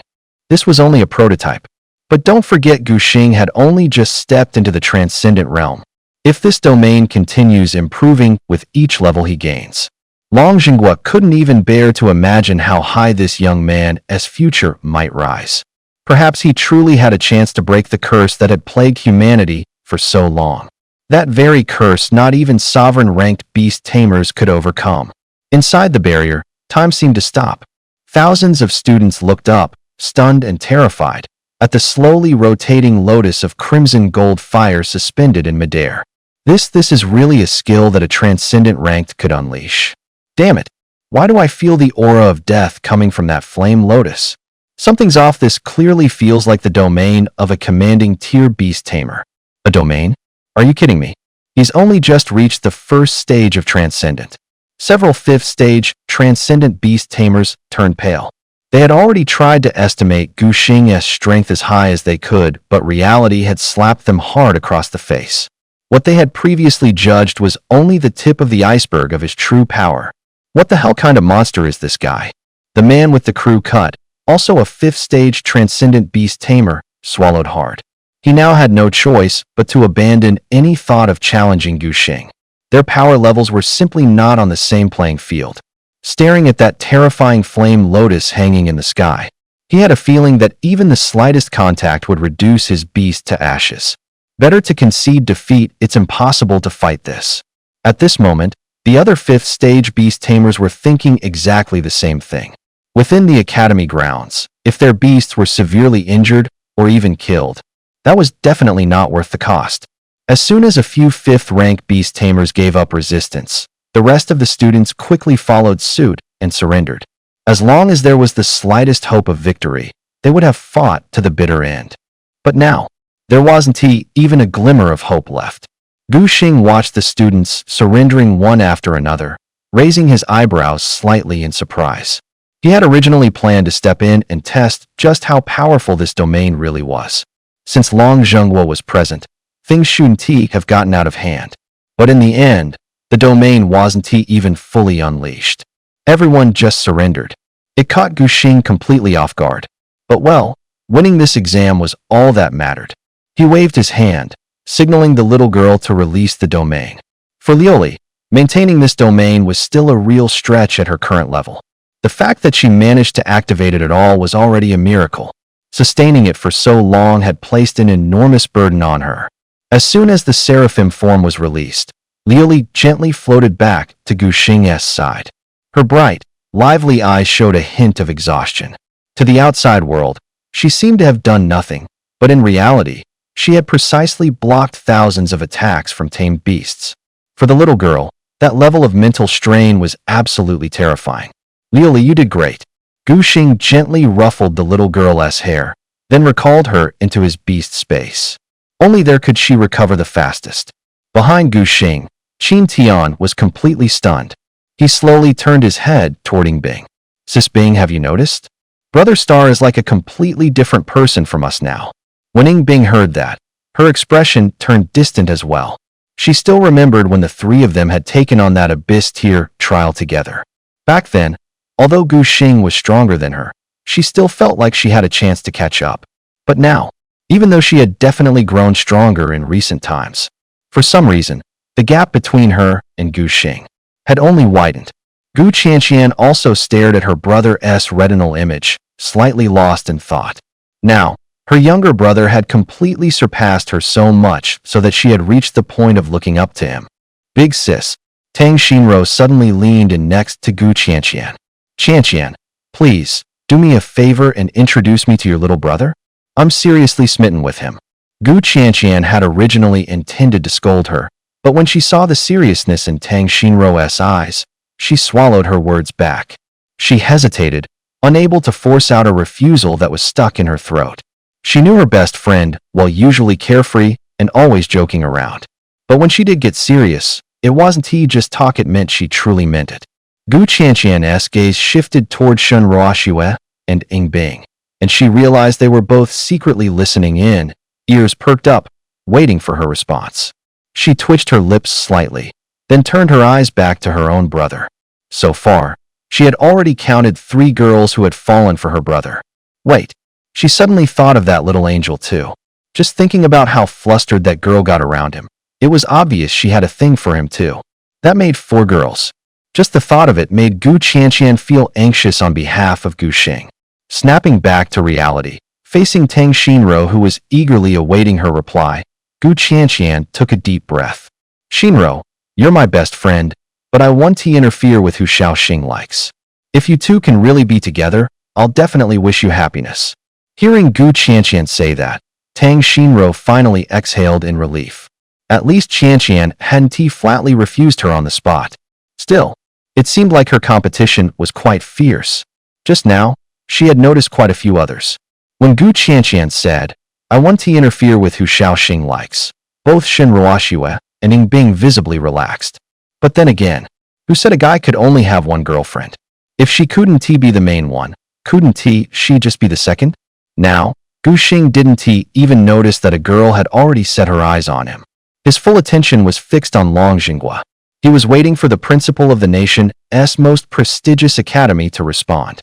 This was only a prototype. But don't forget Gu Xing had only just stepped into the transcendent realm. If this domain continues improving with each level he gains, Long Jinghua couldn't even bear to imagine how high this young man's future might rise. Perhaps he truly had a chance to break the curse that had plagued humanity for so long. That very curse not even sovereign-ranked beast tamers could overcome. Inside the barrier, time seemed to stop. Thousands of students looked up, stunned and terrified, at the slowly rotating lotus of crimson gold fire suspended in midair. This is really a skill that a transcendent ranked could unleash. Damn it! Why do I feel the aura of death coming from that flame lotus? Something's off. This clearly feels like the domain of a commanding tier beast tamer. A domain? Are you kidding me? He's only just reached the first stage of transcendent. Several fifth stage transcendent beast tamers turned pale. They had already tried to estimate Gu Xing's strength as high as they could, but reality had slapped them hard across the face. What they had previously judged was only the tip of the iceberg of his true power. What the hell kind of monster is this guy? The man with the crew cut, also a fifth stage transcendent beast tamer, swallowed hard. He now had no choice but to abandon any thought of challenging Gu Xing. Their power levels were simply not on the same playing field. Staring at that terrifying flame lotus hanging in the sky, he had a feeling that even the slightest contact would reduce his beast to ashes. Better to concede defeat. It's impossible to fight this. At this moment, the other fifth stage beast tamers were thinking exactly the same thing. Within the academy grounds, if their beasts were severely injured or even killed, that was definitely not worth the cost. As soon as a few fifth-rank beast tamers gave up resistance, the rest of the students quickly followed suit and surrendered. As long as there was the slightest hope of victory, they would have fought to the bitter end. But now, there wasn't even a glimmer of hope left. Gu Xing watched the students surrendering one after another, raising his eyebrows slightly in surprise. He had originally planned to step in and test just how powerful this domain really was. Since Long Jinghua was present, things shouldn't have gotten out of hand. But in the end, the domain wasn't even fully unleashed. Everyone just surrendered. It caught Gu Xing completely off guard. But well, winning this exam was all that mattered. He waved his hand, signaling the little girl to release the domain. For Lioli, maintaining this domain was still a real stretch at her current level. The fact that she managed to activate it at all was already a miracle. Sustaining it for so long had placed an enormous burden on her. As soon as the seraphim form was released, Lioli gently floated back to Gu Xing's side. Her bright, lively eyes showed a hint of exhaustion. To the outside world, she seemed to have done nothing, but in reality, she had precisely blocked thousands of attacks from tamed beasts. For the little girl, that level of mental strain was absolutely terrifying. Lioli, you did great. Gu Xing gently ruffled the little girl's hair, then recalled her into his beast space. Only there could she recover the fastest. Behind Gu Xing, Qin Tian was completely stunned. He slowly turned his head toward Bing. Sis Bing, have you noticed? Brother Star is like a completely different person from us now. When Bing heard that, her expression turned distant as well. She still remembered when the three of them had taken on that abyss tier trial together. Back then, although Gu Xing was stronger than her, she still felt like she had a chance to catch up. But now, even though she had definitely grown stronger in recent times, for some reason, the gap between her and Gu Xing had only widened. Gu Qianqian also stared at her brother's retinal image, slightly lost in thought. Now, her younger brother had completely surpassed her so much so that she had reached the point of looking up to him. Big sis, Tang Xinro suddenly leaned in next to Gu Qianqian. Qianqian, please, Do me a favor and introduce me to your little brother? I'm seriously smitten with him." Gu Qianqian had originally intended to scold her, but when she saw the seriousness in Tang Xinruo's eyes, she swallowed her words back. She hesitated, unable to force out a refusal that was stuck in her throat. She knew her best friend, while usually carefree and always joking around. But when she did get serious, it wasn't he just talk, it meant she truly meant it. Gu Qianqian's gaze shifted toward Shen Ruoxue and Ing Bing, and she realized they were both secretly listening in, ears perked up, waiting for her response. She twitched her lips slightly, then turned her eyes back to her own brother. So far, she had already counted 3 girls who had fallen for her brother. Wait, she suddenly thought of that little angel too. Just thinking about how flustered that girl got around him, it was obvious she had a thing for him too. That made 4 girls. Just the thought of it made Gu Qianqian feel anxious on behalf of Gu Xing. Snapping back to reality, facing Tang Xinruo who was eagerly awaiting her reply, Gu Qianqian took a deep breath. "Xinruo, you're my best friend, but I want to interfere with who Xiaoxing likes. If you two can really be together, I'll definitely wish you happiness." Hearing Gu Qianqian say that, Tang Xinruo finally exhaled in relief. At least Qianqian hadn't flatly refused her on the spot. Still, it seemed like her competition was quite fierce. Just now, she had noticed quite a few others. When Gu Qianqian said, "I want to interfere with who Xiaoxing likes," both Shen Ruoxue and Ing Bing visibly relaxed. But then again, who said a guy could only have one girlfriend? If she couldn't be the main one, couldn't she just be the second? Now, Gu Xing didn't even notice that a girl had already set her eyes on him. His full attention was fixed on Long Jinghua. He was waiting for the principal of the nation's most prestigious academy to respond.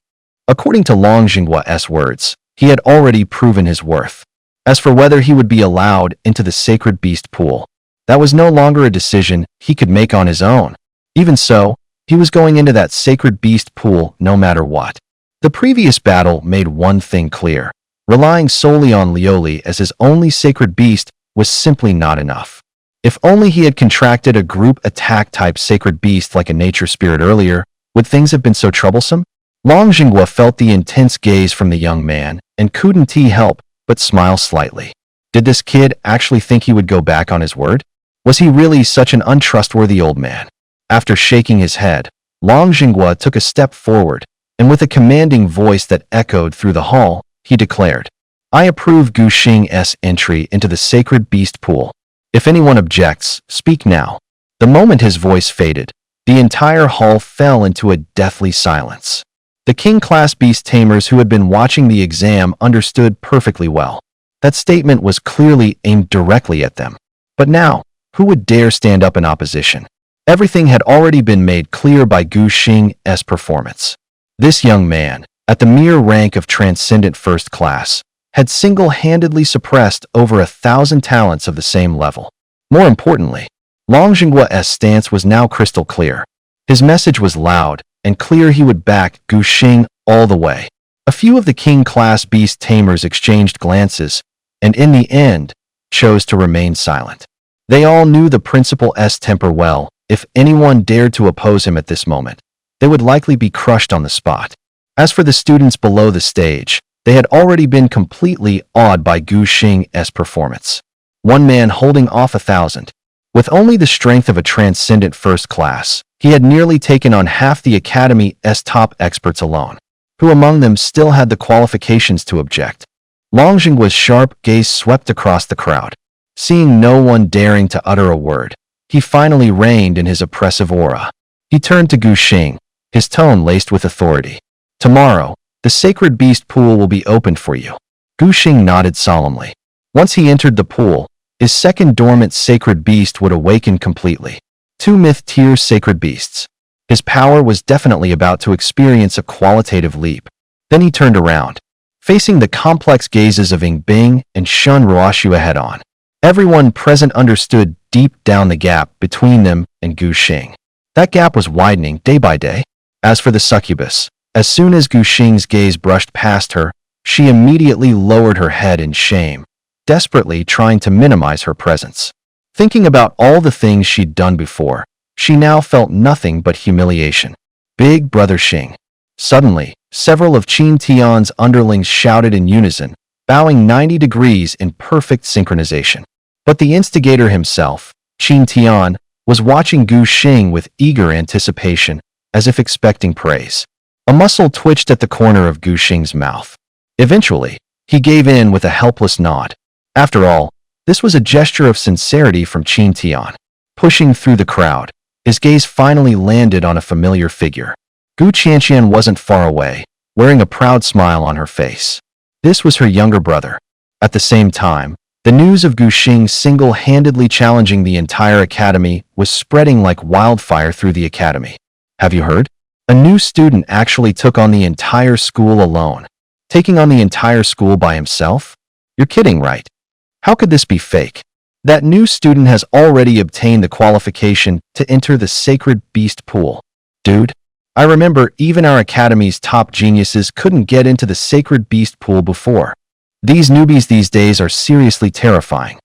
According to Long Jinghua's words, he had already proven his worth. As for whether he would be allowed into the sacred beast pool, that was no longer a decision he could make on his own. Even so, he was going into that sacred beast pool no matter what. The previous battle made one thing clear. Relying solely on Lioli as his only sacred beast was simply not enough. If only he had contracted a group attack type sacred beast like a nature spirit earlier, would things have been so troublesome? Long Jinghua felt the intense gaze from the young man and couldn't help but smile slightly. Did this kid actually think he would go back on his word? Was he really such an untrustworthy old man? After shaking his head, Long Jinghua took a step forward, and with a commanding voice that echoed through the hall, he declared, "I approve Gu Xing's entry into the sacred beast pool. If anyone objects, speak now." The moment his voice faded, the entire hall fell into a deathly silence. The king-class beast tamers who had been watching the exam understood perfectly well. That statement was clearly aimed directly at them. But now, who would dare stand up in opposition? Everything had already been made clear by Gu Xing's performance. This young man, at the mere rank of transcendent first class, had single-handedly suppressed over 1,000 talents of the same level. More importantly, Long Jinghua's stance was now crystal clear. His message was loud and clear. He would back Gu Xing all the way. A few of the king-class beast tamers exchanged glances, and in the end, chose to remain silent. They all knew the principal's temper well. If anyone dared to oppose him at this moment, they would likely be crushed on the spot. As for the students below the stage, they had already been completely awed by Gu Xing's performance. One man holding off 1,000. With only the strength of a transcendent first class, he had nearly taken on half the academy's top experts alone. Who among them still had the qualifications to object? Long Jinghua's sharp gaze swept across the crowd. Seeing no one daring to utter a word, he finally reined in his oppressive aura. He turned to Gu Xing, his tone laced with authority. "Tomorrow, the sacred beast pool will be opened for you." Gu Xing nodded solemnly. Once he entered the pool, his second dormant sacred beast would awaken completely. 2 myth-tier sacred beasts. His power was definitely about to experience a qualitative leap. Then he turned around, facing the complex gazes of Ing Bing and Shen Ruoxue head-on. Everyone present understood deep down the gap between them and Gu Xing. That gap was widening day by day. As for the succubus, as soon as Gu Xing's gaze brushed past her, she immediately lowered her head in shame, desperately trying to minimize her presence. Thinking about all the things she'd done before, she now felt nothing but humiliation. Big Brother Xing. Suddenly, several of Qin Tian's underlings shouted in unison, bowing 90 degrees in perfect synchronization. But the instigator himself, Qin Tian, was watching Gu Xing with eager anticipation, as if expecting praise. A muscle twitched at the corner of Gu Xing's mouth. Eventually, he gave in with a helpless nod. After all, this was a gesture of sincerity from Qin Tian. Pushing through the crowd, his gaze finally landed on a familiar figure. Gu Qianqian wasn't far away, wearing a proud smile on her face. This was her younger brother. At the same time, the news of Gu Xing single-handedly challenging the entire academy was spreading like wildfire through the academy. Have you heard? A new student actually took on the entire school alone. Taking on the entire school by himself? You're kidding, right? How could this be fake? That new student has already obtained the qualification to enter the Sacred Beast Pool. Dude, I remember even our academy's top geniuses couldn't get into the Sacred Beast Pool before. These newbies these days are seriously terrifying.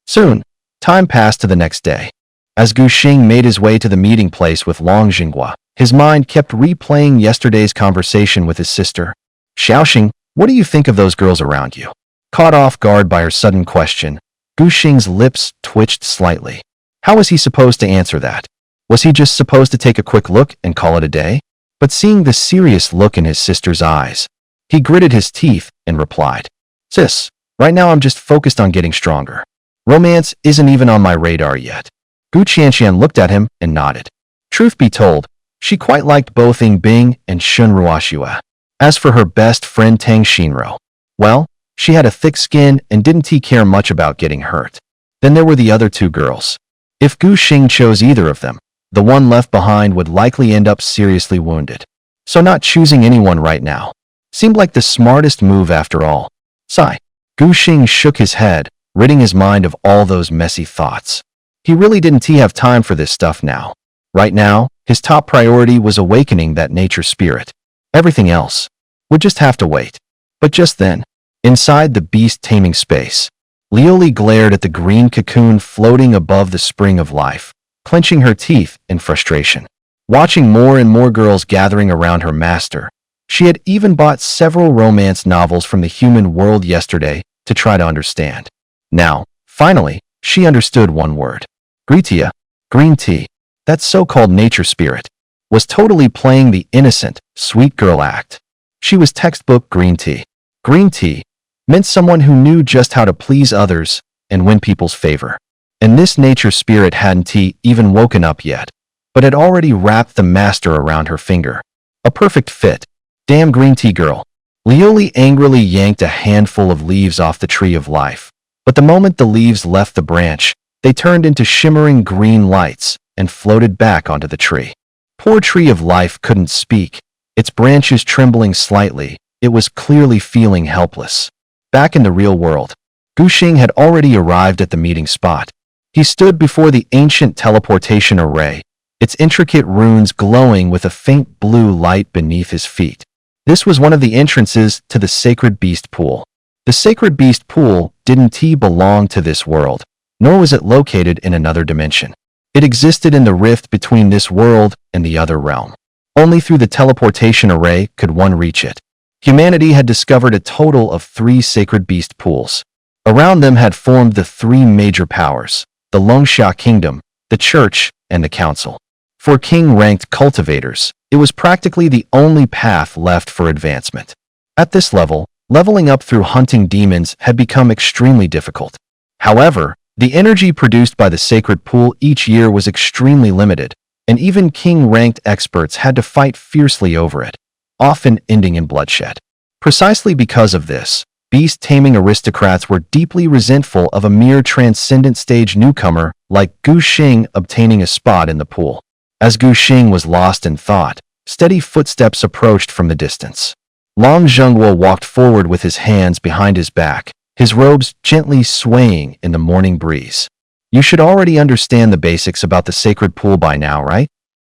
Soon, time passed to the next day. As Gu Xing made his way to the meeting place with Long Jinghua, his mind kept replaying yesterday's conversation with his sister. Xiaoxing, what do you think of those girls around you? Caught off guard by her sudden question, Gu Xing's lips twitched slightly. How was he supposed to answer that? Was he just supposed to take a quick look and call it a day? But seeing the serious look in his sister's eyes, he gritted his teeth and replied, Sis, right now I'm just focused on getting stronger. Romance isn't even on my radar yet. Gu Qianqian looked at him and nodded. Truth be told, she quite liked both Ying Bing and Shun Ruoxue. As for her best friend Tang Xinro, well, she had a thick skin and didn't care much about getting hurt. Then there were the other two girls. If Gu Xing chose either of them, the one left behind would likely end up seriously wounded. So not choosing anyone right now seemed like the smartest move after all. Sigh. Gu Xing shook his head, ridding his mind of all those messy thoughts. He really didn't have time for this stuff now. Right now, his top priority was awakening that nature spirit. Everything else would just have to wait. But just then, inside the beast-taming space, Lioli glared at the green cocoon floating above the spring of life, clenching her teeth in frustration. Watching more and more girls gathering around her master, she had even bought several romance novels from the human world yesterday to try to understand. Now, finally, she understood one word. Gritia, green tea, that so-called nature spirit, was totally playing the innocent, sweet girl act. She was textbook green tea. Green tea meant someone who knew just how to please others and win people's favor. And this nature spirit hadn't even woken up yet, but had already wrapped the master around her finger. A perfect fit. Damn green tea girl. Lioli angrily yanked a handful of leaves off the tree of life, but the moment the leaves left the branch, they turned into shimmering green lights and floated back onto the tree. Poor tree of life couldn't speak, its branches trembling slightly. It was clearly feeling helpless. Back in the real world, Gu Xing had already arrived at the meeting spot. He stood before the ancient teleportation array, its intricate runes glowing with a faint blue light beneath his feet. This was one of the entrances to the Sacred Beast Pool. The Sacred Beast Pool didn't belong to this world, nor was it located in another dimension. It existed in the rift between this world and the other realm. Only through the teleportation array could one reach it. Humanity had discovered a total of 3 Sacred Beast Pools. Around them had formed the 3 major powers, the Longxia Kingdom, the Church, and the Council. For king-ranked cultivators, it was practically the only path left for advancement. At this level, leveling up through hunting demons had become extremely difficult. However, the energy produced by the sacred pool each year was extremely limited, and even king-ranked experts had to fight fiercely over it, often ending in bloodshed. Precisely because of this, beast-taming aristocrats were deeply resentful of a mere transcendent stage newcomer like Gu Xing obtaining a spot in the pool. As Gu Xing was lost in thought, steady footsteps approached from the distance. Long Zhenguo walked forward with his hands behind his back, his robes gently swaying in the morning breeze. You should already understand the basics about the sacred pool by now, right?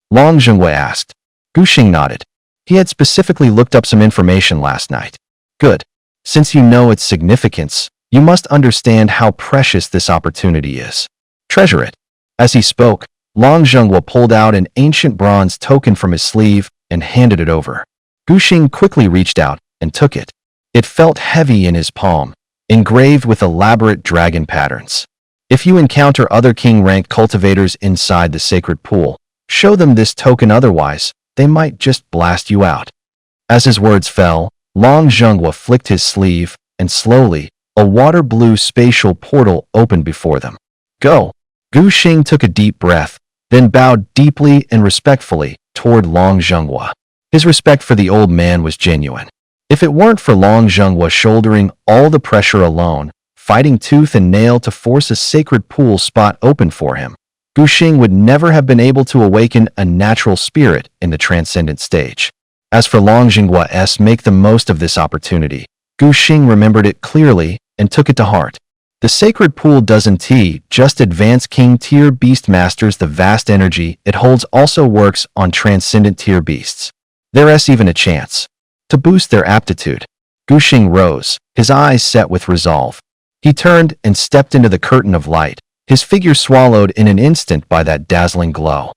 Long Zhenguo asked. Gu Xing nodded. He had specifically looked up some information last night. Good. Since you know its significance, you must understand how precious this opportunity is. Treasure it. As he spoke, Long Zhenguo pulled out an ancient bronze token from his sleeve and handed it over. Guxing quickly reached out and took it. It felt heavy in his palm, engraved with elaborate dragon patterns. If you encounter other king-ranked cultivators inside the sacred pool, show them this token, otherwise, they might just blast you out. As his words fell, Long Zhenghua flicked his sleeve, and slowly, a water-blue spatial portal opened before them. Go! Guxing took a deep breath, then bowed deeply and respectfully toward Long Zhenghua. His respect for the old man was genuine. If it weren't for Long Zhenghua shouldering all the pressure alone, fighting tooth and nail to force a sacred pool spot open for him, Guxing would never have been able to awaken a natural spirit in the transcendent stage. As for Long Zhenghua's make the most of this opportunity, Guxing remembered it clearly and took it to heart. The sacred pool doesn't just advance king tier beast masters. The vast energy it holds also works on transcendent tier beasts. There's even a chance to boost their aptitude. Guxing rose, his eyes set with resolve. He turned and stepped into the curtain of light, his figure swallowed in an instant by that dazzling glow.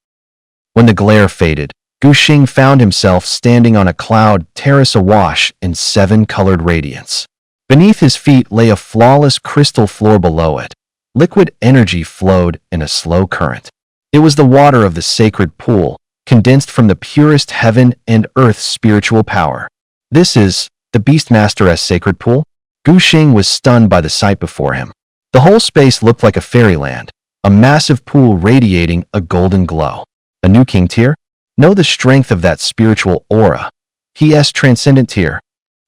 When the glare faded, Guxing found himself standing on a cloud terrace awash in 7-colored radiance. Beneath his feet lay a flawless crystal floor. Below it, liquid energy flowed in a slow current. It was the water of the sacred pool, condensed from the purest heaven and earth's spiritual power. This is the Beastmaster's sacred pool? Guxing was stunned by the sight before him. The whole space looked like a fairyland, a massive pool radiating a golden glow. A new king tier? Know the strength of that spiritual aura. He's transcendent tier.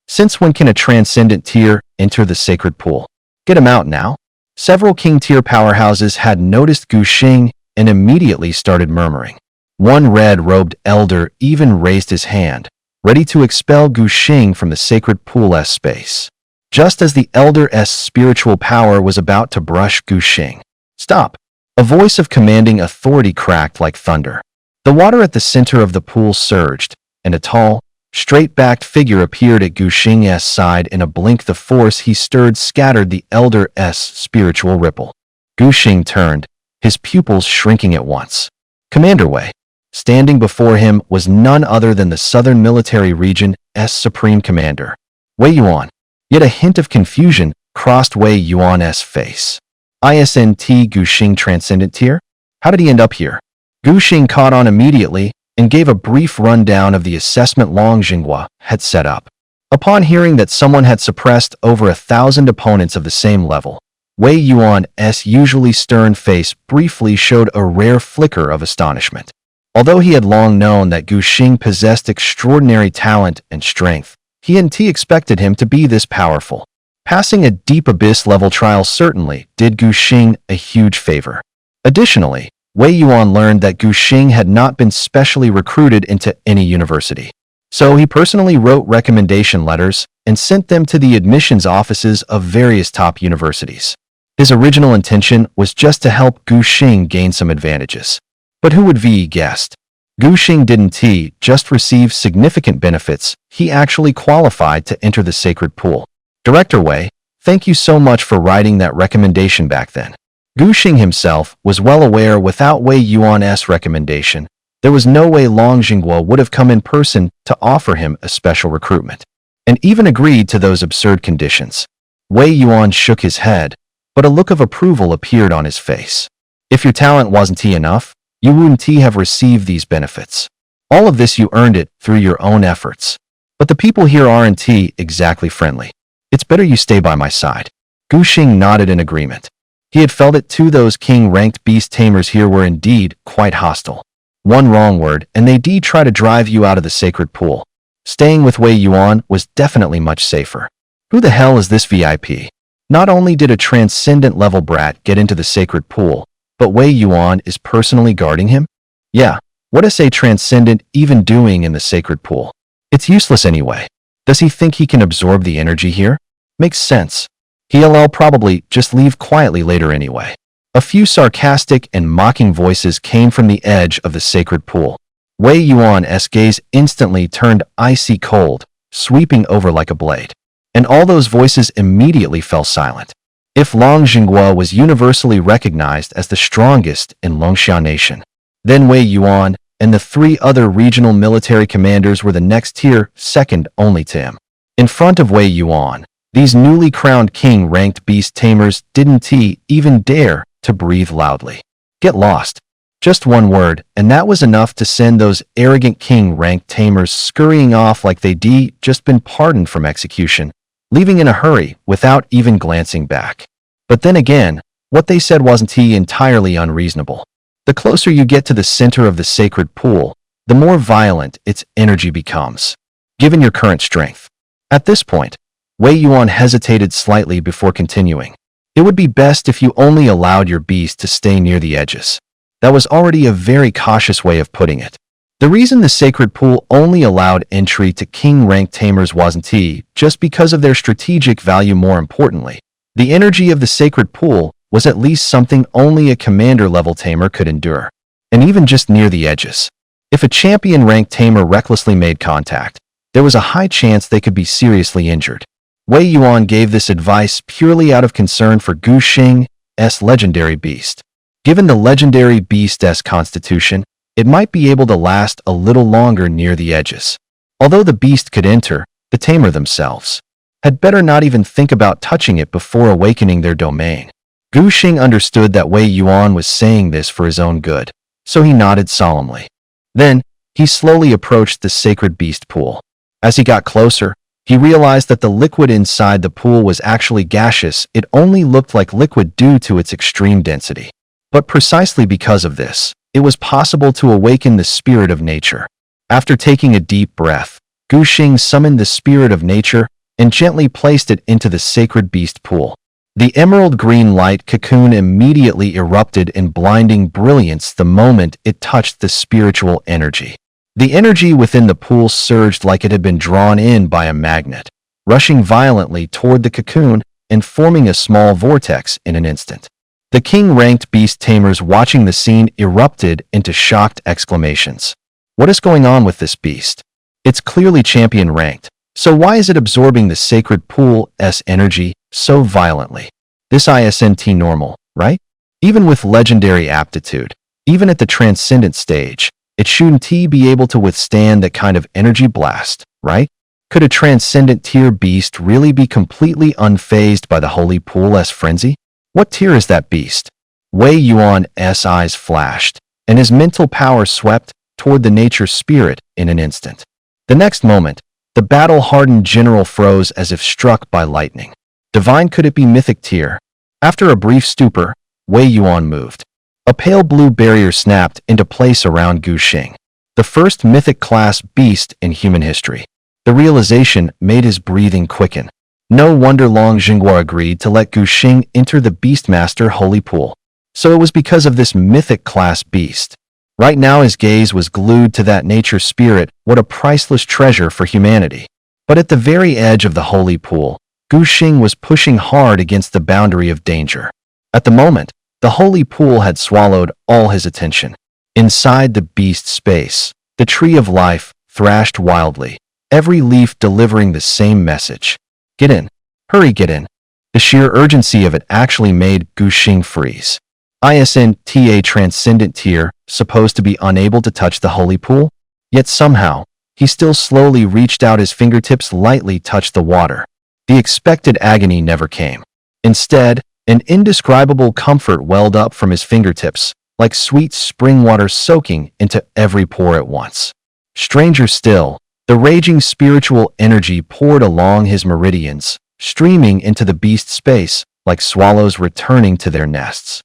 Since when can a transcendent tier enter the sacred pool? Get him out now. Several king tier powerhouses had noticed Guxing and immediately started murmuring. One red-robed elder even raised his hand, ready to expel Guxing from the sacred pool's space. Just as the elder's spiritual power was about to brush Guxing. Stop! A voice of commanding authority cracked like thunder. The water at the center of the pool surged, and a tall, straight-backed figure appeared at Guxing's side. In a blink, the force he stirred scattered the elder's spiritual ripple. Guxing turned, his pupils shrinking at once. Commander Wei. Standing before him was none other than the Southern Military Region's Supreme Commander, Wei Yuan. Yet a hint of confusion crossed Wei Yuan's face. Isn't Guxing transcendent tier? How did he end up here? Guxing caught on immediately and gave a brief rundown of the assessment Long Zhenghua had set up. Upon hearing that someone had suppressed over 1,000 opponents of the same level, Wei Yuan's usually stern face briefly showed a rare flicker of astonishment. Although he had long known that Guxing possessed extraordinary talent and strength, he expected him to be this powerful. Passing a deep abyss-level trial certainly did Guxing a huge favor. Additionally, Wei Yuan learned that Guxing had not been specially recruited into any university. So he personally wrote recommendation letters and sent them to the admissions offices of various top universities. His original intention was just to help Guxing gain some advantages. But who would be guessed? Guxing didn't just receive significant benefits, he actually qualified to enter the sacred pool. Director Wei, thank you so much for writing that recommendation back then. Guxing himself was well aware without Wei Yuan's recommendation, there was no way Long Zhenghua would have come in person to offer him a special recruitment, and even agreed to those absurd conditions. Wei Yuan shook his head, but a look of approval appeared on his face. If your talent wasn't enough, you wouldn't have received these benefits. All of this you earned it through your own efforts. But the people here aren't exactly friendly. It's better you stay by my side. Guxing nodded in agreement. He had felt it too. Those king-ranked beast tamers here were indeed quite hostile. One wrong word and they'd try to drive you out of the sacred pool. Staying with Wei Yuan was definitely much safer. Who the hell is this VIP? Not only did a transcendent level brat get into the sacred pool, but Wei Yuan is personally guarding him? Yeah, what is a transcendent even doing in the sacred pool? It's useless anyway. Does he think he can absorb the energy here? Makes sense. He'll probably just leave quietly later anyway. A few sarcastic and mocking voices came from the edge of the sacred pool. Wei Yuan's gaze instantly turned icy cold, sweeping over like a blade. And all those voices immediately fell silent. If Long Zhenghua was universally recognized as the strongest in Longxiao Nation, then Wei Yuan and the three other regional military commanders were the next tier, second only to him. In front of Wei Yuan, these newly crowned king-ranked beast tamers didn't even dare to breathe loudly. Get lost. Just one word, and that was enough to send those arrogant king-ranked tamers scurrying off like they'd just been pardoned from execution, leaving in a hurry without even glancing back. But then again, what they said wasn't entirely unreasonable. The closer you get to the center of the sacred pool, the more violent its energy becomes, given your current strength. At this point, Wei Yuan hesitated slightly before continuing. It would be best if you only allowed your beast to stay near the edges. That was already a very cautious way of putting it. The reason the sacred pool only allowed entry to king-ranked tamers wasn't just because of their strategic value. More importantly, the energy of the sacred pool was at least something only a commander-level tamer could endure, and even just near the edges. If a champion-ranked tamer recklessly made contact, there was a high chance they could be seriously injured. Wei Yuan gave this advice purely out of concern for Gu Xing's legendary beast. Given the legendary beast's constitution, it might be able to last a little longer near the edges. Although the beast could enter, the tamer themselves had better not even think about touching it before awakening their domain. Gu Xing understood that Wei Yuan was saying this for his own good, so he nodded solemnly. Then, he slowly approached the sacred beast pool. As he got closer, he realized that the liquid inside the pool was actually gaseous. It only looked like liquid due to its extreme density. But precisely because of this, it was possible to awaken the spirit of nature. After taking a deep breath, Gu Xing summoned the spirit of nature and gently placed it into the sacred beast pool. The emerald green light cocoon immediately erupted in blinding brilliance the moment it touched the spiritual energy. The energy within the pool surged like it had been drawn in by a magnet, rushing violently toward the cocoon and forming a small vortex in an instant. The king-ranked beast tamers watching the scene erupted into shocked exclamations. What is going on with this beast? It's clearly champion-ranked, so why is it absorbing the sacred pool's energy so violently? This isn't normal, right? Even with legendary aptitude, even at the transcendent stage, it shouldn't be able to withstand that kind of energy blast, right? Could a transcendent tier beast really be completely unfazed by the holy pool's frenzy? What tier is that beast? Wei Yuan's eyes flashed, and his mental power swept toward the nature spirit in an instant. The next moment, the battle-hardened general froze as if struck by lightning. Divine, could it be mythic tier? After a brief stupor, Wei Yuan moved. A pale blue barrier snapped into place around Gu Xing, the first mythic-class beast in human history. The realization made his breathing quicken. No wonder Long Jinghua agreed to let Gu Xing enter the Beastmaster Holy Pool. So it was because of this mythic-class beast. Right now his gaze was glued to that nature spirit. What a priceless treasure for humanity. But at the very edge of the Holy Pool, Gu Xing was pushing hard against the boundary of danger. At the moment, the Holy Pool had swallowed all his attention. Inside the beast space, the tree of life thrashed wildly, every leaf delivering the same message. Get in. Hurry, get in. The sheer urgency of it actually made Gu Xing freeze. Isn't a transcendent tier supposed to be unable to touch the holy pool? Yet somehow, he still slowly reached out, his fingertips lightly touched the water. The expected agony never came. Instead, an indescribable comfort welled up from his fingertips, like sweet spring water soaking into every pore at once. Stranger still, the raging spiritual energy poured along his meridians, streaming into the beast space like swallows returning to their nests.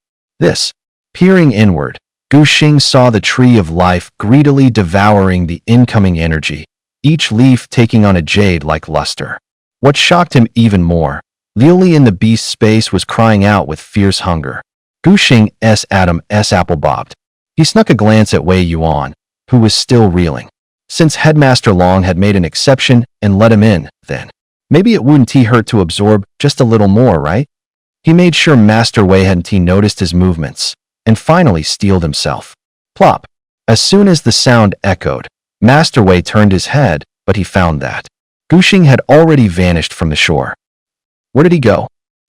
Peering inward, Gu Xing saw the tree of life greedily devouring the incoming energy, each leaf taking on a jade-like luster. What shocked him even more, Lily in the beast space was crying out with fierce hunger. Gu Xing's Adam's apple bobbed. He snuck a glance at Wei Yuan, who was still reeling. Since Headmaster Long had made an exception and let him in, then maybe it wouldn't hurt to absorb just a little more, right? He made sure Master Wei hadn't noticed his movements, and finally steeled himself. Plop! As soon as the sound echoed, Master Wei turned his head, but he found that Gu Xing had already vanished from the shore. Where did he go?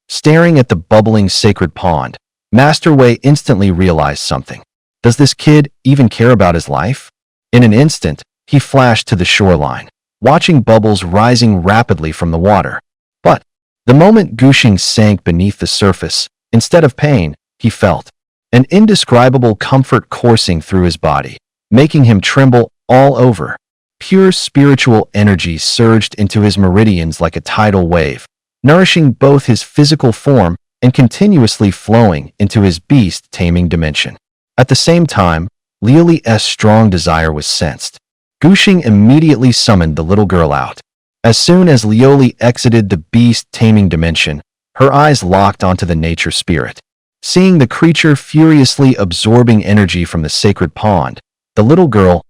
Staring at the bubbling sacred pond, Master Wei instantly realized something. Does this kid even care about his life? In an instant, he flashed to the shoreline, watching bubbles rising rapidly from the water. But the moment Gushing sank beneath the surface, instead of pain, he felt an indescribable comfort coursing through his body, making him tremble all over. Pure spiritual energy surged into his meridians like a tidal wave, nourishing both his physical form and continuously flowing into his beast-taming dimension. At the same time, Liuli's strong desire was sensed. Gushing immediately summoned the little girl out. As soon as Liuli exited the beast-taming dimension, her eyes locked onto the nature spirit. Seeing the creature furiously absorbing energy from the sacred pond, the little girl's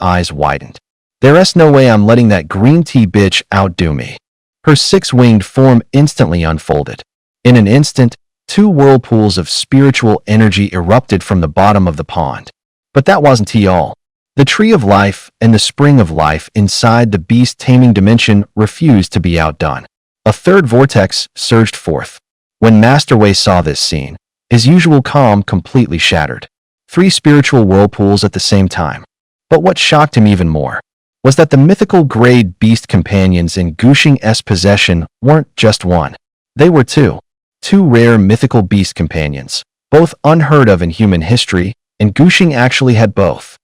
eyes widened. There's no way I'm letting that green tea bitch outdo me. Her six-winged form instantly unfolded. In an instant, two whirlpools of spiritual energy erupted from the bottom of the pond. But that wasn't all. The tree of life and the spring of life inside the beast-taming dimension refused to be outdone. A third vortex surged forth. When Master Wei saw this scene, his usual calm completely shattered. 3 spiritual whirlpools at the same time. But what shocked him even more was that the mythical grade beast companions in Gushing's possession weren't just one. They were two. 2 rare mythical beast companions, both unheard of in human history, and Gushing actually had both.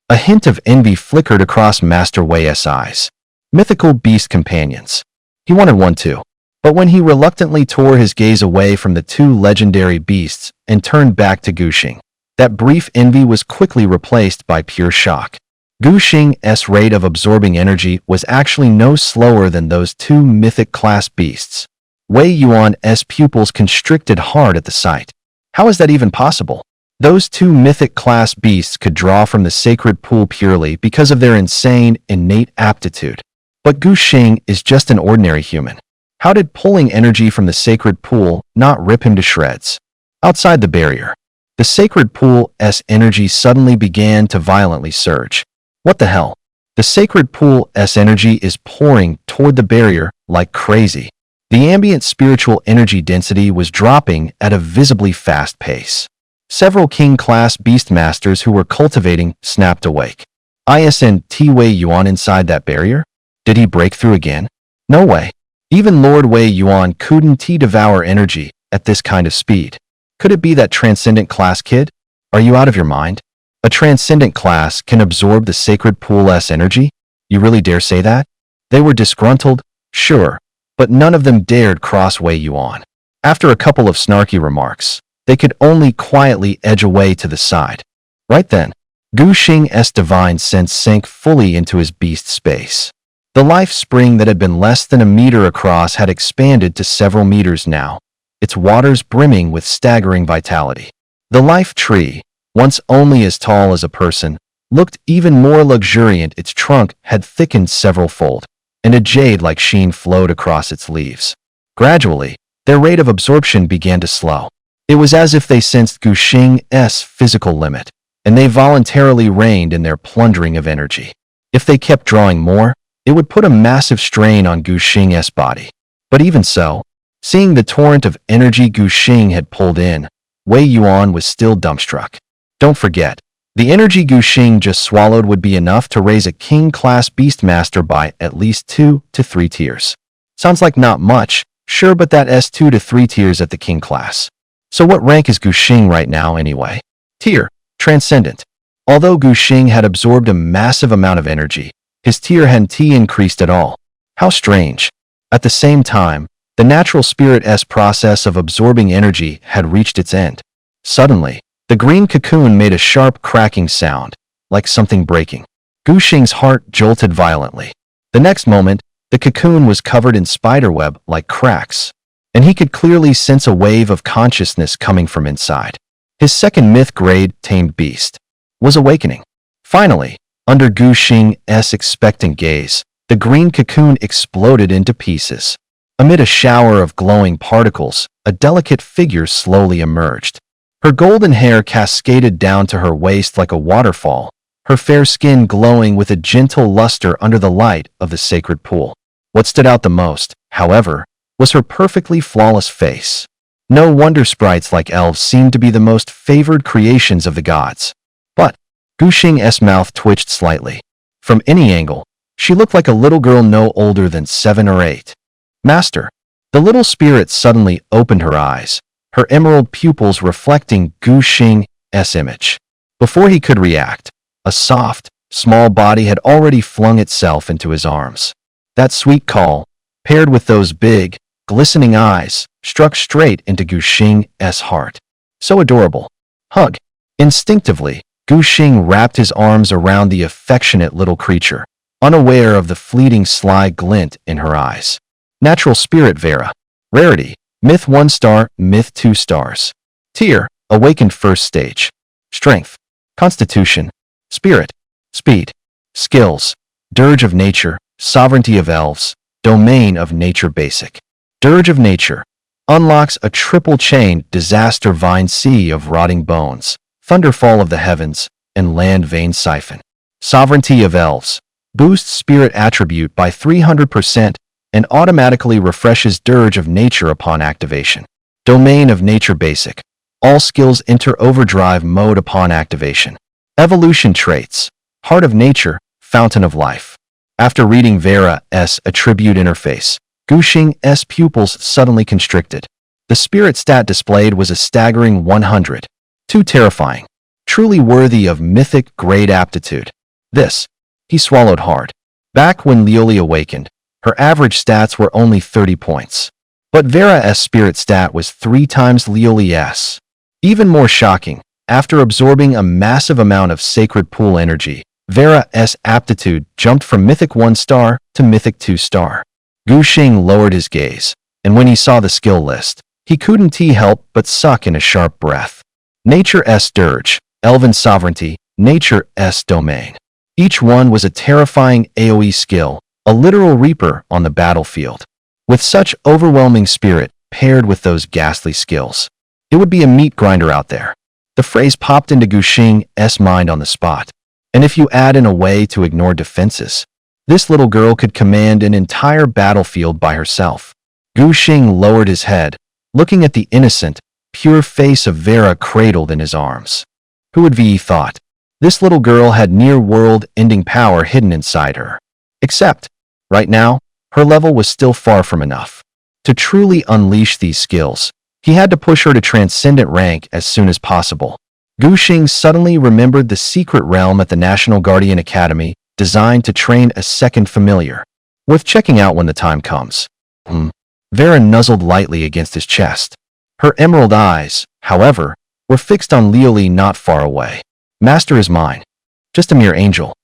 A hint of envy flickered across Master Wei's eyes. Mythical beast companions. He wanted one too. But when he reluctantly tore his gaze away from the 2 legendary beasts and turned back to Gushing, that brief envy was quickly replaced by pure shock. Gushing's rate of absorbing energy was actually no slower than those 2 mythic-class beasts. Wei Yuan's pupils constricted hard at the sight. How is that even possible? Those 2 mythic-class beasts could draw from the sacred pool purely because of their insane, innate aptitude. But Gushing is just an ordinary human. How did pulling energy from the sacred pool not rip him to shreds? Outside the barrier, the sacred pool's energy suddenly began to violently surge. What the hell? The sacred pool's energy is pouring toward the barrier like crazy. The ambient spiritual energy density was dropping at a visibly fast pace. Several king-class beastmasters who were cultivating snapped awake. Isn't Wei Yuan inside that barrier? Did he break through again? No way. Even Lord Wei Yuan couldn't devour energy at this kind of speed. Could it be that transcendent class kid? Are you out of your mind? A transcendent class can absorb the sacred pool's energy? You really dare say that? They were disgruntled, sure, but none of them dared cross Wei Yuan. After a couple of snarky remarks, they could only quietly edge away to the side. Right then, Gushing's divine sense sank fully into his beast space. The life spring that had been less than a meter across had expanded to several meters now, its waters brimming with staggering vitality. The life tree, once only as tall as a person, looked even more luxuriant. Its trunk had thickened several-fold, and a jade-like sheen flowed across its leaves. Gradually, their rate of absorption began to slow. It was as if they sensed Gushing's physical limit, and they voluntarily reined in their plundering of energy. If they kept drawing more, it would put a massive strain on Gushing's body. But even so, seeing the torrent of energy Gushing had pulled in, Wei Yuan was still dumbstruck. Don't forget, the energy Gushing just swallowed would be enough to raise a king-class beastmaster by at least 2 to 3 tiers. Sounds like not much, sure, but that's 2 to 3 tiers at the king class. So what rank is Gushing right now anyway? Tier, Transcendent. Although Gushing had absorbed a massive amount of energy, his tier hadn't increased at all. How strange. At the same time, the natural spirit's process of absorbing energy had reached its end. Suddenly, the green cocoon made a sharp cracking sound, like something breaking. Gushing's heart jolted violently. The next moment, the cocoon was covered in spiderweb like cracks, and he could clearly sense a wave of consciousness coming from inside. His second myth-grade tamed beast was awakening. Finally, under Gushing's expectant gaze, the green cocoon exploded into pieces. Amid a shower of glowing particles, a delicate figure slowly emerged. Her golden hair cascaded down to her waist like a waterfall, her fair skin glowing with a gentle luster under the light of the sacred pool. What stood out the most, however, was her perfectly flawless face. No wonder sprites like elves seemed to be the most favored creations of the gods. But Guxing's mouth twitched slightly. From any angle, she looked like a little girl no older than 7 or 8. Master. The little spirit suddenly opened her eyes, her emerald pupils reflecting Guxing's image. Before he could react, a soft, small body had already flung itself into his arms. That sweet call, paired with those big, glistening eyes, struck straight into Guxing's heart. So adorable. Hug. Instinctively, Guxing wrapped his arms around the affectionate little creature, unaware of the fleeting sly glint in her eyes. Natural spirit Vera. Rarity. Myth 1 star, myth 2 stars. Tier. Awakened first stage. Strength. Constitution. Spirit. Speed. Skills. Dirge of nature. Sovereignty of elves. Domain of nature basic. Dirge of nature. Unlocks a triple chain disaster vine sea of rotting bones, thunderfall of the heavens, and land vein siphon. Sovereignty of elves. Boosts spirit attribute by 300% and automatically refreshes dirge of nature upon activation. Domain of nature basic. All skills enter overdrive mode upon activation. Evolution traits. Heart of nature, fountain of life. After reading Vera's attribute interface, Guxing's pupils suddenly constricted. The spirit stat displayed was a staggering 100. Too terrifying. Truly worthy of mythic grade aptitude. This. He swallowed hard. Back when Lioli awakened, her average stats were only 30 points. But Vera's spirit stat was 3 times Lioli's. Even more shocking, after absorbing a massive amount of sacred pool energy, Vera's aptitude jumped from Mythic 1 star to Mythic 2 star. Guxing lowered his gaze, and when he saw the skill list, he couldn't help but suck in a sharp breath. Nature's Dirge, Elven Sovereignty, Nature's Domain. Each one was a terrifying AoE skill, a literal reaper on the battlefield. With such overwhelming spirit paired with those ghastly skills, it would be a meat grinder out there. The phrase popped into Guxing's mind on the spot. And if you add in a way to ignore defenses, this little girl could command an entire battlefield by herself. Guxing lowered his head, looking at the innocent, pure face of Vera cradled in his arms. Who would be thought? This little girl had near world-ending power hidden inside her. Except, right now, her level was still far from enough. To truly unleash these skills, he had to push her to transcendent rank as soon as possible. Guxing suddenly remembered the secret realm at the National Guardian Academy, designed to train a second familiar. Worth checking out when the time comes. Vera nuzzled lightly against his chest. Her emerald eyes, however, were fixed on Lioli not far away. Master is mine. Just a mere angel.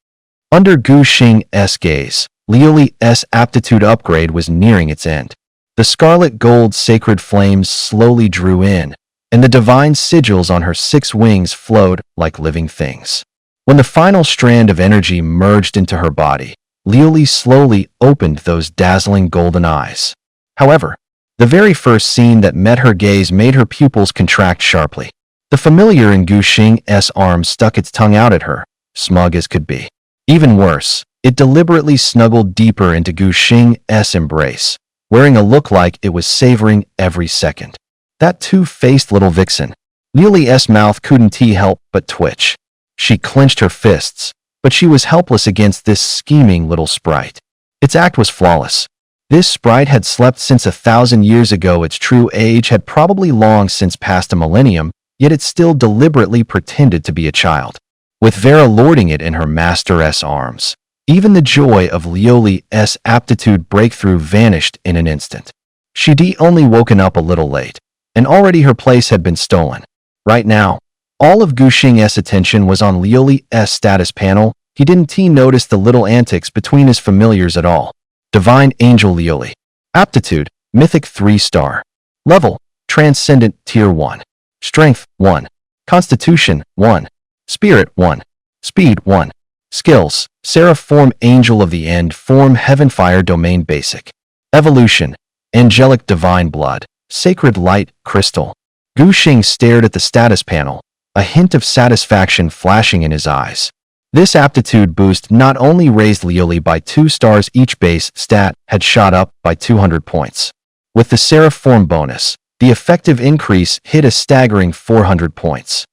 Under Guxing's gaze, Lioli's aptitude upgrade was nearing its end. The scarlet gold sacred flames slowly drew in, and the divine sigils on her 6 wings flowed like living things. When the final strand of energy merged into her body, Lioli slowly opened those dazzling golden eyes. However, the very first scene that met her gaze made her pupils contract sharply. The familiar in Guxing's arms stuck its tongue out at her, smug as could be. Even worse, it deliberately snuggled deeper into Guxing's embrace, wearing a look like it was savoring every second. That two-faced little vixen. Lioli's mouth couldn't help but twitch. She clenched her fists, but she was helpless against this scheming little sprite. Its act was flawless. This sprite had slept since 1,000 years ago. Its true age had probably long since passed a millennium, yet it still deliberately pretended to be a child. With Vera lording it in her master's arms, even the joy of Lioli's aptitude breakthrough vanished in an instant. She'd only woken up a little late, and already her place had been stolen. Right now, all of Guxing's attention was on Lioli's status panel. He didn't notice the little antics between his familiars at all. Divine Angel Lioli. Aptitude, Mythic 3 star. Level, Transcendent Tier 1. Strength, 1. Constitution, 1. Spirit, 1. Speed, 1. Skills, Seraph Form Angel of the End Form Heavenfire Domain Basic. Evolution, Angelic Divine Blood, Sacred Light, Crystal. Guxing stared at the status panel, a hint of satisfaction flashing in his eyes. This aptitude boost not only raised Lioli by 2 stars, each base stat had shot up by 200 points. With the Seraph Form bonus, the effective increase hit a staggering 400 points.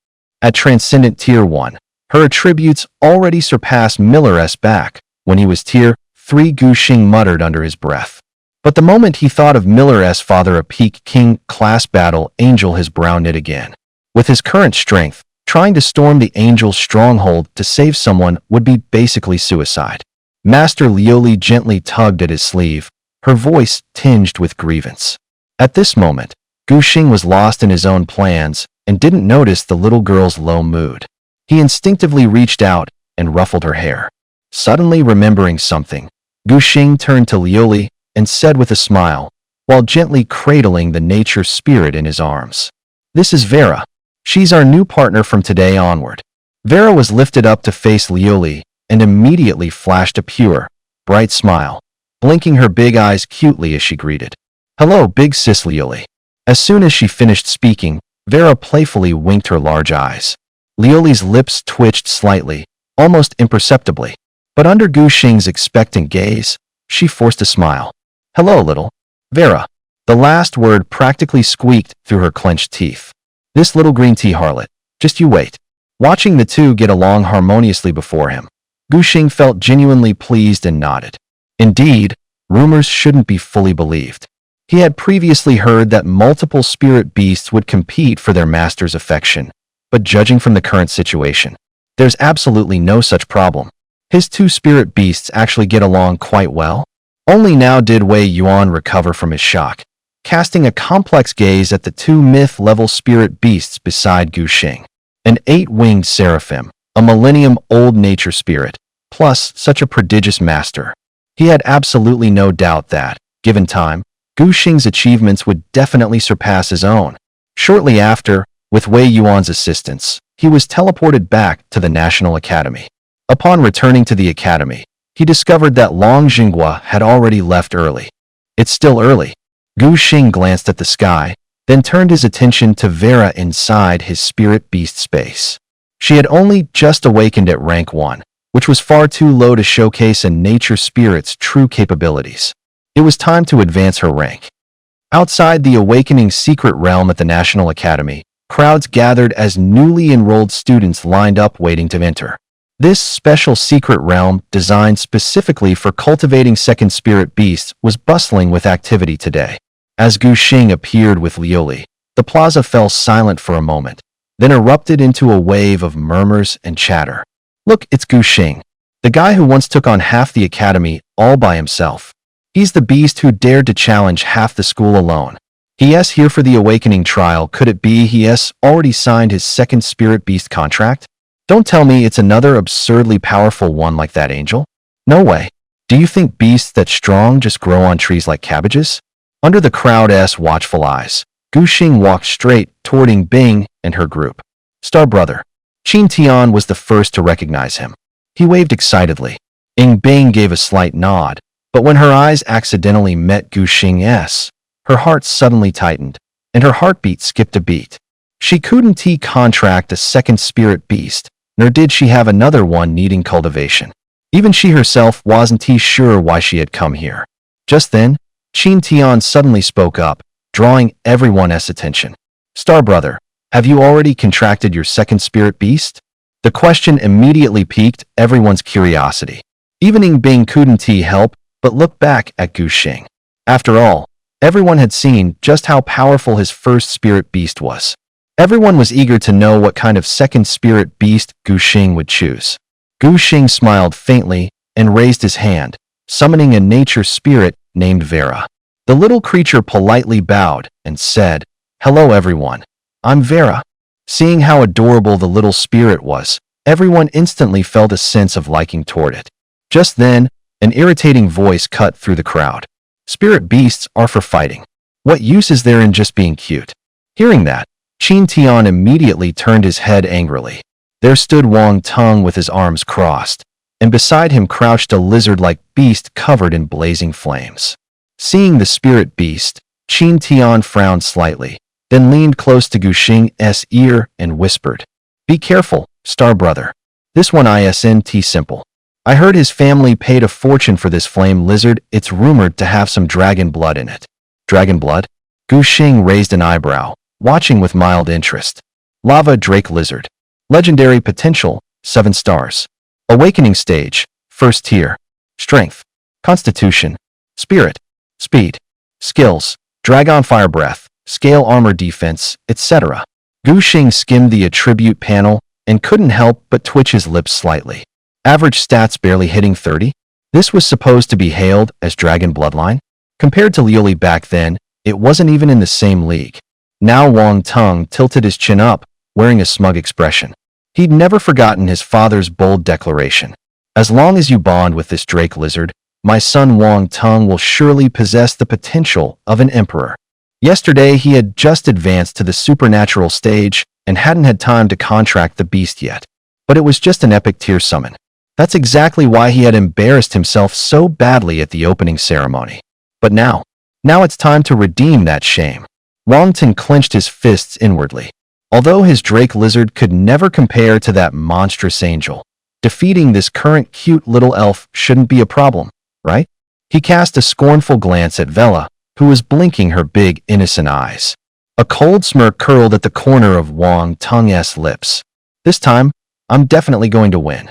At Transcendent Tier 1, Her attributes already surpassed Miller's back when he was tier 3. Gu Xing muttered under his breath. But the moment he thought of Miller's father, a peak king class battle angel, his brow knit again. With his current strength, trying to storm the angel's stronghold to save someone would be basically suicide. Master Lioli gently tugged at his sleeve, her voice tinged with grievance. At this moment, Gu Xing was lost in his own plans and didn't notice the little girl's low mood. He instinctively reached out and ruffled her hair. Suddenly remembering something, Gu Xing turned to Lioli and said with a smile, while gently cradling the nature spirit in his arms, "This is Vera. She's our new partner from today onward." Vera was lifted up to face Lioli and immediately flashed a pure, bright smile, blinking her big eyes cutely as she greeted, "Hello, big sis Lioli." As soon as she finished speaking, Vera playfully winked her large eyes. Lioli's lips twitched slightly, almost imperceptibly, but under Gu Xing's expectant gaze, she forced a smile. "Hello, little Vera." The last word practically squeaked through her clenched teeth. This little green tea harlot, just you wait. Watching the two get along harmoniously before him, Gu Xing felt genuinely pleased and nodded. Indeed, rumors shouldn't be fully believed. He had previously heard that multiple spirit beasts would compete for their master's affection, but judging from the current situation, there's absolutely no such problem. His two spirit beasts actually get along quite well. Only now did Wei Yuan recover from his shock, casting a complex gaze at the two myth-level spirit beasts beside Gu Xing. An 8-winged seraphim, a millennium-old nature spirit, plus such a prodigious master. He had absolutely no doubt that, given time, Gu Xing's achievements would definitely surpass his own. Shortly after, with Wei Yuan's assistance, he was teleported back to the National Academy. Upon returning to the academy, he discovered that Long Jinghua had already left early. "It's still early." Gu Xing glanced at the sky, then turned his attention to Vera inside his spirit beast space. She had only just awakened at rank 1, which was far too low to showcase a nature spirit's true capabilities. It was time to advance her rank. Outside the awakening secret realm at the National Academy, crowds gathered as newly enrolled students lined up waiting to enter. This special secret realm, designed specifically for cultivating second spirit beasts, was bustling with activity today. As Gu Xing appeared with Lioli, the plaza fell silent for a moment, then erupted into a wave of murmurs and chatter. "Look, it's Gu Xing, the guy who once took on half the academy all by himself. He's the beast who dared to challenge half the school alone. He's here for the awakening trial. Could it be he's already signed his second spirit beast contract? Don't tell me it's another absurdly powerful one like that angel. No way. Do you think beasts that strong just grow on trees like cabbages?" Under the crowd's watchful eyes, Gu Xing walked straight toward Ying Bing and her group. Star Brother. Qin Tian was the first to recognize him. He waved excitedly. Ying Bing gave a slight nod, but when her eyes accidentally met Gu Xing's, her heart suddenly tightened, and her heartbeat skipped a beat. She couldn't contract a second spirit beast, nor did she have another one needing cultivation. Even she herself wasn't sure why she had come here. Just then, Qin Tian suddenly spoke up, drawing everyone's attention. "Star Brother, have you already contracted your second spirit beast?" The question immediately piqued everyone's curiosity. Even Ying Bing couldn't help but look back at Gu Xing. After all, everyone had seen just how powerful his first spirit beast was. Everyone was eager to know what kind of second spirit beast Gu Xing would choose. Gu Xing smiled faintly and raised his hand, summoning a nature spirit named Vera. The little creature politely bowed and said, "Hello everyone, I'm Vera." Seeing how adorable the little spirit was, everyone instantly felt a sense of liking toward it. Just then, an irritating voice cut through the crowd. "Spirit beasts are for fighting. What use is there in just being cute?" Hearing that, Qin Tian immediately turned his head angrily. There stood Wang Tung with his arms crossed, and beside him crouched a lizard-like beast covered in blazing flames. Seeing the spirit beast, Qin Tian frowned slightly, then leaned close to Gu Xing's ear and whispered, "Be careful, Star Brother. This one isn't simple. I heard his family paid a fortune for this flame lizard. It's rumored to have some dragon blood in it." "Dragon blood?" Gu Xing raised an eyebrow, watching with mild interest. "Lava Drake Lizard. Legendary potential, 7 stars. Awakening stage, first tier. Strength, Constitution, Spirit, Speed, Skills, Dragon Fire Breath, Scale Armor Defense, etc. Gu Xing skimmed the attribute panel and couldn't help but twitch his lips slightly. Average stats barely hitting 30? This was supposed to be hailed as Dragon Bloodline? Compared to Liuli back then, it wasn't even in the same league. Now Wang Tung tilted his chin up, wearing a smug expression. He'd never forgotten his father's bold declaration. As long as you bond with this Drake lizard, my son Wang Tung will surely possess the potential of an emperor. Yesterday, he had just advanced to the supernatural stage and hadn't had time to contract the beast yet. But it was just an epic tier summon. That's exactly why he had embarrassed himself so badly at the opening ceremony. But now it's time to redeem that shame. Wang Tung clenched his fists inwardly. Although his Drake lizard could never compare to that monstrous angel, defeating this current cute little elf shouldn't be a problem, right? He cast a scornful glance at Vela, who was blinking her big, innocent eyes. A cold smirk curled at the corner of Wang Tung's lips. This time, I'm definitely going to win.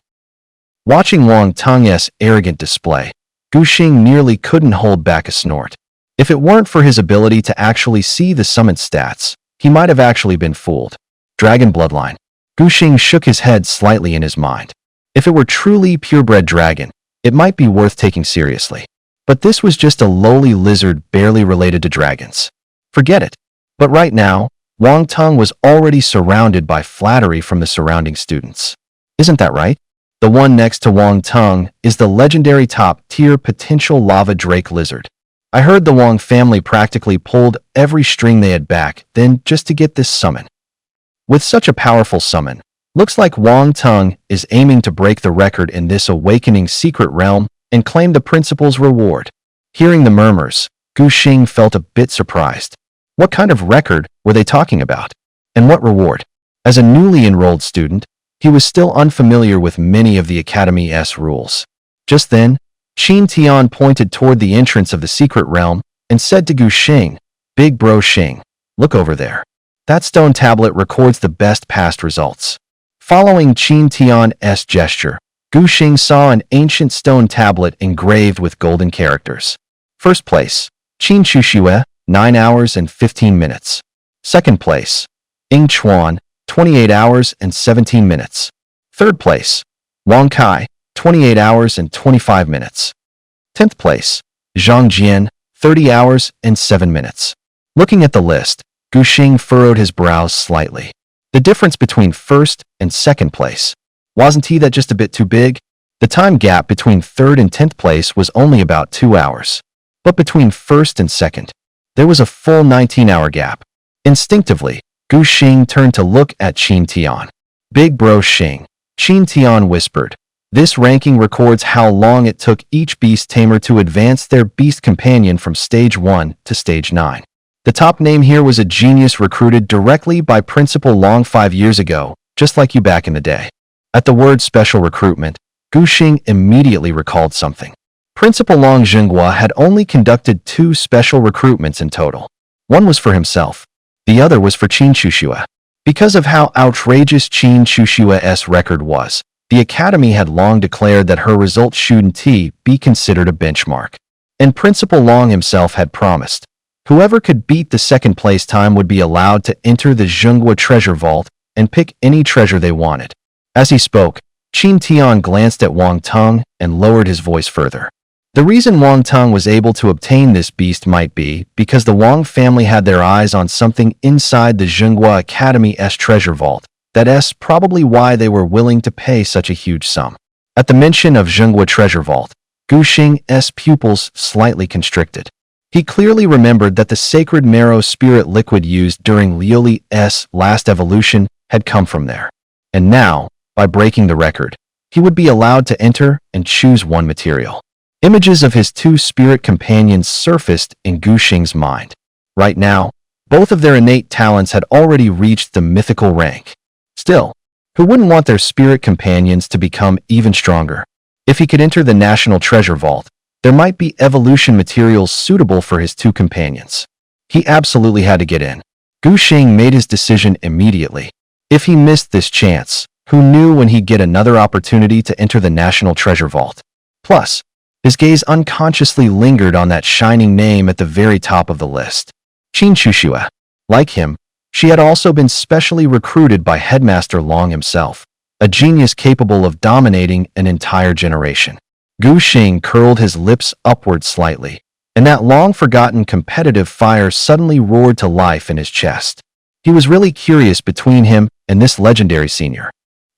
Watching Wang Tung's arrogant display, Gu Xing nearly couldn't hold back a snort. If it weren't for his ability to actually see the summon stats, he might have actually been fooled. Dragon Bloodline. Gu Xing shook his head slightly in his mind. If it were truly purebred dragon, it might be worth taking seriously. But this was just a lowly lizard barely related to dragons. Forget it. But right now, Wang Tung was already surrounded by flattery from the surrounding students. Isn't that right? The one next to Wang Tung is the legendary top-tier potential lava drake lizard. I heard the Wang family practically pulled every string they had back then just to get this summon. With such a powerful summon, looks like Wang Tung is aiming to break the record in this awakening secret realm and claim the principal's reward. Hearing the murmurs, Gu Xing felt a bit surprised. What kind of record were they talking about? And what reward? As a newly enrolled student, he was still unfamiliar with many of the Academy's rules. Just then, Qin Tian pointed toward the entrance of the secret realm and said to Gu Xing, "Big bro Xing, look over there. That stone tablet records the best past results." Following Qin Tian's gesture, Gu Xing saw an ancient stone tablet engraved with golden characters. First place, Qin Chuxue, 9 hours and 15 minutes. Second place, Ying Chuan, 28 hours and 17 minutes. Third place, Wang Kai, 28 hours and 25 minutes. 10th place, Zhang Jian, 30 hours and 7 minutes. Looking at the list, Gu Xing furrowed his brows slightly. The difference between first and second place. Wasn't he that just a bit too big? The time gap between third and 10th place was only about 2 hours. But between first and second, there was a full 19-hour gap. Instinctively, Gu Xing turned to look at Qin Tian. "Big bro Xing," Qin Tian whispered. "This ranking records how long it took each beast tamer to advance their beast companion from stage 1 to stage 9. The top name here was a genius recruited directly by Principal Long 5 years ago, just like you back in the day." At the word special recruitment, Gu Xing immediately recalled something. Principal Long Zhenghua had only conducted 2 special recruitments in total. One was for himself. The other was for Qin Chuxue. Because of how outrageous Qin Chuxue's record was, the Academy had long declared that her result shouldn't be considered a benchmark. And Principal Long himself had promised, whoever could beat the second place time would be allowed to enter the Zhenghua treasure vault and pick any treasure they wanted. As he spoke, Qin Tian glanced at Wang Tung and lowered his voice further. The reason Wang Tung was able to obtain this beast might be because the Wang family had their eyes on something inside the Zhenghua Academy's treasure vault. That's probably why they were willing to pay such a huge sum. At the mention of Zhenghua treasure vault, Gu Xing's pupils slightly constricted. He clearly remembered that the sacred marrow spirit liquid used during Liuli's last evolution had come from there. And now, by breaking the record, he would be allowed to enter and choose one material. Images of his 2 spirit companions surfaced in Gu Xing's mind. Right now, both of their innate talents had already reached the mythical rank. Still, who wouldn't want their spirit companions to become even stronger? If he could enter the National Treasure Vault, there might be evolution materials suitable for his 2 companions. He absolutely had to get in. Gu Xing made his decision immediately. If he missed this chance, Who knew when he'd get another opportunity to enter the National Treasure Vault? Plus, his gaze unconsciously lingered on that shining name at the very top of the list. Qin Shushua. Like him, she had also been specially recruited by Headmaster Long himself, a genius capable of dominating an entire generation. Gu Xing curled his lips upward slightly, and that long-forgotten competitive fire suddenly roared to life in his chest. He was really curious between him and this legendary senior.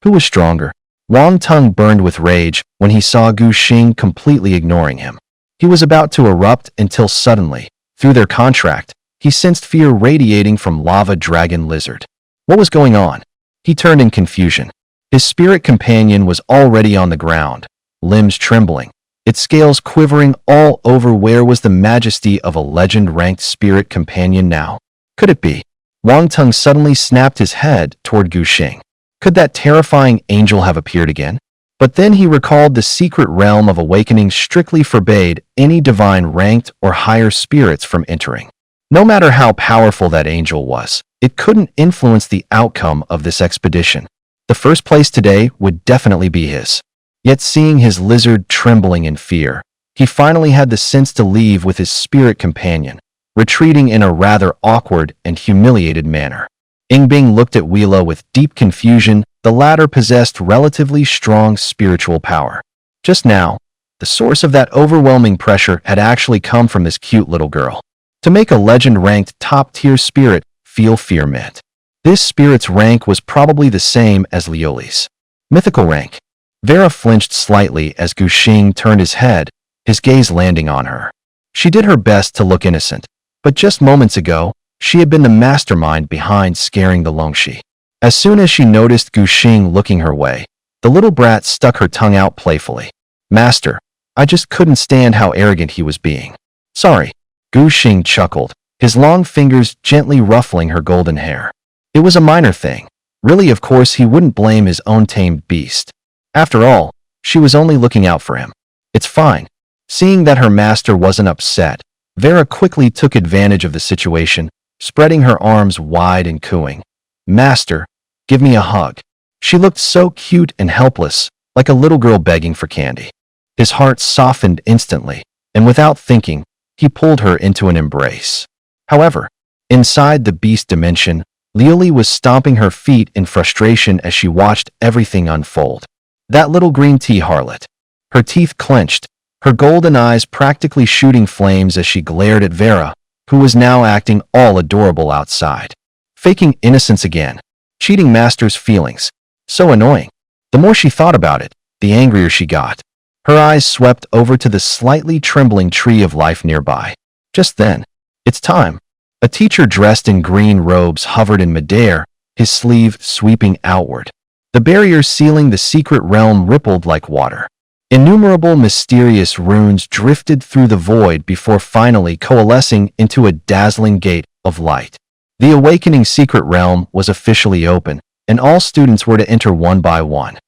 Who was stronger? Wang Tung burned with rage when he saw Gu Xing completely ignoring him. He was about to erupt until suddenly, through their contract, he sensed fear radiating from Lava Dragon Lizard. What was going on? He turned in confusion. His spirit companion was already on the ground, limbs trembling, its scales quivering all over. Where was the majesty of a legend-ranked spirit companion now? Could it be? Wang Tung suddenly snapped his head toward Gu Xing. Could that terrifying angel have appeared again? But then he recalled the secret realm of awakening strictly forbade any divine-ranked or higher spirits from entering. No matter how powerful that angel was, it couldn't influence the outcome of this expedition. The first place today would definitely be his. Yet seeing his lizard trembling in fear, he finally had the sense to leave with his spirit companion, retreating in a rather awkward and humiliated manner. Yingbing looked at Weilo with deep confusion. The latter possessed relatively strong spiritual power. Just now, the source of that overwhelming pressure had actually come from this cute little girl. To make a legend-ranked top-tier spirit feel fear meant. This spirit's rank was probably the same as Liuli's. Mythical rank. Vera flinched slightly as Gu Xing turned his head, his gaze landing on her. She did her best to look innocent, but just moments ago, she had been the mastermind behind scaring the Longxi. As soon as she noticed Gu Xing looking her way, the little brat stuck her tongue out playfully. Master, I just couldn't stand how arrogant he was being. Sorry. Gu Xing chuckled, his long fingers gently ruffling her golden hair. It was a minor thing. Really, of course, he wouldn't blame his own tamed beast. After all, she was only looking out for him. It's fine. Seeing that her master wasn't upset, Vera quickly took advantage of the situation, spreading her arms wide and cooing. Master, give me a hug. She looked so cute and helpless, like a little girl begging for candy. His heart softened instantly, and without thinking, he pulled her into an embrace. However, inside the beast dimension, Liuli was stomping her feet in frustration as she watched everything unfold. That little green tea harlot. Her teeth clenched, her golden eyes practically shooting flames as she glared at Vera, who was now acting all adorable outside. Faking innocence again. Cheating Master's feelings. So annoying. The more she thought about it, the angrier she got. Her eyes swept over to the slightly trembling tree of life nearby. Just then, it's time. A teacher dressed in green robes hovered in midair, his sleeve sweeping outward. The barrier sealing the secret realm rippled like water. Innumerable mysterious runes drifted through the void before finally coalescing into a dazzling gate of light. The awakening secret realm was officially open, and all students were to enter one by one.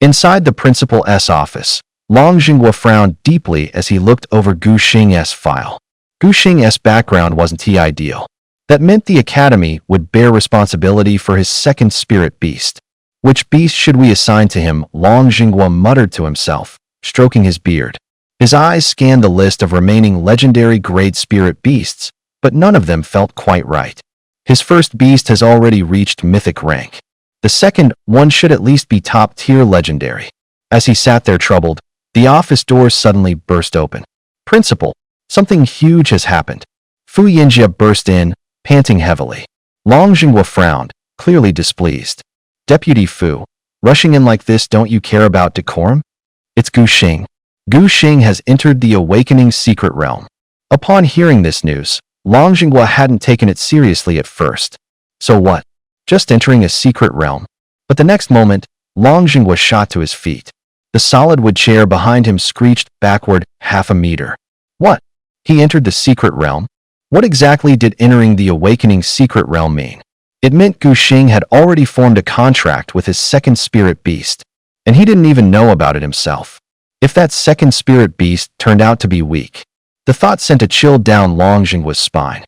Inside the principal's office, Long Jinghua frowned deeply as he looked over Gu Xing's file. Gu Xing's background wasn't ideal. That meant the academy would bear responsibility for his second spirit beast. Which beast should we assign to him? Long Jinghua muttered to himself, stroking his beard. His eyes scanned the list of remaining legendary grade spirit beasts, but none of them felt quite right. His first beast has already reached mythic rank. The second one should at least be top-tier legendary. As he sat there troubled, the office door suddenly burst open. Principal, something huge has happened. Fu Yinjia burst in, panting heavily. Long Jinghua frowned, clearly displeased. Deputy Fu, rushing in like this, don't you care about decorum? It's Gu Xing. Gu Xing has entered the awakening secret realm. Upon hearing this news, Long Jinghua hadn't taken it seriously at first. So what? Just entering a secret realm? But the next moment, Long Jinghua shot to his feet. The solid wood chair behind him screeched backward half a meter. What? He entered the secret realm? What exactly did entering the awakening secret realm mean? It meant Gu Xing had already formed a contract with his second spirit beast, and he didn't even know about it himself. If that second spirit beast turned out to be weak, the thought sent a chill down Long Jinghua's spine.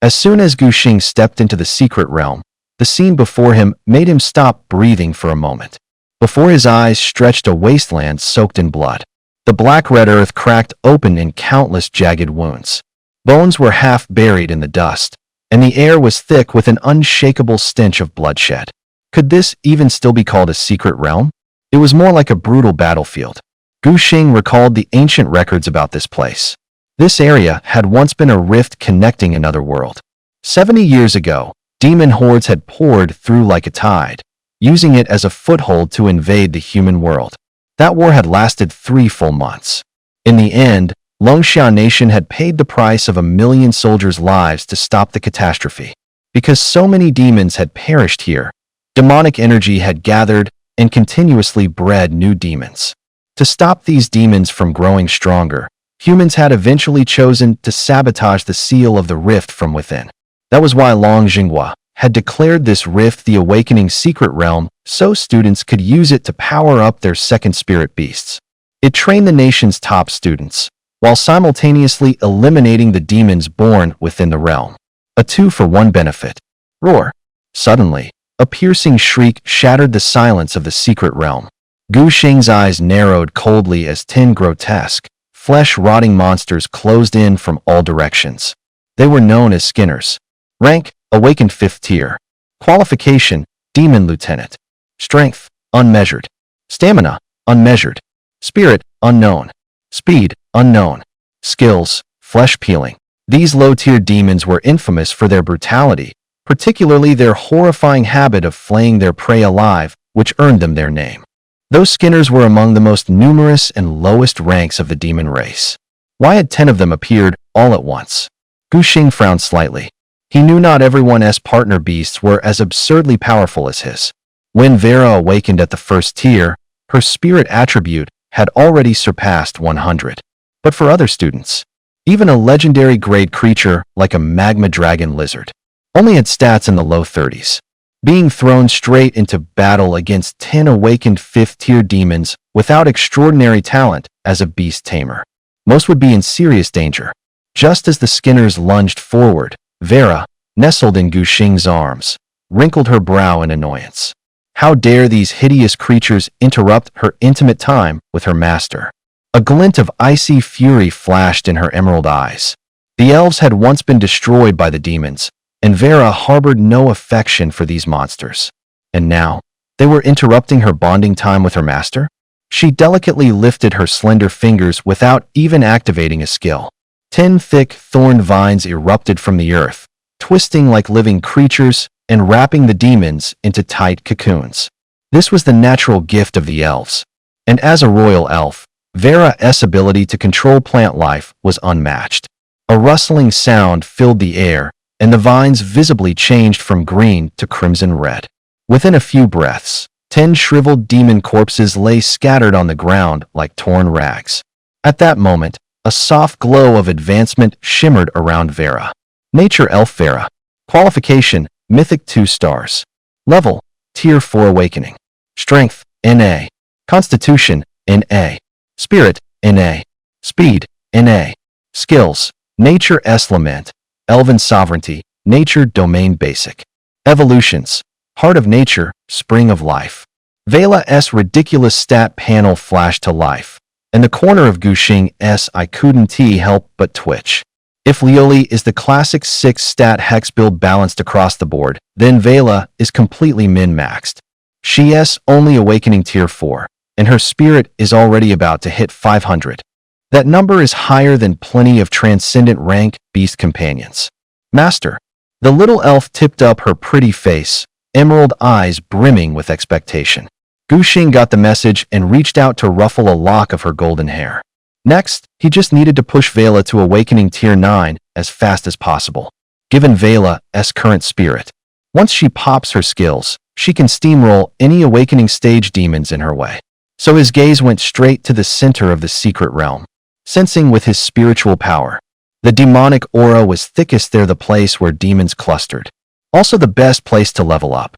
As soon as Gu Xing stepped into the secret realm, The scene before him made him stop breathing for a moment. Before his eyes stretched a wasteland soaked in blood. The black-red earth cracked open in countless jagged wounds. Bones were half buried in the dust, and the air was thick with an unshakable stench of bloodshed. Could this even still be called a secret realm? It was more like a brutal battlefield. Gu Xing recalled the ancient records about this place. This area had once been a rift connecting another world. 70 years ago, demon hordes had poured through like a tide, using it as a foothold to invade the human world. That war had lasted 3 full months. In the end, Longxia Nation had paid the price of 1 million soldiers' lives to stop the catastrophe. Because so many demons had perished here, demonic energy had gathered and continuously bred new demons. To stop these demons from growing stronger, humans had eventually chosen to sabotage the seal of the rift from within. That was why Long Jinghua had declared this rift the Awakening Secret Realm so students could use it to power up their second spirit beasts. It trained the nation's top students, while simultaneously eliminating the demons born within the realm. A 2-for-1 benefit. Roar. Suddenly, a piercing shriek shattered the silence of the secret realm. Gu Xing's eyes narrowed coldly as 10 grotesque, flesh-rotting monsters closed in from all directions. They were known as Skinners. Rank, Awakened 5th tier. Qualification, Demon Lieutenant. Strength, unmeasured. Stamina, unmeasured. Spirit, unknown. Speed, unknown. Skills, flesh-peeling. These low-tier demons were infamous for their brutality, particularly their horrifying habit of flaying their prey alive, which earned them their name. Those Skinners were among the most numerous and lowest ranks of the demon race. Why had 10 of them appeared all at once? Gu Xing frowned slightly. He knew not everyone's partner beasts were as absurdly powerful as his. When Vera awakened at the 1st tier, her spirit attribute had already surpassed 100. But for other students, even a legendary grade creature like a magma dragon lizard only had stats in the low 30s. Being thrown straight into battle against 10 awakened 5th tier demons without extraordinary talent as a beast tamer. Most would be in serious danger. Just as the Skinners lunged forward, Vera, nestled in Gu Xing's arms, wrinkled her brow in annoyance. How dare these hideous creatures interrupt her intimate time with her master? A glint of icy fury flashed in her emerald eyes. The elves had once been destroyed by the demons, and Vera harbored no affection for these monsters. And now, they were interrupting her bonding time with her master? She delicately lifted her slender fingers without even activating a skill. 10 thick, thorned vines erupted from the earth, twisting like living creatures and wrapping the demons into tight cocoons. This was the natural gift of the elves. And as a royal elf, Vera's ability to control plant life was unmatched. A rustling sound filled the air, and the vines visibly changed from green to crimson red. Within a few breaths, 10 shriveled demon corpses lay scattered on the ground like torn rags. At that moment, a soft glow of advancement shimmered around Vera. Nature Elf Vera. Qualification, Mythic 2 stars. Level, Tier 4 Awakening. Strength, NA. Constitution, NA. Spirit, NA. Speed, NA. Skills, Nature S Lament. Elven Sovereignty, Nature Domain Basic. Evolutions, Heart of Nature, Spring of Life. Vela's ridiculous stat panel flashed to life, and the corner of Gu Xing's I couldn't help but twitch. If Lioli is the classic 6 stat hex build balanced across the board, then Vela is completely min-maxed. She's only awakening tier 4, and her spirit is already about to hit 500. That number is higher than plenty of transcendent rank beast companions. Master. The little elf tipped up her pretty face, emerald eyes brimming with expectation. Gu Xing got the message and reached out to ruffle a lock of her golden hair. Next, he just needed to push Vela to awakening tier 9 as fast as possible. Given Vela's current spirit, once she pops her skills, she can steamroll any awakening stage demons in her way. So his gaze went straight to the center of the secret realm. Sensing with his spiritual power, the demonic aura was thickest there, the place where demons clustered. Also the best place to level up.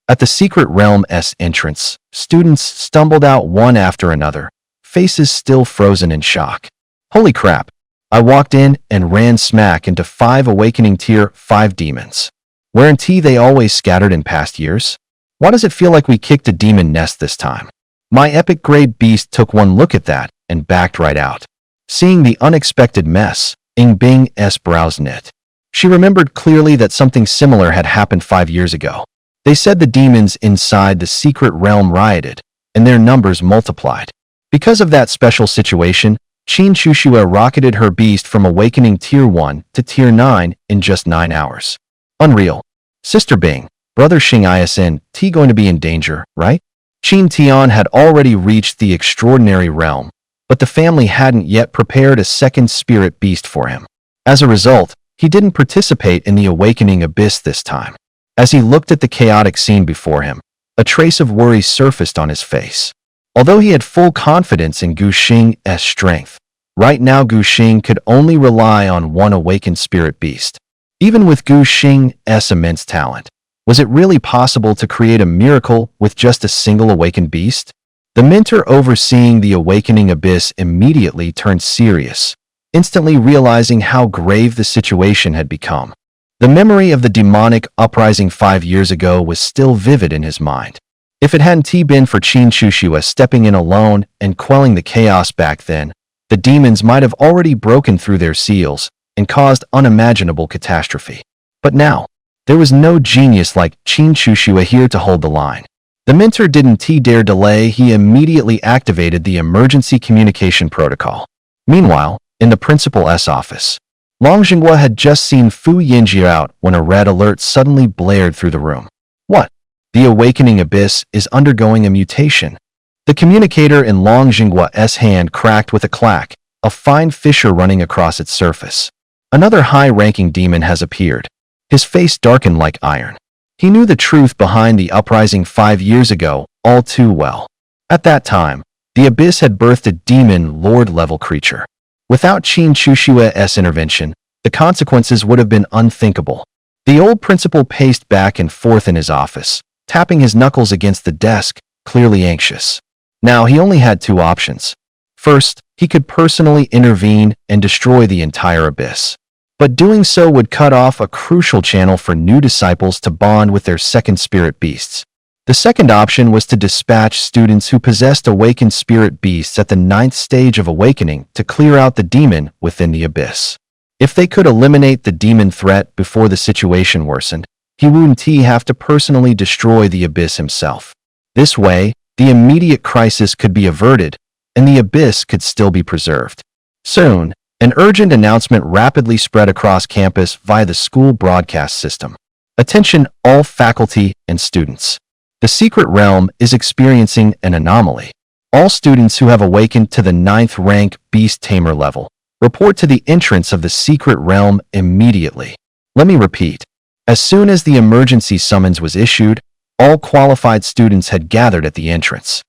At the secret realm's entrance, students stumbled out one after another, faces still frozen in shock. Holy crap! I walked in and ran smack into 5 awakening tier 5 demons. Weren't they always scattered in past years? Why does it feel like we kicked a demon nest this time? My epic grade beast took one look at that and backed right out. Seeing the unexpected mess, Ing Bing's brows knit. She remembered clearly that something similar had happened 5 years ago. They said the demons inside the secret realm rioted, and their numbers multiplied. Because of that special situation, Qin Shushua rocketed her beast from awakening Tier 1 to Tier 9 in just 9 hours. Unreal. Sister Bing, brother Xing Isin, going to be in danger, right? Qin Tian had already reached the extraordinary realm, but the family hadn't yet prepared a second spirit beast for him. As a result, he didn't participate in the awakening abyss this time. As he looked at the chaotic scene before him, a trace of worry surfaced on his face. Although he had full confidence in Gu Xing's strength, right now Gu Xing could only rely on one awakened spirit beast. Even with Gu Xing's immense talent, was it really possible to create a miracle with just a single awakened beast? The mentor overseeing the awakening abyss immediately turned serious, instantly realizing how grave the situation had become. The memory of the demonic uprising 5 years ago was still vivid in his mind. If it hadn't been for Qin Shushua stepping in alone and quelling the chaos back then, the demons might have already broken through their seals and caused unimaginable catastrophe. But now, there was no genius like Qin Shushua here to hold the line. The mentor didn't dare delay, he immediately activated the emergency communication protocol. Meanwhile, in the principal's office, Long Jinghua had just seen Fu Yinji out when a red alert suddenly blared through the room. What? The awakening abyss is undergoing a mutation. The communicator in Long Jinghua's hand cracked with a clack, a fine fissure running across its surface. Another high-ranking demon has appeared. His face darkened like iron. He knew the truth behind the uprising 5 years ago all too well. At that time, the abyss had birthed a demon lord-level creature. Without Qin Shushua's intervention, the consequences would have been unthinkable. The old principal paced back and forth in his office, tapping his knuckles against the desk, clearly anxious. Now he only had 2 options. First, he could personally intervene and destroy the entire abyss. But doing so would cut off a crucial channel for new disciples to bond with their second spirit beasts. The second option was to dispatch students who possessed awakened spirit beasts at the 9th stage of awakening to clear out the demon within the abyss. If they could eliminate the demon threat before the situation worsened, he wouldn't have to personally destroy the abyss himself. This way, the immediate crisis could be averted, and the abyss could still be preserved. Soon, an urgent announcement rapidly spread across campus via the school broadcast system. Attention all faculty and students. The secret realm is experiencing an anomaly. All students who have awakened to the 9th rank beast tamer level report to the entrance of the secret realm immediately. Let me repeat. As soon as the emergency summons was issued, all qualified students had gathered at the entrance.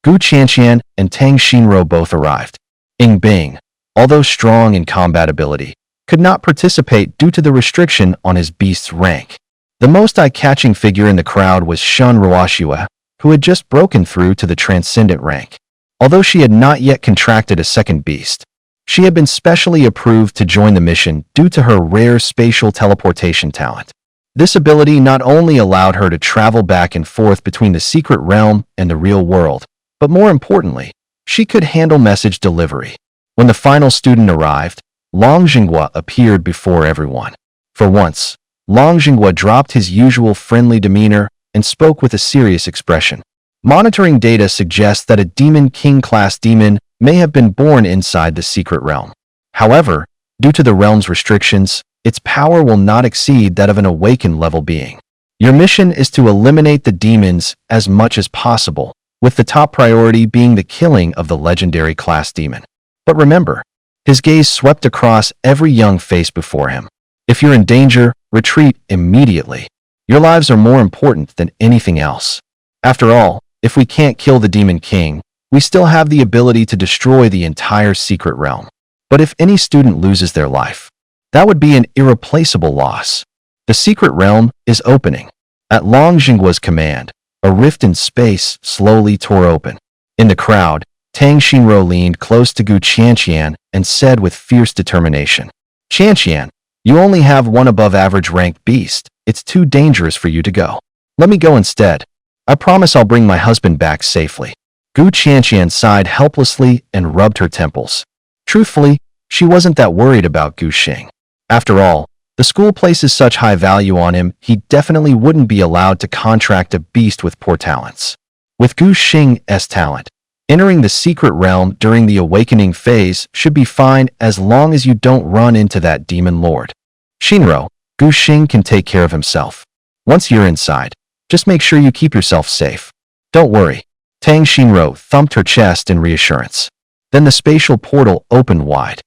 Gu Qianqian and Tang Xinro both arrived. Ing Bing, although strong in combat ability, could not participate due to the restriction on his beast's rank. The most eye-catching figure in the crowd was Shun Ruoxue, who had just broken through to the transcendent rank. Although she had not yet contracted a second beast, she had been specially approved to join the mission due to her rare spatial teleportation talent. This ability not only allowed her to travel back and forth between the secret realm and the real world, but more importantly, she could handle message delivery. When the final student arrived, Long Jinghua appeared before everyone. For once, Long Jinghua dropped his usual friendly demeanor and spoke with a serious expression. Monitoring data suggests that a Demon King-class demon may have been born inside the secret realm. However, due to the realm's restrictions, its power will not exceed that of an awakened level being. Your mission is to eliminate the demons as much as possible, with the top priority being the killing of the legendary class demon. But remember, his gaze swept across every young face before him. If you're in danger, retreat immediately. Your lives are more important than anything else. After all, if we can't kill the Demon King, we still have the ability to destroy the entire secret realm. But if any student loses their life, that would be an irreplaceable loss. The secret realm is opening. At Long Jinghua's command, a rift in space slowly tore open. In the crowd, Tang Xinro leaned close to Gu Qianqian and said with fierce determination, "Qianqian, you only have one above-average ranked beast, It's too dangerous for you to go. Let me go instead. I promise I'll bring my husband back safely." Gu Qianqian sighed helplessly and rubbed her temples. Truthfully, she wasn't that worried about Gu Xing. After all, the school places such high value on him, he definitely wouldn't be allowed to contract a beast with poor talents. With Gu Xing's talent, entering the secret realm during the awakening phase should be fine as long as you don't run into that demon lord. Shinro, Gu Xing can take care of himself. Once you're inside, just make sure you keep yourself safe. Don't worry. Tang Shinro thumped her chest in reassurance. Then the spatial portal opened wide.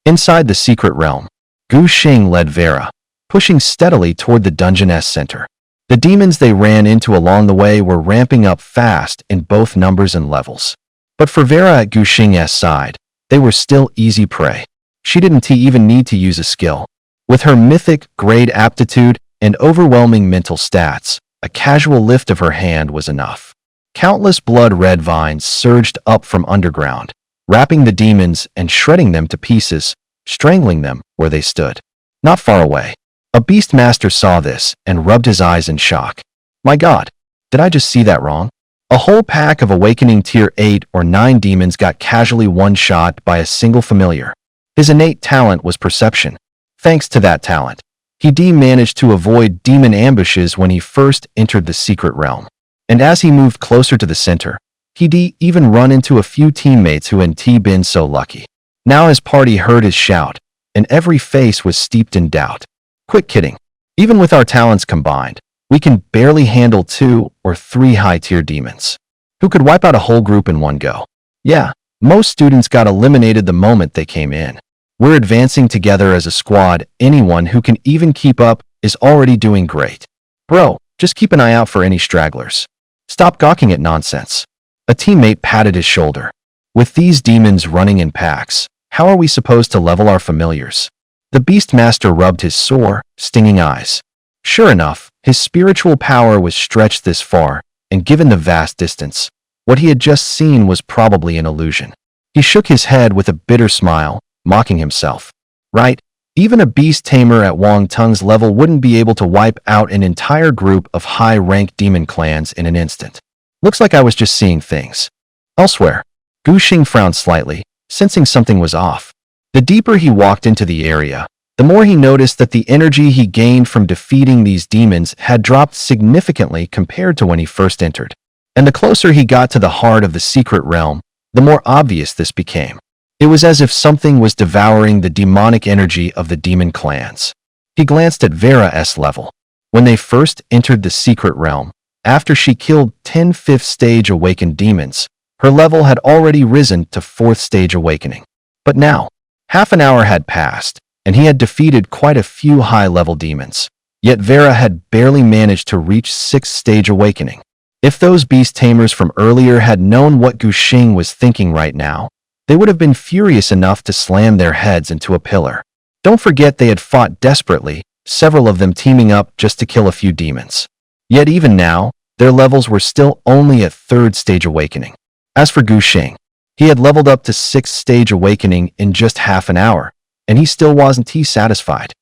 Inside the secret realm, Gu Xing led Vera, pushing steadily toward the dungeon's center. The demons they ran into along the way were ramping up fast in both numbers and levels. But for Vera at Gu Xing's side, they were still easy prey. She didn't even need to use a skill. With her mythic grade aptitude and overwhelming mental stats, a casual lift of her hand was enough. Countless blood-red vines surged up from underground, wrapping the demons and shredding them to pieces, strangling them where they stood. Not far away, a beastmaster saw this and rubbed his eyes in shock. My god, did I just see that wrong? A whole pack of awakening tier 8 or 9 demons got casually one-shot by a single familiar. His innate talent was perception. Thanks to that talent, he managed to avoid demon ambushes when he first entered the secret realm. And as he moved closer to the center, he even run into a few teammates who hadn't been so lucky. Now his party heard his shout, and every face was steeped in doubt. Quit kidding. Even with our talents combined, we can barely handle 2 or 3 high-tier demons. Who could wipe out a whole group in one go? Yeah, most students got eliminated the moment they came in. We're advancing together as a squad. Anyone who can even keep up is already doing great. Bro, just keep an eye out for any stragglers. Stop gawking at nonsense. A teammate patted his shoulder. With these demons running in packs, how are we supposed to level our familiars? The Beastmaster rubbed his sore, stinging eyes. Sure enough, his spiritual power was stretched this far, and given the vast distance, what he had just seen was probably an illusion. He shook his head with a bitter smile, mocking himself. Right, even a beast tamer at Wang Tung's level wouldn't be able to wipe out an entire group of high-ranked demon clans in an instant. Looks like I was just seeing things. Elsewhere, Gu Xing frowned slightly, sensing something was off. The deeper he walked into the area, the more he noticed that the energy he gained from defeating these demons had dropped significantly compared to when he first entered. And the closer he got to the heart of the secret realm, the more obvious this became. It was as if something was devouring the demonic energy of the demon clans. He glanced at Vera's level. When they first entered the secret realm, after she killed 10 5th stage awakened demons, her level had already risen to 4th stage awakening. But now, half an hour had passed, and he had defeated quite a few high-level demons. Yet Vera had barely managed to reach 6th stage awakening. If those beast tamers from earlier had known what Gu Xing was thinking right now, they would have been furious enough to slam their heads into a pillar. Don't forget they had fought desperately, several of them teaming up just to kill a few demons. Yet even now, their levels were still only at 3rd stage awakening. As for Gu Xing, he had leveled up to 6th stage awakening in just half an hour, and he still wasn't satisfied.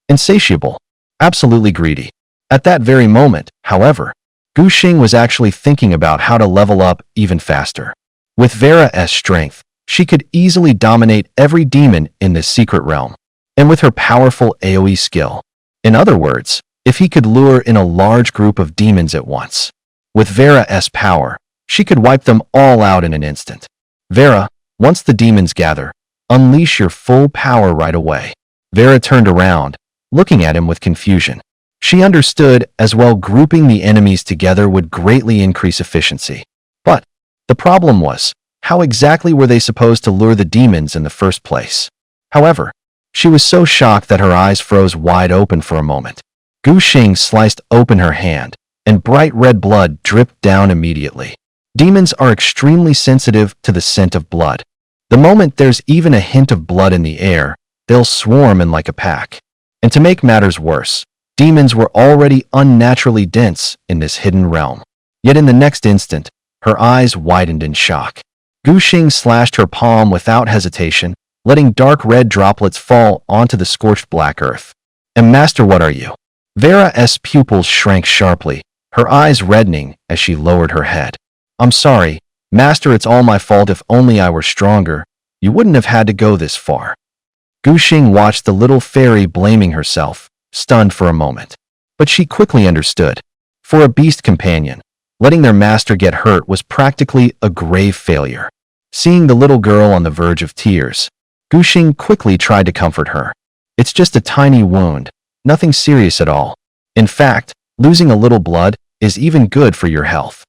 Insatiable. Absolutely greedy. At that very moment, however, Gu Xing was actually thinking about how to level up even faster. With Vera's strength, she could easily dominate every demon in this secret realm, and with her powerful AoE skill. In other words, if he could lure in a large group of demons at once. With Vera's power, she could wipe them all out in an instant. Vera, once the demons gather, unleash your full power right away. Vera turned around, looking at him with confusion. She understood as well grouping the enemies together would greatly increase efficiency. But the problem was, how exactly were they supposed to lure the demons in the first place? However, she was so shocked that her eyes froze wide open for a moment. Gu Xing sliced open her hand, and bright red blood dripped down immediately. Demons are extremely sensitive to the scent of blood. The moment there's even a hint of blood in the air, they'll swarm in like a pack. And to make matters worse, demons were already unnaturally dense in this hidden realm. Yet in the next instant, her eyes widened in shock. Gu Xing slashed her palm without hesitation, letting dark red droplets fall onto the scorched black earth. And Master, what are you? Vera's pupils shrank sharply, her eyes reddening as she lowered her head. I'm sorry, Master, it's all my fault. If only I were stronger, you wouldn't have had to go this far. Guxing watched the little fairy blaming herself, stunned for a moment. But she quickly understood. For a beast companion, letting their master get hurt was practically a grave failure. Seeing the little girl on the verge of tears, Guxing quickly tried to comfort her. It's just a tiny wound, nothing serious at all. In fact, losing a little blood is even good for your health.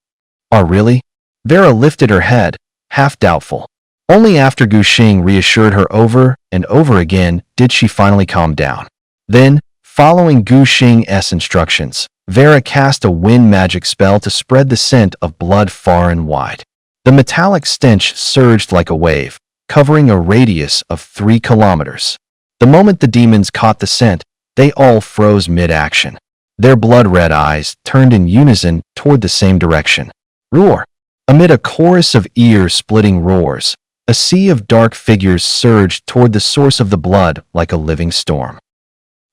Oh, really? Vera lifted her head, half doubtful. Only after Guxing reassured her over and over again did she finally calm down. Then, following Guxing's instructions, Vera cast a wind magic spell to spread the scent of blood far and wide. The metallic stench surged like a wave, covering a radius of 3 kilometers. The moment the demons caught the scent, they all froze mid-action. Their blood-red eyes turned in unison toward the same direction. Roar! Amid a chorus of ear-splitting roars, a sea of dark figures surged toward the source of the blood like a living storm.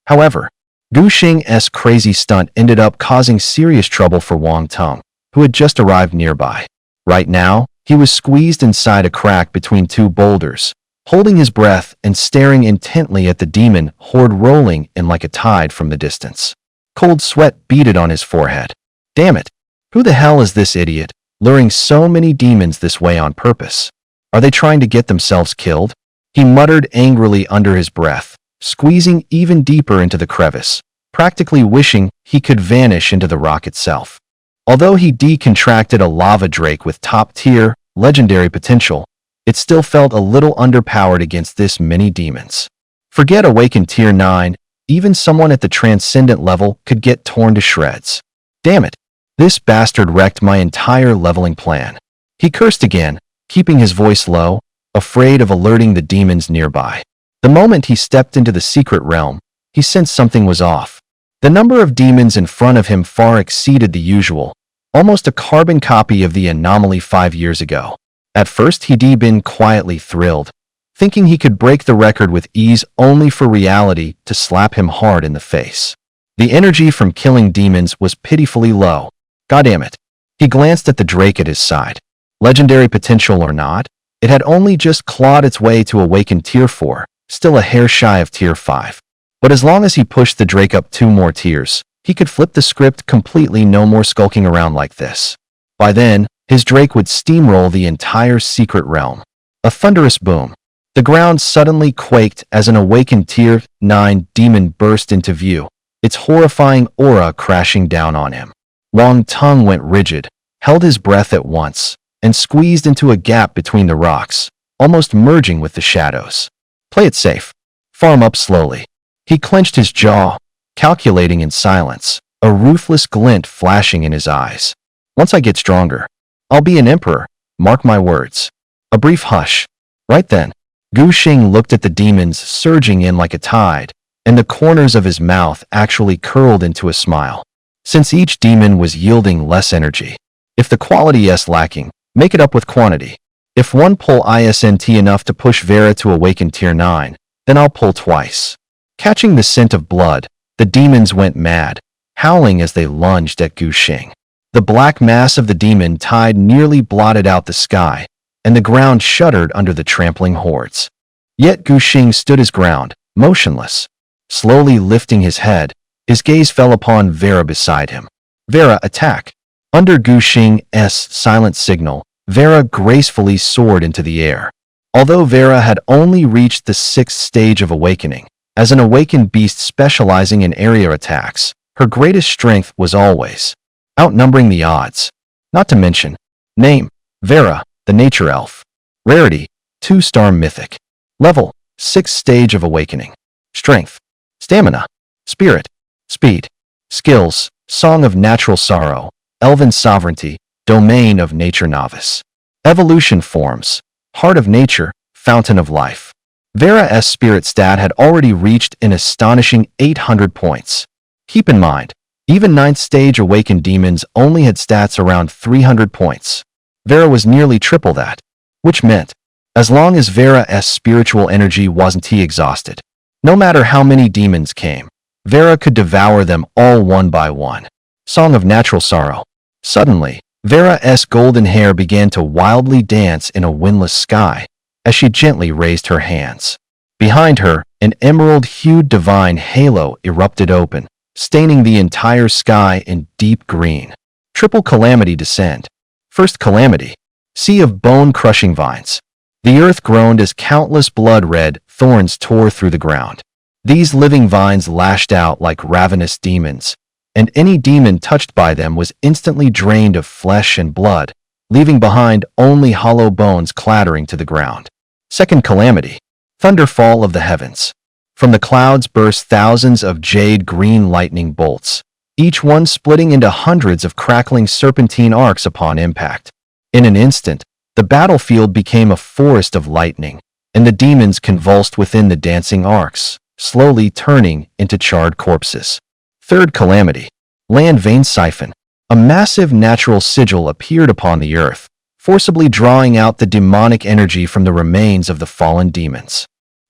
However, Guxing's crazy stunt ended up causing serious trouble for Wang Teng, who had just arrived nearby. Right now, he was squeezed inside a crack between 2 boulders, holding his breath and staring intently at the demon horde rolling in like a tide from the distance. Cold sweat beaded on his forehead. Damn it! Who the hell is this idiot, luring so many demons this way on purpose? Are they trying to get themselves killed? He muttered angrily under his breath, squeezing even deeper into the crevice, practically wishing he could vanish into the rock itself. Although he decontracted a lava drake with top-tier, legendary potential, it still felt a little underpowered against this many demons. Forget Awakened Tier 9, even someone at the Transcendent level could get torn to shreds. Damn it! This bastard wrecked my entire leveling plan. He cursed again, keeping his voice low, afraid of alerting the demons nearby. The moment he stepped into the secret realm, he sensed something was off. The number of demons in front of him far exceeded the usual, almost a carbon copy of the anomaly 5 years ago. At first he'd been quietly thrilled, thinking he could break the record with ease only for reality to slap him hard in the face. The energy from killing demons was pitifully low. Goddamn it. He glanced at the drake at his side. Legendary potential or not, it had only just clawed its way to Awakened Tier 4, still a hair shy of Tier 5. But as long as he pushed the drake up 2 more tiers, he could flip the script completely. No more skulking around like this. By then, his drake would steamroll the entire secret realm. A thunderous boom. The ground suddenly quaked as an Awakened Tier 9 demon burst into view, its horrifying aura crashing down on him. Wang Teng went rigid, held his breath at once, and squeezed into a gap between the rocks, almost merging with the shadows. Play it safe. Farm up slowly. He clenched his jaw, calculating in silence, a ruthless glint flashing in his eyes. Once I get stronger, I'll be an emperor, mark my words. A brief hush. Right then, Guxing looked at the demons surging in like a tide, and the corners of his mouth actually curled into a smile. Since each demon was yielding less energy. If the quality is lacking, make it up with quantity. If one pull isn't enough to push Vera to Awakened Tier 9, then I'll pull twice. Catching the scent of blood, the demons went mad, howling as they lunged at Guxing. The black mass of the demon tide nearly blotted out the sky, and the ground shuddered under the trampling hordes. Yet Guxing stood his ground, motionless. Slowly lifting his head, his gaze fell upon Vera beside him. Vera, attack! Under Guxing's silent signal, Vera gracefully soared into the air. Although Vera had only reached the 6th stage of awakening, as an awakened beast specializing in area attacks, her greatest strength was always outnumbering the odds. Not to mention, name, Vera, the nature elf. Rarity, 2-star mythic. Level, 6th stage of awakening. Strength, stamina, spirit, speed. Skills, Song of Natural Sorrow, Elven Sovereignty, Domain of Nature Novice. Evolution forms, Heart of Nature, Fountain of Life. Vera's spirit stat had already reached an astonishing 800 points. Keep in mind, even 9th stage awakened demons only had stats around 300 points. Vera was nearly triple that, which meant, as long as Vera's spiritual energy wasn't exhausted, no matter how many demons came, Vera could devour them all one by one. Song of Natural Sorrow. Suddenly, Vera's golden hair began to wildly dance in a windless sky as she gently raised her hands. Behind her, an emerald-hued divine halo erupted open, staining the entire sky in deep green. Triple calamity descend. First calamity. Sea of bone-crushing vines. The earth groaned as countless blood-red thorns tore through the ground. These living vines lashed out like ravenous demons, and any demon touched by them was instantly drained of flesh and blood, leaving behind only hollow bones clattering to the ground. Second calamity. Thunderfall of the heavens. From the clouds burst thousands of jade-green lightning bolts, each one splitting into hundreds of crackling serpentine arcs upon impact. In an instant, the battlefield became a forest of lightning, and the demons convulsed within the dancing arcs, slowly turning into charred corpses. Third calamity. Land vein siphon. A massive natural sigil appeared upon the earth, forcibly drawing out the demonic energy from the remains of the fallen demons.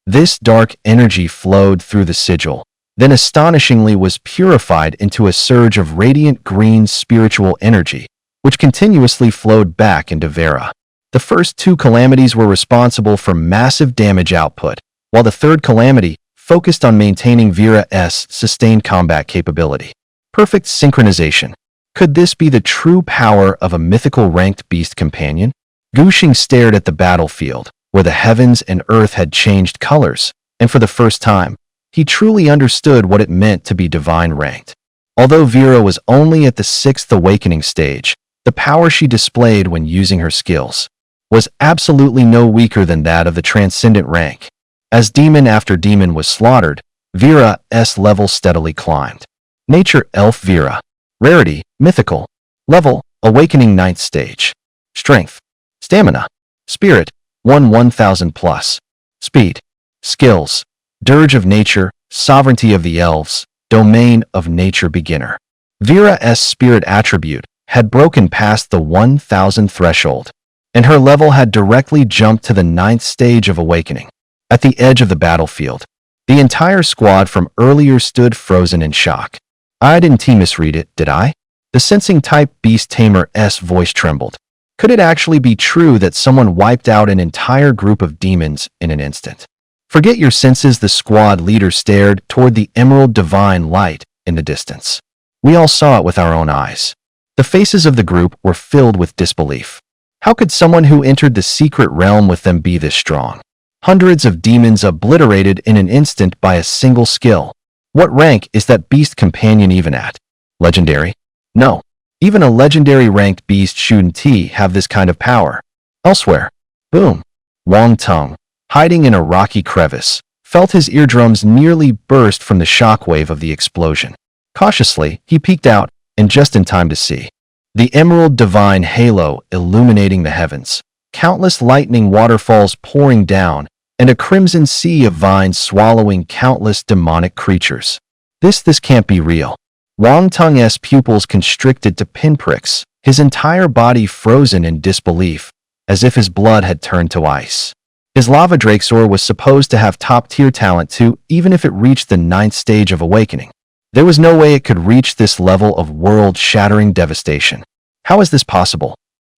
This dark energy flowed through the sigil, then astonishingly was purified into a surge of radiant green spiritual energy, which continuously flowed back into Vera. The first two calamities were responsible for massive damage output, while the third calamity focused on maintaining Vera's sustained combat capability. Perfect synchronization. Could this be the true power of a mythical ranked beast companion? Gushing stared at the battlefield, where the heavens and earth had changed colors, and for the first time, he truly understood what it meant to be divine ranked. Although Vera was only at the 6th awakening stage, the power she displayed when using her skills was absolutely no weaker than that of the transcendent rank. As demon after demon was slaughtered, Vera's level steadily climbed. Nature Elf Vera. Rarity, mythical. Level, awakening 9th stage. Strength, stamina. Spirit, 1000 plus. Speed. Skills, Dirge of Nature, Sovereignty of the Elves, Domain of Nature Beginner. Vera's spirit attribute had broken past the 1000 threshold, and her level had directly jumped to the 9th stage of awakening. At the edge of the battlefield, the entire squad from earlier stood frozen in shock. I didn't misread it, did I? The sensing-type beast tamer's voice trembled. Could it actually be true that someone wiped out an entire group of demons in an instant? Forget your senses, the squad leader stared toward the emerald divine light in the distance. We all saw it with our own eyes. The faces of the group were filled with disbelief. How could someone who entered the secret realm with them be this strong? Hundreds of demons obliterated in an instant by a single skill. What rank is that beast companion even at? Legendary? No. Even a legendary ranked beast shouldn't have this kind of power. Elsewhere. Boom. Wang Tung, hiding in a rocky crevice, felt his eardrums nearly burst from the shockwave of the explosion. Cautiously, he peeked out, and just in time to see the emerald divine halo illuminating the heavens, countless lightning waterfalls pouring down, and a crimson sea of vines swallowing countless demonic creatures. This can't be real. Wang Tung's pupils constricted to pinpricks, his entire body frozen in disbelief, as if his blood had turned to ice. His lava Drakesor was supposed to have top-tier talent too, even if it reached the 9th stage of awakening. There was no way it could reach this level of world-shattering devastation. How is this possible?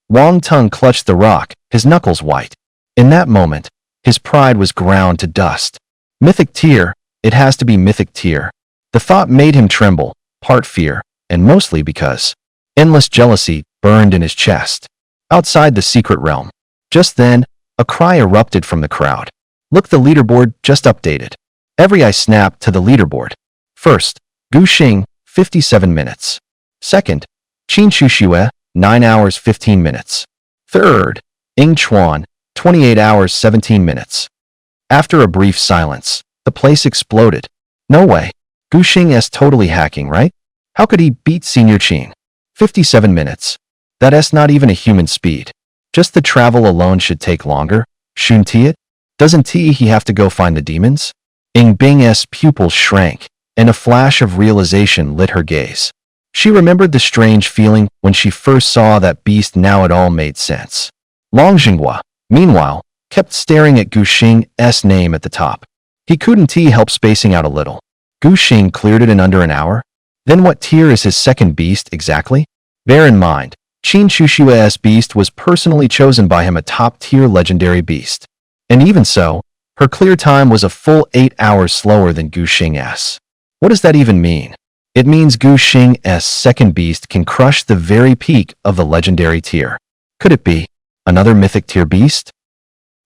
Wang Tung clutched the rock, his knuckles white. In that moment, his pride was ground to dust. Mythic tier, it has to be mythic tier. The thought made him tremble, part fear, and mostly because endless jealousy burned in his chest. Outside the secret realm. Just then, a cry erupted from the crowd. Look, the leaderboard just updated. Every eye snapped to the leaderboard. First, Gu Xing, 57 minutes. Second, Qin Shuxue, 9 hours 15 minutes. Third, Ying Chuan, 28 hours 17 minutes. After a brief silence, the place exploded. No way. Gu Xing totally hacking, right? How could he beat Senior Qin? 57 minutes. That's not even a human speed. Just the travel alone should take longer, shouldn't it? Doesn't he have to go find the demons? Ying Bing's pupils shrank, and a flash of realization lit her gaze. She remembered the strange feeling when she first saw that beast. Now it all made sense. Long Jinghua, meanwhile, kept staring at Gu Xing's name at the top. He couldn't help spacing out a little. Gu Xing cleared it in under an hour? Then what tier is his second beast exactly? Bear in mind, Qin Shushua's beast was personally chosen by him a top-tier legendary beast. And even so, her clear time was a full 8 hours slower than Gu Xing's. What does that even mean? It means Gu Xing's second beast can crush the very peak of the legendary tier. Could it be another mythic tier beast?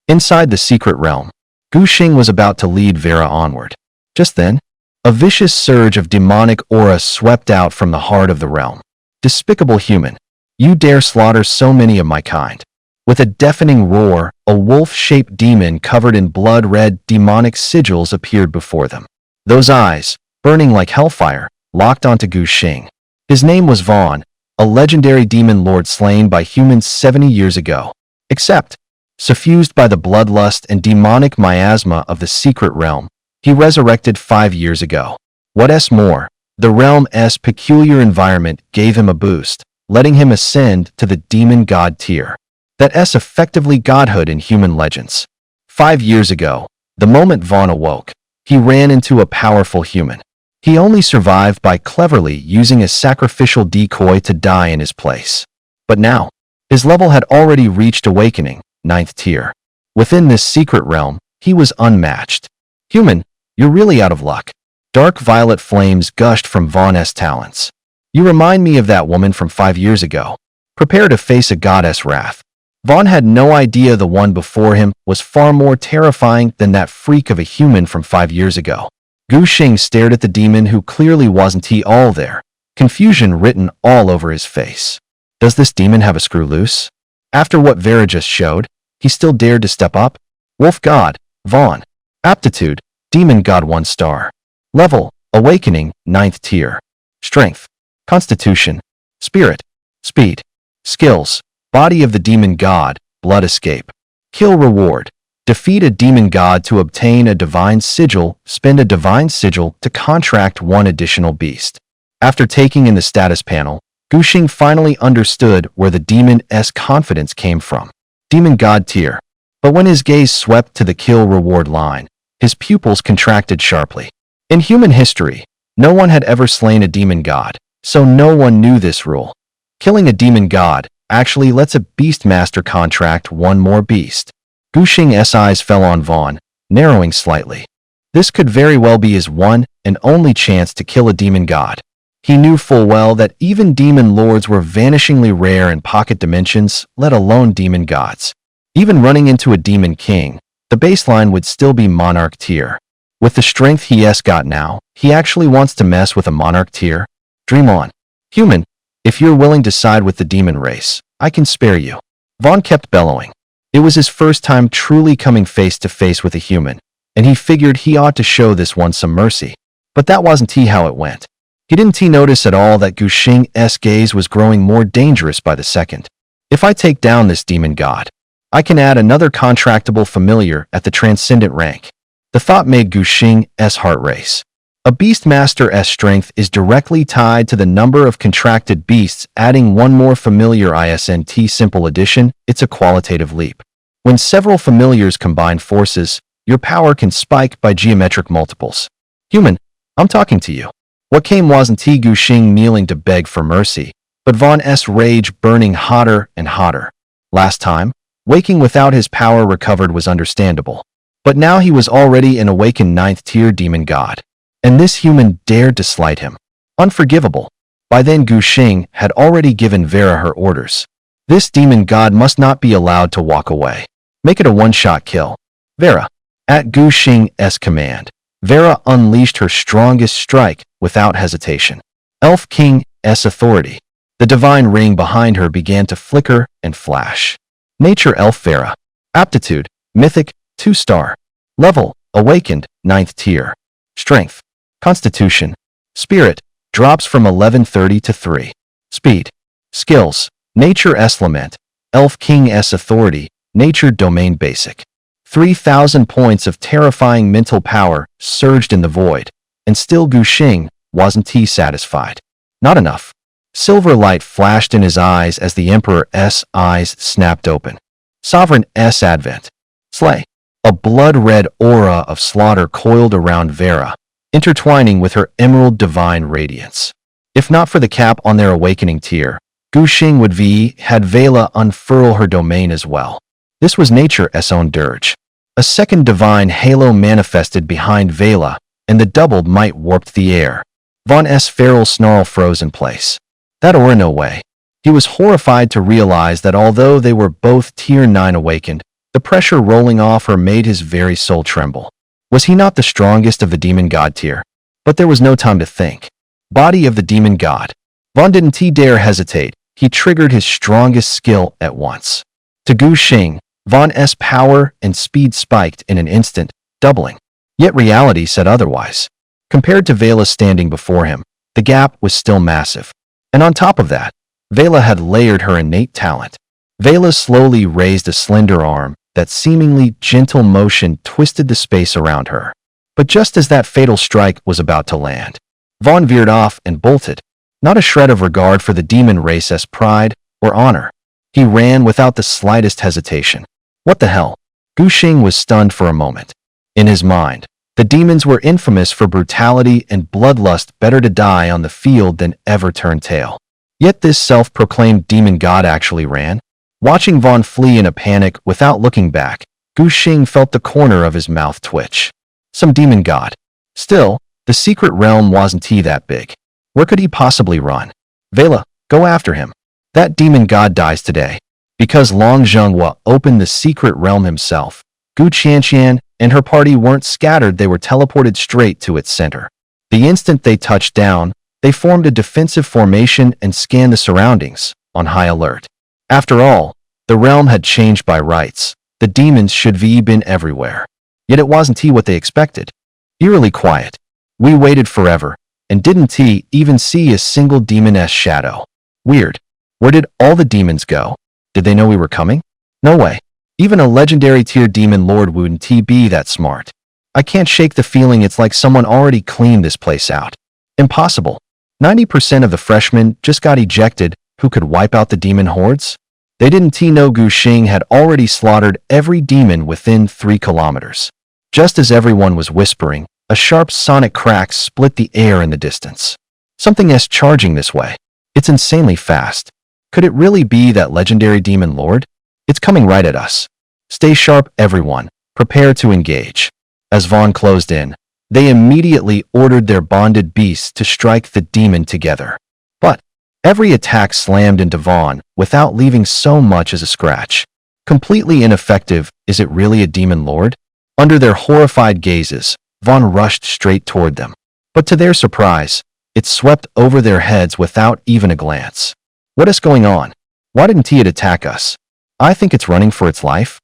Inside the secret realm, Gu Xing was about to lead Vera onward. Just then, a vicious surge of demonic aura swept out from the heart of the realm. Despicable human, you dare slaughter so many of my kind. With a deafening roar, a wolf-shaped demon covered in blood-red demonic sigils appeared before them. Those eyes, burning like hellfire, locked onto Gu Xing. His name was Vaughn, a legendary demon lord slain by humans 70 years ago. Except, suffused by the bloodlust and demonic miasma of the secret realm, he resurrected 5 years ago. What's more, the realm's peculiar environment gave him a boost, letting him ascend to the demon god tier. That's effectively godhood in human legends. 5 years ago, the moment Vaughn awoke, he ran into a powerful human. He only survived by cleverly using a sacrificial decoy to die in his place. But now, his level had already reached awakening, 9th tier. Within this secret realm, he was unmatched. Human, you're really out of luck. Dark violet flames gushed from Vaughn's talons. You remind me of that woman from 5 years ago. Prepare to face a goddess wrath. Vaughn had no idea the one before him was far more terrifying than that freak of a human from 5 years ago. Gu Xing stared at the demon who clearly wasn't he all there, confusion written all over his face. Does this demon have a screw loose? After what Vera just showed, he still dared to step up? Wolf God, Vaughn. Aptitude, Demon God 1 star. Level, Awakening, 9th tier. Strength, Constitution, Spirit, Speed, Skills, Body of the Demon God, Blood Escape. Kill Reward. Defeat a demon god to obtain a divine sigil, spend a divine sigil to contract 1 additional beast. After taking in the status panel, Gu Xing finally understood where the demon's confidence came from. Demon god tier. But when his gaze swept to the kill reward line, his pupils contracted sharply. In human history, no one had ever slain a demon god, so no one knew this rule. Killing a demon god actually lets a beastmaster contract 1 more beast. Gu Xing's eyes fell on Vaughn, narrowing slightly. This could very well be his one and only chance to kill a demon god. He knew full well that even demon lords were vanishingly rare in pocket dimensions, let alone demon gods. Even running into a demon king, the baseline would still be monarch tier. With the strength he's got now, he actually wants to mess with a monarch tier. Dream on. Human, if you're willing to side with the demon race, I can spare you. Vaughn kept bellowing. It was his first time truly coming face to face with a human, and he figured he ought to show this one some mercy. But that wasn't how it went. He didn't notice at all that Gu Xing's gaze was growing more dangerous by the second. If I take down this demon god, I can add another contractable familiar at the transcendent rank. The thought made Gu Xing's heart race. A beastmaster's strength is directly tied to the number of contracted beasts. Adding 1 more familiar isn't simple addition, it's a qualitative leap. When several familiars combine forces, your power can spike by geometric multiples. Human, I'm talking to you. What came wasn't Gu Xing kneeling to beg for mercy, but Vaughn's rage burning hotter and hotter. Last time, waking without his power recovered was understandable. But now he was already an awakened 9th tier demon god. And this human dared to slight him. Unforgivable. By then Gu Xing had already given Vera her orders. This demon god must not be allowed to walk away. Make it a one-shot kill. Vera. At Gu Xing's command, Vera unleashed her strongest strike without hesitation. Elf King's authority. The divine ring behind her began to flicker and flash. Nature Elf Vera. Aptitude, Mythic, 2 star. Level, Awakened, 9th tier. Strength, Constitution, Spirit, drops from 1130 to 3. Speed, Skills, Nature's Lament, Elf King's authority, Nature Domain Basic. 3,000 points of terrifying mental power surged in the void, and still Gu Xing wasn't satisfied. Not enough. Silver light flashed in his eyes as the Emperor's eyes snapped open. Sovereign's Advent. Slay. A blood-red aura of slaughter coiled around Vera, intertwining with her emerald divine radiance. If not for the cap on their awakening tier, Gu Xing would had Vela unfurl her domain as well. This was nature's own dirge. A second divine halo manifested behind Vela, and the doubled might warped the air. Vaughn's feral snarl froze in place. That aura, no way. He was horrified to realize that although they were both Tier 9 awakened, the pressure rolling off her made his very soul tremble. Was he not the strongest of the demon god tier? But there was no time to think. Body of the demon god. Vaughn didn't dare hesitate. He triggered his strongest skill at once. To Gu Xing, Vaughn's power and speed spiked in an instant, doubling. Yet reality said otherwise. Compared to Vela standing before him, the gap was still massive. And on top of that, Vela had layered her innate talent. Vela slowly raised a slender arm. That seemingly gentle motion twisted the space around her. But just as that fatal strike was about to land, Vaughn veered off and bolted, not a shred of regard for the demon race's pride or honor. He ran without the slightest hesitation. What the hell? Gu Xing was stunned for a moment. In his mind, the demons were infamous for brutality and bloodlust, better to die on the field than ever turn tail. Yet this self-proclaimed demon god actually ran. Watching Vaughn flee in a panic without looking back, Gu Xing felt the corner of his mouth twitch. Some demon god. Still, the secret realm wasn't that big. Where could he possibly run? Vela, go after him. That demon god dies today. Because Long Zhenghua opened the secret realm himself, Gu Qianqian and her party weren't scattered, they were teleported straight to its center. The instant they touched down, they formed a defensive formation and scanned the surroundings, on high alert. After all, the realm had changed by rights. The demons should be been everywhere. Yet it wasn't what they expected. Eerily quiet. We waited forever, and didn't even see a single demoness shadow. Weird. Where did all the demons go? Did they know we were coming? No way. Even a legendary tier demon lord wouldn't be that smart. I can't shake the feeling it's like someone already cleaned this place out. Impossible. 90% of the freshmen just got ejected. Who could wipe out the demon hordes? They didn't know Gu Xing had already slaughtered every demon within 3 kilometers. Just as everyone was whispering, a sharp sonic crack split the air in the distance. Something's charging this way. It's insanely fast. Could it really be that legendary demon lord? It's coming right at us. Stay sharp, everyone. Prepare to engage. As Vaughn closed in, they immediately ordered their bonded beasts to strike the demon together. But every attack slammed into Vaughn without leaving so much as a scratch. Completely ineffective. Is it really a demon lord? Under their horrified gazes, Vaughn rushed straight toward them. But to their surprise, it swept over their heads without even a glance. What is going on? Why didn't it attack us? I think it's running for its life.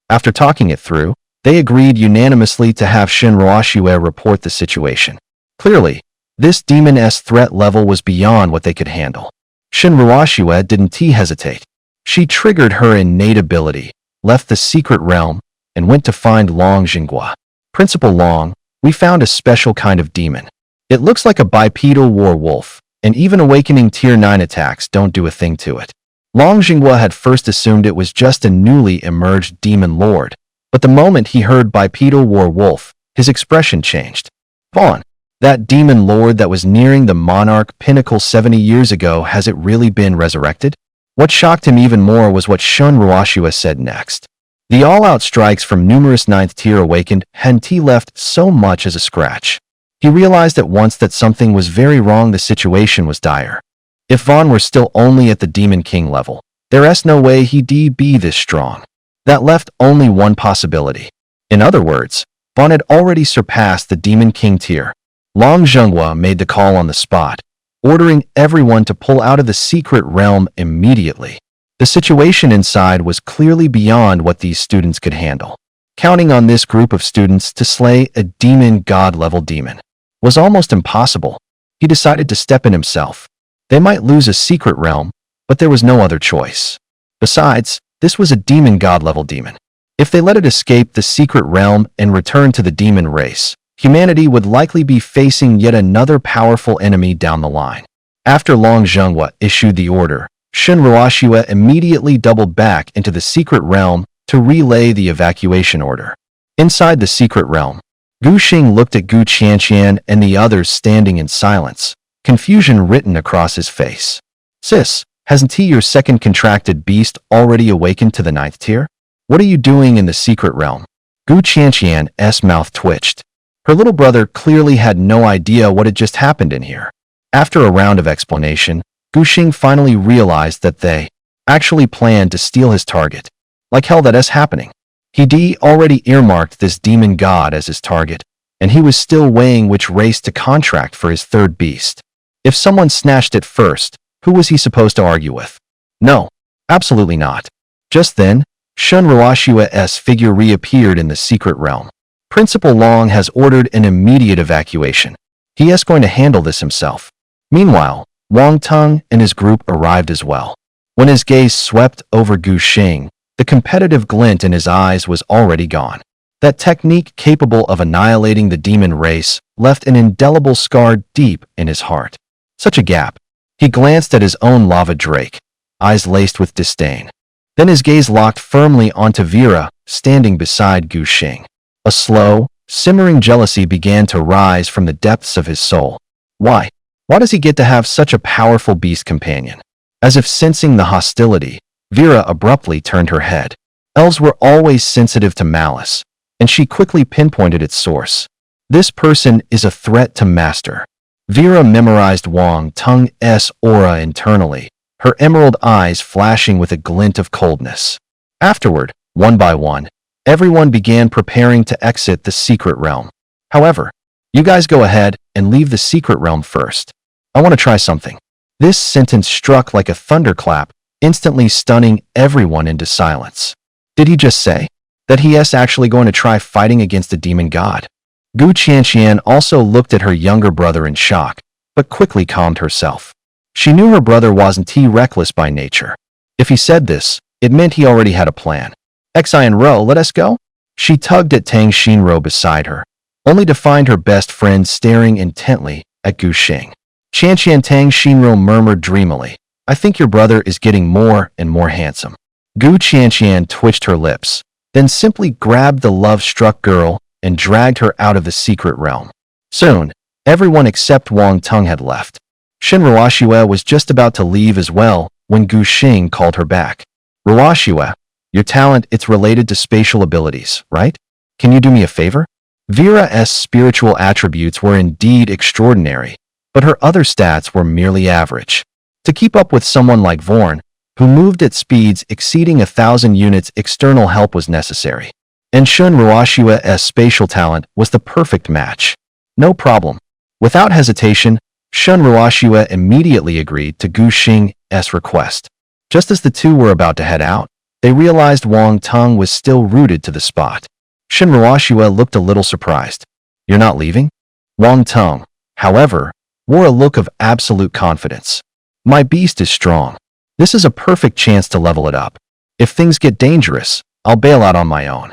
After talking it through, they agreed unanimously to have Shen Ruoxue report the situation. Clearly, this demon's threat level was beyond what they could handle. Shen Ruoxue didn't hesitate. She triggered her innate ability, left the secret realm, and went to find Long Zhenghua. Principal Long, we found a special kind of demon. It looks like a bipedal werewolf, and even awakening tier 9 attacks don't do a thing to it. Long Zhenghua had first assumed it was just a newly emerged demon lord, but the moment he heard bipedal werewolf, his expression changed. Vaughn, that demon lord that was nearing the monarch pinnacle 70 years ago, has it really been resurrected? What shocked him even more was what Shen Ruoxue said next. The all-out strikes from numerous 9th tier awakened hadn't left so much as a scratch. He realized at once that something was very wrong. The situation was dire. If Vaughn were still only at the Demon King level, there's no way he'd be this strong. That left only one possibility. In other words, Vaughn had already surpassed the Demon King tier. Long Zhenghua made the call on the spot, ordering everyone to pull out of the secret realm immediately. The situation inside was clearly beyond what these students could handle. Counting on this group of students to slay a demon god-level demon was almost impossible. He decided to step in himself. They might lose a secret realm, but there was no other choice. Besides, this was a demon god-level demon. If they let it escape the secret realm and return to the demon race, humanity would likely be facing yet another powerful enemy down the line. After Long Zhenghua issued the order, Shen Ruoxue immediately doubled back into the secret realm to relay the evacuation order. Inside the secret realm, Gu Xing looked at Gu Qianqian and the others standing in silence, confusion written across his face. Sis, hasn't he, your second contracted beast, already awakened to the 9th tier? What are you doing in the secret realm? Gu Qianqian's mouth twitched. Her little brother clearly had no idea what had just happened in here. After a round of explanation, Gu Xing finally realized that they actually planned to steal his target. Like hell that's happening. He'd already earmarked this demon god as his target, and he was still weighing which race to contract for his third beast. If someone snatched it first, who was he supposed to argue with? No, absolutely not. Just then, Shun Ruoshua's figure reappeared in the secret realm. Principal Long has ordered an immediate evacuation. He is going to handle this himself. Meanwhile, Wang Teng and his group arrived as well. When his gaze swept over Gu Xing, the competitive glint in his eyes was already gone. That technique capable of annihilating the demon race left an indelible scar deep in his heart. Such a gap. He glanced at his own lava drake, eyes laced with disdain. Then his gaze locked firmly onto Vera, standing beside Gu Xing. A slow, simmering jealousy began to rise from the depths of his soul. Why? Why does he get to have such a powerful beast companion? As if sensing the hostility, Vera abruptly turned her head. Elves were always sensitive to malice, and she quickly pinpointed its source. This person is a threat to master. Vera memorized Wang Teng's aura internally, her emerald eyes flashing with a glint of coldness. Afterward, one by one, everyone began preparing to exit the secret realm. However, you guys go ahead and leave the secret realm first. I want to try something. This sentence struck like a thunderclap, instantly stunning everyone into silence. Did he just say that he is actually going to try fighting against a demon god? Gu Qianqian also looked at her younger brother in shock, but quickly calmed herself. She knew her brother wasn't reckless by nature. If he said this, it meant he already had a plan. Xi and Ro, let us go? She tugged at Tang Xinro beside her, only to find her best friend staring intently at Gu Xing. Qianqian Tang Xinro murmured dreamily, I think your brother is getting more and more handsome. Gu Qianqian twitched her lips, then simply grabbed the love-struck girl and dragged her out of the secret realm. Soon, everyone except Wang Teng had left. Shen Ruoshua was just about to leave as well when Gu Xing called her back. Ruoshua, your talent, it's related to spatial abilities, right? Can you do me a favor? Vera's spiritual attributes were indeed extraordinary, but her other stats were merely average. To keep up with someone like Vorn, who moved at speeds exceeding 1,000 units, external help was necessary. And Shun Ruoshua's spatial talent was the perfect match. No problem. Without hesitation, Shun Ruoshua immediately agreed to Gu Xing's request. Just as the two were about to head out, they realized Wang Teng was still rooted to the spot. Shun Ruoshua looked a little surprised. You're not leaving? Wang Teng, however, wore a look of absolute confidence. My beast is strong. This is a perfect chance to level it up. If things get dangerous, I'll bail out on my own.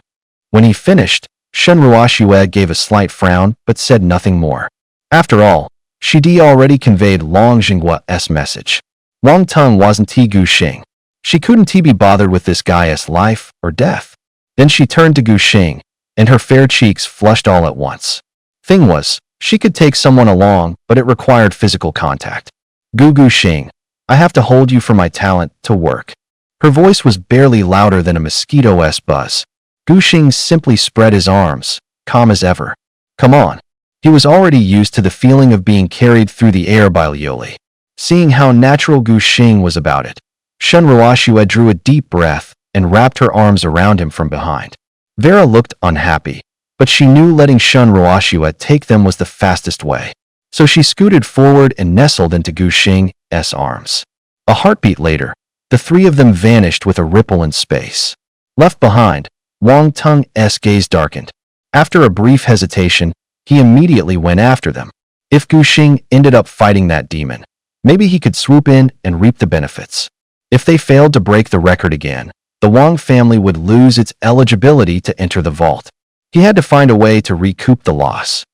When he finished, Shun Ruoshua gave a slight frown but said nothing more. After all, Shidi already conveyed Long Jinggua's message. Wang Teng wasn't Gu Xing. She couldn't be bothered with this guy's life or death. Then she turned to Gu Xing, and her fair cheeks flushed all at once. Thing was, she could take someone along, but it required physical contact. Gu Xing, I have to hold you for my talent to work. Her voice was barely louder than a mosquito's buzz. Gu Xing simply spread his arms, calm as ever. Come on. He was already used to the feeling of being carried through the air by Lioli. Seeing how natural Gu Xing was about it, Shun Ruoshua drew a deep breath and wrapped her arms around him from behind. Vera looked unhappy, but she knew letting Shun Ruoshua take them was the fastest way. So she scooted forward and nestled into Gu Xing's arms. A heartbeat later, the three of them vanished with a ripple in space. Left behind, Wang Teng's gaze darkened. After a brief hesitation, he immediately went after them. If Gu Xing ended up fighting that demon, maybe he could swoop in and reap the benefits. If they failed to break the record again, the Wang family would lose its eligibility to enter the vault. He had to find a way to recoup the loss.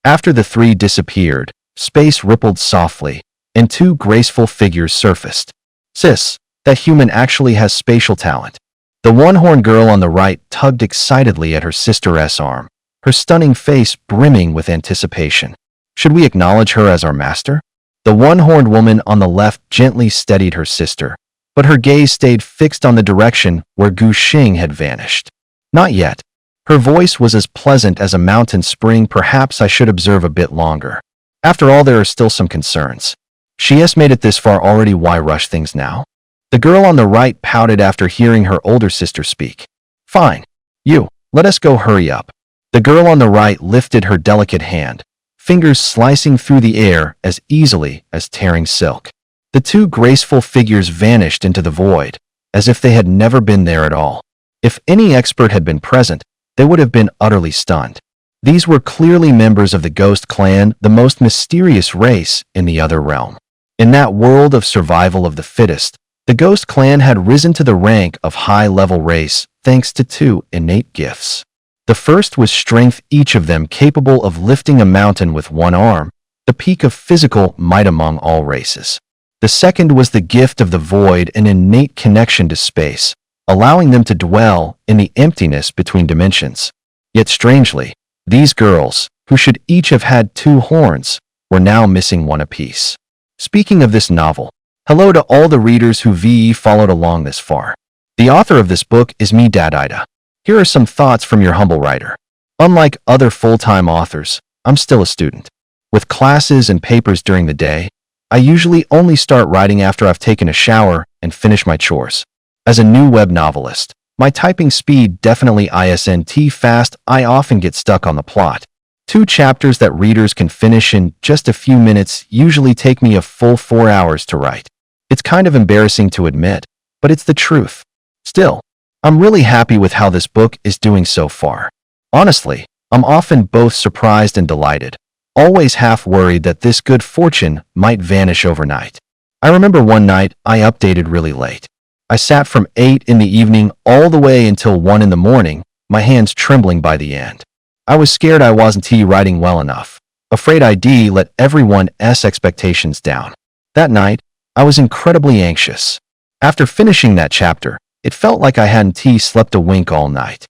After the three disappeared, space rippled softly, and two graceful figures surfaced. Sis, that human actually has spatial talent. The one-horned girl on the right tugged excitedly at her sister's arm, her stunning face brimming with anticipation. Should we acknowledge her as our master? The one-horned woman on the left gently steadied her sister, but her gaze stayed fixed on the direction where Gu Xing had vanished. Not yet. Her voice was as pleasant as a mountain spring. Perhaps I should observe a bit longer. After all, there are still some concerns. She has made it this far already. Why rush things now? The girl on the right pouted after hearing her older sister speak. Fine. You, let us go. Hurry up. The girl on the right lifted her delicate hand, fingers slicing through the air as easily as tearing silk. The two graceful figures vanished into the void, as if they had never been there at all. If any expert had been present, they would have been utterly stunned. These were clearly members of the Ghost Clan, the most mysterious race in the other realm. In that world of survival of the fittest, the Ghost Clan had risen to the rank of high-level race thanks to two innate gifts. The first was strength, each of them capable of lifting a mountain with one arm, the peak of physical might among all races. The second was the gift of the void, an innate connection to space, allowing them to dwell in the emptiness between dimensions. Yet strangely, these girls, who should each have had two horns, were now missing one apiece. Speaking of this novel, hello to all the readers who followed along this far. The author of this book is me, Dadida. Here are some thoughts from your humble writer. Unlike other full-time authors, I'm still a student. With classes and papers during the day, I usually only start writing after I've taken a shower and finished my chores. As a new web novelist, my typing speed definitely isn't fast. I often get stuck on the plot. 2 chapters that readers can finish in just a few minutes usually take me a full 4 hours to write. It's kind of embarrassing to admit, but it's the truth. Still, I'm really happy with how this book is doing so far. Honestly, I'm often both surprised and delighted, always half worried that this good fortune might vanish overnight. I remember one night I updated really late. I sat from 8 in the evening all the way until 1 in the morning, my hands trembling by the end. I was scared I wasn't writing well enough, afraid I'd let everyone's expectations down. That night, I was incredibly anxious. After finishing that chapter, it felt like I hadn't slept a wink all night.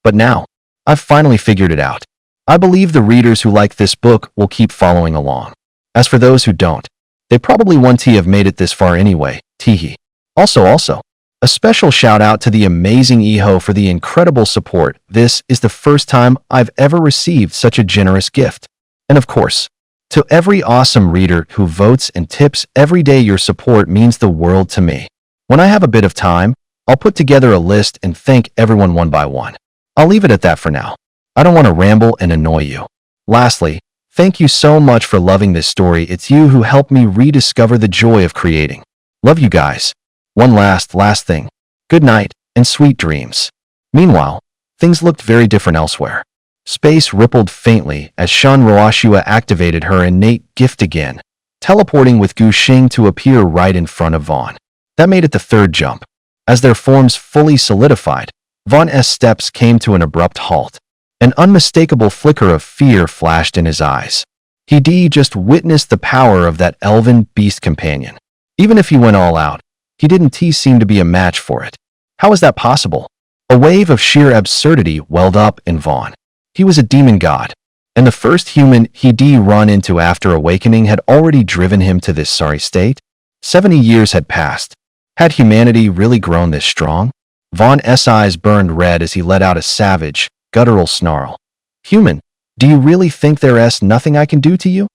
But now, I've finally figured it out. I believe the readers who like this book will keep following along. As for those who don't, they probably won't have made it this far anyway. Teehee. Also, a special shout out to the amazing Iho for the incredible support. This is the first time I've ever received such a generous gift. And of course, to every awesome reader who votes and tips every day, your support means the world to me. When I have a bit of time, I'll put together a list and thank everyone one by one. I'll leave it at that for now. I don't want to ramble and annoy you. Lastly, thank you so much for loving this story. It's you who helped me rediscover the joy of creating. Love you guys. One last thing. Good night and sweet dreams. Meanwhile, things looked very different elsewhere. Space rippled faintly as Shan Roashua activated her innate gift again, teleporting with Gu Xing to appear right in front of Vaughn. That made it the third jump. As their forms fully solidified, Vaughn's steps came to an abrupt halt. An unmistakable flicker of fear flashed in his eyes. He just witnessed the power of that elven beast companion. Even if he went all out, he didn't seem to be a match for it. How is that possible? A wave of sheer absurdity welled up in Vaughn. He was a demon god, and the first human he'd run into after awakening had already driven him to this sorry state. 70 years had passed. Had humanity really grown this strong? Vaughn's eyes burned red as he let out a savage, guttural snarl. Human, do you really think there's nothing I can do to you?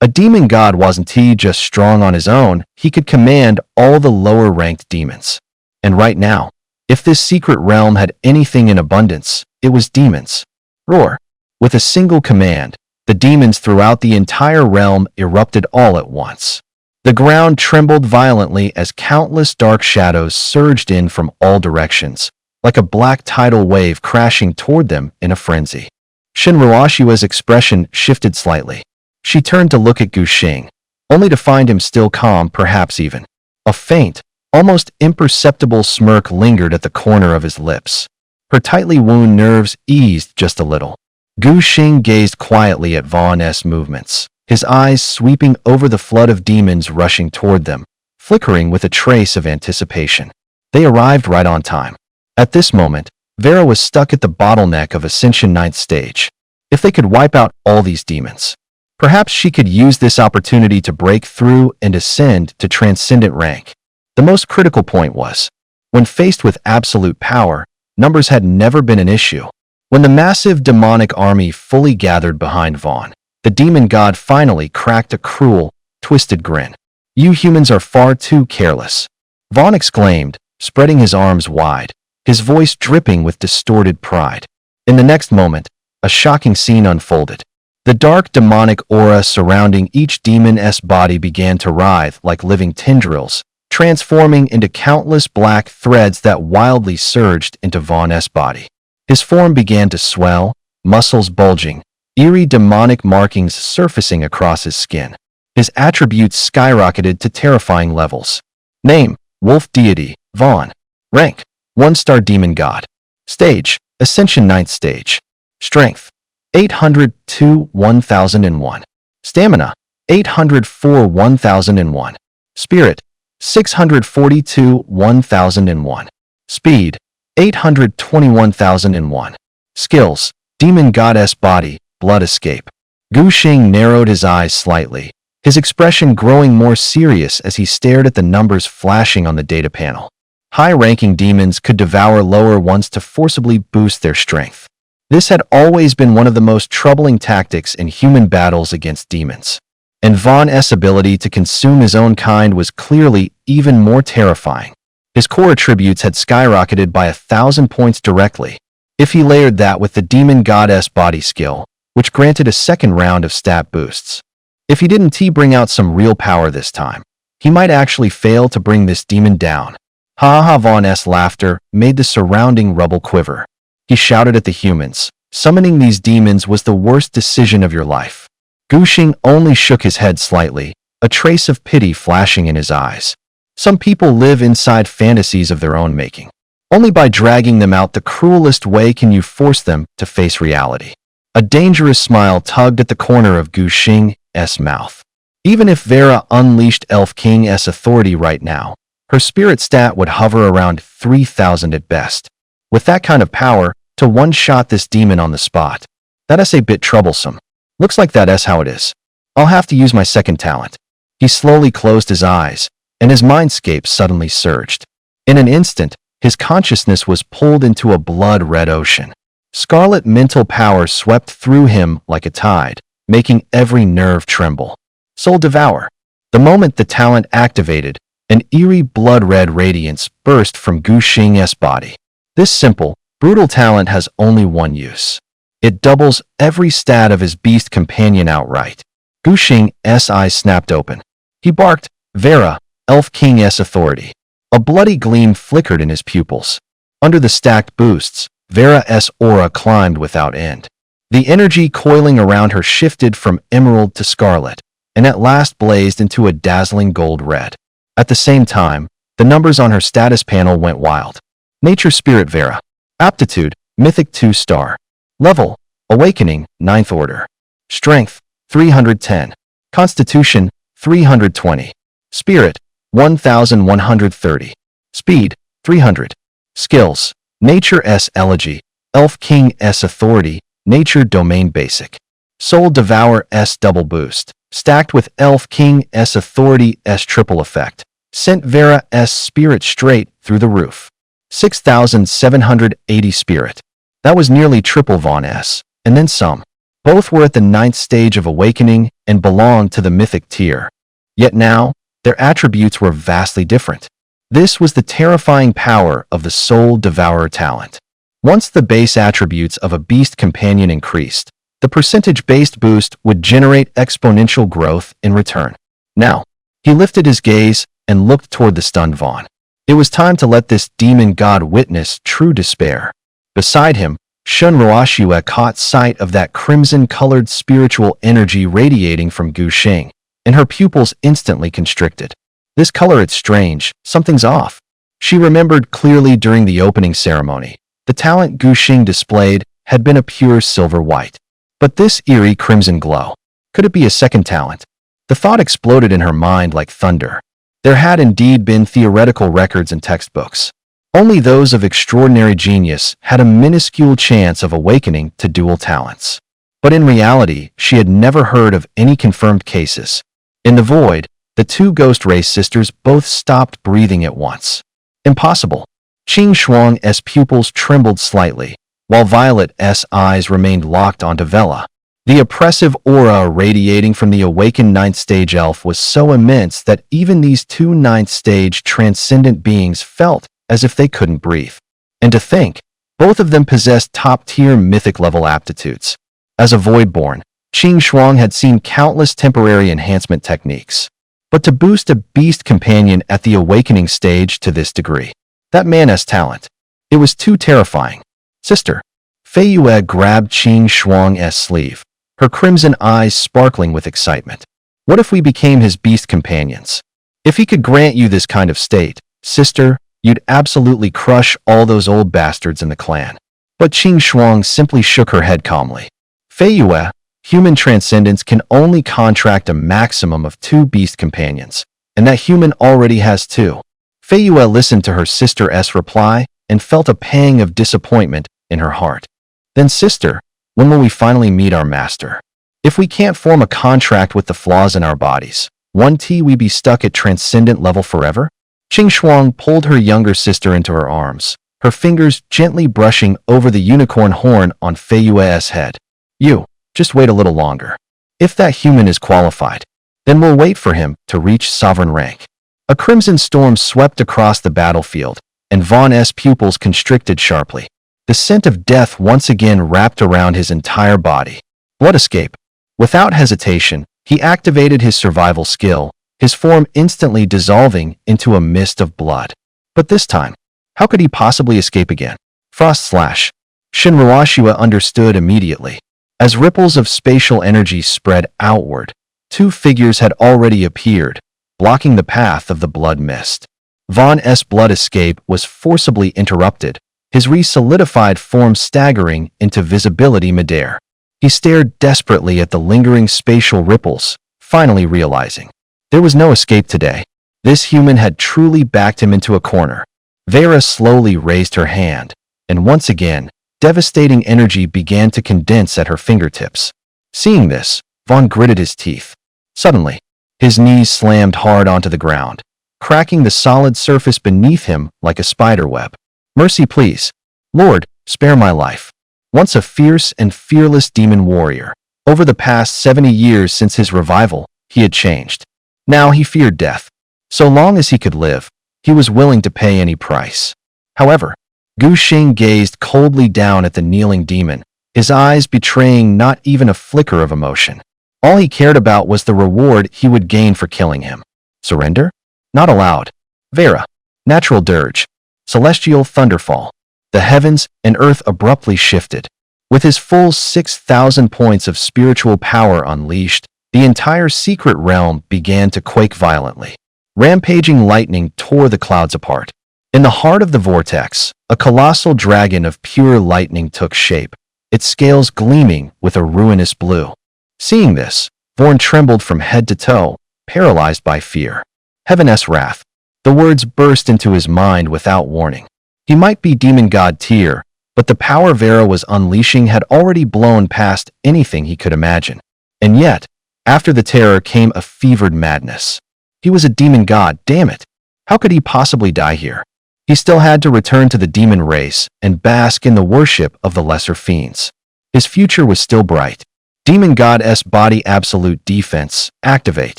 A demon god wasn't just strong on his own, he could command all the lower-ranked demons. And right now, if this secret realm had anything in abundance, it was demons. Roar! With a single command, the demons throughout the entire realm erupted all at once. The ground trembled violently as countless dark shadows surged in from all directions, like a black tidal wave crashing toward them in a frenzy. Shinruashua's expression shifted slightly. She turned to look at Gu Xing, only to find him still calm, perhaps even. A faint, almost imperceptible smirk lingered at the corner of his lips. Her tightly wound nerves eased just a little. Gu Xing gazed quietly at Vaughn's movements, his eyes sweeping over the flood of demons rushing toward them, flickering with a trace of anticipation. They arrived right on time. At this moment, Vera was stuck at the bottleneck of Ascension 9th stage. if they could wipe out all these demons. Perhaps she could use this opportunity to break through and ascend to transcendent rank. The most critical point was, when faced with absolute power, numbers had never been an issue. When the massive demonic army fully gathered behind Vaughn, the demon god finally cracked a cruel, twisted grin. "You humans are far too careless," Vaughn exclaimed, spreading his arms wide, his voice dripping with distorted pride. In the next moment, a shocking scene unfolded. The dark demonic aura surrounding each demon's body began to writhe like living tendrils, transforming into countless black threads that wildly surged into Vaughn's body. His form began to swell, muscles bulging, eerie demonic markings surfacing across his skin. His attributes skyrocketed to terrifying levels. Name: Wolf Deity, Vaughn. Rank: 1-star Demon God. Stage: Ascension 9th Stage. Strength: 802 1001. Stamina: 804 1001. Spirit: 642 1001. Speed: 821,001. Skills: Demon Goddess Body, Blood Escape. Gu Xing narrowed his eyes slightly, his expression growing more serious as he stared at the numbers flashing on the data panel. High-ranking demons could devour lower ones to forcibly boost their strength. This had always been one of the most troubling tactics in human battles against demons. And Vaughn's ability to consume his own kind was clearly even more terrifying. His core attributes had skyrocketed by 1,000 points directly. If he layered that with the Demon Goddess Body skill, which granted a second round of stat boosts. If he didn't bring out some real power this time, he might actually fail to bring this demon down. Ha ha! Vaughn's laughter made the surrounding rubble quiver. He shouted at the humans, "Summoning these demons was the worst decision of your life." Gu Xing only shook his head slightly, a trace of pity flashing in his eyes. Some people live inside fantasies of their own making. Only by dragging them out the cruelest way can you force them to face reality. A dangerous smile tugged at the corner of Gu Xing's mouth. Even if Vera unleashed Elf King's authority right now, her spirit stat would hover around 3,000 at best. With that kind of power, to one-shot this demon on the spot, that's a bit troublesome. Looks like that's how it is. I'll have to use my second talent. He slowly closed his eyes, and his mindscape suddenly surged. In an instant, his consciousness was pulled into a blood-red ocean. Scarlet mental power swept through him like a tide, making every nerve tremble. Soul Devour. The moment the talent activated, an eerie blood-red radiance burst from Gu Xing's body. This simple, brutal talent has only one use. It doubles every stat of his beast companion outright. Gu Xing's eyes snapped open. He barked, "Vera, Elf King's authority." A bloody gleam flickered in his pupils. Under the stacked boosts, Vera's aura climbed without end. The energy coiling around her shifted from emerald to scarlet, and at last blazed into a dazzling gold red. At the same time, the numbers on her status panel went wild. Nature Spirit Vera. Aptitude, Mythic 2-star. Level, Awakening, 9th Order. Strength, 310. Constitution, 320. Spirit, 1,130. Speed, 300. Skills, Nature's Elegy, Elf King's Authority, Nature Domain Basic. Soul Devour's Double Boost, stacked with Elf King's Authority's triple effect, sent Vera's spirit straight through the roof. 6,780 spirit. That was nearly triple Vaughn's, and then some. Both were at the 9th stage of awakening and belonged to the mythic tier. Yet now, their attributes were vastly different. This was the terrifying power of the Soul Devourer talent. Once the base attributes of a beast companion increased, the percentage-based boost would generate exponential growth in return. Now, he lifted his gaze and looked toward the stunned Vaughn. It was time to let this demon god witness true despair. Beside him, Shun Roashua caught sight of that crimson-colored spiritual energy radiating from Gu Xing, and her pupils instantly constricted. This color, it's strange, something's off. She remembered clearly during the opening ceremony. The talent Gu Xing displayed had been a pure silver white. But this eerie crimson glow, could it be a second talent? The thought exploded in her mind like thunder. There had indeed been theoretical records and textbooks. Only those of extraordinary genius had a minuscule chance of awakening to dual talents. But in reality, she had never heard of any confirmed cases. In the void, the two ghost race sisters both stopped breathing at once. Impossible. Qing Shuang's pupils trembled slightly, while Violet's eyes remained locked onto Vela. The oppressive aura radiating from the awakened ninth-stage elf was so immense that even these two ninth-stage transcendent beings felt as if they couldn't breathe. And to think, both of them possessed top-tier mythic-level aptitudes. As a Voidborn, Qing Shuang had seen countless temporary enhancement techniques. But to boost a beast companion at the awakening stage to this degree, that man's talent, it was too terrifying. Sister. Fei Yue grabbed Qing Shuang's sleeve, her crimson eyes sparkling with excitement. What if we became his beast companions? If he could grant you this kind of state, sister, you'd absolutely crush all those old bastards in the clan. But Qing Shuang simply shook her head calmly. Fei Yue, human transcendence can only contract a maximum of 2 beast companions, and that human already has 2. Fei Yue listened to her sister's reply and felt a pang of disappointment in her heart. Then sister, when will we finally meet our master? If we can't form a contract with the flaws in our bodies, won't we be stuck at transcendent level forever? Qing Shuang pulled her younger sister into her arms, her fingers gently brushing over the unicorn horn on Fei Yue's head. You, just wait a little longer. If that human is qualified, then we'll wait for him to reach sovereign rank. A crimson storm swept across the battlefield, and Vaughn's pupils constricted sharply. The scent of death once again wrapped around his entire body. Blood escape. Without hesitation, he activated his survival skill, his form instantly dissolving into a mist of blood. But this time, how could he possibly escape again? Frost slash. Shinruashua understood immediately. As ripples of spatial energy spread outward, 2 figures had already appeared, blocking the path of the blood mist. Vaughn's blood escape was forcibly interrupted, his re-solidified form staggering into visibility midair. He stared desperately at the lingering spatial ripples, finally realizing there was no escape today. This human had truly backed him into a corner. Vera slowly raised her hand, and once again, devastating energy began to condense at her fingertips. Seeing this, Vaughn gritted his teeth. Suddenly, his knees slammed hard onto the ground, cracking the solid surface beneath him like a spider web. Mercy please. Lord, spare my life. Once a fierce and fearless demon warrior, over the past 70 years since his revival, he had changed. Now he feared death. So long as he could live, he was willing to pay any price. However, Gu Xing gazed coldly down at the kneeling demon, his eyes betraying not even a flicker of emotion. All he cared about was the reward he would gain for killing him. Surrender? Not allowed. Vera. Natural dirge. Celestial thunderfall. The heavens and earth abruptly shifted. With his full 6,000 points of spiritual power unleashed, the entire secret realm began to quake violently. Rampaging lightning tore the clouds apart. In the heart of the vortex, a colossal dragon of pure lightning took shape, its scales gleaming with a ruinous blue. Seeing this, Vorn trembled from head to toe, paralyzed by fear. Heaven's wrath. The words burst into his mind without warning. He might be demon god tier, but the power Vera was unleashing had already blown past anything he could imagine. And yet, after the terror came a fevered madness. He was a demon god, damn it. How could he possibly die here? He still had to return to the demon race and bask in the worship of the lesser fiends. His future was still bright. Demon God's body absolute defense, activate.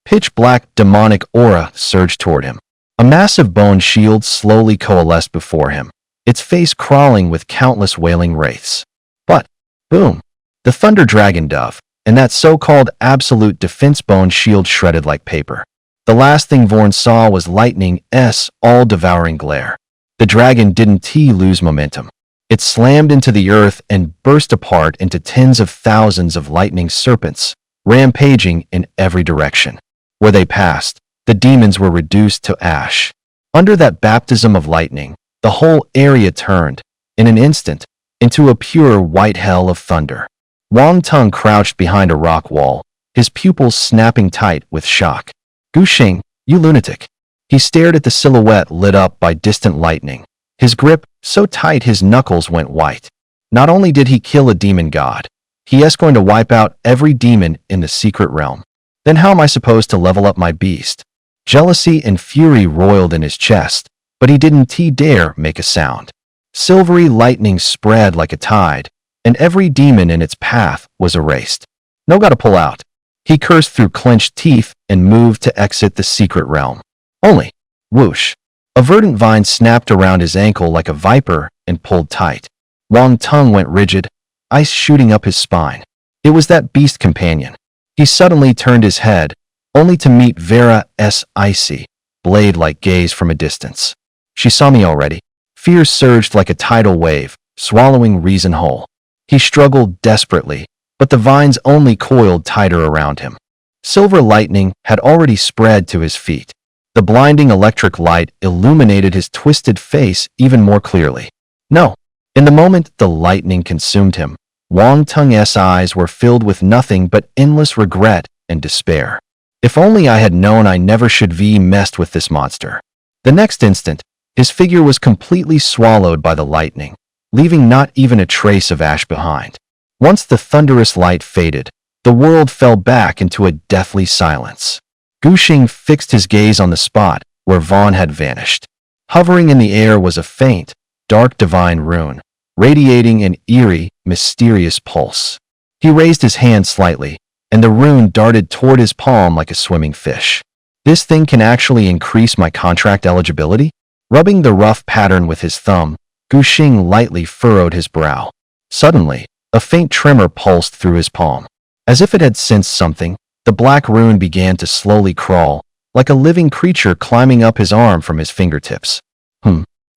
Pitch black demonic aura surged toward him. A massive bone shield slowly coalesced before him, its face crawling with countless wailing wraiths. But, boom, the thunder dragon dove, and that so-called absolute defense bone shield shredded like paper. The last thing Vorn saw was lightning's all-devouring glare. The dragon didn't lose momentum. It slammed into the earth and burst apart into tens of thousands of lightning serpents, rampaging in every direction. Where they passed, the demons were reduced to ash. Under that baptism of lightning, the whole area turned, in an instant, into a pure white hell of thunder. Wang Tung crouched behind a rock wall, his pupils snapping tight with shock. Gu Xing, you lunatic. He stared at the silhouette lit up by distant lightning, his grip so tight his knuckles went white. Not only did he kill a demon god, He is going to wipe out every demon in the secret realm. Then how am I supposed to level up my beast? Jealousy and fury roiled in his chest, but he didn't dare make a sound. Silvery lightning spread like a tide, and every demon in its path was erased. No, gotta pull out. He cursed through clenched teeth and moved to exit the secret realm. Only, whoosh. A verdant vine snapped around his ankle like a viper and pulled tight. Wang's tongue went rigid, ice shooting up his spine. It was that beast companion. He suddenly turned his head, only to meet Vera's icy, blade-like gaze from a distance. She saw me already. Fear surged like a tidal wave, swallowing reason whole. He struggled desperately, but the vines only coiled tighter around him. Silver lightning had already spread to his feet. The blinding electric light illuminated his twisted face even more clearly. No. In the moment the lightning consumed him, Wang Tung's eyes were filled with nothing but endless regret and despair. If only I had known I never should have messed with this monster. The next instant, his figure was completely swallowed by the lightning, leaving not even a trace of ash behind. Once the thunderous light faded, the world fell back into a deathly silence. Guxing fixed his gaze on the spot where Vaughn had vanished. Hovering in the air was a faint, dark divine rune, radiating an eerie, mysterious pulse. He raised his hand slightly, and the rune darted toward his palm like a swimming fish. This thing can actually increase my contract eligibility? Rubbing the rough pattern with his thumb, Guxing lightly furrowed his brow. Suddenly, a faint tremor pulsed through his palm. As if it had sensed something, the black rune began to slowly crawl, like a living creature climbing up his arm from his fingertips.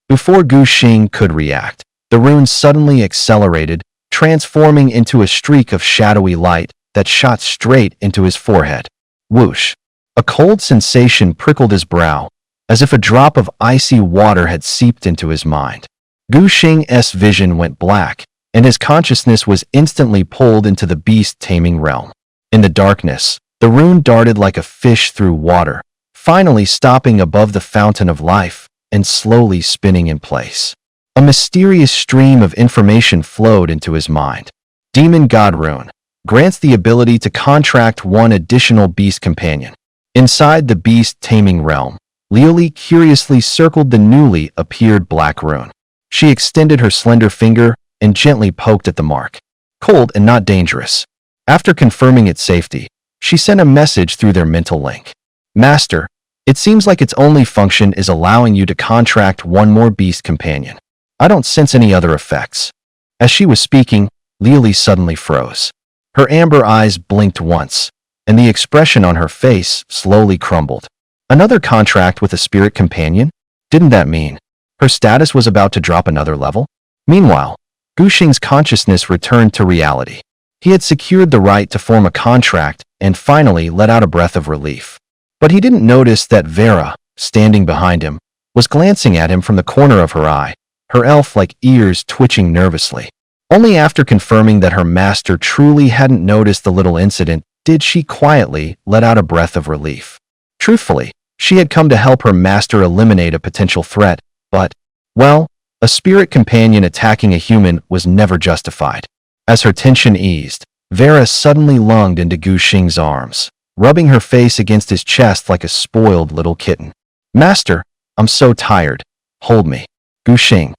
Before Guxing could react, the rune suddenly accelerated, transforming into a streak of shadowy light that shot straight into his forehead. Whoosh! A cold sensation prickled his brow, as if a drop of icy water had seeped into his mind. Guxing's vision went black, and his consciousness was instantly pulled into the beast-taming realm. In the darkness, the rune darted like a fish through water, finally stopping above the fountain of life and slowly spinning in place. A mysterious stream of information flowed into his mind. Demon God Rune grants the ability to contract one additional beast companion. Inside the beast-taming realm, Liuli curiously circled the newly appeared black rune. She extended her slender finger and gently poked at the mark. Cold and not dangerous. After confirming its safety, she sent a message through their mental link. Master, it seems like its only function is allowing you to contract one more beast companion. I don't sense any other effects. As she was speaking, Liuli suddenly froze. Her amber eyes blinked once, and the expression on her face slowly crumbled. Another contract with a spirit companion? Didn't that mean her status was about to drop another level? Meanwhile, Guxing's consciousness returned to reality. He had secured the right to form a contract and finally let out a breath of relief. But he didn't notice that Vera, standing behind him, was glancing at him from the corner of her eye, her elf-like ears twitching nervously. Only after confirming that her master truly hadn't noticed the little incident did she quietly let out a breath of relief. Truthfully, she had come to help her master eliminate a potential threat, but, well, a spirit companion attacking a human was never justified. As her tension eased, Vera suddenly lunged into Guxing's arms, rubbing her face against his chest like a spoiled little kitten. Master, I'm so tired. Hold me. Guxing.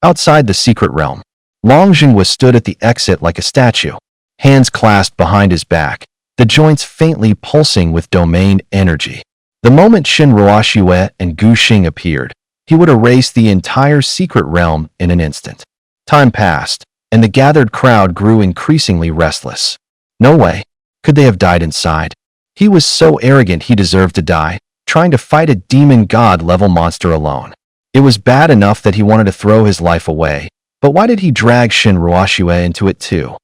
Outside the secret realm, Longjing was stood at the exit like a statue, hands clasped behind his back, the joints faintly pulsing with domain energy. The moment Shin Ruoxue and Guxing appeared, he would erase the entire secret realm in an instant. Time passed, and the gathered crowd grew increasingly restless. No way. Could they have died inside? He was so arrogant he deserved to die, trying to fight a demon god-level monster alone. It was bad enough that he wanted to throw his life away, but why did he drag Shin Ruoxue into it too?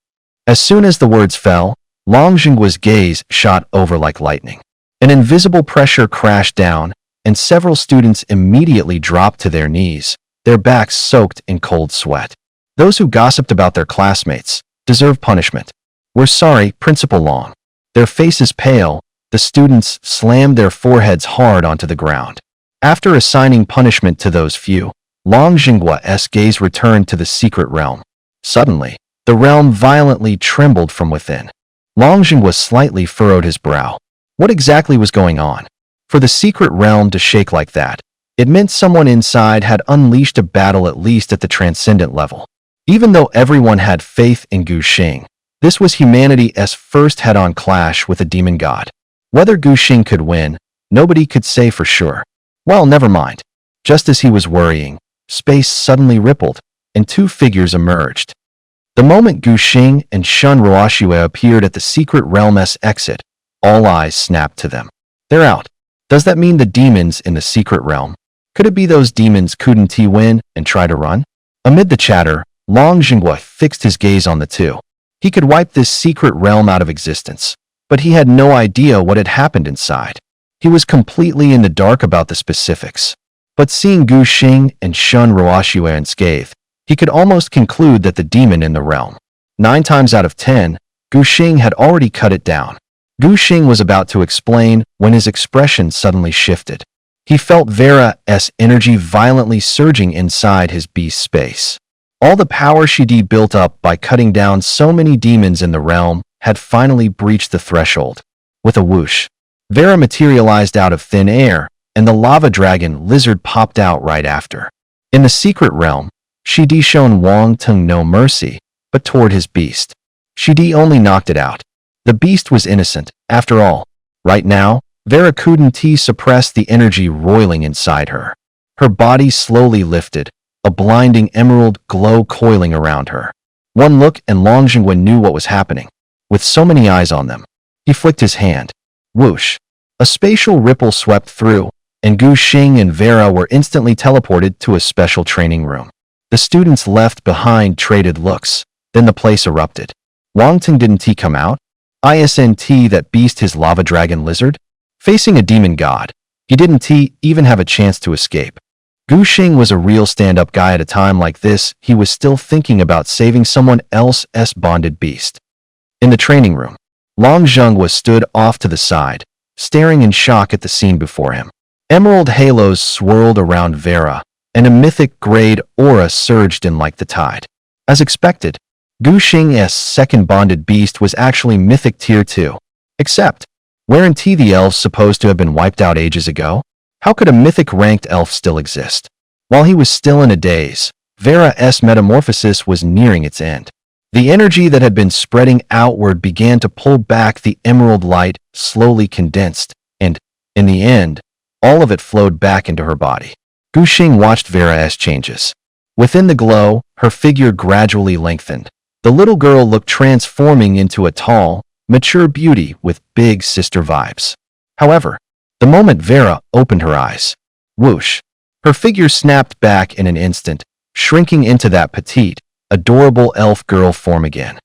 As soon as the words fell, Longjing's gaze shot over like lightning. An invisible pressure crashed down, and several students immediately dropped to their knees, their backs soaked in cold sweat. Those who gossiped about their classmates deserve punishment. We're sorry, Principal Long. Their faces pale, the students slammed their foreheads hard onto the ground. After assigning punishment to those few, Longjing's gaze returned to the secret realm. Suddenly, The realm violently trembled from within. Longjing slightly furrowed his brow. What exactly was going on? For the secret realm to shake like that, it meant someone inside had unleashed a battle at least at the transcendent level. Even though everyone had faith in Gu Xing, this was humanity's first head-on clash with a demon god. Whether Gu Xing could win, nobody could say for sure. Well, never mind. Just as he was worrying, space suddenly rippled, and two figures emerged. The moment Gu Xing and Shun Ruoxue appeared at the secret realm's exit, all eyes snapped to them. They're out. Does that mean the demons in the secret realm? Could it be those demons couldn't win and try to run? Amid the chatter, Long Jinghua fixed his gaze on the two. He could wipe this secret realm out of existence, but he had no idea what had happened inside. He was completely in the dark about the specifics. But seeing Gu Xing and Shun Ruoxue unscathed, he could almost conclude that the demon in the realm. 9 times out of 10, Gu Xing had already cut it down. Gu Xing was about to explain when his expression suddenly shifted. He felt Vera's energy violently surging inside his beast space. All the power she'd built up by cutting down so many demons in the realm had finally breached the threshold. With a whoosh, Vera materialized out of thin air, and the lava dragon lizard popped out right after. In the secret realm, she'd shown Wang Teng no mercy, but toward his beast. She'd only knocked it out. The beast was innocent, after all. Right now, Vera couldn't suppress the energy roiling inside her. Her body slowly lifted, a blinding emerald glow coiling around her. One look and Long Jinghua knew what was happening. With so many eyes on them, he flicked his hand. Whoosh! A spatial ripple swept through, and Gu Xing and Vera were instantly teleported to a special training room. The students left behind traded looks, then the place erupted. Wang Teng didn't come out? Isn't that beast his lava dragon lizard? Facing a demon god, he didn't even have a chance to escape. Gu Xing was a real stand-up guy at a time like this. He was still thinking about saving someone else's bonded beast. In the training room, Long Jinghua stood off to the side, staring in shock at the scene before him. Emerald halos swirled around Vera, and a mythic-grade aura surged in like the tide. As expected, Gu Xing's second bonded beast was actually mythic tier 2. Except, weren't the elves supposed to have been wiped out ages ago? How could a mythic-ranked elf still exist? While he was still in a daze, Vera's metamorphosis was nearing its end. The energy that had been spreading outward began to pull back. The emerald light slowly condensed, and, in the end, all of it flowed back into her body. Gu Xing watched Vera's changes. Within the glow, her figure gradually lengthened. The little girl looked transforming into a tall, mature beauty with big sister vibes. However, the moment Vera opened her eyes, whoosh, her figure snapped back in an instant, shrinking into that petite, adorable elf girl form again.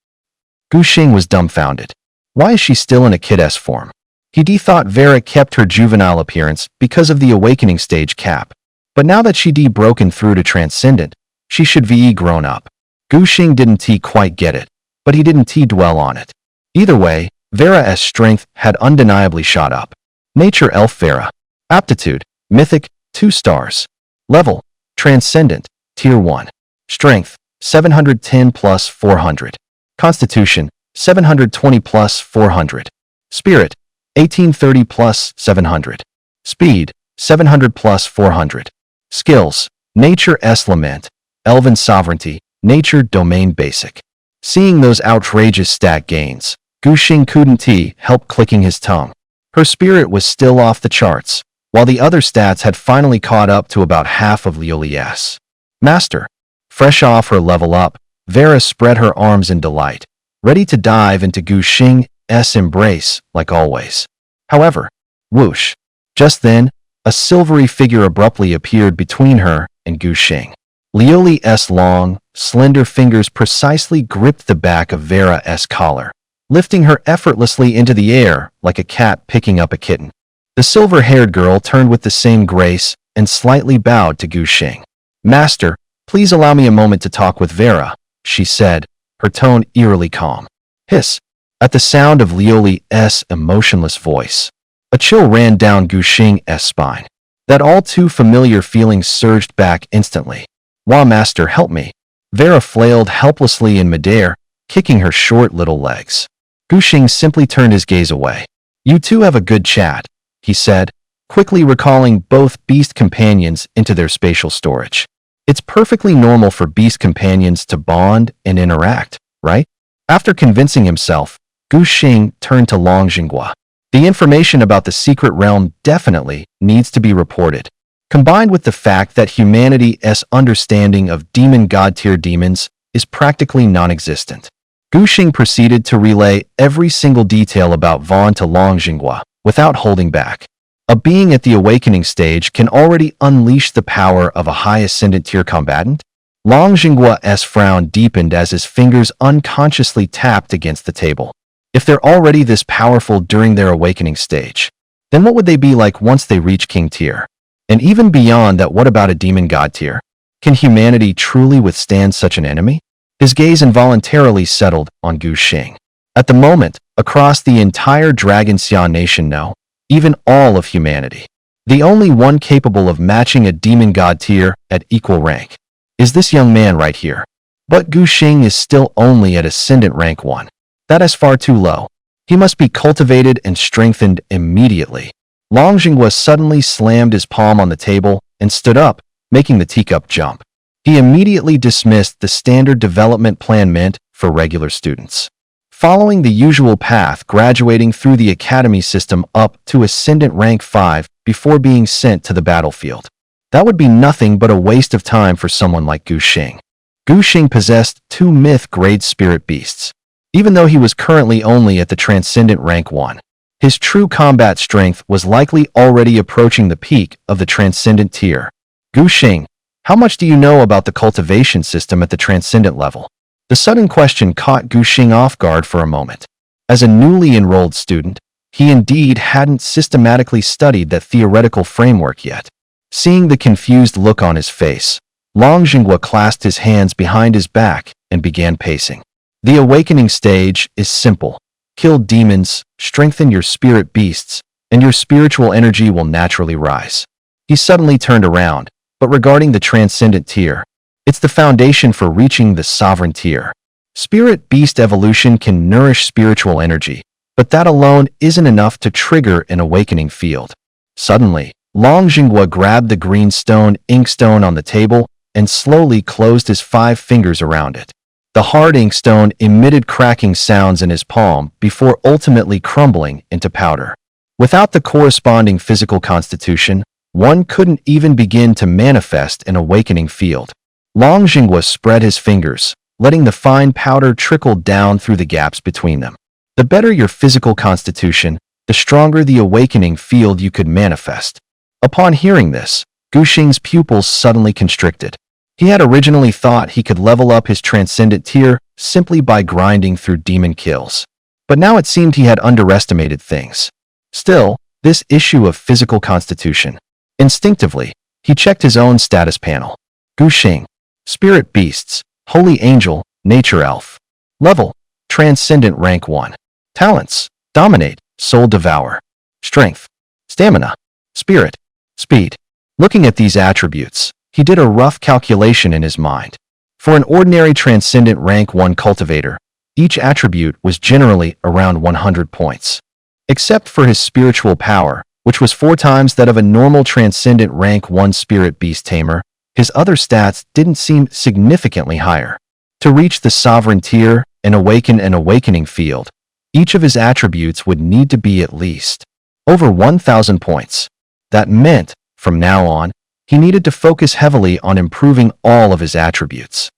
Gu Xing was dumbfounded. Why is she still in a kid-s form? He thought Vera kept her juvenile appearance because of the awakening stage cap. But now that she'd broken through to transcendent, she should be grown up. Gu Xing didn't quite get it, but he didn't dwell on it. Either way, Vera's strength had undeniably shot up. Nature Elf Vera. Aptitude, Mythic, 2 stars. Level, Transcendent, Tier 1. Strength, 710 plus 400. Constitution, 720 plus 400. Spirit, 1830 plus 700. Speed, 700 plus 400. Skills, Nature's Lament, Elven Sovereignty, Nature Domain Basic. Seeing those outrageous stat gains, Gu Xing couldn't help clicking his tongue. Her spirit was still off the charts, while the other stats had finally caught up to about half of Lioli's. Master. Fresh off her level up, Vera spread her arms in delight, ready to dive into Gu Xing's embrace, like always. However, whoosh. Just then, a silvery figure abruptly appeared between her and Gu Xing. Lioli's long, slender fingers precisely gripped the back of Vera's collar, lifting her effortlessly into the air like a cat picking up a kitten. The silver-haired girl turned with the same grace and slightly bowed to Gu Xing. Master, please allow me a moment to talk with Vera, she said, her tone eerily calm. Hiss. At the sound of Lioli's emotionless voice, a chill ran down Gu Xing's spine. That all too familiar feeling surged back instantly. Wah, Master, help me. Vera flailed helplessly in midair, kicking her short little legs. Guxing simply turned his gaze away. "You two have a good chat," he said, quickly recalling both beast companions into their spatial storage. It's perfectly normal for beast companions to bond and interact, right? After convincing himself, Guxing turned to Long Jinghua. The information about the secret realm definitely needs to be reported. Combined with the fact that humanity's understanding of demon god-tier demons is practically non-existent. Guxing proceeded to relay every single detail about Vaughn to Long Jinghua without holding back. A being at the awakening stage can already unleash the power of a high ascendant tier combatant? Long Jinghua's frown deepened as his fingers unconsciously tapped against the table. If they're already this powerful during their awakening stage, then what would they be like once they reach king tier? And even beyond that, what about a demon god tier? Can humanity truly withstand such an enemy? His gaze involuntarily settled on Guxing. At the moment, across the entire Dragon Xia nation, no, even all of humanity, the only one capable of matching a demon god tier at equal rank is this young man right here. But Guxing is still only at ascendant rank 1. That is far too low. He must be cultivated and strengthened immediately. Long Jinghua suddenly slammed his palm on the table and stood up, making the teacup jump. He immediately dismissed the standard development plan meant for regular students. Following the usual path, graduating through the academy system up to ascendant rank 5 before being sent to the battlefield. That would be nothing but a waste of time for someone like Guxing. Guxing possessed 2 myth-grade spirit beasts. Even though he was currently only at the transcendent rank 1, his true combat strength was likely already approaching the peak of the transcendent tier. Guxing, how much do you know about the cultivation system at the transcendent level? The sudden question caught Guxing off guard for a moment. As a newly enrolled student, he indeed hadn't systematically studied that theoretical framework yet. Seeing the confused look on his face, Long Jinghua clasped his hands behind his back and began pacing. The awakening stage is simple. Kill demons, strengthen your spirit beasts, and your spiritual energy will naturally rise. He suddenly turned around, but regarding the transcendent tier, it's the foundation for reaching the sovereign tier. Spirit beast evolution can nourish spiritual energy, but that alone isn't enough to trigger an awakening field. Suddenly, Long Jinghua grabbed the green stone inkstone on the table and slowly closed his 5 fingers around it. The hard inkstone emitted cracking sounds in his palm before ultimately crumbling into powder. Without the corresponding physical constitution, one couldn't even begin to manifest an awakening field. Long Jinghua spread his fingers, letting the fine powder trickle down through the gaps between them. The better your physical constitution, the stronger the awakening field you could manifest. Upon hearing this, Guxing's pupils suddenly constricted. He had originally thought he could level up his transcendent tier simply by grinding through demon kills. But now it seemed he had underestimated things. Still, this issue of physical constitution. Instinctively, he checked his own status panel. Guxing, Spirit Beasts, Holy Angel, Nature Elf. Level, Transcendent Rank 1. Talents, Dominate, Soul Devour. Strength, Stamina, Spirit, Speed. Looking at these attributes, he did a rough calculation in his mind. For an ordinary Transcendent Rank 1 cultivator, each attribute was generally around 100 points. Except for his spiritual power, which was 4 times that of a normal Transcendent Rank 1 Spirit Beast Tamer, his other stats didn't seem significantly higher. To reach the sovereign tier and awaken an awakening field, each of his attributes would need to be at least over 1,000 points. That meant, from now on, he needed to focus heavily on improving all of his attributes.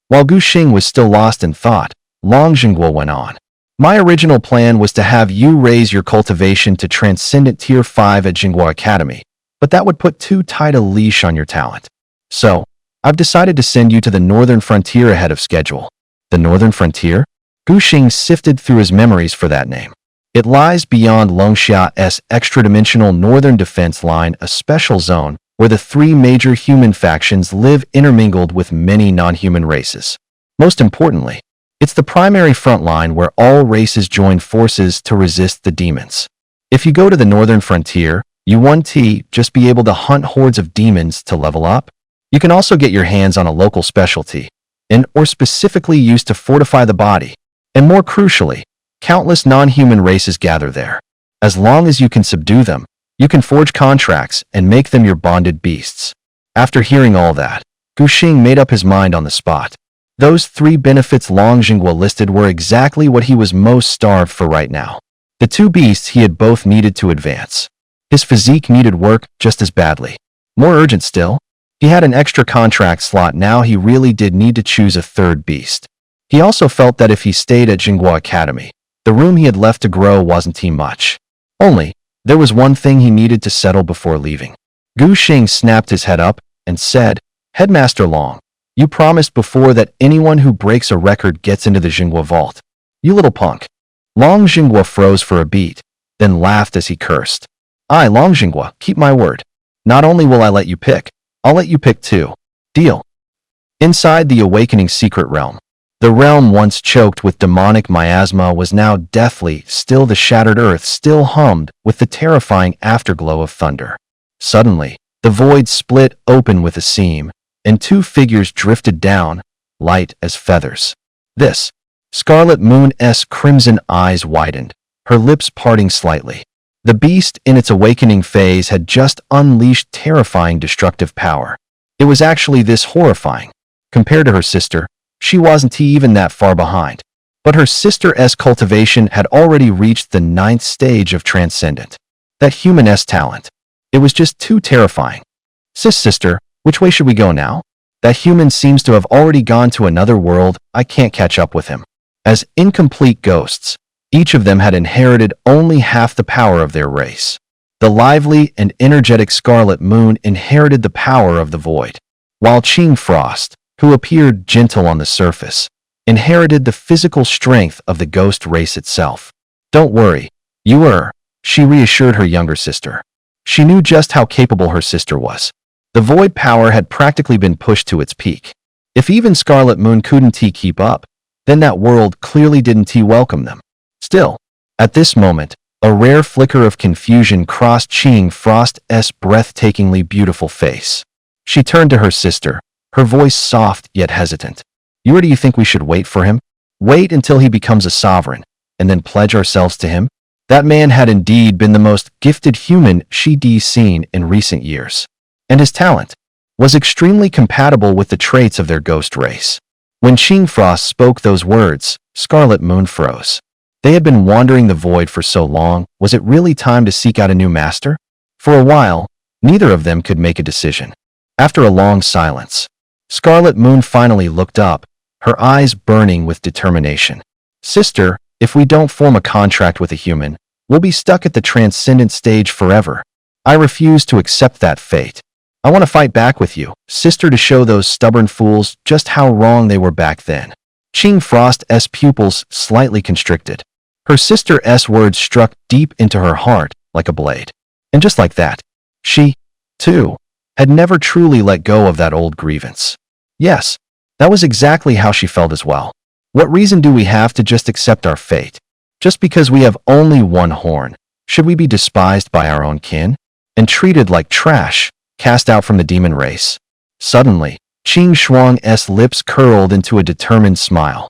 While Guxing was still lost in thought, Long Jinghua went on. My original plan was to have you raise your cultivation to Transcendent Tier 5 at Jinghua Academy, but that would put too tight a leash on your talent. So, I've decided to send you to the Northern Frontier ahead of schedule. The Northern Frontier? Guxing sifted through his memories for that name. It lies beyond Longxia's extra-dimensional northern defense line, a special zone where the 3 major human factions live intermingled with many non-human races. Most importantly, it's the primary front line where all races join forces to resist the demons. If you go to the Northern Frontier, you won't just be able to hunt hordes of demons to level up. You can also get your hands on a local specialty, and or specifically used to fortify the body. And more crucially, countless non-human races gather there. As long as you can subdue them, you can forge contracts and make them your bonded beasts. After hearing all that, Gu Xing made up his mind on the spot. Those 3 benefits Long Jinghua listed were exactly what he was most starved for right now. The 2 beasts he had both needed to advance. His physique needed work just as badly. More urgent still, he had an extra contract slot now. He really did need to choose a 3rd beast. He also felt that if he stayed at Jinghua Academy, the room he had left to grow wasn't too much. Only, there was one thing he needed to settle before leaving. Gu Xing snapped his head up and said, "Headmaster Long, you promised before that anyone who breaks a record gets into the Jinghua vault. You little punk." Long Jinghua froze for a beat, then laughed as he cursed. "I, Long Jinghua, keep my word. Not only will I let you pick, I'll let you pick too. Deal." Inside the awakening secret realm, the realm once choked with demonic miasma was now deathly still. The shattered earth still hummed with the terrifying afterglow of thunder. Suddenly, the void split open with a seam, and 2 figures drifted down, light as feathers. This, Scarlet Moon's crimson eyes widened, her lips parting slightly. The beast in its awakening phase had just unleashed terrifying destructive power. It was actually this horrifying. Compared to her sister, she wasn't even that far behind. But her sister's cultivation had already reached the 9th stage of transcendent. That human's talent. It was just too terrifying. Sister, which way should we go now? That human seems to have already gone to another world. I can't catch up with him. As incomplete ghosts, each of them had inherited only half the power of their race. The lively and energetic Scarlet Moon inherited the power of the void, while Qing Frost, who appeared gentle on the surface, inherited the physical strength of the ghost race itself. "Don't worry, she reassured her younger sister. She knew just how capable her sister was. The void power had practically been pushed to its peak. If even Scarlet Moon couldn't keep up, then that world clearly didn't welcome them. Still, at this moment, a rare flicker of confusion crossed Qing Frost's breathtakingly beautiful face. She turned to her sister, her voice soft yet hesitant. "Or do you think we should wait for him? Wait until he becomes a sovereign, and then pledge ourselves to him?" That man had indeed been the most gifted human she'd seen in recent years, and his talent was extremely compatible with the traits of their ghost race. When Qing Frost spoke those words, Scarlet Moon froze. They had been wandering the void for so long. Was it really time to seek out a new master? For a while, neither of them could make a decision. After a long silence, Scarlet Moon finally looked up, her eyes burning with determination. "Sister, if we don't form a contract with a human, we'll be stuck at the transcendent stage forever. I refuse to accept that fate. I want to fight back with you, sister, to show those stubborn fools just how wrong they were back then." Qing Frost's pupils slightly constricted. Her sister's words struck deep into her heart like a blade. And just like that, she, too, had never truly let go of that old grievance. Yes, that was exactly how she felt as well. What reason do we have to just accept our fate? Just because we have only one horn, should we be despised by our own kin? And treated like trash, cast out from the demon race? Suddenly, Qing Shuang's lips curled into a determined smile.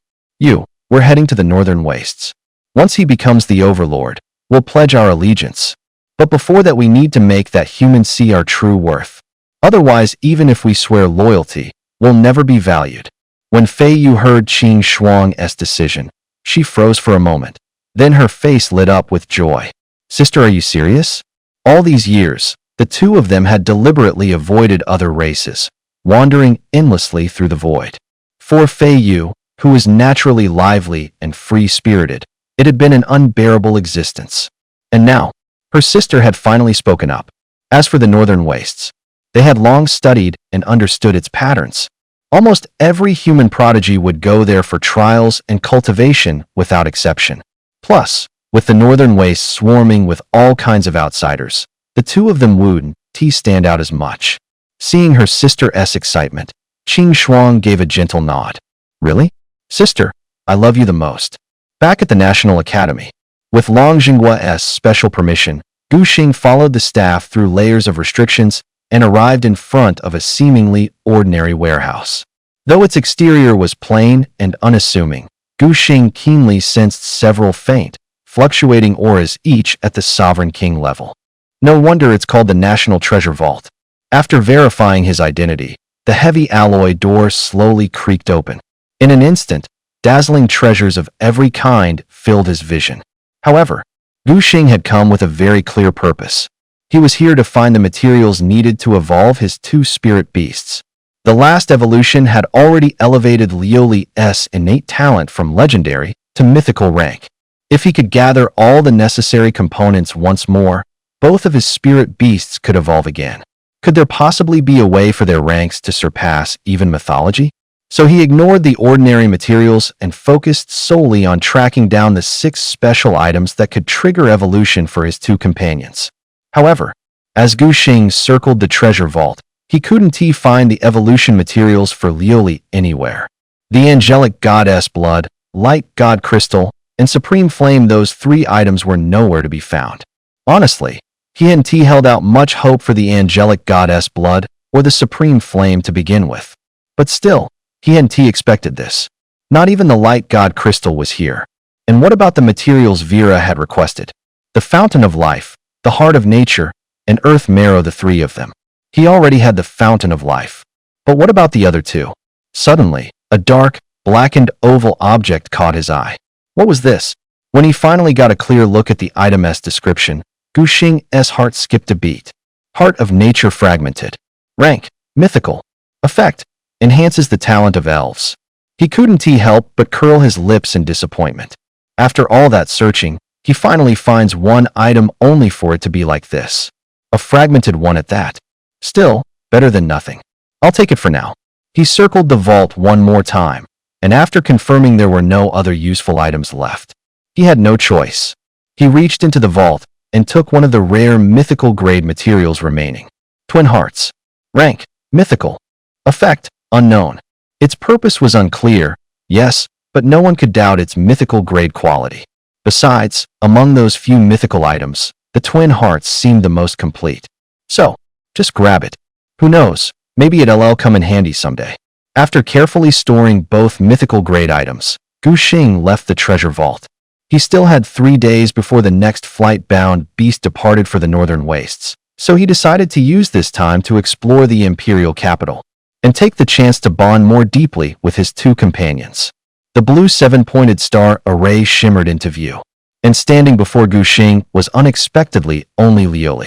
We're heading to the northern wastes. Once he becomes the overlord, we'll pledge our allegiance. But before that we need to make that human see our true worth. Otherwise, even if we swear loyalty, we'll never be valued." When Fei Yu heard Qing Shuang's decision, she froze for a moment. Then her face lit up with joy. "Sister, are you serious?" All these years, the 2 of them had deliberately avoided other races, wandering endlessly through the void. For Fei Yu, who was naturally lively and free-spirited, it had been an unbearable existence. And now, her sister had finally spoken up. As for the northern wastes, they had long studied and understood its patterns. Almost every human prodigy would go there for trials and cultivation without exception. Plus, with the northern wastes swarming with all kinds of outsiders, the 2 of them wouldn't stand out as much. Seeing her sister's excitement, Qing Shuang gave a gentle nod. "Really? Sister, I love you the most." Back at the National Academy, with Long Jinghua's special permission, Gu Xing followed the staff through layers of restrictions and arrived in front of a seemingly ordinary warehouse. Though its exterior was plain and unassuming, Gu Xing keenly sensed several faint, fluctuating auras each at the Sovereign King level. No wonder it's called the National Treasure Vault. After verifying his identity, the heavy alloy door slowly creaked open. In an instant, dazzling treasures of every kind filled his vision. However, Gu Xing had come with a very clear purpose. He was here to find the materials needed to evolve his two spirit beasts. The last evolution had already elevated Liu Li's innate talent from legendary to mythical rank. If he could gather all the necessary components once more, both of his spirit beasts could evolve again. Could there possibly be a way for their ranks to surpass even mythology? So he ignored the ordinary materials and focused solely on tracking down the 6 special items that could trigger evolution for his two companions. However, as Gu Xing circled the treasure vault, he couldn't find the evolution materials for Liu anywhere. The angelic goddess blood, light god crystal, and supreme flame, those 3 items were nowhere to be found. Honestly, he hadn't held out much hope for the angelic goddess blood or the supreme flame to begin with. But still, he hadn't expected this. Not even the light god crystal was here. And what about the materials Vera had requested? The fountain of life, the heart of nature, and earth marrow, the 3 of them. He already had the fountain of life. But what about the other 2? Suddenly, a dark, blackened oval object caught his eye. What was this? When he finally got a clear look at the item's description, Gu Xing's heart skipped a beat. Heart of nature fragmented. Rank, mythical. Effect, enhances the talent of elves. He couldn't help but curl his lips in disappointment. After all that searching, he finally finds one item only for it to be like this. A fragmented one at that. Still, better than nothing. I'll take it for now. He circled the vault one more time, and after confirming there were no other useful items left, he had no choice. He reached into the vault and took one of the rare mythical grade materials remaining. Twin Hearts. Rank, mythical. Effect, unknown. Its purpose was unclear, yes, but no one could doubt its mythical grade quality. Besides, among those few mythical items, the Twin Hearts seemed the most complete. So, just grab it. Who knows, maybe it'll come in handy someday. After carefully storing both mythical grade items, Gu Xing left the treasure vault. He still had 3 days before the next flight-bound beast departed for the northern wastes, so he decided to use this time to explore the imperial capital and take the chance to bond more deeply with his two companions. The blue 7-pointed star array shimmered into view, and standing before Gu Xing was unexpectedly only Liu.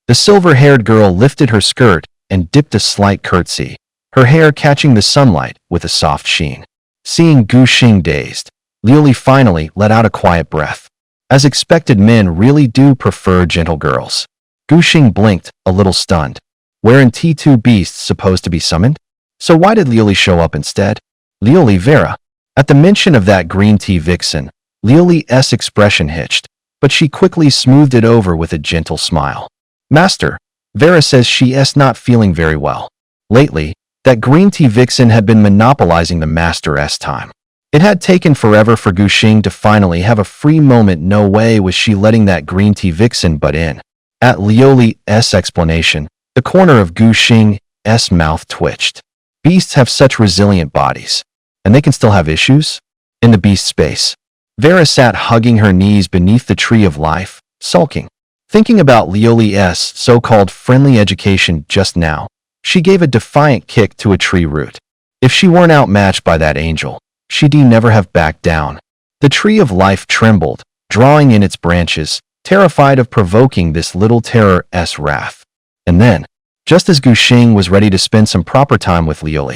The silver-haired girl lifted her skirt and dipped a slight curtsy, her hair catching the sunlight with a soft sheen. Seeing Gu Xing dazed, Liu finally let out a quiet breath. As expected, men really do prefer gentle girls. Gu Xing blinked, a little stunned. Weren't T2 beasts supposed to be summoned? So why did Liu show up instead? Liu Vera. At the mention of that green tea vixen, Liu's expression hitched, but she quickly smoothed it over with a gentle smile. Master, Vera says she's not feeling very well. Lately, that green tea vixen had been monopolizing the master's time. It had taken forever for Gu Xing to finally have a free moment. No way was she letting that green tea vixen butt in. At Liu's explanation, the corner of Gu Xing's mouth twitched. Beasts have such resilient bodies, and they can still have issues? In the beast space, Vera sat hugging her knees beneath the tree of life, sulking. Thinking about Liu's so-called friendly education just now, she gave a defiant kick to a tree root. If she weren't outmatched by that angel, she'd never have backed down. The tree of life trembled, drawing in its branches, terrified of provoking this little terror's wrath. And then, just as Gu Xing was ready to spend some proper time with Liu,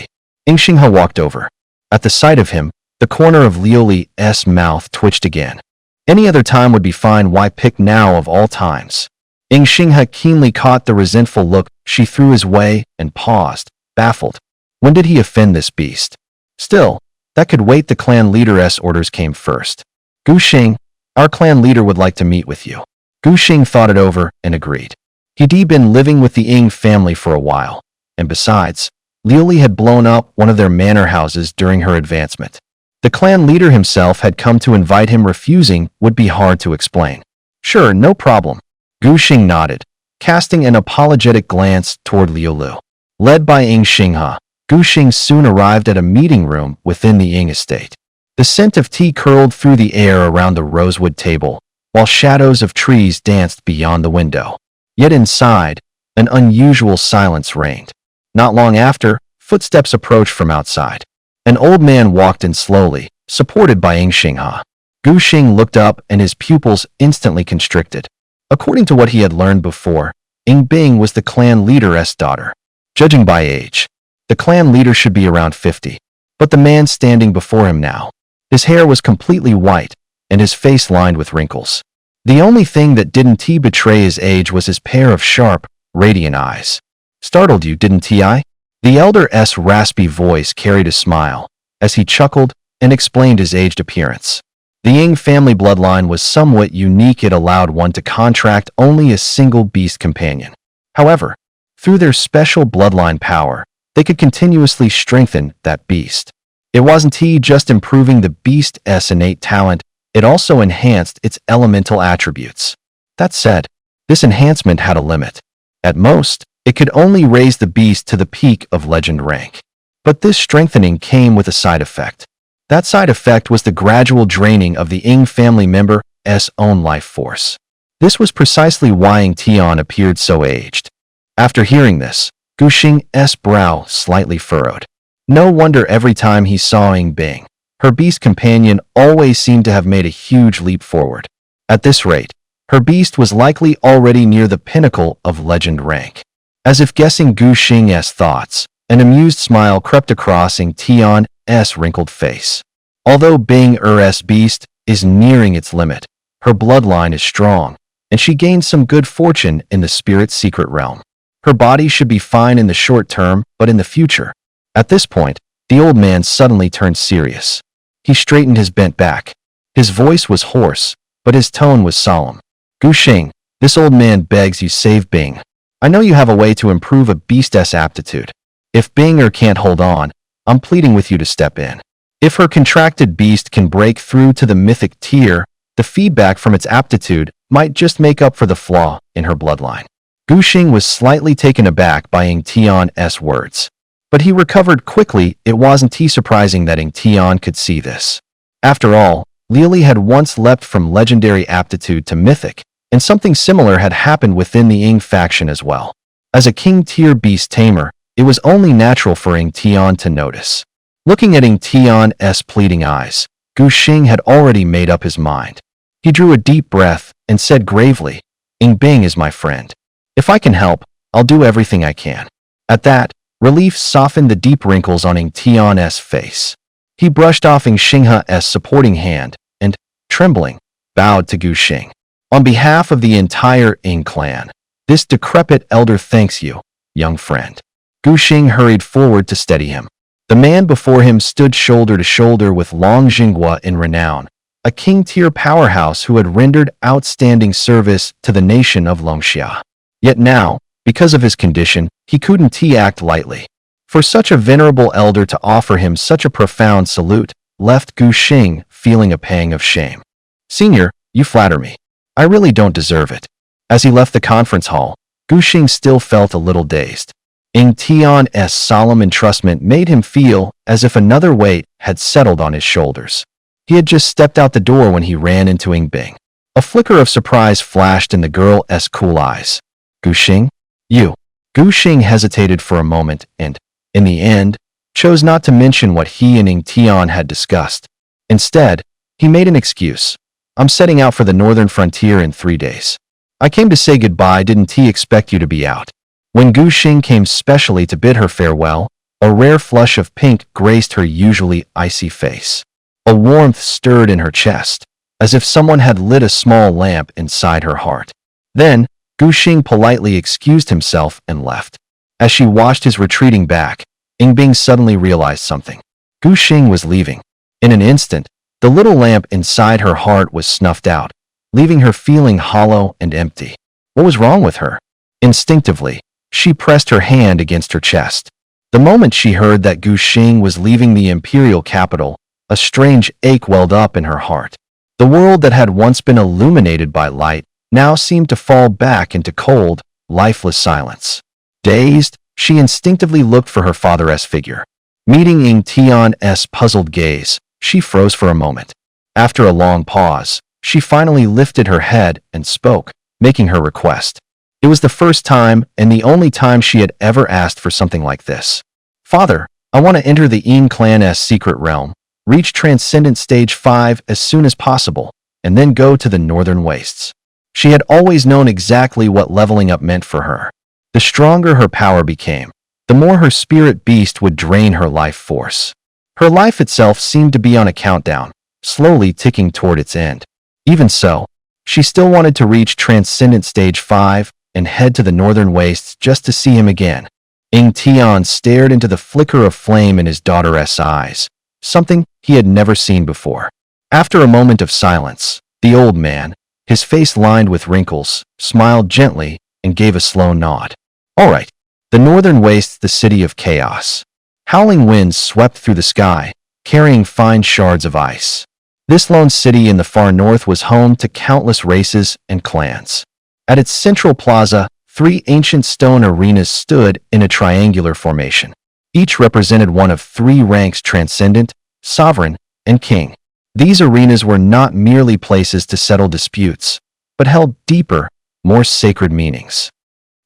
Xingha walked over. At the sight of him, the corner of Liu's mouth twitched again. Any other time would be fine, why pick now of all times? Xingha keenly caught the resentful look she threw his way and paused, baffled. When did he offend this beast? Still, that could wait. The clan leader's orders came first. Gu Xing, our clan leader would like to meet with you. Gu Xing thought it over and agreed. He'd been living with the Ying family for a while, and besides, Liu had blown up one of their manor houses during her advancement. The clan leader himself had come to invite him. Refusing would be hard to explain. Sure, no problem. Gu Xing nodded, casting an apologetic glance toward Liu. Led by Xingha, Gu Xing soon arrived at a meeting room within the Ying estate. The scent of tea curled through the air around the rosewood table, while shadows of trees danced beyond the window. Yet inside, an unusual silence reigned. Not long after, footsteps approached from outside. An old man walked in slowly, supported by Ying Xinghe. Gu Xing looked up and his pupils instantly constricted. According to what he had learned before, Ying Bing was the clan leader's daughter. Judging by age, the clan leader should be around 50. But the man standing before him now, his hair was completely white, and his face lined with wrinkles. The only thing that didn't betray his age was his pair of sharp, radiant eyes. Startled you, didn't I? The elder's raspy voice carried a smile, as he chuckled and explained his aged appearance. The Ying family bloodline was somewhat unique. It allowed one to contract only a single beast companion. However, through their special bloodline power, they could continuously strengthen that beast. It wasn't just improving the beast's innate talent, it also enhanced its elemental attributes. That said, this enhancement had a limit. At most, it could only raise the beast to the peak of legend rank. But this strengthening came with a side effect. That side effect was the gradual draining of the Ying family member's own life force. This was precisely why Ying Tian appeared so aged. After hearing this, Gu Xing's brow slightly furrowed. No wonder every time he saw Ying Bing, her beast companion always seemed to have made a huge leap forward. At this rate, her beast was likely already near the pinnacle of legend rank. As if guessing Gu Xing's thoughts, an amused smile crept across Ying Tian's wrinkled face. Although Bing's beast is nearing its limit, her bloodline is strong, and she gained some good fortune in the spirit's secret realm. Her body should be fine in the short term, but in the future. At this point, the old man suddenly turned serious. He straightened his bent back. His voice was hoarse, but his tone was solemn. Gu Xing, this old man begs you save Bing. I know you have a way to improve a beast's aptitude. If Binger can't hold on, I'm pleading with you to step in. If her contracted beast can break through to the mythic tier, the feedback from its aptitude might just make up for the flaw in her bloodline. Gu Xing was slightly taken aback by Ying Tian's words. But he recovered quickly. It wasn't surprising that Ying Tian could see this. After all, Lily had once leapt from legendary aptitude to mythic, and something similar had happened within the Ying faction as well. As a king-tier beast tamer, it was only natural for Ying Tian to notice. Looking at Ying Tian's pleading eyes, Gu Xing had already made up his mind. He drew a deep breath and said gravely, Ying Bing is my friend. If I can help, I'll do everything I can. At that, relief softened the deep wrinkles on Ying Tian's face. He brushed off Ying Xinghe's supporting hand and, trembling, bowed to Gu Xing. On behalf of the entire Ying clan, this decrepit elder thanks you, young friend. Gu Xing hurried forward to steady him. The man before him stood shoulder to shoulder with Long Jinghua in renown, a king-tier powerhouse who had rendered outstanding service to the nation of Longxia. Yet now, because of his condition, he couldn't act lightly. For such a venerable elder to offer him such a profound salute left Gu Xing feeling a pang of shame. Senior, you flatter me. I really don't deserve it. As he left the conference hall, Gu Xing still felt a little dazed. Ying Tian's solemn entrustment made him feel as if another weight had settled on his shoulders. He had just stepped out the door when he ran into Ying Bing. A flicker of surprise flashed in the girl's cool eyes. Gu Xing? You. Gu Xing hesitated for a moment and, in the end, chose not to mention what he and Ying Tian had discussed. Instead, he made an excuse. I'm setting out for the northern frontier in 3 days. I came to say goodbye. Didn't expect you to be out. When Gu Xing came specially to bid her farewell, a rare flush of pink graced her usually icy face. A warmth stirred in her chest, as if someone had lit a small lamp inside her heart. Then, Gu Xing politely excused himself and left. As she watched his retreating back, Ying Bing suddenly realized something. Gu Xing was leaving. In an instant, the little lamp inside her heart was snuffed out, leaving her feeling hollow and empty. What was wrong with her? Instinctively, she pressed her hand against her chest. The moment she heard that Gu Xing was leaving the imperial capital, a strange ache welled up in her heart. The world that had once been illuminated by light now seemed to fall back into cold, lifeless silence. Dazed, She instinctively looked for her father's figure. Meeting Ying Tian's puzzled gaze, she froze for a moment. After a long pause, she finally lifted her head and spoke, making her request. It was the first time and the only time she had ever asked for something like this. Father, I want to enter the Ying clan's secret realm, reach Transcendent Stage 5 as soon as possible, and then go to the Northern Wastes. She had always known exactly what leveling up meant for her. The stronger her power became, the more her spirit beast would drain her life force. Her life itself seemed to be on a countdown, slowly ticking toward its end. Even so, she still wanted to reach Transcendent Stage 5 and head to the Northern Wastes just to see him again. Ying Tian stared into the flicker of flame in his daughter's eyes, something he had never seen before. After a moment of silence, the old man, his face lined with wrinkles, smiled gently and gave a slow nod. All right, the Northern Wastes, the city of chaos. Howling winds swept through the sky, carrying fine shards of ice. This lone city in the far north was home to countless races and clans. At its central plaza, 3 ancient stone arenas stood in a triangular formation. Each represented one of 3 ranks: Transcendent, Sovereign, and King. These arenas were not merely places to settle disputes, but held deeper, more sacred meanings.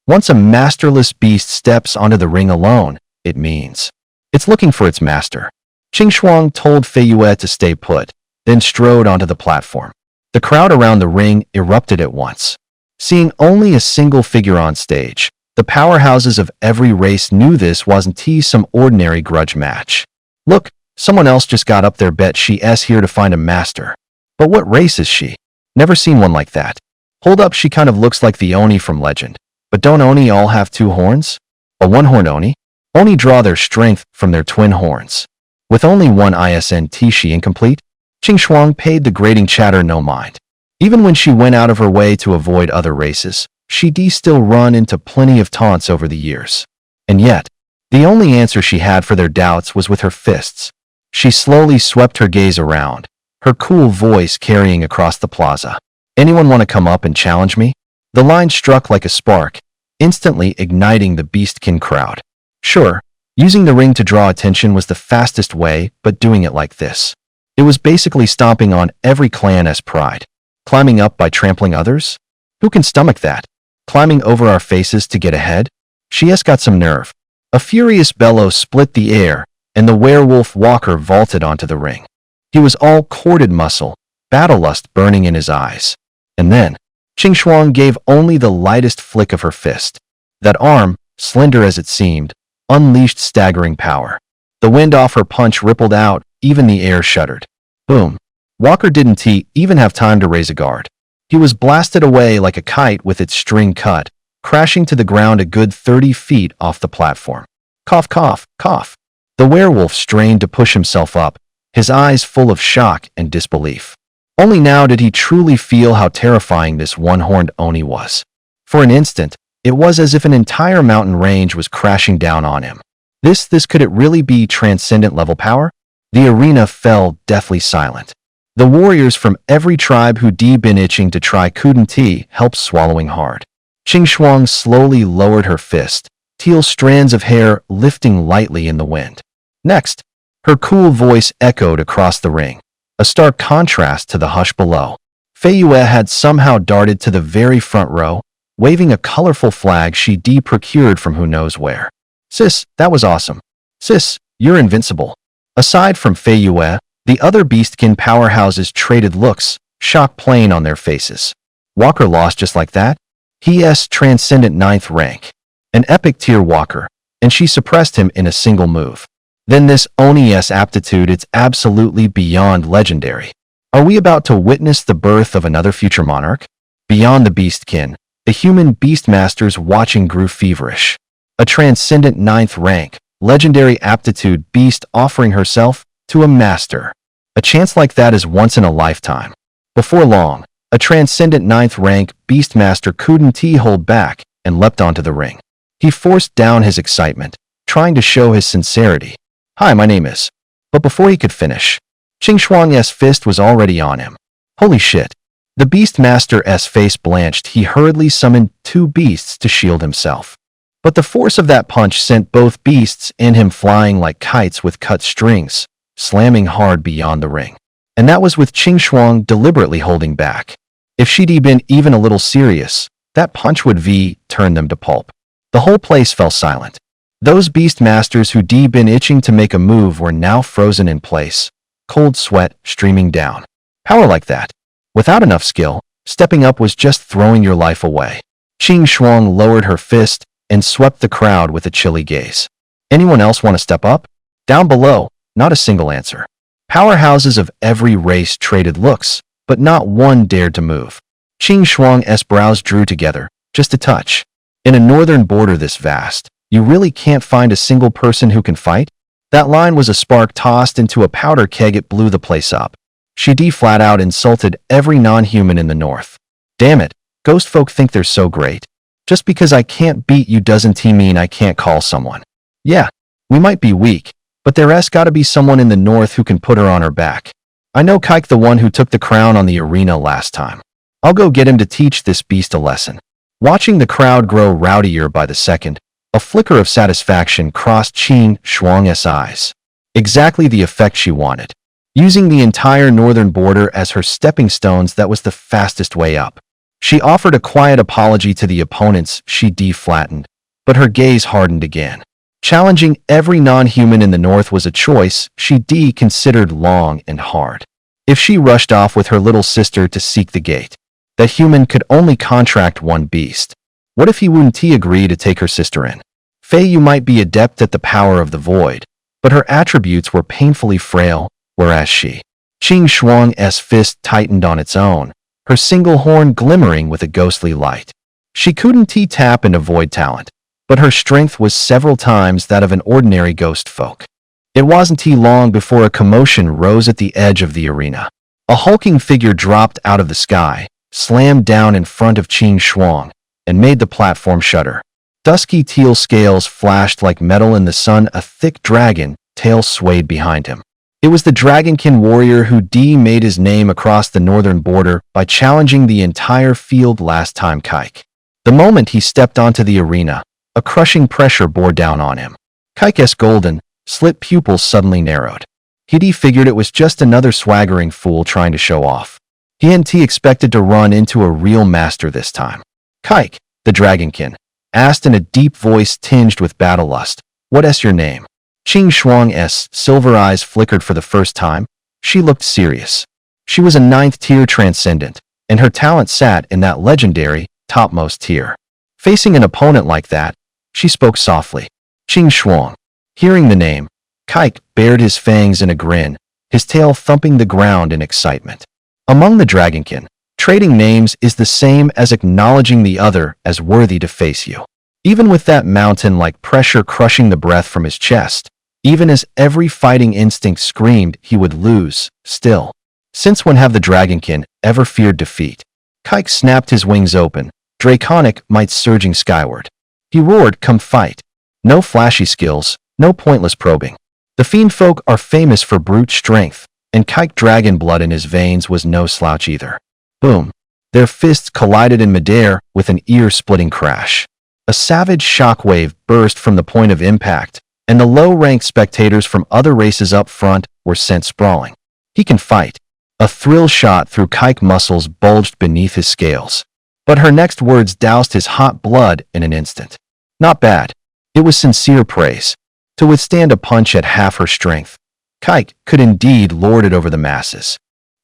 Once a masterless beast steps onto the ring alone, it means it's looking for its master. Qing Shuang told Fei Yue to stay put, then strode onto the platform. The crowd around the ring erupted at once. Seeing only a single figure on stage, the powerhouses of every race knew this wasn't some ordinary grudge match. Look, someone else just got up there, bet she's here to find a master. But what race is she? Never seen one like that. Hold up, she kind of looks like the Oni from Legend. But don't Oni all have 2 horns? A one-horned Oni? Oni draw their strength from their twin horns. With only one isn't she incomplete? Qing Shuang paid the grating chatter no mind. Even when she went out of her way to avoid other races, she'd still run into plenty of taunts over the years. And yet, the only answer she had for their doubts was with her fists. She slowly swept her gaze around, her cool voice carrying across the plaza. Anyone want to come up and challenge me? The line struck like a spark, instantly igniting the beastkin crowd. Sure, using the ring to draw attention was the fastest way, but doing it like this. It was basically stomping on every clan's pride. Climbing up by trampling others? Who can stomach that? Climbing over our faces to get ahead? She's got some nerve. A furious bellow split the air, and the werewolf walker vaulted onto the ring. He was all corded muscle, battle lust burning in his eyes. And then, Qing Shuang gave only the lightest flick of her fist. That arm, slender as it seemed, unleashed staggering power. The wind off her punch rippled out, even the air shuddered. Boom. Walker didn't even have time to raise a guard. He was blasted away like a kite with its string cut, crashing to the ground a good 30 feet off the platform. Cough, cough, cough. The werewolf strained to push himself up, his eyes full of shock and disbelief. Only now did he truly feel how terrifying this one-horned Oni was. For an instant, it was as if an entire mountain range was crashing down on him. Could it really be transcendent level power? The arena fell deathly silent. The warriors from every tribe who'd been itching to try couldn't help swallowing hard. Qing Shuang slowly lowered her fist, teal strands of hair lifting lightly in the wind. Next, her cool voice echoed across the ring, a stark contrast to the hush below. Fei Yue had somehow darted to the very front row, waving a colorful flag she'd procured from who knows where. Sis, that was awesome. Sis, you're invincible. Aside from Fei Yue, the other beastkin powerhouses traded looks, shock plain on their faces. Walker lost just like that? He's transcendent 9th rank. An epic tier walker, and she suppressed him in a single move. Then this Oni's aptitude, it's absolutely beyond legendary. Are we about to witness the birth of another future monarch? Beyond the beastkin, the human beastmasters watching grew feverish. A transcendent 9th rank, legendary aptitude beast offering herself to a master. A chance like that is once in a lifetime. Before long, a transcendent 9th rank beastmaster couldn't hold back and leapt onto the ring. He forced down his excitement, trying to show his sincerity. Hi, my name is. But before he could finish, Qing Shuang's fist was already on him. Holy shit. The beastmaster's face blanched. He hurriedly summoned 2 beasts to shield himself. But the force of that punch sent both beasts and him flying like kites with cut strings, slamming hard beyond the ring. And that was with Qing Shuang deliberately holding back. If she'd been even a little serious, that punch would turn them to pulp. The whole place fell silent. Those beast masters who'd been itching to make a move were now frozen in place, cold sweat streaming down. Power like that, without enough skill, stepping up was just throwing your life away. Qing Shuang lowered her fist and swept the crowd with a chilly gaze. Anyone else want to step up? Down below, not a single answer. Powerhouses of every race traded looks, but not one dared to move. Qing Shuang's brows drew together, just a touch. In a northern border this vast, you really can't find a single person who can fight? That line was a spark tossed into a powder keg. It blew the place up. She flat out insulted every non-human in the north. Damn it, ghost folk think they're so great. Just because I can't beat you doesn't mean I can't call someone. Yeah, we might be weak, but there's gotta be someone in the north who can put her on her back. I know Kike, the one who took the crown on the arena last time. I'll go get him to teach this beast a lesson. Watching the crowd grow rowdier by the second, a flicker of satisfaction crossed Qing Shuang's eyes. Exactly the effect she wanted. Using the entire northern border as her stepping stones, that was the fastest way up. She offered a quiet apology to the opponents she flattened, but her gaze hardened again. Challenging every non-human in the north was a choice she considered long and hard. If she rushed off with her little sister to seek the gate, that human could only contract one beast. What if he wouldn't agree to take her sister in? Fei Yu might be adept at the power of the void, but her attributes were painfully frail, whereas she. Qing Shuang's fist tightened on its own, her single horn glimmering with a ghostly light. She couldn't tap into void talent, but her strength was several times that of an ordinary ghost folk. It wasn't long before a commotion rose at the edge of the arena. A hulking figure dropped out of the sky, slammed down in front of Qing Shuang, and made the platform shudder. Dusky teal scales flashed like metal in the sun. A thick dragon tail swayed behind him. It was the Dragonkin warrior who made his name across the northern border by challenging the entire field last time Kike. The moment he stepped onto the arena, a crushing pressure bore down on him. Kike's golden, slit pupils suddenly narrowed. He figured it was just another swaggering fool trying to show off. He expected to run into a real master this time. Kike, the Dragonkin, asked in a deep voice tinged with battle lust, "What's your name?" Qing Shuang's silver eyes flickered for the first time. She looked serious. She was a 9th-tier transcendent, and her talent sat in that legendary, topmost tier. Facing an opponent like that, she spoke softly. Qing Shuang. Hearing the name, Kike bared his fangs in a grin, his tail thumping the ground in excitement. Among the Dragonkin, trading names is the same as acknowledging the other as worthy to face you. Even with that mountain-like pressure crushing the breath from his chest, even as every fighting instinct screamed he would lose, still. Since when have the Dragonkin ever feared defeat? Kike snapped his wings open, draconic might surging skyward. He roared, "Come fight." No flashy skills, no pointless probing. The fiend folk are famous for brute strength, and Kike dragon blood in his veins was no slouch either. Boom. Their fists collided in midair with an ear-splitting crash. A savage shockwave burst from the point of impact, and the low-ranked spectators from other races up front were sent sprawling. He can fight. A thrill shot through Kike, muscles bulged beneath his scales. But her next words doused his hot blood in an instant. Not bad. It was sincere praise. To withstand a punch at half her strength, Kike could indeed lord it over the masses.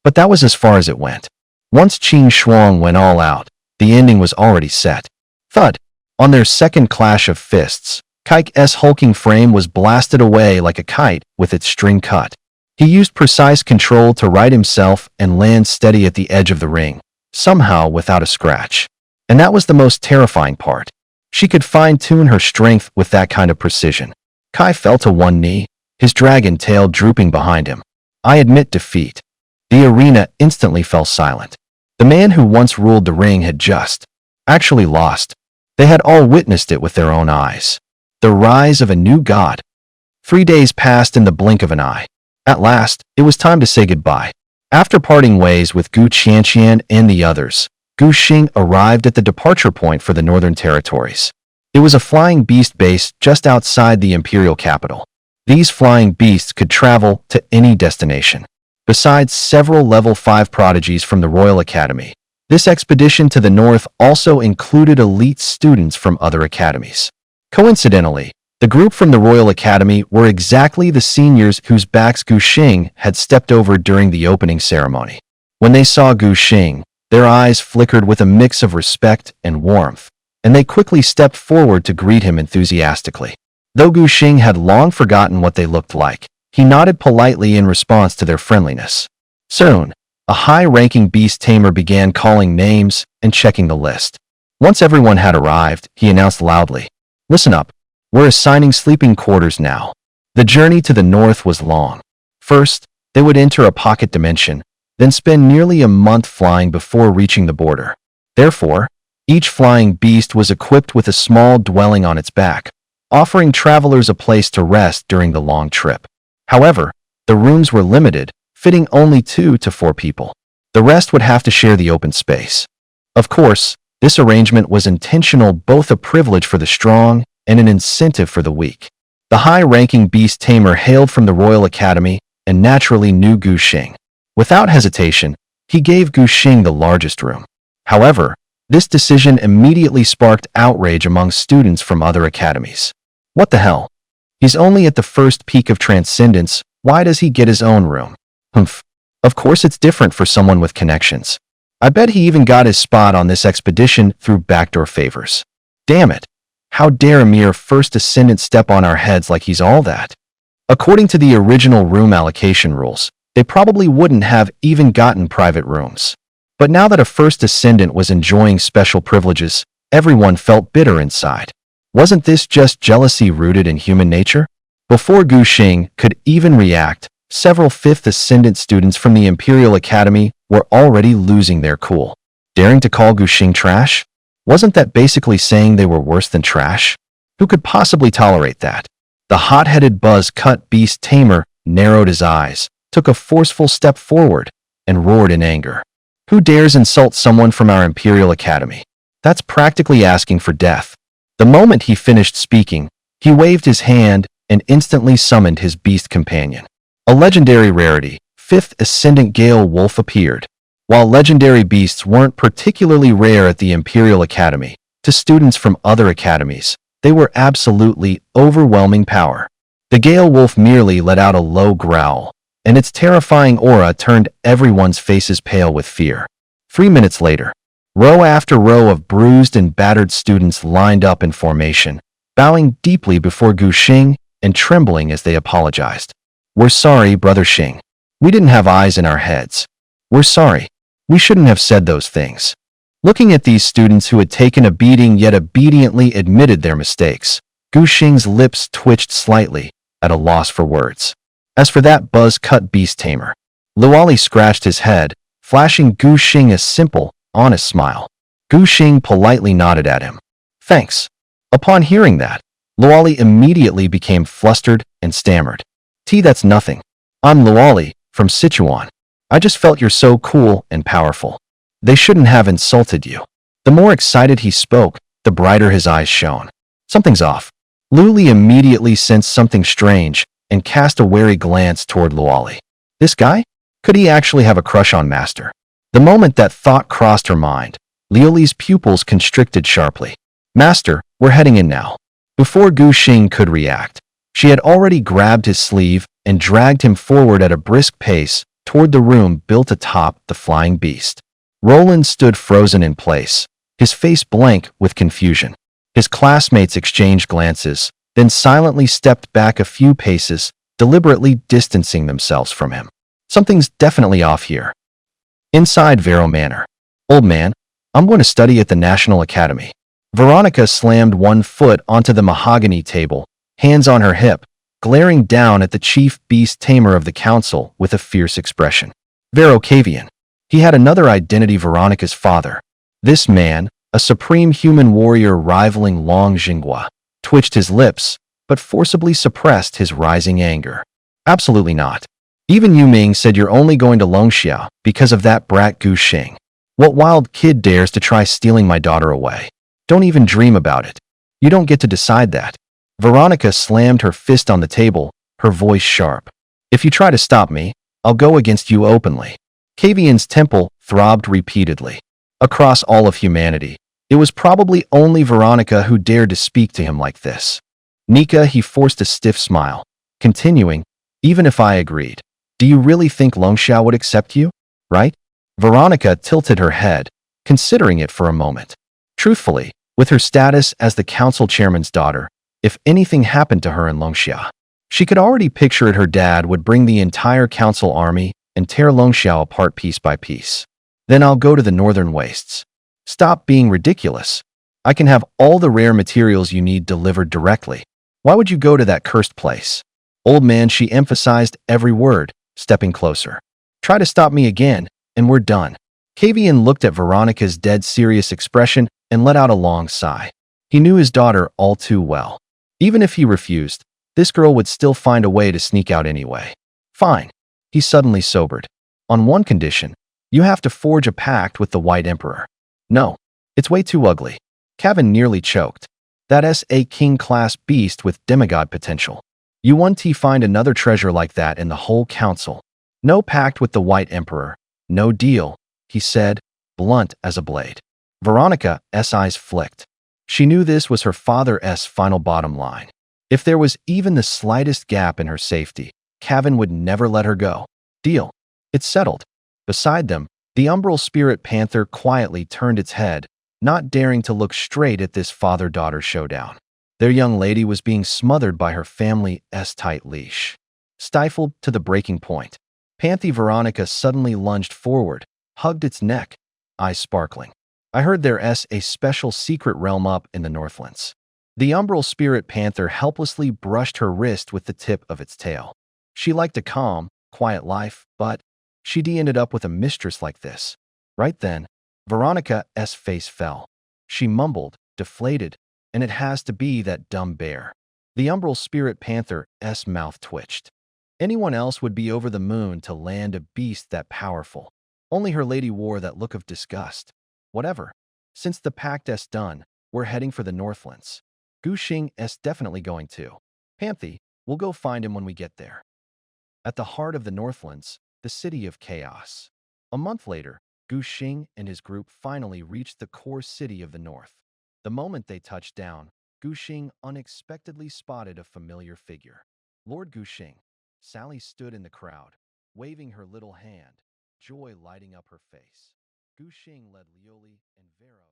But that was as far as it went. Once Qing Shuang went all out, the ending was already set. Thud. On their second clash of fists, Kike's hulking frame was blasted away like a kite with its string cut. He used precise control to right himself and land steady at the edge of the ring, somehow without a scratch. And that was the most terrifying part. She could fine-tune her strength with that kind of precision. Kai fell to one knee, his dragon tail drooping behind him. "I admit defeat." The arena instantly fell silent. The man who once ruled the ring had actually lost. They had all witnessed it with their own eyes. The rise of a new god. 3 days passed in the blink of an eye. At last, it was time to say goodbye. After parting ways with Gu Qianqian and the others, Gu Xing arrived at the departure point for the Northern Territories. It was a flying beast base just outside the imperial capital. These flying beasts could travel to any destination. Besides several level 5 prodigies from the Royal Academy, this expedition to the north also included elite students from other academies. Coincidentally, the group from the Royal Academy were exactly the seniors whose backs Gu Xing had stepped over during the opening ceremony. When they saw Gu Xing, their eyes flickered with a mix of respect and warmth, and they quickly stepped forward to greet him enthusiastically. Though Gu Xing had long forgotten what they looked like, he nodded politely in response to their friendliness. Soon, a high-ranking beast tamer began calling names and checking the list. Once everyone had arrived, he announced loudly, "Listen up. We're assigning sleeping quarters now." The journey to the north was long. First, they would enter a pocket dimension, then spend nearly a month flying before reaching the border. Therefore, each flying beast was equipped with a small dwelling on its back, offering travelers a place to rest during the long trip. However, the rooms were limited, fitting only 2 to 4 people. The rest would have to share the open space. Of course, this arrangement was intentional, both a privilege for the strong and an incentive for the weak. The high-ranking beast tamer hailed from the Royal Academy and naturally knew Gu Xing. Without hesitation, he gave Gu Xing the largest room. However, this decision immediately sparked outrage among students from other academies. What the hell? He's only at the first peak of transcendence. Why does he get his own room? Humph. Of course it's different for someone with connections. I bet he even got his spot on this expedition through backdoor favors. Damn it. How dare a mere first ascendant step on our heads like he's all that? According to the original room allocation rules, they probably wouldn't have even gotten private rooms. But now that a first ascendant was enjoying special privileges, everyone felt bitter inside. Wasn't this just jealousy rooted in human nature? Before Gu Xing could even react, several 5th Ascendant students from the Imperial Academy were already losing their cool. Daring to call Gu Xing trash? Wasn't that basically saying they were worse than trash? Who could possibly tolerate that? The hot-headed buzz-cut beast tamer narrowed his eyes, took a forceful step forward, and roared in anger. Who dares insult someone from our Imperial Academy? That's practically asking for death. The moment he finished speaking, he waved his hand and instantly summoned his beast companion. A legendary rarity, 5th Ascendant Gale Wolf appeared. While legendary beasts weren't particularly rare at the Imperial Academy, to students from other academies, they were absolutely overwhelming power. The Gale Wolf merely let out a low growl, and its terrifying aura turned everyone's faces pale with fear. 3 minutes later, row after row of bruised and battered students lined up in formation, bowing deeply before Gu Xing and trembling as they apologized. "We're sorry, Brother Xing. We didn't have eyes in our heads. We're sorry. We shouldn't have said those things." Looking at these students who had taken a beating yet obediently admitted their mistakes, Gu Xing's lips twitched slightly, at a loss for words. As for that buzz-cut beast tamer, Luali scratched his head, flashing Gu Xing a simple, honest smile. Gu Xing politely nodded at him. "Thanks." Upon hearing that, Luali immediately became flustered and stammered. That's nothing. I'm Luali, from Sichuan. I just felt you're so cool and powerful. They shouldn't have insulted you." The more excited he spoke, the brighter his eyes shone. Something's off. Luli immediately sensed something strange and cast a wary glance toward Luali. This guy? Could he actually have a crush on Master? The moment that thought crossed her mind, Liuli's pupils constricted sharply. "Master, we're heading in now." Before Gu Xing could react, she had already grabbed his sleeve and dragged him forward at a brisk pace toward the room built atop the flying beast. Roland stood frozen in place, his face blank with confusion. His classmates exchanged glances, then silently stepped back a few paces, deliberately distancing themselves from him. Something's definitely off here. Inside Vero Manor. "Old man, I'm going to study at the National Academy." Veronica slammed one foot onto the mahogany table, hands on her hip, glaring down at the chief beast tamer of the council with a fierce expression. Vero Cavian. He had another identity, Veronica's father. This man, a supreme human warrior rivaling Long Jinghua, twitched his lips, but forcibly suppressed his rising anger. "Absolutely not. Even Yu Ming said you're only going to Longxia because of that brat Gu Xing. What wild kid dares to try stealing my daughter away? Don't even dream about it." You don't get to decide that. Veronica slammed her fist on the table, her voice sharp. If you try to stop me, I'll go against you openly. Kavian's temple throbbed repeatedly. Across all of humanity, it was probably only Veronica who dared to speak to him like this. Nika, he forced a stiff smile, continuing, even if I agreed. Do you really think Longxiao would accept you? Right? Veronica tilted her head, considering it for a moment. Truthfully, with her status as the council chairman's daughter, if anything happened to her in Longxia, she could already picture it her dad would bring the entire council army and tear Longxiao apart piece by piece. Then I'll go to the northern wastes. Stop being ridiculous. I can have all the rare materials you need delivered directly. Why would you go to that cursed place? Old man, she emphasized every word, stepping closer. Try to stop me again, and we're done. Kavian looked at Veronica's dead serious expression and let out a long sigh. He knew his daughter all too well. Even if he refused, this girl would still find a way to sneak out anyway. Fine. He suddenly sobered. On one condition, you have to forge a pact with the White Emperor. No, it's way too ugly. Kevin nearly choked. That's a king-class beast with demigod potential. You want to find another treasure like that in the whole council. No pact with the White Emperor. No deal, he said, blunt as a blade. Veronica's eyes flicked. She knew this was her father's final bottom line. If there was even the slightest gap in her safety, Kevin would never let her go. Deal. It's settled. Beside them, the umbral spirit panther quietly turned its head, not daring to look straight at this father-daughter showdown. Their young lady was being smothered by her family's tight leash. Stifled to the breaking point, Panthy Veronica suddenly lunged forward, hugged its neck, eyes sparkling. I heard there's a special secret realm up in the Northlands. The umbral spirit panther helplessly brushed her wrist with the tip of its tail. She liked a calm, quiet life, but she'd ended up with a mistress like this. Right then, Veronica's face fell. She mumbled, deflated, and it has to be that dumb bear. The umbral spirit panther's mouth twitched. Anyone else would be over the moon to land a beast that powerful. Only her lady wore that look of disgust. Whatever. Since the pact's done, we're heading for the Northlands. Gu Xing's definitely going to. Panthy, we'll go find him when we get there. At the heart of the Northlands, the city of chaos. A month later, Gu Xing and his group finally reached the core city of the North. The moment they touched down, Gu Xing unexpectedly spotted a familiar figure. Lord Gu Xing. Sally stood in the crowd, waving her little hand, joy lighting up her face. Gu Xing led Lioli and Vero